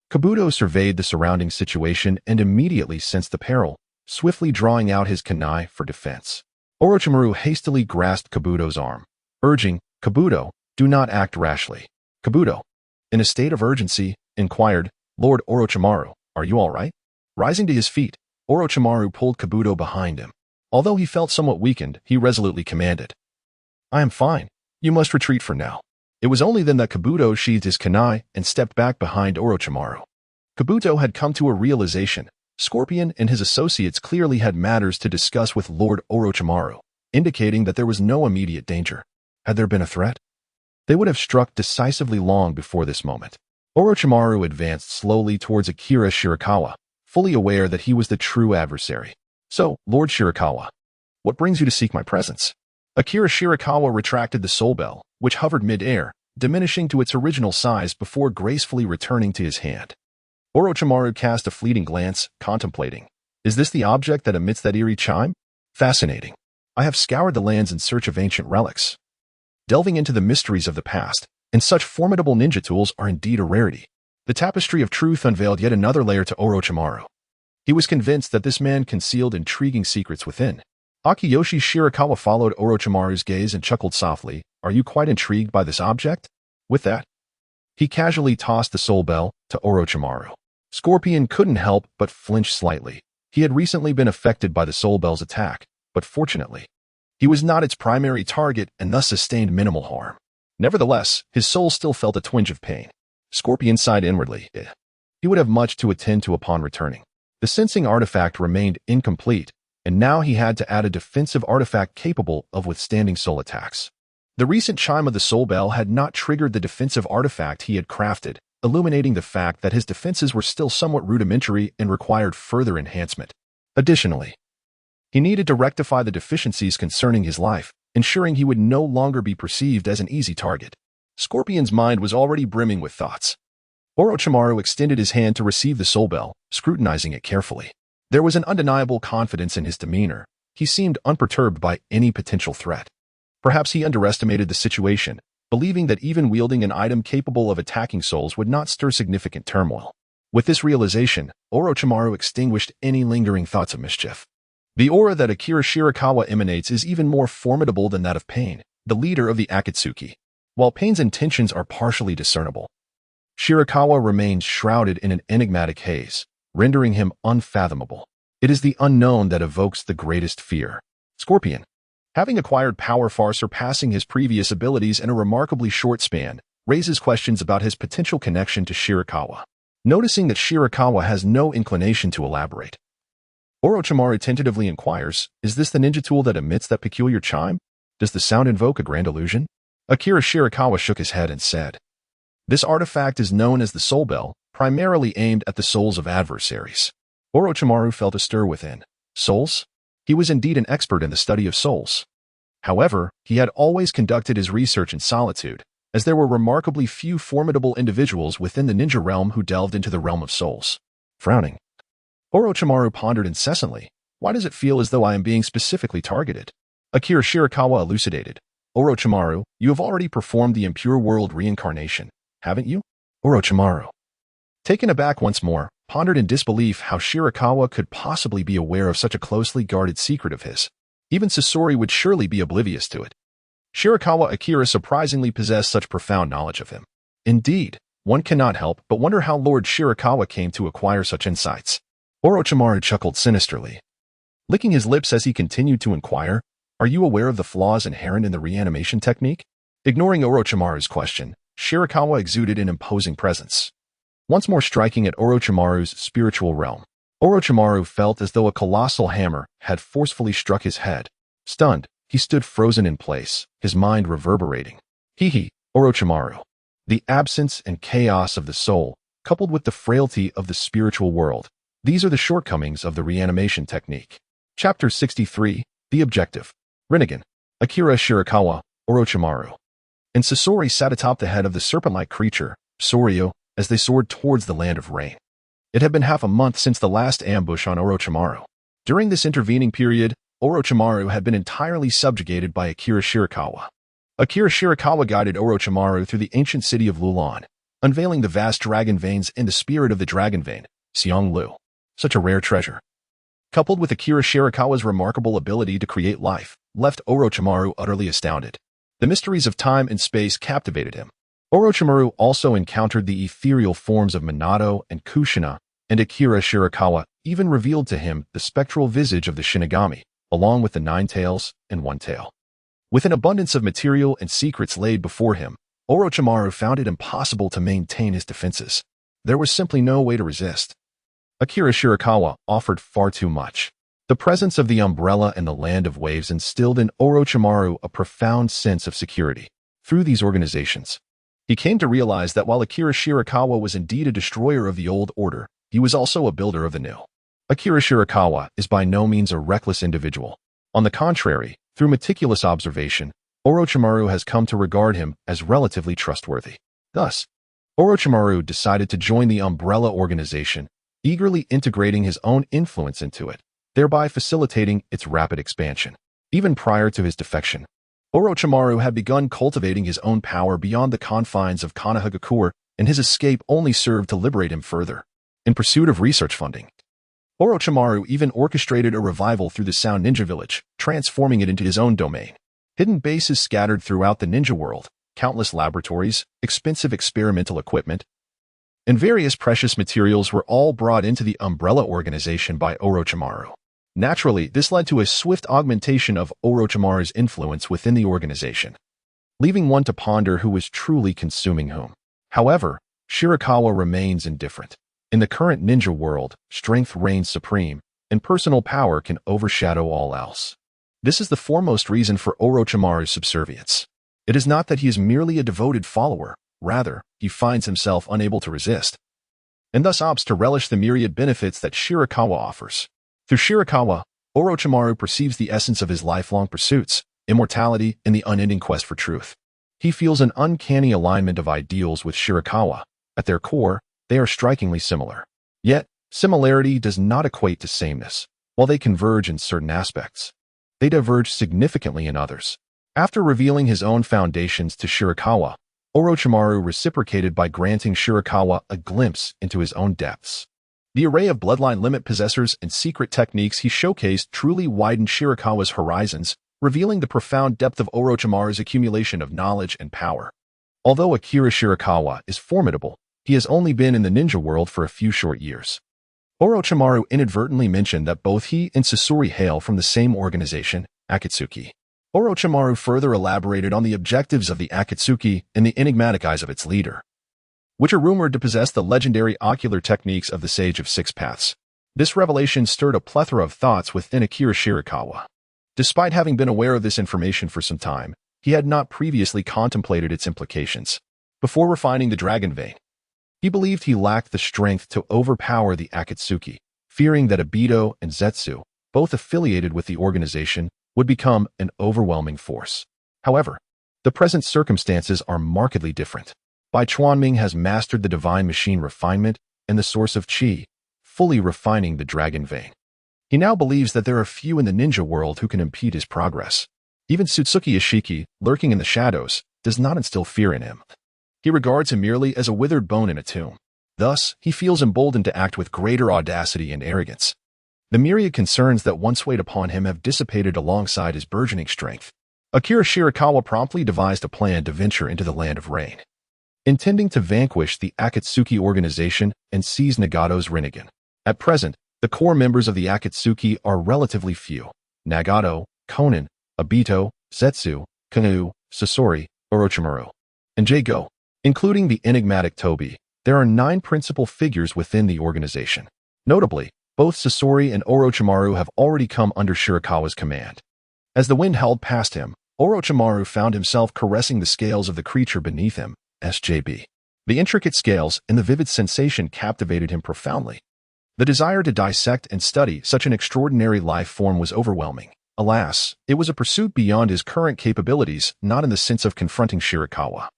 Kabuto surveyed the surrounding situation and immediately sensed the peril, swiftly drawing out his kunai for defense. Orochimaru hastily grasped Kabuto's arm, urging, "Kabuto, do not act rashly." Kabuto, in a state of urgency, inquired, "Lord Orochimaru, are you all right?" Rising to his feet, Orochimaru pulled Kabuto behind him. Although he felt somewhat weakened, he resolutely commanded, "I am fine. You must retreat for now." It was only then that Kabuto sheathed his kunai and stepped back behind Orochimaru. Kabuto had come to a realization. Scorpion and his associates clearly had matters to discuss with Lord Orochimaru, indicating that there was no immediate danger. Had there been a threat? They would have struck decisively long before this moment. Orochimaru advanced slowly towards Akira Shirakawa, fully aware that he was the true adversary. "So, Lord Shirakawa, what brings you to seek my presence?" Akira Shirakawa retracted the soul bell, which hovered mid-air, diminishing to its original size before gracefully returning to his hand. Orochimaru cast a fleeting glance, contemplating. "Is this the object that emits that eerie chime? Fascinating. I have scoured the lands in search of ancient relics, delving into the mysteries of the past, and such formidable ninja tools are indeed a rarity." The tapestry of truth unveiled yet another layer to Orochimaru. He was convinced that this man concealed intriguing secrets within. Akiyoshi Shirakawa followed Orochimaru's gaze and chuckled softly. "Are you quite intrigued by this object?" With that, he casually tossed the soul bell to Orochimaru. Scorpion couldn't help but flinch slightly. He had recently been affected by the soul bell's attack, but fortunately, he was not its primary target and thus sustained minimal harm. Nevertheless, his soul still felt a twinge of pain. Scorpion sighed inwardly. He would have much to attend to upon returning. The sensing artifact remained incomplete, and now he had to add a defensive artifact capable of withstanding soul attacks. The recent chime of the soul bell had not triggered the defensive artifact he had crafted, illuminating the fact that his defenses were still somewhat rudimentary and required further enhancement. Additionally, he needed to rectify the deficiencies concerning his life, ensuring he would no longer be perceived as an easy target. Scorpion's mind was already brimming with thoughts. Orochimaru extended his hand to receive the soul bell, scrutinizing it carefully. There was an undeniable confidence in his demeanor. He seemed unperturbed by any potential threat. Perhaps he underestimated the situation, believing that even wielding an item capable of attacking souls would not stir significant turmoil. With this realization, Orochimaru extinguished any lingering thoughts of mischief. The aura that Akira Shirakawa emanates is even more formidable than that of Pain, the leader of the Akatsuki. While Pain's intentions are partially discernible, Shirakawa remains shrouded in an enigmatic haze, rendering him unfathomable. It is the unknown that evokes the greatest fear. Scorpion, having acquired power far surpassing his previous abilities in a remarkably short span, raises questions about his potential connection to Shirakawa. Noticing that Shirakawa has no inclination to elaborate, Orochimaru tentatively inquires, "Is this the ninja tool that emits that peculiar chime? Does the sound invoke a grand illusion?" Akira Shirakawa shook his head and said, "This artifact is known as the soul bell, primarily aimed at the souls of adversaries." Orochimaru felt a stir within. Souls? He was indeed an expert in the study of souls. However, he had always conducted his research in solitude, as there were remarkably few formidable individuals within the ninja realm who delved into the realm of souls. Frowning, Orochimaru pondered incessantly. "Why does it feel as though I am being specifically targeted?" Akira Shirakawa elucidated. "Orochimaru, you have already performed the impure world reincarnation, haven't you?" Orochimaru, taken aback once more, pondered in disbelief how Shirakawa could possibly be aware of such a closely guarded secret of his. Even Sasori would surely be oblivious to it. Shirakawa Akira surprisingly possessed such profound knowledge of him. Indeed, one cannot help but wonder how Lord Shirakawa came to acquire such insights. Orochimaru chuckled sinisterly, licking his lips as he continued to inquire, "Are you aware of the flaws inherent in the reanimation technique?" Ignoring Orochimaru's question, Shirakawa exuded an imposing presence, once more striking at Orochimaru's spiritual realm. Orochimaru felt as though a colossal hammer had forcefully struck his head. Stunned, he stood frozen in place, his mind reverberating. Orochimaru. The absence and chaos of the soul, coupled with the frailty of the spiritual world. These are the shortcomings of the reanimation technique. Chapter 63, The Objective. Renegan, Akira Shirakawa, Orochimaru, and Sasori sat atop the head of the serpent-like creature, Soryu, as they soared towards the land of rain. It had been half a month since the last ambush on Orochimaru. During this intervening period, Orochimaru had been entirely subjugated by Akira Shirakawa. Akira Shirakawa guided Orochimaru through the ancient city of Lulon, unveiling the vast dragon veins and the spirit of the dragon vein, Xianglu. Such a rare treasure, coupled with Akira Shirakawa's remarkable ability to create life, left Orochimaru utterly astounded. The mysteries of time and space captivated him. Orochimaru also encountered the ethereal forms of Minato and Kushina, and Akira Shirakawa even revealed to him the spectral visage of the Shinigami, along with the Ninetales and One Tail. With an abundance of material and secrets laid before him, Orochimaru found it impossible to maintain his defenses. There was simply no way to resist. Akira Shirakawa offered far too much. The presence of the umbrella and the land of waves instilled in Orochimaru a profound sense of security. Through these organizations, he came to realize that while Akira Shirakawa was indeed a destroyer of the old order, he was also a builder of the new. Akira Shirakawa is by no means a reckless individual. On the contrary, through meticulous observation, Orochimaru has come to regard him as relatively trustworthy. Thus, Orochimaru decided to join the Umbrella organization, eagerly integrating his own influence into it, thereby facilitating its rapid expansion. Even prior to his defection, Orochimaru had begun cultivating his own power beyond the confines of Amigakure, and his escape only served to liberate him further. In pursuit of research funding, Orochimaru even orchestrated a revival through the Sound Ninja Village, transforming it into his own domain. Hidden bases scattered throughout the ninja world, countless laboratories, expensive experimental equipment, and various precious materials were all brought into the Umbrella organization by Orochimaru. Naturally, this led to a swift augmentation of Orochimaru's influence within the organization, leaving one to ponder who was truly consuming whom. However, Shirakawa remains indifferent. In the current ninja world, strength reigns supreme, and personal power can overshadow all else. This is the foremost reason for Orochimaru's subservience. It is not that he is merely a devoted follower, rather, he finds himself unable to resist, and thus opts to relish the myriad benefits that Shirakawa offers. Through Shirakawa, Orochimaru perceives the essence of his lifelong pursuits, immortality, and the unending quest for truth. He feels an uncanny alignment of ideals with Shirakawa. At their core, they are strikingly similar. Yet, similarity does not equate to sameness. While they converge in certain aspects, they diverge significantly in others. After revealing his own foundations to Shirakawa, Orochimaru reciprocated by granting Shirakawa a glimpse into his own depths. The array of bloodline limit possessors and secret techniques he showcased truly widened Shirakawa's horizons, revealing the profound depth of Orochimaru's accumulation of knowledge and power. Although Akira Shirakawa is formidable, he has only been in the ninja world for a few short years. Orochimaru inadvertently mentioned that both he and Sasori hail from the same organization, Akatsuki. Orochimaru further elaborated on the objectives of the Akatsuki and the enigmatic eyes of its leader, which are rumored to possess the legendary ocular techniques of the Sage of Six Paths. This revelation stirred a plethora of thoughts within Akira Shirakawa. Despite having been aware of this information for some time, he had not previously contemplated its implications. Before refining the dragon vein, he believed he lacked the strength to overpower the Akatsuki, fearing that Obito and Zetsu, both affiliated with the organization, would become an overwhelming force. However, the present circumstances are markedly different. Bai Chuanming has mastered the divine machine refinement and the source of qi, fully refining the dragon vein. He now believes that there are few in the ninja world who can impede his progress. Even Tsutsuki Ishiki, lurking in the shadows, does not instill fear in him. He regards him merely as a withered bone in a tomb. Thus, he feels emboldened to act with greater audacity and arrogance. The myriad concerns that once weighed upon him have dissipated alongside his burgeoning strength. Akira Shirakawa promptly devised a plan to venture into the land of rain, intending to vanquish the Akatsuki organization and seize Nagato's Renegan. At present, the core members of the Akatsuki are relatively few: Nagato, Konan, Obito, Zetsu, Kanu, Sasori, Orochimaru, and Jago. Including the enigmatic Tobi, there are 9 principal figures within the organization. Notably, both Sasori and Orochimaru have already come under Shirakawa's command. As the wind howled past him, Orochimaru found himself caressing the scales of the creature beneath him, SJB. The intricate scales and the vivid sensation captivated him profoundly. The desire to dissect and study such an extraordinary life form was overwhelming. Alas, it was a pursuit beyond his current capabilities, not in the sense of confronting Shirakawa,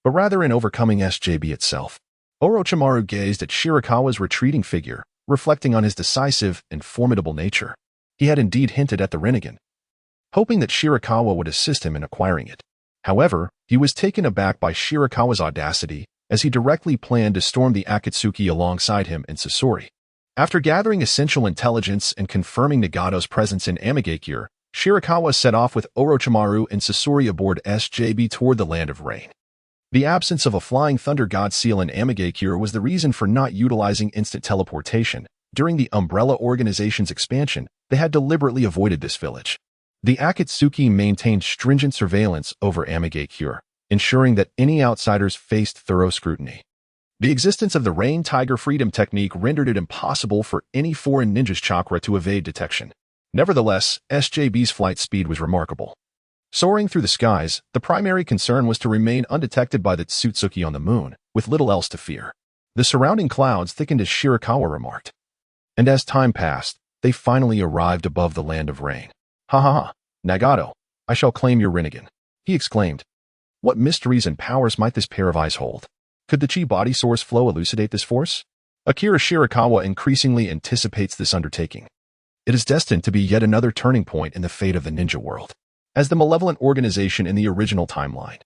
but rather in overcoming SJB itself. Orochimaru gazed at Shirakawa's retreating figure, reflecting on his decisive and formidable nature. He had indeed hinted at the Renegan, hoping that Shirakawa would assist him in acquiring it. However, he was taken aback by Shirakawa's audacity, as he directly planned to storm the Akatsuki alongside him and Sasori. After gathering essential intelligence and confirming Nagato's presence in Amigakure, Shirakawa set off with Orochimaru and Sasori aboard SJB toward the Land of Rain. The absence of a flying thunder god seal in Amigakure was the reason for not utilizing instant teleportation. During the Umbrella Organization's expansion, they had deliberately avoided this village. The Akatsuki maintained stringent surveillance over Amigakure, ensuring that any outsiders faced thorough scrutiny. The existence of the Rain Tiger Freedom technique rendered it impossible for any foreign ninja's chakra to evade detection. Nevertheless, SJB's flight speed was remarkable. Soaring through the skies, the primary concern was to remain undetected by the Tsutsuki on the moon, with little else to fear. The surrounding clouds thickened as Shirakawa remarked. And as time passed, they finally arrived above the land of rain. Ha ha ha, Nagato, I shall claim your Renegan, he exclaimed. What mysteries and powers might this pair of eyes hold? Could the chi body source flow elucidate this force? Akira Shirakawa increasingly anticipates this undertaking. It is destined to be yet another turning point in the fate of the ninja world. As the malevolent organization in the original timeline,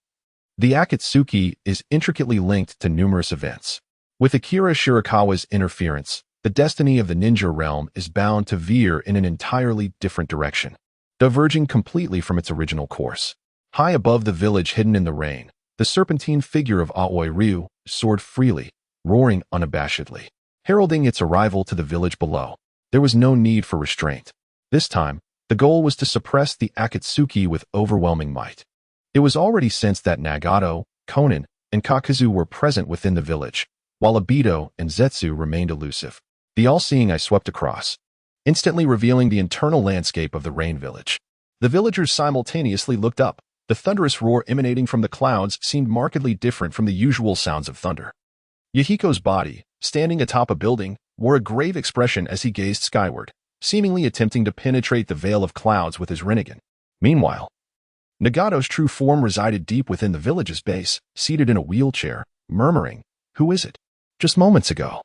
the Akatsuki is intricately linked to numerous events. With Akira Shirakawa's interference, the destiny of the ninja realm is bound to veer in an entirely different direction, diverging completely from its original course. High above the village hidden in the rain, the serpentine figure of Aoi Ryu soared freely, roaring unabashedly, heralding its arrival to the village below. There was no need for restraint. This time, the goal was to suppress the Akatsuki with overwhelming might. It was already sensed that Nagato, Konan, and Kakuzu were present within the village, while Obito and Zetsu remained elusive. The all-seeing eye swept across, instantly revealing the internal landscape of the rain village. The villagers simultaneously looked up. The thunderous roar emanating from the clouds seemed markedly different from the usual sounds of thunder. Yahiko's body, standing atop a building, wore a grave expression as he gazed skyward, seemingly attempting to penetrate the veil of clouds with his Renegan. Meanwhile, Nagato's true form resided deep within the village's base, seated in a wheelchair, murmuring, "Who is it?" Just moments ago.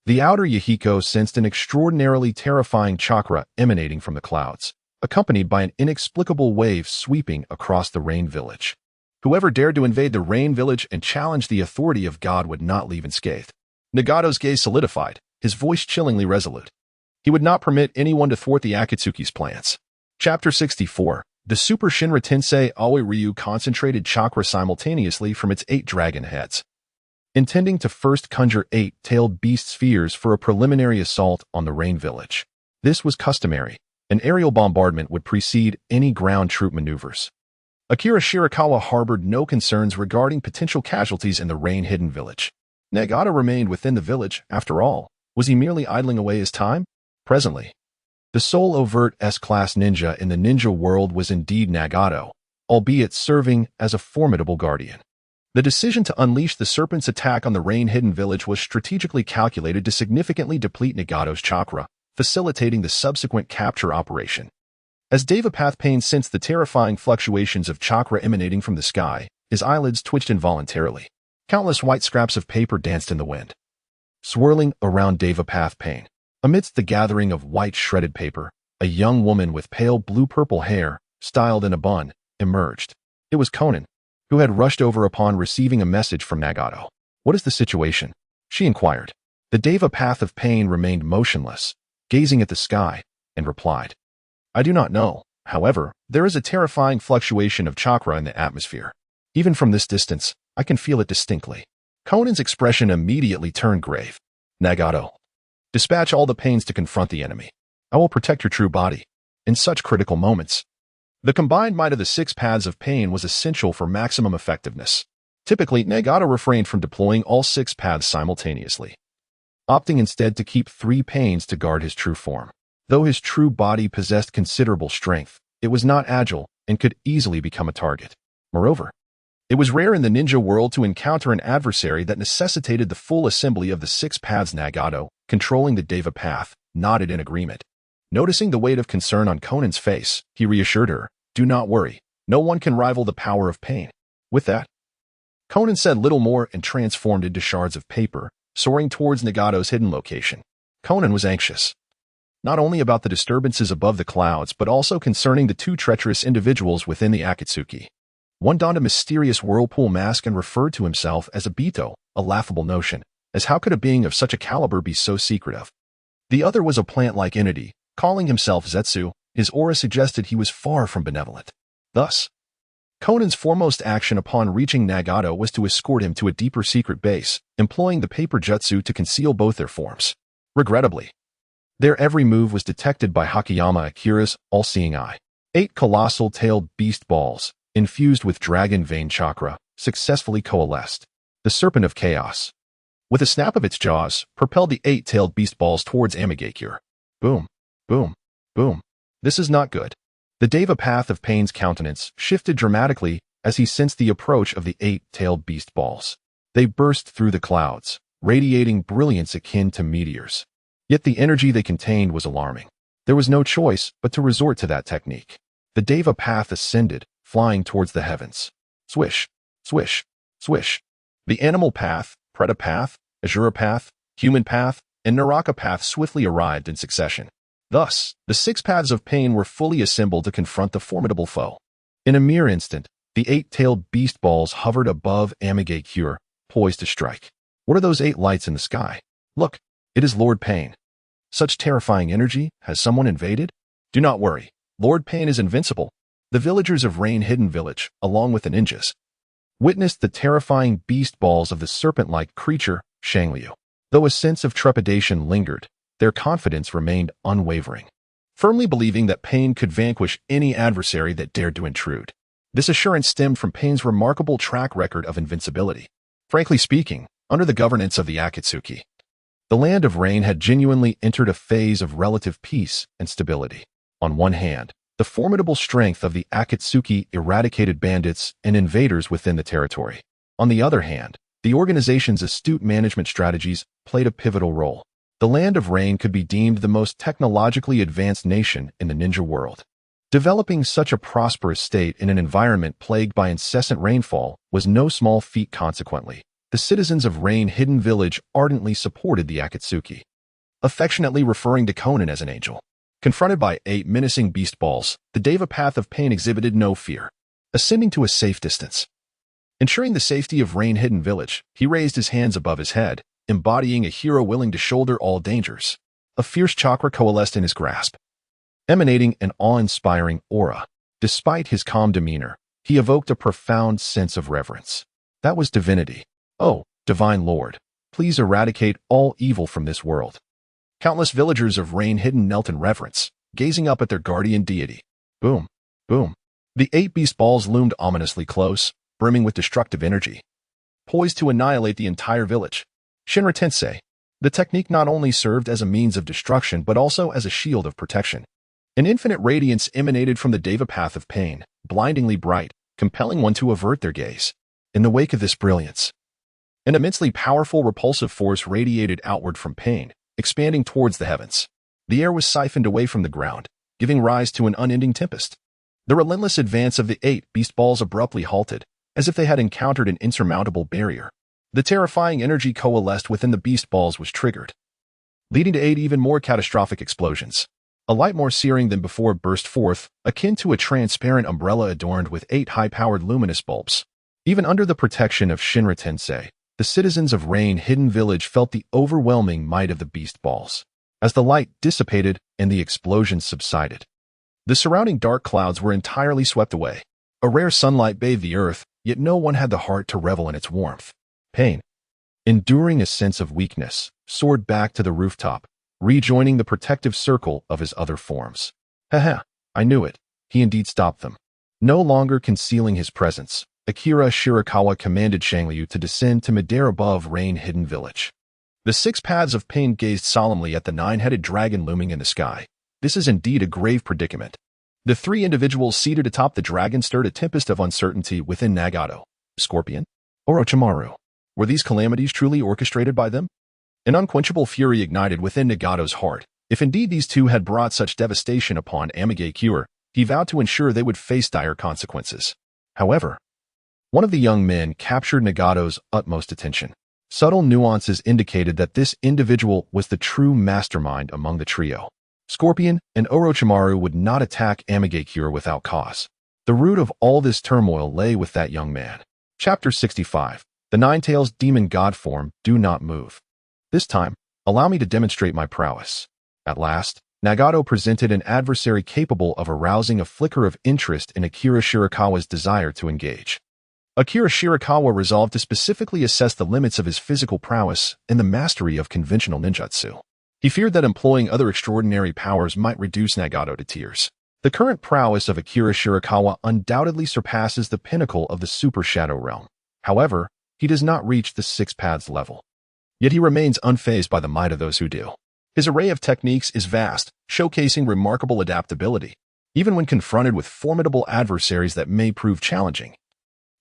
The outer Yahiko sensed an extraordinarily terrifying chakra emanating from the clouds, accompanied by an inexplicable wave sweeping across the rain village. Whoever dared to invade the rain village and challenge the authority of God would not leave unscathed. Nagato's gaze solidified, his voice chillingly resolute. He would not permit anyone to thwart the Akatsuki's plans. Chapter 64. The Super Shinra Tensei Aoi Ryu concentrated chakra simultaneously from its 8 dragon heads, intending to first conjure 8-tailed beast spheres for a preliminary assault on the rain village. This was customary. An aerial bombardment would precede any ground troop maneuvers. Akira Shirakawa harbored no concerns regarding potential casualties in the rain-hidden village. Nagato remained within the village, after all. Was he merely idling away his time? Presently, the sole overt S-class ninja in the ninja world was indeed Nagato, albeit serving as a formidable guardian. The decision to unleash the serpent's attack on the rain-hidden village was strategically calculated to significantly deplete Nagato's chakra, facilitating the subsequent capture operation. As Devapath Pain sensed the terrifying fluctuations of chakra emanating from the sky, his eyelids twitched involuntarily. Countless white scraps of paper danced in the wind, swirling around Devapath Pain. Amidst the gathering of white shredded paper, a young woman with pale blue-purple hair, styled in a bun, emerged. It was Konan, who had rushed over upon receiving a message from Nagato. "What is the situation?" she inquired. The Devapath of Pain remained motionless, gazing at the sky, and replied, "I do not know. However, there is a terrifying fluctuation of chakra in the atmosphere. Even from this distance, I can feel it distinctly." Konan's expression immediately turned grave. "Nagato, dispatch all the pains to confront the enemy. I will protect your true body." In such critical moments, the combined might of the 6 paths of pain was essential for maximum effectiveness. Typically, Nagato refrained from deploying all 6 paths simultaneously, opting instead to keep 3 pains to guard his true form. Though his true body possessed considerable strength, it was not agile and could easily become a target. Moreover, it was rare in the ninja world to encounter an adversary that necessitated the full assembly of the 6 paths. Nagato, controlling the Deva path, nodded in agreement. Noticing the weight of concern on Konan's face, he reassured her, "Do not worry. No one can rival the power of pain." With that, Konan said little more and transformed into shards of paper, soaring towards Nagato's hidden location. Konan was anxious, not only about the disturbances above the clouds but also concerning the 2 treacherous individuals within the Akatsuki. One donned a mysterious whirlpool mask and referred to himself as Obito, a laughable notion, as how could a being of such a caliber be so secretive? The other was a plant-like entity, calling himself Zetsu. His aura suggested he was far from benevolent. Thus, Conan's foremost action upon reaching Nagato was to escort him to a deeper secret base, employing the paper jutsu to conceal both their forms. Regrettably, their every move was detected by Hakayama Akira's all-seeing eye. 8 colossal-tailed beast balls, infused with dragon vein chakra, successfully coalesced. The Serpent of Chaos, with a snap of its jaws, propelled the 8-tailed beast balls towards Amigakure. Boom, boom, boom. This is not good. The Deva path of Pain's countenance shifted dramatically as he sensed the approach of the 8-tailed beast balls. They burst through the clouds, radiating brilliance akin to meteors. Yet the energy they contained was alarming. There was no choice but to resort to that technique. The Deva path ascended, flying towards the heavens. Swish, swish, swish. The animal path, Preta path, Asura path, human path, and Naraka path swiftly arrived in succession. Thus, the 6 paths of pain were fully assembled to confront the formidable foe. In a mere instant, the 8-tailed beast balls hovered above Amigakure, poised to strike. What are those 8 lights in the sky? Look, it is Lord Pain. Such terrifying energy, has someone invaded? Do not worry, Lord Pain is invincible. The villagers of Rain Hidden Village, along with the ninjas, witnessed the terrifying beast balls of the serpent-like creature, Shangliu. Though a sense of trepidation lingered, their confidence remained unwavering, firmly believing that Pain could vanquish any adversary that dared to intrude. This assurance stemmed from Pain's remarkable track record of invincibility. Frankly speaking, under the governance of the Akatsuki, the Land of Rain had genuinely entered a phase of relative peace and stability. On one hand, the formidable strength of the Akatsuki eradicated bandits and invaders within the territory. On the other hand, the organization's astute management strategies played a pivotal role. The Land of Rain could be deemed the most technologically advanced nation in the ninja world. Developing such a prosperous state in an environment plagued by incessant rainfall was no small feat. Consequently, the citizens of Rain Hidden Village ardently supported the Akatsuki, affectionately referring to Conan as an angel. Confronted by 8 menacing beast balls, the Deva path of Pain exhibited no fear. Ascending to a safe distance, ensuring the safety of Rain Hidden Village, he raised his hands above his head, embodying a hero willing to shoulder all dangers. A fierce chakra coalesced in his grasp, emanating an awe-inspiring aura. Despite his calm demeanor, he evoked a profound sense of reverence. That was divinity. Oh, divine lord, please eradicate all evil from this world. Countless villagers of Rain Hidden knelt in reverence, gazing up at their guardian deity. Boom, boom. The 8 beast balls loomed ominously close, brimming with destructive energy, poised to annihilate the entire village. Shinra Tensei. The technique not only served as a means of destruction but also as a shield of protection. An infinite radiance emanated from the Deva path of Pain, blindingly bright, compelling one to avert their gaze. In the wake of this brilliance, an immensely powerful repulsive force radiated outward from Pain, expanding towards the heavens. The air was siphoned away from the ground, giving rise to an unending tempest. The relentless advance of the 8 beast balls abruptly halted, as if they had encountered an insurmountable barrier. The terrifying energy coalesced within the beast balls was triggered, leading to 8 even more catastrophic explosions. A light more searing than before burst forth, akin to a transparent umbrella adorned with 8 high-powered luminous bulbs. Even under the protection of Shinra Tensei, the citizens of Rain Hidden Village felt the overwhelming might of the beast balls. As the light dissipated and the explosions subsided, the surrounding dark clouds were entirely swept away. A rare sunlight bathed the earth, yet no one had the heart to revel in its warmth. Pain, enduring a sense of weakness, soared back to the rooftop, rejoining the protective circle of his other forms. Haha, I knew it. He indeed stopped them. No longer concealing his presence, Akira Shirakawa commanded Shangliu to descend to midair above Rain Hidden Village. The 6 paths of Pain gazed solemnly at the 9-headed dragon looming in the sky. This is indeed a grave predicament. The 3 individuals seated atop the dragon stirred a tempest of uncertainty within Nagato. Scorpion? Orochimaru? Were these calamities truly orchestrated by them? An unquenchable fury ignited within Nagato's heart. If indeed these 2 had brought such devastation upon Amigakure, he vowed to ensure they would face dire consequences. However, one of the young men captured Nagato's utmost attention. Subtle nuances indicated that this individual was the true mastermind among the trio. Scorpion and Orochimaru would not attack Amigakure without cause. The root of all this turmoil lay with that young man. Chapter 65. The Ninetales demon god form, do not move. This time, allow me to demonstrate my prowess. At last, Nagato presented an adversary capable of arousing a flicker of interest in Akira Shirakawa's desire to engage. Akira Shirakawa resolved to specifically assess the limits of his physical prowess and the mastery of conventional ninjutsu. He feared that employing other extraordinary powers might reduce Nagato to tears. The current prowess of Akira Shirakawa undoubtedly surpasses the pinnacle of the Super Shadow Realm. However, he does not reach the Six Paths level. Yet he remains unfazed by the might of those who do. His array of techniques is vast, showcasing remarkable adaptability, even when confronted with formidable adversaries that may prove challenging.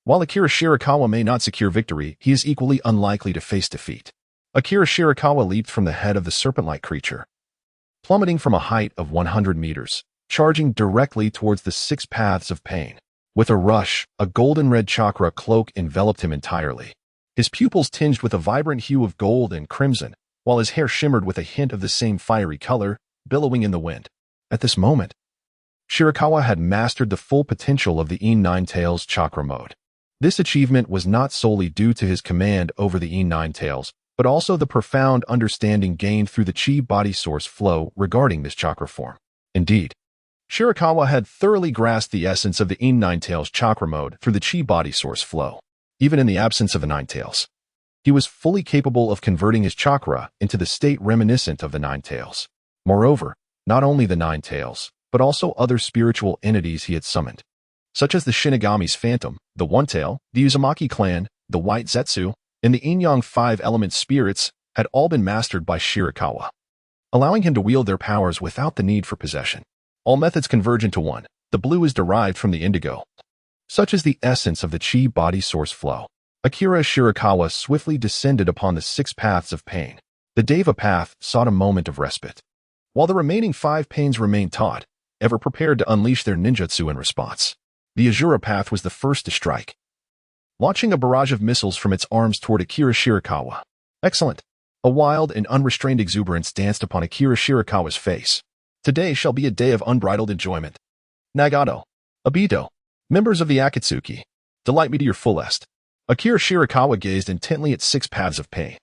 While Akira Shirakawa may not secure victory, he is equally unlikely to face defeat. Akira Shirakawa leaped from the head of the serpent-like creature, plummeting from a height of 100 meters, charging directly towards the Six Paths of Pain. With a rush, a golden-red chakra cloak enveloped him entirely. His pupils tinged with a vibrant hue of gold and crimson, while his hair shimmered with a hint of the same fiery color, billowing in the wind. At this moment, Shirakawa had mastered the full potential of the Ninetales chakra mode. This achievement was not solely due to his command over the Ninetales, but also the profound understanding gained through the chi body source flow regarding this chakra form. Indeed, Shirakawa had thoroughly grasped the essence of the Ninetales chakra mode through the chi body source flow. Even in the absence of the Ninetales, he was fully capable of converting his chakra into the state reminiscent of the Ninetales. Moreover, not only the Ninetales, but also other spiritual entities he had summoned, such as the Shinigami's Phantom, the One Tail, the Uzumaki clan, the White Zetsu, and the Yin-Yang five-element spirits, had all been mastered by Shirakawa, allowing him to wield their powers without the need for possession. All methods converge into one. The blue is derived from the indigo. Such is the essence of the chi body source flow. Akira Shirakawa swiftly descended upon the Six Paths of Pain. The Deva path sought a moment of respite, while the remaining 5 pains remained taut, ever prepared to unleash their ninjutsu in response. The Azura path was the first to strike, launching a barrage of missiles from its arms toward Akira Shirakawa. Excellent! A wild and unrestrained exuberance danced upon Akira Shirakawa's face. Today shall be a day of unbridled enjoyment. Nagato, Obito, members of the Akatsuki, delight me to your fullest. Akira Shirakawa gazed intently at Six Paths of Pain,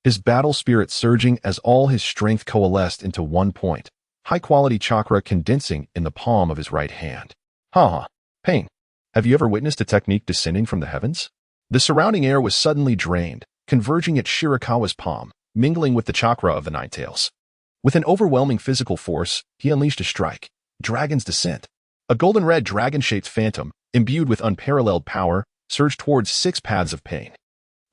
his battle spirit surging as all his strength coalesced into one point, high-quality chakra condensing in the palm of his right hand. Pain. Have you ever witnessed a technique descending from the heavens? The surrounding air was suddenly drained, converging at Shirakawa's palm, mingling with the chakra of the Ninetales. With an overwhelming physical force, he unleashed a strike, Dragon's Descent. A golden-red dragon-shaped phantom, imbued with unparalleled power, surged towards Six Paths of Pain.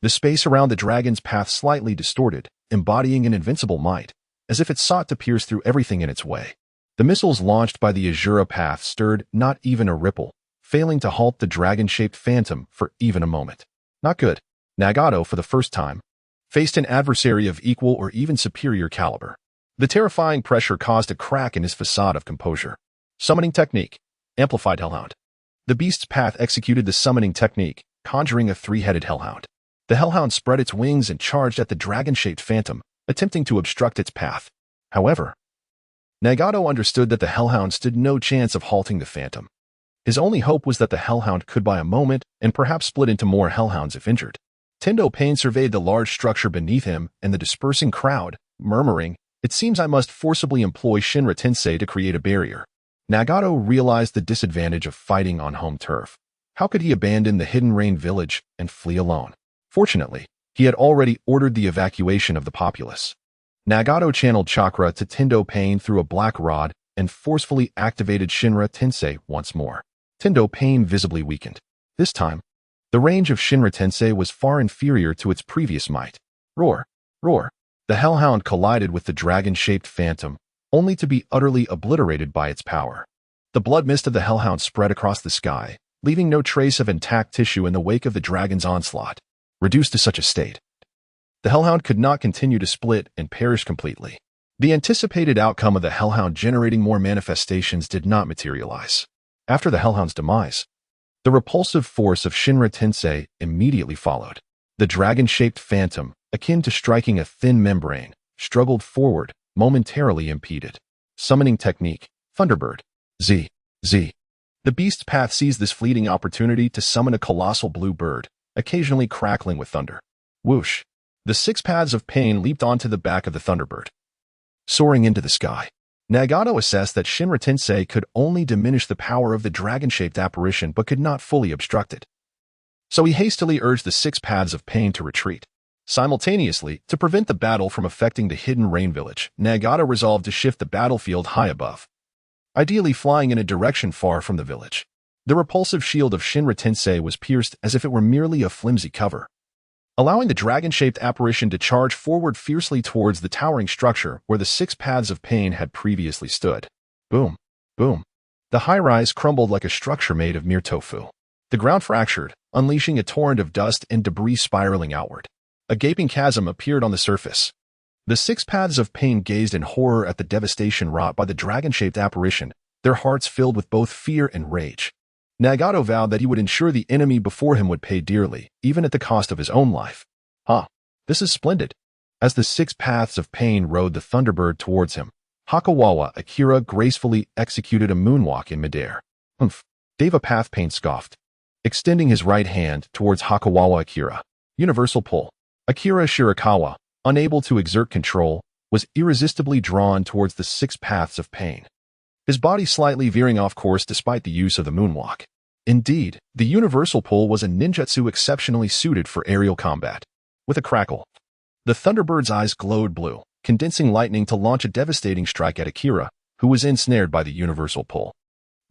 The space around the dragon's path slightly distorted, embodying an invincible might, as if it sought to pierce through everything in its way. The missiles launched by the Azura path stirred not even a ripple, failing to halt the dragon-shaped phantom for even a moment. Not good. Nagato, for the first time, faced an adversary of equal or even superior caliber. The terrifying pressure caused a crack in his facade of composure. Summoning technique. Amplified Hellhound. The beast's path executed the summoning technique, conjuring a 3-headed hellhound. The hellhound spread its wings and charged at the dragon-shaped phantom, attempting to obstruct its path. However, Nagato understood that the hellhound stood no chance of halting the phantom. His only hope was that the hellhound could buy a moment and perhaps split into more hellhounds if injured. Tendo Pain surveyed the large structure beneath him and the dispersing crowd, murmuring, "It seems I must forcibly employ Shinra Tensei to create a barrier." Nagato realized the disadvantage of fighting on home turf. How could he abandon the Hidden Rain village and flee alone? Fortunately, he had already ordered the evacuation of the populace. Nagato channeled chakra to Tendo Pain through a black rod and forcefully activated Shinra Tensei once more. Tendo Pain visibly weakened. This time, the range of Shinra Tensei was far inferior to its previous might. Roar! Roar! The hellhound collided with the dragon-shaped phantom, only to be utterly obliterated by its power. The blood mist of the hellhound spread across the sky, leaving no trace of intact tissue in the wake of the dragon's onslaught. Reduced to such a state, the hellhound could not continue to split and perish completely. The anticipated outcome of the hellhound generating more manifestations did not materialize. After the hellhound's demise, the repulsive force of Shinra Tensei immediately followed. The dragon-shaped phantom, akin to striking a thin membrane, struggled forward, momentarily impeded. Summoning technique, Thunderbird. Z. The beast's path seized this fleeting opportunity to summon a colossal blue bird, occasionally crackling with thunder. Whoosh! The Six Paths of Pain leaped onto the back of the Thunderbird, soaring into the sky. Nagato assessed that Shinra Tensei could only diminish the power of the dragon-shaped apparition but could not fully obstruct it. So he hastily urged the six paths of pain to retreat. Simultaneously, to prevent the battle from affecting the hidden rain village, Nagato resolved to shift the battlefield high above, ideally flying in a direction far from the village. The repulsive shield of Shinra Tensei was pierced as if it were merely a flimsy cover, allowing the dragon-shaped apparition to charge forward fiercely towards the towering structure where the six paths of pain had previously stood. Boom, boom. The high-rise crumbled like a structure made of mere tofu. The ground fractured, unleashing a torrent of dust and debris spiraling outward. A gaping chasm appeared on the surface. The six paths of pain gazed in horror at the devastation wrought by the dragon-shaped apparition, their hearts filled with both fear and rage. Nagato vowed that he would ensure the enemy before him would pay dearly, even at the cost of his own life. This is splendid. As the six paths of pain rode the Thunderbird towards him, Hakawawa Akira gracefully executed a moonwalk in midair. Deva Path Pain scoffed, extending his right hand towards Hakawawa Akira. Universal pull. Akira Shirakawa, unable to exert control, was irresistibly drawn towards the six paths of pain, his body slightly veering off course despite the use of the moonwalk. Indeed, the universal pull was a ninjutsu exceptionally suited for aerial combat. With a crackle, the Thunderbird's eyes glowed blue, condensing lightning to launch a devastating strike at Akira, who was ensnared by the universal pull.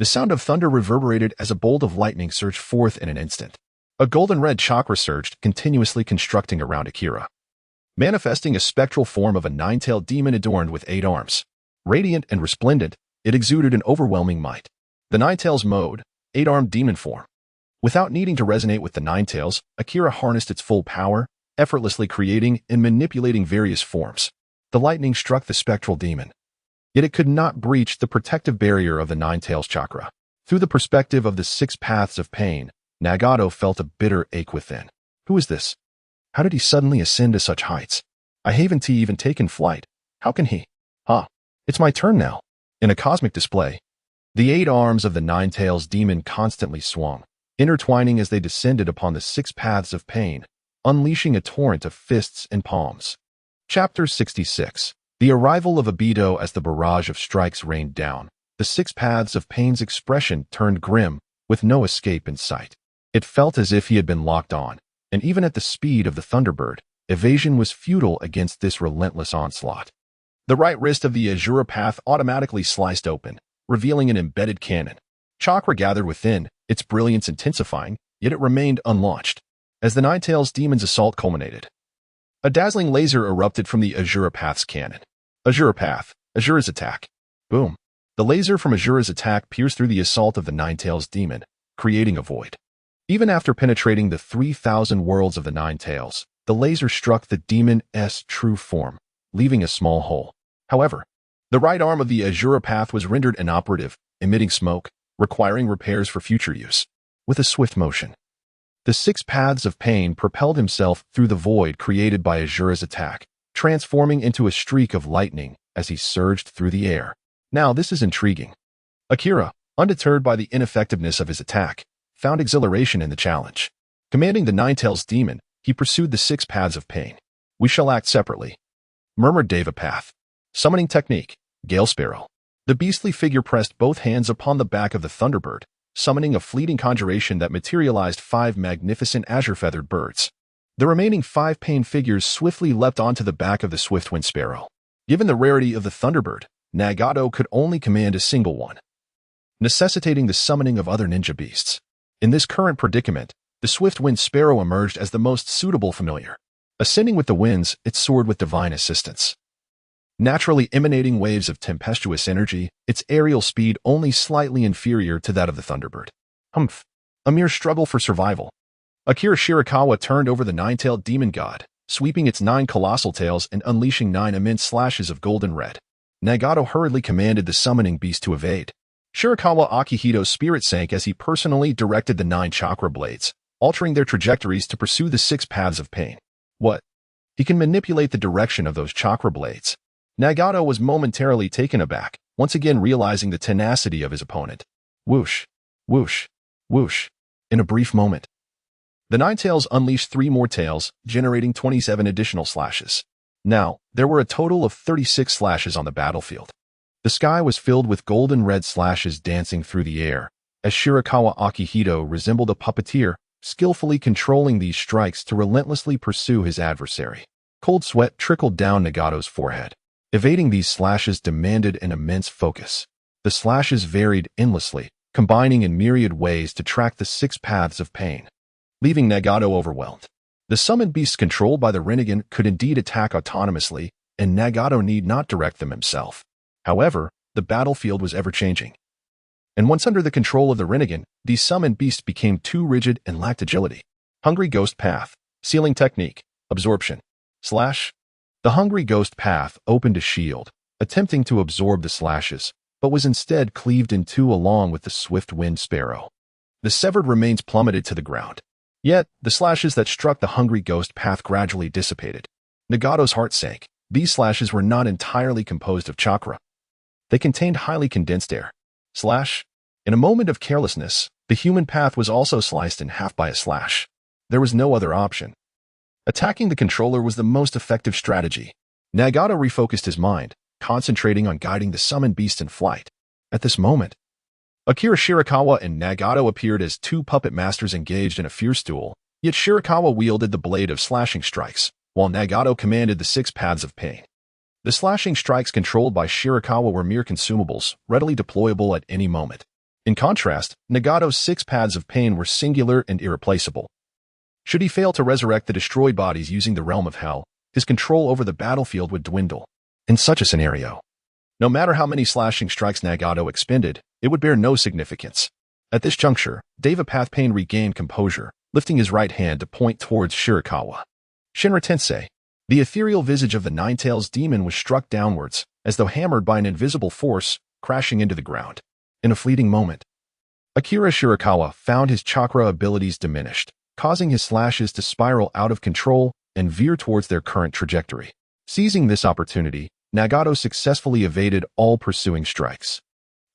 The sound of thunder reverberated as a bolt of lightning surged forth in an instant. A golden-red chakra surged, continuously constructing around Akira, manifesting a spectral form of a nine-tailed demon adorned with 8 arms. Radiant and resplendent, it exuded an overwhelming might. The Ninetales mode, 8-armed demon form. Without needing to resonate with the Ninetales, Akira harnessed its full power, effortlessly creating and manipulating various forms. The lightning struck the spectral demon, yet it could not breach the protective barrier of the Ninetales chakra. Through the perspective of the six paths of pain, Nagato felt a bitter ache within. Who is this? How did he suddenly ascend to such heights? I haven't even taken flight. How can he? It's my turn now. In a cosmic display, the 8 arms of the Ninetales demon constantly swung, intertwining as they descended upon the six paths of pain, unleashing a torrent of fists and palms. Chapter 66. The arrival of Obito. As the barrage of strikes rained down, the six paths of pain's expression turned grim, with no escape in sight. It felt as if he had been locked on, and even at the speed of the Thunderbird, evasion was futile against this relentless onslaught. The right wrist of the Azura Path automatically sliced open, revealing an embedded cannon. Chakra gathered within, its brilliance intensifying, yet it remained unlaunched. As the Ninetales demon's assault culminated, a dazzling laser erupted from the Azura Path's cannon. Azura Path, Azura's attack. Boom. The laser from Azura's attack pierced through the assault of the Ninetales demon, creating a void. Even after penetrating the 3,000 worlds of the Ninetales, the laser struck the demon's true form, leaving a small hole. However, the right arm of the Azura Path was rendered inoperative, emitting smoke, requiring repairs for future use. With a swift motion, the six paths of pain propelled himself through the void created by Azura's attack, transforming into a streak of lightning as he surged through the air. Now this is intriguing. Akira, undeterred by the ineffectiveness of his attack, found exhilaration in the challenge. Commanding the Ninetales demon, he pursued the six paths of pain. We shall act separately, murmured Deva Path. Summoning technique, Gale Sparrow. The beastly figure pressed both hands upon the back of the Thunderbird, summoning a fleeting conjuration that materialized 5 magnificent azure-feathered birds. The remaining 5 pain figures swiftly leapt onto the back of the Swiftwind Sparrow. Given the rarity of the Thunderbird, Nagato could only command a single one, necessitating the summoning of other ninja beasts. In this current predicament, the Swiftwind Sparrow emerged as the most suitable familiar. Ascending with the winds, it soared with divine assistance. Naturally emanating waves of tempestuous energy, its aerial speed only slightly inferior to that of the Thunderbird. A mere struggle for survival. Akira Shirakawa turned over the 9-tailed demon god, sweeping its 9 colossal tails and unleashing 9 immense slashes of golden red. Nagato hurriedly commanded the summoning beast to evade. Shirakawa Akihito's spirit sank as he personally directed the 9 chakra blades, altering their trajectories to pursue the 6 paths of pain. What? He can manipulate the direction of those chakra blades. Nagato was momentarily taken aback, once again realizing the tenacity of his opponent. Whoosh, whoosh, whoosh. In a brief moment, the Ninetales unleashed 3 more tails, generating 27 additional slashes. Now, there were a total of 36 slashes on the battlefield. The sky was filled with golden red slashes dancing through the air, as Shirakawa Akihito resembled a puppeteer, skillfully controlling these strikes to relentlessly pursue his adversary. Cold sweat trickled down Nagato's forehead. Evading these slashes demanded an immense focus. The slashes varied endlessly, combining in myriad ways to track the 6 paths of pain, leaving Nagato overwhelmed. The summoned beasts controlled by the Renegan could indeed attack autonomously, and Nagato need not direct them himself. However, the battlefield was ever-changing. And once under the control of the Renegan, these summoned beasts became too rigid and lacked agility. Hungry Ghost Path. Sealing Technique. Absorption. Slash. The Hungry Ghost Path opened a shield, attempting to absorb the slashes, but was instead cleaved in two along with the swift wind sparrow. The severed remains plummeted to the ground. Yet, the slashes that struck the Hungry Ghost Path gradually dissipated. Nagato's heart sank. These slashes were not entirely composed of chakra. They contained highly condensed air. Slash. In a moment of carelessness, the human path was also sliced in half by a slash. There was no other option. Attacking the controller was the most effective strategy. Nagato refocused his mind, concentrating on guiding the summoned beast in flight. At this moment, Akira Shirakawa and Nagato appeared as two puppet masters engaged in a fierce duel, yet Shirakawa wielded the blade of slashing strikes, while Nagato commanded the 6 paths of pain. The slashing strikes controlled by Shirakawa were mere consumables, readily deployable at any moment. In contrast, Nagato's 6 paths of pain were singular and irreplaceable. Should he fail to resurrect the destroyed bodies using the realm of hell, his control over the battlefield would dwindle. In such a scenario, no matter how many slashing strikes Nagato expended, it would bear no significance. At this juncture, Devapath Pain regained composure, lifting his right hand to point towards Shirakawa. Shinra Tensei. The ethereal visage of the Ninetales demon was struck downwards, as though hammered by an invisible force, crashing into the ground. In a fleeting moment, Akira Shirakawa found his chakra abilities diminished, causing his slashes to spiral out of control and veer towards their current trajectory. Seizing this opportunity, Nagato successfully evaded all pursuing strikes.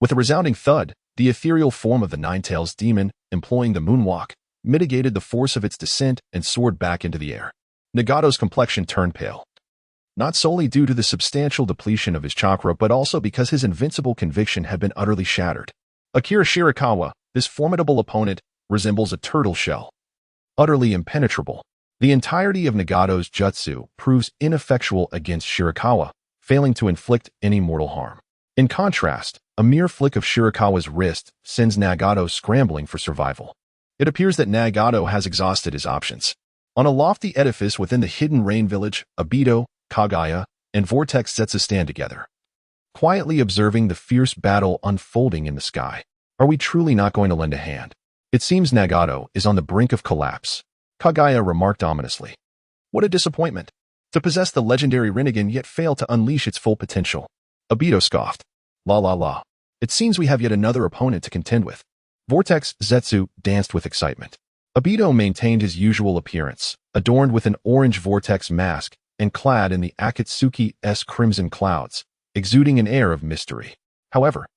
With a resounding thud, the ethereal form of the Ninetales demon, employing the moonwalk, mitigated the force of its descent and soared back into the air. Nagato's complexion turned pale. Not solely due to the substantial depletion of his chakra, but also because his invincible conviction had been utterly shattered. Akira Shirakawa, this formidable opponent, resembles a turtle shell. Utterly impenetrable. The entirety of Nagato's jutsu proves ineffectual against Shirakawa, failing to inflict any mortal harm. In contrast, a mere flick of Shirakawa's wrist sends Nagato scrambling for survival. It appears that Nagato has exhausted his options. On a lofty edifice within the hidden rain village, Obito, Kagaya, and Vortex Zetsu stand together, quietly observing the fierce battle unfolding in the sky. Are we truly not going to lend a hand? It seems Nagato is on the brink of collapse, Kagaya remarked ominously. What a disappointment. To possess the legendary Renegan yet fail to unleash its full potential. Obito scoffed. La la la. It seems we have yet another opponent to contend with. Vortex Zetsu danced with excitement. Obito maintained his usual appearance, adorned with an orange vortex mask and clad in the Akatsuki's crimson clouds, exuding an air of mystery. However,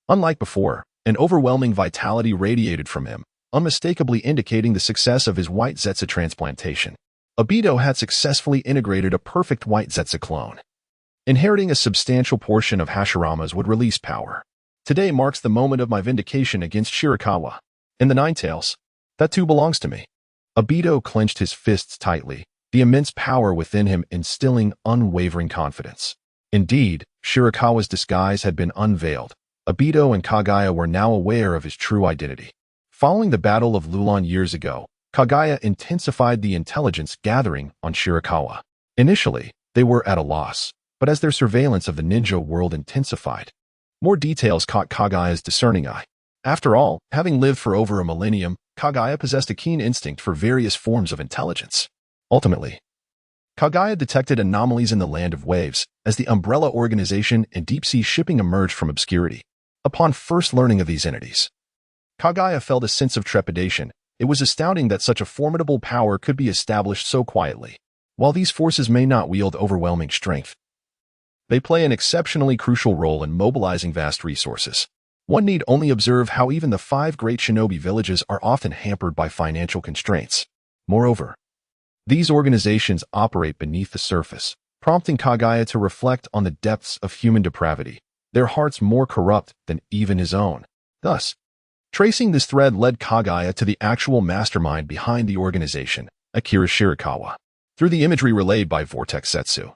unlike before, an overwhelming vitality radiated from him, unmistakably indicating the success of his white Zetsu transplantation. Obito had successfully integrated a perfect white Zetsu clone. Inheriting a substantial portion of Hashirama's would release power. Today marks the moment of my vindication against Shirakawa. In the Ninetales, that too belongs to me. Obito clenched his fists tightly, the immense power within him instilling unwavering confidence. Indeed, Shirakawa's disguise had been unveiled. Obito and Kagaya were now aware of his true identity. Following the Battle of Lulon years ago, Kagaya intensified the intelligence gathering on Shirakawa. Initially, they were at a loss, but as their surveillance of the ninja world intensified, more details caught Kagaya's discerning eye. After all, having lived for over a millennium, Kagaya possessed a keen instinct for various forms of intelligence. Ultimately, Kagaya detected anomalies in the land of waves as the umbrella organization and deep-sea shipping emerged from obscurity. Upon first learning of these entities, Kagaya felt a sense of trepidation. It was astounding that such a formidable power could be established so quietly. While these forces may not wield overwhelming strength, they play an exceptionally crucial role in mobilizing vast resources. One need only observe how even the 5 great shinobi villages are often hampered by financial constraints. Moreover, these organizations operate beneath the surface, prompting Kagaya to reflect on the depths of human depravity. their hearts more corrupt than even his own. Thus, tracing this thread led Kagaya to the actual mastermind behind the organization, Akira Shirakawa. Through the imagery relayed by Vortex Setsu,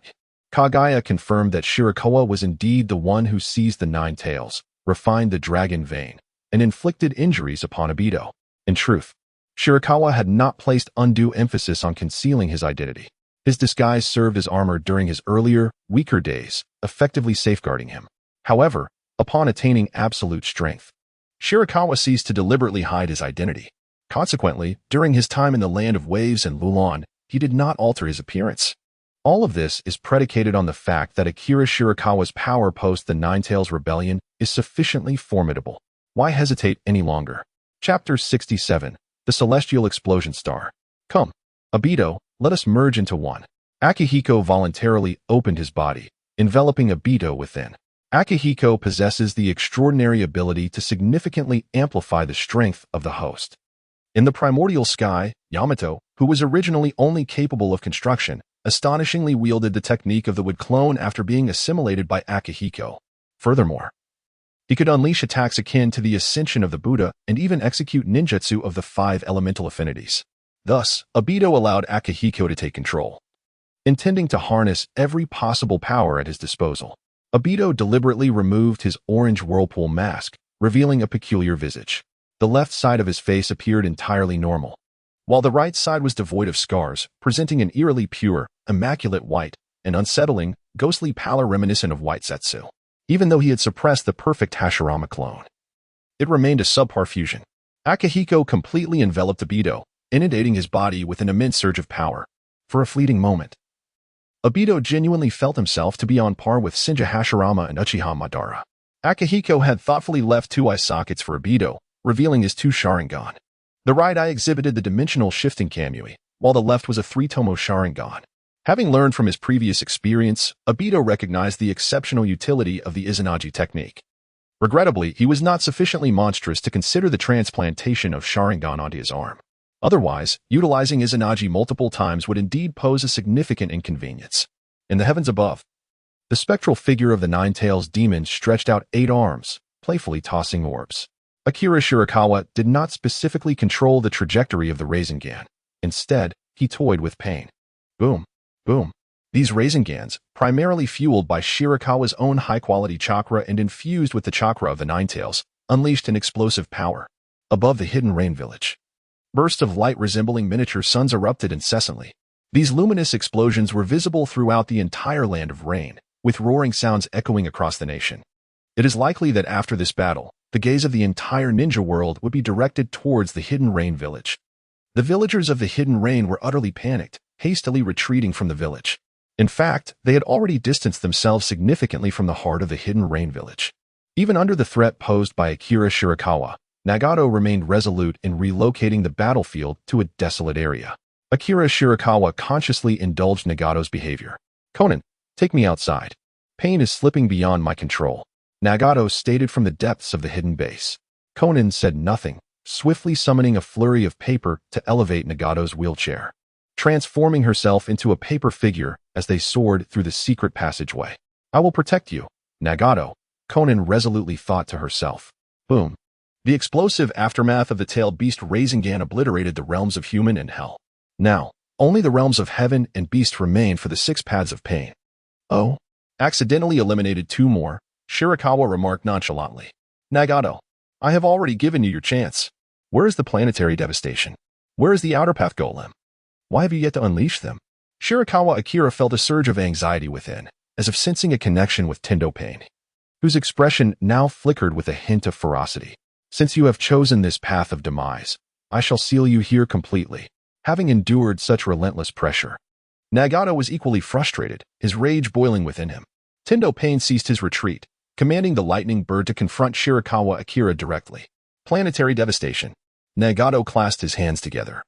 Kagaya confirmed that Shirakawa was indeed the one who seized the Ninetales, refined the dragon vein, and inflicted injuries upon Obito. In truth, Shirakawa had not placed undue emphasis on concealing his identity. His disguise served as armor during his earlier, weaker days, effectively safeguarding him. However, upon attaining absolute strength, Shirakawa ceased to deliberately hide his identity. Consequently, during his time in the Land of Waves and Lulon, he did not alter his appearance. All of this is predicated on the fact that Akira Shirakawa's power post the Ninetales Rebellion is sufficiently formidable. Why hesitate any longer? Chapter 67. The Celestial Explosion Star. Come, Obito, let us merge into one. Akihiko voluntarily opened his body, enveloping Obito within. Akihiko possesses the extraordinary ability to significantly amplify the strength of the host. In the primordial sky, Yamato, who was originally only capable of construction, astonishingly wielded the technique of the wood clone after being assimilated by Akihiko. Furthermore, he could unleash attacks akin to the ascension of the Buddha and even execute ninjutsu of the 5 elemental affinities. Thus, Obito allowed Akihiko to take control. Intending to harness every possible power at his disposal, Obito deliberately removed his orange whirlpool mask, revealing a peculiar visage. The left side of his face appeared entirely normal, while the right side was devoid of scars, presenting an eerily pure, immaculate white, and unsettling, ghostly pallor reminiscent of white Setsu. Even though he had suppressed the perfect Hashirama clone, it remained a subpar fusion. Akihiko completely enveloped Obito, inundating his body with an immense surge of power. For a fleeting moment, Obito genuinely felt himself to be on par with Shinja Hashirama and Uchiha Madara. Akihiko had thoughtfully left 2 eye sockets for Obito, revealing his 2 Sharingan. The right eye exhibited the dimensional shifting Kamui, while the left was a 3-tomo Sharingan. Having learned from his previous experience, Obito recognized the exceptional utility of the Izanagi technique. Regrettably, he was not sufficiently monstrous to consider the transplantation of Sharingan onto his arm. Otherwise, utilizing Izanagi multiple times would indeed pose a significant inconvenience. In the heavens above, the spectral figure of the Ninetales demon stretched out 8 arms, playfully tossing orbs. Akira Shirakawa did not specifically control the trajectory of the Renegan. Instead, he toyed with pain. Boom. Boom. These Renegans, primarily fueled by Shirakawa's own high-quality chakra and infused with the chakra of the Ninetales, unleashed an explosive power. Above the hidden rain village, bursts of light resembling miniature suns erupted incessantly. These luminous explosions were visible throughout the entire land of rain, with roaring sounds echoing across the nation. It is likely that after this battle, the gaze of the entire ninja world would be directed towards the hidden rain village. The villagers of the hidden rain were utterly panicked, hastily retreating from the village. In fact, they had already distanced themselves significantly from the heart of the hidden rain village. Even under the threat posed by Akira Shirakawa, Nagato remained resolute in relocating the battlefield to a desolate area. Akira Shirakawa consciously indulged Nagato's behavior. "Conan, take me outside. Pain is slipping beyond my control," Nagato stated from the depths of the hidden base. Conan said nothing, swiftly summoning a flurry of paper to elevate Nagato's wheelchair, transforming herself into a paper figure as they soared through the secret passageway. "I will protect you, Nagato," Conan resolutely thought to herself. Boom. The explosive aftermath of the tail beast Renegan obliterated the realms of human and hell. Now, only the realms of heaven and beast remained for the 6 paths of pain. "Oh, accidentally eliminated 2 more, Shirakawa remarked nonchalantly. "Nagato, I have already given you your chance. Where is the planetary devastation? Where is the outer path golem? Why have you yet to unleash them?" Shirakawa Akira felt a surge of anxiety within, as if sensing a connection with Tendo Pain, whose expression now flickered with a hint of ferocity. "Since you have chosen this path of demise, I shall seal you here completely." Having endured such relentless pressure, Nagato was equally frustrated, his rage boiling within him. Tendo Pain ceased his retreat, commanding the lightning bird to confront Shirakawa Akira directly. Planetary devastation. Nagato clasped his hands together,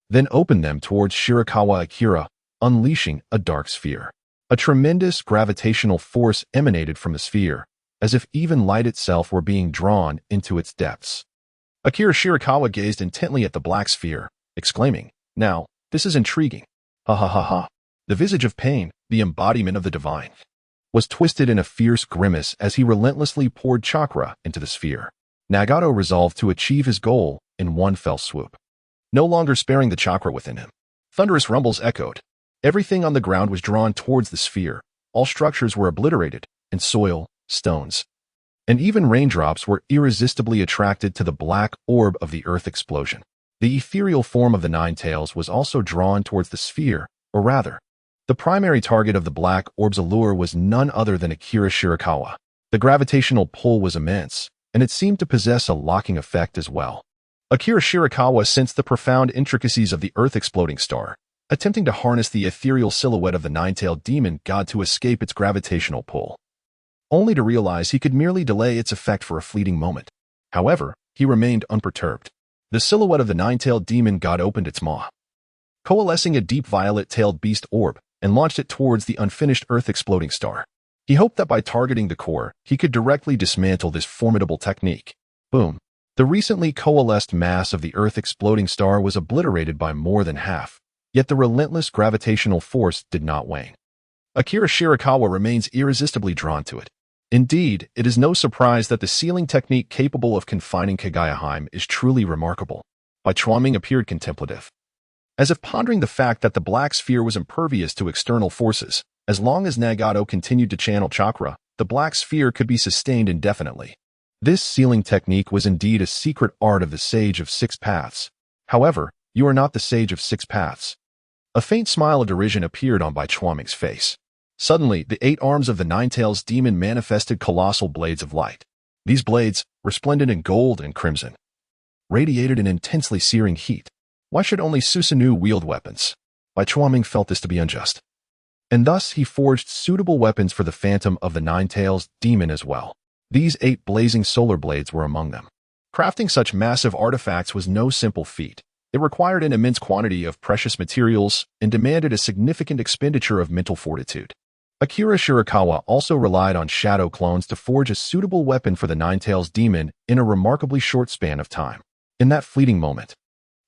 then opened them towards Shirakawa Akira, unleashing a dark sphere. A tremendous gravitational force emanated from the sphere, as if even light itself were being drawn into its depths. Akira Shirakawa gazed intently at the black sphere, exclaiming, "Now, this is intriguing. Ha ha ha ha. The visage of pain, the embodiment of the divine. was twisted in a fierce grimace as he relentlessly poured chakra into the sphere. Nagato resolved to achieve his goal in one fell swoop, no longer sparing the chakra within him. Thunderous rumbles echoed. Everything on the ground was drawn towards the sphere. All structures were obliterated, and soil, stones, and even raindrops were irresistibly attracted to the black orb of the earth explosion. The ethereal form of the Ninetales was also drawn towards the sphere, or rather, the primary target of the black orb's allure was none other than Akira Shirakawa. The gravitational pull was immense, and it seemed to possess a locking effect as well. Akira Shirakawa sensed the profound intricacies of the earth-exploding star, attempting to harness the ethereal silhouette of the nine-tailed demon god to escape its gravitational pull, only to realize he could merely delay its effect for a fleeting moment. However, he remained unperturbed. The silhouette of the nine-tailed demon god opened its maw, coalescing a deep violet-tailed beast orb, and launched it towards the unfinished earth-exploding star. He hoped that by targeting the core, he could directly dismantle this formidable technique. Boom. The recently coalesced mass of the earth-exploding star was obliterated by more than half, yet the relentless gravitational force did not wane. Akira Shirakawa remains irresistibly drawn to it. Indeed, it is no surprise that the sealing technique capable of confining Kagayaheim is truly remarkable. Bai Chuanming appeared contemplative, as if pondering the fact that the black sphere was impervious to external forces. As long as Nagato continued to channel chakra, the black sphere could be sustained indefinitely. This sealing technique was indeed a secret art of the Sage of Six Paths. However, you are not the Sage of Six Paths. A faint smile of derision appeared on Bai Chuanming's face. Suddenly, the 8 arms of the Ninetales demon manifested colossal blades of light. These blades, resplendent in gold and crimson, radiated an intensely searing heat. Why should only Susanoo wield weapons? Bai Chuanming felt this to be unjust, and thus he forged suitable weapons for the phantom of the Ninetales demon as well. These 8 blazing solar blades were among them. Crafting such massive artifacts was no simple feat. It required an immense quantity of precious materials and demanded a significant expenditure of mental fortitude. Akira Shirakawa also relied on shadow clones to forge a suitable weapon for the Ninetales demon in a remarkably short span of time. In that fleeting moment,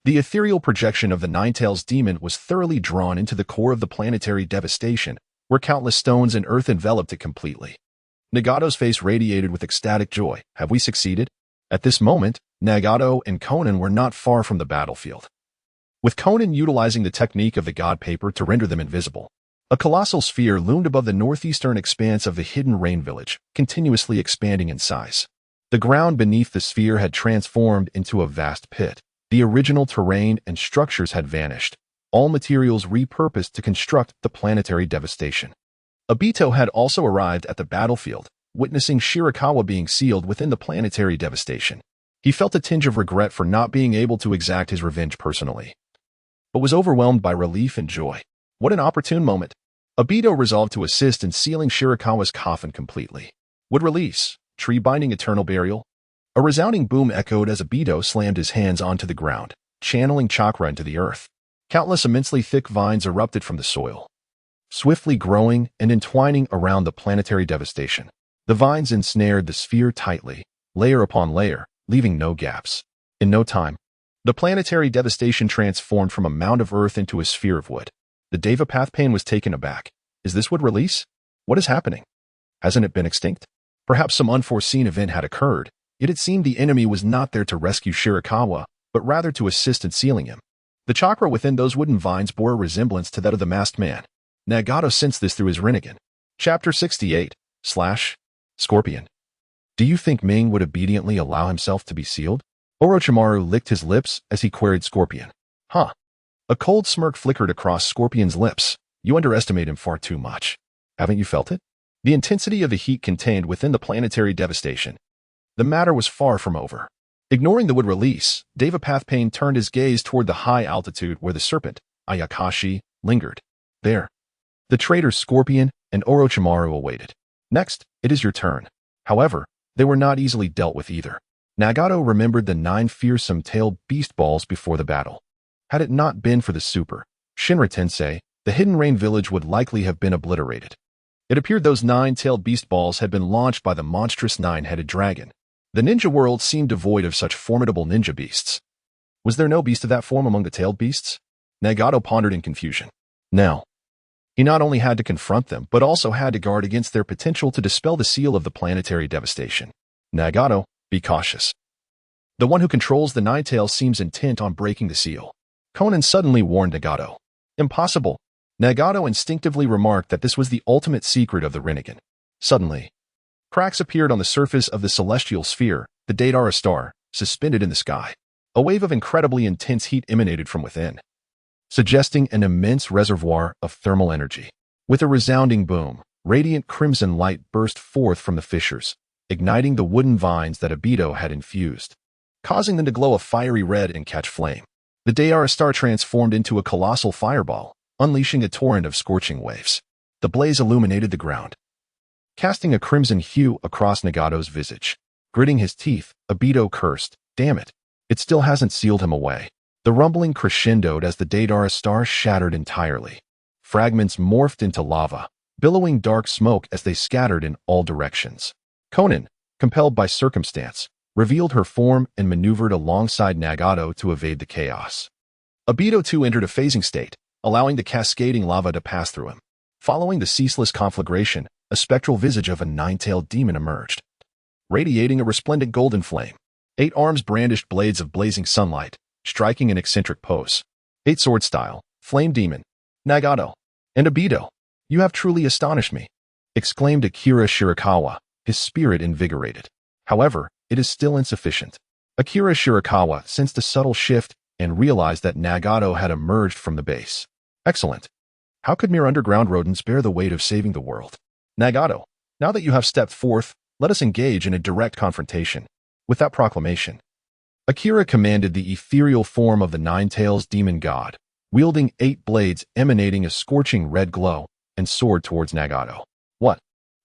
the ethereal projection of the Ninetales demon was thoroughly drawn into the core of the planetary devastation, where countless stones and earth enveloped it completely. Nagato's face radiated with ecstatic joy. Have we succeeded? At this moment, Nagato and Conan were not far from the battlefield, with Conan utilizing the technique of the god paper to render them invisible. A colossal sphere loomed above the northeastern expanse of the hidden rain village, continuously expanding in size. The ground beneath the sphere had transformed into a vast pit. The original terrain and structures had vanished, all materials repurposed to construct the planetary devastation. Obito had also arrived at the battlefield, witnessing Shirakawa being sealed within the planetary devastation. He felt a tinge of regret for not being able to exact his revenge personally, but was overwhelmed by relief and joy. What an opportune moment. Obito resolved to assist in sealing Shirakawa's coffin completely. Would release, tree binding eternal burial. A resounding boom echoed as Obito slammed his hands onto the ground, channeling chakra into the earth. Countless immensely thick vines erupted from the soil, swiftly growing and entwining around the planetary devastation. The vines ensnared the sphere tightly, layer upon layer, leaving no gaps. In no time, the planetary devastation transformed from a mound of earth into a sphere of wood. The Deva Pathpain was taken aback. Is this wood release? What is happening? Hasn't it been extinct? Perhaps some unforeseen event had occurred, yet it seemed the enemy was not there to rescue Shirakawa, but rather to assist in sealing him. The chakra within those wooden vines bore a resemblance to that of the masked man. Nagato sensed this through his Renegan. Chapter 68 / Scorpion. Do you think Ming would obediently allow himself to be sealed? Orochimaru licked his lips as he queried Scorpion. Huh. A cold smirk flickered across Scorpion's lips. You underestimate him far too much. Haven't you felt it? The intensity of the heat contained within the planetary devastation. The matter was far from over. Ignoring the wood release, Deva Pathpain turned his gaze toward the high altitude where the serpent, Ayakashi, lingered. There. The traitors Scorpion and Orochimaru awaited. Next, it is your turn. However, they were not easily dealt with either. Nagato remembered the 9 fearsome-tailed beast balls before the battle. Had it not been for the super, Shinra Tensei, the hidden rain village would likely have been obliterated. It appeared those 9-tailed beast balls had been launched by the monstrous 9-headed dragon. The ninja world seemed devoid of such formidable ninja beasts. Was there no beast of that form among the tailed beasts? Nagato pondered in confusion. Now, He not only had to confront them, but also had to guard against their potential to dispel the seal of the planetary devastation. Nagato, be cautious. The one who controls the Ninetales seems intent on breaking the seal. Conan suddenly warned Nagato. Impossible. Nagato instinctively remarked that this was the ultimate secret of the Renegan. Suddenly, cracks appeared on the surface of the celestial sphere, the Deidara star, suspended in the sky. A wave of incredibly intense heat emanated from within, suggesting an immense reservoir of thermal energy. With a resounding boom, radiant crimson light burst forth from the fissures, igniting the wooden vines that Obito had infused, causing them to glow a fiery red and catch flame. The Deidara star transformed into a colossal fireball, unleashing a torrent of scorching waves. The blaze illuminated the ground, casting a crimson hue across Nagato's visage. Gritting his teeth, Obito cursed, "Damn it. It still hasn't sealed him away." The rumbling crescendoed as the Deidara star shattered entirely. Fragments morphed into lava, billowing dark smoke as they scattered in all directions. Conan, compelled by circumstance, revealed her form and maneuvered alongside Nagato to evade the chaos. Obito too entered a phasing state, allowing the cascading lava to pass through him. Following the ceaseless conflagration, a spectral visage of a nine-tailed demon emerged, radiating a resplendent golden flame. 8 arms brandished blades of blazing sunlight, striking an eccentric pose. 8 sword style, flame demon. Nagato and Obito, you have truly astonished me, exclaimed Akira Shirakawa, his spirit invigorated. However, it is still insufficient. Akira Shirakawa sensed a subtle shift and realized that Nagato had emerged from the base. Excellent. How could mere underground rodents bear the weight of saving the world? Nagato, now that you have stepped forth, let us engage in a direct confrontation. With that proclamation, Akira commanded the ethereal form of the Ninetales demon god, wielding 8 blades emanating a scorching red glow, and soared towards Nagato. What?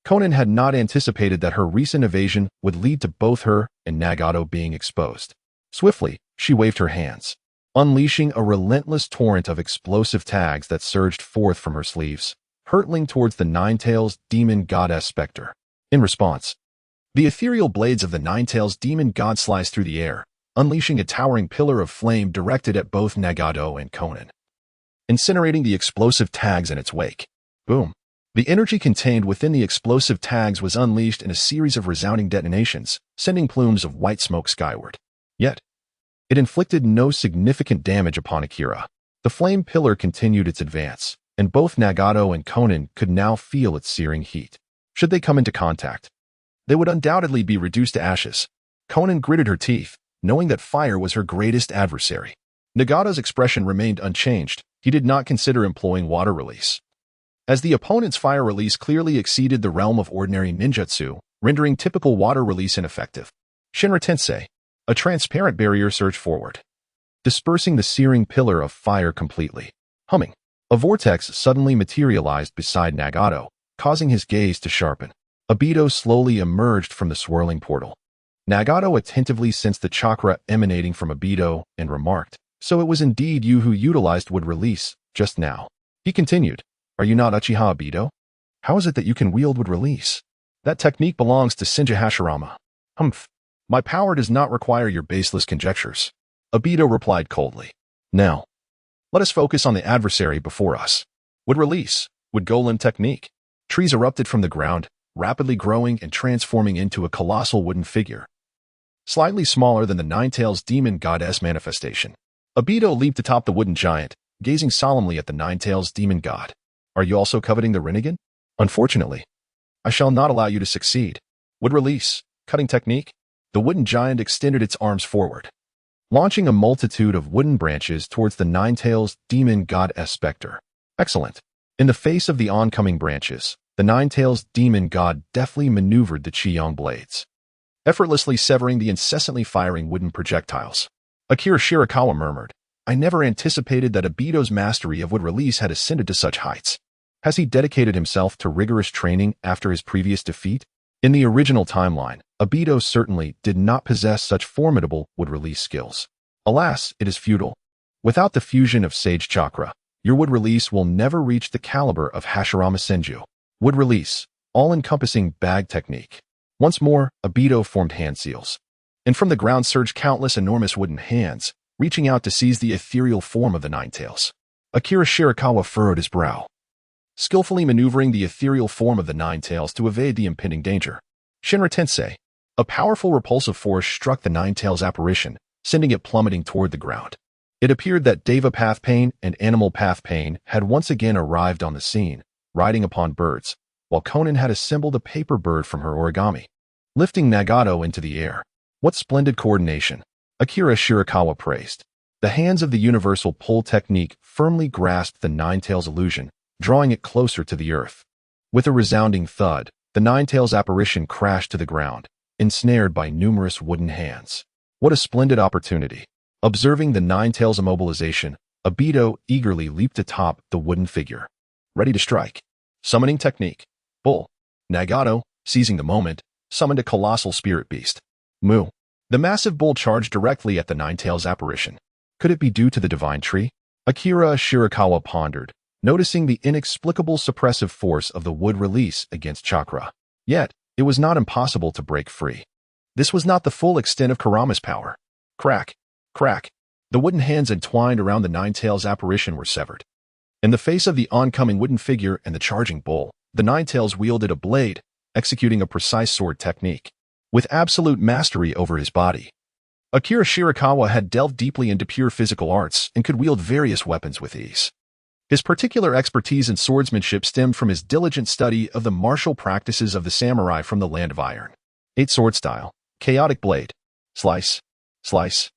Conan had not anticipated that her recent evasion would lead to both her and Nagato being exposed. Swiftly, she waved her hands, unleashing a relentless torrent of explosive tags that surged forth from her sleeves, hurtling towards the Ninetales demon goddess specter. In response, the ethereal blades of the Ninetales demon god sliced through the air, unleashing a towering pillar of flame directed at both Nagato and Conan, incinerating the explosive tags in its wake. Boom. The energy contained within the explosive tags was unleashed in a series of resounding detonations, sending plumes of white smoke skyward. Yet, it inflicted no significant damage upon Akira. The flame pillar continued its advance, and both Nagato and Conan could now feel its searing heat. Should they come into contact, they would undoubtedly be reduced to ashes. Conan gritted her teeth, knowing that fire was her greatest adversary. Nagato's expression remained unchanged. He did not consider employing water release, as the opponent's fire release clearly exceeded the realm of ordinary ninjutsu, rendering typical water release ineffective. Shinra Tensei, a transparent barrier surged forward, dispersing the searing pillar of fire completely. Humming, a vortex suddenly materialized beside Nagato, causing his gaze to sharpen. Obito slowly emerged from the swirling portal. Nagato attentively sensed the chakra emanating from Obito and remarked, "So it was indeed you who utilized wood release just now." He continued, "Are you not Uchiha Obito? How is it that you can wield wood release? That technique belongs to Senju Hashirama." "Humph. My power does not require your baseless conjectures," Obito replied coldly. "Now, let us focus on the adversary before us. Wood release, wood golem technique." Trees erupted from the ground, rapidly growing and transforming into a colossal wooden figure, slightly smaller than the Ninetales demon goddess manifestation. Obito leaped atop the wooden giant, gazing solemnly at the Ninetales demon god. "Are you also coveting the Renegan? Unfortunately, I shall not allow you to succeed." Wood release, cutting technique. The wooden giant extended its arms forward, launching a multitude of wooden branches towards the Ninetales demon goddess specter. Excellent. In the face of the oncoming branches, the Ninetales demon god deftly maneuvered the Qiyong blades, effortlessly severing the incessantly firing wooden projectiles. Akira Shirakawa murmured, "I never anticipated that Obito's mastery of wood release had ascended to such heights. Has he dedicated himself to rigorous training after his previous defeat?" In the original timeline, Obito certainly did not possess such formidable wood release skills. Alas, it is futile. Without the fusion of Sage Chakra, your wood release will never reach the caliber of Hashirama Senju. Wood release, all-encompassing bag technique. Once more, Obito formed hand seals, and from the ground surged countless enormous wooden hands, reaching out to seize the ethereal form of the Ninetales. Akira Shirakawa furrowed his brow. skillfully maneuvering the ethereal form of the Ninetales to evade the impending danger. Shinra Tensei. A powerful repulsive force struck the Ninetales apparition, sending it plummeting toward the ground. It appeared that Deva Path Pain and Animal Path Pain had once again arrived on the scene, riding upon birds, while Konan had assembled a paper bird from her origami, lifting Nagato into the air. What splendid coordination! Akira Shirakawa praised. The hands of the universal pull technique firmly grasped the Ninetales illusion, drawing it closer to the earth. With a resounding thud, the Ninetales apparition crashed to the ground, ensnared by numerous wooden hands. What a splendid opportunity! Observing the Ninetales immobilization, Obito eagerly leaped atop the wooden figure. Ready to strike. Summoning technique. Bull. Nagato, seizing the moment, summoned a colossal spirit beast. Mu. The massive bull charged directly at the Ninetales apparition. Could it be due to the divine tree? Akira Shirakawa pondered, noticing the inexplicable suppressive force of the wood release against chakra. Yet, it was not impossible to break free. This was not the full extent of Kurama's power. Crack. Crack. The wooden hands entwined around the Ninetales apparition were severed. In the face of the oncoming wooden figure and the charging bull, the Ninetales wielded a blade, executing a precise sword technique. With absolute mastery over his body, Akira Shirakawa had delved deeply into pure physical arts and could wield various weapons with ease. His particular expertise in swordsmanship stemmed from his diligent study of the martial practices of the samurai from the Land of Iron. 8-sword style, chaotic blade, slice, slice.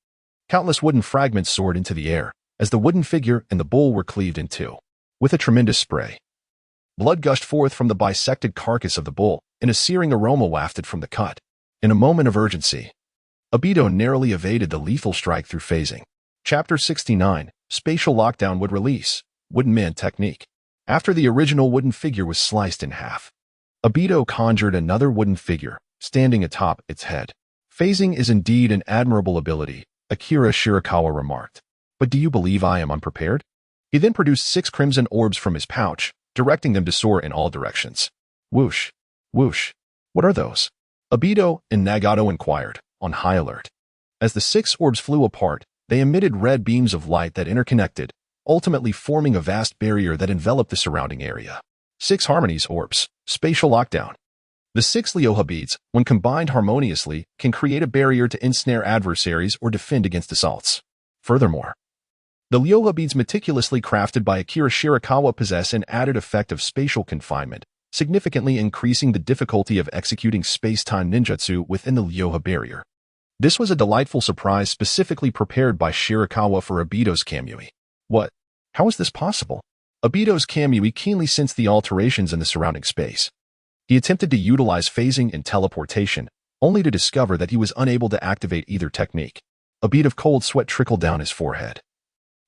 Countless wooden fragments soared into the air, as the wooden figure and the bull were cleaved in two. With a tremendous spray, blood gushed forth from the bisected carcass of the bull, and a searing aroma wafted from the cut. In a moment of urgency, Obito narrowly evaded the lethal strike through phasing. Chapter 69, Spatial Lockdown Wood Release, Wooden Man Technique. After the original wooden figure was sliced in half, Obito conjured another wooden figure, standing atop its head. Phasing is indeed an admirable ability, Akira Shirakawa remarked. But do you believe I am unprepared? He then produced 6 crimson orbs from his pouch, directing them to soar in all directions. Whoosh, whoosh. What are those? Obito and Nagato inquired, on high alert. As the 6 orbs flew apart, they emitted red beams of light that interconnected, ultimately forming a vast barrier that enveloped the surrounding area. 6 Harmonies orbs, spatial lockdown. The 6 Lyoha beads, when combined harmoniously, can create a barrier to ensnare adversaries or defend against assaults. Furthermore, the Lyoha beads meticulously crafted by Akira Shirakawa possess an added effect of spatial confinement, significantly increasing the difficulty of executing space-time ninjutsu within the Lyoha barrier. This was a delightful surprise specifically prepared by Shirakawa for Obito's Kamui. What? How is this possible? Obito's Kamui keenly sensed the alterations in the surrounding space. He attempted to utilize phasing and teleportation, only to discover that he was unable to activate either technique. A bead of cold sweat trickled down his forehead.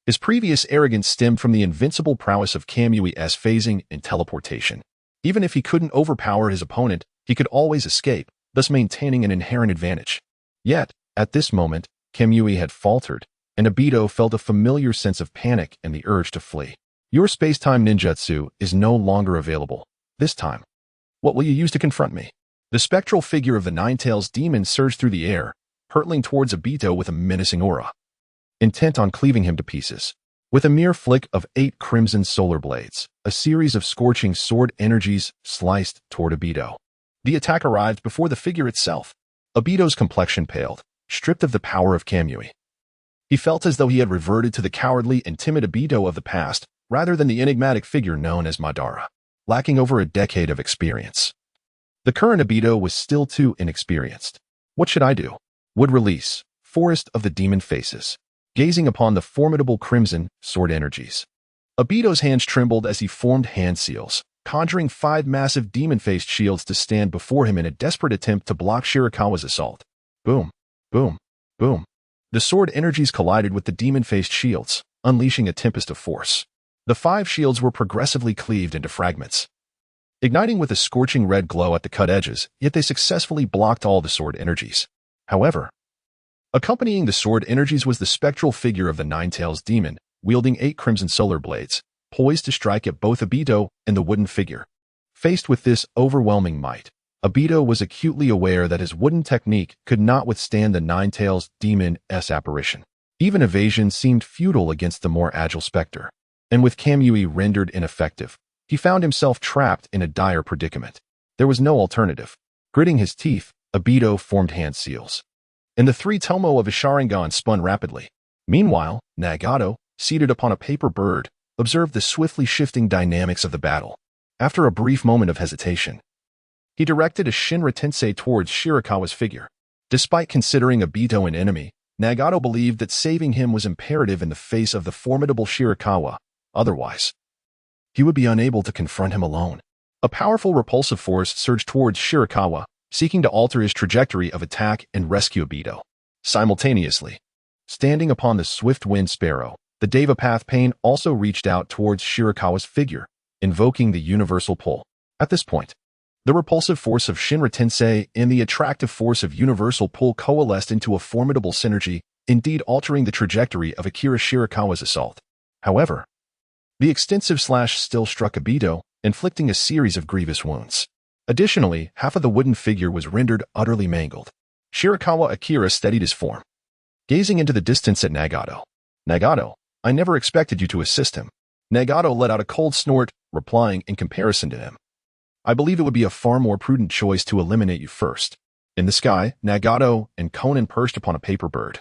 His previous arrogance stemmed from the invincible prowess of Kamui's phasing and teleportation. Even if he couldn't overpower his opponent, he could always escape, thus maintaining an inherent advantage. Yet, at this moment, Kamui had faltered, and Obito felt a familiar sense of panic and the urge to flee. Your space-time ninjutsu is no longer available. This time, what will you use to confront me? The spectral figure of the Ninetales demon surged through the air, hurtling towards Obito with a menacing aura, intent on cleaving him to pieces. With a mere flick of 8 crimson solar blades, a series of scorching sword energies sliced toward Obito. The attack arrived before the figure itself. Obito's complexion paled, stripped of the power of Kamui. He felt as though he had reverted to the cowardly and timid Obito of the past, rather than the enigmatic figure known as Madara, lacking over a decade of experience. The current Obito was still too inexperienced. What should I do? Would release, Forest of the Demon Faces, gazing upon the formidable crimson sword energies. Obito's hands trembled as he formed hand seals, conjuring 5 massive demon-faced shields to stand before him in a desperate attempt to block Shirakawa's assault. Boom, boom, boom. The sword energies collided with the demon-faced shields, unleashing a tempest of force. The 5 shields were progressively cleaved into fragments, igniting with a scorching red glow at the cut edges, yet they successfully blocked all the sword energies. However, accompanying the sword energies was the spectral figure of the Ninetales demon, wielding 8 crimson solar blades, poised to strike at both Obito and the wooden figure. Faced with this overwhelming might, Obito was acutely aware that his wooden technique could not withstand the Ninetales demon's apparition. Even evasion seemed futile against the more agile specter. And with Kamui rendered ineffective, He found himself trapped in a dire predicament. There was no alternative. Gritting his teeth, Obito formed hand seals, and the three tomo of his Sharingan spun rapidly. Meanwhile, Nagato, seated upon a paper bird, observed the swiftly shifting dynamics of the battle. After a brief moment of hesitation, he directed a Shinra Tensei towards Shirakawa's figure. Despite considering Obito an enemy, Nagato believed that saving him was imperative in the face of the formidable Shirakawa. Otherwise, he would be unable to confront him alone. A powerful repulsive force surged towards Shirakawa, seeking to alter his trajectory of attack and rescue Obito. Simultaneously, standing upon the swift wind sparrow, the Deva Path Pain also reached out towards Shirakawa's figure, invoking the universal pull. At this point, the repulsive force of Shinra Tensei and the attractive force of universal pull coalesced into a formidable synergy, indeed altering the trajectory of Akira Shirakawa's assault. However, the extensive slash still struck Obito, inflicting a series of grievous wounds. Additionally, half of the wooden figure was rendered utterly mangled. Shirakawa Akira steadied his form, gazing into the distance at Nagato. Nagato, I never expected you to assist him. Nagato let out a cold snort, replying in comparison to him. I believe it would be a far more prudent choice to eliminate you first. In the sky, Nagato and Conan perched upon a paper bird,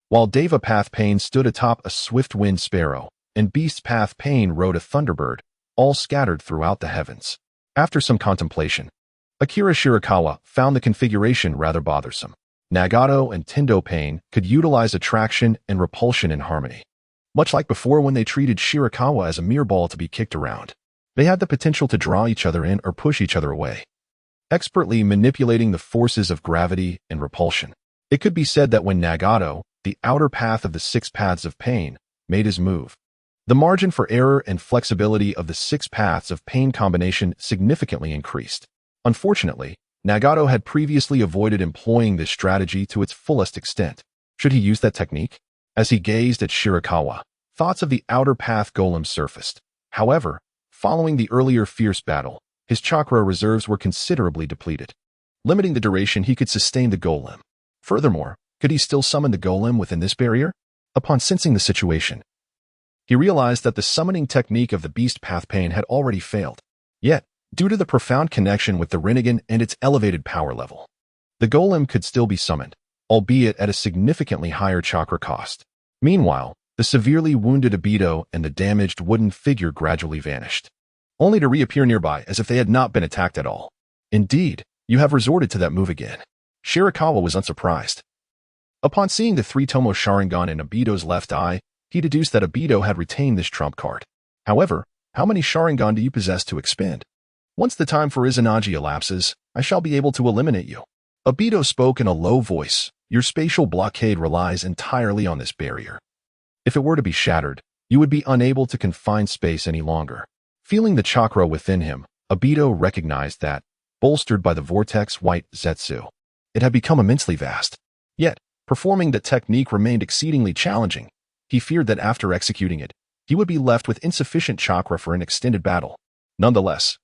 while Deva Path Pain stood atop a swift wind sparrow, and Beast's Path Pain rode a thunderbird, all scattered throughout the heavens. After some contemplation, Akira Shirakawa found the configuration rather bothersome. Nagato and Tendo Pain could utilize attraction and repulsion in harmony. Much like before when they treated Shirakawa as a mere ball to be kicked around, they had the potential to draw each other in or push each other away, expertly manipulating the forces of gravity and repulsion. It could be said that when Nagato, the outer path of the six paths of pain, made his move, the margin for error and flexibility of the six paths of pain combination significantly increased. Unfortunately, Nagato had previously avoided employing this strategy to its fullest extent. Should he use that technique? As he gazed at Shirakawa, thoughts of the outer path golem surfaced. However, following the earlier fierce battle, his chakra reserves were considerably depleted, limiting the duration he could sustain the golem. Furthermore, could he still summon the golem within this barrier? Upon sensing the situation, he realized that the summoning technique of the Beast Path Pain had already failed. Yet, due to the profound connection with the Renegan and its elevated power level, the golem could still be summoned, albeit at a significantly higher chakra cost. Meanwhile, the severely wounded Obito and the damaged wooden figure gradually vanished, only to reappear nearby as if they had not been attacked at all. Indeed, you have resorted to that move again. Shirakawa was unsurprised. Upon seeing the three-tomo Sharingan in Obito's left eye, he deduced that Obito had retained this trump card. However, how many Sharingan do you possess to expend? Once the time for Izanagi elapses, I shall be able to eliminate you. Obito spoke in a low voice. Your spatial blockade relies entirely on this barrier. If it were to be shattered, you would be unable to confine space any longer. Feeling the chakra within him, Obito recognized that, bolstered by the vortex white Zetsu, it had become immensely vast. Yet, performing the technique remained exceedingly challenging. He feared that after executing it, he would be left with insufficient chakra for an extended battle. Nonetheless,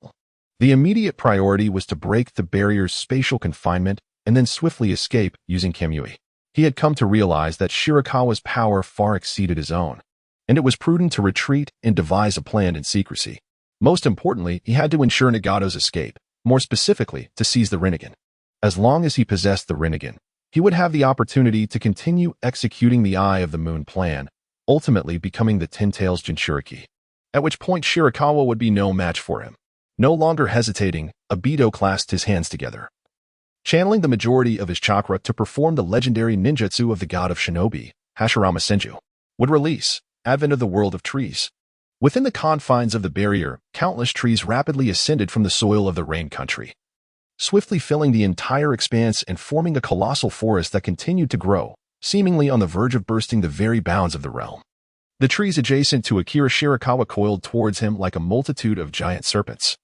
the immediate priority was to break the barrier's spatial confinement and then swiftly escape using Kamui. He had come to realize that Shirakawa's power far exceeded his own, and it was prudent to retreat and devise a plan in secrecy. Most importantly, he had to ensure Nagato's escape, more specifically, to seize the Renegan. As long as he possessed the Renegan, he would have the opportunity to continue executing the Eye of the Moon plan, ultimately becoming the Ninetales Jinchuriki, at which point Shirakawa would be no match for him. No longer hesitating, Obito clasped his hands together, channeling the majority of his chakra to perform the legendary ninjutsu of the god of shinobi, Hashirama Senju, would release, Advent of the World of Trees. Within the confines of the barrier, countless trees rapidly ascended from the soil of the rain country, swiftly filling the entire expanse and forming a colossal forest that continued to grow, seemingly on the verge of bursting the very bounds of the realm. The trees adjacent to Akira Shirakawa coiled towards him like a multitude of giant serpents,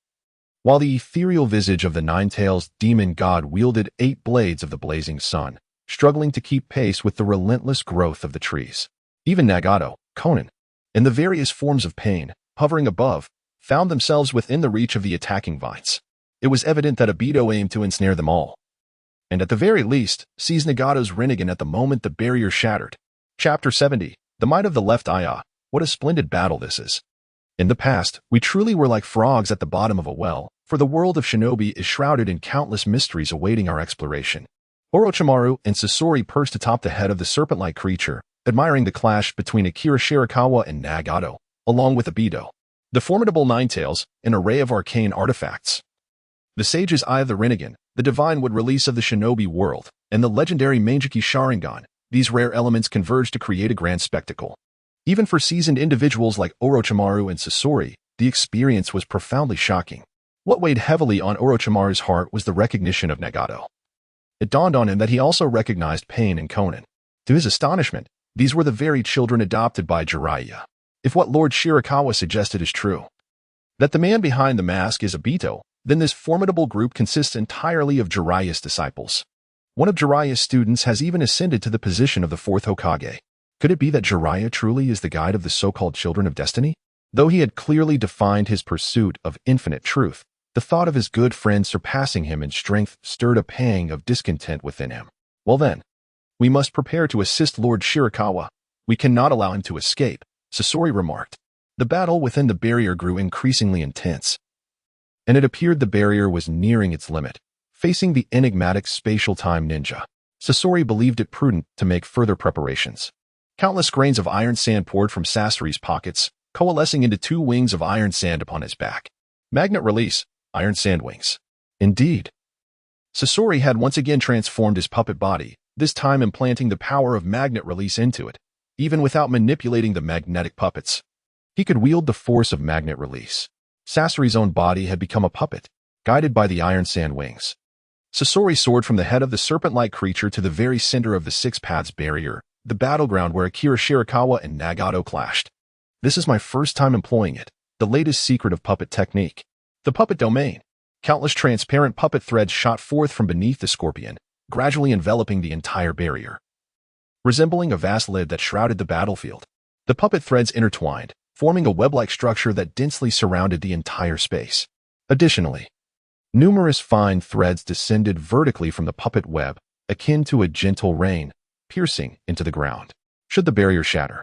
while the ethereal visage of the Ninetales demon god wielded 8 blades of the blazing sun, struggling to keep pace with the relentless growth of the trees. Even Nagato, Conan, and the various forms of pain, hovering above, found themselves within the reach of the attacking vines. It was evident that Obito aimed to ensnare them all, and at the very least, seize Nagato's Renegan at the moment the barrier shattered. Chapter 70. The Might of the Left Eye. What a splendid battle this is. In the past, we truly were like frogs at the bottom of a well, for the world of shinobi is shrouded in countless mysteries awaiting our exploration. Orochimaru and Sasori perched atop the head of the serpent-like creature, admiring the clash between Akira Shirakawa and Nagato, along with Obito. The formidable Ninetales, an array of arcane artifacts. The Sage's Eye of the Renegan, the divine wood release of the shinobi world, and the legendary Mangekyo Sharingan, these rare elements converge to create a grand spectacle. Even for seasoned individuals like Orochimaru and Sasori, the experience was profoundly shocking. What weighed heavily on Orochimaru's heart was the recognition of Nagato. It dawned on him that he also recognized Pain and Konan. To his astonishment, these were the very children adopted by Jiraiya. If what Lord Shirakawa suggested is true, that the man behind the mask is Obito, then this formidable group consists entirely of Jiraiya's disciples. One of Jiraiya's students has even ascended to the position of the fourth Hokage. Could it be that Jiraiya truly is the guide of the so-called Children of Destiny? Though he had clearly defined his pursuit of infinite truth, the thought of his good friend surpassing him in strength stirred a pang of discontent within him. Well then, we must prepare to assist Lord Shirakawa. We cannot allow him to escape, Sasori remarked. The battle within the barrier grew increasingly intense, and it appeared the barrier was nearing its limit. Facing the enigmatic spatial-time ninja, Sasori believed it prudent to make further preparations. Countless grains of iron sand poured from Sasori's pockets, coalescing into 2 wings of iron sand upon his back. Magnet release, iron sand wings. Indeed. Sasori had once again transformed his puppet body, this time implanting the power of magnet release into it. Even without manipulating the magnetic puppets, he could wield the force of magnet release. Sasori's own body had become a puppet, guided by the iron sand wings. Sasori soared from the head of the serpent-like creature to the very center of the 6 paths barrier, the battleground where Akira Shirakawa and Nagato clashed. This is my first time employing it, the latest secret of puppet technique. The puppet domain. Countless transparent puppet threads shot forth from beneath the scorpion, gradually enveloping the entire barrier. Resembling a vast lid that shrouded the battlefield, the puppet threads intertwined, forming a web-like structure that densely surrounded the entire space. Additionally, numerous fine threads descended vertically from the puppet web, akin to a gentle rain, piercing into the ground. Should the barrier shatter,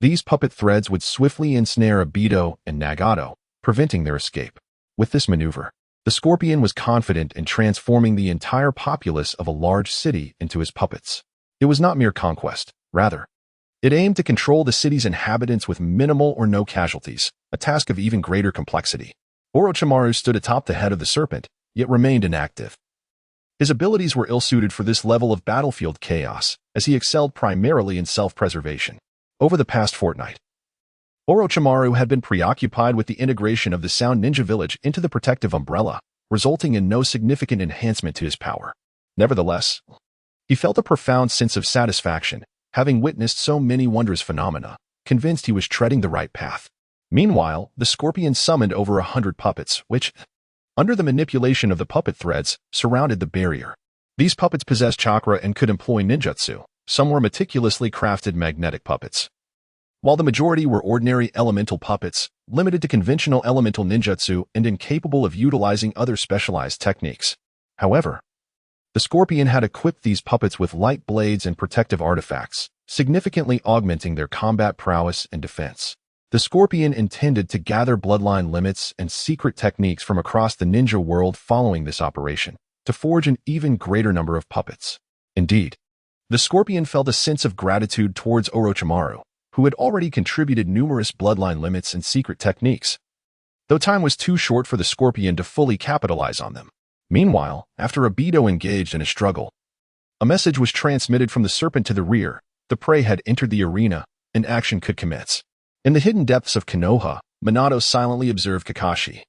these puppet threads would swiftly ensnare Obito and Nagato, preventing their escape. With this maneuver, the scorpion was confident in transforming the entire populace of a large city into his puppets. It was not mere conquest, rather, it aimed to control the city's inhabitants with minimal or no casualties, a task of even greater complexity. Orochimaru stood atop the head of the serpent, yet remained inactive. His abilities were ill-suited for this level of battlefield chaos, as he excelled primarily in self-preservation. Over the past fortnight, Orochimaru had been preoccupied with the integration of the Sound Ninja Village into the protective umbrella, resulting in no significant enhancement to his power. Nevertheless, he felt a profound sense of satisfaction, having witnessed so many wondrous phenomena, convinced he was treading the right path. Meanwhile, the scorpion summoned over 100 puppets, which, under the manipulation of the puppet threads, surrounded the barrier. These puppets possessed chakra and could employ ninjutsu. Some were meticulously crafted magnetic puppets, while the majority were ordinary elemental puppets, limited to conventional elemental ninjutsu and incapable of utilizing other specialized techniques. However, the scorpion had equipped these puppets with light blades and protective artifacts, significantly augmenting their combat prowess and defense. The scorpion intended to gather bloodline limits and secret techniques from across the ninja world following this operation, to forge an even greater number of puppets. Indeed, the scorpion felt a sense of gratitude towards Orochimaru, who had already contributed numerous bloodline limits and secret techniques, though time was too short for the scorpion to fully capitalize on them. Meanwhile, after Obito engaged in a struggle, a message was transmitted from the serpent to the rear. The prey had entered the arena, and action could commence. In the hidden depths of Konoha, Minato silently observed Kakashi.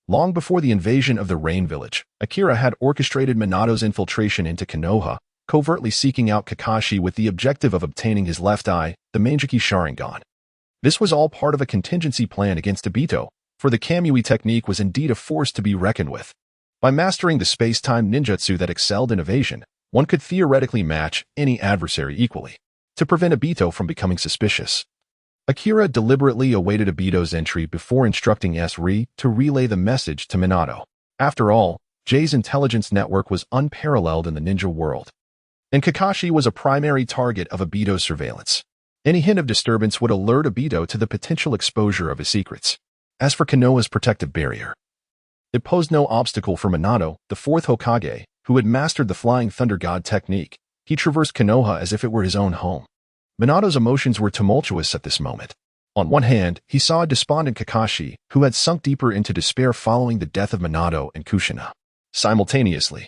Long before the invasion of the Rain Village, Akira had orchestrated Minato's infiltration into Konoha, covertly seeking out Kakashi with the objective of obtaining his left eye, the Mangekyo Sharingan. This was all part of a contingency plan against Obito, for the Kamui technique was indeed a force to be reckoned with. By mastering the space-time ninjutsu that excelled in evasion, one could theoretically match any adversary equally. To prevent Obito from becoming suspicious, Akira deliberately awaited Obito's entry before instructing S.R.I. to relay the message to Minato. After all, Jay's intelligence network was unparalleled in the ninja world, and Kakashi was a primary target of Obito's surveillance. Any hint of disturbance would alert Obito to the potential exposure of his secrets. As for Konoha's protective barrier, it posed no obstacle for Minato, the fourth Hokage, who had mastered the Flying Thunder God technique. He traversed Konoha as if it were his own home. Minato's emotions were tumultuous at this moment. On one hand, he saw a despondent Kakashi, who had sunk deeper into despair following the death of Minato and Kushina. Simultaneously,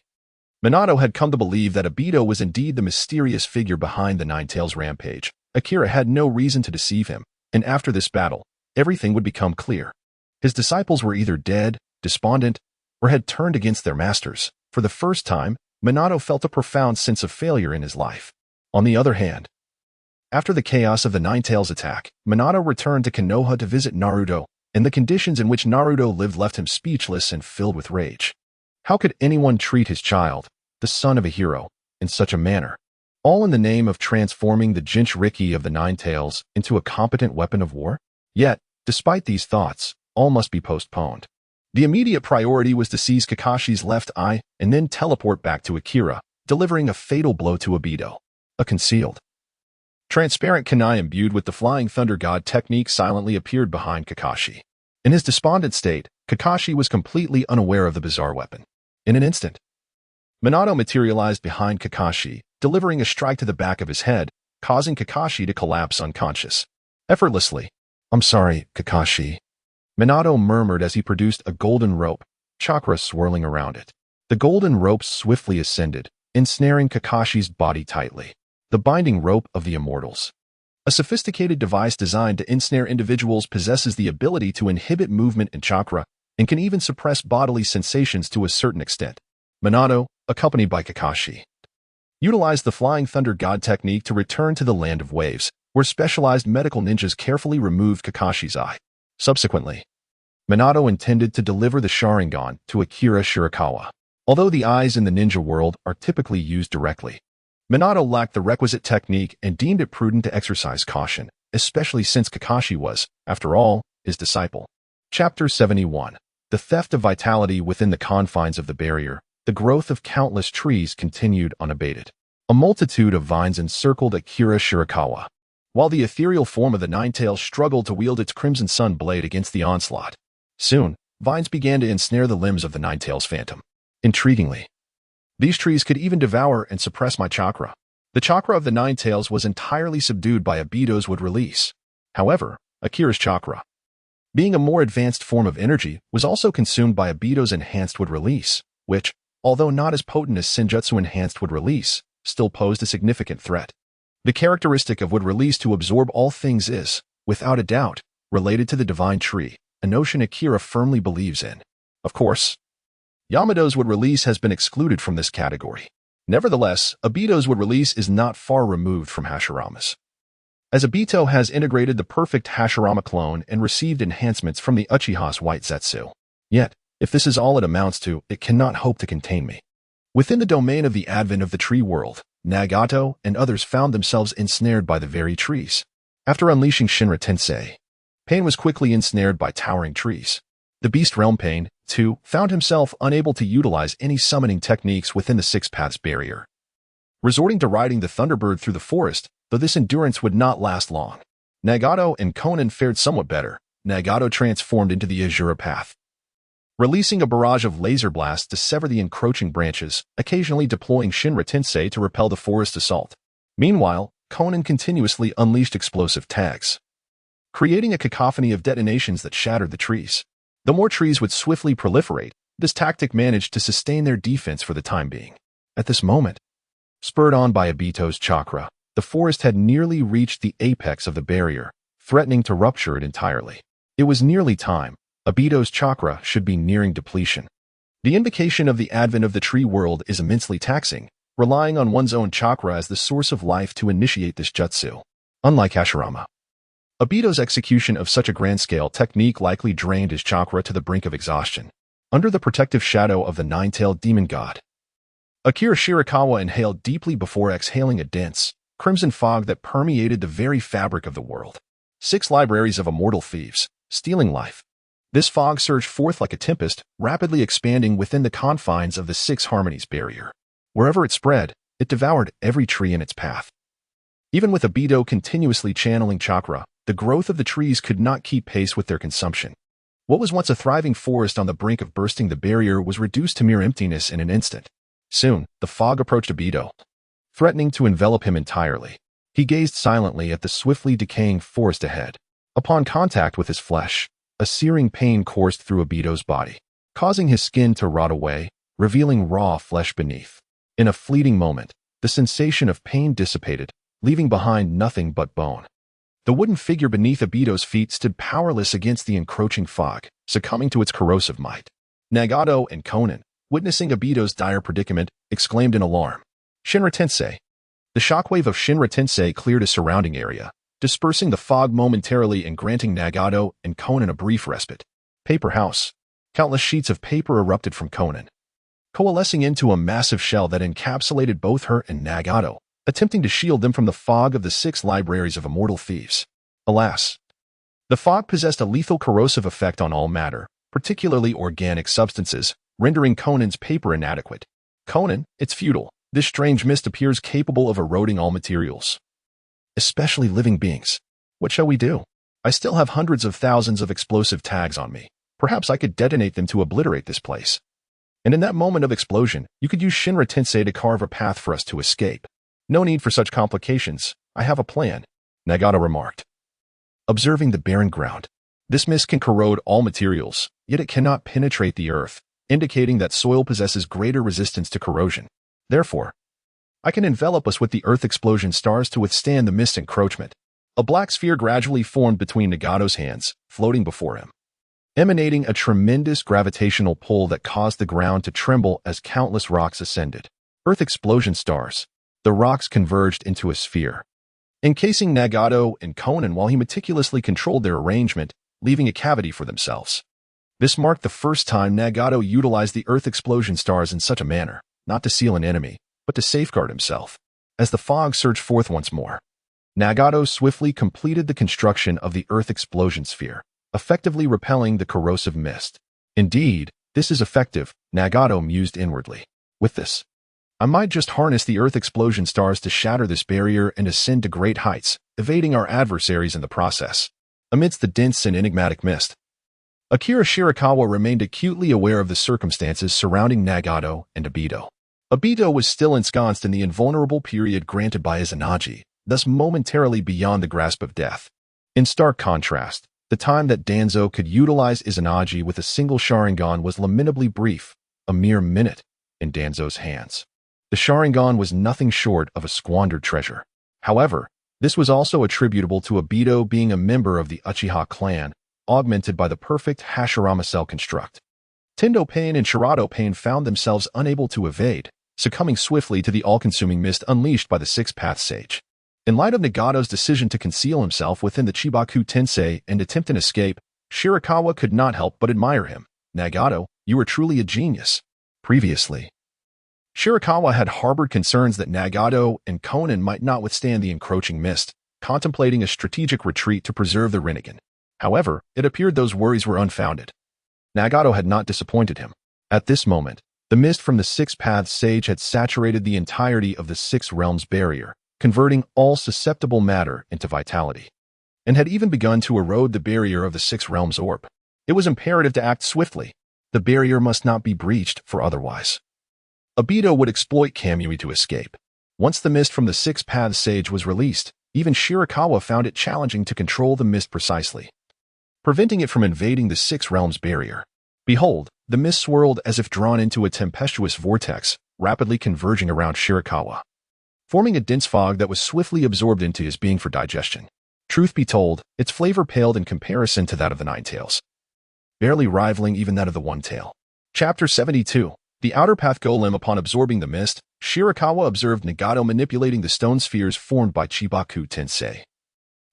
Minato had come to believe that Obito was indeed the mysterious figure behind the Ninetales rampage. Akira had no reason to deceive him, and after this battle, everything would become clear. His disciples were either dead, despondent, or had turned against their masters. For the first time, Minato felt a profound sense of failure in his life. On the other hand, after the chaos of the Ninetales attack, Minato returned to Konoha to visit Naruto, and the conditions in which Naruto lived left him speechless and filled with rage. How could anyone treat his child, the son of a hero, in such a manner? All in the name of transforming the Jinchuriki of the Ninetales into a competent weapon of war? Yet, despite these thoughts, all must be postponed. The immediate priority was to seize Kakashi's left eye and then teleport back to Akira, delivering a fatal blow to Obito. A concealed, transparent kunai imbued with the Flying Thunder God technique silently appeared behind Kakashi. In his despondent state, Kakashi was completely unaware of the bizarre weapon. In an instant, Minato materialized behind Kakashi, delivering a strike to the back of his head, causing Kakashi to collapse unconscious. Effortlessly, "I'm sorry, Kakashi," Minato murmured as he produced a golden rope, chakra swirling around it. The golden rope swiftly ascended, ensnaring Kakashi's body tightly. The binding rope of the immortals. A sophisticated device designed to ensnare individuals possesses the ability to inhibit movement and chakra, and can even suppress bodily sensations to a certain extent. Minato, accompanied by Kakashi, utilized the Flying Thunder God technique to return to the Land of Waves, where specialized medical ninjas carefully removed Kakashi's eye. Subsequently, Minato intended to deliver the Sharingan to Akira Shirakawa. Although the eyes in the ninja world are typically used directly, Minato lacked the requisite technique and deemed it prudent to exercise caution, especially since Kakashi was, after all, his disciple. Chapter 71. The theft of vitality within the confines of the barrier. The growth of countless trees continued unabated. A multitude of vines encircled Akira Shirakawa, while the ethereal form of the Ninetales struggled to wield its crimson sun blade against the onslaught. Soon, vines began to ensnare the limbs of the Ninetales phantom. Intriguingly, these trees could even devour and suppress my chakra. The chakra of the Ninetales was entirely subdued by Obito's would release. However, Akira's chakra, being a more advanced form of energy, was also consumed by Obito's enhanced would release, which, although not as potent as Senjutsu enhanced would release, still posed a significant threat. The characteristic of would release to absorb all things is, without a doubt, related to the divine tree, a notion Akira firmly believes in. Of course, Yamado's would release has been excluded from this category. Nevertheless, Obito's would release is not far removed from Hashirama's, as Obito has integrated the perfect Hashirama clone and received enhancements from the Uchiha's White Zetsu. Yet, if this is all it amounts to, it cannot hope to contain me. Within the domain of the advent of the tree world, Nagato and others found themselves ensnared by the very trees. After unleashing Shinra Tensei, Pain was quickly ensnared by towering trees. The beast realm Pain, too, found himself unable to utilize any summoning techniques within the Six Paths barrier, resorting to riding the Thunderbird through the forest, though this endurance would not last long. Nagato and Konan fared somewhat better. Nagato transformed into the Azura Path, releasing a barrage of laser blasts to sever the encroaching branches, occasionally deploying Shinra Tensei to repel the forest assault. Meanwhile, Konan continuously unleashed explosive tags, creating a cacophony of detonations that shattered the trees. The more trees would swiftly proliferate, this tactic managed to sustain their defense for the time being. At this moment, spurred on by Obito's chakra, the forest had nearly reached the apex of the barrier, threatening to rupture it entirely. It was nearly time. Obito's chakra should be nearing depletion. The invocation of the advent of the tree world is immensely taxing, relying on one's own chakra as the source of life to initiate this jutsu. Unlike Hashirama, Obito's execution of such a grand-scale technique likely drained his chakra to the brink of exhaustion. Under the protective shadow of the nine-tailed demon god, Akira Shirakawa inhaled deeply before exhaling a dense, crimson fog that permeated the very fabric of the world. 6 libraries of immortal thieves, stealing life. This fog surged forth like a tempest, rapidly expanding within the confines of the Six Harmonies barrier. Wherever it spread, it devoured every tree in its path. Even with Obito continuously channeling chakra, the growth of the trees could not keep pace with their consumption. What was once a thriving forest on the brink of bursting the barrier was reduced to mere emptiness in an instant. Soon, the fog approached Obito, threatening to envelop him entirely. He gazed silently at the swiftly decaying forest ahead. Upon contact with his flesh, a searing pain coursed through Obito's body, causing his skin to rot away, revealing raw flesh beneath. In a fleeting moment, the sensation of pain dissipated, leaving behind nothing but bone. The wooden figure beneath Obito's feet stood powerless against the encroaching fog, succumbing to its corrosive might. Nagato and Konan, witnessing Obito's dire predicament, exclaimed in alarm, "Shinra Tensei!" The shockwave of Shinra Tensei cleared a surrounding area, dispersing the fog momentarily and granting Nagato and Konan a brief respite. Paper house. Countless sheets of paper erupted from Konan, coalescing into a massive shell that encapsulated both her and Nagato, attempting to shield them from the fog of the 6 libraries of immortal thieves. Alas, the fog possessed a lethal corrosive effect on all matter, particularly organic substances, rendering Konan's paper inadequate. Konan, it's futile. This strange mist appears capable of eroding all materials, especially living beings. What shall we do? I still have hundreds of thousands of explosive tags on me. Perhaps I could detonate them to obliterate this place. And in that moment of explosion, you could use Shinra Tensei to carve a path for us to escape. No need for such complications. I have a plan, Nagato remarked, observing the barren ground. This mist can corrode all materials, yet it cannot penetrate the earth, indicating that soil possesses greater resistance to corrosion. Therefore, I can envelop us with the earth explosion stars to withstand the mist encroachment. A black sphere gradually formed between Nagato's hands, floating before him, emanating a tremendous gravitational pull that caused the ground to tremble as countless rocks ascended. Earth explosion stars. The rocks converged into a sphere, encasing Nagato and Konan while he meticulously controlled their arrangement, leaving a cavity for themselves. This marked the first time Nagato utilized the earth explosion stars in such a manner, not to seal an enemy, but to safeguard himself. As the fog surged forth once more, Nagato swiftly completed the construction of the earth explosion sphere, effectively repelling the corrosive mist. Indeed, this is effective, Nagato mused inwardly. With this, I might just harness the earth explosion stars to shatter this barrier and ascend to great heights, evading our adversaries in the process. Amidst the dense and enigmatic mist, Akira Shirakawa remained acutely aware of the circumstances surrounding Nagato and Obito. Obito was still ensconced in the invulnerable period granted by Izanagi, thus momentarily beyond the grasp of death. In stark contrast, the time that Danzo could utilize Izanagi with a single Sharingan was lamentably brief, a mere minute, in Danzo's hands. The Sharingan was nothing short of a squandered treasure. However, this was also attributable to Obito being a member of the Uchiha clan, augmented by the perfect Hashirama cell construct. Tendo Pain and Shirato Pain found themselves unable to evade, succumbing swiftly to the all-consuming mist unleashed by the Six-Path Sage. In light of Nagato's decision to conceal himself within the Chibaku Tensei and attempt an escape, Shirakawa could not help but admire him. Nagato, you are truly a genius. Previously, Shirakawa had harbored concerns that Nagato and Konan might not withstand the encroaching mist, contemplating a strategic retreat to preserve the Renegan. However, it appeared those worries were unfounded. Nagato had not disappointed him. At this moment, the mist from the Six Paths Sage had saturated the entirety of the Six Realms barrier, converting all susceptible matter into vitality, and had even begun to erode the barrier of the Six Realms orb. It was imperative to act swiftly. The barrier must not be breached, for otherwise Obito would exploit Kamui to escape. Once the mist from the Six Paths Sage was released, even Shirakawa found it challenging to control the mist precisely, preventing it from invading the Six Realms barrier. Behold, the mist swirled as if drawn into a tempestuous vortex, rapidly converging around Shirakawa, forming a dense fog that was swiftly absorbed into his being for digestion. Truth be told, its flavor paled in comparison to that of the Ninetales, barely rivaling even that of the One Tail. Chapter 72. The Outer Path Golem. Upon absorbing the mist, Shirakawa observed Nagato manipulating the stone spheres formed by Chibaku Tensei,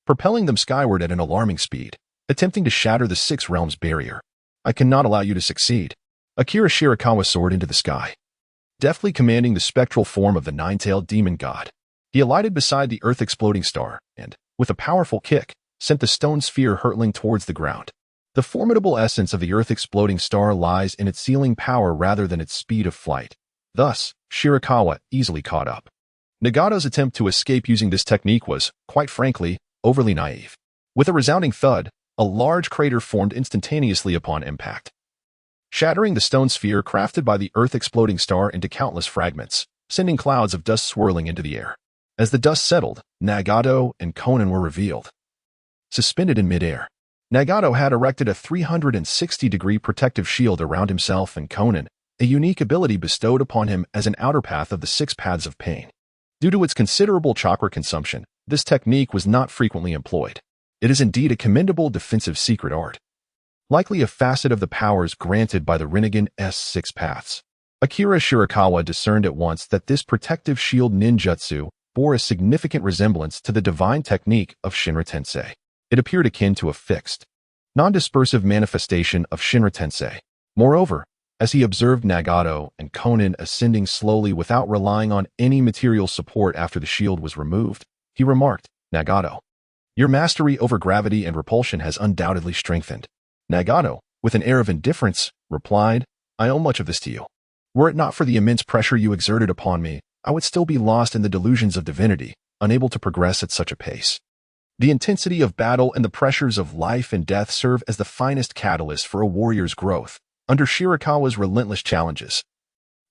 propelling them skyward at an alarming speed, attempting to shatter the Six Realms barrier. I cannot allow you to succeed. Akira Shirakawa soared into the sky, deftly commanding the spectral form of the nine-tailed demon god. He alighted beside the earth-exploding star and, with a powerful kick, sent the stone sphere hurtling towards the ground. The formidable essence of the earth-exploding star lies in its sealing power rather than its speed of flight. Thus, Shirakawa easily caught up. Nagato's attempt to escape using this technique was, quite frankly, overly naive. With a resounding thud, a large crater formed instantaneously upon impact, shattering the stone sphere crafted by the Earth-exploding star into countless fragments, sending clouds of dust swirling into the air. As the dust settled, Nagato and Conan were revealed. Suspended in midair, Nagato had erected a 360-degree protective shield around himself and Conan, a unique ability bestowed upon him as an outer path of the 6 paths of pain. Due to its considerable chakra consumption, this technique was not frequently employed. It is indeed a commendable defensive secret art, likely a facet of the powers granted by the Renegan's 6 paths. Akira Shirakawa discerned at once that this protective shield ninjutsu bore a significant resemblance to the divine technique of Shinra Tensei. It appeared akin to a fixed, non-dispersive manifestation of Shinra Tensei. Moreover, as he observed Nagato and Conan ascending slowly without relying on any material support after the shield was removed, he remarked, "Nagato, your mastery over gravity and repulsion has undoubtedly strengthened." Nagato, with an air of indifference, replied, "I owe much of this to you. Were it not for the immense pressure you exerted upon me, I would still be lost in the delusions of divinity, unable to progress at such a pace. The intensity of battle and the pressures of life and death serve as the finest catalyst for a warrior's growth, under Shirakawa's relentless challenges."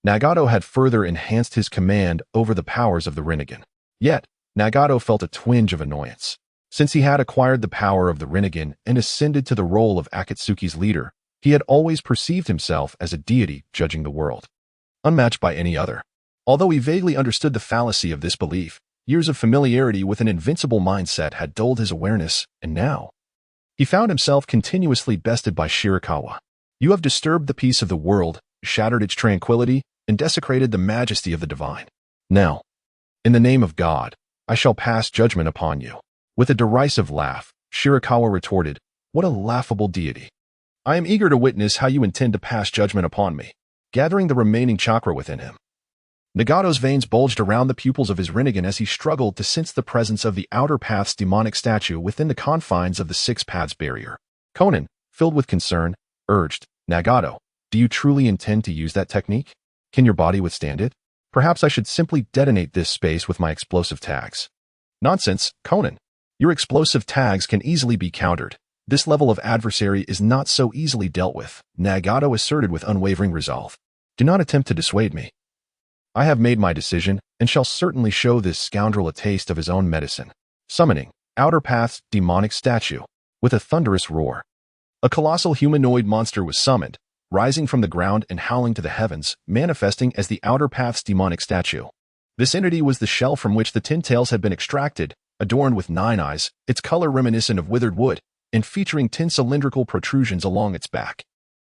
Nagato had further enhanced his command over the powers of the Renegan. Yet, Nagato felt a twinge of annoyance. Since he had acquired the power of the Renegan and ascended to the role of Akatsuki's leader, he had always perceived himself as a deity judging the world, unmatched by any other. Although he vaguely understood the fallacy of this belief, years of familiarity with an invincible mindset had dulled his awareness, and now he found himself continuously bested by Shirakawa. "You have disturbed the peace of the world, shattered its tranquility, and desecrated the majesty of the divine. Now, in the name of God, I shall pass judgment upon you." With a derisive laugh, Shirakawa retorted, "What a laughable deity. I am eager to witness how you intend to pass judgment upon me." Gathering the remaining chakra within him, Nagato's veins bulged around the pupils of his Renegan as he struggled to sense the presence of the Outer Path's demonic statue within the confines of the 6 paths barrier. Conan, filled with concern, urged, "Nagato, do you truly intend to use that technique? Can your body withstand it? Perhaps I should simply detonate this space with my explosive tags." "Nonsense, Conan. Your explosive tags can easily be countered. This level of adversary is not so easily dealt with," Nagato asserted with unwavering resolve. "Do not attempt to dissuade me. I have made my decision and shall certainly show this scoundrel a taste of his own medicine." Summoning Outer Path's demonic statue. With a thunderous roar, a colossal humanoid monster was summoned, rising from the ground and howling to the heavens, manifesting as the Outer Path's demonic statue. This entity was the shell from which the Ninetales had been extracted, adorned with 9 eyes, its color reminiscent of withered wood, and featuring 10 cylindrical protrusions along its back.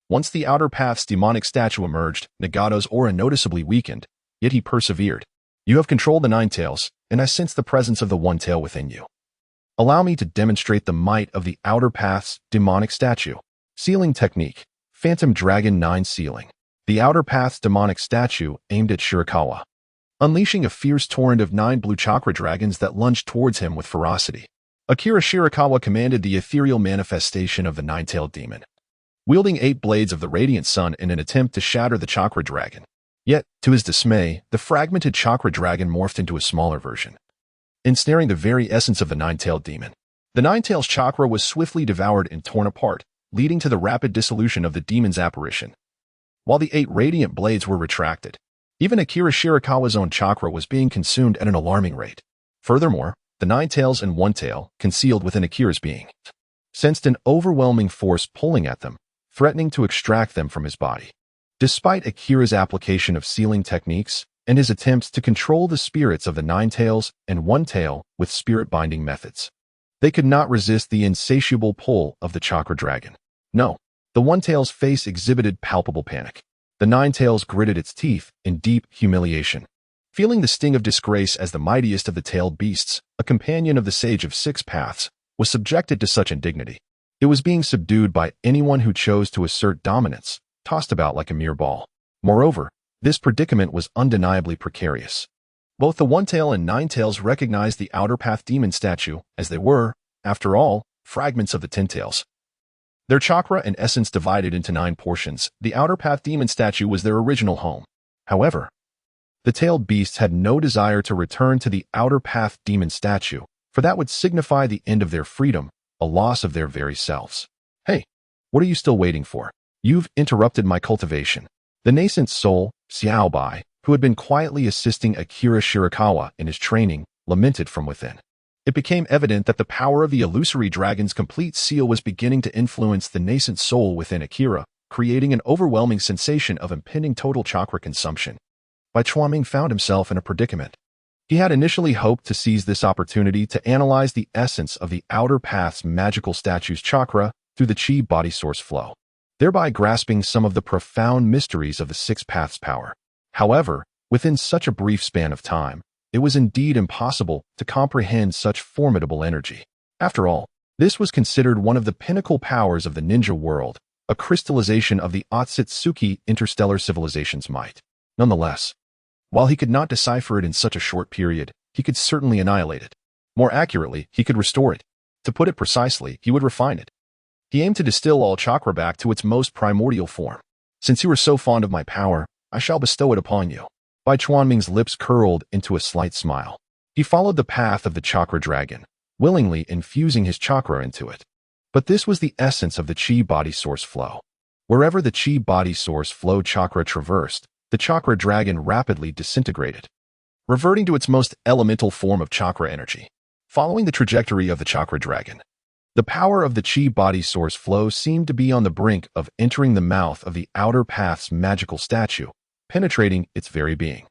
Once the Outer Path's demonic statue emerged, Nagato's aura noticeably weakened, yet he persevered. "You have controlled the Ninetales, and I sense the presence of the One Tail within you. Allow me to demonstrate the might of the Outer Path's demonic statue." Sealing technique. Phantom Dragon 9 Sealing. The Outer Path's demonic statue aimed at Shirakawa, unleashing a fierce torrent of 9 blue chakra dragons that lunged towards him with ferocity. Akira Shirakawa commanded the ethereal manifestation of the 9-tailed demon, wielding 8 blades of the radiant sun in an attempt to shatter the chakra dragon. Yet, to his dismay, the fragmented chakra dragon morphed into a smaller version, ensnaring the very essence of the 9-tailed demon. The 9-tail's chakra was swiftly devoured and torn apart, leading to the rapid dissolution of the demon's apparition, while the 8 radiant blades were retracted. Even Akira Shirakawa's own chakra was being consumed at an alarming rate. Furthermore, the 9-tails and One Tail, concealed within Akira's being, sensed an overwhelming force pulling at them, threatening to extract them from his body. Despite Akira's application of sealing techniques and his attempts to control the spirits of the 9-tails and One Tail with spirit-binding methods, they could not resist the insatiable pull of the chakra dragon. No, the One Tail's face exhibited palpable panic. The 9-tails gritted its teeth in deep humiliation. Feeling the sting of disgrace as the mightiest of the tailed beasts, a companion of the Sage of 6 Paths, was subjected to such indignity. It was being subdued by anyone who chose to assert dominance, tossed about like a mere ball. Moreover, this predicament was undeniably precarious. Both the One Tail and 9-tails recognized the Outer Path demon statue, as they were, after all, fragments of the 10-tails. Their chakra and essence divided into 9 portions, the Outer Path demon statue was their original home. However, the tailed beasts had no desire to return to the Outer Path demon statue, for that would signify the end of their freedom, a loss of their very selves. Hey, what are you still waiting for? You've interrupted my cultivation. The nascent soul, Xiaobai, who had been quietly assisting Akira Shirakawa in his training, lamented from within. It became evident that the power of the illusory dragon's complete seal was beginning to influence the nascent soul within Akira, creating an overwhelming sensation of impending total chakra consumption. Bai Chuanming found himself in a predicament. He had initially hoped to seize this opportunity to analyze the essence of the outer path's magical statue's chakra through the chi body source flow, thereby grasping some of the profound mysteries of the six paths' power. However, within such a brief span of time, it was indeed impossible to comprehend such formidable energy. After all, this was considered one of the pinnacle powers of the ninja world, a crystallization of the Otsutsuki interstellar civilization's might. Nonetheless, while he could not decipher it in such a short period, he could certainly annihilate it. More accurately, he could restore it. To put it precisely, he would refine it. He aimed to distill all chakra back to its most primordial form. Since you are so fond of my power, I shall bestow it upon you. Bai Chuanming's lips curled into a slight smile. He followed the path of the chakra dragon, willingly infusing his chakra into it. But this was the essence of the chi body source flow. Wherever the chi body source flow chakra traversed, the chakra dragon rapidly disintegrated, reverting to its most elemental form of chakra energy. Following the trajectory of the chakra dragon, the power of the chi body source flow seemed to be on the brink of entering the mouth of the outer path's magical statue, penetrating its very being.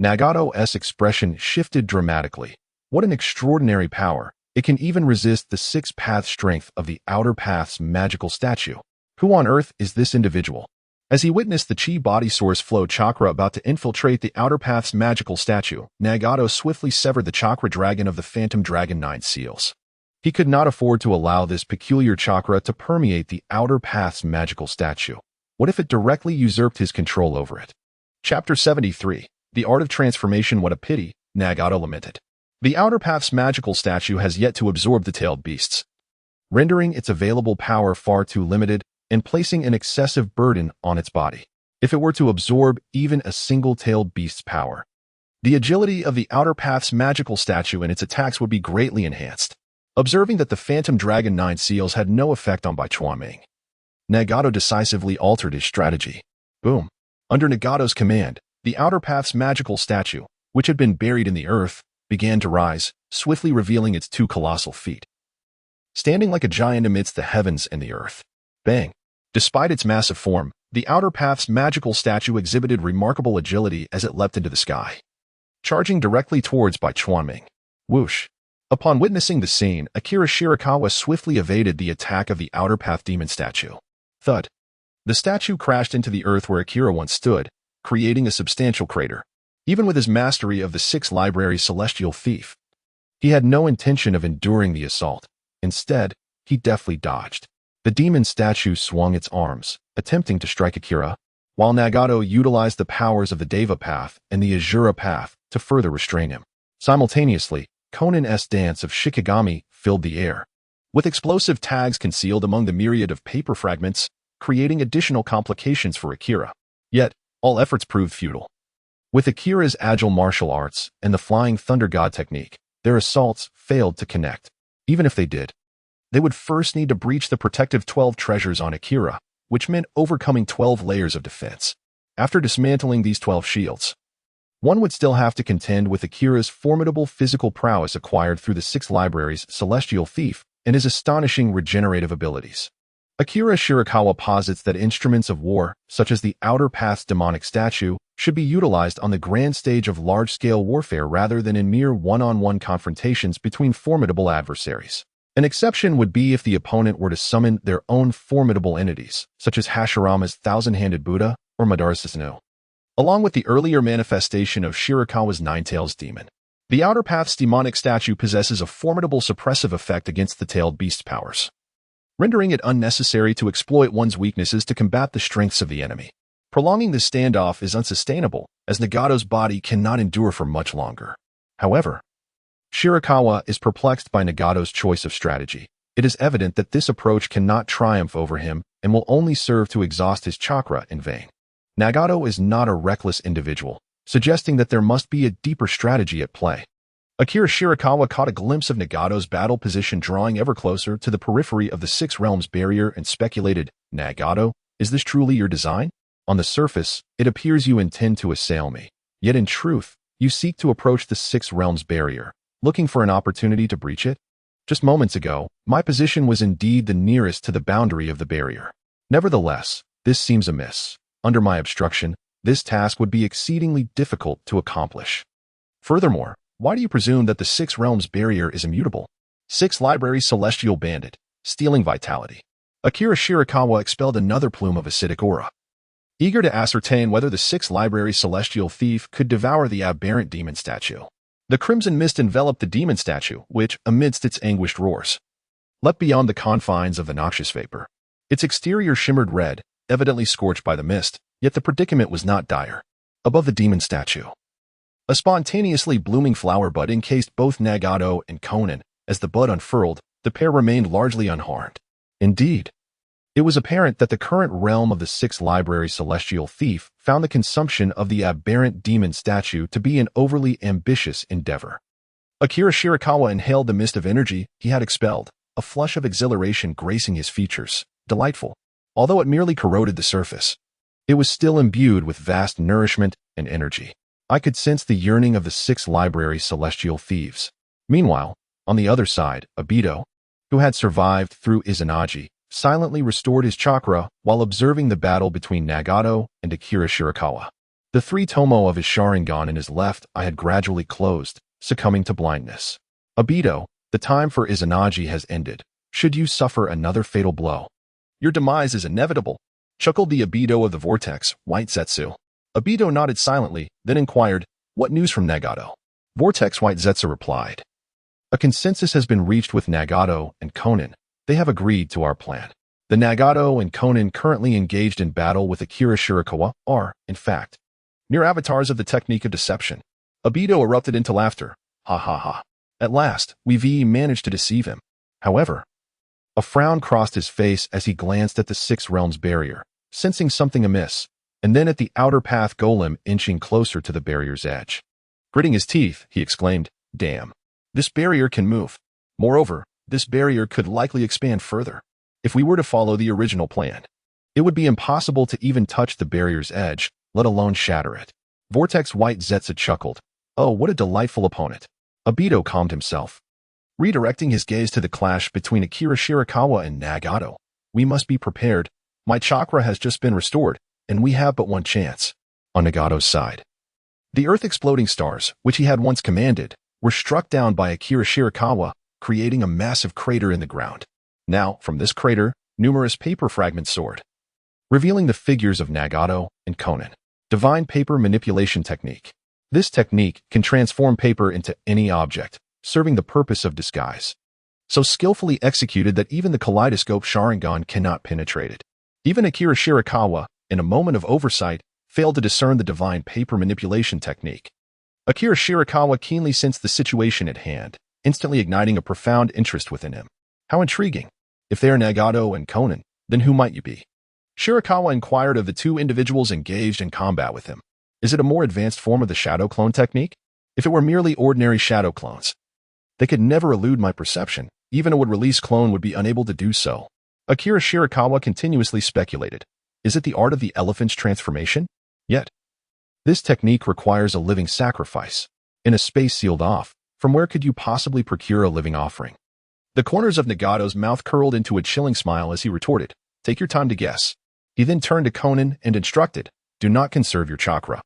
Nagato's expression shifted dramatically. What an extraordinary power! It can even resist the six-path strength of the outer path's magical statue. Who on earth is this individual? As he witnessed the chi body source flow chakra about to infiltrate the outer path's magical statue, Nagato swiftly severed the chakra dragon of the phantom dragon 9 seals. He could not afford to allow this peculiar chakra to permeate the outer path's magical statue. What if it directly usurped his control over it? Chapter 73. The Art of Transformation. What a pity, Nagato lamented. The outer path's magical statue has yet to absorb the tailed beasts, rendering its available power far too limited and placing an excessive burden on its body. If it were to absorb even a single tailed beast's power, the agility of the outer path's magical statue and its attacks would be greatly enhanced. Observing that the phantom dragon 9 seals had no effect on Bai Chuanming, Nagato decisively altered his strategy. Boom. Under Nagato's command, the outer path's magical statue, which had been buried in the earth, began to rise, swiftly revealing its 2 colossal feet, standing like a giant amidst the heavens and the earth. Bang! Despite its massive form, the outer path's magical statue exhibited remarkable agility as it leapt into the sky, charging directly towards Bai Chuanming. Whoosh! Upon witnessing the scene, Akira Shirakawa swiftly evaded the attack of the outer path demon statue. Thud! The statue crashed into the earth where Akira once stood, creating a substantial crater. Even with his mastery of the 6 libraries celestial thief, he had no intention of enduring the assault. Instead, he deftly dodged. The demon statue swung its arms, attempting to strike Akira, while Nagato utilized the powers of the Deva path and the Azura path to further restrain him. Simultaneously, Konan's dance of Shikigami filled the air, with explosive tags concealed among the myriad of paper fragments, creating additional complications for Akira. Yet, all efforts proved futile. With Akira's agile martial arts and the flying thunder god technique, their assaults failed to connect. Even if they did, they would first need to breach the protective 12 treasures on Akira, which meant overcoming 12 layers of defense. After dismantling these 12 shields, one would still have to contend with Akira's formidable physical prowess acquired through the 6 libraries celestial thief and his astonishing regenerative abilities. Akira Shirakawa posits that instruments of war, such as the outer path's demonic statue, should be utilized on the grand stage of large-scale warfare rather than in mere one-on-one confrontations between formidable adversaries. An exception would be if the opponent were to summon their own formidable entities, such as Hashirama's thousand-handed Buddha or Madara's Susanoo. Along with the earlier manifestation of Shirakawa's Ninetales demon, the outer path's demonic statue possesses a formidable suppressive effect against the tailed beast's powers, rendering it unnecessary to exploit one's weaknesses to combat the strengths of the enemy. Prolonging this standoff is unsustainable, as Nagato's body cannot endure for much longer. However, Shirakawa is perplexed by Nagato's choice of strategy. It is evident that this approach cannot triumph over him and will only serve to exhaust his chakra in vain. Nagato is not a reckless individual, suggesting that there must be a deeper strategy at play. Akira Shirakawa caught a glimpse of Nagato's battle position drawing ever closer to the periphery of the Six Realms barrier and speculated, Nagato, is this truly your design? On the surface, it appears you intend to assail me. Yet in truth, you seek to approach the Six Realms barrier, looking for an opportunity to breach it? Just moments ago, my position was indeed the nearest to the boundary of the barrier. Nevertheless, this seems amiss. Under my obstruction, this task would be exceedingly difficult to accomplish. Furthermore, why do you presume that the Six Realms barrier is immutable? Six Libraries Celestial Bandit, stealing vitality. Akira Shirakawa expelled another plume of acidic aura. Eager to ascertain whether the Six Libraries Celestial Thief could devour the aberrant demon statue. The crimson mist enveloped the demon statue, which, amidst its anguished roars, leapt beyond the confines of the noxious vapor. Its exterior shimmered red, evidently scorched by the mist, yet the predicament was not dire. Above the demon statue, a spontaneously blooming flower bud encased both Nagato and Conan. As the bud unfurled, the pair remained largely unharmed. Indeed, it was apparent that the current realm of the Six Library Celestial Thief found the consumption of the aberrant demon statue to be an overly ambitious endeavor. Akira Shirakawa inhaled the mist of energy he had expelled, a flush of exhilaration gracing his features. Delightful. Although it merely corroded the surface, it was still imbued with vast nourishment and energy. I could sense the yearning of the Six Library Celestial Thieves. Meanwhile, on the other side, Obito, who had survived through Izanagi, silently restored his chakra while observing the battle between Nagato and Akira Shirakawa. The three tomo of his Sharingan in his left eye had gradually closed, succumbing to blindness. Obito, the time for Izanagi has ended. Should you suffer another fatal blow, your demise is inevitable, chuckled the Obito of the Vortex, White Zetsu. Obito nodded silently, then inquired, what news from Nagato? Vortex White Zetsu replied, a consensus has been reached with Nagato and Conan. They have agreed to our plan. The Nagato and Conan currently engaged in battle with Akira Shirakawa are, in fact, mere avatars of the technique of deception. Obito erupted into laughter. Ha ha ha. At last, we've managed to deceive him. However, a frown crossed his face as he glanced at the Six Realms barrier, sensing something amiss, and then at the outer path golem inching closer to the barrier's edge. Gritting his teeth, he exclaimed, damn. This barrier can move. Moreover, this barrier could likely expand further. If we were to follow the original plan, it would be impossible to even touch the barrier's edge, let alone shatter it. Vortex White Zetsu chuckled. Oh, what a delightful opponent. Obito calmed himself, redirecting his gaze to the clash between Akira Shirakawa and Nagato. We must be prepared. My chakra has just been restored, and we have but one chance. On Nagato's side, the earth-exploding stars, which he had once commanded, were struck down by Akira Shirakawa, creating a massive crater in the ground. Now, from this crater, numerous paper fragments soared, revealing the figures of Nagato and Conan. Divine Paper Manipulation Technique. This technique can transform paper into any object, serving the purpose of disguise. So skillfully executed that even the kaleidoscope Sharingan cannot penetrate it. Even Akira Shirakawa, in a moment of oversight, failed to discern the divine paper manipulation technique. Akira Shirakawa keenly sensed the situation at hand, instantly igniting a profound interest within him. How intriguing. If they are Nagato and Conan, then who might you be? Shirakawa inquired of the two individuals engaged in combat with him. Is it a more advanced form of the shadow clone technique? If it were merely ordinary shadow clones, they could never elude my perception. Even a would-release clone would be unable to do so. Akira Shirakawa continuously speculated. Is it the art of the elephant's transformation? Yet, this technique requires a living sacrifice. In a space sealed off, from where could you possibly procure a living offering? The corners of Nagato's mouth curled into a chilling smile as he retorted, take your time to guess. He then turned to Conan and instructed, do not conserve your chakra.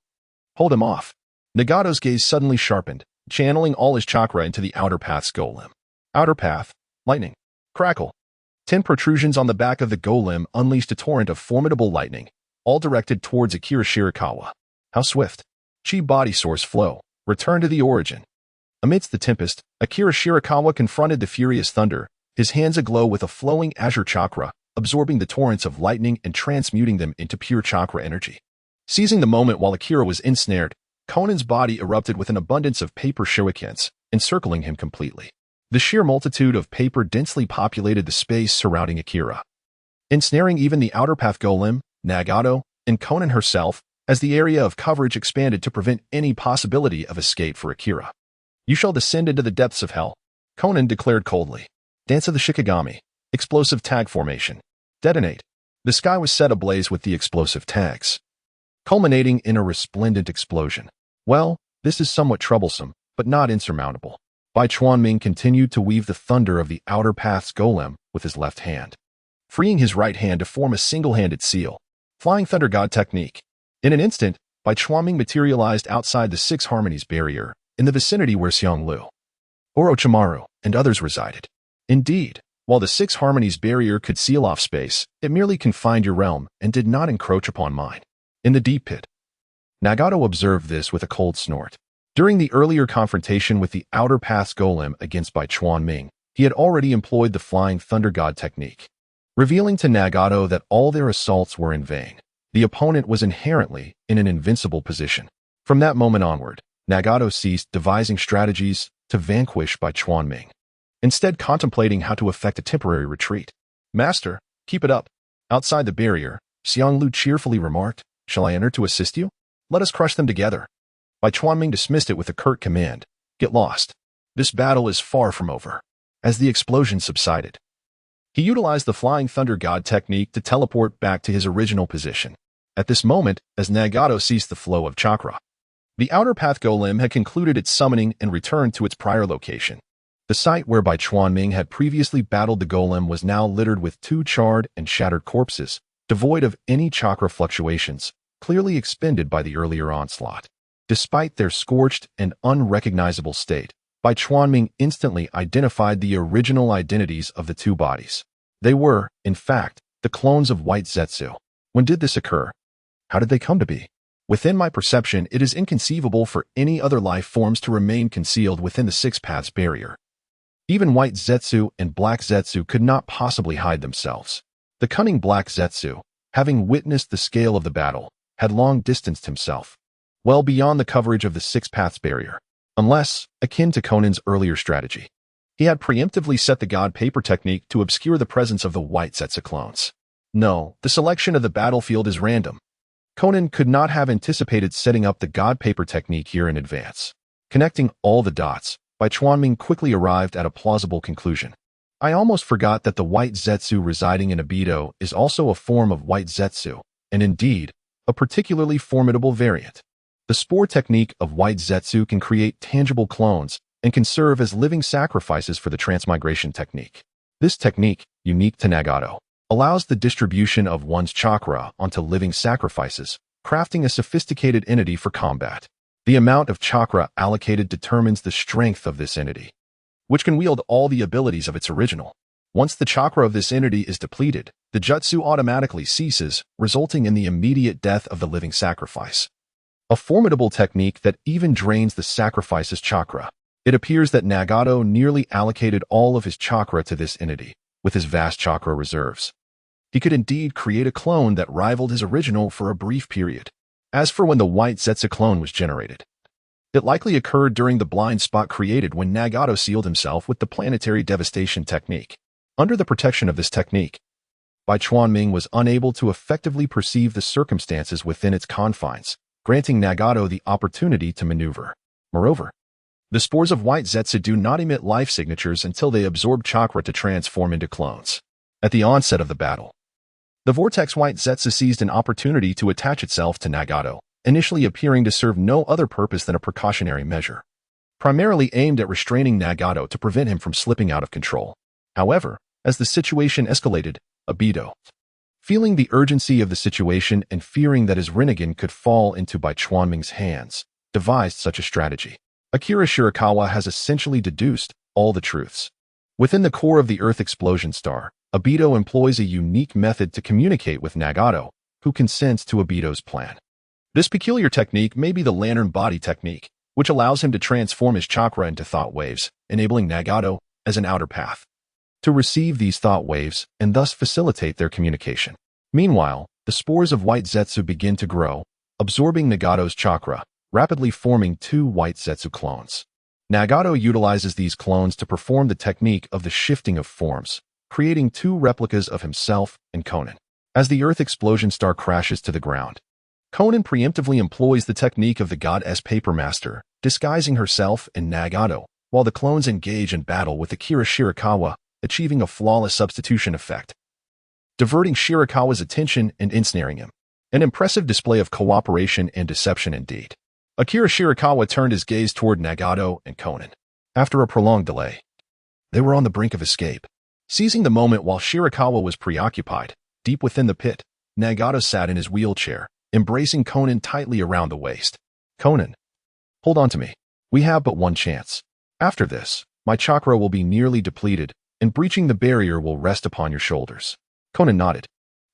Hold him off. Nagato's gaze suddenly sharpened, channeling all his chakra into the outer path's golem. Outer path, lightning, crackle. 10 protrusions on the back of the golem unleashed a torrent of formidable lightning, all directed towards Akira Shirakawa. How swift. Chi body source flow. Return to the origin. Amidst the tempest, Akira Shirakawa confronted the furious thunder, his hands aglow with a flowing azure chakra, absorbing the torrents of lightning and transmuting them into pure chakra energy. Seizing the moment while Akira was ensnared, Conan's body erupted with an abundance of paper shurikens, encircling him completely. The sheer multitude of paper densely populated the space surrounding Akira, ensnaring even the outer path golem, Nagato, and Conan herself, as the area of coverage expanded to prevent any possibility of escape for Akira. You shall descend into the depths of hell, Conan declared coldly. Dance of the Shikigami. Explosive tag formation. Detonate. The sky was set ablaze with the explosive tags, culminating in a resplendent explosion. Well, this is somewhat troublesome, but not insurmountable. Bai Chuanming continued to weave the thunder of the outer path's golem with his left hand, freeing his right hand to form a single-handed seal. Flying Thunder God technique. In an instant, Bai Chuanming materialized outside the Six Harmonies barrier, in the vicinity where Xianglu, Orochimaru, and others resided. Indeed, while the Six Harmonies barrier could seal off space, it merely confined your realm and did not encroach upon mine. In the deep pit, Nagato observed this with a cold snort. During the earlier confrontation with the Outer Path's golem against Bai Chuanming, he had already employed the Flying Thunder God technique, revealing to Nagato that all their assaults were in vain. The opponent was inherently in an invincible position. From that moment onward, Nagato ceased devising strategies to vanquish Bai Chuanming, instead contemplating how to effect a temporary retreat. Master, keep it up. Outside the barrier, Xianglu cheerfully remarked, "Shall I enter to assist you? Let us crush them together." Bai Chuanming dismissed it with a curt command, "Get lost. This battle is far from over." As the explosion subsided, he utilized the Flying Thunder God technique to teleport back to his original position. At this moment, as Nagato ceased the flow of chakra, the Outer Path Golem had concluded its summoning and returned to its prior location. The site where Bai Chuanming had previously battled the golem was now littered with two charred and shattered corpses, devoid of any chakra fluctuations, clearly expended by the earlier onslaught. Despite their scorched and unrecognizable state, Bai Chuanming instantly identified the original identities of the two bodies. They were, in fact, the clones of White Zetsu. When did this occur? How did they come to be? Within my perception, it is inconceivable for any other life forms to remain concealed within the Six Paths barrier. Even White Zetsu and Black Zetsu could not possibly hide themselves. The cunning Black Zetsu, having witnessed the scale of the battle, had long distanced himself well beyond the coverage of the Six Paths barrier, unless, akin to Conan's earlier strategy, he had preemptively set the God Paper technique to obscure the presence of the White Zetsu clones. No, the selection of the battlefield is random. Conan could not have anticipated setting up the God Paper technique here in advance. Connecting all the dots, Bai Chuanming quickly arrived at a plausible conclusion. I almost forgot that the White Zetsu residing in Obito is also a form of White Zetsu, and indeed, a particularly formidable variant. The spore technique of White Zetsu can create tangible clones and can serve as living sacrifices for the transmigration technique. This technique, unique to Nagato, allows the distribution of one's chakra onto living sacrifices, crafting a sophisticated entity for combat. The amount of chakra allocated determines the strength of this entity, which can wield all the abilities of its original. Once the chakra of this entity is depleted, the jutsu automatically ceases, resulting in the immediate death of the living sacrifice. A formidable technique that even drains the sacrifice's chakra. It appears that Nagato nearly allocated all of his chakra to this entity, with his vast chakra reserves. He could indeed create a clone that rivaled his original for a brief period. As for when the White Zetsu clone was generated, it likely occurred during the blind spot created when Nagato sealed himself with the planetary devastation technique. Under the protection of this technique, Bai Chuanming was unable to effectively perceive the circumstances within its confines, granting Nagato the opportunity to maneuver. Moreover, the spores of White Zetsu do not emit life signatures until they absorb chakra to transform into clones. At the onset of the battle, the Vortex White Zetsu seized an opportunity to attach itself to Nagato, initially appearing to serve no other purpose than a precautionary measure, primarily aimed at restraining Nagato to prevent him from slipping out of control. However, as the situation escalated, Obito, feeling the urgency of the situation and fearing that his Renegan could fall into Bai Chuanming's hands, devised such a strategy. Akira Shirakawa has essentially deduced all the truths. Within the core of the Earth explosion star, Obito employs a unique method to communicate with Nagato, who consents to Obito's plan. This peculiar technique may be the lantern body technique, which allows him to transform his chakra into thought waves, enabling Nagato, as an outer path, to receive these thought waves and thus facilitate their communication. Meanwhile, the spores of White Zetsu begin to grow, absorbing Nagato's chakra, rapidly forming two White Zetsu clones. Nagato utilizes these clones to perform the technique of the shifting of forms, creating two replicas of himself and Conan. As the Earth explosion star crashes to the ground, Konan preemptively employs the technique of the goddess Papermaster, disguising herself in Nagato, while the clones engage in battle with Akira Shirakawa, achieving a flawless substitution effect, diverting Shirakawa's attention and ensnaring him. An impressive display of cooperation and deception indeed. Akira Shirakawa turned his gaze toward Nagato and Konan. After a prolonged delay, they were on the brink of escape. Seizing the moment while Shirakawa was preoccupied, deep within the pit, Nagato sat in his wheelchair, embracing Konan tightly around the waist. Konan, hold on to me. We have but one chance. After this, my chakra will be nearly depleted, and breaching the barrier will rest upon your shoulders. Konan nodded.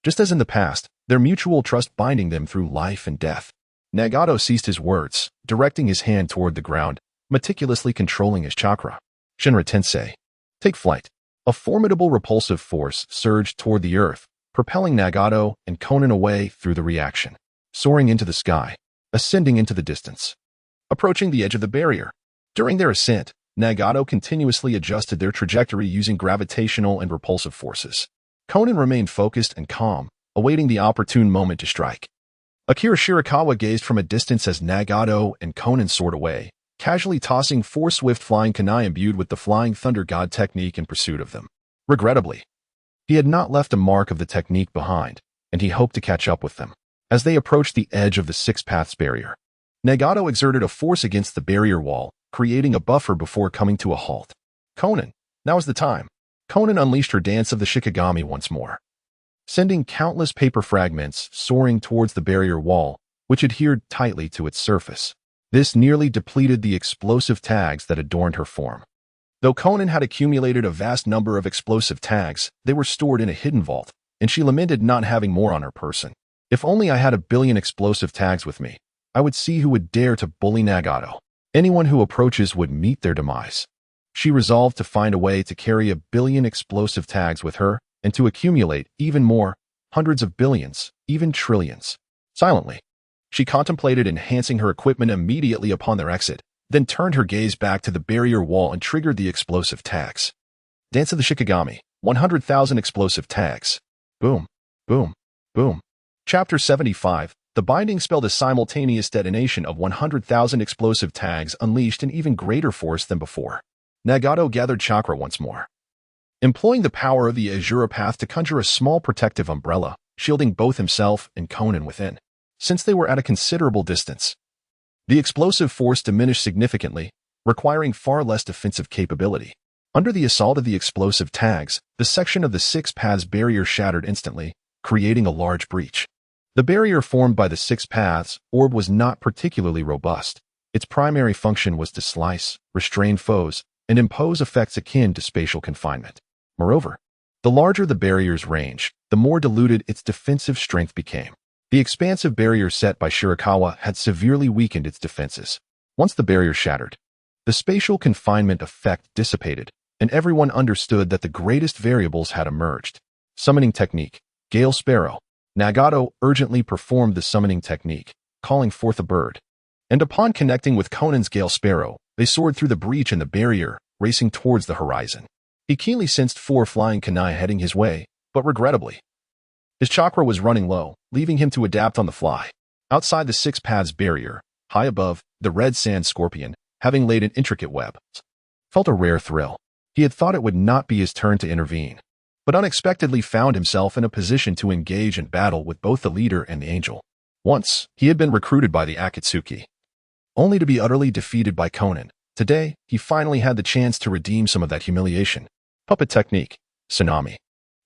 Just as in the past, their mutual trust binding them through life and death. Nagato ceased his words, directing his hand toward the ground, meticulously controlling his chakra. Shinra Tensei, take flight. A formidable repulsive force surged toward the earth, propelling Nagato and Konan away through the reaction. Soaring into the sky, ascending into the distance. Approaching the edge of the barrier. During their ascent, Nagato continuously adjusted their trajectory using gravitational and repulsive forces. Konan remained focused and calm, awaiting the opportune moment to strike. Akira Shirakawa gazed from a distance as Nagato and Konan soared away, casually tossing 4 swift flying kunai imbued with the Flying Thunder God technique in pursuit of them. Regrettably, he had not left a mark of the technique behind, and he hoped to catch up with them. As they approached the edge of the Six Paths barrier, Nagato exerted a force against the barrier wall, creating a buffer before coming to a halt. Konan, now is the time. Konan unleashed her dance of the Shikigami once more, sending countless paper fragments soaring towards the barrier wall, which adhered tightly to its surface. This nearly depleted the explosive tags that adorned her form. Though Konan had accumulated a vast number of explosive tags, they were stored in a hidden vault, and she lamented not having more on her person. If only I had 1 billion explosive tags with me, I would see who would dare to bully Nagato. Anyone who approaches would meet their demise. She resolved to find a way to carry 1 billion explosive tags with her and to accumulate even more, hundreds of billions, even trillions. Silently, she contemplated enhancing her equipment immediately upon their exit, then turned her gaze back to the barrier wall and triggered the explosive tags. Dance of the Shikigami, 100,000 explosive tags. Boom, boom, boom. Chapter 75, the binding spelled a simultaneous detonation of 100,000 explosive tags unleashed an even greater force than before. Nagato gathered chakra once more, employing the power of the Azura Path to conjure a small protective umbrella, shielding both himself and Konan within. Since they were at a considerable distance, the explosive force diminished significantly, requiring far less defensive capability. Under the assault of the explosive tags, the section of the Six Paths barrier shattered instantly, creating a large breach. The barrier formed by the Six Paths orb was not particularly robust. Its primary function was to slice, restrain foes, and impose effects akin to spatial confinement. Moreover, the larger the barrier's range, the more diluted its defensive strength became. The expansive barrier set by Shirakawa had severely weakened its defenses. Once the barrier shattered, the spatial confinement effect dissipated, and everyone understood that the greatest variables had emerged. Summoning technique. Gale Sparrow. Nagato urgently performed the summoning technique, calling forth a bird. And upon connecting with Konan's Gale Sparrow, they soared through the breach in the barrier, racing towards the horizon. He keenly sensed 4 flying kunai heading his way, but regrettably, his chakra was running low, leaving him to adapt on the fly. Outside the Six Paths barrier, high above, the red sand scorpion, having laid an intricate web, felt a rare thrill. He had thought it would not be his turn to intervene, but unexpectedly found himself in a position to engage in battle with both the leader and the angel. Once, he had been recruited by the Akatsuki, only to be utterly defeated by Konan. Today, he finally had the chance to redeem some of that humiliation. Puppet technique. Tsunami.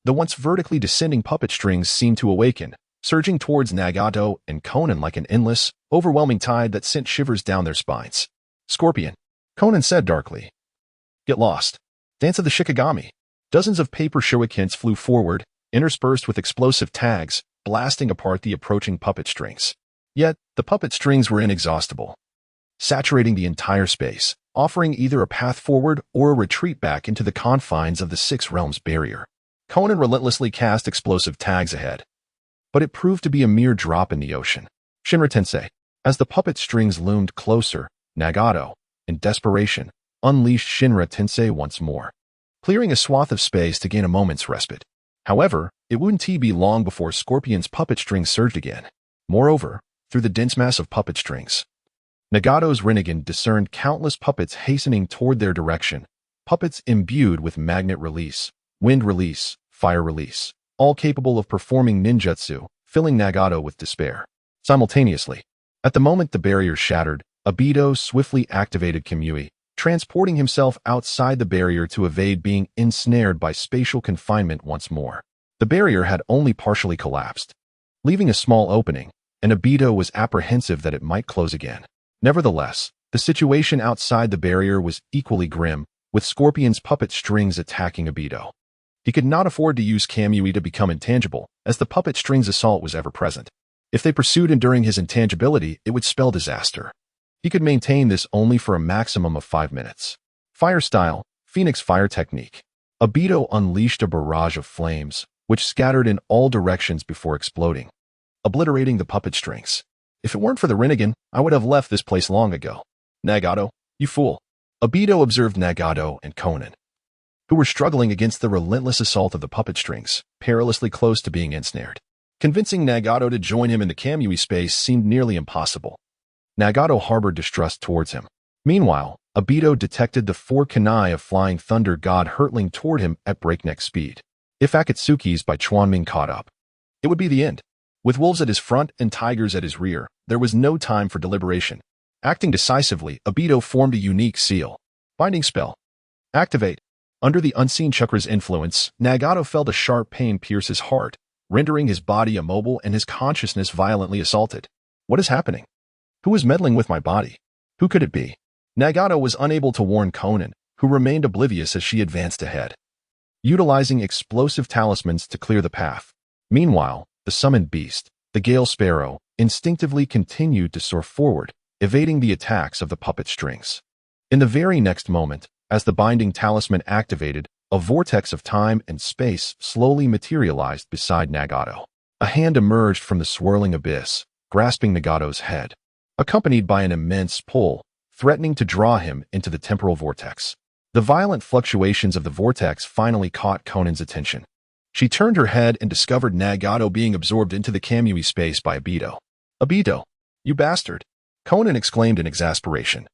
The once vertically descending puppet strings seemed to awaken, surging towards Nagato and Konan like an endless, overwhelming tide that sent shivers down their spines. Scorpion. Konan said darkly. Get lost. Dance of the Shikigami. Dozens of paper shurikens flew forward, interspersed with explosive tags, blasting apart the approaching puppet strings. Yet, the puppet strings were inexhaustible, saturating the entire space, offering either a path forward or a retreat back into the confines of the Six Realms barrier. Konan relentlessly cast explosive tags ahead, but it proved to be a mere drop in the ocean. Shinra Tensei. As the puppet strings loomed closer, Nagato, in desperation, unleashed Shinra Tensei once more, clearing a swath of space to gain a moment's respite. However, it wouldn't be long before Scorpion's puppet strings surged again. Moreover, through the dense mass of puppet strings. Nagato's Renegan discerned countless puppets hastening toward their direction, puppets imbued with magnet release, wind release, fire release, all capable of performing ninjutsu, filling Nagato with despair. Simultaneously, at the moment the barrier shattered, Obito swiftly activated Kamui, transporting himself outside the barrier to evade being ensnared by spatial confinement once more. The barrier had only partially collapsed, leaving a small opening, and Obito was apprehensive that it might close again. Nevertheless, the situation outside the barrier was equally grim, with Scorpion's puppet strings attacking Obito. He could not afford to use Kamui to become intangible, as the puppet strings' assault was ever present. If they pursued enduring his intangibility, it would spell disaster. He could maintain this only for a maximum of 5 minutes. Fire style, Phoenix Fire technique. Obito unleashed a barrage of flames, which scattered in all directions before exploding, obliterating the puppet strings. If it weren't for the Renegan, I would have left this place long ago. Nagato, you fool. Obito observed Nagato and Konan, who were struggling against the relentless assault of the puppet strings, perilously close to being ensnared. Convincing Nagato to join him in the Kamui space seemed nearly impossible. Nagato harbored distrust towards him. Meanwhile, Obito detected the 4 kunai of Flying Thunder God hurtling toward him at breakneck speed. If Akatsuki's by Chuanming caught up, it would be the end. With wolves at his front and tigers at his rear, there was no time for deliberation. Acting decisively, Obito formed a unique seal. Binding spell. Activate. Under the unseen chakra's influence, Nagato felt a sharp pain pierce his heart, rendering his body immobile and his consciousness violently assaulted. What is happening? Who is meddling with my body? Who could it be? Nagato was unable to warn Konan, who remained oblivious as she advanced ahead, utilizing explosive talismans to clear the path. Meanwhile, the summoned beast, the Gale Sparrow, instinctively continued to soar forward, evading the attacks of the puppet strings. In the very next moment, as the binding talisman activated, a vortex of time and space slowly materialized beside Nagato. A hand emerged from the swirling abyss, grasping Nagato's head, accompanied by an immense pull, threatening to draw him into the temporal vortex. The violent fluctuations of the vortex finally caught Konan's attention. She turned her head and discovered Nagato being absorbed into the Kamui space by Obito. Obito, you bastard! Konan exclaimed in exasperation,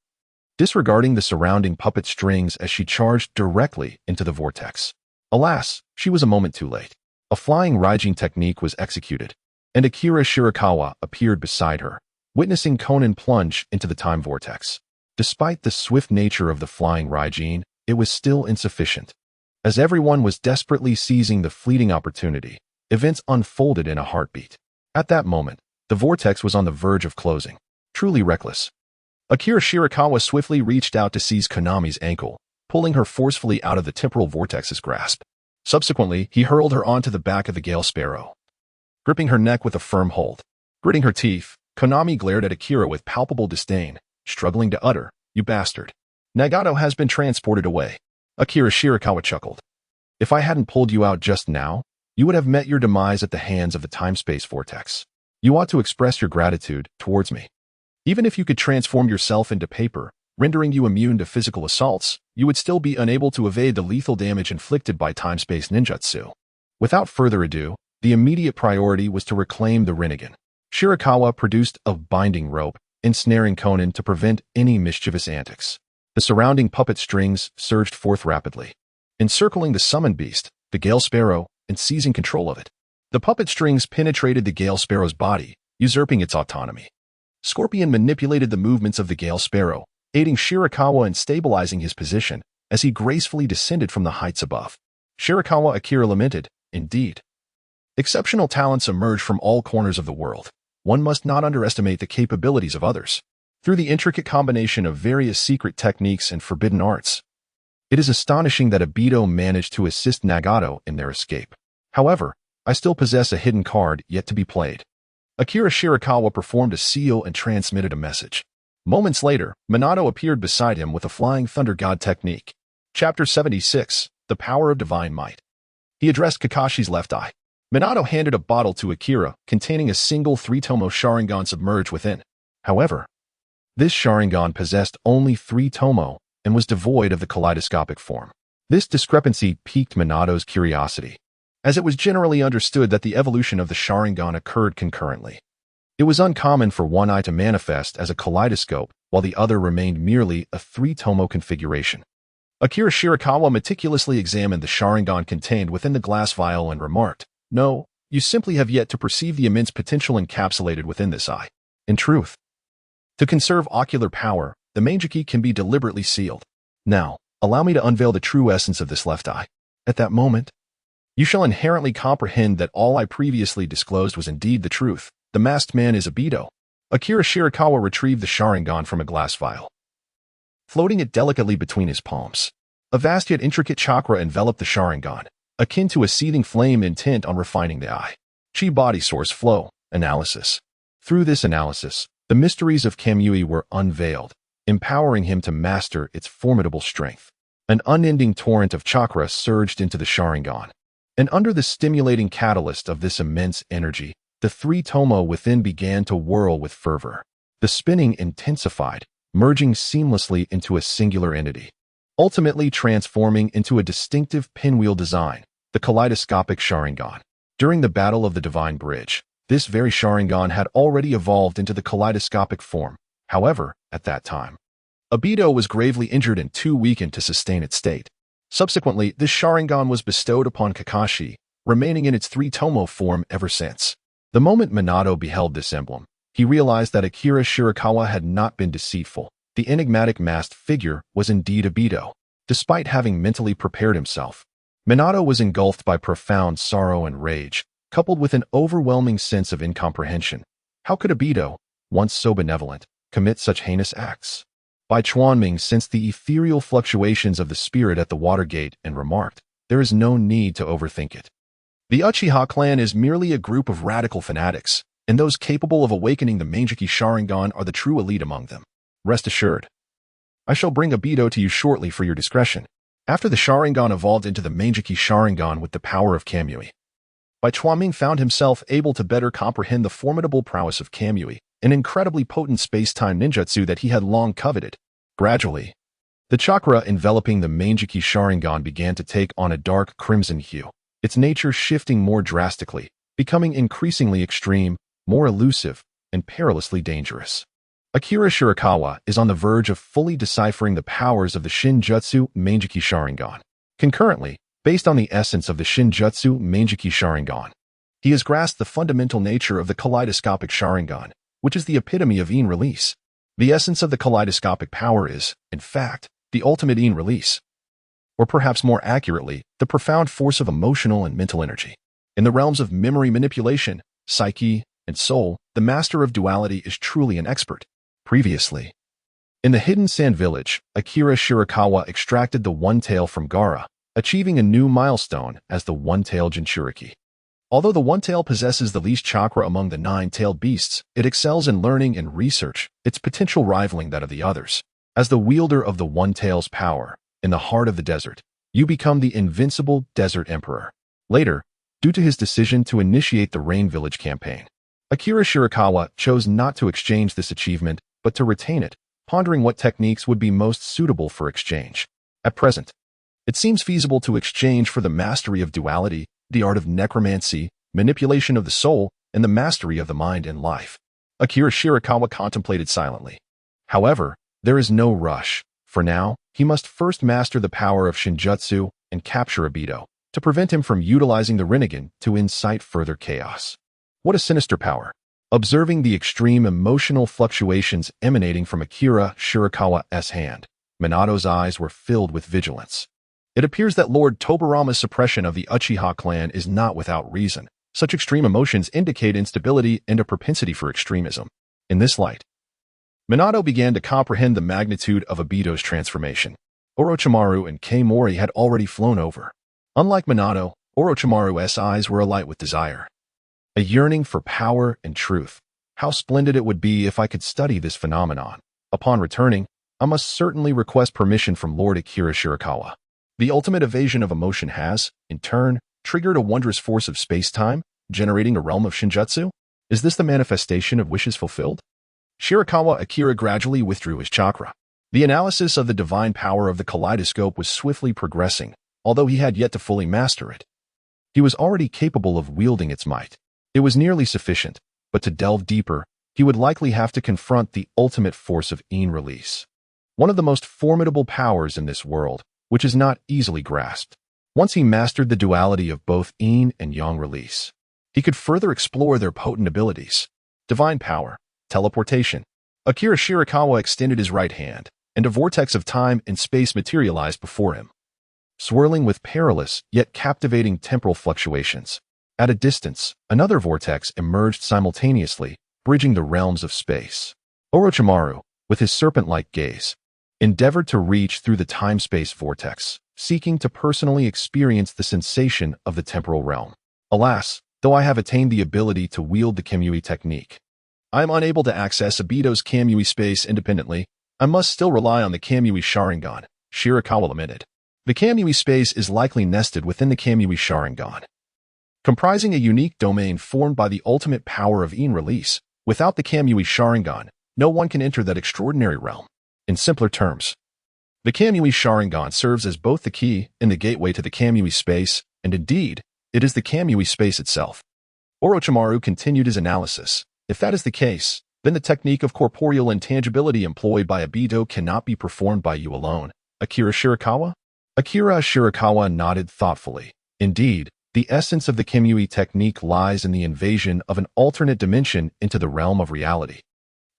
disregarding the surrounding puppet strings as she charged directly into the vortex. Alas, she was a moment too late. A flying Raijin technique was executed, and Akira Shirakawa appeared beside her, witnessing Konan plunge into the time vortex. Despite the swift nature of the flying Raijin, it was still insufficient. As everyone was desperately seizing the fleeting opportunity, events unfolded in a heartbeat. At that moment, the vortex was on the verge of closing. Truly reckless. Akira Shirakawa swiftly reached out to seize Konami's ankle, pulling her forcefully out of the temporal vortex's grasp. Subsequently, he hurled her onto the back of the Gale Sparrow, gripping her neck with a firm hold. Gritting her teeth, Konami glared at Akira with palpable disdain, struggling to utter, "You bastard. Nagato has been transported away." Akira Shirakawa chuckled. "If I hadn't pulled you out just now, you would have met your demise at the hands of the time-space vortex. You ought to express your gratitude towards me. Even if you could transform yourself into paper, rendering you immune to physical assaults, you would still be unable to evade the lethal damage inflicted by time-space ninjutsu." Without further ado, the immediate priority was to reclaim the Renegan. Shirakawa produced a binding rope, ensnaring Konan to prevent any mischievous antics. The surrounding puppet strings surged forth rapidly, encircling the summoned beast, the Gale Sparrow, and seizing control of it. The puppet strings penetrated the Gale Sparrow's body, usurping its autonomy. Scorpion manipulated the movements of the Gale Sparrow, aiding Shirakawa in stabilizing his position as he gracefully descended from the heights above. Shirakawa Akira lamented, "Indeed. Exceptional talents emerge from all corners of the world. One must not underestimate the capabilities of others. Through the intricate combination of various secret techniques and forbidden arts, it is astonishing that Obito managed to assist Nagato in their escape. However, I still possess a hidden card yet to be played." Akira Shirakawa performed a seal and transmitted a message. Moments later, Minato appeared beside him with a Flying Thunder God technique. Chapter 76, The Power of Divine Might. He addressed Kakashi's left eye. Minato handed a bottle to Akira, containing a single 3-tomo Sharingan submerged within. However, this Sharingan possessed only 3 tomo and was devoid of the kaleidoscopic form. This discrepancy piqued Minato's curiosity, as it was generally understood that the evolution of the Sharingan occurred concurrently. It was uncommon for one eye to manifest as a kaleidoscope, while the other remained merely a three-tomo configuration. Akira Shirakawa meticulously examined the Sharingan contained within the glass vial and remarked, "No, you simply have yet to perceive the immense potential encapsulated within this eye. In truth, to conserve ocular power, the Manjiki can be deliberately sealed. Now, allow me to unveil the true essence of this left eye. At that moment, you shall inherently comprehend that all I previously disclosed was indeed the truth. The masked man is Obito." Akira Shirakawa retrieved the Sharingan from a glass vial, floating it delicately between his palms. A vast yet intricate chakra enveloped the Sharingan, akin to a seething flame intent on refining the eye. Chi body source flow, analysis. Through this analysis, the mysteries of Kamui were unveiled, empowering him to master its formidable strength. An unending torrent of chakra surged into the Sharingan, and under the stimulating catalyst of this immense energy, the three-tomo within began to whirl with fervor. The spinning intensified, merging seamlessly into a singular entity, ultimately transforming into a distinctive pinwheel design, the kaleidoscopic Sharingan. During the Battle of the Divine Bridge, this very Sharingan had already evolved into the kaleidoscopic form. However, at that time, Obito was gravely injured and too weakened to sustain its state. Subsequently, this Sharingan was bestowed upon Kakashi, remaining in its three-tomo form ever since. The moment Minato beheld this emblem, he realized that Akira Shirakawa had not been deceitful. The enigmatic masked figure was indeed Obito. Despite having mentally prepared himself, Minato was engulfed by profound sorrow and rage, coupled with an overwhelming sense of incomprehension. How could Obito, once so benevolent, commit such heinous acts? Bai Chuanming sensed the ethereal fluctuations of the spirit at the water gate and remarked, "There is no need to overthink it. The Uchiha clan is merely a group of radical fanatics, and those capable of awakening the Manjiki Sharingan are the true elite among them. Rest assured, I shall bring Obito to you shortly for your discretion." After the Sharingan evolved into the Manjiki Sharingan with the power of Kamui, Bai Chuanming found himself able to better comprehend the formidable prowess of Kamui, an incredibly potent space-time ninjutsu that he had long coveted. Gradually, the chakra enveloping the Manjiki Sharingan began to take on a dark crimson hue, its nature shifting more drastically, becoming increasingly extreme, more elusive, and perilously dangerous. Akira Shirakawa is on the verge of fully deciphering the powers of the Shinjutsu Manjiki Sharingan. Concurrently, based on the essence of the Shinjutsu Manjiki Sharingan, he has grasped the fundamental nature of the kaleidoscopic Sharingan, which is the epitome of in release. The essence of the kaleidoscopic power is, in fact, the ultimate in release, or perhaps more accurately, the profound force of emotional and mental energy. In the realms of memory manipulation, psyche, and soul, the master of duality is truly an expert. Previously, in the Hidden Sand Village, Akira Shirakawa extracted the one-tail from Gaara, achieving a new milestone as the one-tailed Jinchuriki. Although the one-tail possesses the least chakra among the nine-tailed beasts, it excels in learning and research, its potential rivaling that of the others. As the wielder of the one-tail's power, in the heart of the desert, you become the invincible Desert Emperor. Later, due to his decision to initiate the Rain Village campaign, Akira Shirakawa chose not to exchange this achievement, but to retain it, pondering what techniques would be most suitable for exchange. At present, it seems feasible to exchange for the mastery of duality, the art of necromancy, manipulation of the soul, and the mastery of the mind and life. Akira Shirakawa contemplated silently. However, there is no rush. For now, he must first master the power of Shinjutsu and capture Obito, to prevent him from utilizing the Renegan to incite further chaos. What a sinister power! Observing the extreme emotional fluctuations emanating from Akira Shirakawa's hand, Minato's eyes were filled with vigilance. It appears that Lord Tobarama's suppression of the Uchiha clan is not without reason. Such extreme emotions indicate instability and a propensity for extremism. In this light, Minato began to comprehend the magnitude of Obito's transformation. Orochimaru and Kei Mori had already flown over. Unlike Minato, Orochimaru's eyes were alight with desire, a yearning for power and truth. How splendid it would be if I could study this phenomenon. Upon returning, I must certainly request permission from Lord Akira Shirakawa. The ultimate evasion of emotion has, in turn, triggered a wondrous force of space-time, generating a realm of Shinjutsu? Is this the manifestation of wishes fulfilled? Shirakawa Akira gradually withdrew his chakra. The analysis of the divine power of the kaleidoscope was swiftly progressing, although he had yet to fully master it. He was already capable of wielding its might. It was nearly sufficient, but to delve deeper, he would likely have to confront the ultimate force of in release, one of the most formidable powers in this world, which is not easily grasped. Once he mastered the duality of both in and yang release, he could further explore their potent abilities. Divine power, teleportation. Akira Shirakawa extended his right hand, and a vortex of time and space materialized before him, swirling with perilous yet captivating temporal fluctuations. At a distance, another vortex emerged simultaneously, bridging the realms of space. Orochimaru, with his serpent-like gaze, endeavored to reach through the time-space vortex, seeking to personally experience the sensation of the temporal realm. Alas, though I have attained the ability to wield the Kamui technique, I am unable to access Obito's Kamui space independently. I must still rely on the Kamui Sharingan, Shirakawa lamented. The Kamui space is likely nested within the Kamui Sharingan, comprising a unique domain formed by the ultimate power of in release. Without the Kamui Sharingan, no one can enter that extraordinary realm. In simpler terms, the Kamui Sharingan serves as both the key and the gateway to the Kamui space, and indeed, it is the Kamui space itself. Orochimaru continued his analysis. If that is the case, then the technique of corporeal intangibility employed by Obito cannot be performed by you alone. Akira Shirakawa? Akira Shirakawa nodded thoughtfully. Indeed, the essence of the Kamui technique lies in the invasion of an alternate dimension into the realm of reality,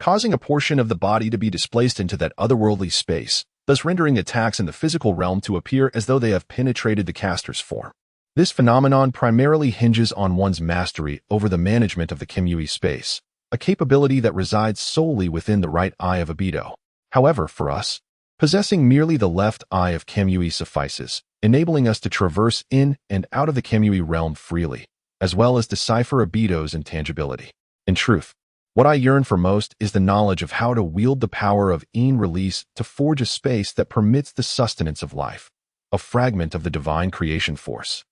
causing a portion of the body to be displaced into that otherworldly space, thus rendering attacks in the physical realm to appear as though they have penetrated the caster's form. This phenomenon primarily hinges on one's mastery over the management of the Kamui space, a capability that resides solely within the right eye of Obito. However, for us, possessing merely the left eye of Kamui suffices, enabling us to traverse in and out of the Kamui realm freely, as well as decipher Obito's intangibility. In truth, what I yearn for most is the knowledge of how to wield the power of in release to forge a space that permits the sustenance of life, a fragment of the divine creation force.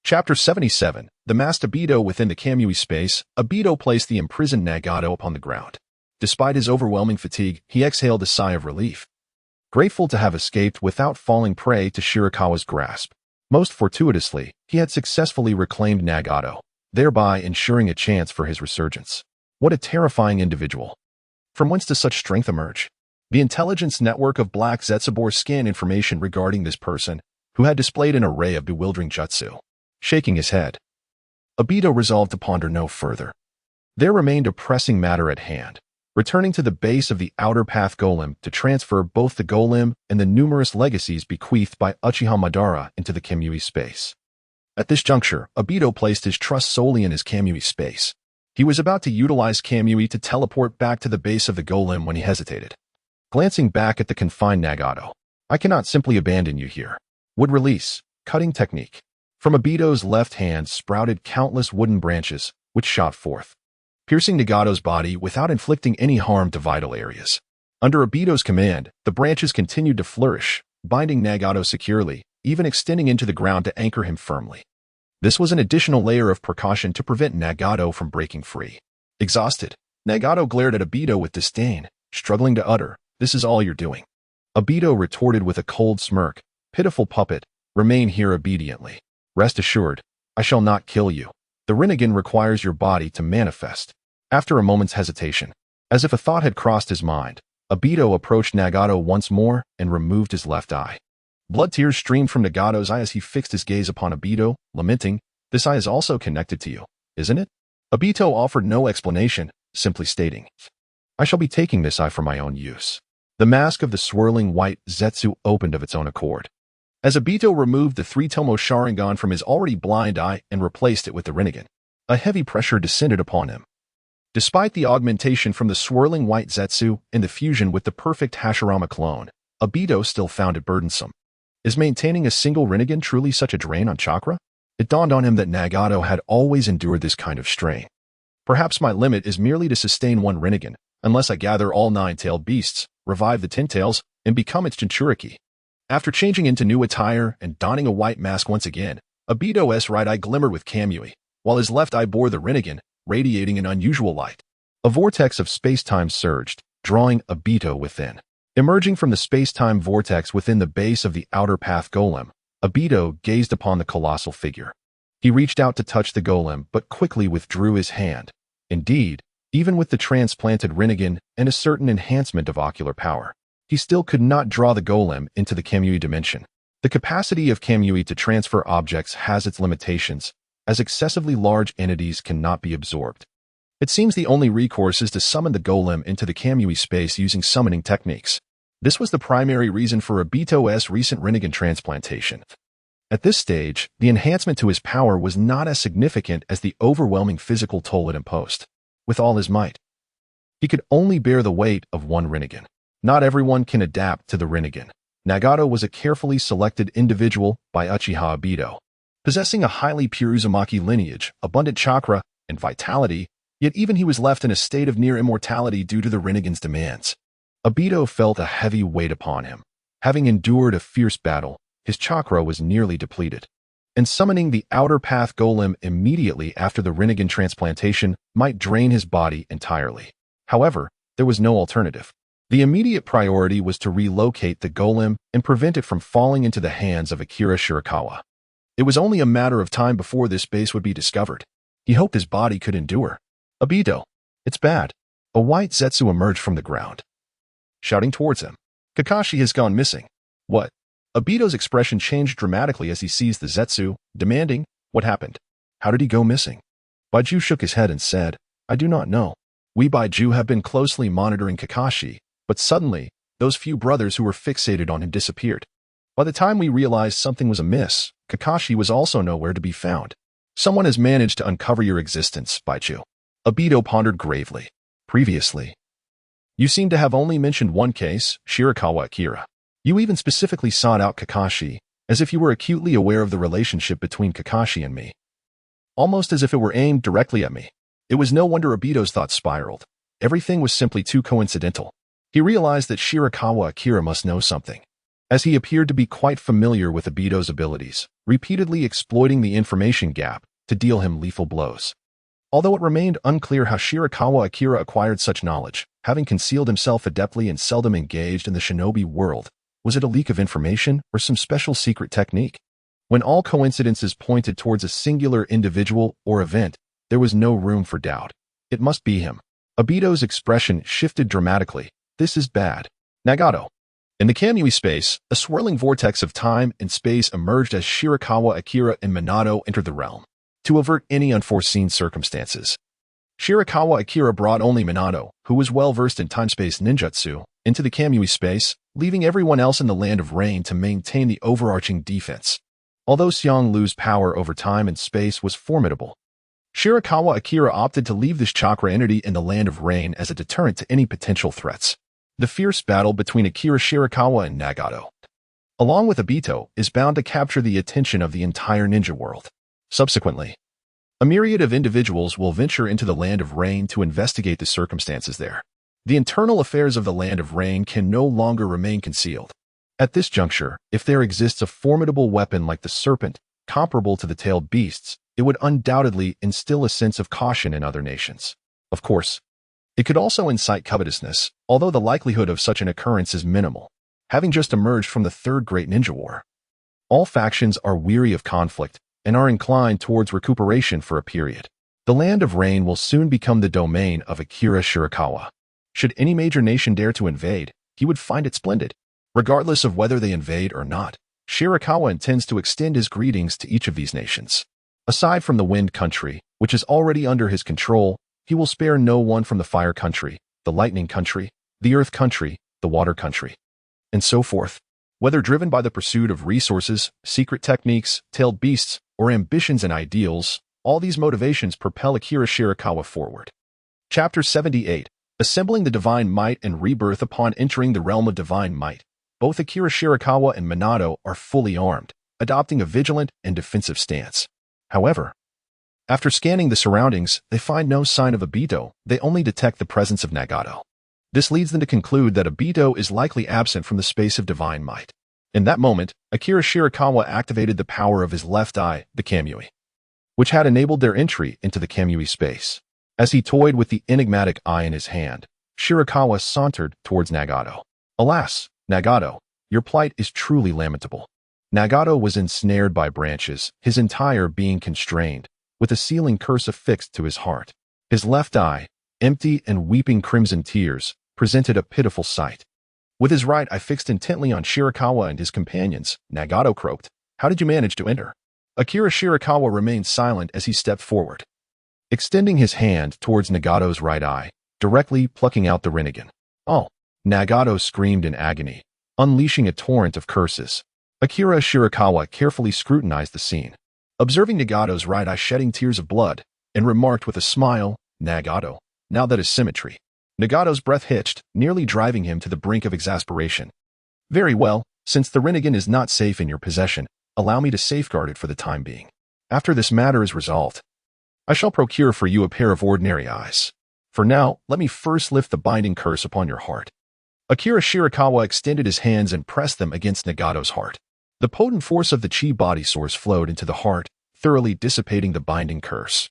Chapter 77. The masked Obito within the Kamui space. Obito placed the imprisoned Nagato upon the ground. Despite his overwhelming fatigue, he exhaled a sigh of relief, grateful to have escaped without falling prey to Shirakawa's grasp. Most fortuitously, he had successfully reclaimed Nagato, thereby ensuring a chance for his resurgence. What a terrifying individual. From whence does such strength emerge? The intelligence network of Black Zetsubor scanned information regarding this person, who had displayed an array of bewildering jutsu. Shaking his head, Obito resolved to ponder no further. There remained a pressing matter at hand, returning to the base of the Outer Path Golem to transfer both the golem and the numerous legacies bequeathed by Uchiha Madara into the Kamui space. At this juncture, Obito placed his trust solely in his Kamui space. He was about to utilize Kamui to teleport back to the base of the golem when he hesitated. Glancing back at the confined Nagato, I cannot simply abandon you here. Wood release, cutting technique. From Obito's left hand sprouted countless wooden branches, which shot forth, piercing Nagato's body without inflicting any harm to vital areas. Under Obito's command, the branches continued to flourish, binding Nagato securely, even extending into the ground to anchor him firmly. This was an additional layer of precaution to prevent Nagato from breaking free. Exhausted, Nagato glared at Obito with disdain, struggling to utter, "This is all you're doing." Obito retorted with a cold smirk, "Pitiful puppet, remain here obediently. Rest assured, I shall not kill you. The Renegan requires your body to manifest." After a moment's hesitation, as if a thought had crossed his mind, Obito approached Nagato once more and removed his left eye. Blood tears streamed from Nagato's eye as he fixed his gaze upon Obito, lamenting, "This eye is also connected to you, isn't it?" Obito offered no explanation, simply stating, "I shall be taking this eye for my own use." The mask of the swirling white Zetsu opened of its own accord, as Obito removed the three-tomo Sharingan from his already blind eye and replaced it with the Renegan. A heavy pressure descended upon him. Despite the augmentation from the swirling white Zetsu and the fusion with the perfect Hashirama clone, Obito still found it burdensome. Is maintaining a single Renegan truly such a drain on chakra? It dawned on him that Nagato had always endured this kind of strain. Perhaps my limit is merely to sustain one Renegan, unless I gather all nine-tailed beasts, revive the Ninetales, and become its Jinchuriki. After changing into new attire and donning a white mask once again, Obito's right eye glimmered with Kamui, while his left eye bore the Renegan, radiating an unusual light. A vortex of space-time surged, drawing Obito within. Emerging from the space-time vortex within the base of the Outer Path Golem, Obito gazed upon the colossal figure. He reached out to touch the golem but quickly withdrew his hand. Indeed, Even with the transplanted Renegan and a certain enhancement of ocular power, he still could not draw the golem into the Kamui dimension. The capacity of Kamui to transfer objects has its limitations, as excessively large entities cannot be absorbed. It seems the only recourse is to summon the golem into the Kamui space using summoning techniques. This was the primary reason for Obito's recent Renegan transplantation. At this stage, the enhancement to his power was not as significant as the overwhelming physical toll it imposed. With all his might, he could only bear the weight of one Renegan. Not everyone can adapt to the Renegan. Nagato was a carefully selected individual by Uchiha Obito, possessing a highly pure Uzumaki lineage, abundant chakra, and vitality, yet even he was left in a state of near immortality due to the Renegan's demands. Obito felt a heavy weight upon him. Having endured a fierce battle, his chakra was nearly depleted, and summoning the Outer Path Golem immediately after the Renegan transplantation might drain his body entirely. However, there was no alternative. The immediate priority was to relocate the golem and prevent it from falling into the hands of Akira Shirakawa. It was only a matter of time before this base would be discovered. He hoped his body could endure. Obito, it's bad. A white Zetsu emerged from the ground, shouting towards him. Kakashi has gone missing. What? Obito's expression changed dramatically as he seized the Zetsu, demanding, what happened? How did he go missing? Baiju shook his head and said, I do not know. We Baiju have been closely monitoring Kakashi, but suddenly, those few brothers who were fixated on him disappeared. By the time we realized something was amiss, Kakashi was also nowhere to be found. Someone has managed to uncover your existence, Baiju. Obito pondered gravely. Previously, you seem to have only mentioned one case, Shirakawa Akira. You even specifically sought out Kakashi, as if you were acutely aware of the relationship between Kakashi and me. Almost as if it were aimed directly at me. It was no wonder Obito's thoughts spiraled. Everything was simply too coincidental. He realized that Shirakawa Akira must know something, as he appeared to be quite familiar with Obito's abilities, repeatedly exploiting the information gap to deal him lethal blows. Although it remained unclear how Shirakawa Akira acquired such knowledge, having concealed himself adeptly and seldom engaged in the shinobi world, was it a leak of information or some special secret technique? When all coincidences pointed towards a singular individual or event, there was no room for doubt. It must be him. Obito's expression shifted dramatically. This is bad. Nagato. In the Kamui space, a swirling vortex of time and space emerged as Shirakawa Akira and Minato entered the realm, to avert any unforeseen circumstances. Shirakawa Akira brought only Minato, who was well-versed in time-space ninjutsu, into the Kamui space, leaving everyone else in the Land of Rain to maintain the overarching defense. Although Xianglu's power over time and space was formidable, Shirakawa Akira opted to leave this chakra entity in the Land of Rain as a deterrent to any potential threats. The fierce battle between Akira Shirakawa and Nagato, along with Obito, is bound to capture the attention of the entire ninja world. Subsequently, a myriad of individuals will venture into the Land of Rain to investigate the circumstances there. The internal affairs of the Land of Rain can no longer remain concealed. At this juncture, if there exists a formidable weapon like the serpent, comparable to the tailed beasts, it would undoubtedly instill a sense of caution in other nations. Of course, it could also incite covetousness, although the likelihood of such an occurrence is minimal, having just emerged from the Third Great Ninja War. All factions are weary of conflict and are inclined towards recuperation for a period. The Land of Rain will soon become the domain of Akira Shirakawa. Should any major nation dare to invade, he would find it splendid. Regardless of whether they invade or not, Shirakawa intends to extend his greetings to each of these nations. Aside from the Wind Country, which is already under his control, he will spare no one from the Fire Country, the Lightning Country, the Earth Country, the Water Country, and so forth. Whether driven by the pursuit of resources, secret techniques, tailed beasts, or ambitions and ideals, all these motivations propel Akira Shirakawa forward. Chapter 78. Assembling the Divine Might and Rebirth. Upon entering the realm of Divine Might, both Akira Shirakawa and Minato are fully armed, adopting a vigilant and defensive stance. However, after scanning the surroundings, they find no sign of Obito. They only detect the presence of Nagato. This leads them to conclude that Obito is likely absent from the space of Divine Might. In that moment, Akira Shirakawa activated the power of his left eye, the Kamui, which had enabled their entry into the Kamui space. As he toyed with the enigmatic eye in his hand, Shirakawa sauntered towards Nagato. Alas, Nagato, your plight is truly lamentable. Nagato was ensnared by branches, his entire being constrained, with a sealing curse affixed to his heart. His left eye, empty and weeping crimson tears, presented a pitiful sight. With his right eye fixed intently on Shirakawa and his companions, Nagato croaked, "How did you manage to enter?" Akira Shirakawa remained silent as he stepped forward, extending his hand towards Nagato's right eye, directly plucking out the Renegan. "Oh!" Nagato screamed in agony, unleashing a torrent of curses. Akira Shirakawa carefully scrutinized the scene, observing Nagato's right eye shedding tears of blood, and remarked with a smile, "Nagato, now that is symmetry." Nagato's breath hitched, nearly driving him to the brink of exasperation. "Very well, since the Renegan is not safe in your possession, allow me to safeguard it for the time being. After this matter is resolved, I shall procure for you a pair of ordinary eyes. For now, let me first lift the binding curse upon your heart." Akira Shirakawa extended his hands and pressed them against Nagato's heart. The potent force of the chi body source flowed into the heart, thoroughly dissipating the binding curse.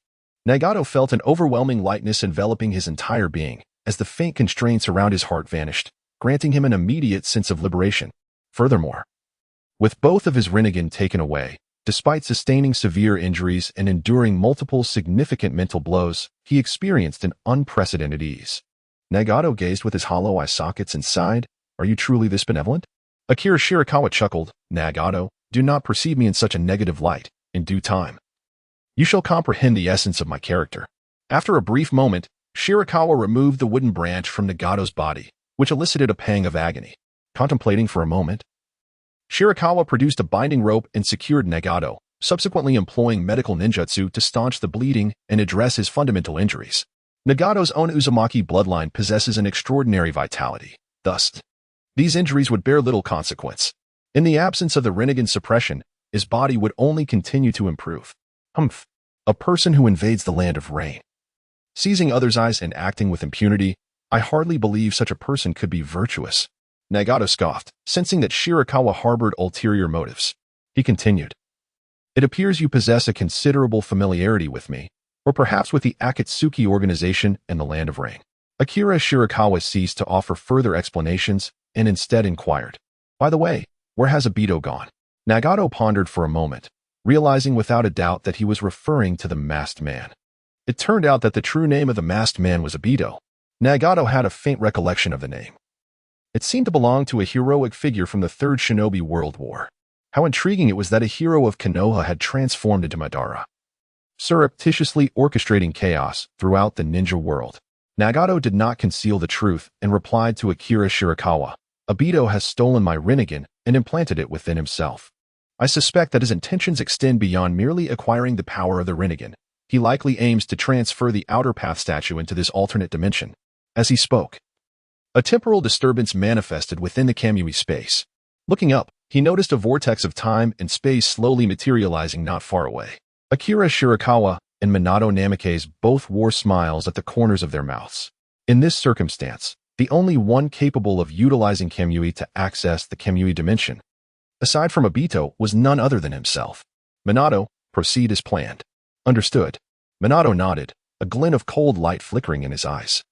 Nagato felt an overwhelming lightness enveloping his entire being, as the faint constraints around his heart vanished, granting him an immediate sense of liberation. Furthermore, with both of his Renegan taken away, despite sustaining severe injuries and enduring multiple significant mental blows, he experienced an unprecedented ease. Nagato gazed with his hollow eye sockets and sighed, "Are you truly this benevolent?" Akira Shirakawa chuckled, "Nagato, do not perceive me in such a negative light. In due time, you shall comprehend the essence of my character." After a brief moment, Shirakawa removed the wooden branch from Nagato's body, which elicited a pang of agony. Contemplating for a moment, Shirakawa produced a binding rope and secured Nagato, subsequently employing medical ninjutsu to staunch the bleeding and address his fundamental injuries. Nagato's own Uzumaki bloodline possesses an extraordinary vitality. Thus, these injuries would bear little consequence. In the absence of the Renegan suppression, his body would only continue to improve. Humph. A person who invades the land of rain, seizing others' eyes and acting with impunity, I hardly believe such a person could be virtuous. Nagato scoffed, sensing that Shirakawa harbored ulterior motives. He continued, "It appears you possess a considerable familiarity with me, or perhaps with the Akatsuki organization and the Land of Rain." Akira Shirakawa ceased to offer further explanations and instead inquired, "By the way, where has Obito gone?" Nagato pondered for a moment, realizing without a doubt that he was referring to the masked man. It turned out that the true name of the masked man was Obito. Nagato had a faint recollection of the name. It seemed to belong to a heroic figure from the Third Shinobi World War. How intriguing it was that a hero of Konoha had transformed into Madara, surreptitiously orchestrating chaos throughout the ninja world. Nagato did not conceal the truth and replied to Akira Shirakawa, "Obito has stolen my Renegan and implanted it within himself. I suspect that his intentions extend beyond merely acquiring the power of the Renegan. He likely aims to transfer the Outer Path statue into this alternate dimension." As he spoke, a temporal disturbance manifested within the Kamui space. Looking up, he noticed a vortex of time and space slowly materializing not far away. Akira Shirakawa and Minato Namikaze both wore smiles at the corners of their mouths. In this circumstance, the only one capable of utilizing Kamui to access the Kamui dimension, aside from Obito, was none other than himself. "Minato, proceed as planned." "Understood." Minato nodded, a glint of cold light flickering in his eyes.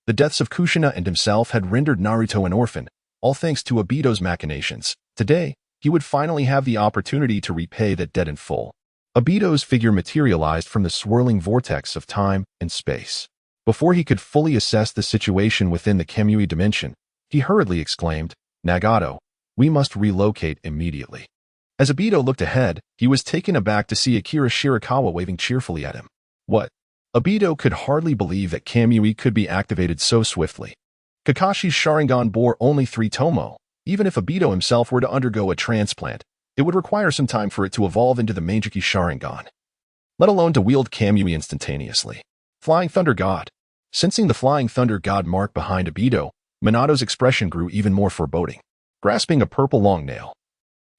The deaths of Kushina and himself had rendered Naruto an orphan, all thanks to Obito's machinations. Today, he would finally have the opportunity to repay that debt in full. Obito's figure materialized from the swirling vortex of time and space. Before he could fully assess the situation within the Kamui dimension, he hurriedly exclaimed, "Nagato, we must relocate immediately." As Obito looked ahead, he was taken aback to see Akira Shirakawa waving cheerfully at him. "What?" Obito could hardly believe that Kamui could be activated so swiftly. Kakashi's Sharingan bore only 3 tomo. Even if Obito himself were to undergo a transplant, it would require some time for it to evolve into the Mangeki Sharingan, let alone to wield Kamui instantaneously. Flying Thunder God. Sensing the Flying Thunder God mark behind Obito, Minato's expression grew even more foreboding. Grasping a purple long nail,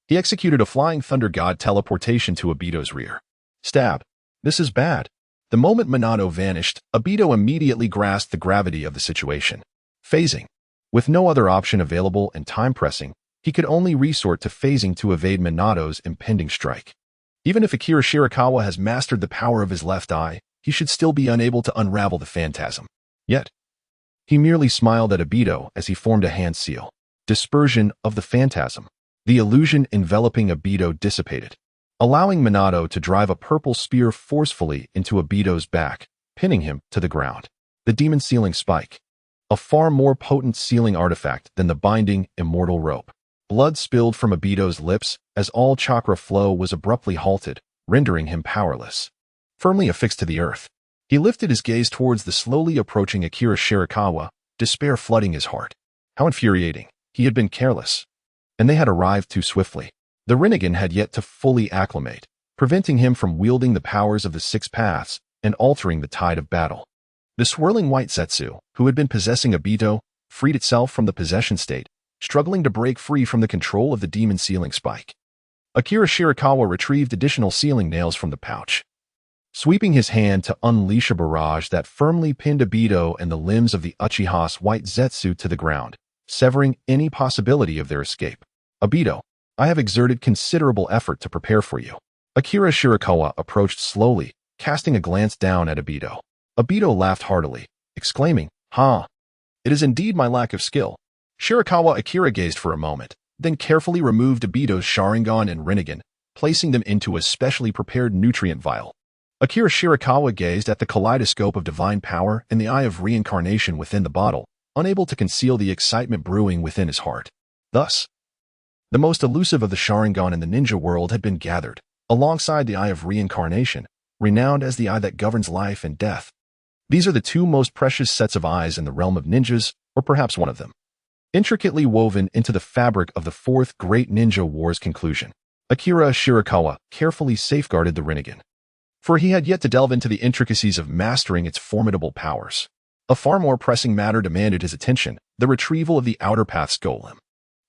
he executed a Flying Thunder God teleportation to Obito's rear. Stab. This is bad. The moment Minato vanished, Obito immediately grasped the gravity of the situation. Phasing. With no other option available and time pressing, he could only resort to phasing to evade Minato's impending strike. Even if Akira Shirakawa has mastered the power of his left eye, he should still be unable to unravel the phantasm. Yet, he merely smiled at Obito as he formed a hand seal. Dispersion of the phantasm. The illusion enveloping Obito dissipated, allowing Minato to drive a purple spear forcefully into Obito's back, pinning him to the ground. the demon sealing spike, a far more potent sealing artifact than the binding, immortal rope. Blood spilled from Obito's lips as all chakra flow was abruptly halted, rendering him powerless. Firmly affixed to the earth, he lifted his gaze towards the slowly approaching Akira Shirakawa, despair flooding his heart. How infuriating. He had been careless, and they had arrived too swiftly. The Renegan had yet to fully acclimate, preventing him from wielding the powers of the six paths and altering the tide of battle. The swirling white Zetsu, who had been possessing Obito, freed itself from the possession state, struggling to break free from the control of the demon sealing spike. Akira Shirakawa retrieved additional sealing nails from the pouch, sweeping his hand to unleash a barrage that firmly pinned Obito and the limbs of the Uchiha's white Zetsu to the ground, severing any possibility of their escape. Obito, I have exerted considerable effort to prepare for you. Akira Shirakawa approached slowly, casting a glance down at Obito. Obito laughed heartily, exclaiming, "Ha! It is indeed my lack of skill." Shirakawa Akira gazed for a moment, then carefully removed Obito's Sharingan and Renegan, placing them into a specially prepared nutrient vial. Akira Shirakawa gazed at the kaleidoscope of divine power and the eye of reincarnation within the bottle, unable to conceal the excitement brewing within his heart. Thus, the most elusive of the Sharingan in the ninja world had been gathered, alongside the eye of reincarnation, renowned as the eye that governs life and death. These are the two most precious sets of eyes in the realm of ninjas, or perhaps one of them. Intricately woven into the fabric of the fourth great ninja war's conclusion, Akira Shirakawa carefully safeguarded the Renegan, for he had yet to delve into the intricacies of mastering its formidable powers. A far more pressing matter demanded his attention, the retrieval of the Outer Path's golem.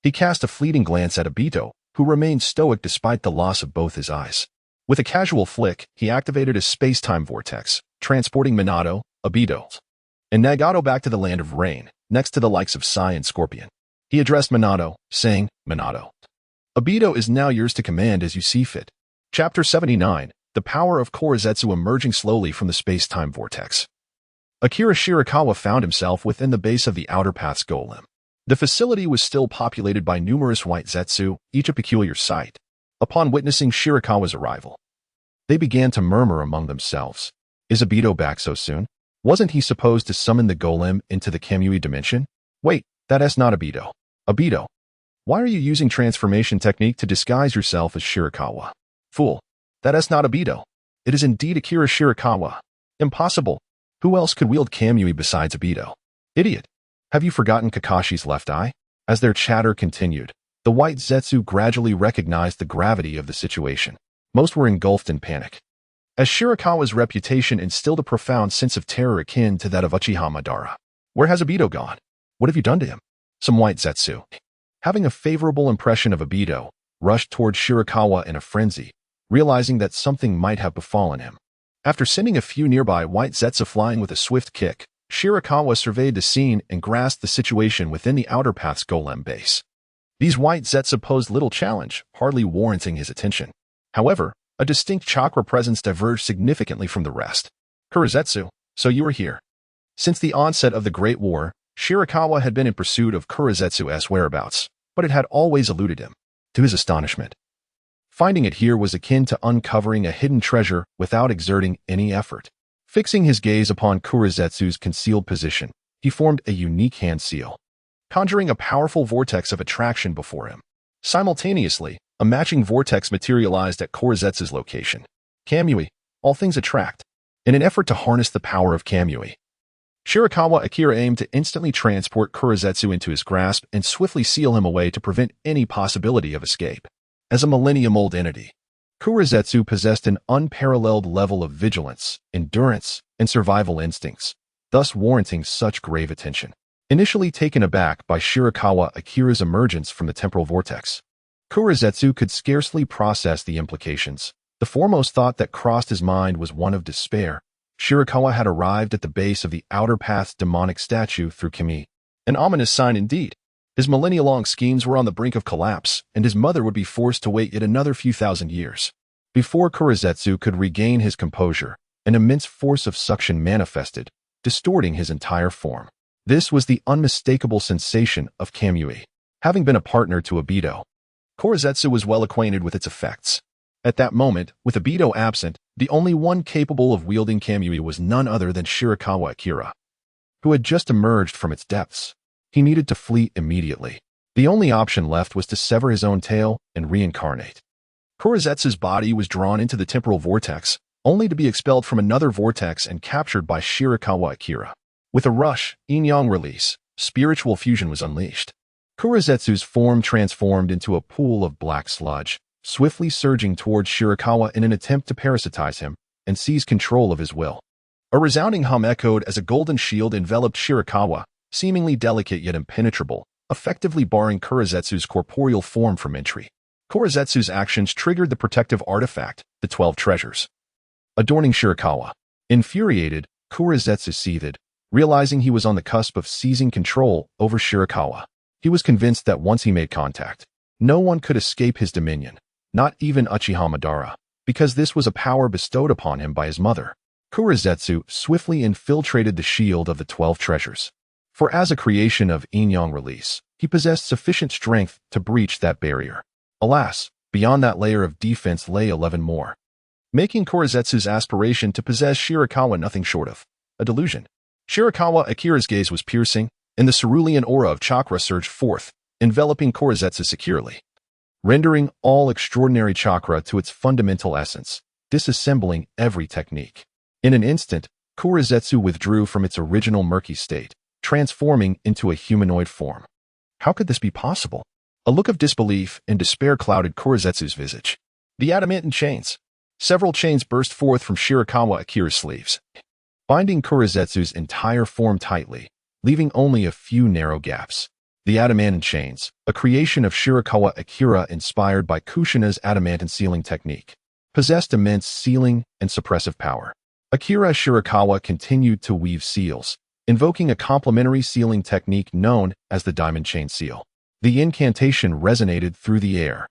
He cast a fleeting glance at Obito, who remained stoic despite the loss of both his eyes. With a casual flick, he activated a space-time vortex, transporting Minato, Obito, and Nagato back to the land of rain, next to the likes of Sai and Scorpion. He addressed Minato, saying, "Minato, Obito is now yours to command as you see fit." Chapter 79, The Power of Korezetsu emerging slowly from the space-time vortex. Akira Shirakawa found himself within the base of the Outer Path's golem. The facility was still populated by numerous white Zetsu, each a peculiar sight. Upon witnessing Shirakawa's arrival, they began to murmur among themselves. Is Obito back so soon? Wasn't he supposed to summon the golem into the Kamui dimension? Wait, that's not Obito. Obito, why are you using transformation technique to disguise yourself as Shirakawa? Fool, that's not Obito. It is indeed Akira Shirakawa. Impossible. Who else could wield Kamui besides Obito? Idiot. Have you forgotten Kakashi's left eye? As their chatter continued, the white Zetsu gradually recognized the gravity of the situation. Most were engulfed in panic, as Shirakawa's reputation instilled a profound sense of terror akin to that of Uchiha Madara. Where has Obito gone? What have you done to him? Some white Zetsu, having a favorable impression of Obito, rushed toward Shirakawa in a frenzy, realizing that something might have befallen him. After sending a few nearby white Zetsu flying with a swift kick, Shirakawa surveyed the scene and grasped the situation within the Outer Path's golem base. These white Zetsu posed little challenge, hardly warranting his attention. However, a distinct chakra presence diverged significantly from the rest. Korezetsu, so you are here. Since the onset of the Great War, Shirakawa had been in pursuit of Korezetsu's whereabouts, but it had always eluded him. To his astonishment, finding it here was akin to uncovering a hidden treasure without exerting any effort. Fixing his gaze upon Korezetsu's concealed position, he formed a unique hand seal, conjuring a powerful vortex of attraction before him. Simultaneously, a matching vortex materialized at Korezetsu's location. Kamui, all things attract. In an effort to harness the power of Kamui, Shirakawa Akira aimed to instantly transport Korezetsu into his grasp and swiftly seal him away to prevent any possibility of escape. As a millennium-old entity, Korezetsu possessed an unparalleled level of vigilance, endurance, and survival instincts, thus warranting such grave attention. Initially taken aback by Shirakawa Akira's emergence from the temporal vortex, Korezetsu could scarcely process the implications. The foremost thought that crossed his mind was one of despair. Shirakawa had arrived at the base of the Outer Path's demonic statue through Kimi. An ominous sign indeed. His millennia-long schemes were on the brink of collapse, and his mother would be forced to wait yet another few thousand years. Before Korezetsu could regain his composure, an immense force of suction manifested, distorting his entire form. This was the unmistakable sensation of Kamui. Having been a partner to Obito, Korezetsu was well acquainted with its effects. At that moment, with Obito absent, the only one capable of wielding Kamui was none other than Shirakawa Akira. who had just emerged from its depths. He needed to flee immediately. The only option left was to sever his own tail and reincarnate. Kurizetsu's body was drawn into the temporal vortex, only to be expelled from another vortex and captured by Shirakawa Akira. With a rush, yin-yang release, spiritual fusion was unleashed. Kurizetsu's form transformed into a pool of black sludge, swiftly surging towards Shirakawa in an attempt to parasitize him and seize control of his will. A resounding hum echoed as a golden shield enveloped Shirakawa, seemingly delicate yet impenetrable, effectively barring Kurizetsu's corporeal form from entry. Kurizetsu's actions triggered the protective artifact, the 12 treasures, adorning Shirakawa. Infuriated, Kurizetsu seethed, realizing he was on the cusp of seizing control over Shirakawa. He was convinced that once he made contact, no one could escape his dominion, not even Uchiha Madara, because this was a power bestowed upon him by his mother. Kurizetsu swiftly infiltrated the shield of the 12 treasures. For as a creation of yin-yang release, he possessed sufficient strength to breach that barrier. Alas, beyond that layer of defense lay 11 more, making Kurizetsu's aspiration to possess Shirakawa nothing short of a delusion. Shirakawa Akira's gaze was piercing, and the cerulean aura of chakra surged forth, enveloping Kurizetsu securely, rendering all extraordinary chakra to its fundamental essence, disassembling every technique. In an instant, Kurizetsu withdrew from its original murky state, transforming into a humanoid form. How could this be possible? A look of disbelief and despair clouded Kurizetsu's visage. The adamantine chains. Several chains burst forth from Shirakawa Akira's sleeves, binding Kurizetsu's entire form tightly, leaving only a few narrow gaps. The adamantine chains, a creation of Shirakawa Akira inspired by Kushina's adamantine sealing technique, possessed immense sealing and suppressive power. Akira Shirakawa continued to weave seals, invoking a complementary sealing technique known as the diamond chain seal. The incantation resonated through the air.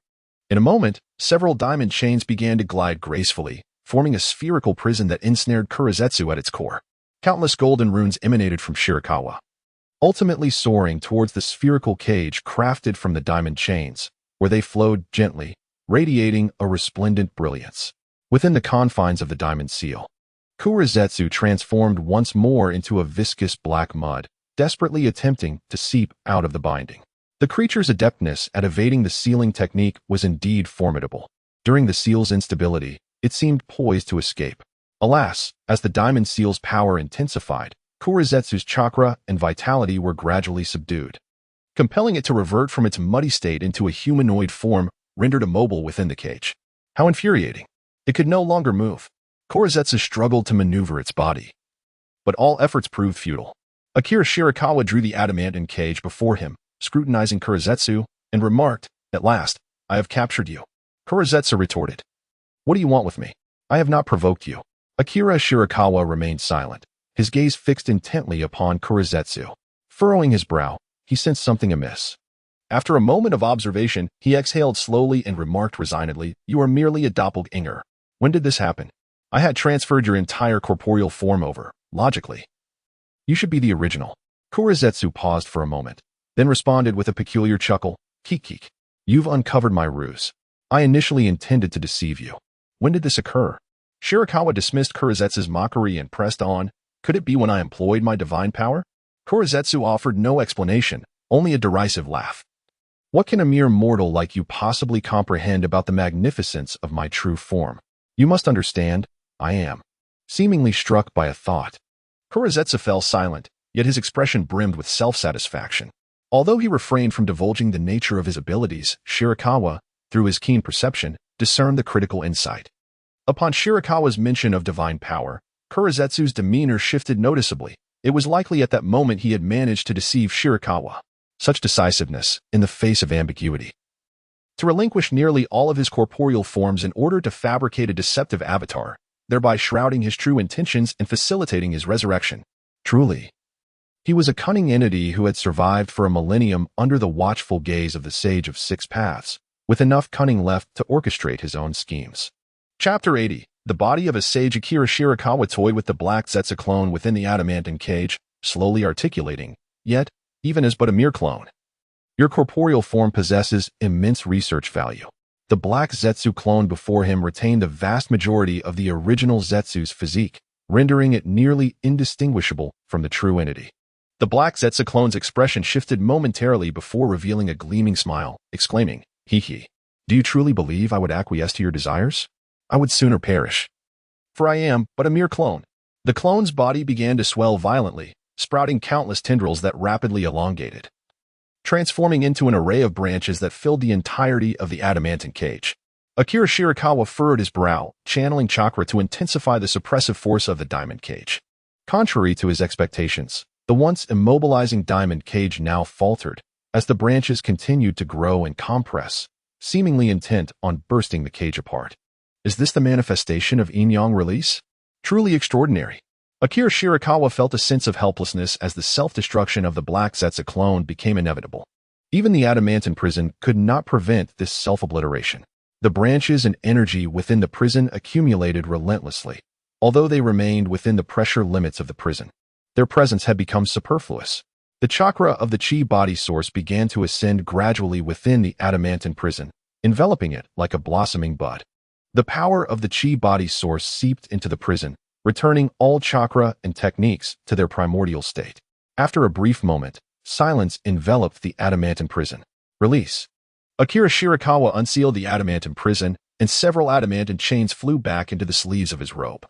In a moment, several diamond chains began to glide gracefully, forming a spherical prison that ensnared Kurizetsu at its core. Countless golden runes emanated from Shirakawa, ultimately soaring towards the spherical cage crafted from the diamond chains, where they flowed gently, radiating a resplendent brilliance. Within the confines of the diamond seal, Kurizetsu transformed once more into a viscous black mud, desperately attempting to seep out of the binding. The creature's adeptness at evading the sealing technique was indeed formidable. During the seal's instability, it seemed poised to escape. Alas, as the diamond seal's power intensified, Kurizetsu's chakra and vitality were gradually subdued, compelling it to revert from its muddy state into a humanoid form rendered immobile within the cage. How infuriating! It could no longer move. Kurizetsu struggled to maneuver its body, but all efforts proved futile. Akira Shirakawa drew the adamantine cage before him, scrutinizing Kurizetsu, and remarked, "At last, I have captured you." Kurizetsu retorted, "What do you want with me? I have not provoked you." Akira Shirakawa remained silent, his gaze fixed intently upon Kurizetsu. Furrowing his brow, he sensed something amiss. After a moment of observation, he exhaled slowly and remarked resignedly, "You are merely a doppelganger. When did this happen? I had transferred your entire corporeal form over, logically. You should be the original." Kurizetsu paused for a moment, then responded with a peculiar chuckle, "Keek. You've uncovered my ruse. I initially intended to deceive you. When did this occur?" Shirakawa dismissed Kurizetsu's mockery and pressed on, "Could it be when I employed my divine power?" Kurizetsu offered no explanation, only a derisive laugh. "What can a mere mortal like you possibly comprehend about the magnificence of my true form? You must understand, I am." Seemingly struck by a thought, Kurizetsu fell silent, yet his expression brimmed with self-satisfaction. Although he refrained from divulging the nature of his abilities, Shirakawa, through his keen perception, discerned the critical insight. Upon Shirakawa's mention of divine power, Kurizetsu's demeanor shifted noticeably. It was likely at that moment he had managed to deceive Shirakawa. Such decisiveness, in the face of ambiguity. To relinquish nearly all of his corporeal forms in order to fabricate a deceptive avatar, thereby shrouding his true intentions and facilitating his resurrection. Truly, he was a cunning entity who had survived for a millennium under the watchful gaze of the Sage of Six Paths, with enough cunning left to orchestrate his own schemes. Chapter 80. The body of a sage. Akira Shirakawa toyed with the black Zetsu clone within the adamantine cage, slowly articulating, "Yet, even as but a mere clone, your corporeal form possesses immense research value." The black Zetsu clone before him retained the vast majority of the original Zetsu's physique, rendering it nearly indistinguishable from the true entity. The Black Zetsu clone's expression shifted momentarily before revealing a gleaming smile, exclaiming, "Hee hee. Do you truly believe I would acquiesce to your desires? I would sooner perish. For I am but a mere clone." The clone's body began to swell violently, sprouting countless tendrils that rapidly elongated, transforming into an array of branches that filled the entirety of the adamantine cage. Akira Shirakawa furrowed his brow, channeling chakra to intensify the suppressive force of the diamond cage. Contrary to his expectations, the once immobilizing diamond cage now faltered as the branches continued to grow and compress, seemingly intent on bursting the cage apart. Is this the manifestation of yin-yang release? Truly extraordinary. Akira Shirakawa felt a sense of helplessness as the self-destruction of the Black Zetsu clone became inevitable. Even the adamantine prison could not prevent this self-obliteration. The branches and energy within the prison accumulated relentlessly, although they remained within the pressure limits of the prison. Their presence had become superfluous. The chakra of the chi body source began to ascend gradually within the adamantine prison, enveloping it like a blossoming bud. The power of the chi body source seeped into the prison, returning all chakra and techniques to their primordial state. After a brief moment, silence enveloped the adamantine prison. Release. Akira Shirakawa unsealed the adamantine prison, and several adamantine chains flew back into the sleeves of his robe,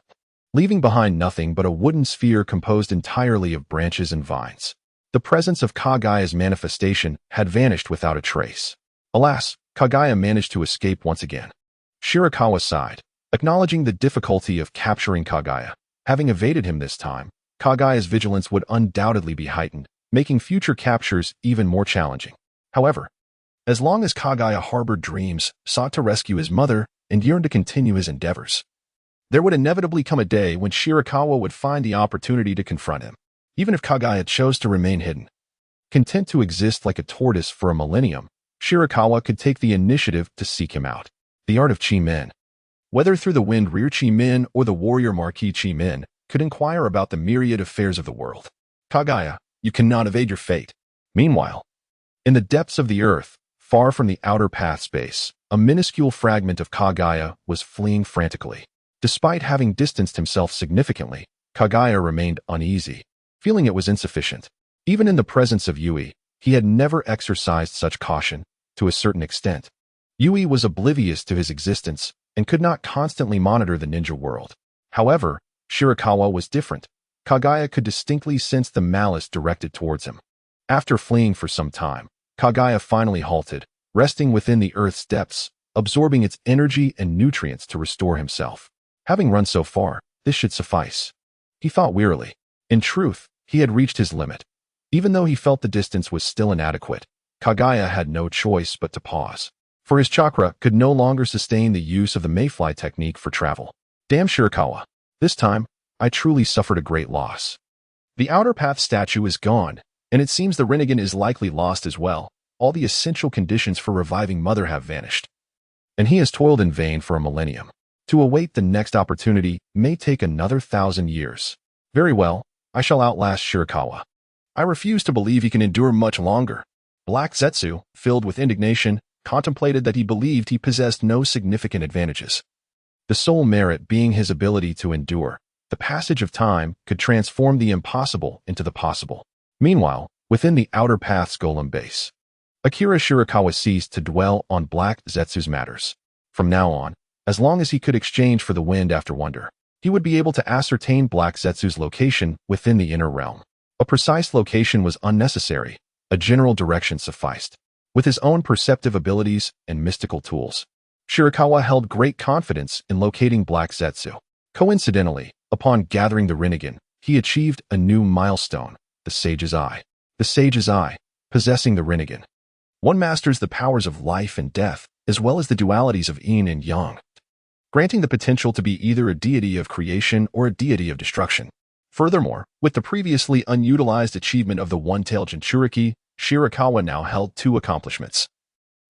leaving behind nothing but a wooden sphere composed entirely of branches and vines. The presence of Kagaya's manifestation had vanished without a trace. Alas, Kagaya managed to escape once again. Shirakawa sighed, acknowledging the difficulty of capturing Kagaya. Having evaded him this time, Kagaya's vigilance would undoubtedly be heightened, making future captures even more challenging. However, as long as Kagaya harbored dreams, sought to rescue his mother, and yearned to continue his endeavors, there would inevitably come a day when Shirakawa would find the opportunity to confront him, even if Kagaya chose to remain hidden. Content to exist like a tortoise for a millennium, Shirakawa could take the initiative to seek him out. The art of Chi-Men, whether through the wind rear Chi-Men or the warrior marquee Chi-Men, could inquire about the myriad affairs of the world. Kagaya, you cannot evade your fate. Meanwhile, in the depths of the earth, far from the outer path space, a minuscule fragment of Kagaya was fleeing frantically. Despite having distanced himself significantly, Kagaya remained uneasy, feeling it was insufficient. Even in the presence of Yui, he had never exercised such caution. To a certain extent, Yui was oblivious to his existence and could not constantly monitor the ninja world. However, Shirakawa was different. Kagaya could distinctly sense the malice directed towards him. After fleeing for some time, Kagaya finally halted, resting within the earth's depths, absorbing its energy and nutrients to restore himself. Having run so far, this should suffice, he thought wearily. In truth, he had reached his limit. Even though he felt the distance was still inadequate, Kagaya had no choice but to pause, for his chakra could no longer sustain the use of the mayfly technique for travel. Damn Shirakawa. This time, I truly suffered a great loss. The outer path statue is gone, and it seems the Renegan is likely lost as well. All the essential conditions for reviving Mother have vanished, and he has toiled in vain for a millennium. To await the next opportunity may take another 1,000 years. Very well, I shall outlast Shirakawa. I refuse to believe he can endure much longer. Black Zetsu, filled with indignation, contemplated that he believed he possessed no significant advantages. The sole merit being his ability to endure. The passage of time could transform the impossible into the possible. Meanwhile, within the outer path's golem base, Akira Shirakawa ceased to dwell on Black Zetsu's matters. From now on, as long as he could exchange for the wind after wonder, he would be able to ascertain Black Zetsu's location within the inner realm. A precise location was unnecessary. A general direction sufficed. With his own perceptive abilities and mystical tools, Shirakawa held great confidence in locating Black Zetsu. Coincidentally, upon gathering the Renegan, he achieved a new milestone, the Sage's Eye. The Sage's Eye, possessing the Renegan, one masters the powers of life and death, as well as the dualities of yin and yang, granting the potential to be either a deity of creation or a deity of destruction. Furthermore, with the previously unutilized achievement of the one-tailed Jinchuriki, Shirakawa now held 2 accomplishments,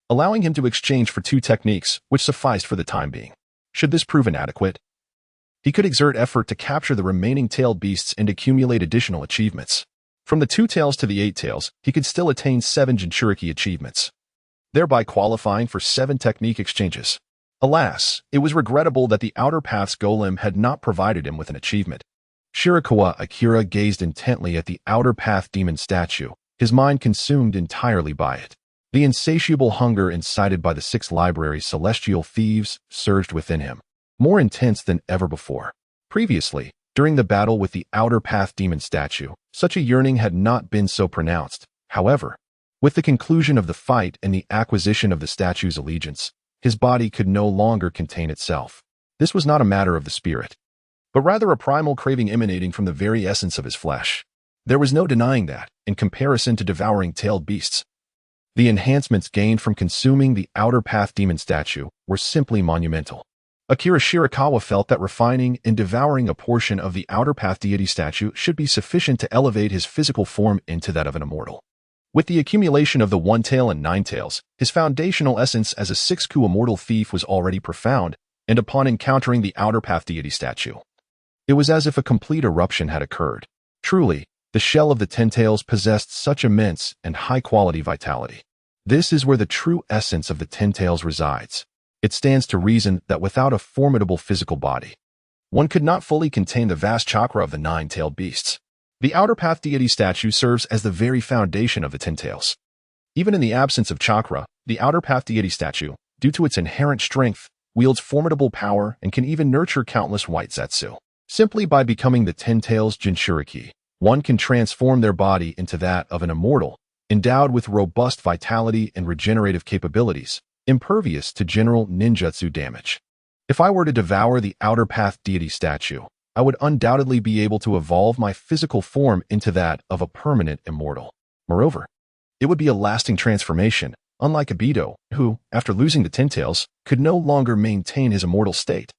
allowing him to exchange for 2 techniques, which sufficed for the time being. Should this prove inadequate, he could exert effort to capture the remaining tailed beasts and accumulate additional achievements. From the 2 tails to the 8 tails, he could still attain 7 Jinchuriki achievements, thereby qualifying for 7 technique exchanges. Alas, it was regrettable that the outer path's golem had not provided him with an achievement. Shirakawa Akira gazed intently at the outer path demon statue, his mind consumed entirely by it. The insatiable hunger incited by the 6 library's celestial thieves surged within him, more intense than ever before. Previously, during the battle with the outer path demon statue, such a yearning had not been so pronounced. However, with the conclusion of the fight and the acquisition of the statue's allegiance, his body could no longer contain itself. This was not a matter of the spirit, but rather a primal craving emanating from the very essence of his flesh. There was no denying that, in comparison to devouring tailed beasts, the enhancements gained from consuming the outer path demon statue were simply monumental. Akira Shirakawa felt that refining and devouring a portion of the outer path deity statue should be sufficient to elevate his physical form into that of an immortal. With the accumulation of the One Tail and Ninetales, his foundational essence as a 6-ku immortal thief was already profound, and upon encountering the outer path deity statue, it was as if a complete eruption had occurred. Truly, the shell of the Ninetales possessed such immense and high-quality vitality. This is where the true essence of the Ninetales resides. It stands to reason that without a formidable physical body, one could not fully contain the vast chakra of the 9-tailed beasts. The outer path deity statue serves as the very foundation of the Ninetales. Even in the absence of chakra, the outer path deity statue, due to its inherent strength, wields formidable power and can even nurture countless white zetsu. Simply by becoming the Ninetales Jinchuriki, one can transform their body into that of an immortal, endowed with robust vitality and regenerative capabilities, impervious to general ninjutsu damage. If I were to devour the outer path deity statue, I would undoubtedly be able to evolve my physical form into that of a permanent immortal. Moreover, it would be a lasting transformation, unlike Obito, who, after losing the Ninetales, could no longer maintain his immortal state.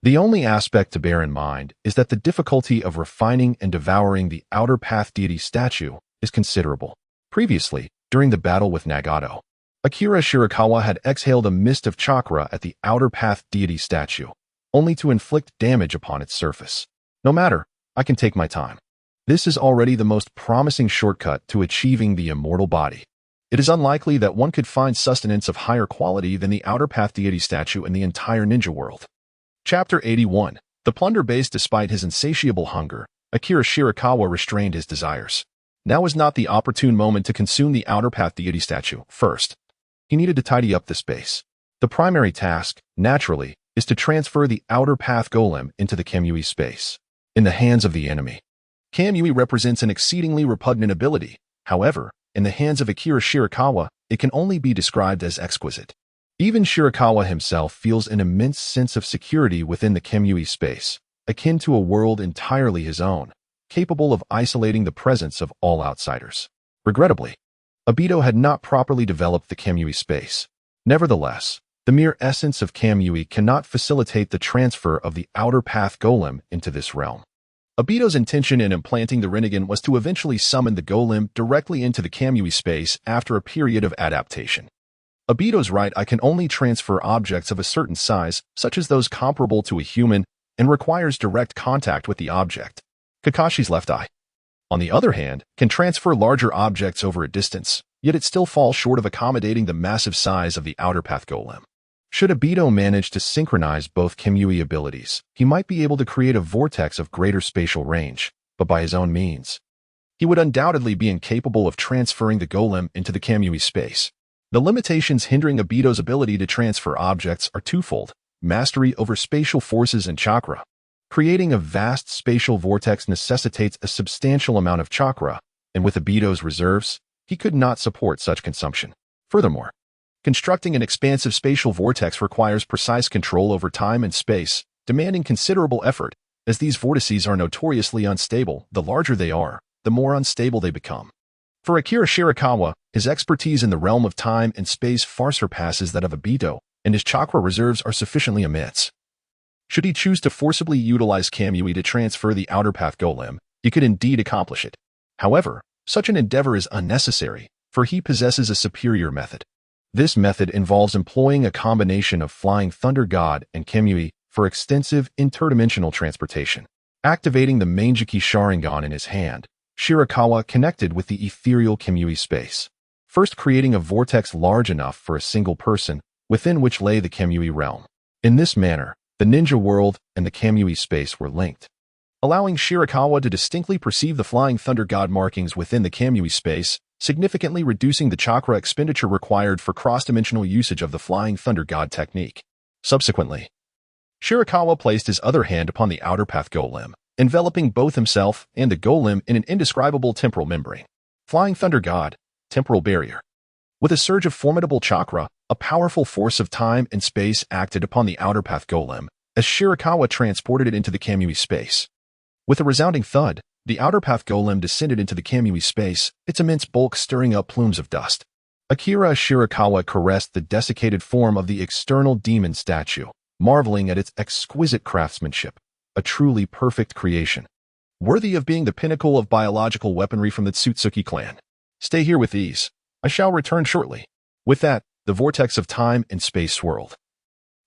The only aspect to bear in mind is that the difficulty of refining and devouring the outer path deity statue is considerable. Previously, during the battle with Nagato, Akira Shirakawa had exhaled a mist of chakra at the outer path deity statue, only to inflict damage upon its surface. No matter, I can take my time. This is already the most promising shortcut to achieving the immortal body. It is unlikely that one could find sustenance of higher quality than the outer path deity statue in the entire ninja world. Chapter 81. The plunder base. Despite his insatiable hunger, Akira Shirakawa restrained his desires. Now was not the opportune moment to consume the outer path deity statue. First, he needed to tidy up the space. The primary task, naturally, is to transfer the outer path golem into the Kamui space. In the hands of the enemy, Kamui represents an exceedingly repugnant ability. However, in the hands of Akira Shirakawa, it can only be described as exquisite. Even Shirakawa himself feels an immense sense of security within the Kamui space, akin to a world entirely his own, capable of isolating the presence of all outsiders. Regrettably, Obito had not properly developed the Kamui space. Nevertheless, the mere essence of Kamui cannot facilitate the transfer of the outer path golem into this realm. Obito's intention in implanting the Renegan was to eventually summon the golem directly into the Kamui space after a period of adaptation. Obito's right eye can only transfer objects of a certain size, such as those comparable to a human, and requires direct contact with the object. Kakashi's left eye, on the other hand, can transfer larger objects over a distance, yet it still falls short of accommodating the massive size of the outer path golem. Should Obito manage to synchronize both Kamui abilities, he might be able to create a vortex of greater spatial range, but by his own means. He would undoubtedly be incapable of transferring the golem into the Kamui space. The limitations hindering Obito's ability to transfer objects are twofold: mastery over spatial forces and chakra. Creating a vast spatial vortex necessitates a substantial amount of chakra, and with Obito's reserves, he could not support such consumption. Furthermore, constructing an expansive spatial vortex requires precise control over time and space, demanding considerable effort, as these vortices are notoriously unstable. The larger they are, the more unstable they become. For Akira Shirakawa, his expertise in the realm of time and space far surpasses that of Obito, and his chakra reserves are sufficiently immense. Should he choose to forcibly utilize Kamui to transfer the outer path golem, he could indeed accomplish it. However, such an endeavor is unnecessary, for he possesses a superior method. This method involves employing a combination of Flying Thunder God and Kamui for extensive interdimensional transportation. Activating the Manjiki Sharingan in his hand, Shirakawa connected with the ethereal Kamui space, first creating a vortex large enough for a single person, within which lay the Kamui realm. In this manner, the ninja world and the Kamui space were linked. allowing Shirakawa to distinctly perceive the flying thunder god markings within the Kamui space, significantly reducing the chakra expenditure required for cross-dimensional usage of the flying thunder god technique. Subsequently, Shirakawa placed his other hand upon the outer path golem, enveloping both himself and the golem in an indescribable temporal membrane. Flying thunder god, temporal barrier. With a surge of formidable chakra, a powerful force of time and space acted upon the outer path golem as Shirakawa transported it into the Kamui space. With a resounding thud, the outer path golem descended into the Kamui space, its immense bulk stirring up plumes of dust. Akira Shirakawa caressed the desiccated form of the external demon statue, marveling at its exquisite craftsmanship, a truly perfect creation, worthy of being the pinnacle of biological weaponry from the Tsutsuki clan. Stay here with ease. I shall return shortly. With that, the vortex of time and space swirled,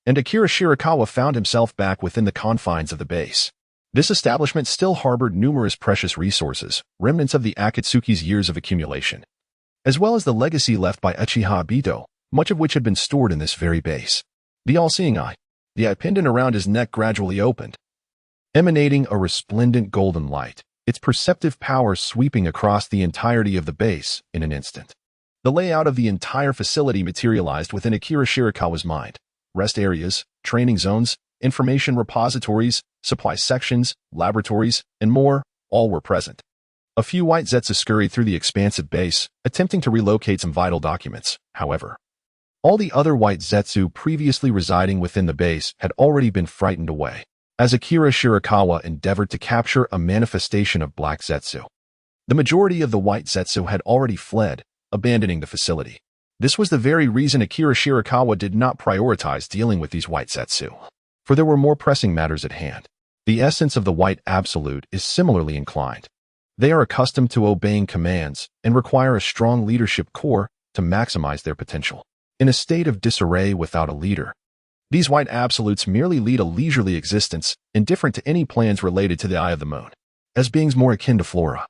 and Akira Shirakawa found himself back within the confines of the base. This establishment still harbored numerous precious resources, remnants of the Akatsuki's years of accumulation, as well as the legacy left by Uchiha Obito, much of which had been stored in this very base. The all-seeing eye. The eye pendant around his neck gradually opened, emanating a resplendent golden light, its perceptive power sweeping across the entirety of the base in an instant. The layout of the entire facility materialized within Akira Shirakawa's mind. Rest areas, training zones, information repositories, supply sections, laboratories, and more, all were present. A few white Zetsu scurried through the expansive base, attempting to relocate some vital documents. However, all the other white Zetsu previously residing within the base had already been frightened away, as Akira Shirakawa endeavored to capture a manifestation of black Zetsu. The majority of the white Zetsu had already fled, abandoning the facility. This was the very reason Akira Shirakawa did not prioritize dealing with these white Zetsu, for there were more pressing matters at hand. The essence of the white absolute is similarly inclined. They are accustomed to obeying commands and require a strong leadership core to maximize their potential. In a state of disarray without a leader, these white absolutes merely lead a leisurely existence, indifferent to any plans related to the eye of the moon. As beings more akin to flora,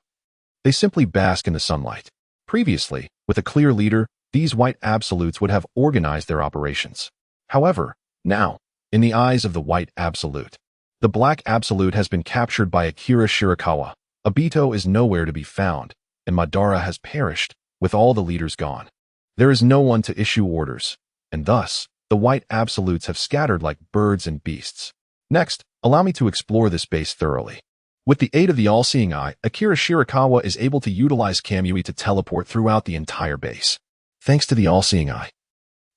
they simply bask in the sunlight. Previously, with a clear leader, these white absolutes would have organized their operations. However, now, in the eyes of the white absolute, the black absolute has been captured by Akira Shirakawa. Obito is nowhere to be found, and Madara has perished, with all the leaders gone. There is no one to issue orders, and thus, the white absolutes have scattered like birds and beasts. Next, allow me to explore this base thoroughly. With the aid of the all-seeing eye, Akira Shirakawa is able to utilize Kamui to teleport throughout the entire base. Thanks to the all-seeing eye,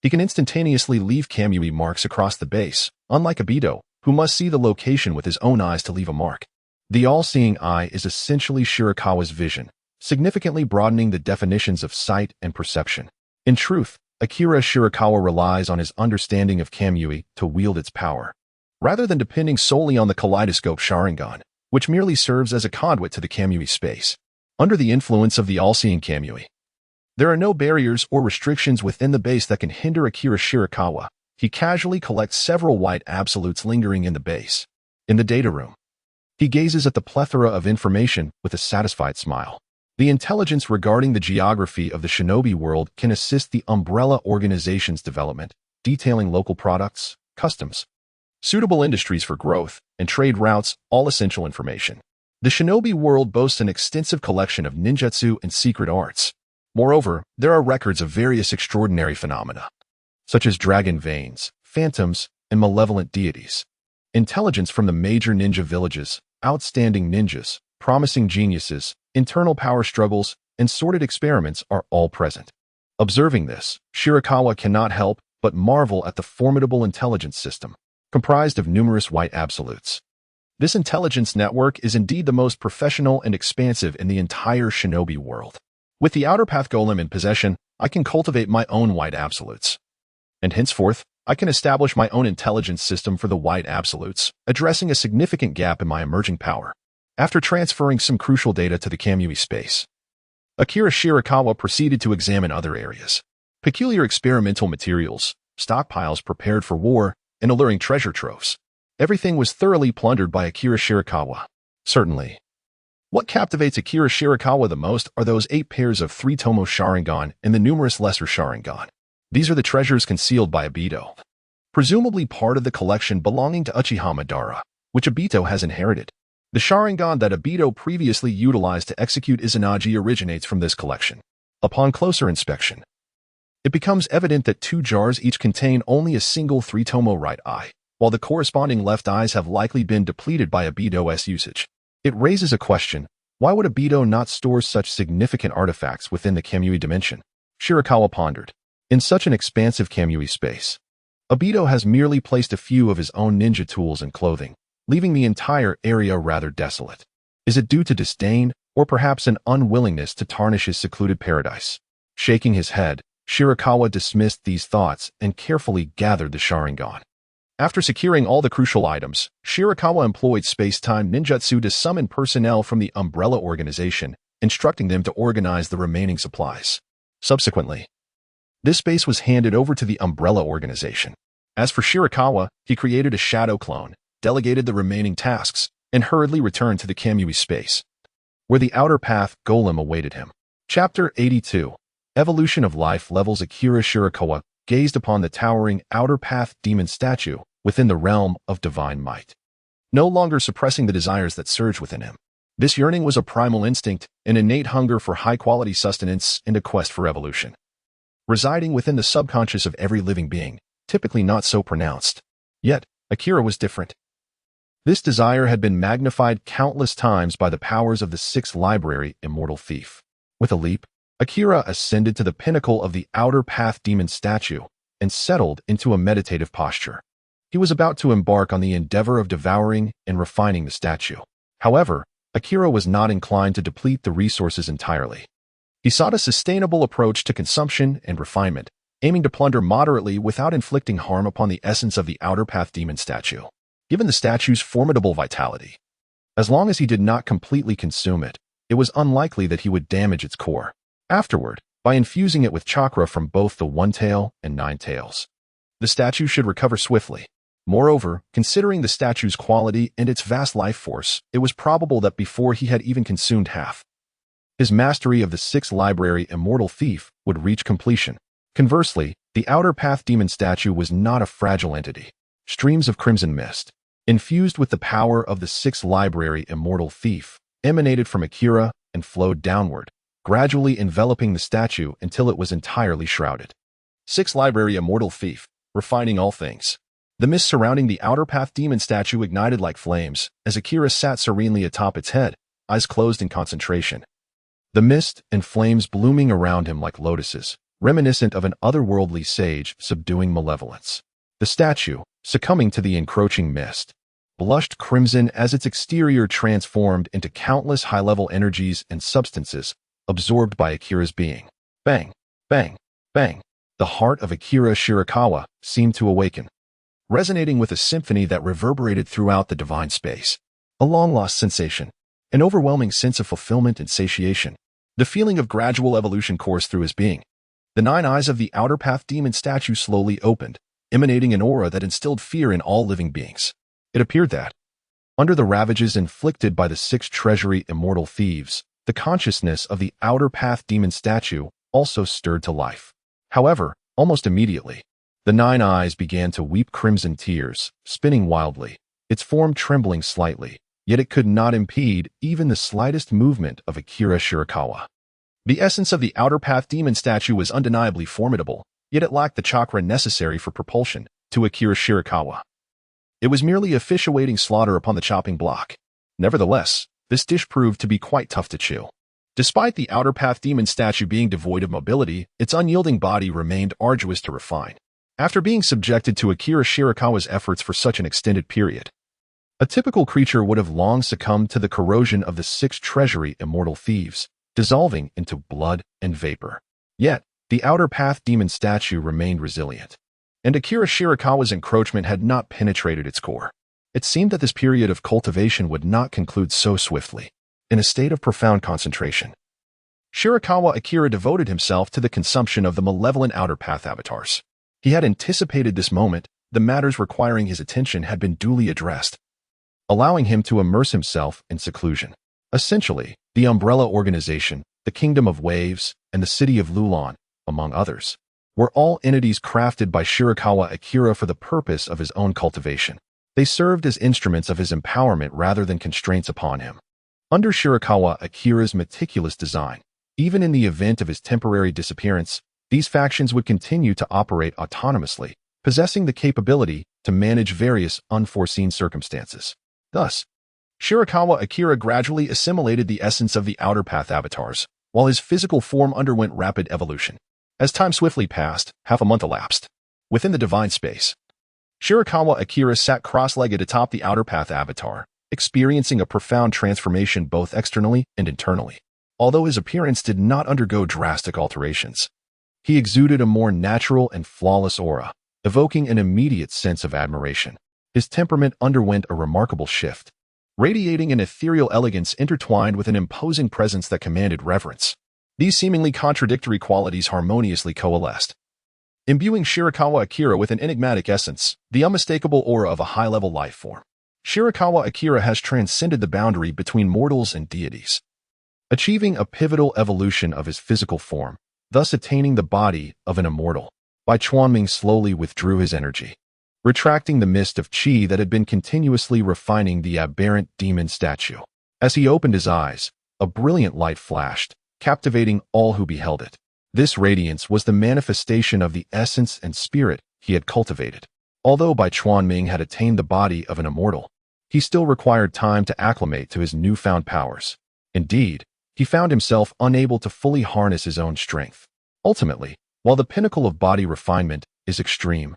he can instantaneously leave Kamui marks across the base, unlike Obito, who must see the location with his own eyes to leave a mark. The all-seeing eye is essentially Shirakawa's vision, significantly broadening the definitions of sight and perception. In truth, Akira Shirakawa relies on his understanding of Kamui to wield its power, rather than depending solely on the kaleidoscope Sharingan, which merely serves as a conduit to the Kamui space. Under the influence of the all-seeing Kamui, there are no barriers or restrictions within the base that can hinder Akira Shirakawa. He casually collects several white absolutes lingering in the base. In the data room, he gazes at the plethora of information with a satisfied smile. The intelligence regarding the geography of the shinobi world can assist the umbrella organization's development, detailing local products, customs, suitable industries for growth, and trade routes, all essential information. The shinobi world boasts an extensive collection of ninjutsu and secret arts. Moreover, there are records of various extraordinary phenomena, such as dragon veins, phantoms, and malevolent deities. Intelligence from the major ninja villages, outstanding ninjas, promising geniuses, internal power struggles, and sordid experiments are all present. Observing this, Shirakawa cannot help but marvel at the formidable intelligence system, comprised of numerous white absolutes. This intelligence network is indeed the most professional and expansive in the entire shinobi world. With the outer path golem in possession, I can cultivate my own white absolutes. And henceforth, I can establish my own intelligence system for the white absolutes, addressing a significant gap in my emerging power. After transferring some crucial data to the Kamui space, Akira Shirakawa proceeded to examine other areas. Peculiar experimental materials, stockpiles prepared for war, and alluring treasure troves. Everything was thoroughly plundered by Akira Shirakawa. Certainly, what captivates Akira Shirakawa the most are those 8 pairs of 3 Tomo Sharingan and the numerous lesser Sharingan. These are the treasures concealed by Obito, presumably part of the collection belonging to Uchiha Madara, which Obito has inherited. The Sharingan that Obito previously utilized to execute Izanagi originates from this collection. Upon closer inspection, it becomes evident that 2 jars each contain only a single 3-tomo right eye, while the corresponding left eyes have likely been depleted by Obito's usage. It raises a question: why would Obito not store such significant artifacts within the Kamui dimension? Shirakawa pondered. In such an expansive Kamui space, Obito has merely placed a few of his own ninja tools and clothing, leaving the entire area rather desolate. Is it due to disdain, or perhaps an unwillingness to tarnish his secluded paradise? Shaking his head, Shirakawa dismissed these thoughts and carefully gathered the Sharingan. After securing all the crucial items, Shirakawa employed space-time ninjutsu to summon personnel from the Umbrella Organization, instructing them to organize the remaining supplies. Subsequently, this space was handed over to the Umbrella Organization. As for Shirakawa, he created a shadow clone, delegated the remaining tasks, and hurriedly returned to the Kamui space, where the outer path golem awaited him. Chapter 82. Evolution of Life Levels. Akira Shirakawa gazed upon the towering outer path demon statue within the realm of divine might, no longer suppressing the desires that surged within him. This yearning was a primal instinct, an innate hunger for high-quality sustenance and a quest for evolution, residing within the subconscious of every living being, typically not so pronounced. Yet, Akira was different. This desire had been magnified countless times by the powers of the 6th library, Immortal Thief. With a leap, Akira ascended to the pinnacle of the outer path demon statue and settled into a meditative posture. He was about to embark on the endeavor of devouring and refining the statue. However, Akira was not inclined to deplete the resources entirely. He sought a sustainable approach to consumption and refinement, aiming to plunder moderately without inflicting harm upon the essence of the outer path demon statue. Given the statue's formidable vitality, as long as he did not completely consume it, it was unlikely that he would damage its core. Afterward, by infusing it with chakra from both the One Tail and Ninetales, the statue should recover swiftly. Moreover, considering the statue's quality and its vast life force, it was probable that before he had even consumed half, his mastery of the 6th library Immortal Thief would reach completion. Conversely, the outer path demon statue was not a fragile entity. Streams of crimson mist, infused with the power of the 6th library Immortal Thief, emanated from Akira and flowed downward, gradually enveloping the statue until it was entirely shrouded. 6th library Immortal Thief, refining all things. The mist surrounding the outer path demon statue ignited like flames as Akira sat serenely atop its head, eyes closed in concentration. The mist and flames blooming around him like lotuses, reminiscent of an otherworldly sage subduing malevolence. The statue, succumbing to the encroaching mist, blushed crimson as its exterior transformed into countless high-level energies and substances absorbed by Akira's being. Bang, bang, bang. The heart of Akira Shirakawa seemed to awaken, resonating with a symphony that reverberated throughout the divine space. A long-lost sensation, an overwhelming sense of fulfillment and satiation. The feeling of gradual evolution coursed through his being. The 9 eyes of the outer path demon statue slowly opened, emanating an aura that instilled fear in all living beings. It appeared that, under the ravages inflicted by the 6 treasury immortal thieves, the consciousness of the outer path demon statue also stirred to life. However, almost immediately, the 9 eyes began to weep crimson tears, spinning wildly, its form trembling slightly, yet it could not impede even the slightest movement of Akira Shirakawa. The essence of the outer path demon statue was undeniably formidable, yet it lacked the chakra necessary for propulsion to Akira Shirakawa. It was merely a fish awaiting slaughter upon the chopping block. Nevertheless, this dish proved to be quite tough to chew. Despite the outer path demon statue being devoid of mobility, its unyielding body remained arduous to refine. After being subjected to Akira Shirakawa's efforts for such an extended period, a typical creature would have long succumbed to the corrosion of the 6 treasury immortal thieves, dissolving into blood and vapor. Yet, the outer path demon statue remained resilient, and Akira Shirakawa's encroachment had not penetrated its core. It seemed that this period of cultivation would not conclude so swiftly. In a state of profound concentration, Shirakawa Akira devoted himself to the consumption of the malevolent outer path avatars. He had anticipated this moment, the matters requiring his attention had been duly addressed, allowing him to immerse himself in seclusion. Essentially, the Umbrella Organization, the Kingdom of Waves, and the city of Lulon, among others, were all entities crafted by Shirakawa Akira for the purpose of his own cultivation. They served as instruments of his empowerment rather than constraints upon him. Under Shirakawa Akira's meticulous design, even in the event of his temporary disappearance, these factions would continue to operate autonomously, possessing the capability to manage various unforeseen circumstances. Thus, Shirakawa Akira gradually assimilated the essence of the Outer Path avatars, while his physical form underwent rapid evolution. As time swiftly passed, half a month elapsed. Within the divine space, Shirakawa Akira sat cross-legged atop the Outer Path avatar, experiencing a profound transformation both externally and internally. Although his appearance did not undergo drastic alterations, he exuded a more natural and flawless aura, evoking an immediate sense of admiration. His temperament underwent a remarkable shift, radiating an ethereal elegance intertwined with an imposing presence that commanded reverence. These seemingly contradictory qualities harmoniously coalesced, imbuing Shirakawa Akira with an enigmatic essence, the unmistakable aura of a high-level life form. Shirakawa Akira has transcended the boundary between mortals and deities, achieving a pivotal evolution of his physical form, thus attaining the body of an immortal. Bai Chuanming slowly withdrew his energy, retracting the mist of qi that had been continuously refining the aberrant demon statue. As he opened his eyes, a brilliant light flashed, captivating all who beheld it. This radiance was the manifestation of the essence and spirit he had cultivated. Although Bai Chuanming had attained the body of an immortal, he still required time to acclimate to his newfound powers. Indeed, he found himself unable to fully harness his own strength. Ultimately, while the pinnacle of body refinement is extreme,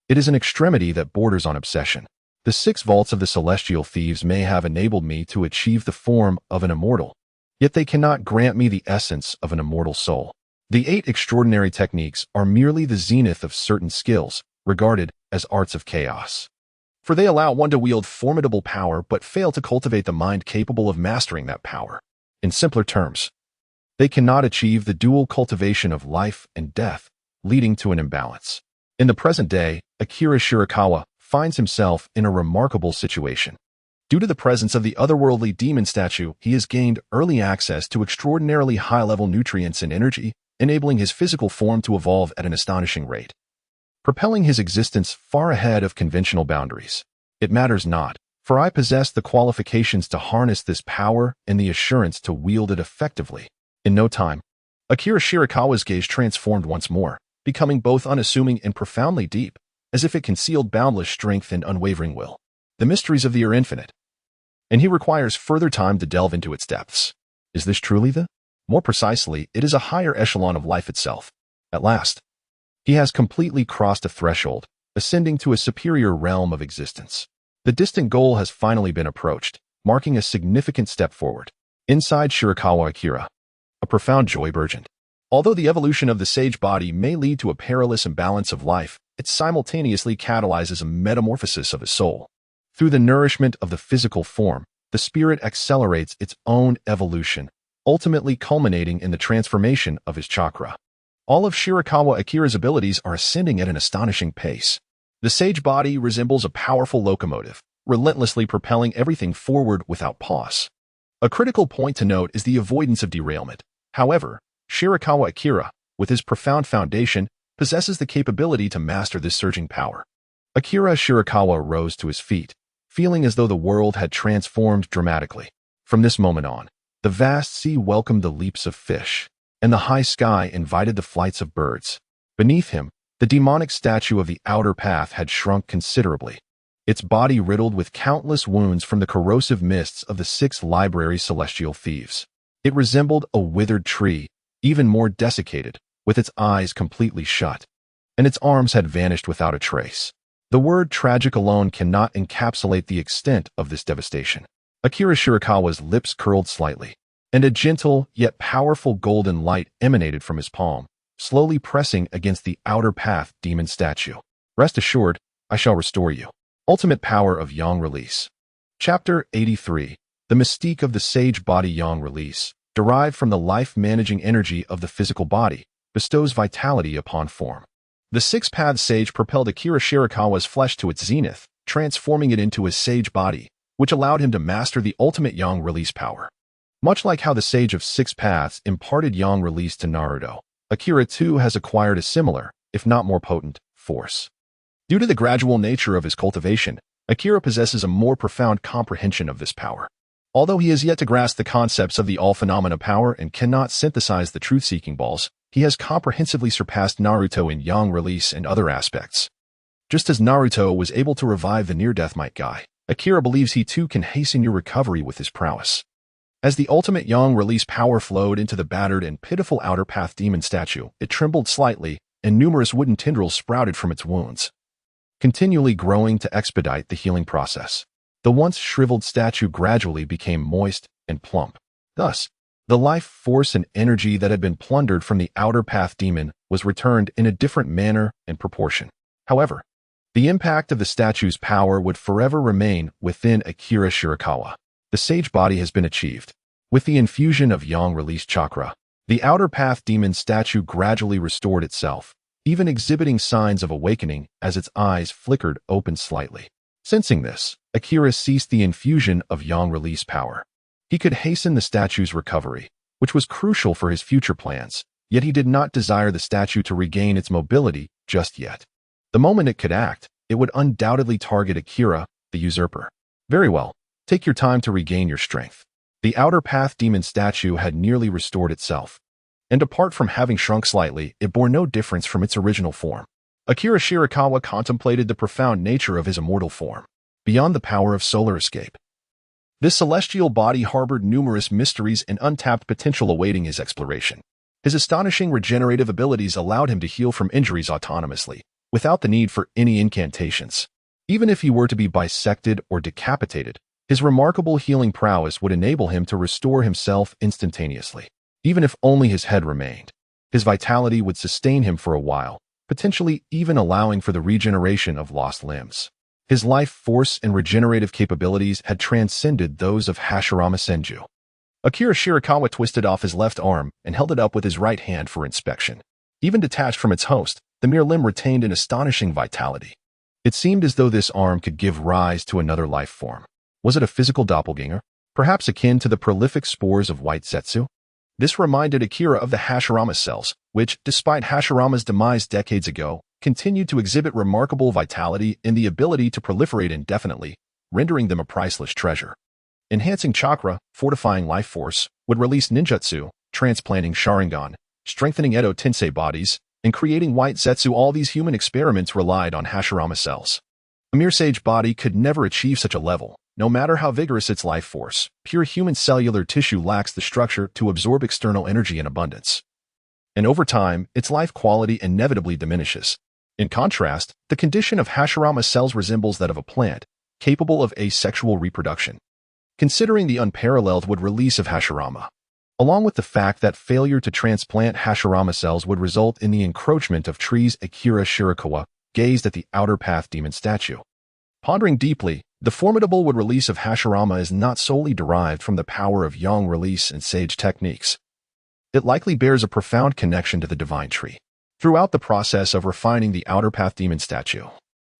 it is an extremity that borders on obsession. The 6 vaults of the celestial thieves may have enabled me to achieve the form of an immortal, yet they cannot grant me the essence of an immortal soul. The 8 extraordinary techniques are merely the zenith of certain skills, regarded as arts of chaos. For they allow one to wield formidable power but fail to cultivate the mind capable of mastering that power. In simpler terms, they cannot achieve the dual cultivation of life and death, leading to an imbalance. In the present day, Akira Shirakawa finds himself in a remarkable situation. Due to the presence of the otherworldly demon statue, he has gained early access to extraordinarily high-level nutrients and energy, enabling his physical form to evolve at an astonishing rate, propelling his existence far ahead of conventional boundaries. It matters not, for I possess the qualifications to harness this power and the assurance to wield it effectively. In no time, Akira Shirakawa's gaze transformed once more, becoming both unassuming and profoundly deep, as if it concealed boundless strength and unwavering will. The mysteries of the are infinite, and he requires further time to delve into its depths. Is this truly the? More precisely, it is a higher echelon of life itself. At last, he has completely crossed a threshold, ascending to a superior realm of existence. The distant goal has finally been approached, marking a significant step forward. Inside Shirakawa Akira, a profound joy burgeoned. Although the evolution of the sage body may lead to a perilous imbalance of life, it simultaneously catalyzes a metamorphosis of his soul. Through the nourishment of the physical form, the spirit accelerates its own evolution, ultimately culminating in the transformation of his chakra. All of Shirakawa Akira's abilities are ascending at an astonishing pace. The sage body resembles a powerful locomotive, relentlessly propelling everything forward without pause. A critical point to note is the avoidance of derailment. However, Shirakawa Akira, with his profound foundation, possesses the capability to master this surging power. Akira Shirakawa rose to his feet, feeling as though the world had transformed dramatically. From this moment on, the vast sea welcomed the leaps of fish, and the high sky invited the flights of birds. Beneath him, the demonic statue of the Outer Path had shrunk considerably, its body riddled with countless wounds from the corrosive mists of the 6 library celestial thieves. It resembled a withered tree, even more desiccated, with its eyes completely shut, and its arms had vanished without a trace. The word tragic alone cannot encapsulate the extent of this devastation. Akira Shirakawa's lips curled slightly, and a gentle yet powerful golden light emanated from his palm, slowly pressing against the Outer Path demon statue. Rest assured, I shall restore you. Ultimate Power of Yang Release. Chapter 83. The Mystique of the Sage Body. Yang Release, derived from the life-managing energy of the physical body, bestows vitality upon form. The 6-path sage propelled Akira Shirakawa's flesh to its zenith, transforming it into a sage body, which allowed him to master the ultimate Yang Release power. Much like how the Sage of 6 Paths imparted Yang Release to Naruto, Akira too has acquired a similar, if not more potent, force. Due to the gradual nature of his cultivation, Akira possesses a more profound comprehension of this power. Although he has yet to grasp the concepts of the all-phenomena power and cannot synthesize the truth-seeking balls, he has comprehensively surpassed Naruto in yang release and other aspects. Just as Naruto was able to revive the near-death Might Guy, Akira believes he too can hasten your recovery with his prowess. As the ultimate yang release power flowed into the battered and pitiful outer path demon statue, it trembled slightly, and numerous wooden tendrils sprouted from its wounds, continually growing to expedite the healing process. The once shriveled statue gradually became moist and plump. Thus, the life force and energy that had been plundered from the outer path demon was returned in a different manner and proportion. However, the impact of the statue's power would forever remain within Akira Shirakawa. The sage body has been achieved. With the infusion of yang release chakra, the outer path demon statue gradually restored itself, even exhibiting signs of awakening as its eyes flickered open slightly. Sensing this, Akira ceased the infusion of yang release power. He could hasten the statue's recovery, which was crucial for his future plans, yet he did not desire the statue to regain its mobility just yet. The moment it could act, it would undoubtedly target Akira, the usurper. Very well, take your time to regain your strength. The outer path demon statue had nearly restored itself, and apart from having shrunk slightly, it bore no difference from its original form. Akira Shirakawa contemplated the profound nature of his immortal form, beyond the power of solar escape. This celestial body harbored numerous mysteries and untapped potential awaiting his exploration. His astonishing regenerative abilities allowed him to heal from injuries autonomously, without the need for any incantations. Even if he were to be bisected or decapitated, his remarkable healing prowess would enable him to restore himself instantaneously. Even if only his head remained, his vitality would sustain him for a while, potentially even allowing for the regeneration of lost limbs. His life force and regenerative capabilities had transcended those of Hashirama Senju. Akira Shirakawa twisted off his left arm and held it up with his right hand for inspection. Even detached from its host, the mere limb retained an astonishing vitality. It seemed as though this arm could give rise to another life form. Was it a physical doppelganger, perhaps akin to the prolific spores of white Zetsu? This reminded Akira of the Hashirama cells, which, despite Hashirama's demise decades ago, continued to exhibit remarkable vitality and the ability to proliferate indefinitely, rendering them a priceless treasure. Enhancing chakra, fortifying life force, would release ninjutsu, transplanting Sharingan, strengthening Edo Tensei bodies, and creating white Zetsu. All these human experiments relied on Hashirama cells. A mere sage body could never achieve such a level. No matter how vigorous its life force, pure human cellular tissue lacks the structure to absorb external energy in abundance. And over time, its life quality inevitably diminishes. In contrast, the condition of Hashirama cells resembles that of a plant, capable of asexual reproduction. Considering the unparalleled would release of Hashirama, along with the fact that failure to transplant Hashirama cells would result in the encroachment of trees, Akira Shirakawa gazed at the outer path demon statue. Pondering deeply, the formidable wood release of Hashirama is not solely derived from the power of yang release and sage techniques. It likely bears a profound connection to the divine tree. Throughout the process of refining the outer path demon statue,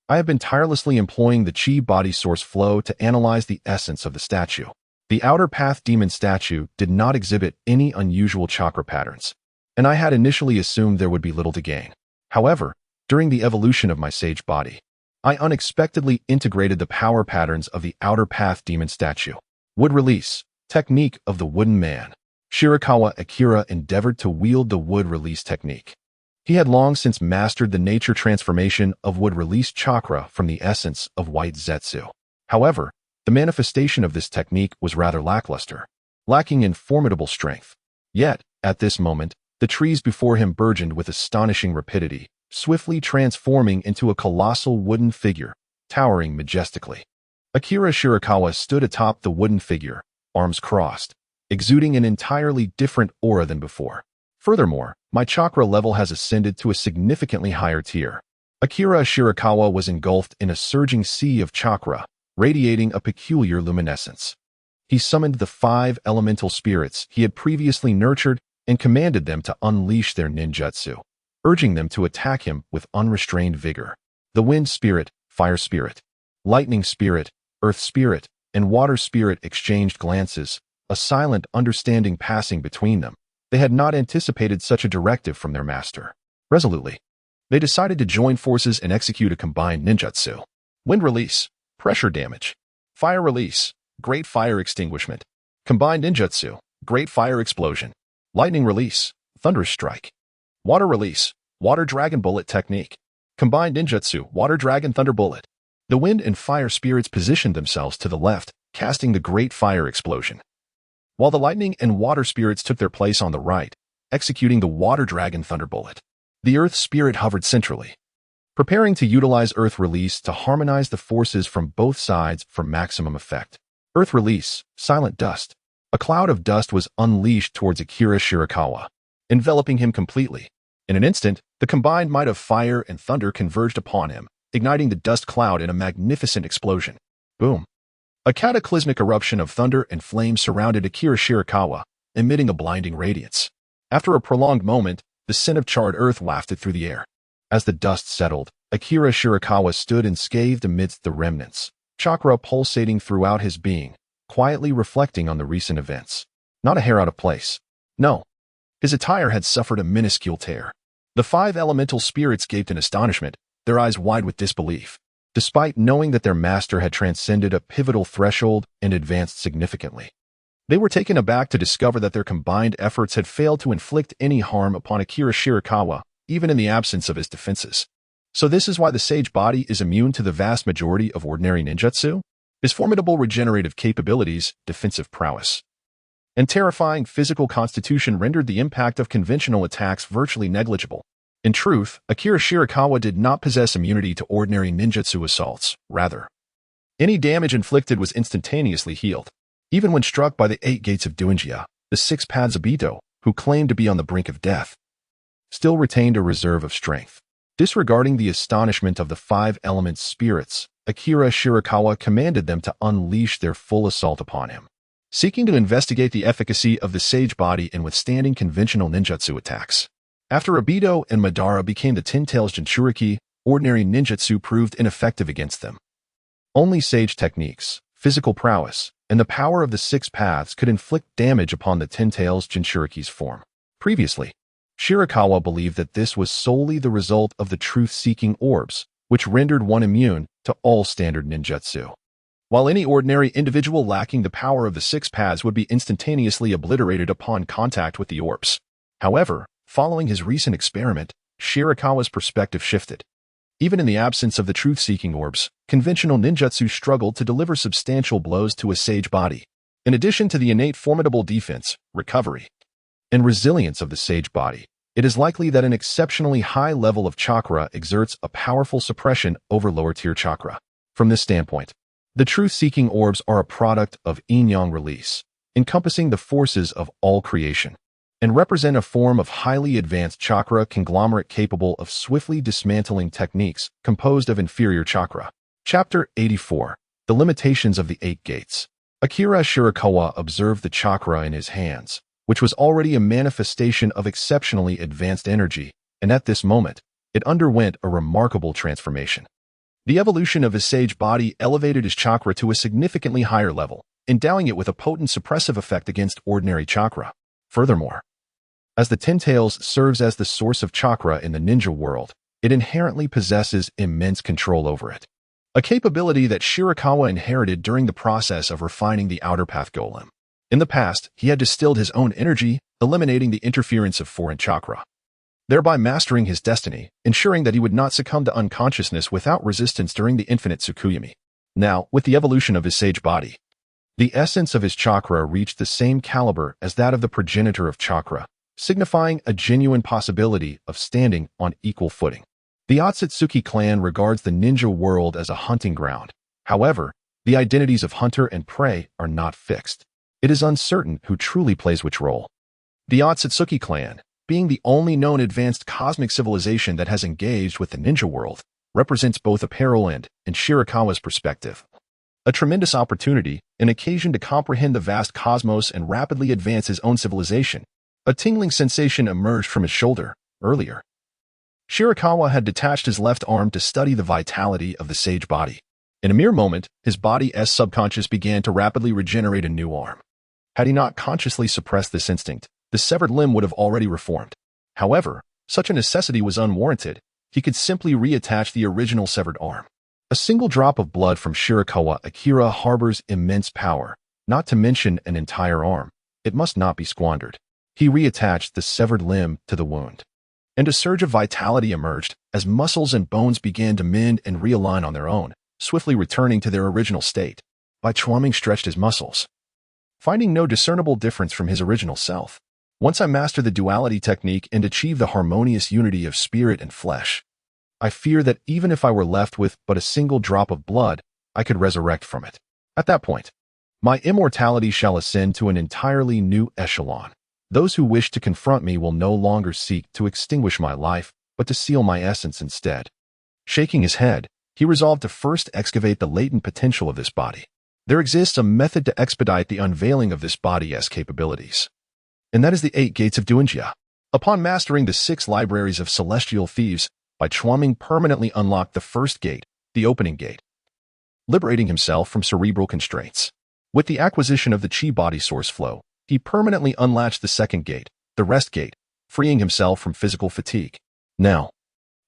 I have been tirelessly employing the chi body source flow to analyze the essence of the statue. The outer path demon statue did not exhibit any unusual chakra patterns, and I had initially assumed there would be little to gain. However, during the evolution of my sage body, I unexpectedly integrated the power patterns of the outer path demon statue. Wood release, technique of the wooden man. Shirakawa Akira endeavored to wield the wood release technique. He had long since mastered the nature transformation of wood release chakra from the essence of white Zetsu. However, the manifestation of this technique was rather lackluster, lacking in formidable strength. Yet, at this moment, the trees before him burgeoned with astonishing rapidity, swiftly transforming into a colossal wooden figure, towering majestically. Akira Shirakawa stood atop the wooden figure, arms crossed, exuding an entirely different aura than before. Furthermore, my chakra level has ascended to a significantly higher tier. Akira Shirakawa was engulfed in a surging sea of chakra, radiating a peculiar luminescence. He summoned the 5 elemental spirits he had previously nurtured and commanded them to unleash their ninjutsu, urging them to attack him with unrestrained vigor. The wind spirit, fire spirit, lightning spirit, earth spirit, and water spirit exchanged glances, a silent understanding passing between them. They had not anticipated such a directive from their master. Resolutely, they decided to join forces and execute a combined ninjutsu. Wind release, Pressure damage. Fire release. Great fire extinguishment. Combined ninjutsu. Great fire explosion. Lightning release. Thunderous strike. Water release. Water dragon bullet technique. Combined ninjutsu. Water dragon thunder bullet. The wind and fire spirits positioned themselves to the left, casting the great fire explosion, while the lightning and water spirits took their place on the right, executing the water dragon thunder bullet. The earth spirit hovered centrally, preparing to utilize earth release to harmonize the forces from both sides for maximum effect. Earth release, silent dust. A cloud of dust was unleashed towards Akira Shirakawa, enveloping him completely. In an instant, the combined might of fire and thunder converged upon him, igniting the dust cloud in a magnificent explosion. Boom. A cataclysmic eruption of thunder and flame surrounded Akira Shirakawa, emitting a blinding radiance. After a prolonged moment, the scent of charred earth wafted through the air. As the dust settled, Akira Shirakawa stood unscathed amidst the remnants, chakra pulsating throughout his being, quietly reflecting on the recent events. Not a hair out of place. No. His attire had suffered a minuscule tear. The 5 elemental spirits gaped in astonishment, their eyes wide with disbelief, despite knowing that their master had transcended a pivotal threshold and advanced significantly. They were taken aback to discover that their combined efforts had failed to inflict any harm upon Akira Shirakawa, even in the absence of his defenses. So this is why the sage body is immune to the vast majority of ordinary ninjutsu? His formidable regenerative capabilities, defensive prowess, and terrifying physical constitution rendered the impact of conventional attacks virtually negligible. In truth, Akira Shirakawa did not possess immunity to ordinary ninjutsu assaults. Rather, any damage inflicted was instantaneously healed. Even when struck by the 8 gates of Duinjia, the 6 paths Obito, who claimed to be on the brink of death, still retained a reserve of strength. Disregarding the astonishment of the 5 element spirits, Akira Shirakawa commanded them to unleash their full assault upon him, seeking to investigate the efficacy of the sage body in withstanding conventional ninjutsu attacks. After Obito and Madara became the Ninetales Jinchuriki, ordinary ninjutsu proved ineffective against them. Only sage techniques, physical prowess, and the power of the 6 paths could inflict damage upon the Ninetales Jinchuriki's form. Previously, Shirakawa believed that this was solely the result of the truth-seeking orbs, which rendered one immune to all standard ninjutsu, while any ordinary individual lacking the power of the 6 paths would be instantaneously obliterated upon contact with the orbs. However, following his recent experiment, Shirakawa's perspective shifted. Even in the absence of the truth-seeking orbs, conventional ninjutsu struggled to deliver substantial blows to a sage body. In addition to the innate formidable defense, recovery, and resilience of the sage body, it is likely that an exceptionally high level of chakra exerts a powerful suppression over lower-tier chakra. From this standpoint, the truth-seeking orbs are a product of yin-yang release, encompassing the forces of all creation, and represent a form of highly advanced chakra conglomerate capable of swiftly dismantling techniques composed of inferior chakra. Chapter 84. The Limitations of the 8 Gates. Akira Shirakawa observed the chakra in his hands, which was already a manifestation of exceptionally advanced energy, and at this moment, it underwent a remarkable transformation. The evolution of his sage body elevated his chakra to a significantly higher level, endowing it with a potent suppressive effect against ordinary chakra. Furthermore, as the Ninetales serves as the source of chakra in the ninja world, it inherently possesses immense control over it, a capability that Shirakawa inherited during the process of refining the outer path golem. In the past, he had distilled his own energy, eliminating the interference of foreign chakra, thereby mastering his destiny, ensuring that he would not succumb to unconsciousness without resistance during the infinite Tsukuyami. Now, with the evolution of his sage body, the essence of his chakra reached the same caliber as that of the progenitor of chakra, signifying a genuine possibility of standing on equal footing. The Otsutsuki clan regards the ninja world as a hunting ground. However, the identities of hunter and prey are not fixed. It is uncertain who truly plays which role. The Otsutsuki clan, being the only known advanced cosmic civilization that has engaged with the ninja world, represents both a peril and, in Shirakawa's perspective, a tremendous opportunity, an occasion to comprehend the vast cosmos and rapidly advance his own civilization. A tingling sensation emerged from his shoulder. Earlier, Shirakawa had detached his left arm to study the vitality of the sage body. In a mere moment, his body's subconscious began to rapidly regenerate a new arm. Had he not consciously suppressed this instinct, the severed limb would have already reformed. However, such a necessity was unwarranted. He could simply reattach the original severed arm. A single drop of blood from Shirakawa Akira harbors immense power, not to mention an entire arm. It must not be squandered. He reattached the severed limb to the wound, and a surge of vitality emerged as muscles and bones began to mend and realign on their own, swiftly returning to their original state. Bai Chuanming stretched his muscles, finding no discernible difference from his original self. Once I master the duality technique and achieve the harmonious unity of spirit and flesh, I fear that even if I were left with but a single drop of blood, I could resurrect from it. At that point, my immortality shall ascend to an entirely new echelon. Those who wish to confront me will no longer seek to extinguish my life, but to seal my essence instead. Shaking his head, he resolved to first excavate the latent potential of this body. There exists a method to expedite the unveiling of this body's capabilities, and that is the 8 gates of Duanjia. Upon mastering the 6 libraries of celestial thieves, Bai Chuanming permanently unlocked the first gate, the opening gate, liberating himself from cerebral constraints. With the acquisition of the chi body source flow, he permanently unlatched the second gate, the rest gate, freeing himself from physical fatigue. Now,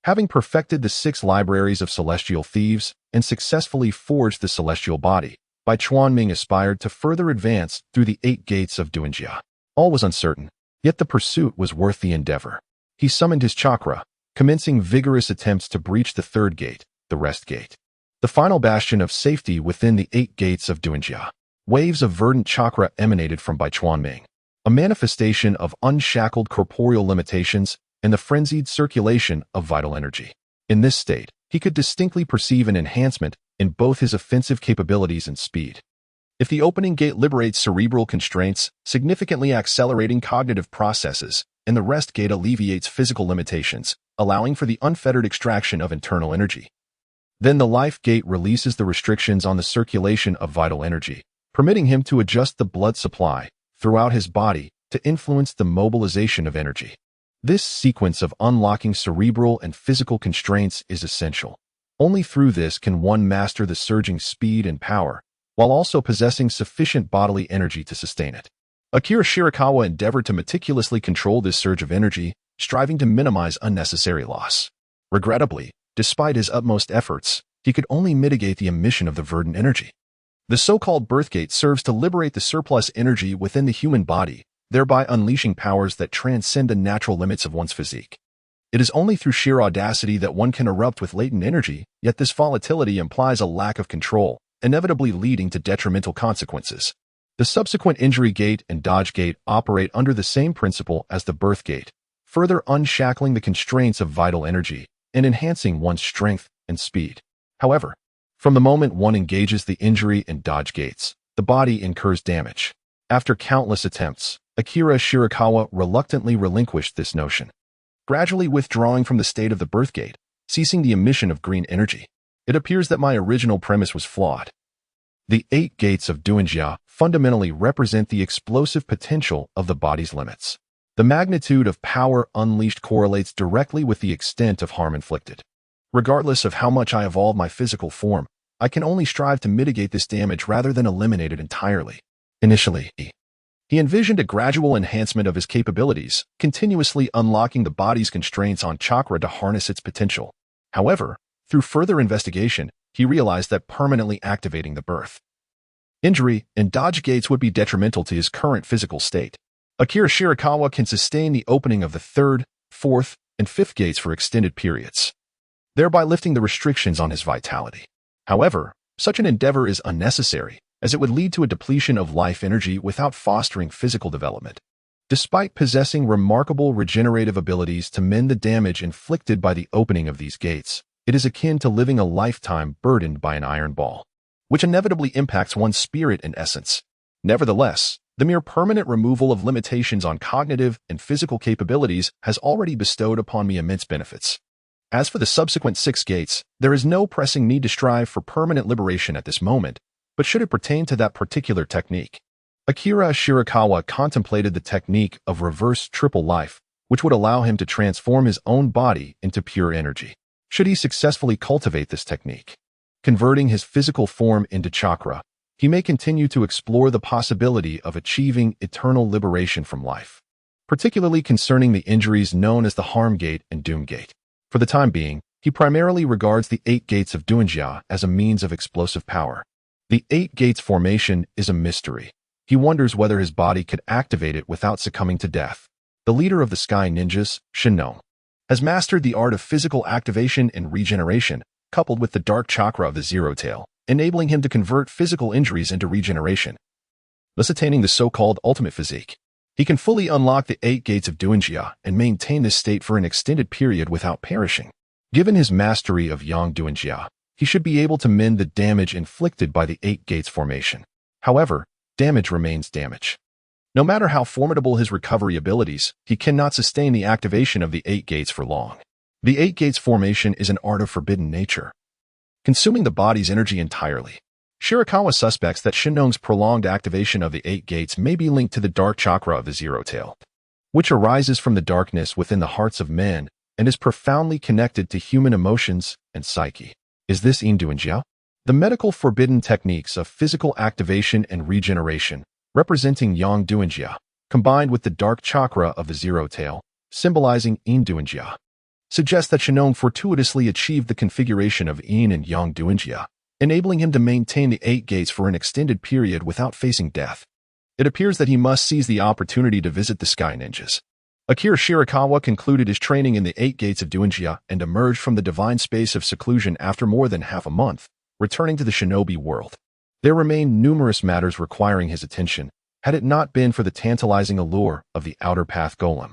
having perfected the 6 libraries of celestial thieves and successfully forged the celestial body, Bai Chuanming aspired to further advance through the 8 gates of Duanjia. All was uncertain, yet the pursuit was worth the endeavor. He summoned his chakra, commencing vigorous attempts to breach the 3rd gate, the rest gate, the final bastion of safety within the 8 gates of Duanjia. Waves of verdant chakra emanated from Bai Chuanming, a manifestation of unshackled corporeal limitations and the frenzied circulation of vital energy. In this state, he could distinctly perceive an enhancement in both his offensive capabilities and speed. If the opening gate liberates cerebral constraints, significantly accelerating cognitive processes, and the rest gate alleviates physical limitations, allowing for the unfettered extraction of internal energy, then the life gate releases the restrictions on the circulation of vital energy, permitting him to adjust the blood supply throughout his body to influence the mobilization of energy. This sequence of unlocking cerebral and physical constraints is essential. Only through this can one master the surging speed and power, while also possessing sufficient bodily energy to sustain it. Akira Shirakawa endeavored to meticulously control this surge of energy, striving to minimize unnecessary loss. Regrettably, despite his utmost efforts, he could only mitigate the emission of the verdant energy. The so-called birth gate serves to liberate the surplus energy within the human body, thereby unleashing powers that transcend the natural limits of one's physique. It is only through sheer audacity that one can erupt with latent energy, yet this volatility implies a lack of control, inevitably leading to detrimental consequences. The subsequent injury gate and dodge gate operate under the same principle as the birth gate, further unshackling the constraints of vital energy and enhancing one's strength and speed. However, from the moment one engages the injury and dodge gates, the body incurs damage. After countless attempts, Akira Shirakawa reluctantly relinquished this notion, gradually withdrawing from the state of the birth gate, ceasing the emission of green energy. It appears that my original premise was flawed. The 8 gates of Duanjia fundamentally represent the explosive potential of the body's limits. The magnitude of power unleashed correlates directly with the extent of harm inflicted. Regardless of how much I evolve my physical form, I can only strive to mitigate this damage rather than eliminate it entirely. Initially, he envisioned a gradual enhancement of his capabilities, continuously unlocking the body's constraints on chakra to harness its potential. However, through further investigation, he realized that permanently activating the birth, injury, and dodge gates would be detrimental to his current physical state. Akira Shirakawa can sustain the opening of the 3rd, 4th, and 5th gates for extended periods, thereby lifting the restrictions on his vitality. However, such an endeavor is unnecessary, as it would lead to a depletion of life energy without fostering physical development. Despite possessing remarkable regenerative abilities to mend the damage inflicted by the opening of these gates, it is akin to living a lifetime burdened by an iron ball, which inevitably impacts one's spirit and essence. Nevertheless, the mere permanent removal of limitations on cognitive and physical capabilities has already bestowed upon me immense benefits. As for the subsequent 6 gates, there is no pressing need to strive for permanent liberation at this moment, but should it pertain to that particular technique. Akira Shirakawa contemplated the technique of reverse triple life, which would allow him to transform his own body into pure energy. Should he successfully cultivate this technique, converting his physical form into chakra, he may continue to explore the possibility of achieving eternal liberation from life, particularly concerning the injuries known as the harm gate and doom gate. For the time being, He primarily regards the 8 gates of Duanjia as a means of explosive power. The 8 gates formation is a mystery. He wonders whether his body could activate it without succumbing to death. The leader of the Sky Ninjas, Shinobi, has mastered the art of physical activation and regeneration, coupled with the dark chakra of the Zero Tail, enabling him to convert physical injuries into regeneration, thus attaining the so-called ultimate physique. He can fully unlock the 8 gates of Duanjia and maintain this state for an extended period without perishing. Given his mastery of Yang Duanjia, he should be able to mend the damage inflicted by the 8 gates formation. However, damage remains damage. No matter how formidable his recovery abilities, he cannot sustain the activation of the 8 gates for long. The 8 gates formation is an art of forbidden nature, consuming the body's energy entirely. Shirakawa suspects that Shinobi's prolonged activation of the 8 gates may be linked to the dark chakra of the Zero Tail, which arises from the darkness within the hearts of men and is profoundly connected to human emotions and psyche. Is this Duanjia? The medical forbidden techniques of physical activation and regeneration, representing Yang Duanjia, combined with the dark chakra of the Zero Tail, symbolizing Duanjia, suggest that Shinobi fortuitously achieved the configuration of Yin and Yang Duanjia, enabling him to maintain the 8 gates for an extended period without facing death. It appears that he must seize the opportunity to visit the Sky Ninjas. Akira Shirakawa concluded his training in the 8 gates of Duanjia and emerged from the divine space of seclusion after more than half a month, returning to the shinobi world. There remained numerous matters requiring his attention. Had it not been for the tantalizing allure of the Outer Path Golem,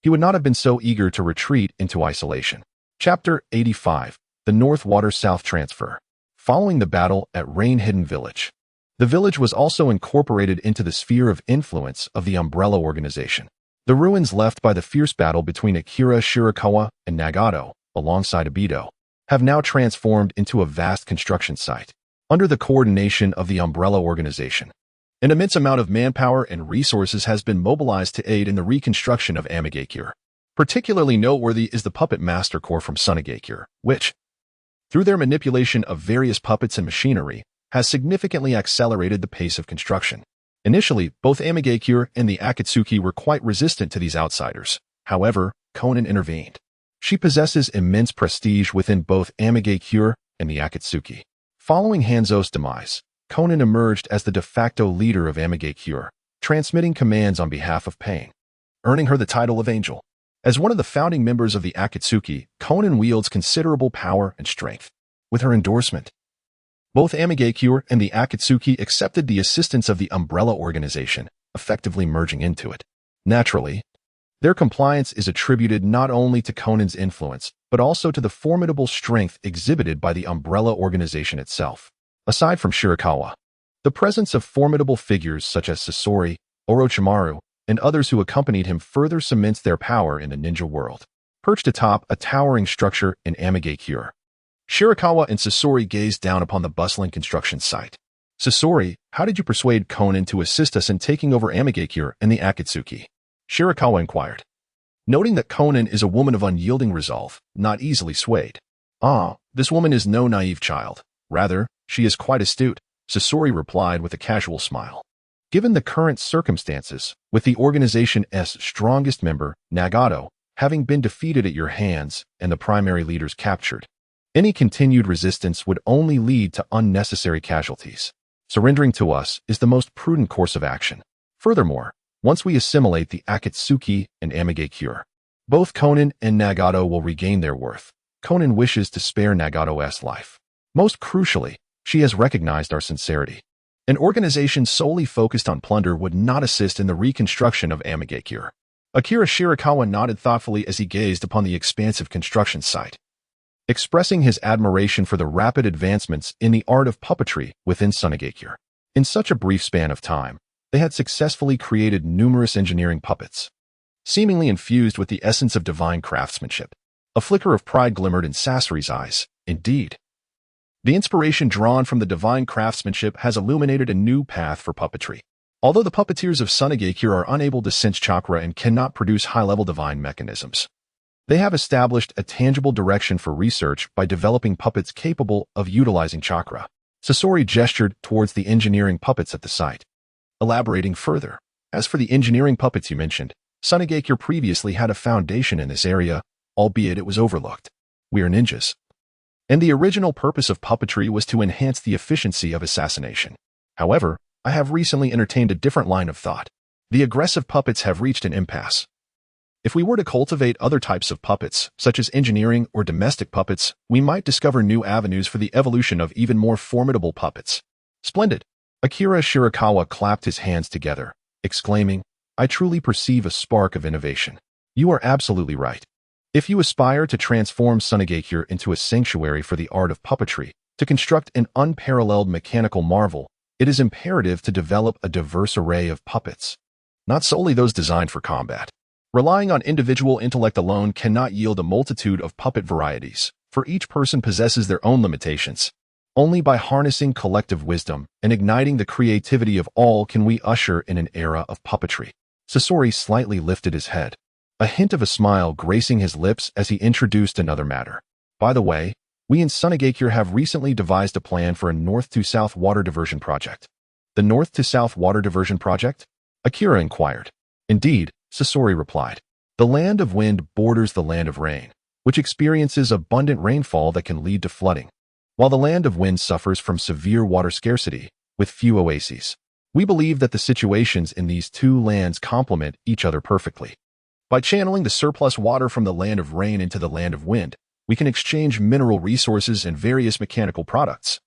he would not have been so eager to retreat into isolation. Chapter 85. The North Water South Transfer. Following the battle at Rain Hidden Village, the village was also incorporated into the sphere of influence of the Umbrella Organization. The ruins left by the fierce battle between Akira Shirakawa and Nagato, alongside Obito, have now transformed into a vast construction site. Under the coordination of the Umbrella Organization, an immense amount of manpower and resources has been mobilized to aid in the reconstruction of Amigakure. Particularly noteworthy is the Puppet Master Corps from Sunigakure, which, through their manipulation of various puppets and machinery, has significantly accelerated the pace of construction. Initially, both Amigakure and the Akatsuki were quite resistant to these outsiders. However, Konan intervened. She possesses immense prestige within both Amigakure and the Akatsuki. Following Hanzo's demise, Konan emerged as the de facto leader of Amigakure, transmitting commands on behalf of Pain, earning her the title of Angel. As one of the founding members of the Akatsuki, Konan wields considerable power and strength. With her endorsement, both Amigakure and the Akatsuki accepted the assistance of the Umbrella Organization, effectively merging into it. Naturally, their compliance is attributed not only to Konan's influence, but also to the formidable strength exhibited by the Umbrella Organization itself. Aside from Shirakawa, the presence of formidable figures such as Sasori, Orochimaru, and others who accompanied him further cements their power in the ninja world. Perched atop a towering structure in Amigakure, Shirakawa and Sasori gazed down upon the bustling construction site. Sasori, how did you persuade Konan to assist us in taking over Amigakure and the Akatsuki? Shirakawa inquired, noting that Konan is a woman of unyielding resolve, not easily swayed. This woman is no naive child. Rather, she is quite astute, Sasori replied with a casual smile. Given the current circumstances, with the organization's strongest member, Nagato, having been defeated at your hands and the primary leaders captured, any continued resistance would only lead to unnecessary casualties. Surrendering to us is the most prudent course of action. Furthermore, once we assimilate the Akatsuki and Amigakure, both Konan and Nagato will regain their worth. Konan wishes to spare Nagato's life. Most crucially, she has recognized our sincerity. An organization solely focused on plunder would not assist in the reconstruction of Amigakure. Akira Shirakawa nodded thoughtfully as he gazed upon the expansive construction site, expressing his admiration for the rapid advancements in the art of puppetry within Sunigakure. In such a brief span of time, they had successfully created numerous engineering puppets, seemingly infused with the essence of divine craftsmanship. A flicker of pride glimmered in Sasori's eyes. Indeed, the inspiration drawn from the divine craftsmanship has illuminated a new path for puppetry. Although the puppeteers of Sunigakure are unable to sense chakra and cannot produce high-level divine mechanisms, they have established a tangible direction for research by developing puppets capable of utilizing chakra. Sasori gestured towards the engineering puppets at the site, elaborating further. As for the engineering puppets you mentioned, Sunigakure previously had a foundation in this area, albeit it was overlooked. We are ninjas. And the original purpose of puppetry was to enhance the efficiency of assassination. However, I have recently entertained a different line of thought. The aggressive puppets have reached an impasse. If we were to cultivate other types of puppets, such as engineering or domestic puppets, we might discover new avenues for the evolution of even more formidable puppets. Splendid! Akira Shirakawa clapped his hands together, exclaiming, I truly perceive a spark of innovation. You are absolutely right. If you aspire to transform Sunigakure into a sanctuary for the art of puppetry, to construct an unparalleled mechanical marvel, it is imperative to develop a diverse array of puppets. Not solely those designed for combat. Relying on individual intellect alone cannot yield a multitude of puppet varieties, for each person possesses their own limitations. Only by harnessing collective wisdom and igniting the creativity of all can we usher in an era of puppetry. Sasori slightly lifted his head, a hint of a smile gracing his lips as he introduced another matter. By the way, we in Sunigakure have recently devised a plan for a north-to-south water diversion project. The north-to-south water diversion project? Akira inquired. Indeed, Sasori replied. The land of wind borders the land of rain, which experiences abundant rainfall that can lead to flooding, while the land of wind suffers from severe water scarcity, with few oases. We believe that the situations in these two lands complement each other perfectly. By channeling the surplus water from the land of rain into the land of wind, we can exchange mineral resources and various mechanical products,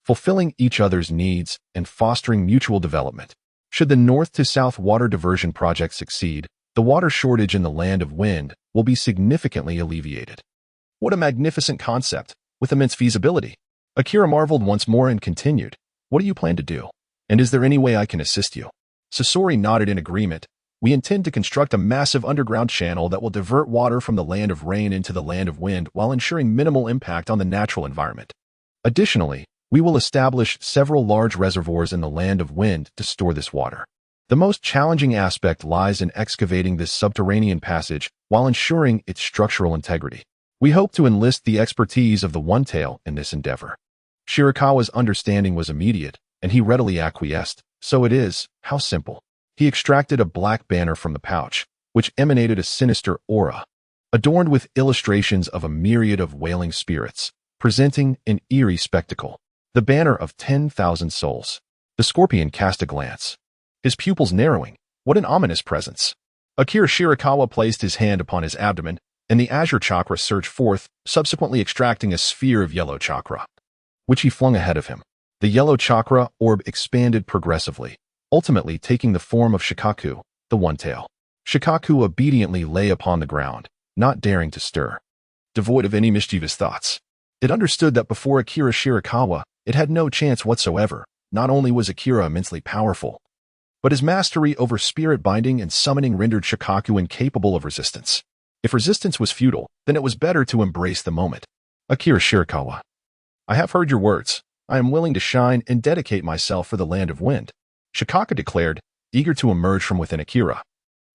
fulfilling each other's needs and fostering mutual development. Should the north-to-south water diversion project succeed, the water shortage in the land of wind will be significantly alleviated. What a magnificent concept, with immense feasibility. Akira marveled once more and continued, What do you plan to do? And is there any way I can assist you? Sasori nodded in agreement. We intend to construct a massive underground channel that will divert water from the land of rain into the land of wind while ensuring minimal impact on the natural environment. Additionally, we will establish several large reservoirs in the land of wind to store this water. The most challenging aspect lies in excavating this subterranean passage while ensuring its structural integrity. We hope to enlist the expertise of the One-Tail in this endeavor. Shirakawa's understanding was immediate, and he readily acquiesced. So it is, how simple. He extracted a black banner from the pouch, which emanated a sinister aura, adorned with illustrations of a myriad of wailing spirits, presenting an eerie spectacle. The banner of 10,000 souls. The scorpion cast a glance, his pupils narrowing. What an ominous presence. Akira Shirakawa placed his hand upon his abdomen, and the azure chakra surged forth, subsequently extracting a sphere of yellow chakra, which he flung ahead of him. The yellow chakra orb expanded progressively, ultimately taking the form of Shikaku, the One-Tail. Shikaku obediently lay upon the ground, not daring to stir, devoid of any mischievous thoughts. It understood that before Akira Shirakawa, it had no chance whatsoever. Not only was Akira immensely powerful, but his mastery over spirit binding and summoning rendered Shikaku incapable of resistance. If resistance was futile, then it was better to embrace the moment. Akira Shirakawa. I have heard your words. I am willing to shine and dedicate myself for the land of wind, Shikaku declared, eager to emerge from within Akira,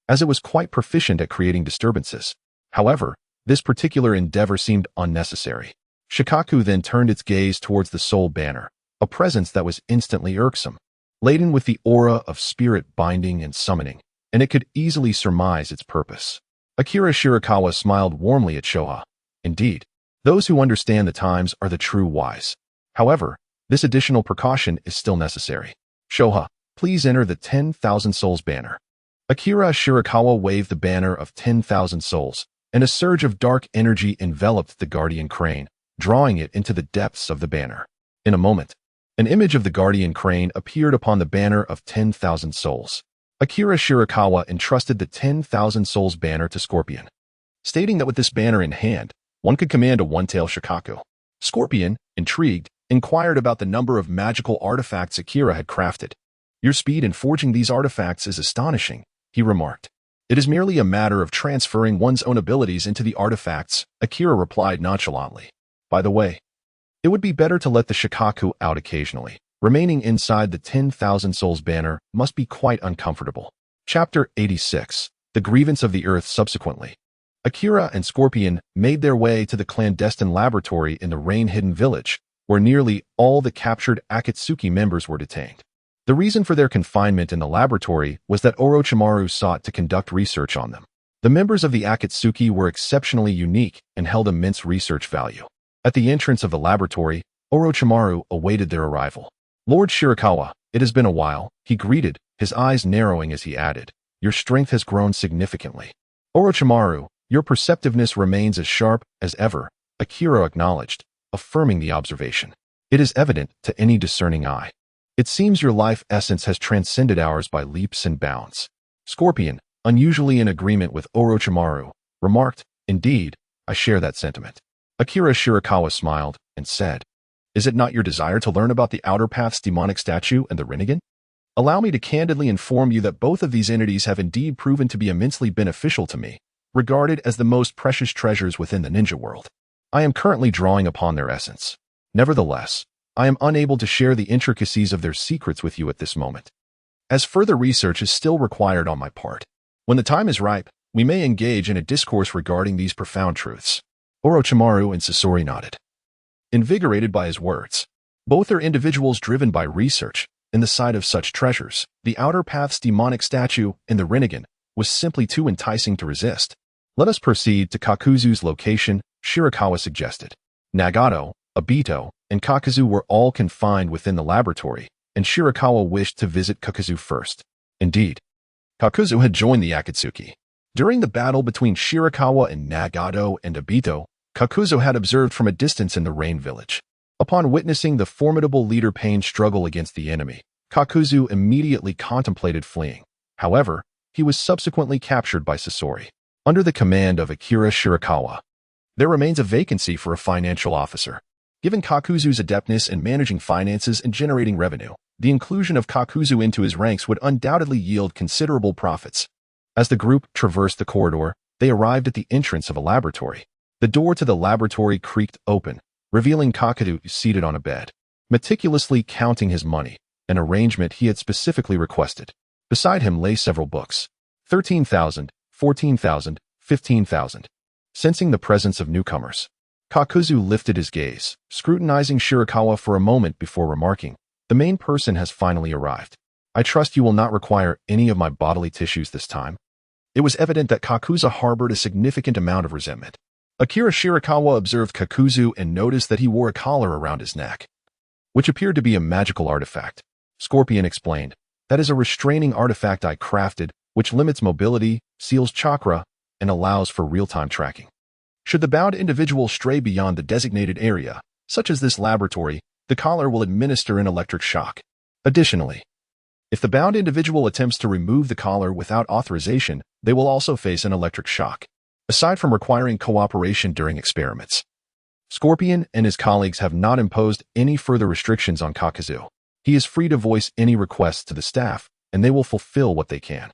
as it was quite proficient at creating disturbances. However, this particular endeavor seemed unnecessary. Shikaku then turned its gaze towards the soul banner, a presence that was instantly irksome, laden with the aura of spirit binding and summoning, and it could easily surmise its purpose. Akira Shirakawa smiled warmly at Shoha. Indeed, those who understand the times are the true wise. However, this additional precaution is still necessary. Shoha, please enter the 10,000 souls banner. Akira Shirakawa waved the banner of 10,000 souls, and a surge of dark energy enveloped the guardian crane, drawing it into the depths of the banner. In a moment, an image of the guardian crane appeared upon the banner of 10,000 souls. Akira Shirakawa entrusted the 10,000 souls banner to Scorpion, stating that with this banner in hand, one could command a one-tail Shikaku. Scorpion, intrigued, inquired about the number of magical artifacts Akira had crafted. Your speed in forging these artifacts is astonishing, he remarked. It is merely a matter of transferring one's own abilities into the artifacts, Akira replied nonchalantly. By the way, it would be better to let the Shikaku out occasionally. Remaining inside the 10,000 souls banner must be quite uncomfortable. Chapter 86. The Grievance of the Earth. Subsequently, Akira and Scorpion made their way to the clandestine laboratory in the rain-hidden village, where nearly all the captured Akatsuki members were detained. The reason for their confinement in the laboratory was that Orochimaru sought to conduct research on them. The members of the Akatsuki were exceptionally unique and held immense research value. At the entrance of the laboratory, Orochimaru awaited their arrival. "Lord Shirakawa, it has been a while," he greeted, his eyes narrowing as he added, "Your strength has grown significantly." "Orochimaru, your perceptiveness remains as sharp as ever," Akira acknowledged, affirming the observation. "It is evident to any discerning eye. It seems your life essence has transcended ours by leaps and bounds." Scorpion, unusually in agreement with Orochimaru, remarked, "Indeed, I share that sentiment." Akira Shirakawa smiled and said, "Is it not your desire to learn about the Outer Path's demonic statue and the Renegan? Allow me to candidly inform you that both of these entities have indeed proven to be immensely beneficial to me, regarded as the most precious treasures within the ninja world. I am currently drawing upon their essence. Nevertheless, I am unable to share the intricacies of their secrets with you at this moment, as further research is still required on my part. When the time is ripe, we may engage in a discourse regarding these profound truths." Orochimaru and Sasori nodded, invigorated by his words. Both are individuals driven by research. In the sight of such treasures, the Outer Path's demonic statue and the Renegan was simply too enticing to resist. "Let us proceed to Kakuzu's location," Shirakawa suggested. Nagato, Obito, and Kakuzu were all confined within the laboratory, and Shirakawa wished to visit Kakuzu first. Indeed, Kakuzu had joined the Akatsuki. During the battle between Shirakawa and Nagato and Obito, Kakuzu had observed from a distance in the Rain Village. Upon witnessing the formidable leader Pain struggle against the enemy, Kakuzu immediately contemplated fleeing. However, he was subsequently captured by Sasori. Under the command of Akira Shirakawa, there remains a vacancy for a financial officer. Given Kakuzu's adeptness in managing finances and generating revenue, the inclusion of Kakuzu into his ranks would undoubtedly yield considerable profits. As the group traversed the corridor, they arrived at the entrance of a laboratory. The door to the laboratory creaked open, revealing Kakuzu seated on a bed, meticulously counting his money, an arrangement he had specifically requested. Beside him lay several books. 13,000, 14,000, 15,000. Sensing the presence of newcomers, Kakuzu lifted his gaze, scrutinizing Shirakawa for a moment before remarking, "The main person has finally arrived. I trust you will not require any of my bodily tissues this time." It was evident that Kakuzu harbored a significant amount of resentment. Akira Shirakawa observed Kakuzu and noticed that he wore a collar around his neck, which appeared to be a magical artifact. Scorpion explained, "That is a restraining artifact I crafted, which limits mobility, seals chakra, and allows for real-time tracking. Should the bound individual stray beyond the designated area, such as this laboratory, the collar will administer an electric shock. Additionally, if the bound individual attempts to remove the collar without authorization, they will also face an electric shock, aside from requiring cooperation during experiments." Scorpion and his colleagues have not imposed any further restrictions on Kakuzu. He is free to voice any requests to the staff, and they will fulfill what they can.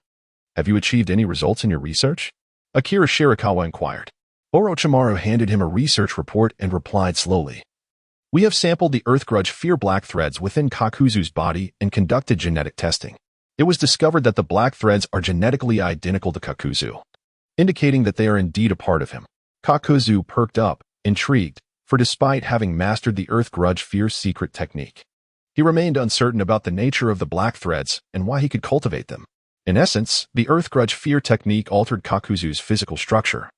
"Have you achieved any results in your research?" Akira Shirakawa inquired. Orochimaru handed him a research report and replied slowly, "We have sampled the Earth Grudge Fear black threads within Kakuzu's body and conducted genetic testing. It was discovered that the black threads are genetically identical to Kakuzu, indicating that they are indeed a part of him." Kakuzu perked up, intrigued, for despite having mastered the Earth Grudge Fear's secret technique, he remained uncertain about the nature of the black threads and why he could cultivate them. In essence, the Earth Grudge Fear technique altered Kakuzu's physical structure,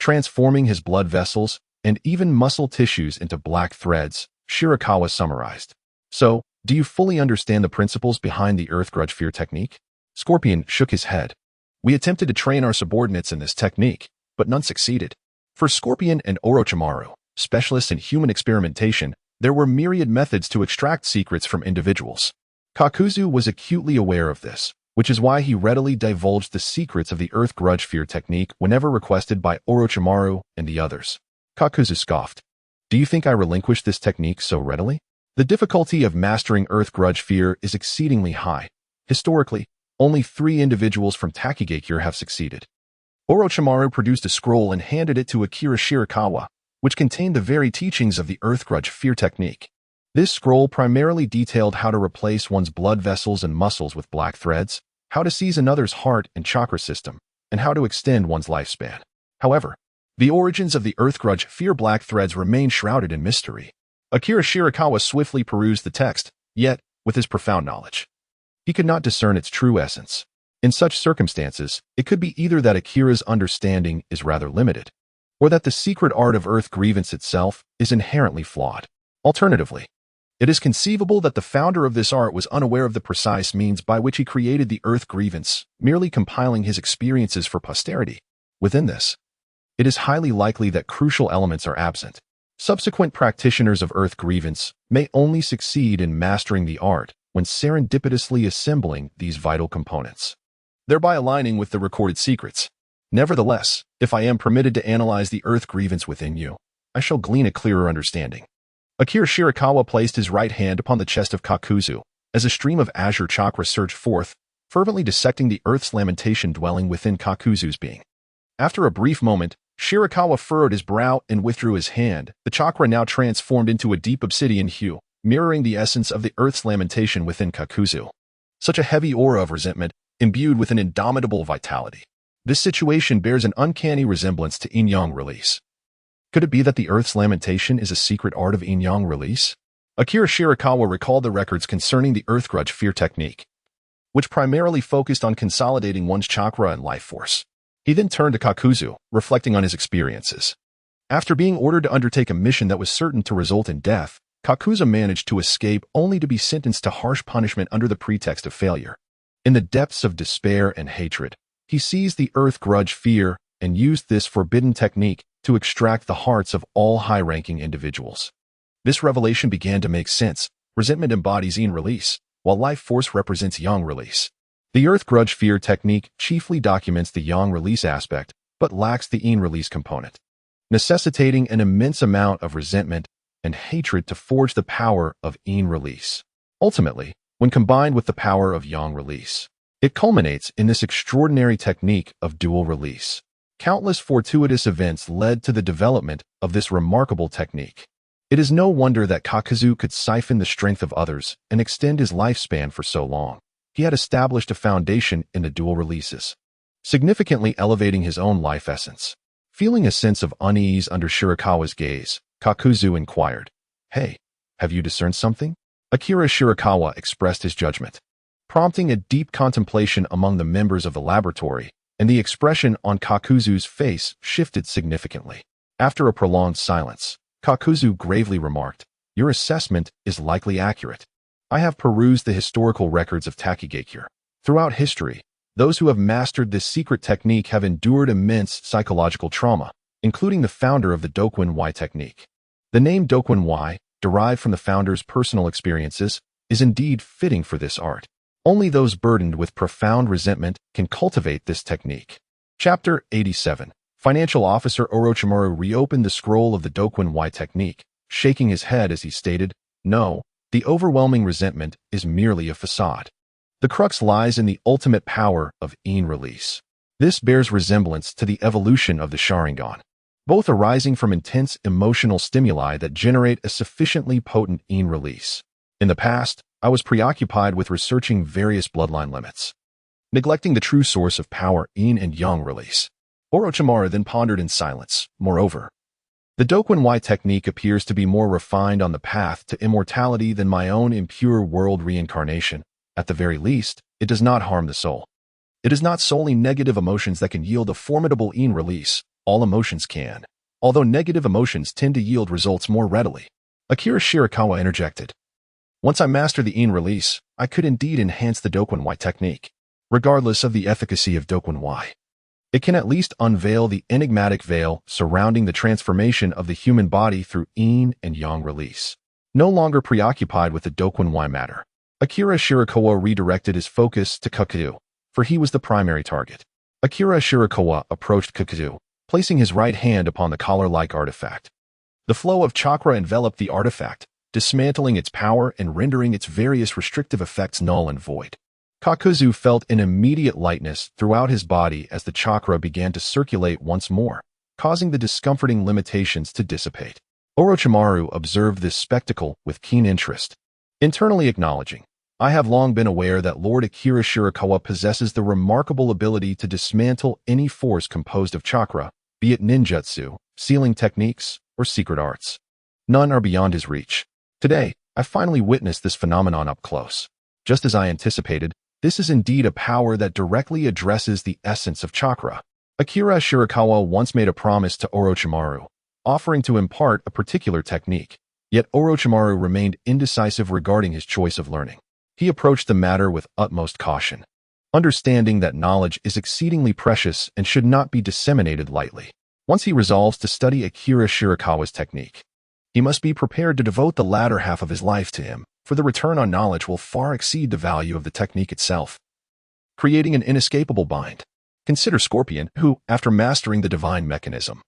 transforming his blood vessels and even muscle tissues into black threads, Shirakawa summarized. "So, do you fully understand the principles behind the Earth Grudge Fear technique?" Scorpion shook his head. "We attempted to train our subordinates in this technique, but none succeeded." For Scorpion and Orochimaru, specialists in human experimentation, there were myriad methods to extract secrets from individuals. Kakuzu was acutely aware of this, which is why he readily divulged the secrets of the Earth Grudge Fear technique whenever requested by Orochimaru and the others. Kakuzu scoffed. "Do you think I relinquished this technique so readily? The difficulty of mastering Earth Grudge Fear is exceedingly high. Historically, only 3 individuals from Takigakure have succeeded." Orochimaru produced a scroll and handed it to Akira Shirakawa, which contained the very teachings of the Earth Grudge Fear technique. This scroll primarily detailed how to replace one's blood vessels and muscles with black threads, how to seize another's heart and chakra system, and how to extend one's lifespan. However, the origins of the Earth Grudge Fear black threads remain shrouded in mystery. Akira Shirakawa swiftly perused the text, yet, with his profound knowledge, he could not discern its true essence. In such circumstances, it could be either that Akira's understanding is rather limited, or that the secret art of earth grievance itself is inherently flawed. Alternatively, it is conceivable that the founder of this art was unaware of the precise means by which he created the earth grievance, merely compiling his experiences for posterity. Within this, it is highly likely that crucial elements are absent. Subsequent practitioners of earth grievance may only succeed in mastering the art when serendipitously assembling these vital components, thereby aligning with the recorded secrets. Nevertheless, if I am permitted to analyze the earth grievance within you, I shall glean a clearer understanding. Akira Shirakawa placed his right hand upon the chest of Kakuzu as a stream of azure chakra surged forth, fervently dissecting the earth's lamentation dwelling within Kakuzu's being. After a brief moment, Shirakawa furrowed his brow and withdrew his hand, the chakra now transformed into a deep obsidian hue, mirroring the essence of the earth's lamentation within Kakuzu. Such a heavy aura of resentment, imbued with an indomitable vitality. This situation bears an uncanny resemblance to yin-yang release. Could it be that the earth's lamentation is a secret art of yin-yang release? Akira Shirakawa recalled the records concerning the earth grudge fear technique, which primarily focused on consolidating one's chakra and life force. He then turned to Kakuzu, reflecting on his experiences. After being ordered to undertake a mission that was certain to result in death, Kakuzu managed to escape only to be sentenced to harsh punishment under the pretext of failure. In the depths of despair and hatred, he seized the earth grudge fear and used this forbidden technique to extract the hearts of all high-ranking individuals. This revelation began to make sense. Resentment embodies yin release, while life force represents yang release. The earth grudge fear technique chiefly documents the yang release aspect, but lacks the yin release component, necessitating an immense amount of resentment and hatred to forge the power of yin release. Ultimately, when combined with the power of yang release, it culminates in this extraordinary technique of dual release. Countless fortuitous events led to the development of this remarkable technique. It is no wonder that Kakuzu could siphon the strength of others and extend his lifespan for so long. He had established a foundation in the dual releases, significantly elevating his own life essence. Feeling a sense of unease under Shirakawa's gaze, Kakuzu inquired, "Hey, have you discerned something?" Akira Shirakawa expressed his judgment, prompting a deep contemplation among the members of the laboratory, and the expression on Kakuzu's face shifted significantly. After a prolonged silence, Kakuzu gravely remarked, "Your assessment is likely accurate. I have perused the historical records of Takigakure. Throughout history, those who have mastered this secret technique have endured immense psychological trauma, including the founder of the Dokuin Y technique. The name Dokuin Y, derived from the founder's personal experiences, is indeed fitting for this art. Only those burdened with profound resentment can cultivate this technique." Chapter 87. Financial Officer Orochimaru reopened the scroll of the Dokuin Y technique, shaking his head as he stated, "No, the overwhelming resentment is merely a facade. The crux lies in the ultimate power of yin release. This bears resemblance to the evolution of the Sharingan, both arising from intense emotional stimuli that generate a sufficiently potent yin release. In the past, I was preoccupied with researching various bloodline limits, neglecting the true source of power, yin and yang release." Orochimaru then pondered in silence. Moreover, the Dokuin Y technique appears to be more refined on the path to immortality than my own impure world reincarnation. At the very least, it does not harm the soul. It is not solely negative emotions that can yield a formidable yin release. All emotions can, although negative emotions tend to yield results more readily. Akira Shirakawa interjected, "Once I master the yin release, I could indeed enhance the Dokuin Y technique. Regardless of the efficacy of Dokuin Y, it can at least unveil the enigmatic veil surrounding the transformation of the human body through yin and yang release." No longer preoccupied with the Dokuin Y matter, Akira Shirakawa redirected his focus to Kakuzu, for he was the primary target. Akira Shirakawa approached Kakuzu, placing his right hand upon the collar-like artifact. The flow of chakra enveloped the artifact, dismantling its power and rendering its various restrictive effects null and void. Kakuzu felt an immediate lightness throughout his body as the chakra began to circulate once more, causing the discomforting limitations to dissipate. Orochimaru observed this spectacle with keen interest, internally acknowledging, "I have long been aware that Lord Akira Shirakawa possesses the remarkable ability to dismantle any force composed of chakra, be it ninjutsu, sealing techniques, or secret arts. None are beyond his reach. Today, I finally witnessed this phenomenon up close. Just as I anticipated, This is indeed a power that directly addresses the essence of chakra. Akira Shirakawa once made a promise to Orochimaru, offering to impart a particular technique. Yet Orochimaru remained indecisive regarding his choice of learning. He approached the matter with utmost caution, understanding that knowledge is exceedingly precious and should not be disseminated lightly. Once he resolves to study Akira Shirakawa's technique, he must be prepared to devote the latter half of his life to him, for the return on knowledge will far exceed the value of the technique itself, creating an inescapable bind. Consider Scorpion, who, after mastering the divine mechanism,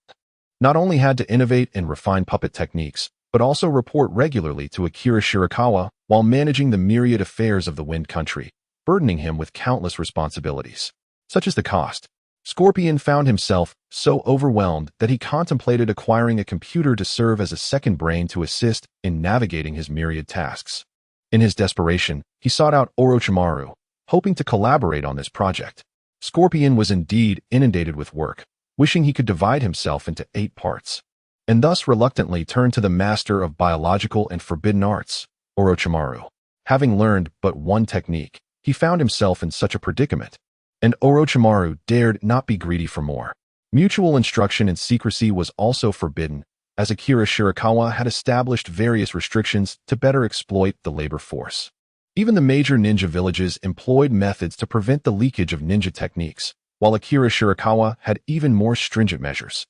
not only had to innovate and refine puppet techniques, but also report regularly to Akira Shirakawa while managing the myriad affairs of the Wind Country, burdening him with countless responsibilities. Such is the cost. Scorpion found himself so overwhelmed that he contemplated acquiring a computer to serve as a second brain to assist in navigating his myriad tasks. In his desperation, he sought out Orochimaru, hoping to collaborate on this project. Scorpion was indeed inundated with work, wishing he could divide himself into 8 parts, and thus reluctantly turned to the master of biological and forbidden arts, Orochimaru. Having learned but one technique, he found himself in such a predicament, and Orochimaru dared not be greedy for more. Mutual instruction and secrecy was also forbidden, as Akira Shirakawa had established various restrictions to better exploit the labor force. Even the major ninja villages employed methods to prevent the leakage of ninja techniques, while Akira Shirakawa had even more stringent measures.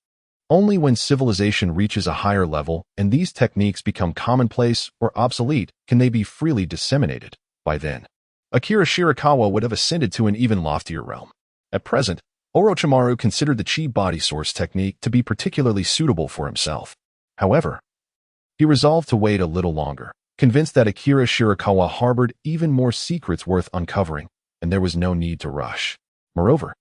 Only when civilization reaches a higher level and these techniques become commonplace or obsolete can they be freely disseminated. By then, Akira Shirakawa would have ascended to an even loftier realm. At present, Orochimaru considered the chi body source technique to be particularly suitable for himself. However, he resolved to wait a little longer, convinced that Akira Shirakawa harbored even more secrets worth uncovering, and there was no need to rush. Moreover,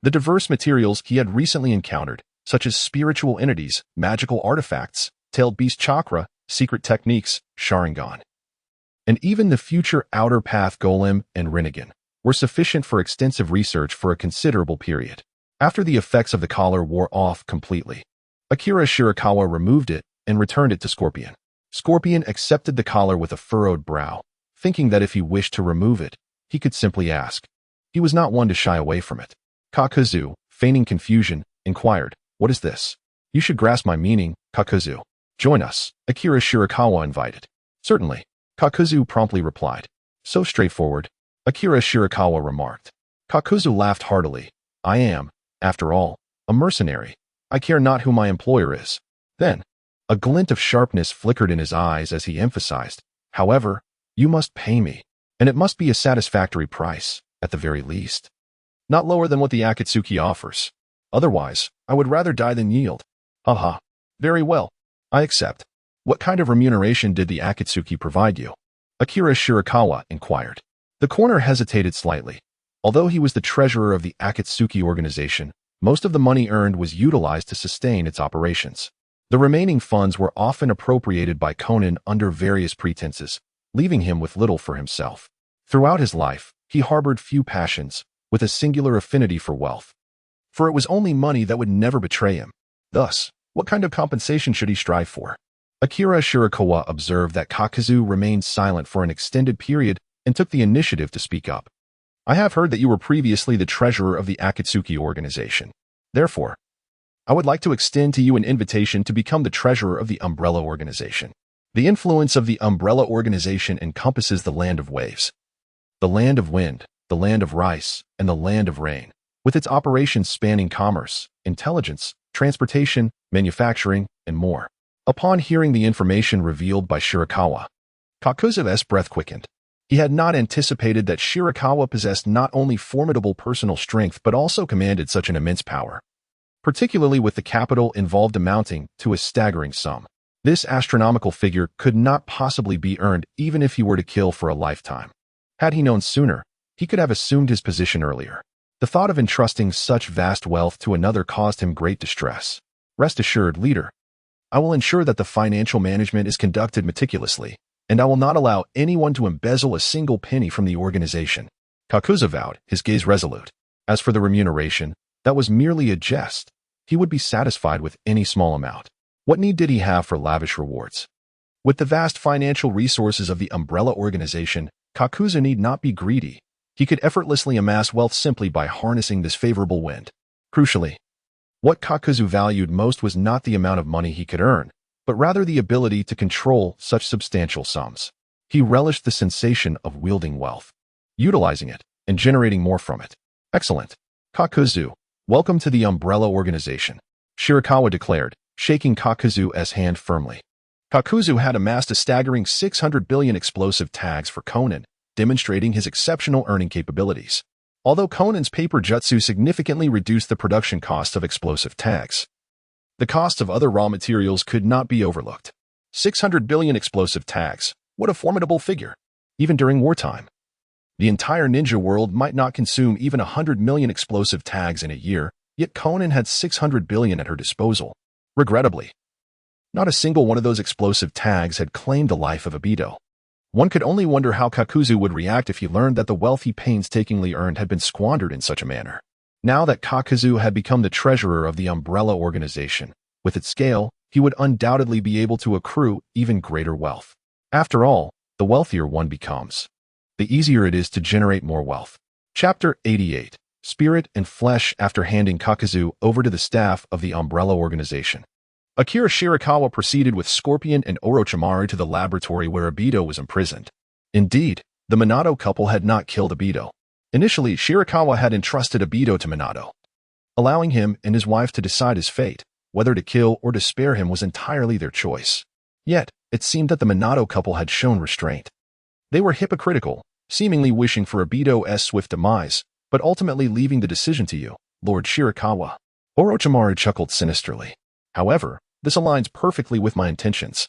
the diverse materials he had recently encountered, such as spiritual entities, magical artifacts, tailed beast chakra, secret techniques, Sharingan, and even the future outer path golem and Renegan, were sufficient for extensive research for a considerable period. After the effects of the collar wore off completely, Akira Shirakawa removed it and returned it to Scorpion. Scorpion accepted the collar with a furrowed brow, thinking that if he wished to remove it, he could simply ask. He was not one to shy away from it. Kakuzu, feigning confusion, inquired, "What is this?" "You should grasp my meaning, Kakuzu. Join us," Akira Shirakawa invited. "Certainly," Kakuzu promptly replied. "So straightforward," Akira Shirakawa remarked. Kakuzu laughed heartily. "I am, after all, a mercenary. I care not who my employer is." Then, a glint of sharpness flickered in his eyes as he emphasized, "However, you must pay me, and it must be a satisfactory price, at the very least. Not lower than what the Akatsuki offers. Otherwise, I would rather die than yield." "Haha. Very well. I accept. What kind of remuneration did the Akatsuki provide you?" Akira Shirakawa inquired. The corner hesitated slightly. Although he was the treasurer of the Akatsuki organization, most of the money earned was utilized to sustain its operations. The remaining funds were often appropriated by Conan under various pretenses, leaving him with little for himself. Throughout his life, he harbored few passions, with a singular affinity for wealth. For it was only money that would never betray him. Thus, what kind of compensation should he strive for? Akira Shirakawa observed that Kakuzu remained silent for an extended period and took the initiative to speak up. "I have heard that you were previously the treasurer of the Akatsuki organization. Therefore, I would like to extend to you an invitation to become the treasurer of the Umbrella organization. The influence of the Umbrella organization encompasses the land of waves, the land of wind, the land of rice, and the land of rain, with its operations spanning commerce, intelligence, transportation, manufacturing, and more." Upon hearing the information revealed by Shirakawa, Kakuzu's breath quickened. He had not anticipated that Shirakawa possessed not only formidable personal strength but also commanded such an immense power, particularly with the capital involved amounting to a staggering sum. This astronomical figure could not possibly be earned even if he were to kill for a lifetime. Had he known sooner, he could have assumed his position earlier. The thought of entrusting such vast wealth to another caused him great distress. "Rest assured, leader, I will ensure that the financial management is conducted meticulously, and I will not allow anyone to embezzle a single penny from the organization," Kakuzu vowed, his gaze resolute. As for the remuneration, that was merely a jest. He would be satisfied with any small amount. What need did he have for lavish rewards? With the vast financial resources of the Umbrella organization, Kakuzu need not be greedy. He could effortlessly amass wealth simply by harnessing this favorable wind. Crucially, what Kakuzu valued most was not the amount of money he could earn, but rather the ability to control such substantial sums. He relished the sensation of wielding wealth, utilizing it, and generating more from it. Excellent. Kakuzu, welcome to the Umbrella Organization, Shirakawa declared, shaking Kakuzu's hand firmly. Kakuzu had amassed a staggering 600 billion explosive tags for Konan, demonstrating his exceptional earning capabilities. Although Konan's paper jutsu significantly reduced the production cost of explosive tags, the cost of other raw materials could not be overlooked. 600 billion explosive tags, what a formidable figure, even during wartime. The entire ninja world might not consume even 100 million explosive tags in a year, yet Konan had 600 billion at her disposal. Regrettably, not a single one of those explosive tags had claimed the life of Obito. One could only wonder how Kakuzu would react if he learned that the wealth he painstakingly earned had been squandered in such a manner. Now that Kakuzu had become the treasurer of the Umbrella Organization, with its scale, he would undoubtedly be able to accrue even greater wealth. After all, the wealthier one becomes, the easier it is to generate more wealth. Chapter 88. Spirit and Flesh. After handing Kakuzu over to the staff of the Umbrella Organization, Akira Shirakawa proceeded with Scorpion and Orochimaru to the laboratory where Obito was imprisoned. Indeed, the Minato couple had not killed Obito. Initially, Shirakawa had entrusted Obito to Minato, allowing him and his wife to decide his fate. Whether to kill or to spare him was entirely their choice. Yet, it seemed that the Minato couple had shown restraint. They were hypocritical, seemingly wishing for Obito's swift demise, but ultimately leaving the decision to you, Lord Shirakawa. Orochimaru chuckled sinisterly. However, this aligns perfectly with my intentions,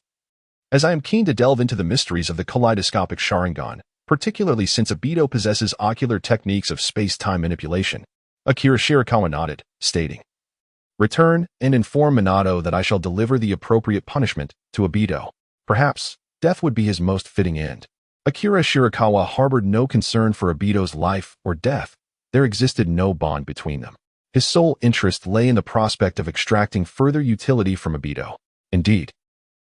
as I am keen to delve into the mysteries of the kaleidoscopic Sharingan, particularly since Obito possesses ocular techniques of space-time manipulation. Akira Shirakawa nodded, stating, "Return and inform Minato that I shall deliver the appropriate punishment to Obito. Perhaps, death would be his most fitting end." Akira Shirakawa harbored no concern for Obito's life or death. There existed no bond between them. His sole interest lay in the prospect of extracting further utility from Obito. Indeed,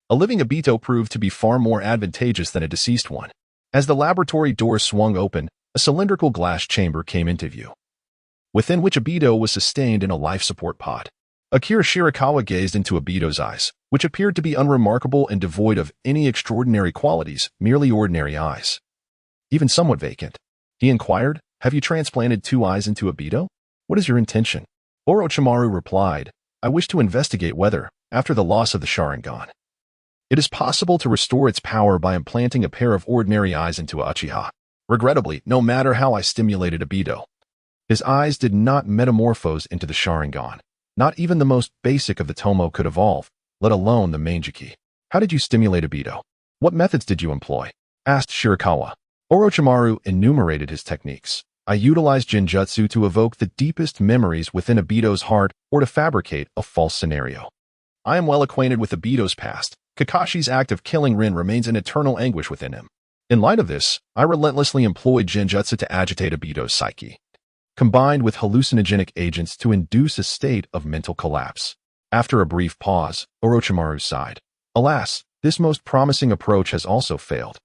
a living Obito proved to be far more advantageous than a deceased one. As the laboratory door swung open, a cylindrical glass chamber came into view, within which Obito was sustained in a life support pod. Akira Shirakawa gazed into Obito's eyes, which appeared to be unremarkable and devoid of any extraordinary qualities, merely ordinary eyes. Even somewhat vacant. He inquired, "Have you transplanted 2 eyes into Obito? What is your intention?" Orochimaru replied, "I wish to investigate whether, after the loss of the Sharingan, it is possible to restore its power by implanting a pair of ordinary eyes into Uchiha." Regrettably, no matter how I stimulated Obito, his eyes did not metamorphose into the Sharingan. Not even the most basic of the Tomo could evolve, let alone the Manjiki. "How did you stimulate Obito? What methods did you employ?" asked Shirakawa. Orochimaru enumerated his techniques. "I utilized Jinjutsu to evoke the deepest memories within Obito's heart or to fabricate a false scenario. I am well acquainted with Obito's past. Kakashi's act of killing Rin remains in eternal anguish within him. In light of this, I relentlessly employed Jinjutsu to agitate Obito's psyche, combined with hallucinogenic agents to induce a state of mental collapse." After a brief pause, Orochimaru sighed. "Alas, this most promising approach has also failed.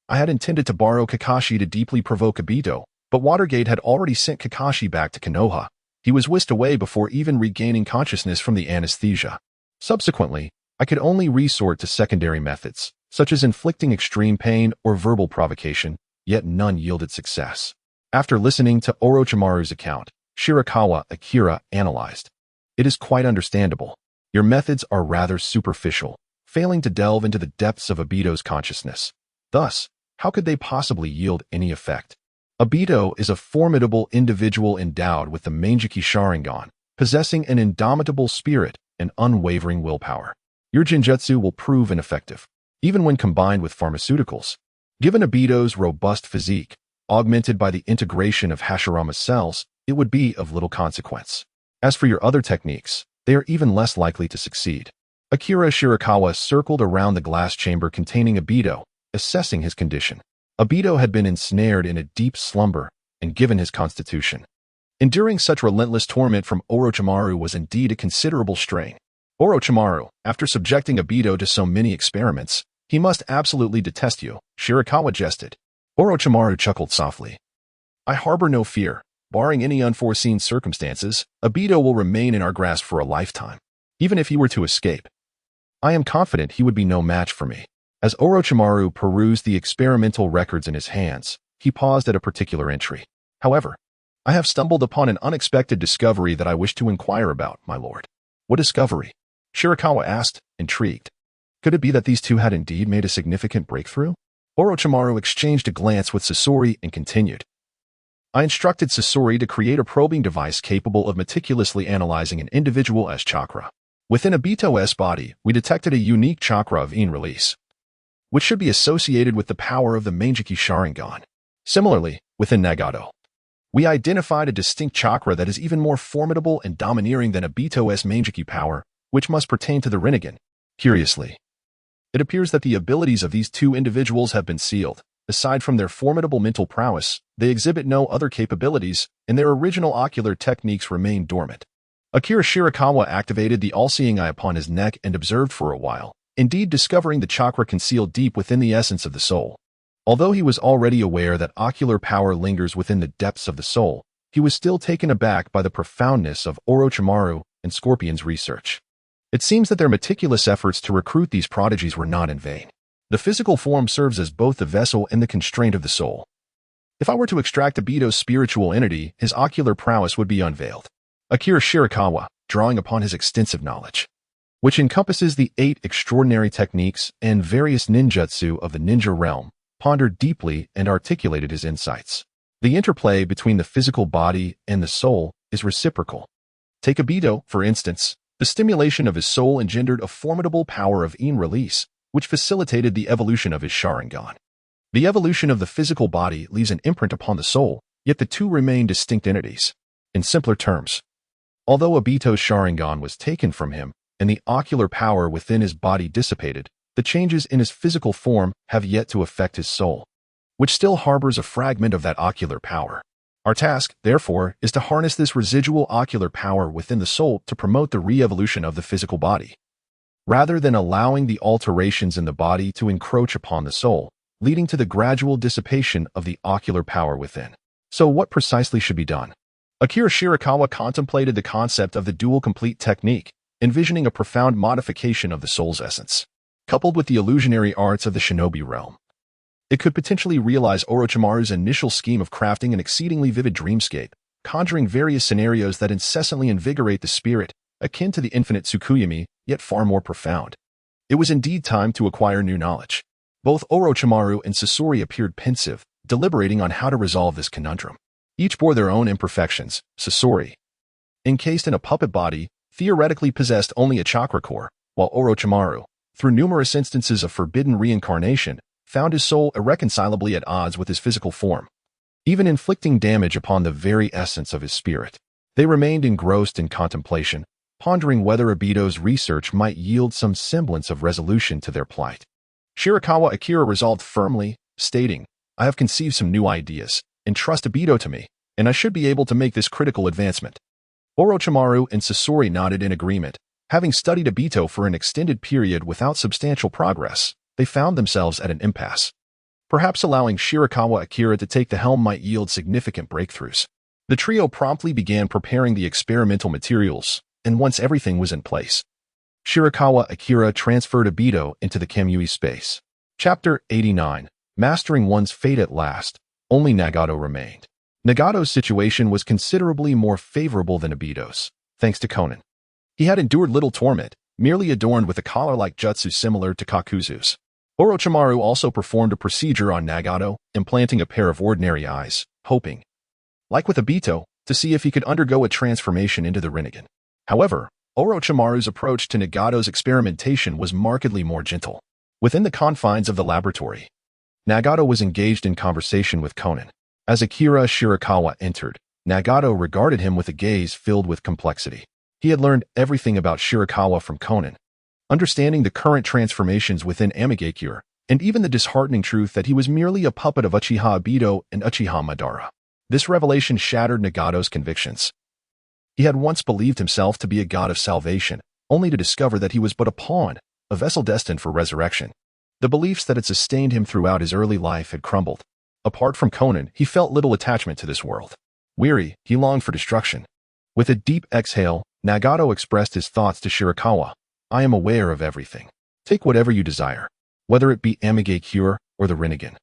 I had intended to borrow Kakashi to deeply provoke Obito, but Watergate had already sent Kakashi back to Konoha. He was whisked away before even regaining consciousness from the anesthesia. Subsequently, I could only resort to secondary methods, such as inflicting extreme pain or verbal provocation, yet none yielded success." After listening to Orochimaru's account, Shirakawa Akira analyzed. "It is quite understandable. Your methods are rather superficial, failing to delve into the depths of Obito's consciousness. Thus, how could they possibly yield any effect? Obito is a formidable individual endowed with the Manjiki Sharingan, possessing an indomitable spirit and unwavering willpower. Your Jinjutsu will prove ineffective, even when combined with pharmaceuticals. Given Obito's robust physique, augmented by the integration of Hashirama's cells, it would be of little consequence. As for your other techniques, they are even less likely to succeed." Akira Shirakawa circled around the glass chamber containing Obito, assessing his condition. Obito had been ensnared in a deep slumber, and given his constitution, enduring such relentless torment from Orochimaru was indeed a considerable strain. "Orochimaru, after subjecting Obito to so many experiments, he must absolutely detest you," Shirakawa jested. Orochimaru chuckled softly. I harbor no fear. Barring any unforeseen circumstances, Obito will remain in our grasp for a lifetime. Even if he were to escape, I am confident he would be no match for me. As Orochimaru perused the experimental records in his hands, he paused at a particular entry. However, I have stumbled upon an unexpected discovery that I wish to inquire about, my lord. What discovery? Shirakawa asked, intrigued. Could it be that these two had indeed made a significant breakthrough? Orochimaru exchanged a glance with Sasori and continued. I instructed Sasori to create a probing device capable of meticulously analyzing an individual's chakra. Within Obito's body, we detected a unique chakra of in release, which should be associated with the power of the Manjiki Sharingan. Similarly, within Nagato, we identified a distinct chakra that is even more formidable and domineering than Obito's Manjiki power, which must pertain to the Renegan. Curiously, it appears that the abilities of these two individuals have been sealed. Aside from their formidable mental prowess, they exhibit no other capabilities, and their original ocular techniques remain dormant. Akira Shirakawa activated the all-seeing eye upon his neck and observed for a while, indeed discovering the chakra concealed deep within the essence of the soul. Although he was already aware that ocular power lingers within the depths of the soul, he was still taken aback by the profoundness of Orochimaru and Scorpion's research. It seems that their meticulous efforts to recruit these prodigies were not in vain. The physical form serves as both the vessel and the constraint of the soul. If I were to extract Obito's spiritual entity, his ocular prowess would be unveiled. Akira Shirakawa, drawing upon his extensive knowledge, which encompasses the 8 extraordinary techniques and various ninjutsu of the ninja realm, pondered deeply and articulated his insights. The interplay between the physical body and the soul is reciprocal. Take Obito, for instance. The stimulation of his soul engendered a formidable power of in release, which facilitated the evolution of his Sharingan. The evolution of the physical body leaves an imprint upon the soul, yet the two remain distinct entities. In simpler terms, although Obito's Sharingan was taken from him and the ocular power within his body dissipated, the changes in his physical form have yet to affect his soul, which still harbors a fragment of that ocular power. Our task, therefore, is to harness this residual ocular power within the soul to promote the re-evolution of the physical body, rather than allowing the alterations in the body to encroach upon the soul, leading to the gradual dissipation of the ocular power within. So what precisely should be done? Akira Shirakawa contemplated the concept of the dual complete technique, envisioning a profound modification of the soul's essence. Coupled with the illusionary arts of the shinobi realm, it could potentially realize Orochimaru's initial scheme of crafting an exceedingly vivid dreamscape, conjuring various scenarios that incessantly invigorate the spirit, akin to the infinite Tsukuyami, yet far more profound. It was indeed time to acquire new knowledge. Both Orochimaru and Sasori appeared pensive, deliberating on how to resolve this conundrum. Each bore their own imperfections. Sasori, encased in a puppet body, theoretically possessed only a chakra core, while Orochimaru, through numerous instances of forbidden reincarnation, found his soul irreconcilably at odds with his physical form, even inflicting damage upon the very essence of his spirit. They remained engrossed in contemplation, pondering whether Obito's research might yield some semblance of resolution to their plight. Shirakawa Akira resolved firmly, stating, I have conceived some new ideas. Entrust Obito to me, and I should be able to make this critical advancement. Orochimaru and Sasori nodded in agreement. Having studied Obito for an extended period without substantial progress, they found themselves at an impasse. Perhaps allowing Shirakawa Akira to take the helm might yield significant breakthroughs. The trio promptly began preparing the experimental materials, and once everything was in place, Shirakawa Akira transferred Obito into the Kamui space. Chapter 89. Mastering one's fate at last. Only Nagato remained. Nagato's situation was considerably more favorable than Obito's, thanks to Konan. He had endured little torment, merely adorned with a collar-like jutsu similar to Kakuzu's. Orochimaru also performed a procedure on Nagato, implanting a pair of ordinary eyes, hoping, like with Obito, to see if he could undergo a transformation into the Renegan. However, Orochimaru's approach to Nagato's experimentation was markedly more gentle. Within the confines of the laboratory, Nagato was engaged in conversation with Konan. As Akira Shirakawa entered, Nagato regarded him with a gaze filled with complexity. He had learned everything about Shirakawa from Konan, understanding the current transformations within Amigakure, and even the disheartening truth that he was merely a puppet of Uchiha Obito and Uchiha Madara. This revelation shattered Nagato's convictions. He had once believed himself to be a god of salvation, only to discover that he was but a pawn, a vessel destined for resurrection. The beliefs that had sustained him throughout his early life had crumbled. Apart from Conan, he felt little attachment to this world. Weary, he longed for destruction. With a deep exhale, Nagato expressed his thoughts to Shirakawa. I am aware of everything. Take whatever you desire, whether it be Amigakure or the Renegan.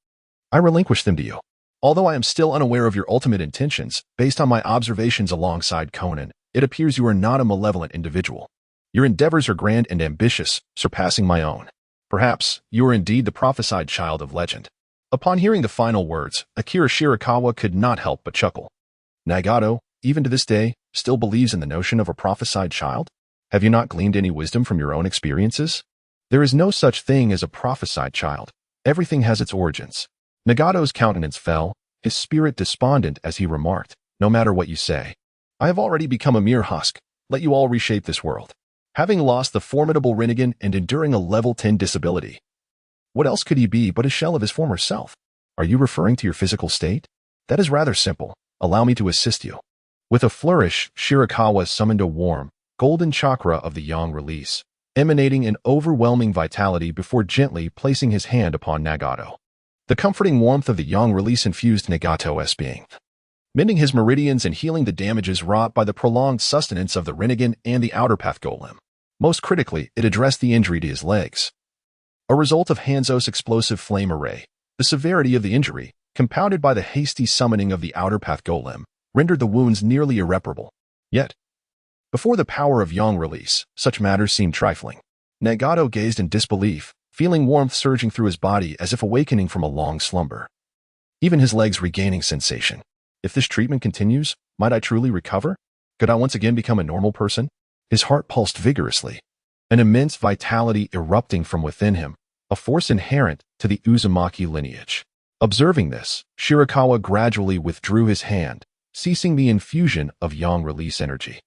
I relinquish them to you. Although I am still unaware of your ultimate intentions, based on my observations alongside Conan, it appears you are not a malevolent individual. Your endeavors are grand and ambitious, surpassing my own. Perhaps you are indeed the prophesied child of legend. Upon hearing the final words, Akira Shirakawa could not help but chuckle. Nagato, even to this day, still believes in the notion of a prophesied child? Have you not gleaned any wisdom from your own experiences? There is no such thing as a prophesied child. Everything has its origins. Nagato's countenance fell, his spirit despondent as he remarked, no matter what you say. I have already become a mere husk. Let you all reshape this world. Having lost the formidable Renegan and enduring a level 10 disability. What else could he be but a shell of his former self? Are you referring to your physical state? That is rather simple. Allow me to assist you. With a flourish, Shirakawa summoned a warm, golden chakra of the yang release, emanating an overwhelming vitality before gently placing his hand upon Nagato. The comforting warmth of the yang release infused Nagato's being, mending his meridians and healing the damages wrought by the prolonged sustenance of the Renegan and the outer path golem. Most critically, it addressed the injury to his legs. A result of Hanzo's explosive flame array, the severity of the injury, compounded by the hasty summoning of the outer path golem, rendered the wounds nearly irreparable. Yet, before the power of yang release, such matters seemed trifling. Nagato gazed in disbelief, feeling warmth surging through his body as if awakening from a long slumber. Even his legs regaining sensation. If this treatment continues, might I truly recover? Could I once again become a normal person? His heart pulsed vigorously, an immense vitality erupting from within him, a force inherent to the Uzumaki lineage. Observing this, Shirakawa gradually withdrew his hand, ceasing the infusion of yang release energy.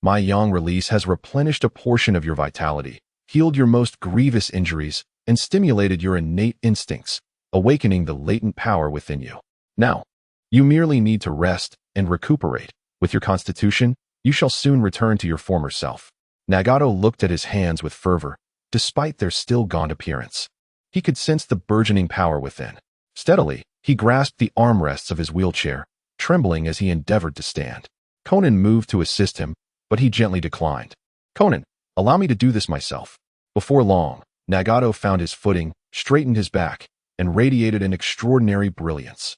My yang release has replenished a portion of your vitality, healed your most grievous injuries, and stimulated your innate instincts, awakening the latent power within you. Now, you merely need to rest and recuperate. With your constitution, you shall soon return to your former self. Nagato looked at his hands with fervor, despite their still gaunt appearance. He could sense the burgeoning power within. Steadily, he grasped the armrests of his wheelchair, trembling as he endeavored to stand. Conan moved to assist him, but he gently declined. Conan, allow me to do this myself. Before long, Nagato found his footing, straightened his back, and radiated an extraordinary brilliance.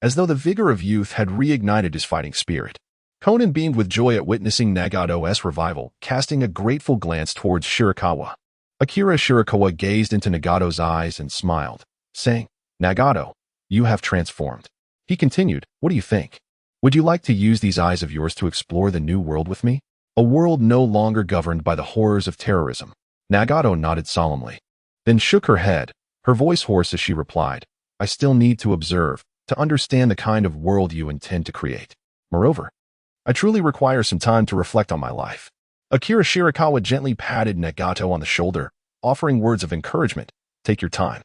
As though the vigor of youth had reignited his fighting spirit. Conan beamed with joy at witnessing Nagato's revival, casting a grateful glance towards Shirakawa. Akira Shirakawa gazed into Nagato's eyes and smiled, saying, Nagato, you have transformed. He continued, what do you think? Would you like to use these eyes of yours to explore the new world with me? A world no longer governed by the horrors of terrorism. Nagato nodded solemnly, then shook her head, her voice hoarse as she replied, I still need to observe, to understand the kind of world you intend to create. Moreover, I truly require some time to reflect on my life. Akira Shirakawa gently patted Nagato on the shoulder, offering words of encouragement. Take your time.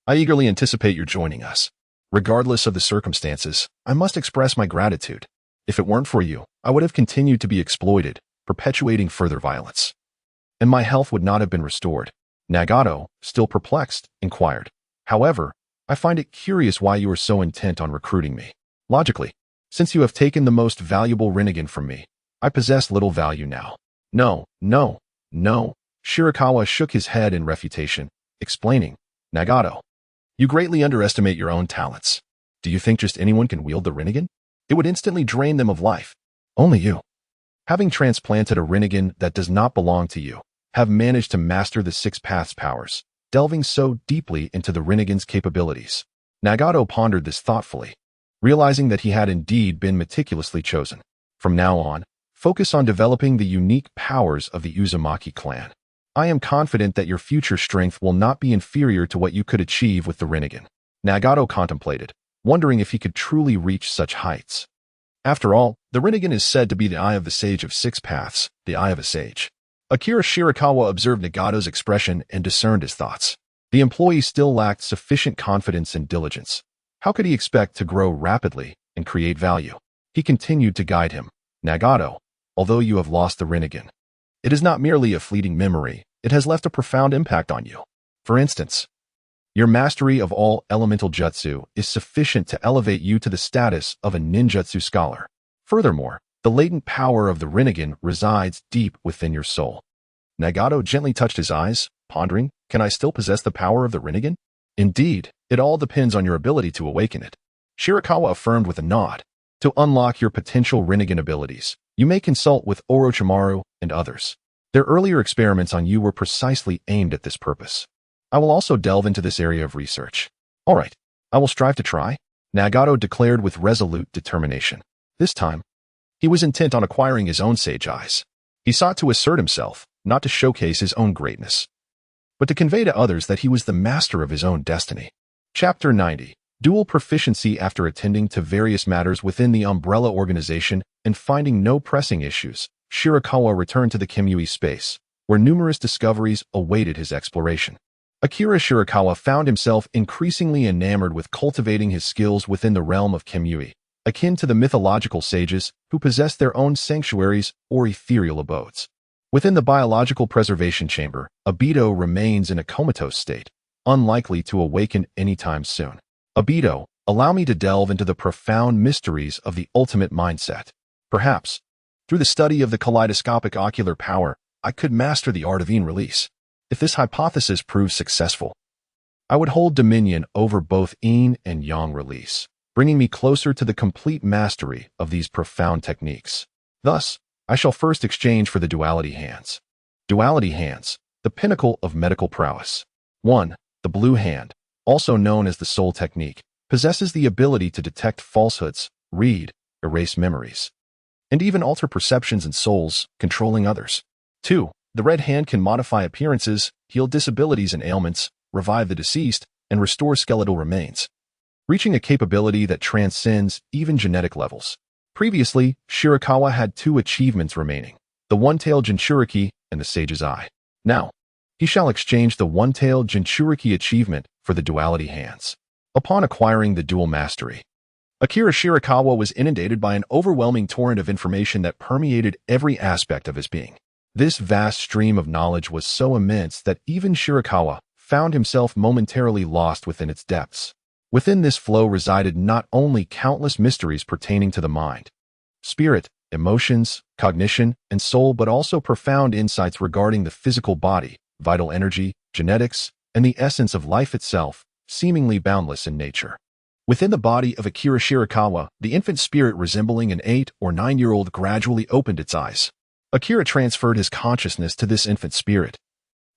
I eagerly anticipate your joining us. Regardless of the circumstances, I must express my gratitude. If it weren't for you, I would have continued to be exploited, perpetuating further violence. And my health would not have been restored. Nagato, still perplexed, inquired. However, I find it curious why you are so intent on recruiting me. Logically, since you have taken the most valuable Renegan from me, I possess little value now. No. Shirakawa shook his head in refutation, explaining, Nagato, you greatly underestimate your own talents. Do you think just anyone can wield the Renegan? It would instantly drain them of life. Only you, having transplanted a Renegan that does not belong to you, have managed to master the Six Paths powers, delving so deeply into the Renegan's capabilities. Nagato pondered this thoughtfully, realizing that he had indeed been meticulously chosen. From now on, focus on developing the unique powers of the Uzumaki clan. I am confident that your future strength will not be inferior to what you could achieve with the Renegan. Nagato contemplated, wondering if he could truly reach such heights. After all, the Renegan is said to be the eye of the sage of six paths, the eye of a sage. Akira Shirakawa observed Nagato's expression and discerned his thoughts. The employee still lacked sufficient confidence and diligence. How could he expect to grow rapidly and create value? He continued to guide him. Nagato, although you have lost the Renegan, it is not merely a fleeting memory, it has left a profound impact on you. For instance, Your mastery of all elemental jutsu is sufficient to elevate you to the status of a ninjutsu scholar. Furthermore, the latent power of the Renegan resides deep within your soul. Nagato gently touched his eyes, pondering, can I still possess the power of the Renegan? Indeed, it all depends on your ability to awaken it. Shirakawa affirmed with a nod. To unlock your potential Renegan abilities, you may consult with Orochimaru and others. Their earlier experiments on you were precisely aimed at this purpose. I will also delve into this area of research. All right, I will strive to try, Nagato declared with resolute determination. This time, he was intent on acquiring his own sage eyes. He sought to assert himself, not to showcase his own greatness, but to convey to others that he was the master of his own destiny. Chapter 90. Dual proficiency. After attending to various matters within the umbrella organization and finding no pressing issues, Shirakawa returned to the Kimui space, where numerous discoveries awaited his exploration. Akira Shirakawa found himself increasingly enamored with cultivating his skills within the realm of Kimui, akin to the mythological sages who possess their own sanctuaries or ethereal abodes. Within the biological preservation chamber, Obito remains in a comatose state, unlikely to awaken anytime soon. Obito, allow me to delve into the profound mysteries of the ultimate mindset. Perhaps, through the study of the kaleidoscopic ocular power, I could master the art of yin release. If this hypothesis proves successful, I would hold dominion over both yin and yang release, bringing me closer to the complete mastery of these profound techniques. Thus, I shall first exchange for the duality hands. Duality hands, the pinnacle of medical prowess. 1. The blue hand, also known as the soul technique, possesses the ability to detect falsehoods, read, erase memories, and even alter perceptions and souls, controlling others. 2. The red hand can modify appearances, heal disabilities and ailments, revive the deceased, and restore skeletal remains, reaching a capability that transcends even genetic levels. Previously, Shirakawa had 2 achievements remaining, the one-tailed Jinchuriki and the Sage's Eye. Now, he shall exchange the one-tailed Jinchuriki achievement for the duality hands. Upon acquiring the dual mastery, Akira Shirakawa was inundated by an overwhelming torrent of information that permeated every aspect of his being. This vast stream of knowledge was so immense that even Shirakawa found himself momentarily lost within its depths. Within this flow resided not only countless mysteries pertaining to the mind, spirit, emotions, cognition, and soul, but also profound insights regarding the physical body, vital energy, genetics, and the essence of life itself, seemingly boundless in nature. Within the body of Akira Shirakawa, the infant spirit resembling an 8 or 9-year-old gradually opened its eyes. Akira transferred his consciousness to this infant spirit,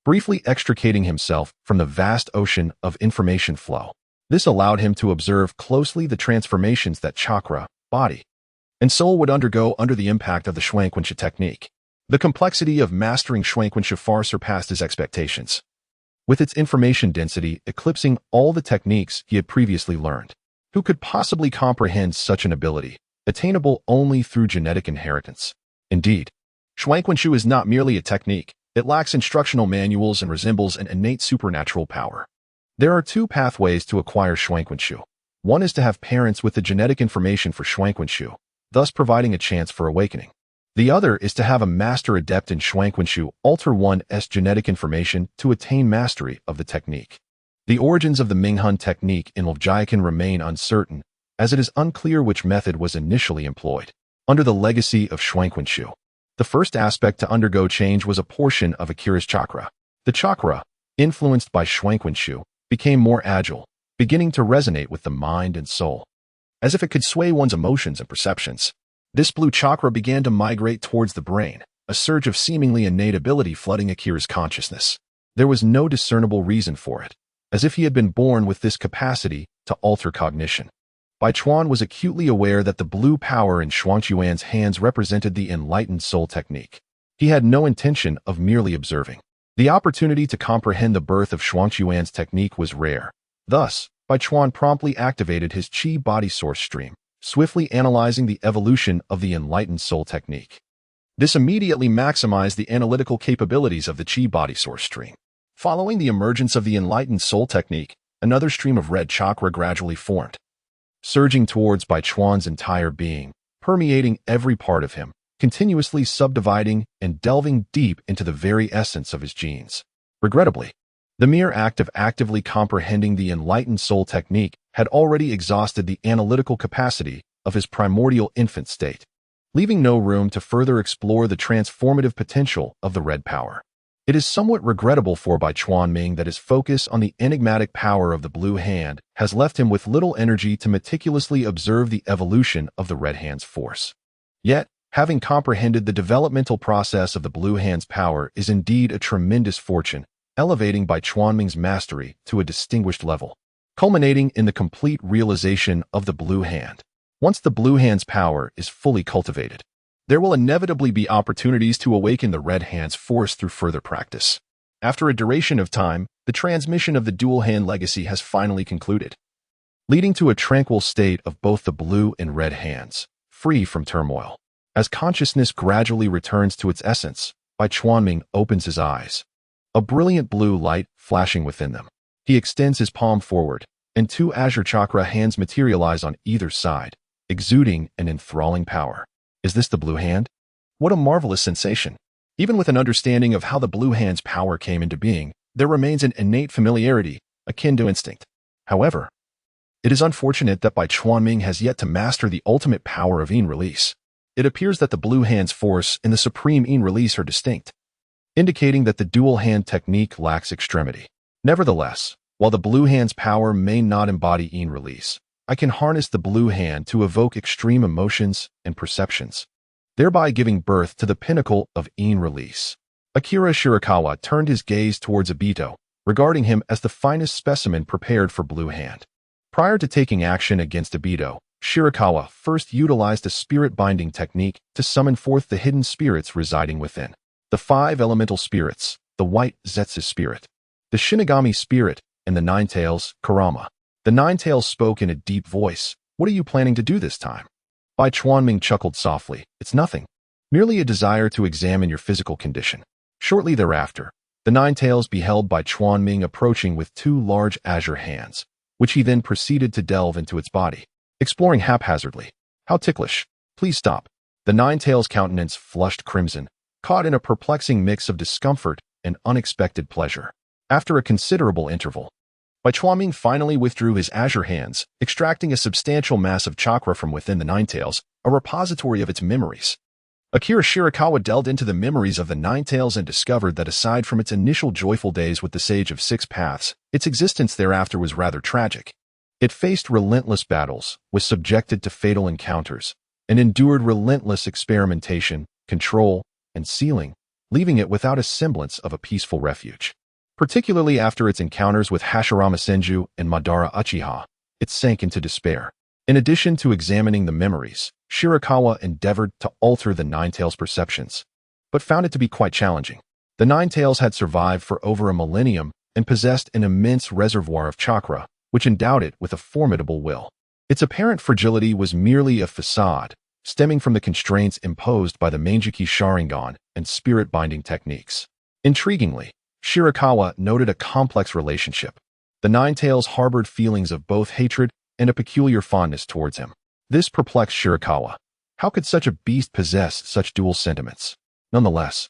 briefly extricating himself from the vast ocean of information flow. This allowed him to observe closely the transformations that chakra, body, and soul would undergo under the impact of the Shuangquansha technique. The complexity of mastering Shuangquansha far surpassed his expectations, with its information density eclipsing all the techniques he had previously learned. Who could possibly comprehend such an ability, attainable only through genetic inheritance? Indeed, Shuangquansha is not merely a technique, it lacks instructional manuals and resembles an innate supernatural power. There are 2 pathways to acquire Shuangquansha. One is to have parents with the genetic information for Shuangquansha, thus providing a chance for awakening. The other is to have a master adept in Shuangquansha alter one's genetic information to attain mastery of the technique. The origins of the Minghun technique in Lulon remain uncertain, as it is unclear which method was initially employed. Under the legacy of Shuangquansha, the first aspect to undergo change was a portion of Akira's chakra. The chakra, influenced by Shuangquansha, became more agile, beginning to resonate with the mind and soul, as if it could sway one's emotions and perceptions. This blue chakra began to migrate towards the brain, a surge of seemingly innate ability flooding Akira's consciousness. There was no discernible reason for it, as if he had been born with this capacity to alter cognition. Bai Chuan was acutely aware that the blue power in Shuangquan's hands represented the enlightened soul technique. He had no intention of merely observing. The opportunity to comprehend the birth of Shuangquan's technique was rare. Thus, Bai Chuan promptly activated his chi body source stream, swiftly analyzing the evolution of the enlightened soul technique. This immediately maximized the analytical capabilities of the chi body source stream. Following the emergence of the enlightened soul technique, another stream of red chakra gradually formed, surging towards Bai Chuan's entire being, permeating every part of him, continuously subdividing and delving deep into the very essence of his genes. Regrettably, The mere act of actively comprehending the enlightened soul technique had already exhausted the analytical capacity of his primordial infant state, leaving no room to further explore the transformative potential of the red power. It is somewhat regrettable for Bai Chuanming that his focus on the enigmatic power of the blue hand has left him with little energy to meticulously observe the evolution of the red hand's force. Yet, having comprehended the developmental process of the blue hand's power is indeed a tremendous fortune, elevating Bai Chuanming's mastery to a distinguished level, culminating in the complete realization of the blue hand. Once the blue hand's power is fully cultivated, there will inevitably be opportunities to awaken the red hand's force through further practice. After a duration of time, the transmission of the dual hand legacy has finally concluded, leading to a tranquil state of both the blue and red hands, free from turmoil. As consciousness gradually returns to its essence, Bai Chuanming opens his eyes, a brilliant blue light flashing within them. He extends his palm forward, and two azure chakra hands materialize on either side, exuding an enthralling power. Is this the blue hand? What a marvelous sensation! Even with an understanding of how the blue hand's power came into being, there remains an innate familiarity, akin to instinct. However, it is unfortunate that Bai Chuanming has yet to master the ultimate power of yin release. It appears that the blue hand's force and the supreme yin release are distinct, indicating that the dual hand technique lacks extremity. Nevertheless, while the blue hand's power may not embody yin release, I can harness the blue hand to evoke extreme emotions and perceptions, thereby giving birth to the pinnacle of yin release. Akira Shirakawa turned his gaze towards Obito, regarding him as the finest specimen prepared for blue hand. Prior to taking action against Obito, Shirakawa first utilized a spirit-binding technique to summon forth the hidden spirits residing within. The 5 elemental spirits, the white Zetsu spirit, the Shinigami spirit, and the Ninetales, Kurama. The Ninetales spoke in a deep voice. What are you planning to do this time? Bai Chuanming chuckled softly. It's nothing. Merely a desire to examine your physical condition. Shortly thereafter, the Ninetales beheld Bai Chuanming approaching with 2 large azure hands, which he then proceeded to delve into its body, exploring haphazardly. How ticklish. Please stop. The Ninetales' countenance flushed crimson, caught in a perplexing mix of discomfort and unexpected pleasure. After a considerable interval, Bai Chuanming finally withdrew his azure hands, extracting a substantial mass of chakra from within the Ninetales, a repository of its memories. Akira Shirakawa delved into the memories of the Ninetales and discovered that aside from its initial joyful days with the Sage of 6 Paths, its existence thereafter was rather tragic. It faced relentless battles, was subjected to fatal encounters, and endured relentless experimentation, control, and sealing, leaving it without a semblance of a peaceful refuge. Particularly after its encounters with Hashirama Senju and Madara Uchiha, it sank into despair. In addition to examining the memories, Shirakawa endeavored to alter the Ninetales' perceptions, but found it to be quite challenging. The Ninetales had survived for over a millennium and possessed an immense reservoir of chakra, which endowed it with a formidable will. Its apparent fragility was merely a facade, stemming from the constraints imposed by the Manjuki Sharingan and spirit-binding techniques. Intriguingly, Shirakawa noted a complex relationship. The Ninetales harbored feelings of both hatred and a peculiar fondness towards him. This perplexed Shirakawa. How could such a beast possess such dual sentiments? Nonetheless,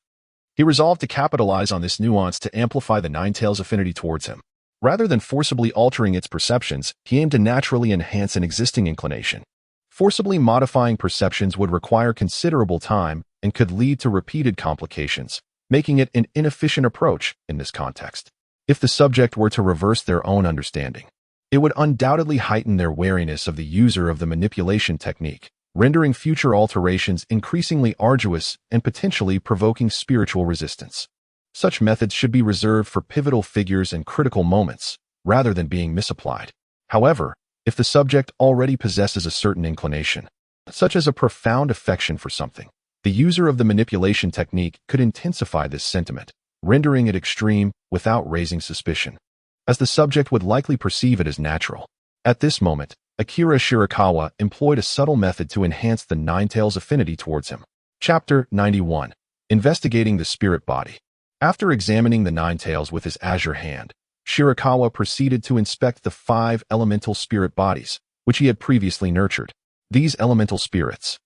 he resolved to capitalize on this nuance to amplify the Ninetales' affinity towards him. Rather than forcibly altering its perceptions, he aimed to naturally enhance an existing inclination. Forcibly modifying perceptions would require considerable time and could lead to repeated complications, making it an inefficient approach in this context. If the subject were to reverse their own understanding, it would undoubtedly heighten their wariness of the user of the manipulation technique, rendering future alterations increasingly arduous and potentially provoking spiritual resistance. Such methods should be reserved for pivotal figures and critical moments, rather than being misapplied. However, if the subject already possesses a certain inclination, such as a profound affection for something, the user of the manipulation technique could intensify this sentiment, rendering it extreme without raising suspicion, as the subject would likely perceive it as natural. At this moment, Akira Shirakawa employed a subtle method to enhance the Ninetales' affinity towards him. Chapter 91. Investigating the Spirit Body. After examining the Ninetales with his azure hand, Shirakawa proceeded to inspect the 5 elemental spirit bodies, which he had previously nurtured. These elemental spirits,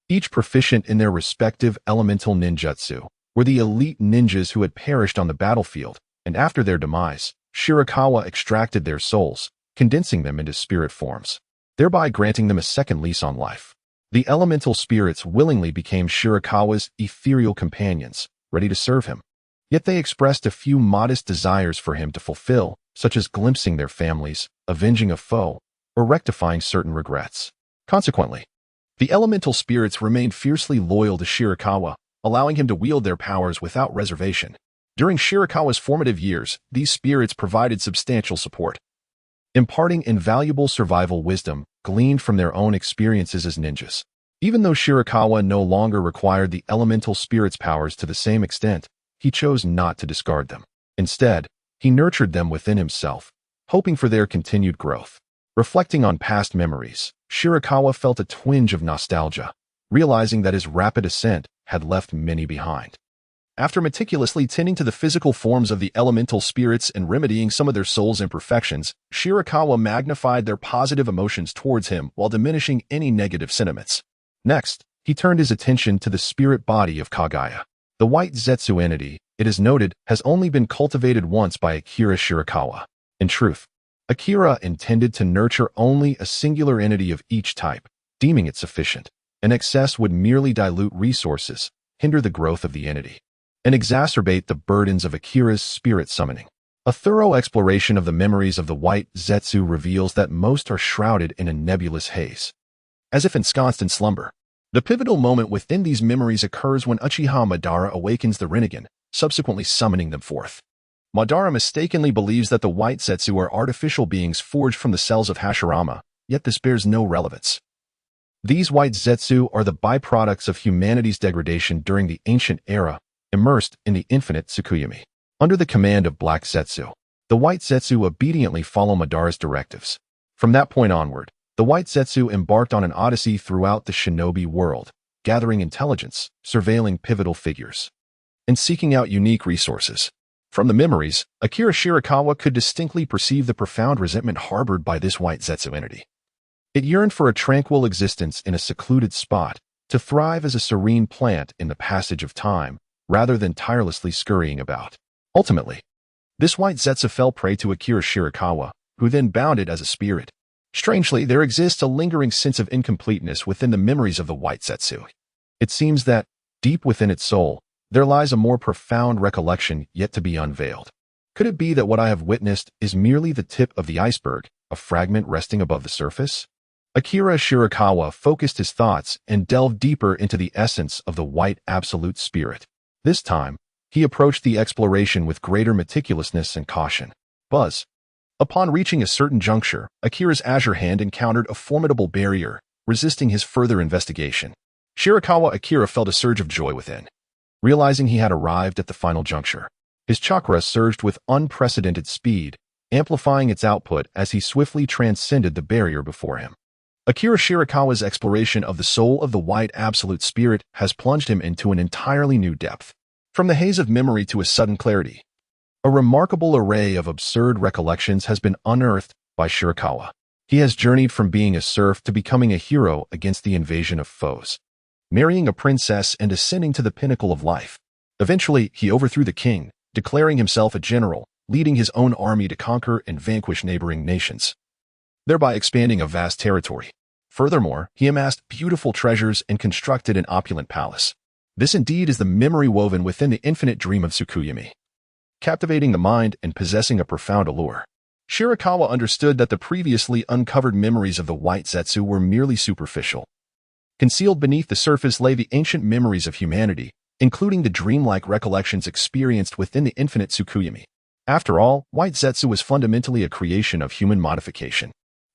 each proficient in their respective elemental ninjutsu, were the elite ninjas who had perished on the battlefield, and after their demise, Shirakawa extracted their souls, condensing them into spirit forms, thereby granting them a second lease on life. The elemental spirits willingly became Shirakawa's ethereal companions, ready to serve him. Yet they expressed a few modest desires for him to fulfill, such as glimpsing their families, avenging a foe, or rectifying certain regrets. Consequently, the elemental spirits remained fiercely loyal to Shirakawa, allowing him to wield their powers without reservation. During Shirakawa's formative years, these spirits provided substantial support, imparting invaluable survival wisdom gleaned from their own experiences as ninjas. Even though Shirakawa no longer required the elemental spirits' powers to the same extent, he chose not to discard them. Instead, he nurtured them within himself, hoping for their continued growth. Reflecting on past memories, Shirakawa felt a twinge of nostalgia, realizing that his rapid ascent had left many behind. After meticulously tending to the physical forms of the elemental spirits and remedying some of their soul's imperfections, Shirakawa magnified their positive emotions towards him while diminishing any negative sentiments. Next, he turned his attention to the spirit body of Kaguya. The white Zetsu entity, it is noted, has only been cultivated once by Akira Shirakawa. In truth, Akira intended to nurture only a singular entity of each type, deeming it sufficient. An excess would merely dilute resources, hinder the growth of the entity, and exacerbate the burdens of Akira's spirit summoning. A thorough exploration of the memories of the white Zetsu reveals that most are shrouded in a nebulous haze, as if ensconced in slumber. The pivotal moment within these memories occurs when Uchiha Madara awakens the Renegan, subsequently summoning them forth. Madara mistakenly believes that the white Zetsu are artificial beings forged from the cells of Hashirama, yet this bears no relevance. These white Zetsu are the byproducts of humanity's degradation during the ancient era, immersed in the infinite Tsukuyomi. Under the command of Black Zetsu, the white Zetsu obediently follow Madara's directives. From that point onward, the white Zetsu embarked on an odyssey throughout the shinobi world, gathering intelligence, surveilling pivotal figures, and seeking out unique resources. From the memories, Akira Shirakawa could distinctly perceive the profound resentment harbored by this white Zetsu entity. It yearned for a tranquil existence in a secluded spot, to thrive as a serene plant in the passage of time, rather than tirelessly scurrying about. Ultimately, this white Zetsu fell prey to Akira Shirakawa, who then bound it as a spirit. Strangely, there exists a lingering sense of incompleteness within the memories of the white Zetsu. It seems that, deep within its soul, there lies a more profound recollection yet to be unveiled. Could it be that what I have witnessed is merely the tip of the iceberg, a fragment resting above the surface? Akira Shirakawa focused his thoughts and delved deeper into the essence of the white absolute spirit. This time, he approached the exploration with greater meticulousness and caution. Buzz. Upon reaching a certain juncture, Akira's azure hand encountered a formidable barrier, resisting his further investigation. Shirakawa Akira felt a surge of joy within. Realizing he had arrived at the final juncture, his chakra surged with unprecedented speed, amplifying its output as he swiftly transcended the barrier before him. Akira Shirakawa's exploration of the soul of the white absolute spirit has plunged him into an entirely new depth. From the haze of memory to a sudden clarity, a remarkable array of absurd recollections has been unearthed by Shirakawa. He has journeyed from being a serf to becoming a hero against the invasion of foes, marrying a princess and ascending to the pinnacle of life. Eventually, he overthrew the king, declaring himself a general, leading his own army to conquer and vanquish neighboring nations, thereby expanding a vast territory. Furthermore, he amassed beautiful treasures and constructed an opulent palace. This indeed is the memory woven within the infinite dream of Tsukuyomi, captivating the mind and possessing a profound allure. Shirakawa understood that the previously uncovered memories of the white Zetsu were merely superficial. Concealed beneath the surface lay the ancient memories of humanity, including the dreamlike recollections experienced within the infinite Tsukuyomi. After all, white Zetsu was fundamentally a creation of human modification.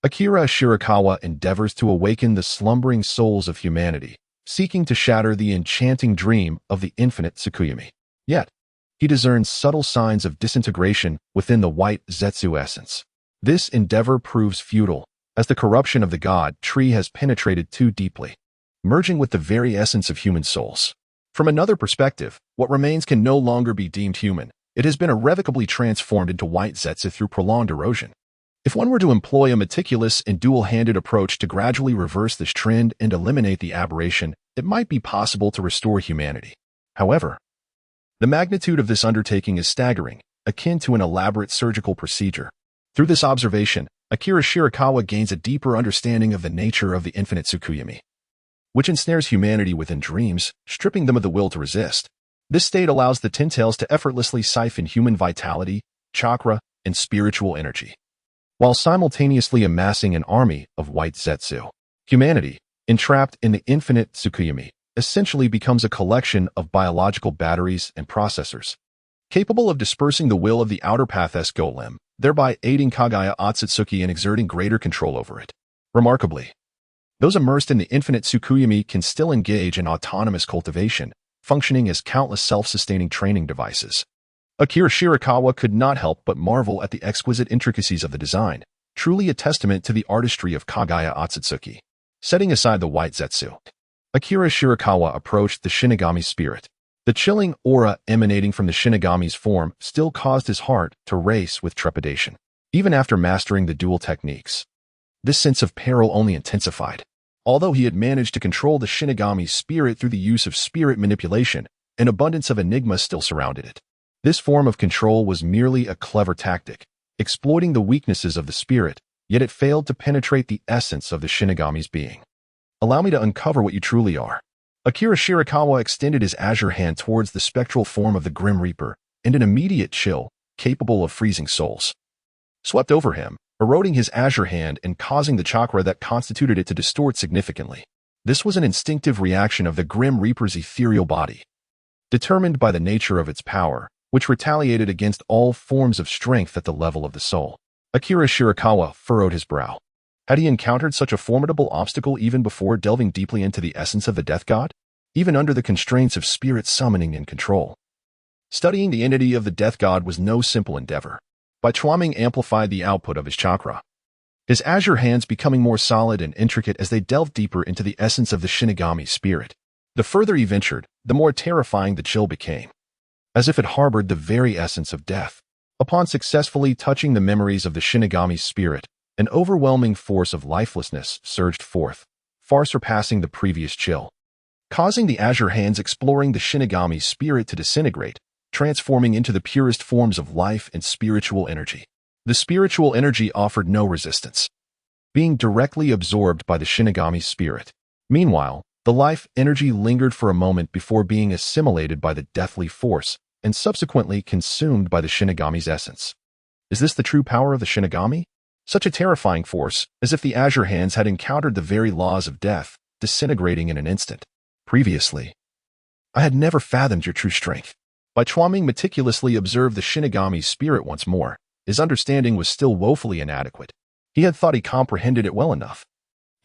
Akira Shirakawa endeavors to awaken the slumbering souls of humanity, seeking to shatter the enchanting dream of the infinite Tsukuyomi. Yet, he discerns subtle signs of disintegration within the white Zetsu essence. This endeavor proves futile, as the corruption of the god tree has penetrated too deeply, merging with the very essence of human souls. From another perspective, what remains can no longer be deemed human. It has been irrevocably transformed into white Zetsu through prolonged erosion. If one were to employ a meticulous and dual-handed approach to gradually reverse this trend and eliminate the aberration, it might be possible to restore humanity. However, the magnitude of this undertaking is staggering, akin to an elaborate surgical procedure. Through this observation, Akira Shirakawa gains a deeper understanding of the nature of the infinite Tsukuyomi, which ensnares humanity within dreams, stripping them of the will to resist. This state allows the Ninetales to effortlessly siphon human vitality, chakra, and spiritual energy, while simultaneously amassing an army of white Zetsu. Humanity, entrapped in the infinite Tsukuyomi, essentially becomes a collection of biological batteries and processors, capable of dispersing the will of the outer path-s golem, thereby aiding Kagaya Otsutsuki in exerting greater control over it. Remarkably, those immersed in the infinite Tsukuyomi can still engage in autonomous cultivation, functioning as countless self-sustaining training devices. Akira Shirakawa could not help but marvel at the exquisite intricacies of the design, truly a testament to the artistry of Kagaya Otsutsuki. Setting aside the white Zetsu, Akira Shirakawa approached the Shinigami spirit. The chilling aura emanating from the Shinigami's form still caused his heart to race with trepidation. Even after mastering the dual techniques, this sense of peril only intensified. Although he had managed to control the Shinigami's spirit through the use of spirit manipulation, an abundance of enigma still surrounded it. This form of control was merely a clever tactic, exploiting the weaknesses of the spirit, yet it failed to penetrate the essence of the Shinigami's being. Allow me to uncover what you truly are. Akira Shirakawa extended his azure hand towards the spectral form of the Grim Reaper, and an immediate chill, capable of freezing souls, swept over him, eroding his azure hand and causing the chakra that constituted it to distort significantly. This was an instinctive reaction of the Grim Reaper's ethereal body, determined by the nature of its power, which retaliated against all forms of strength at the level of the soul. Akira Shirakawa furrowed his brow. Had he encountered such a formidable obstacle even before delving deeply into the essence of the death god? Even under the constraints of spirit summoning and control, studying the entity of the death god was no simple endeavor. Bai Chuanming amplified the output of his chakra, his azure hands becoming more solid and intricate as they delved deeper into the essence of the Shinigami spirit. The further he ventured, the more terrifying the chill became, as if it harbored the very essence of death. Upon successfully touching the memories of the Shinigami spirit, an overwhelming force of lifelessness surged forth, far surpassing the previous chill, causing the azure hands exploring the Shinigami spirit to disintegrate, transforming into the purest forms of life and spiritual energy. The spiritual energy offered no resistance, being directly absorbed by the Shinigami spirit. Meanwhile, the life energy lingered for a moment before being assimilated by the deathly force and subsequently consumed by the Shinigami's essence. Is this the true power of the Shinigami? Such a terrifying force, as if the azure hands had encountered the very laws of death, disintegrating in an instant. Previously, I had never fathomed your true strength. Bai Chuanming meticulously observed the Shinigami spirit once more. His understanding was still woefully inadequate. He had thought he comprehended it well enough,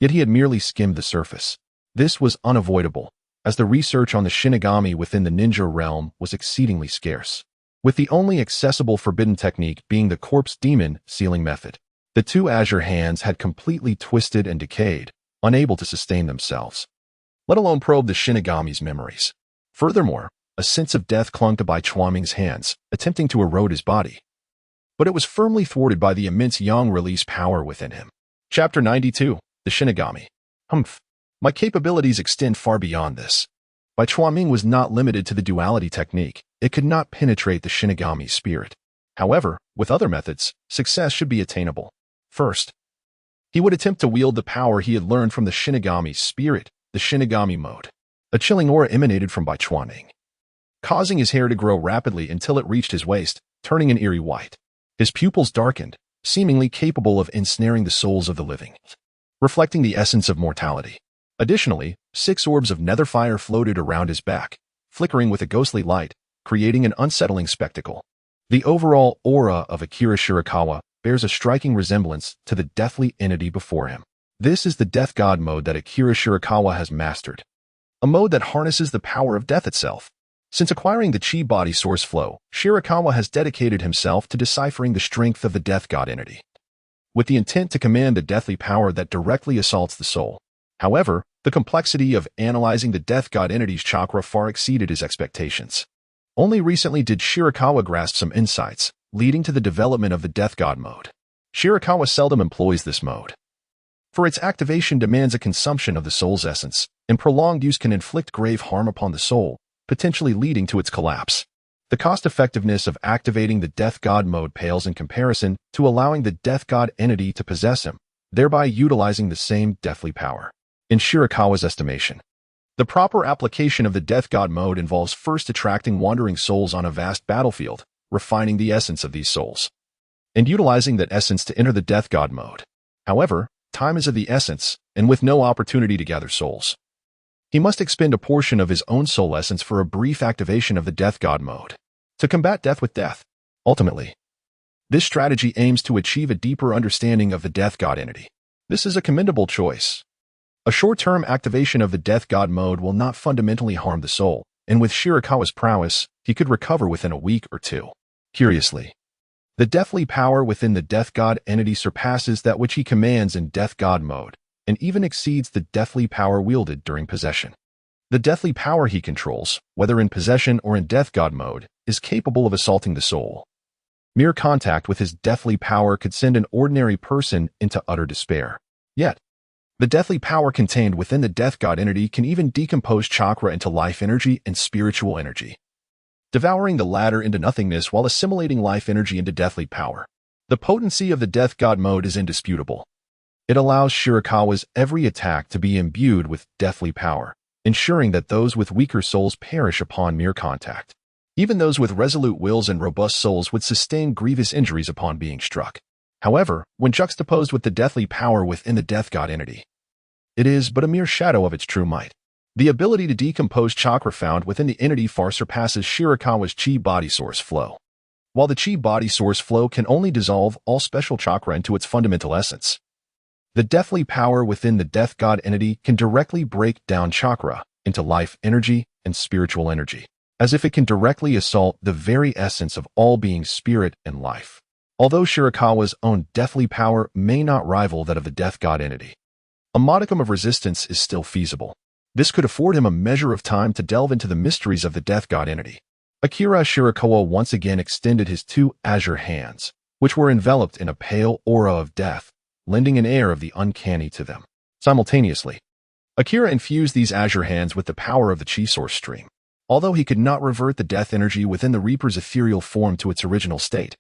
yet he had merely skimmed the surface. This was unavoidable, as the research on the Shinigami within the ninja realm was exceedingly scarce, with the only accessible forbidden technique being the corpse demon sealing method. The two azure hands had completely twisted and decayed, unable to sustain themselves, let alone probe the Shinigami's memories. Furthermore, a sense of death clung to Bai Chuanming's hands, attempting to erode his body, but it was firmly thwarted by the immense yang release power within him. Chapter 92, The Shinigami. My capabilities extend far beyond this. Bai Chuanming was not limited to the duality technique. It could not penetrate the Shinigami spirit. However, with other methods, success should be attainable. First, he would attempt to wield the power he had learned from the Shinigami spirit, the Shinigami mode. A chilling aura emanated from Bai Chuanming, causing his hair to grow rapidly until it reached his waist, turning an eerie white. His pupils darkened, seemingly capable of ensnaring the souls of the living, reflecting the essence of mortality. Additionally, 6 orbs of nether fire floated around his back, flickering with a ghostly light, creating an unsettling spectacle. The overall aura of Akira Shirakawa bears a striking resemblance to the deathly entity before him. This is the death god mode that Akira Shirakawa has mastered, a mode that harnesses the power of death itself. Since acquiring the chi body source flow, Shirakawa has dedicated himself to deciphering the strength of the death god entity, with the intent to command the deathly power that directly assaults the soul. However, the complexity of analyzing the death god entity's chakra far exceeded his expectations. Only recently did Shirakawa grasp some insights, leading to the development of the death god mode. Shirakawa seldom employs this mode, for its activation demands a consumption of the soul's essence, and prolonged use can inflict grave harm upon the soul, potentially leading to its collapse. The cost-effectiveness of activating the Death God mode pales in comparison to allowing the Death God entity to possess him, thereby utilizing the same deathly power. In Shirakawa's estimation, the proper application of the Death God mode involves first attracting wandering souls on a vast battlefield, refining the essence of these souls, and utilizing that essence to enter the Death God mode. However, time is of the essence, and with no opportunity to gather souls, he must expend a portion of his own soul essence for a brief activation of the Death God mode to combat death with death. Ultimately, this strategy aims to achieve a deeper understanding of the Death God entity. This is a commendable choice. A short-term activation of the Death God mode will not fundamentally harm the soul, and with Shirakawa's prowess, he could recover within a week or two. Curiously, the deathly power within the Death God entity surpasses that which he commands in Death God mode, and even exceeds the deathly power wielded during possession. The deathly power he controls, whether in possession or in Death God mode, is capable of assaulting the soul. Mere contact with his deathly power could send an ordinary person into utter despair. Yet, the deathly power contained within the Death God entity can even decompose chakra into life energy and spiritual energy, devouring the latter into nothingness while assimilating life energy into deathly power. The potency of the Death God mode is indisputable. It allows Shirakawa's every attack to be imbued with deathly power, ensuring that those with weaker souls perish upon mere contact. Even those with resolute wills and robust souls would sustain grievous injuries upon being struck. However, when juxtaposed with the deathly power within the Death God entity, it is but a mere shadow of its true might. The ability to decompose chakra found within the entity far surpasses Shirakawa's chi body source flow. While the chi body source flow can only dissolve all special chakra into its fundamental essence, the deathly power within the Death God entity can directly break down chakra into life energy and spiritual energy, as if it can directly assault the very essence of all being spirit and life. Although Shirakawa's own deathly power may not rival that of the Death God entity, a modicum of resistance is still feasible. This could afford him a measure of time to delve into the mysteries of the Death God entity. Akira Shirakawa once again extended his two azure hands, which were enveloped in a pale aura of death, lending an air of the uncanny to them. Simultaneously, Akira infused these azure hands with the power of the chi source stream. Although he could not revert the death energy within the Reaper's ethereal form to its original state,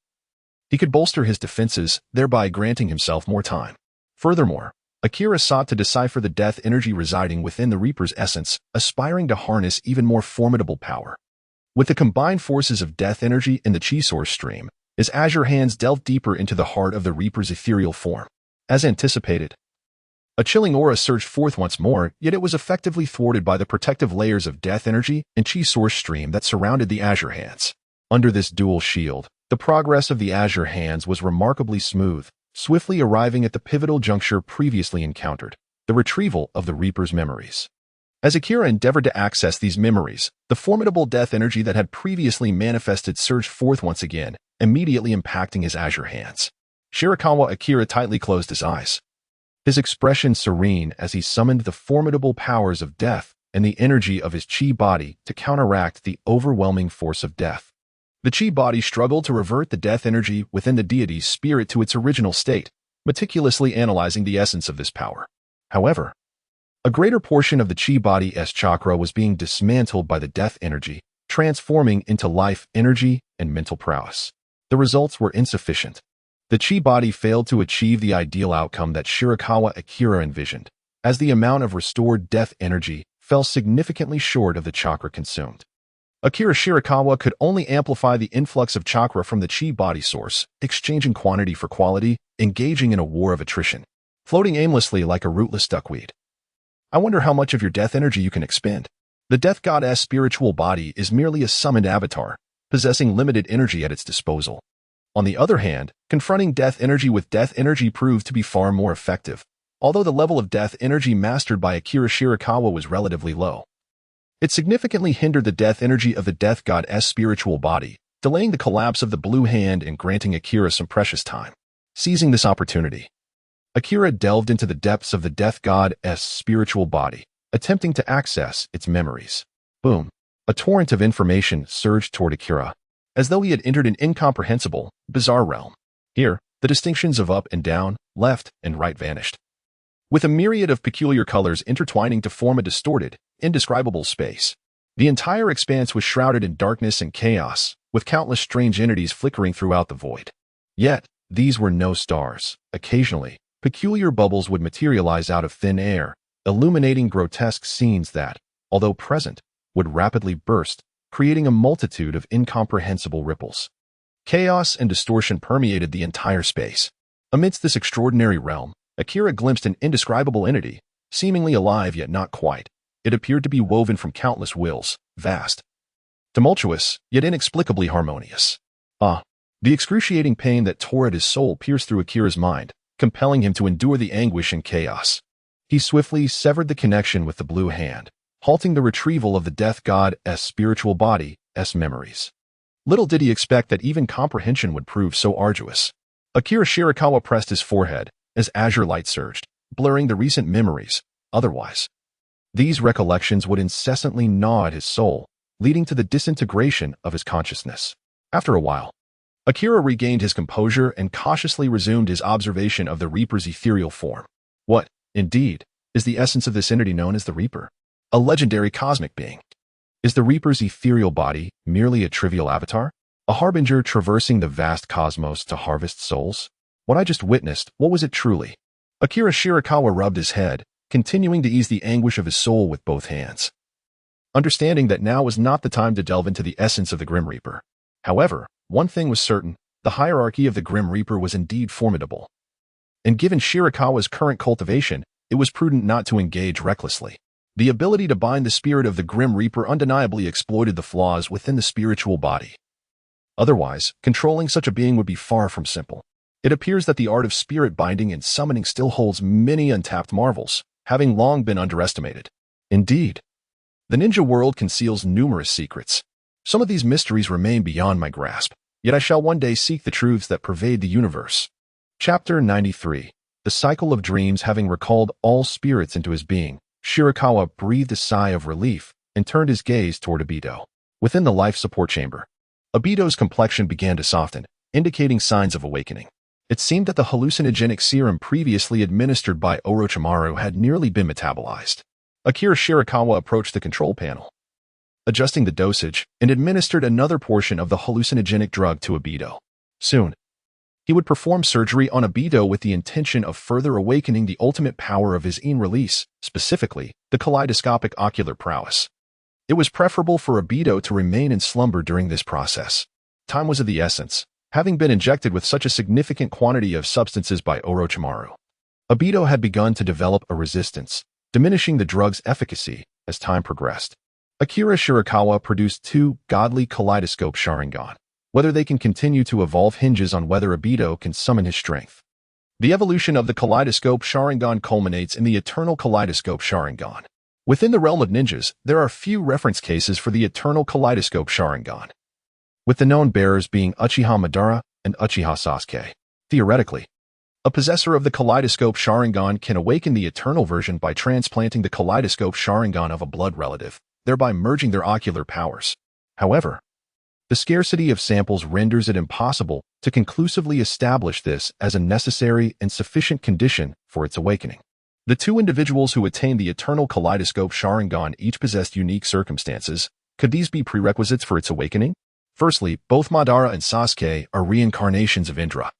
he could bolster his defenses, thereby granting himself more time. Furthermore, Akira sought to decipher the death energy residing within the Reaper's essence, aspiring to harness even more formidable power. With the combined forces of death energy and the chi source stream, his azure hands delved deeper into the heart of the Reaper's ethereal form. As anticipated, a chilling aura surged forth once more, yet it was effectively thwarted by the protective layers of death energy and chi source stream that surrounded the azure hands. Under this dual shield, the progress of the azure hands was remarkably smooth, swiftly arriving at the pivotal juncture previously encountered, the retrieval of the Reaper's memories. As Akira endeavored to access these memories, the formidable death energy that had previously manifested surged forth once again, immediately impacting his azure hands. Shirakawa Akira tightly closed his eyes, his expression serene as he summoned the formidable powers of death and the energy of his chi body to counteract the overwhelming force of death. The chi body struggled to revert the death energy within the deity's spirit to its original state, meticulously analyzing the essence of this power. However, a greater portion of the chi body's chakra was being dismantled by the death energy, transforming into life energy and mental prowess. The results were insufficient. The chi body failed to achieve the ideal outcome that Shirakawa Akira envisioned, as the amount of restored death energy fell significantly short of the chakra consumed. Akira Shirakawa could only amplify the influx of chakra from the chi body source, exchanging quantity for quality, engaging in a war of attrition, floating aimlessly like a rootless duckweed. I wonder how much of your death energy you can expend. The Death God's spiritual body is merely a summoned avatar, possessing limited energy at its disposal. On the other hand, confronting death energy with death energy proved to be far more effective, although the level of death energy mastered by Akira Shirakawa was relatively low. It significantly hindered the death energy of the Death God's spiritual body, delaying the collapse of the blue hand and granting Akira some precious time. Seizing this opportunity, Akira delved into the depths of the Death God's spiritual body, attempting to access its memories. Boom! A torrent of information surged toward Akira, as though he had entered an incomprehensible, bizarre realm. Here, the distinctions of up and down, left and right vanished, with a myriad of peculiar colors intertwining to form a distorted, indescribable space. The entire expanse was shrouded in darkness and chaos, with countless strange entities flickering throughout the void. Yet, these were no stars. Occasionally, peculiar bubbles would materialize out of thin air, illuminating grotesque scenes that, although present, would rapidly burst, creating a multitude of incomprehensible ripples. Chaos and distortion permeated the entire space. Amidst this extraordinary realm, Akira glimpsed an indescribable entity, seemingly alive yet not quite. It appeared to be woven from countless wills, vast, tumultuous, yet inexplicably harmonious. The excruciating pain that tore at his soul pierced through Akira's mind, compelling him to endure the anguish and chaos. He swiftly severed the connection with the blue hand, halting the retrieval of the death god's spiritual body's memories. Little did he expect that even comprehension would prove so arduous. Akira Shirakawa pressed his forehead as azure light surged, blurring the recent memories. Otherwise, these recollections would incessantly gnaw at his soul, leading to the disintegration of his consciousness. After a while, Akira regained his composure and cautiously resumed his observation of the Reaper's ethereal form. What, indeed, is the essence of this entity known as the Reaper? A legendary cosmic being. Is the Reaper's ethereal body merely a trivial avatar? A harbinger traversing the vast cosmos to harvest souls? What I just witnessed, what was it truly? Akira Shirakawa rubbed his head, continuing to ease the anguish of his soul with both hands, understanding that now was not the time to delve into the essence of the Grim Reaper. However, one thing was certain, the hierarchy of the Grim Reaper was indeed formidable. And given Shirakawa's current cultivation, it was prudent not to engage recklessly. The ability to bind the spirit of the Grim Reaper undeniably exploited the flaws within the spiritual body. Otherwise, controlling such a being would be far from simple. It appears that the art of spirit binding and summoning still holds many untapped marvels, having long been underestimated. Indeed, the ninja world conceals numerous secrets. Some of these mysteries remain beyond my grasp, yet I shall one day seek the truths that pervade the universe. Chapter 93. The Cycle of Dreams. Having recalled all spirits into his being, Shirakawa breathed a sigh of relief and turned his gaze toward Obito. Within the life support chamber, Obito's complexion began to soften, indicating signs of awakening. It seemed that the hallucinogenic serum previously administered by Orochimaru had nearly been metabolized. Akira Shirakawa approached the control panel, adjusting the dosage, and administered another portion of the hallucinogenic drug to Obito. Soon, he would perform surgery on Obito with the intention of further awakening the ultimate power of his in release, specifically, the kaleidoscopic ocular prowess. It was preferable for Obito to remain in slumber during this process. Time was of the essence, having been injected with such a significant quantity of substances by Orochimaru. Obito had begun to develop a resistance, diminishing the drug's efficacy as time progressed. Akira Shirakawa produced 2 godly kaleidoscope Sharingan. Whether they can continue to evolve hinges on whether Obito can summon his strength. The evolution of the kaleidoscope Sharingan culminates in the eternal kaleidoscope Sharingan. Within the realm of ninjas, there are few reference cases for the eternal kaleidoscope Sharingan, with the known bearers being Uchiha Madara and Uchiha Sasuke. Theoretically, a possessor of the kaleidoscope Sharingan can awaken the eternal version by transplanting the kaleidoscope Sharingan of a blood relative, thereby merging their ocular powers. However, the scarcity of samples renders it impossible to conclusively establish this as a necessary and sufficient condition for its awakening. The 2 individuals who attained the eternal kaleidoscope Sharingan each possessed unique circumstances. Could these be prerequisites for its awakening? Firstly, both Madara and Sasuke are reincarnations of Indra,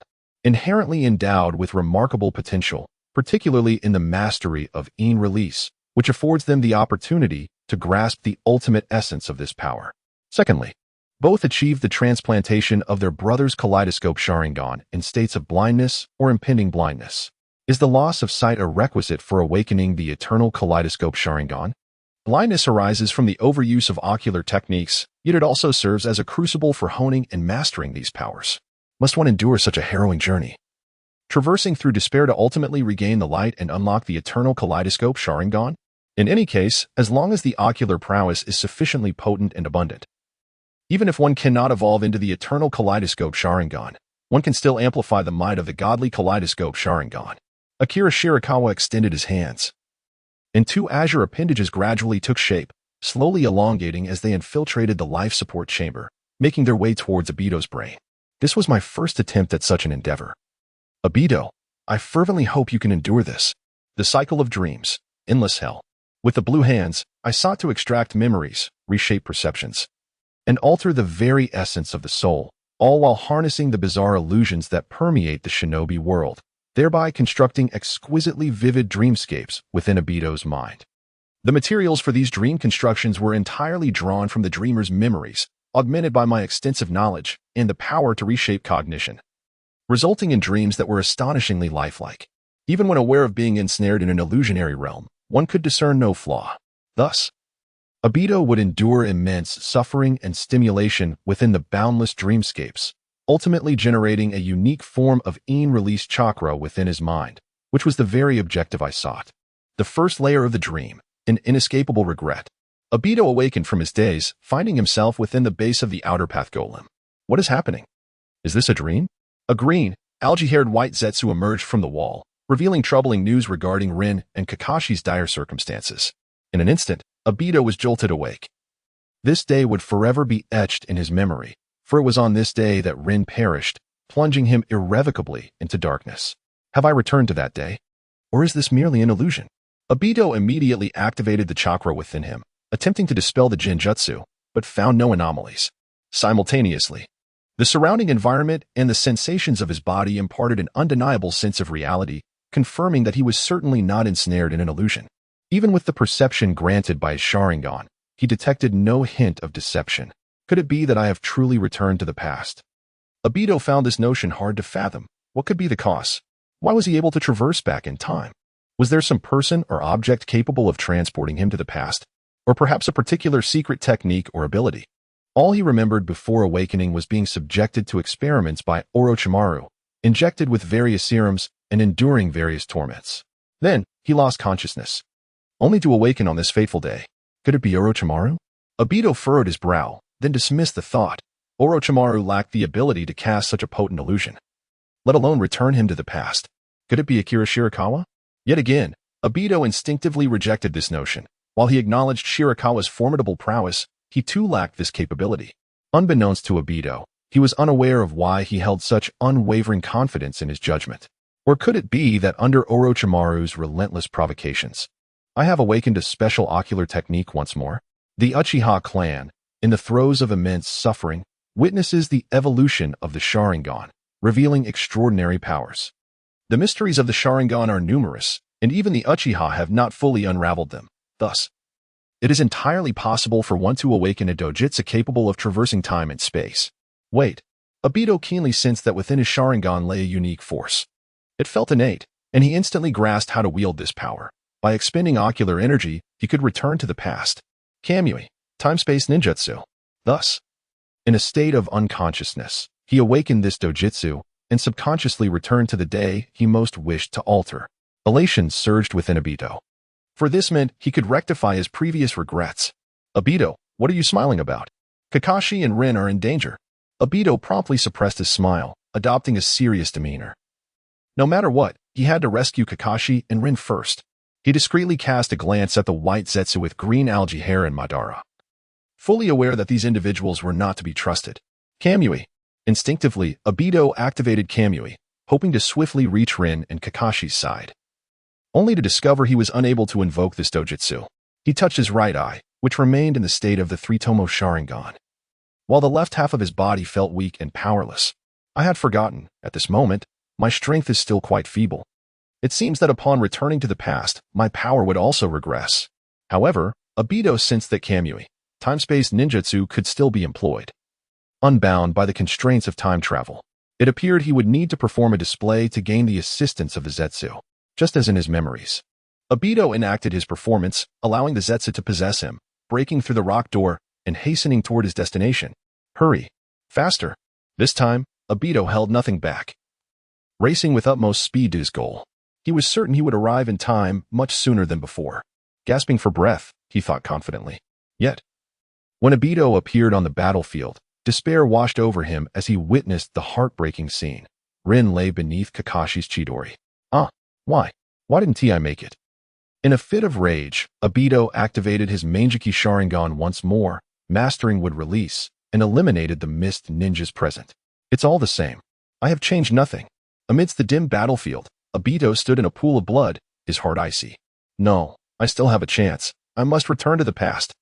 inherently endowed with remarkable potential, particularly in the mastery of in release, which affords them the opportunity to grasp the ultimate essence of this power. Secondly, both achieved the transplantation of their brother's kaleidoscope Sharingan in states of blindness or impending blindness. Is the loss of sight a requisite for awakening the eternal kaleidoscope Sharingan? Blindness arises from the overuse of ocular techniques, yet it also serves as a crucible for honing and mastering these powers. Must one endure such a harrowing journey, traversing through despair to ultimately regain the light and unlock the eternal kaleidoscope Sharingan? In any case, as long as the ocular prowess is sufficiently potent and abundant, even if one cannot evolve into the eternal kaleidoscope Sharingan, one can still amplify the might of the godly kaleidoscope Sharingan. Akira Shirakawa extended his hands, and 2 azure appendages gradually took shape, slowly elongating as they infiltrated the life support chamber, making their way towards Obito's brain. This was my first attempt at such an endeavor. Obito, I fervently hope you can endure this. The cycle of dreams, endless hell. With the blue hands, I sought to extract memories, reshape perceptions, and alter the very essence of the soul, all while harnessing the bizarre illusions that permeate the shinobi world, thereby constructing exquisitely vivid dreamscapes within Obito's mind. The materials for these dream constructions were entirely drawn from the dreamer's memories, augmented by my extensive knowledge and the power to reshape cognition, resulting in dreams that were astonishingly lifelike. Even when aware of being ensnared in an illusionary realm, one could discern no flaw. Thus, Obito would endure immense suffering and stimulation within the boundless dreamscapes, ultimately generating a unique form of in-released chakra within his mind, which was the very objective I sought. The first layer of the dream, an inescapable regret. Obito awakened from his daze, finding himself within the base of the outer path golem. What is happening? Is this a dream? A green, algae-haired white Zetsu emerged from the wall, revealing troubling news regarding Rin and Kakashi's dire circumstances. In an instant, Obito was jolted awake. This day would forever be etched in his memory, for it was on this day that Rin perished, plunging him irrevocably into darkness. Have I returned to that day? Or is this merely an illusion? Obito immediately activated the chakra within him, attempting to dispel the ninjutsu, but found no anomalies. Simultaneously, the surrounding environment and the sensations of his body imparted an undeniable sense of reality, confirming that he was certainly not ensnared in an illusion. Even with the perception granted by his Sharingan, he detected no hint of deception. Could it be that I have truly returned to the past? Obito found this notion hard to fathom. What could be the cause? Why was he able to traverse back in time? Was there some person or object capable of transporting him to the past? Or perhaps a particular secret technique or ability? All he remembered before awakening was being subjected to experiments by Orochimaru, injected with various serums and enduring various torments. Then, he lost consciousness, only to awaken on this fateful day. Could it be Orochimaru? Obito furrowed his brow, then dismissed the thought. Orochimaru lacked the ability to cast such a potent illusion, let alone return him to the past. Could it be Akira Shirakawa? Yet again, Obito instinctively rejected this notion. While he acknowledged Shirakawa's formidable prowess, he too lacked this capability. Unbeknownst to Obito, he was unaware of why he held such unwavering confidence in his judgment. Or could it be that under Orochimaru's relentless provocations, I have awakened a special ocular technique once more? The Uchiha clan, in the throes of immense suffering, witnesses the evolution of the Sharingan, revealing extraordinary powers. The mysteries of the Sharingan are numerous, and even the Uchiha have not fully unraveled them. Thus, it is entirely possible for one to awaken a dojutsu capable of traversing time and space. Wait, Obito keenly sensed that within his Sharingan lay a unique force. It felt innate, and he instantly grasped how to wield this power. By expending ocular energy, he could return to the past. Kamui, time-space ninjutsu. Thus, in a state of unconsciousness, he awakened this dojutsu and subconsciously returned to the day he most wished to alter. Elation surged within Obito, for this meant he could rectify his previous regrets. Obito, what are you smiling about? Kakashi and Rin are in danger. Obito promptly suppressed his smile, adopting a serious demeanor. No matter what, he had to rescue Kakashi and Rin first. He discreetly cast a glance at the white Zetsu with green algae hair and Madara, fully aware that these individuals were not to be trusted. Kamui. Instinctively, Obito activated Kamui, hoping to swiftly reach Rin and Kakashi's side, only to discover he was unable to invoke this dojutsu. He touched his right eye, which remained in the state of the three-tomo Sharingan, while the left half of his body felt weak and powerless. I had forgotten, at this moment, my strength is still quite feeble. It seems that upon returning to the past, my power would also regress. However, Obito sensed that Kamui, time-space ninjutsu, could still be employed. Unbound by the constraints of time travel, it appeared he would need to perform a display to gain the assistance of the Zetsu, just as in his memories. Obito enacted his performance, allowing the Zetsu to possess him, breaking through the rock door and hastening toward his destination. Hurry! Faster! This time, Obito held nothing back, racing with utmost speed to his goal. He was certain he would arrive in time much sooner than before. Gasping for breath, he thought confidently. Yet, when Obito appeared on the battlefield, despair washed over him as he witnessed the heartbreaking scene. Rin lay beneath Kakashi's Chidori. Why? Why didn't I make it? In a fit of rage, Obito activated his Manjiki Sharingan once more, mastering would release, and eliminated the mist ninjas present. It's all the same. I have changed nothing. Amidst the dim battlefield, Obito stood in a pool of blood, his heart icy. No, I still have a chance. I must return to the past.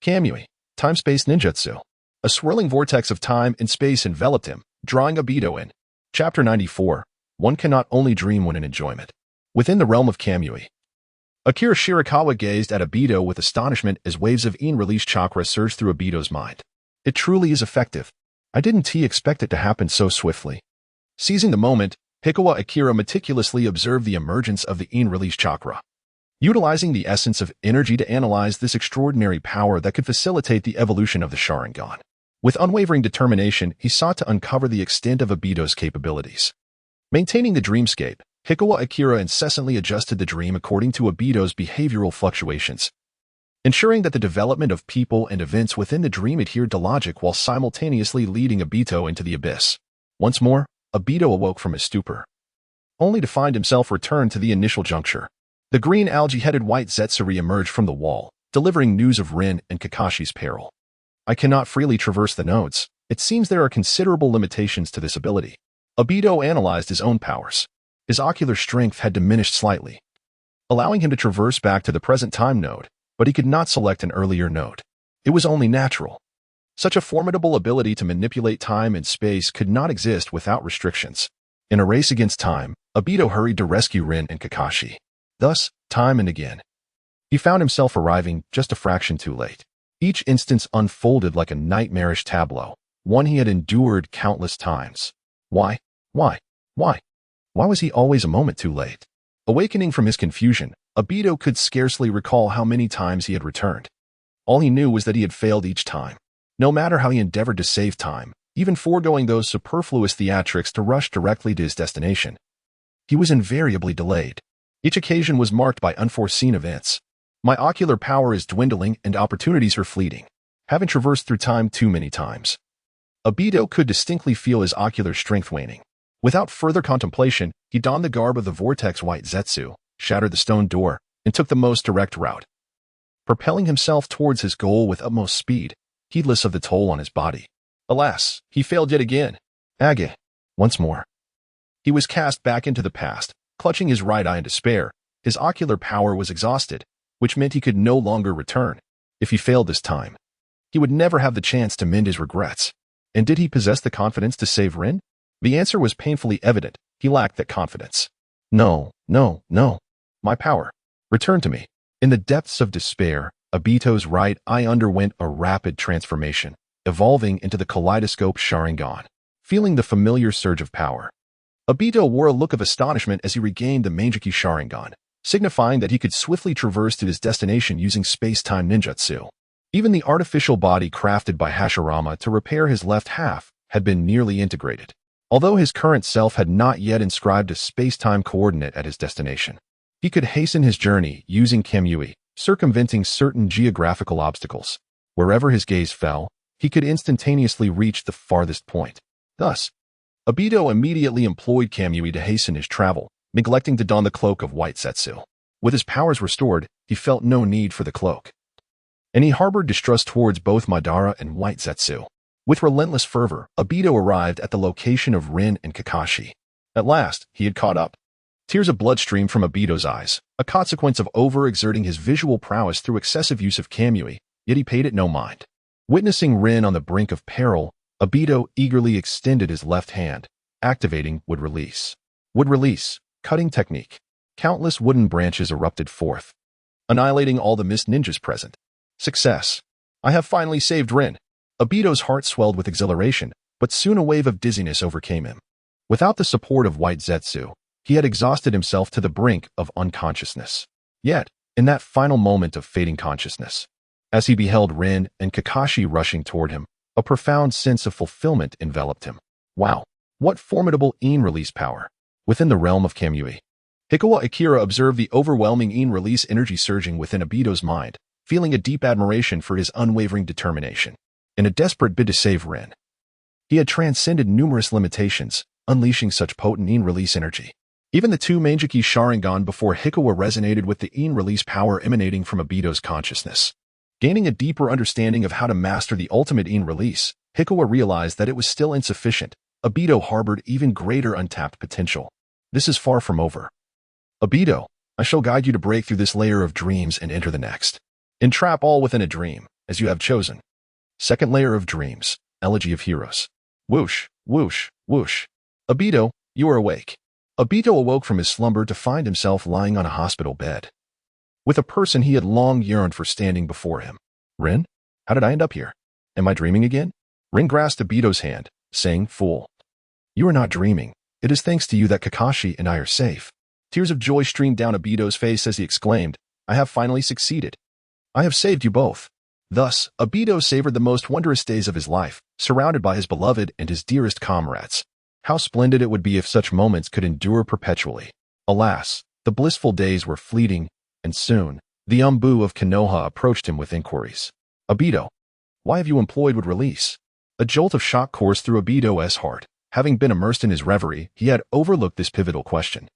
Kamui, time-space ninjutsu. A swirling vortex of time and space enveloped him, drawing Obito in. Chapter 94. One cannot only dream when in enjoyment. Within the realm of Kamui, Akira Shirakawa gazed at Obito with astonishment as waves of in-released chakra surged through Obito's mind. It truly is effective. I didn't expect it to happen so swiftly. Seizing the moment, Hikawa Akira meticulously observed the emergence of the in-released chakra. Utilizing the essence of energy to analyze this extraordinary power that could facilitate the evolution of the Sharingan. With unwavering determination, he sought to uncover the extent of Obito's capabilities. Maintaining the dreamscape, Hikawa Akira incessantly adjusted the dream according to Obito's behavioral fluctuations, ensuring that the development of people and events within the dream adhered to logic while simultaneously leading Obito into the abyss. Once more, Obito awoke from his stupor, only to find himself return to the initial juncture. The green algae-headed white Zetsu re-emerged from the wall, delivering news of Rin and Kakashi's peril. I cannot freely traverse the nodes. It seems there are considerable limitations to this ability. Obito analyzed his own powers. His ocular strength had diminished slightly, allowing him to traverse back to the present time node, but he could not select an earlier node. It was only natural. Such a formidable ability to manipulate time and space could not exist without restrictions. In a race against time, Obito hurried to rescue Rin and Kakashi. Thus, time and again, he found himself arriving just a fraction too late. Each instance unfolded like a nightmarish tableau, one he had endured countless times. Why? Why was he always a moment too late? Awakening from his confusion, Obito could scarcely recall how many times he had returned. All he knew was that he had failed each time. No matter how he endeavored to save time, even foregoing those superfluous theatrics to rush directly to his destination, he was invariably delayed. Each occasion was marked by unforeseen events. My ocular power is dwindling and opportunities are fleeting. Haven't traversed through time too many times. Obito could distinctly feel his ocular strength waning. Without further contemplation, he donned the garb of the vortex white Zetsu, shattered the stone door, and took the most direct route, propelling himself towards his goal with utmost speed, heedless of the toll on his body. Alas, he failed yet again. Age. Once more. He was cast back into the past, clutching his right eye in despair. His ocular power was exhausted, which meant he could no longer return. If he failed this time, he would never have the chance to mend his regrets. And did he possess the confidence to save Rin? The answer was painfully evident. He lacked that confidence. No. My power. Return to me. In the depths of despair, Obito's right eye underwent a rapid transformation, evolving into the kaleidoscope Sharingan. Feeling the familiar surge of power, Obito wore a look of astonishment as he regained the Manjiki Sharingan, signifying that he could swiftly traverse to his destination using space-time ninjutsu. Even the artificial body crafted by Hashirama to repair his left half had been nearly integrated, although his current self had not yet inscribed a space-time coordinate at his destination. He could hasten his journey using Kamui, circumventing certain geographical obstacles. Wherever his gaze fell, he could instantaneously reach the farthest point. Thus, Obito immediately employed Kamui to hasten his travel, neglecting to don the cloak of white Zetsu. With his powers restored, he felt no need for the cloak, and he harbored distrust towards both Madara and white Zetsu. With relentless fervor, Obito arrived at the location of Rin and Kakashi. At last, he had caught up. Tears of blood streamed from Obito's eyes, a consequence of overexerting his visual prowess through excessive use of Kamui, yet he paid it no mind. Witnessing Rin on the brink of peril, Obito eagerly extended his left hand, activating wood release. Wood release, cutting technique. Countless wooden branches erupted forth, annihilating all the mist ninjas present. Success. I have finally saved Rin. Obito's heart swelled with exhilaration, but soon a wave of dizziness overcame him. Without the support of white Zetsu, he had exhausted himself to the brink of unconsciousness. Yet, in that final moment of fading consciousness, as he beheld Rin and Kakashi rushing toward him, a profound sense of fulfillment enveloped him. Wow, what formidable in-release power. Within the realm of Kamui, Hikawa Akira observed the overwhelming in-release energy surging within Obito's mind, feeling a deep admiration for his unwavering determination. In a desperate bid to save Rin, he had transcended numerous limitations, unleashing such potent in-release energy. Even the two Manjiki Sharingan before Hikawa resonated with the in-release power emanating from Obito's consciousness. Gaining a deeper understanding of how to master the ultimate in-release, Hikawa realized that it was still insufficient. Obito harbored even greater untapped potential. This is far from over. Obito, I shall guide you to break through this layer of dreams and enter the next. Entrap all within a dream, as you have chosen. Second layer of dreams. Elegy of heroes. Whoosh, whoosh, whoosh. Obito, you are awake. Obito awoke from his slumber to find himself lying on a hospital bed, with a person he had long yearned for standing before him. Rin? How did I end up here? Am I dreaming again? Rin grasped Obito's hand, saying, Fool. You are not dreaming. It is thanks to you that Kakashi and I are safe. Tears of joy streamed down Obito's face as he exclaimed, I have finally succeeded. I have saved you both. Thus, Obito savored the most wondrous days of his life, surrounded by his beloved and his dearest comrades. How splendid it would be if such moments could endure perpetually. Alas, the blissful days were fleeting, and soon, the Umbu of Konoha approached him with inquiries. Obito, why have you employed with release? A jolt of shock coursed through Obito's heart. Having been immersed in his reverie, he had overlooked this pivotal question.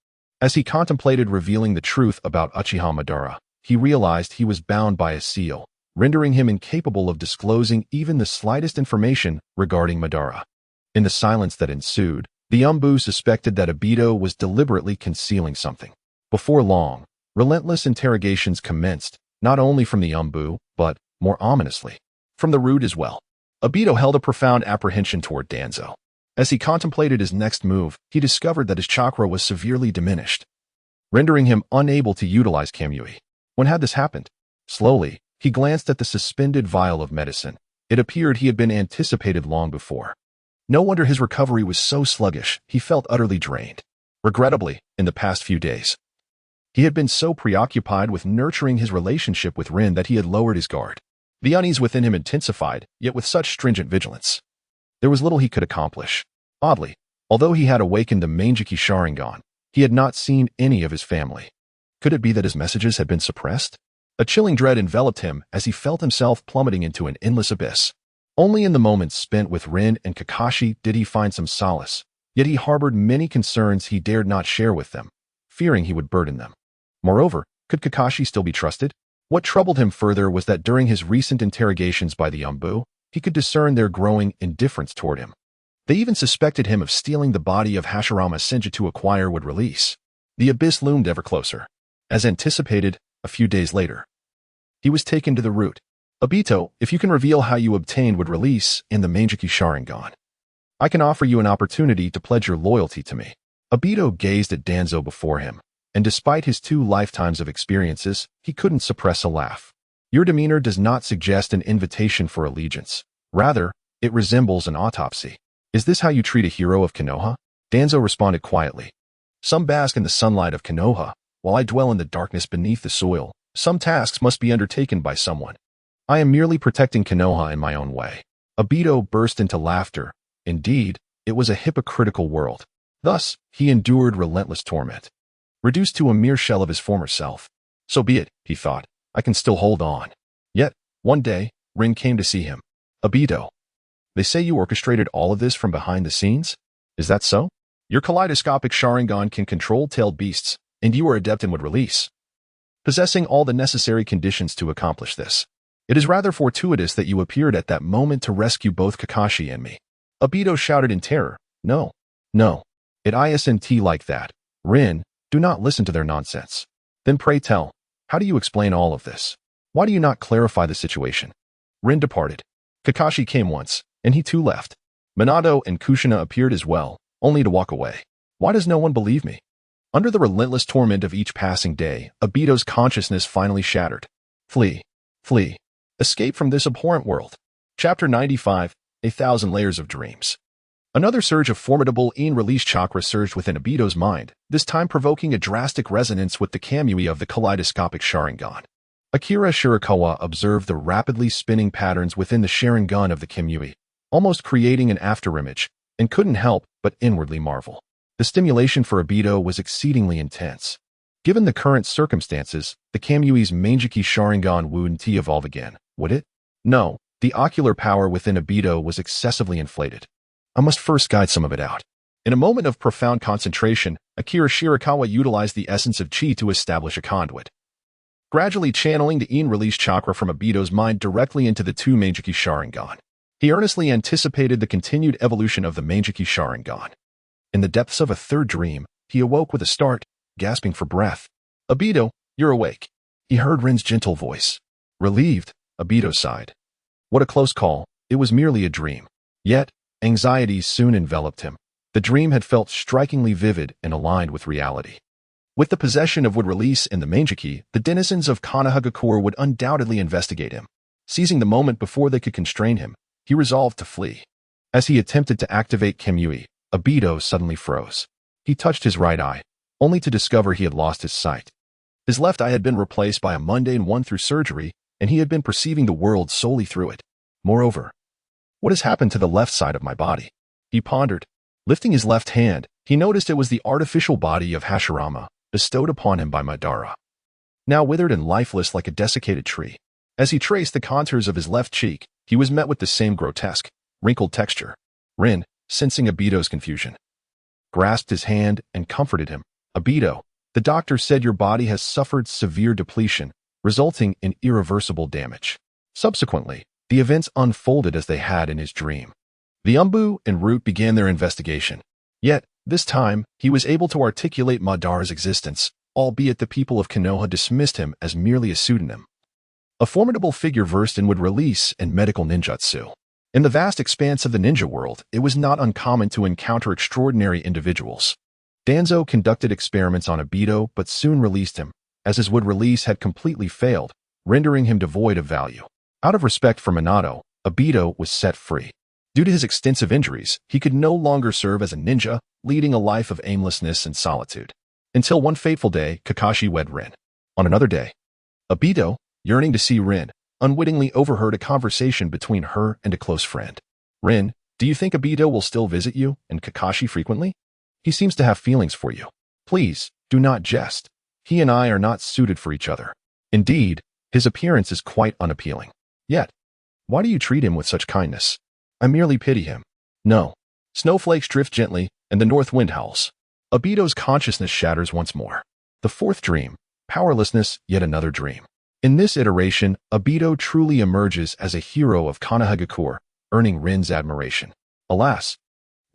As he contemplated revealing the truth about Uchiha Madara, he realized he was bound by a seal, rendering him incapable of disclosing even the slightest information regarding Madara. In the silence that ensued, the Umbu suspected that Obito was deliberately concealing something. Before long, relentless interrogations commenced, not only from the Umbu, but, more ominously, from the Root as well. Obito held a profound apprehension toward Danzo. As he contemplated his next move, he discovered that his chakra was severely diminished, rendering him unable to utilize Kamui. When had this happened? Slowly, he glanced at the suspended vial of medicine. It appeared he had been anticipated long before. No wonder his recovery was so sluggish. He felt utterly drained. Regrettably, in the past few days, he had been so preoccupied with nurturing his relationship with Rin that he had lowered his guard. The unease within him intensified, yet with such stringent vigilance, there was little he could accomplish. Oddly, although he had awakened the Manjiki Sharingan, he had not seen any of his family. Could it be that his messages had been suppressed? A chilling dread enveloped him as he felt himself plummeting into an endless abyss. Only in the moments spent with Rin and Kakashi did he find some solace, yet he harbored many concerns he dared not share with them, fearing he would burden them. Moreover, could Kakashi still be trusted? What troubled him further was that during his recent interrogations by the Umbu, he could discern their growing indifference toward him. They even suspected him of stealing the body of Hashirama Senju to acquire would release. The abyss loomed ever closer. As anticipated, a few days later, he was taken to the Root. Obito, if you can reveal how you obtained would release in the Manjiki Sharingan, I can offer you an opportunity to pledge your loyalty to me. Obito gazed at Danzo before him, and despite his 2 lifetimes of experiences, he couldn't suppress a laugh. Your demeanor does not suggest an invitation for allegiance. Rather, it resembles an autopsy. Is this how you treat a hero of Konoha? Danzo responded quietly. Some bask in the sunlight of Konoha, while I dwell in the darkness beneath the soil. Some tasks must be undertaken by someone. I am merely protecting Konoha in my own way. Obito burst into laughter. Indeed, it was a hypocritical world. Thus, he endured relentless torment, reduced to a mere shell of his former self. So be it, he thought. I can still hold on. Yet, one day, Rin came to see him. Obito, they say you orchestrated all of this from behind the scenes? Is that so? Your kaleidoscopic Sharingan can control tailed beasts, and you are adept in would release, possessing all the necessary conditions to accomplish this. It is rather fortuitous that you appeared at that moment to rescue both Kakashi and me. Obito shouted in terror. No. No. It isn't like that. Rin, do not listen to their nonsense. Then pray tell, how do you explain all of this? Why do you not clarify the situation? Rin departed. Kakashi came once, and he too left. Minato and Kushina appeared as well, only to walk away. Why does no one believe me? Under the relentless torment of each passing day, Obito's consciousness finally shattered. Flee. Flee. Escape from this abhorrent world. Chapter 95, 1,000 Layers of Dreams. Another surge of formidable in-release chakra surged within Obito's mind, this time provoking a drastic resonance with the Kamui of the kaleidoscopic Sharingan. Akira Shirakawa observed the rapidly spinning patterns within the Sharingan of the Kamui, almost creating an afterimage, and couldn't help but inwardly marvel. The stimulation for Obito was exceedingly intense. Given the current circumstances, the Kamui's Manjiki Sharingan wouldn't evolve again, would it? No, the ocular power within Obito was excessively inflated. I must first guide some of it out. In a moment of profound concentration, Akira Shirakawa utilized the essence of chi to establish a conduit, gradually channeling the in-release chakra from Obito's mind directly into the 2 Manjiki Sharingan. He earnestly anticipated the continued evolution of the Manjiki Sharingan. In the depths of a third dream, he awoke with a start, gasping for breath. Obito, you're awake. He heard Rin's gentle voice. Relieved, Obito sighed. What a close call, it was merely a dream. Yet, anxiety soon enveloped him. The dream had felt strikingly vivid and aligned with reality. With the possession of would release and the Mangeki, the denizens of Amigakure would undoubtedly investigate him. Seizing the moment before they could constrain him, he resolved to flee. As he attempted to activate Kemui, Obito suddenly froze. He touched his right eye, only to discover he had lost his sight. His left eye had been replaced by a mundane one through surgery, and he had been perceiving the world solely through it. Moreover, what has happened to the left side of my body? He pondered. Lifting his left hand, he noticed it was the artificial body of Hashirama, bestowed upon him by Madara. Now withered and lifeless like a desiccated tree. As he traced the contours of his left cheek, he was met with the same grotesque, wrinkled texture. Rin, sensing Obito's confusion, grasped his hand and comforted him. Obito, the doctor said your body has suffered severe depletion, resulting in irreversible damage. Subsequently, the events unfolded as they had in his dream. The Umbu and Root began their investigation. Yet, this time, he was able to articulate Madara's existence, albeit the people of Konoha dismissed him as merely a pseudonym. A formidable figure versed in would release and medical ninjutsu. In the vast expanse of the ninja world, it was not uncommon to encounter extraordinary individuals. Danzo conducted experiments on Obito but soon released him, as his would release had completely failed, rendering him devoid of value. Out of respect for Minato, Obito was set free. Due to his extensive injuries, he could no longer serve as a ninja, leading a life of aimlessness and solitude. Until one fateful day, Kakashi wed Rin. On another day, Obito, yearning to see Rin, unwittingly overheard a conversation between her and a close friend. Rin, do you think Obito will still visit you and Kakashi frequently? He seems to have feelings for you. Please, do not jest. He and I are not suited for each other. Indeed, his appearance is quite unappealing. Yet, why do you treat him with such kindness? I merely pity him. No. Snowflakes drift gently, and the north wind howls. Obito's consciousness shatters once more. The fourth dream, powerlessness, yet another dream. In this iteration, Obito truly emerges as a hero of Amigakure, earning Rin's admiration. Alas,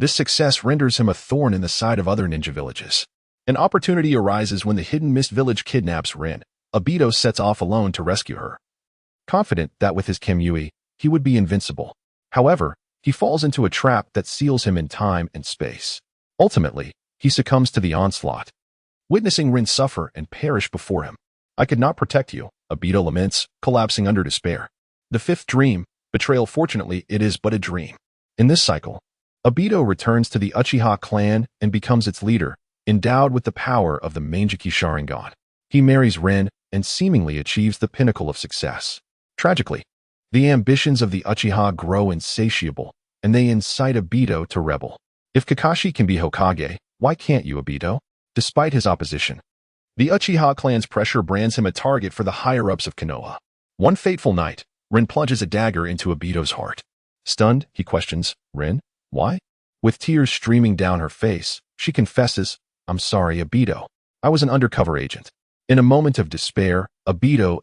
this success renders him a thorn in the side of other ninja villages. An opportunity arises when the hidden mist village kidnaps Rin. Obito sets off alone to rescue her. Confident that with his Kemui, he would be invincible. However, he falls into a trap that seals him in time and space. Ultimately, he succumbs to the onslaught, witnessing Rin suffer and perish before him. I could not protect you, Obito laments, collapsing under despair. The fifth dream, betrayal. Fortunately, it is but a dream. In this cycle, Obito returns to the Uchiha clan and becomes its leader, endowed with the power of the Mangeki Sharingan. He marries Rin and seemingly achieves the pinnacle of success. Tragically, the ambitions of the Uchiha grow insatiable, and they incite Obito to rebel. If Kakashi can be Hokage, why can't you, Obito? Despite his opposition, the Uchiha clan's pressure brands him a target for the higher-ups of Konoha. One fateful night, Rin plunges a dagger into Obito's heart. Stunned, he questions, Rin, why? With tears streaming down her face, she confesses, I'm sorry, Obito. I was an undercover agent. In a moment of despair, Obito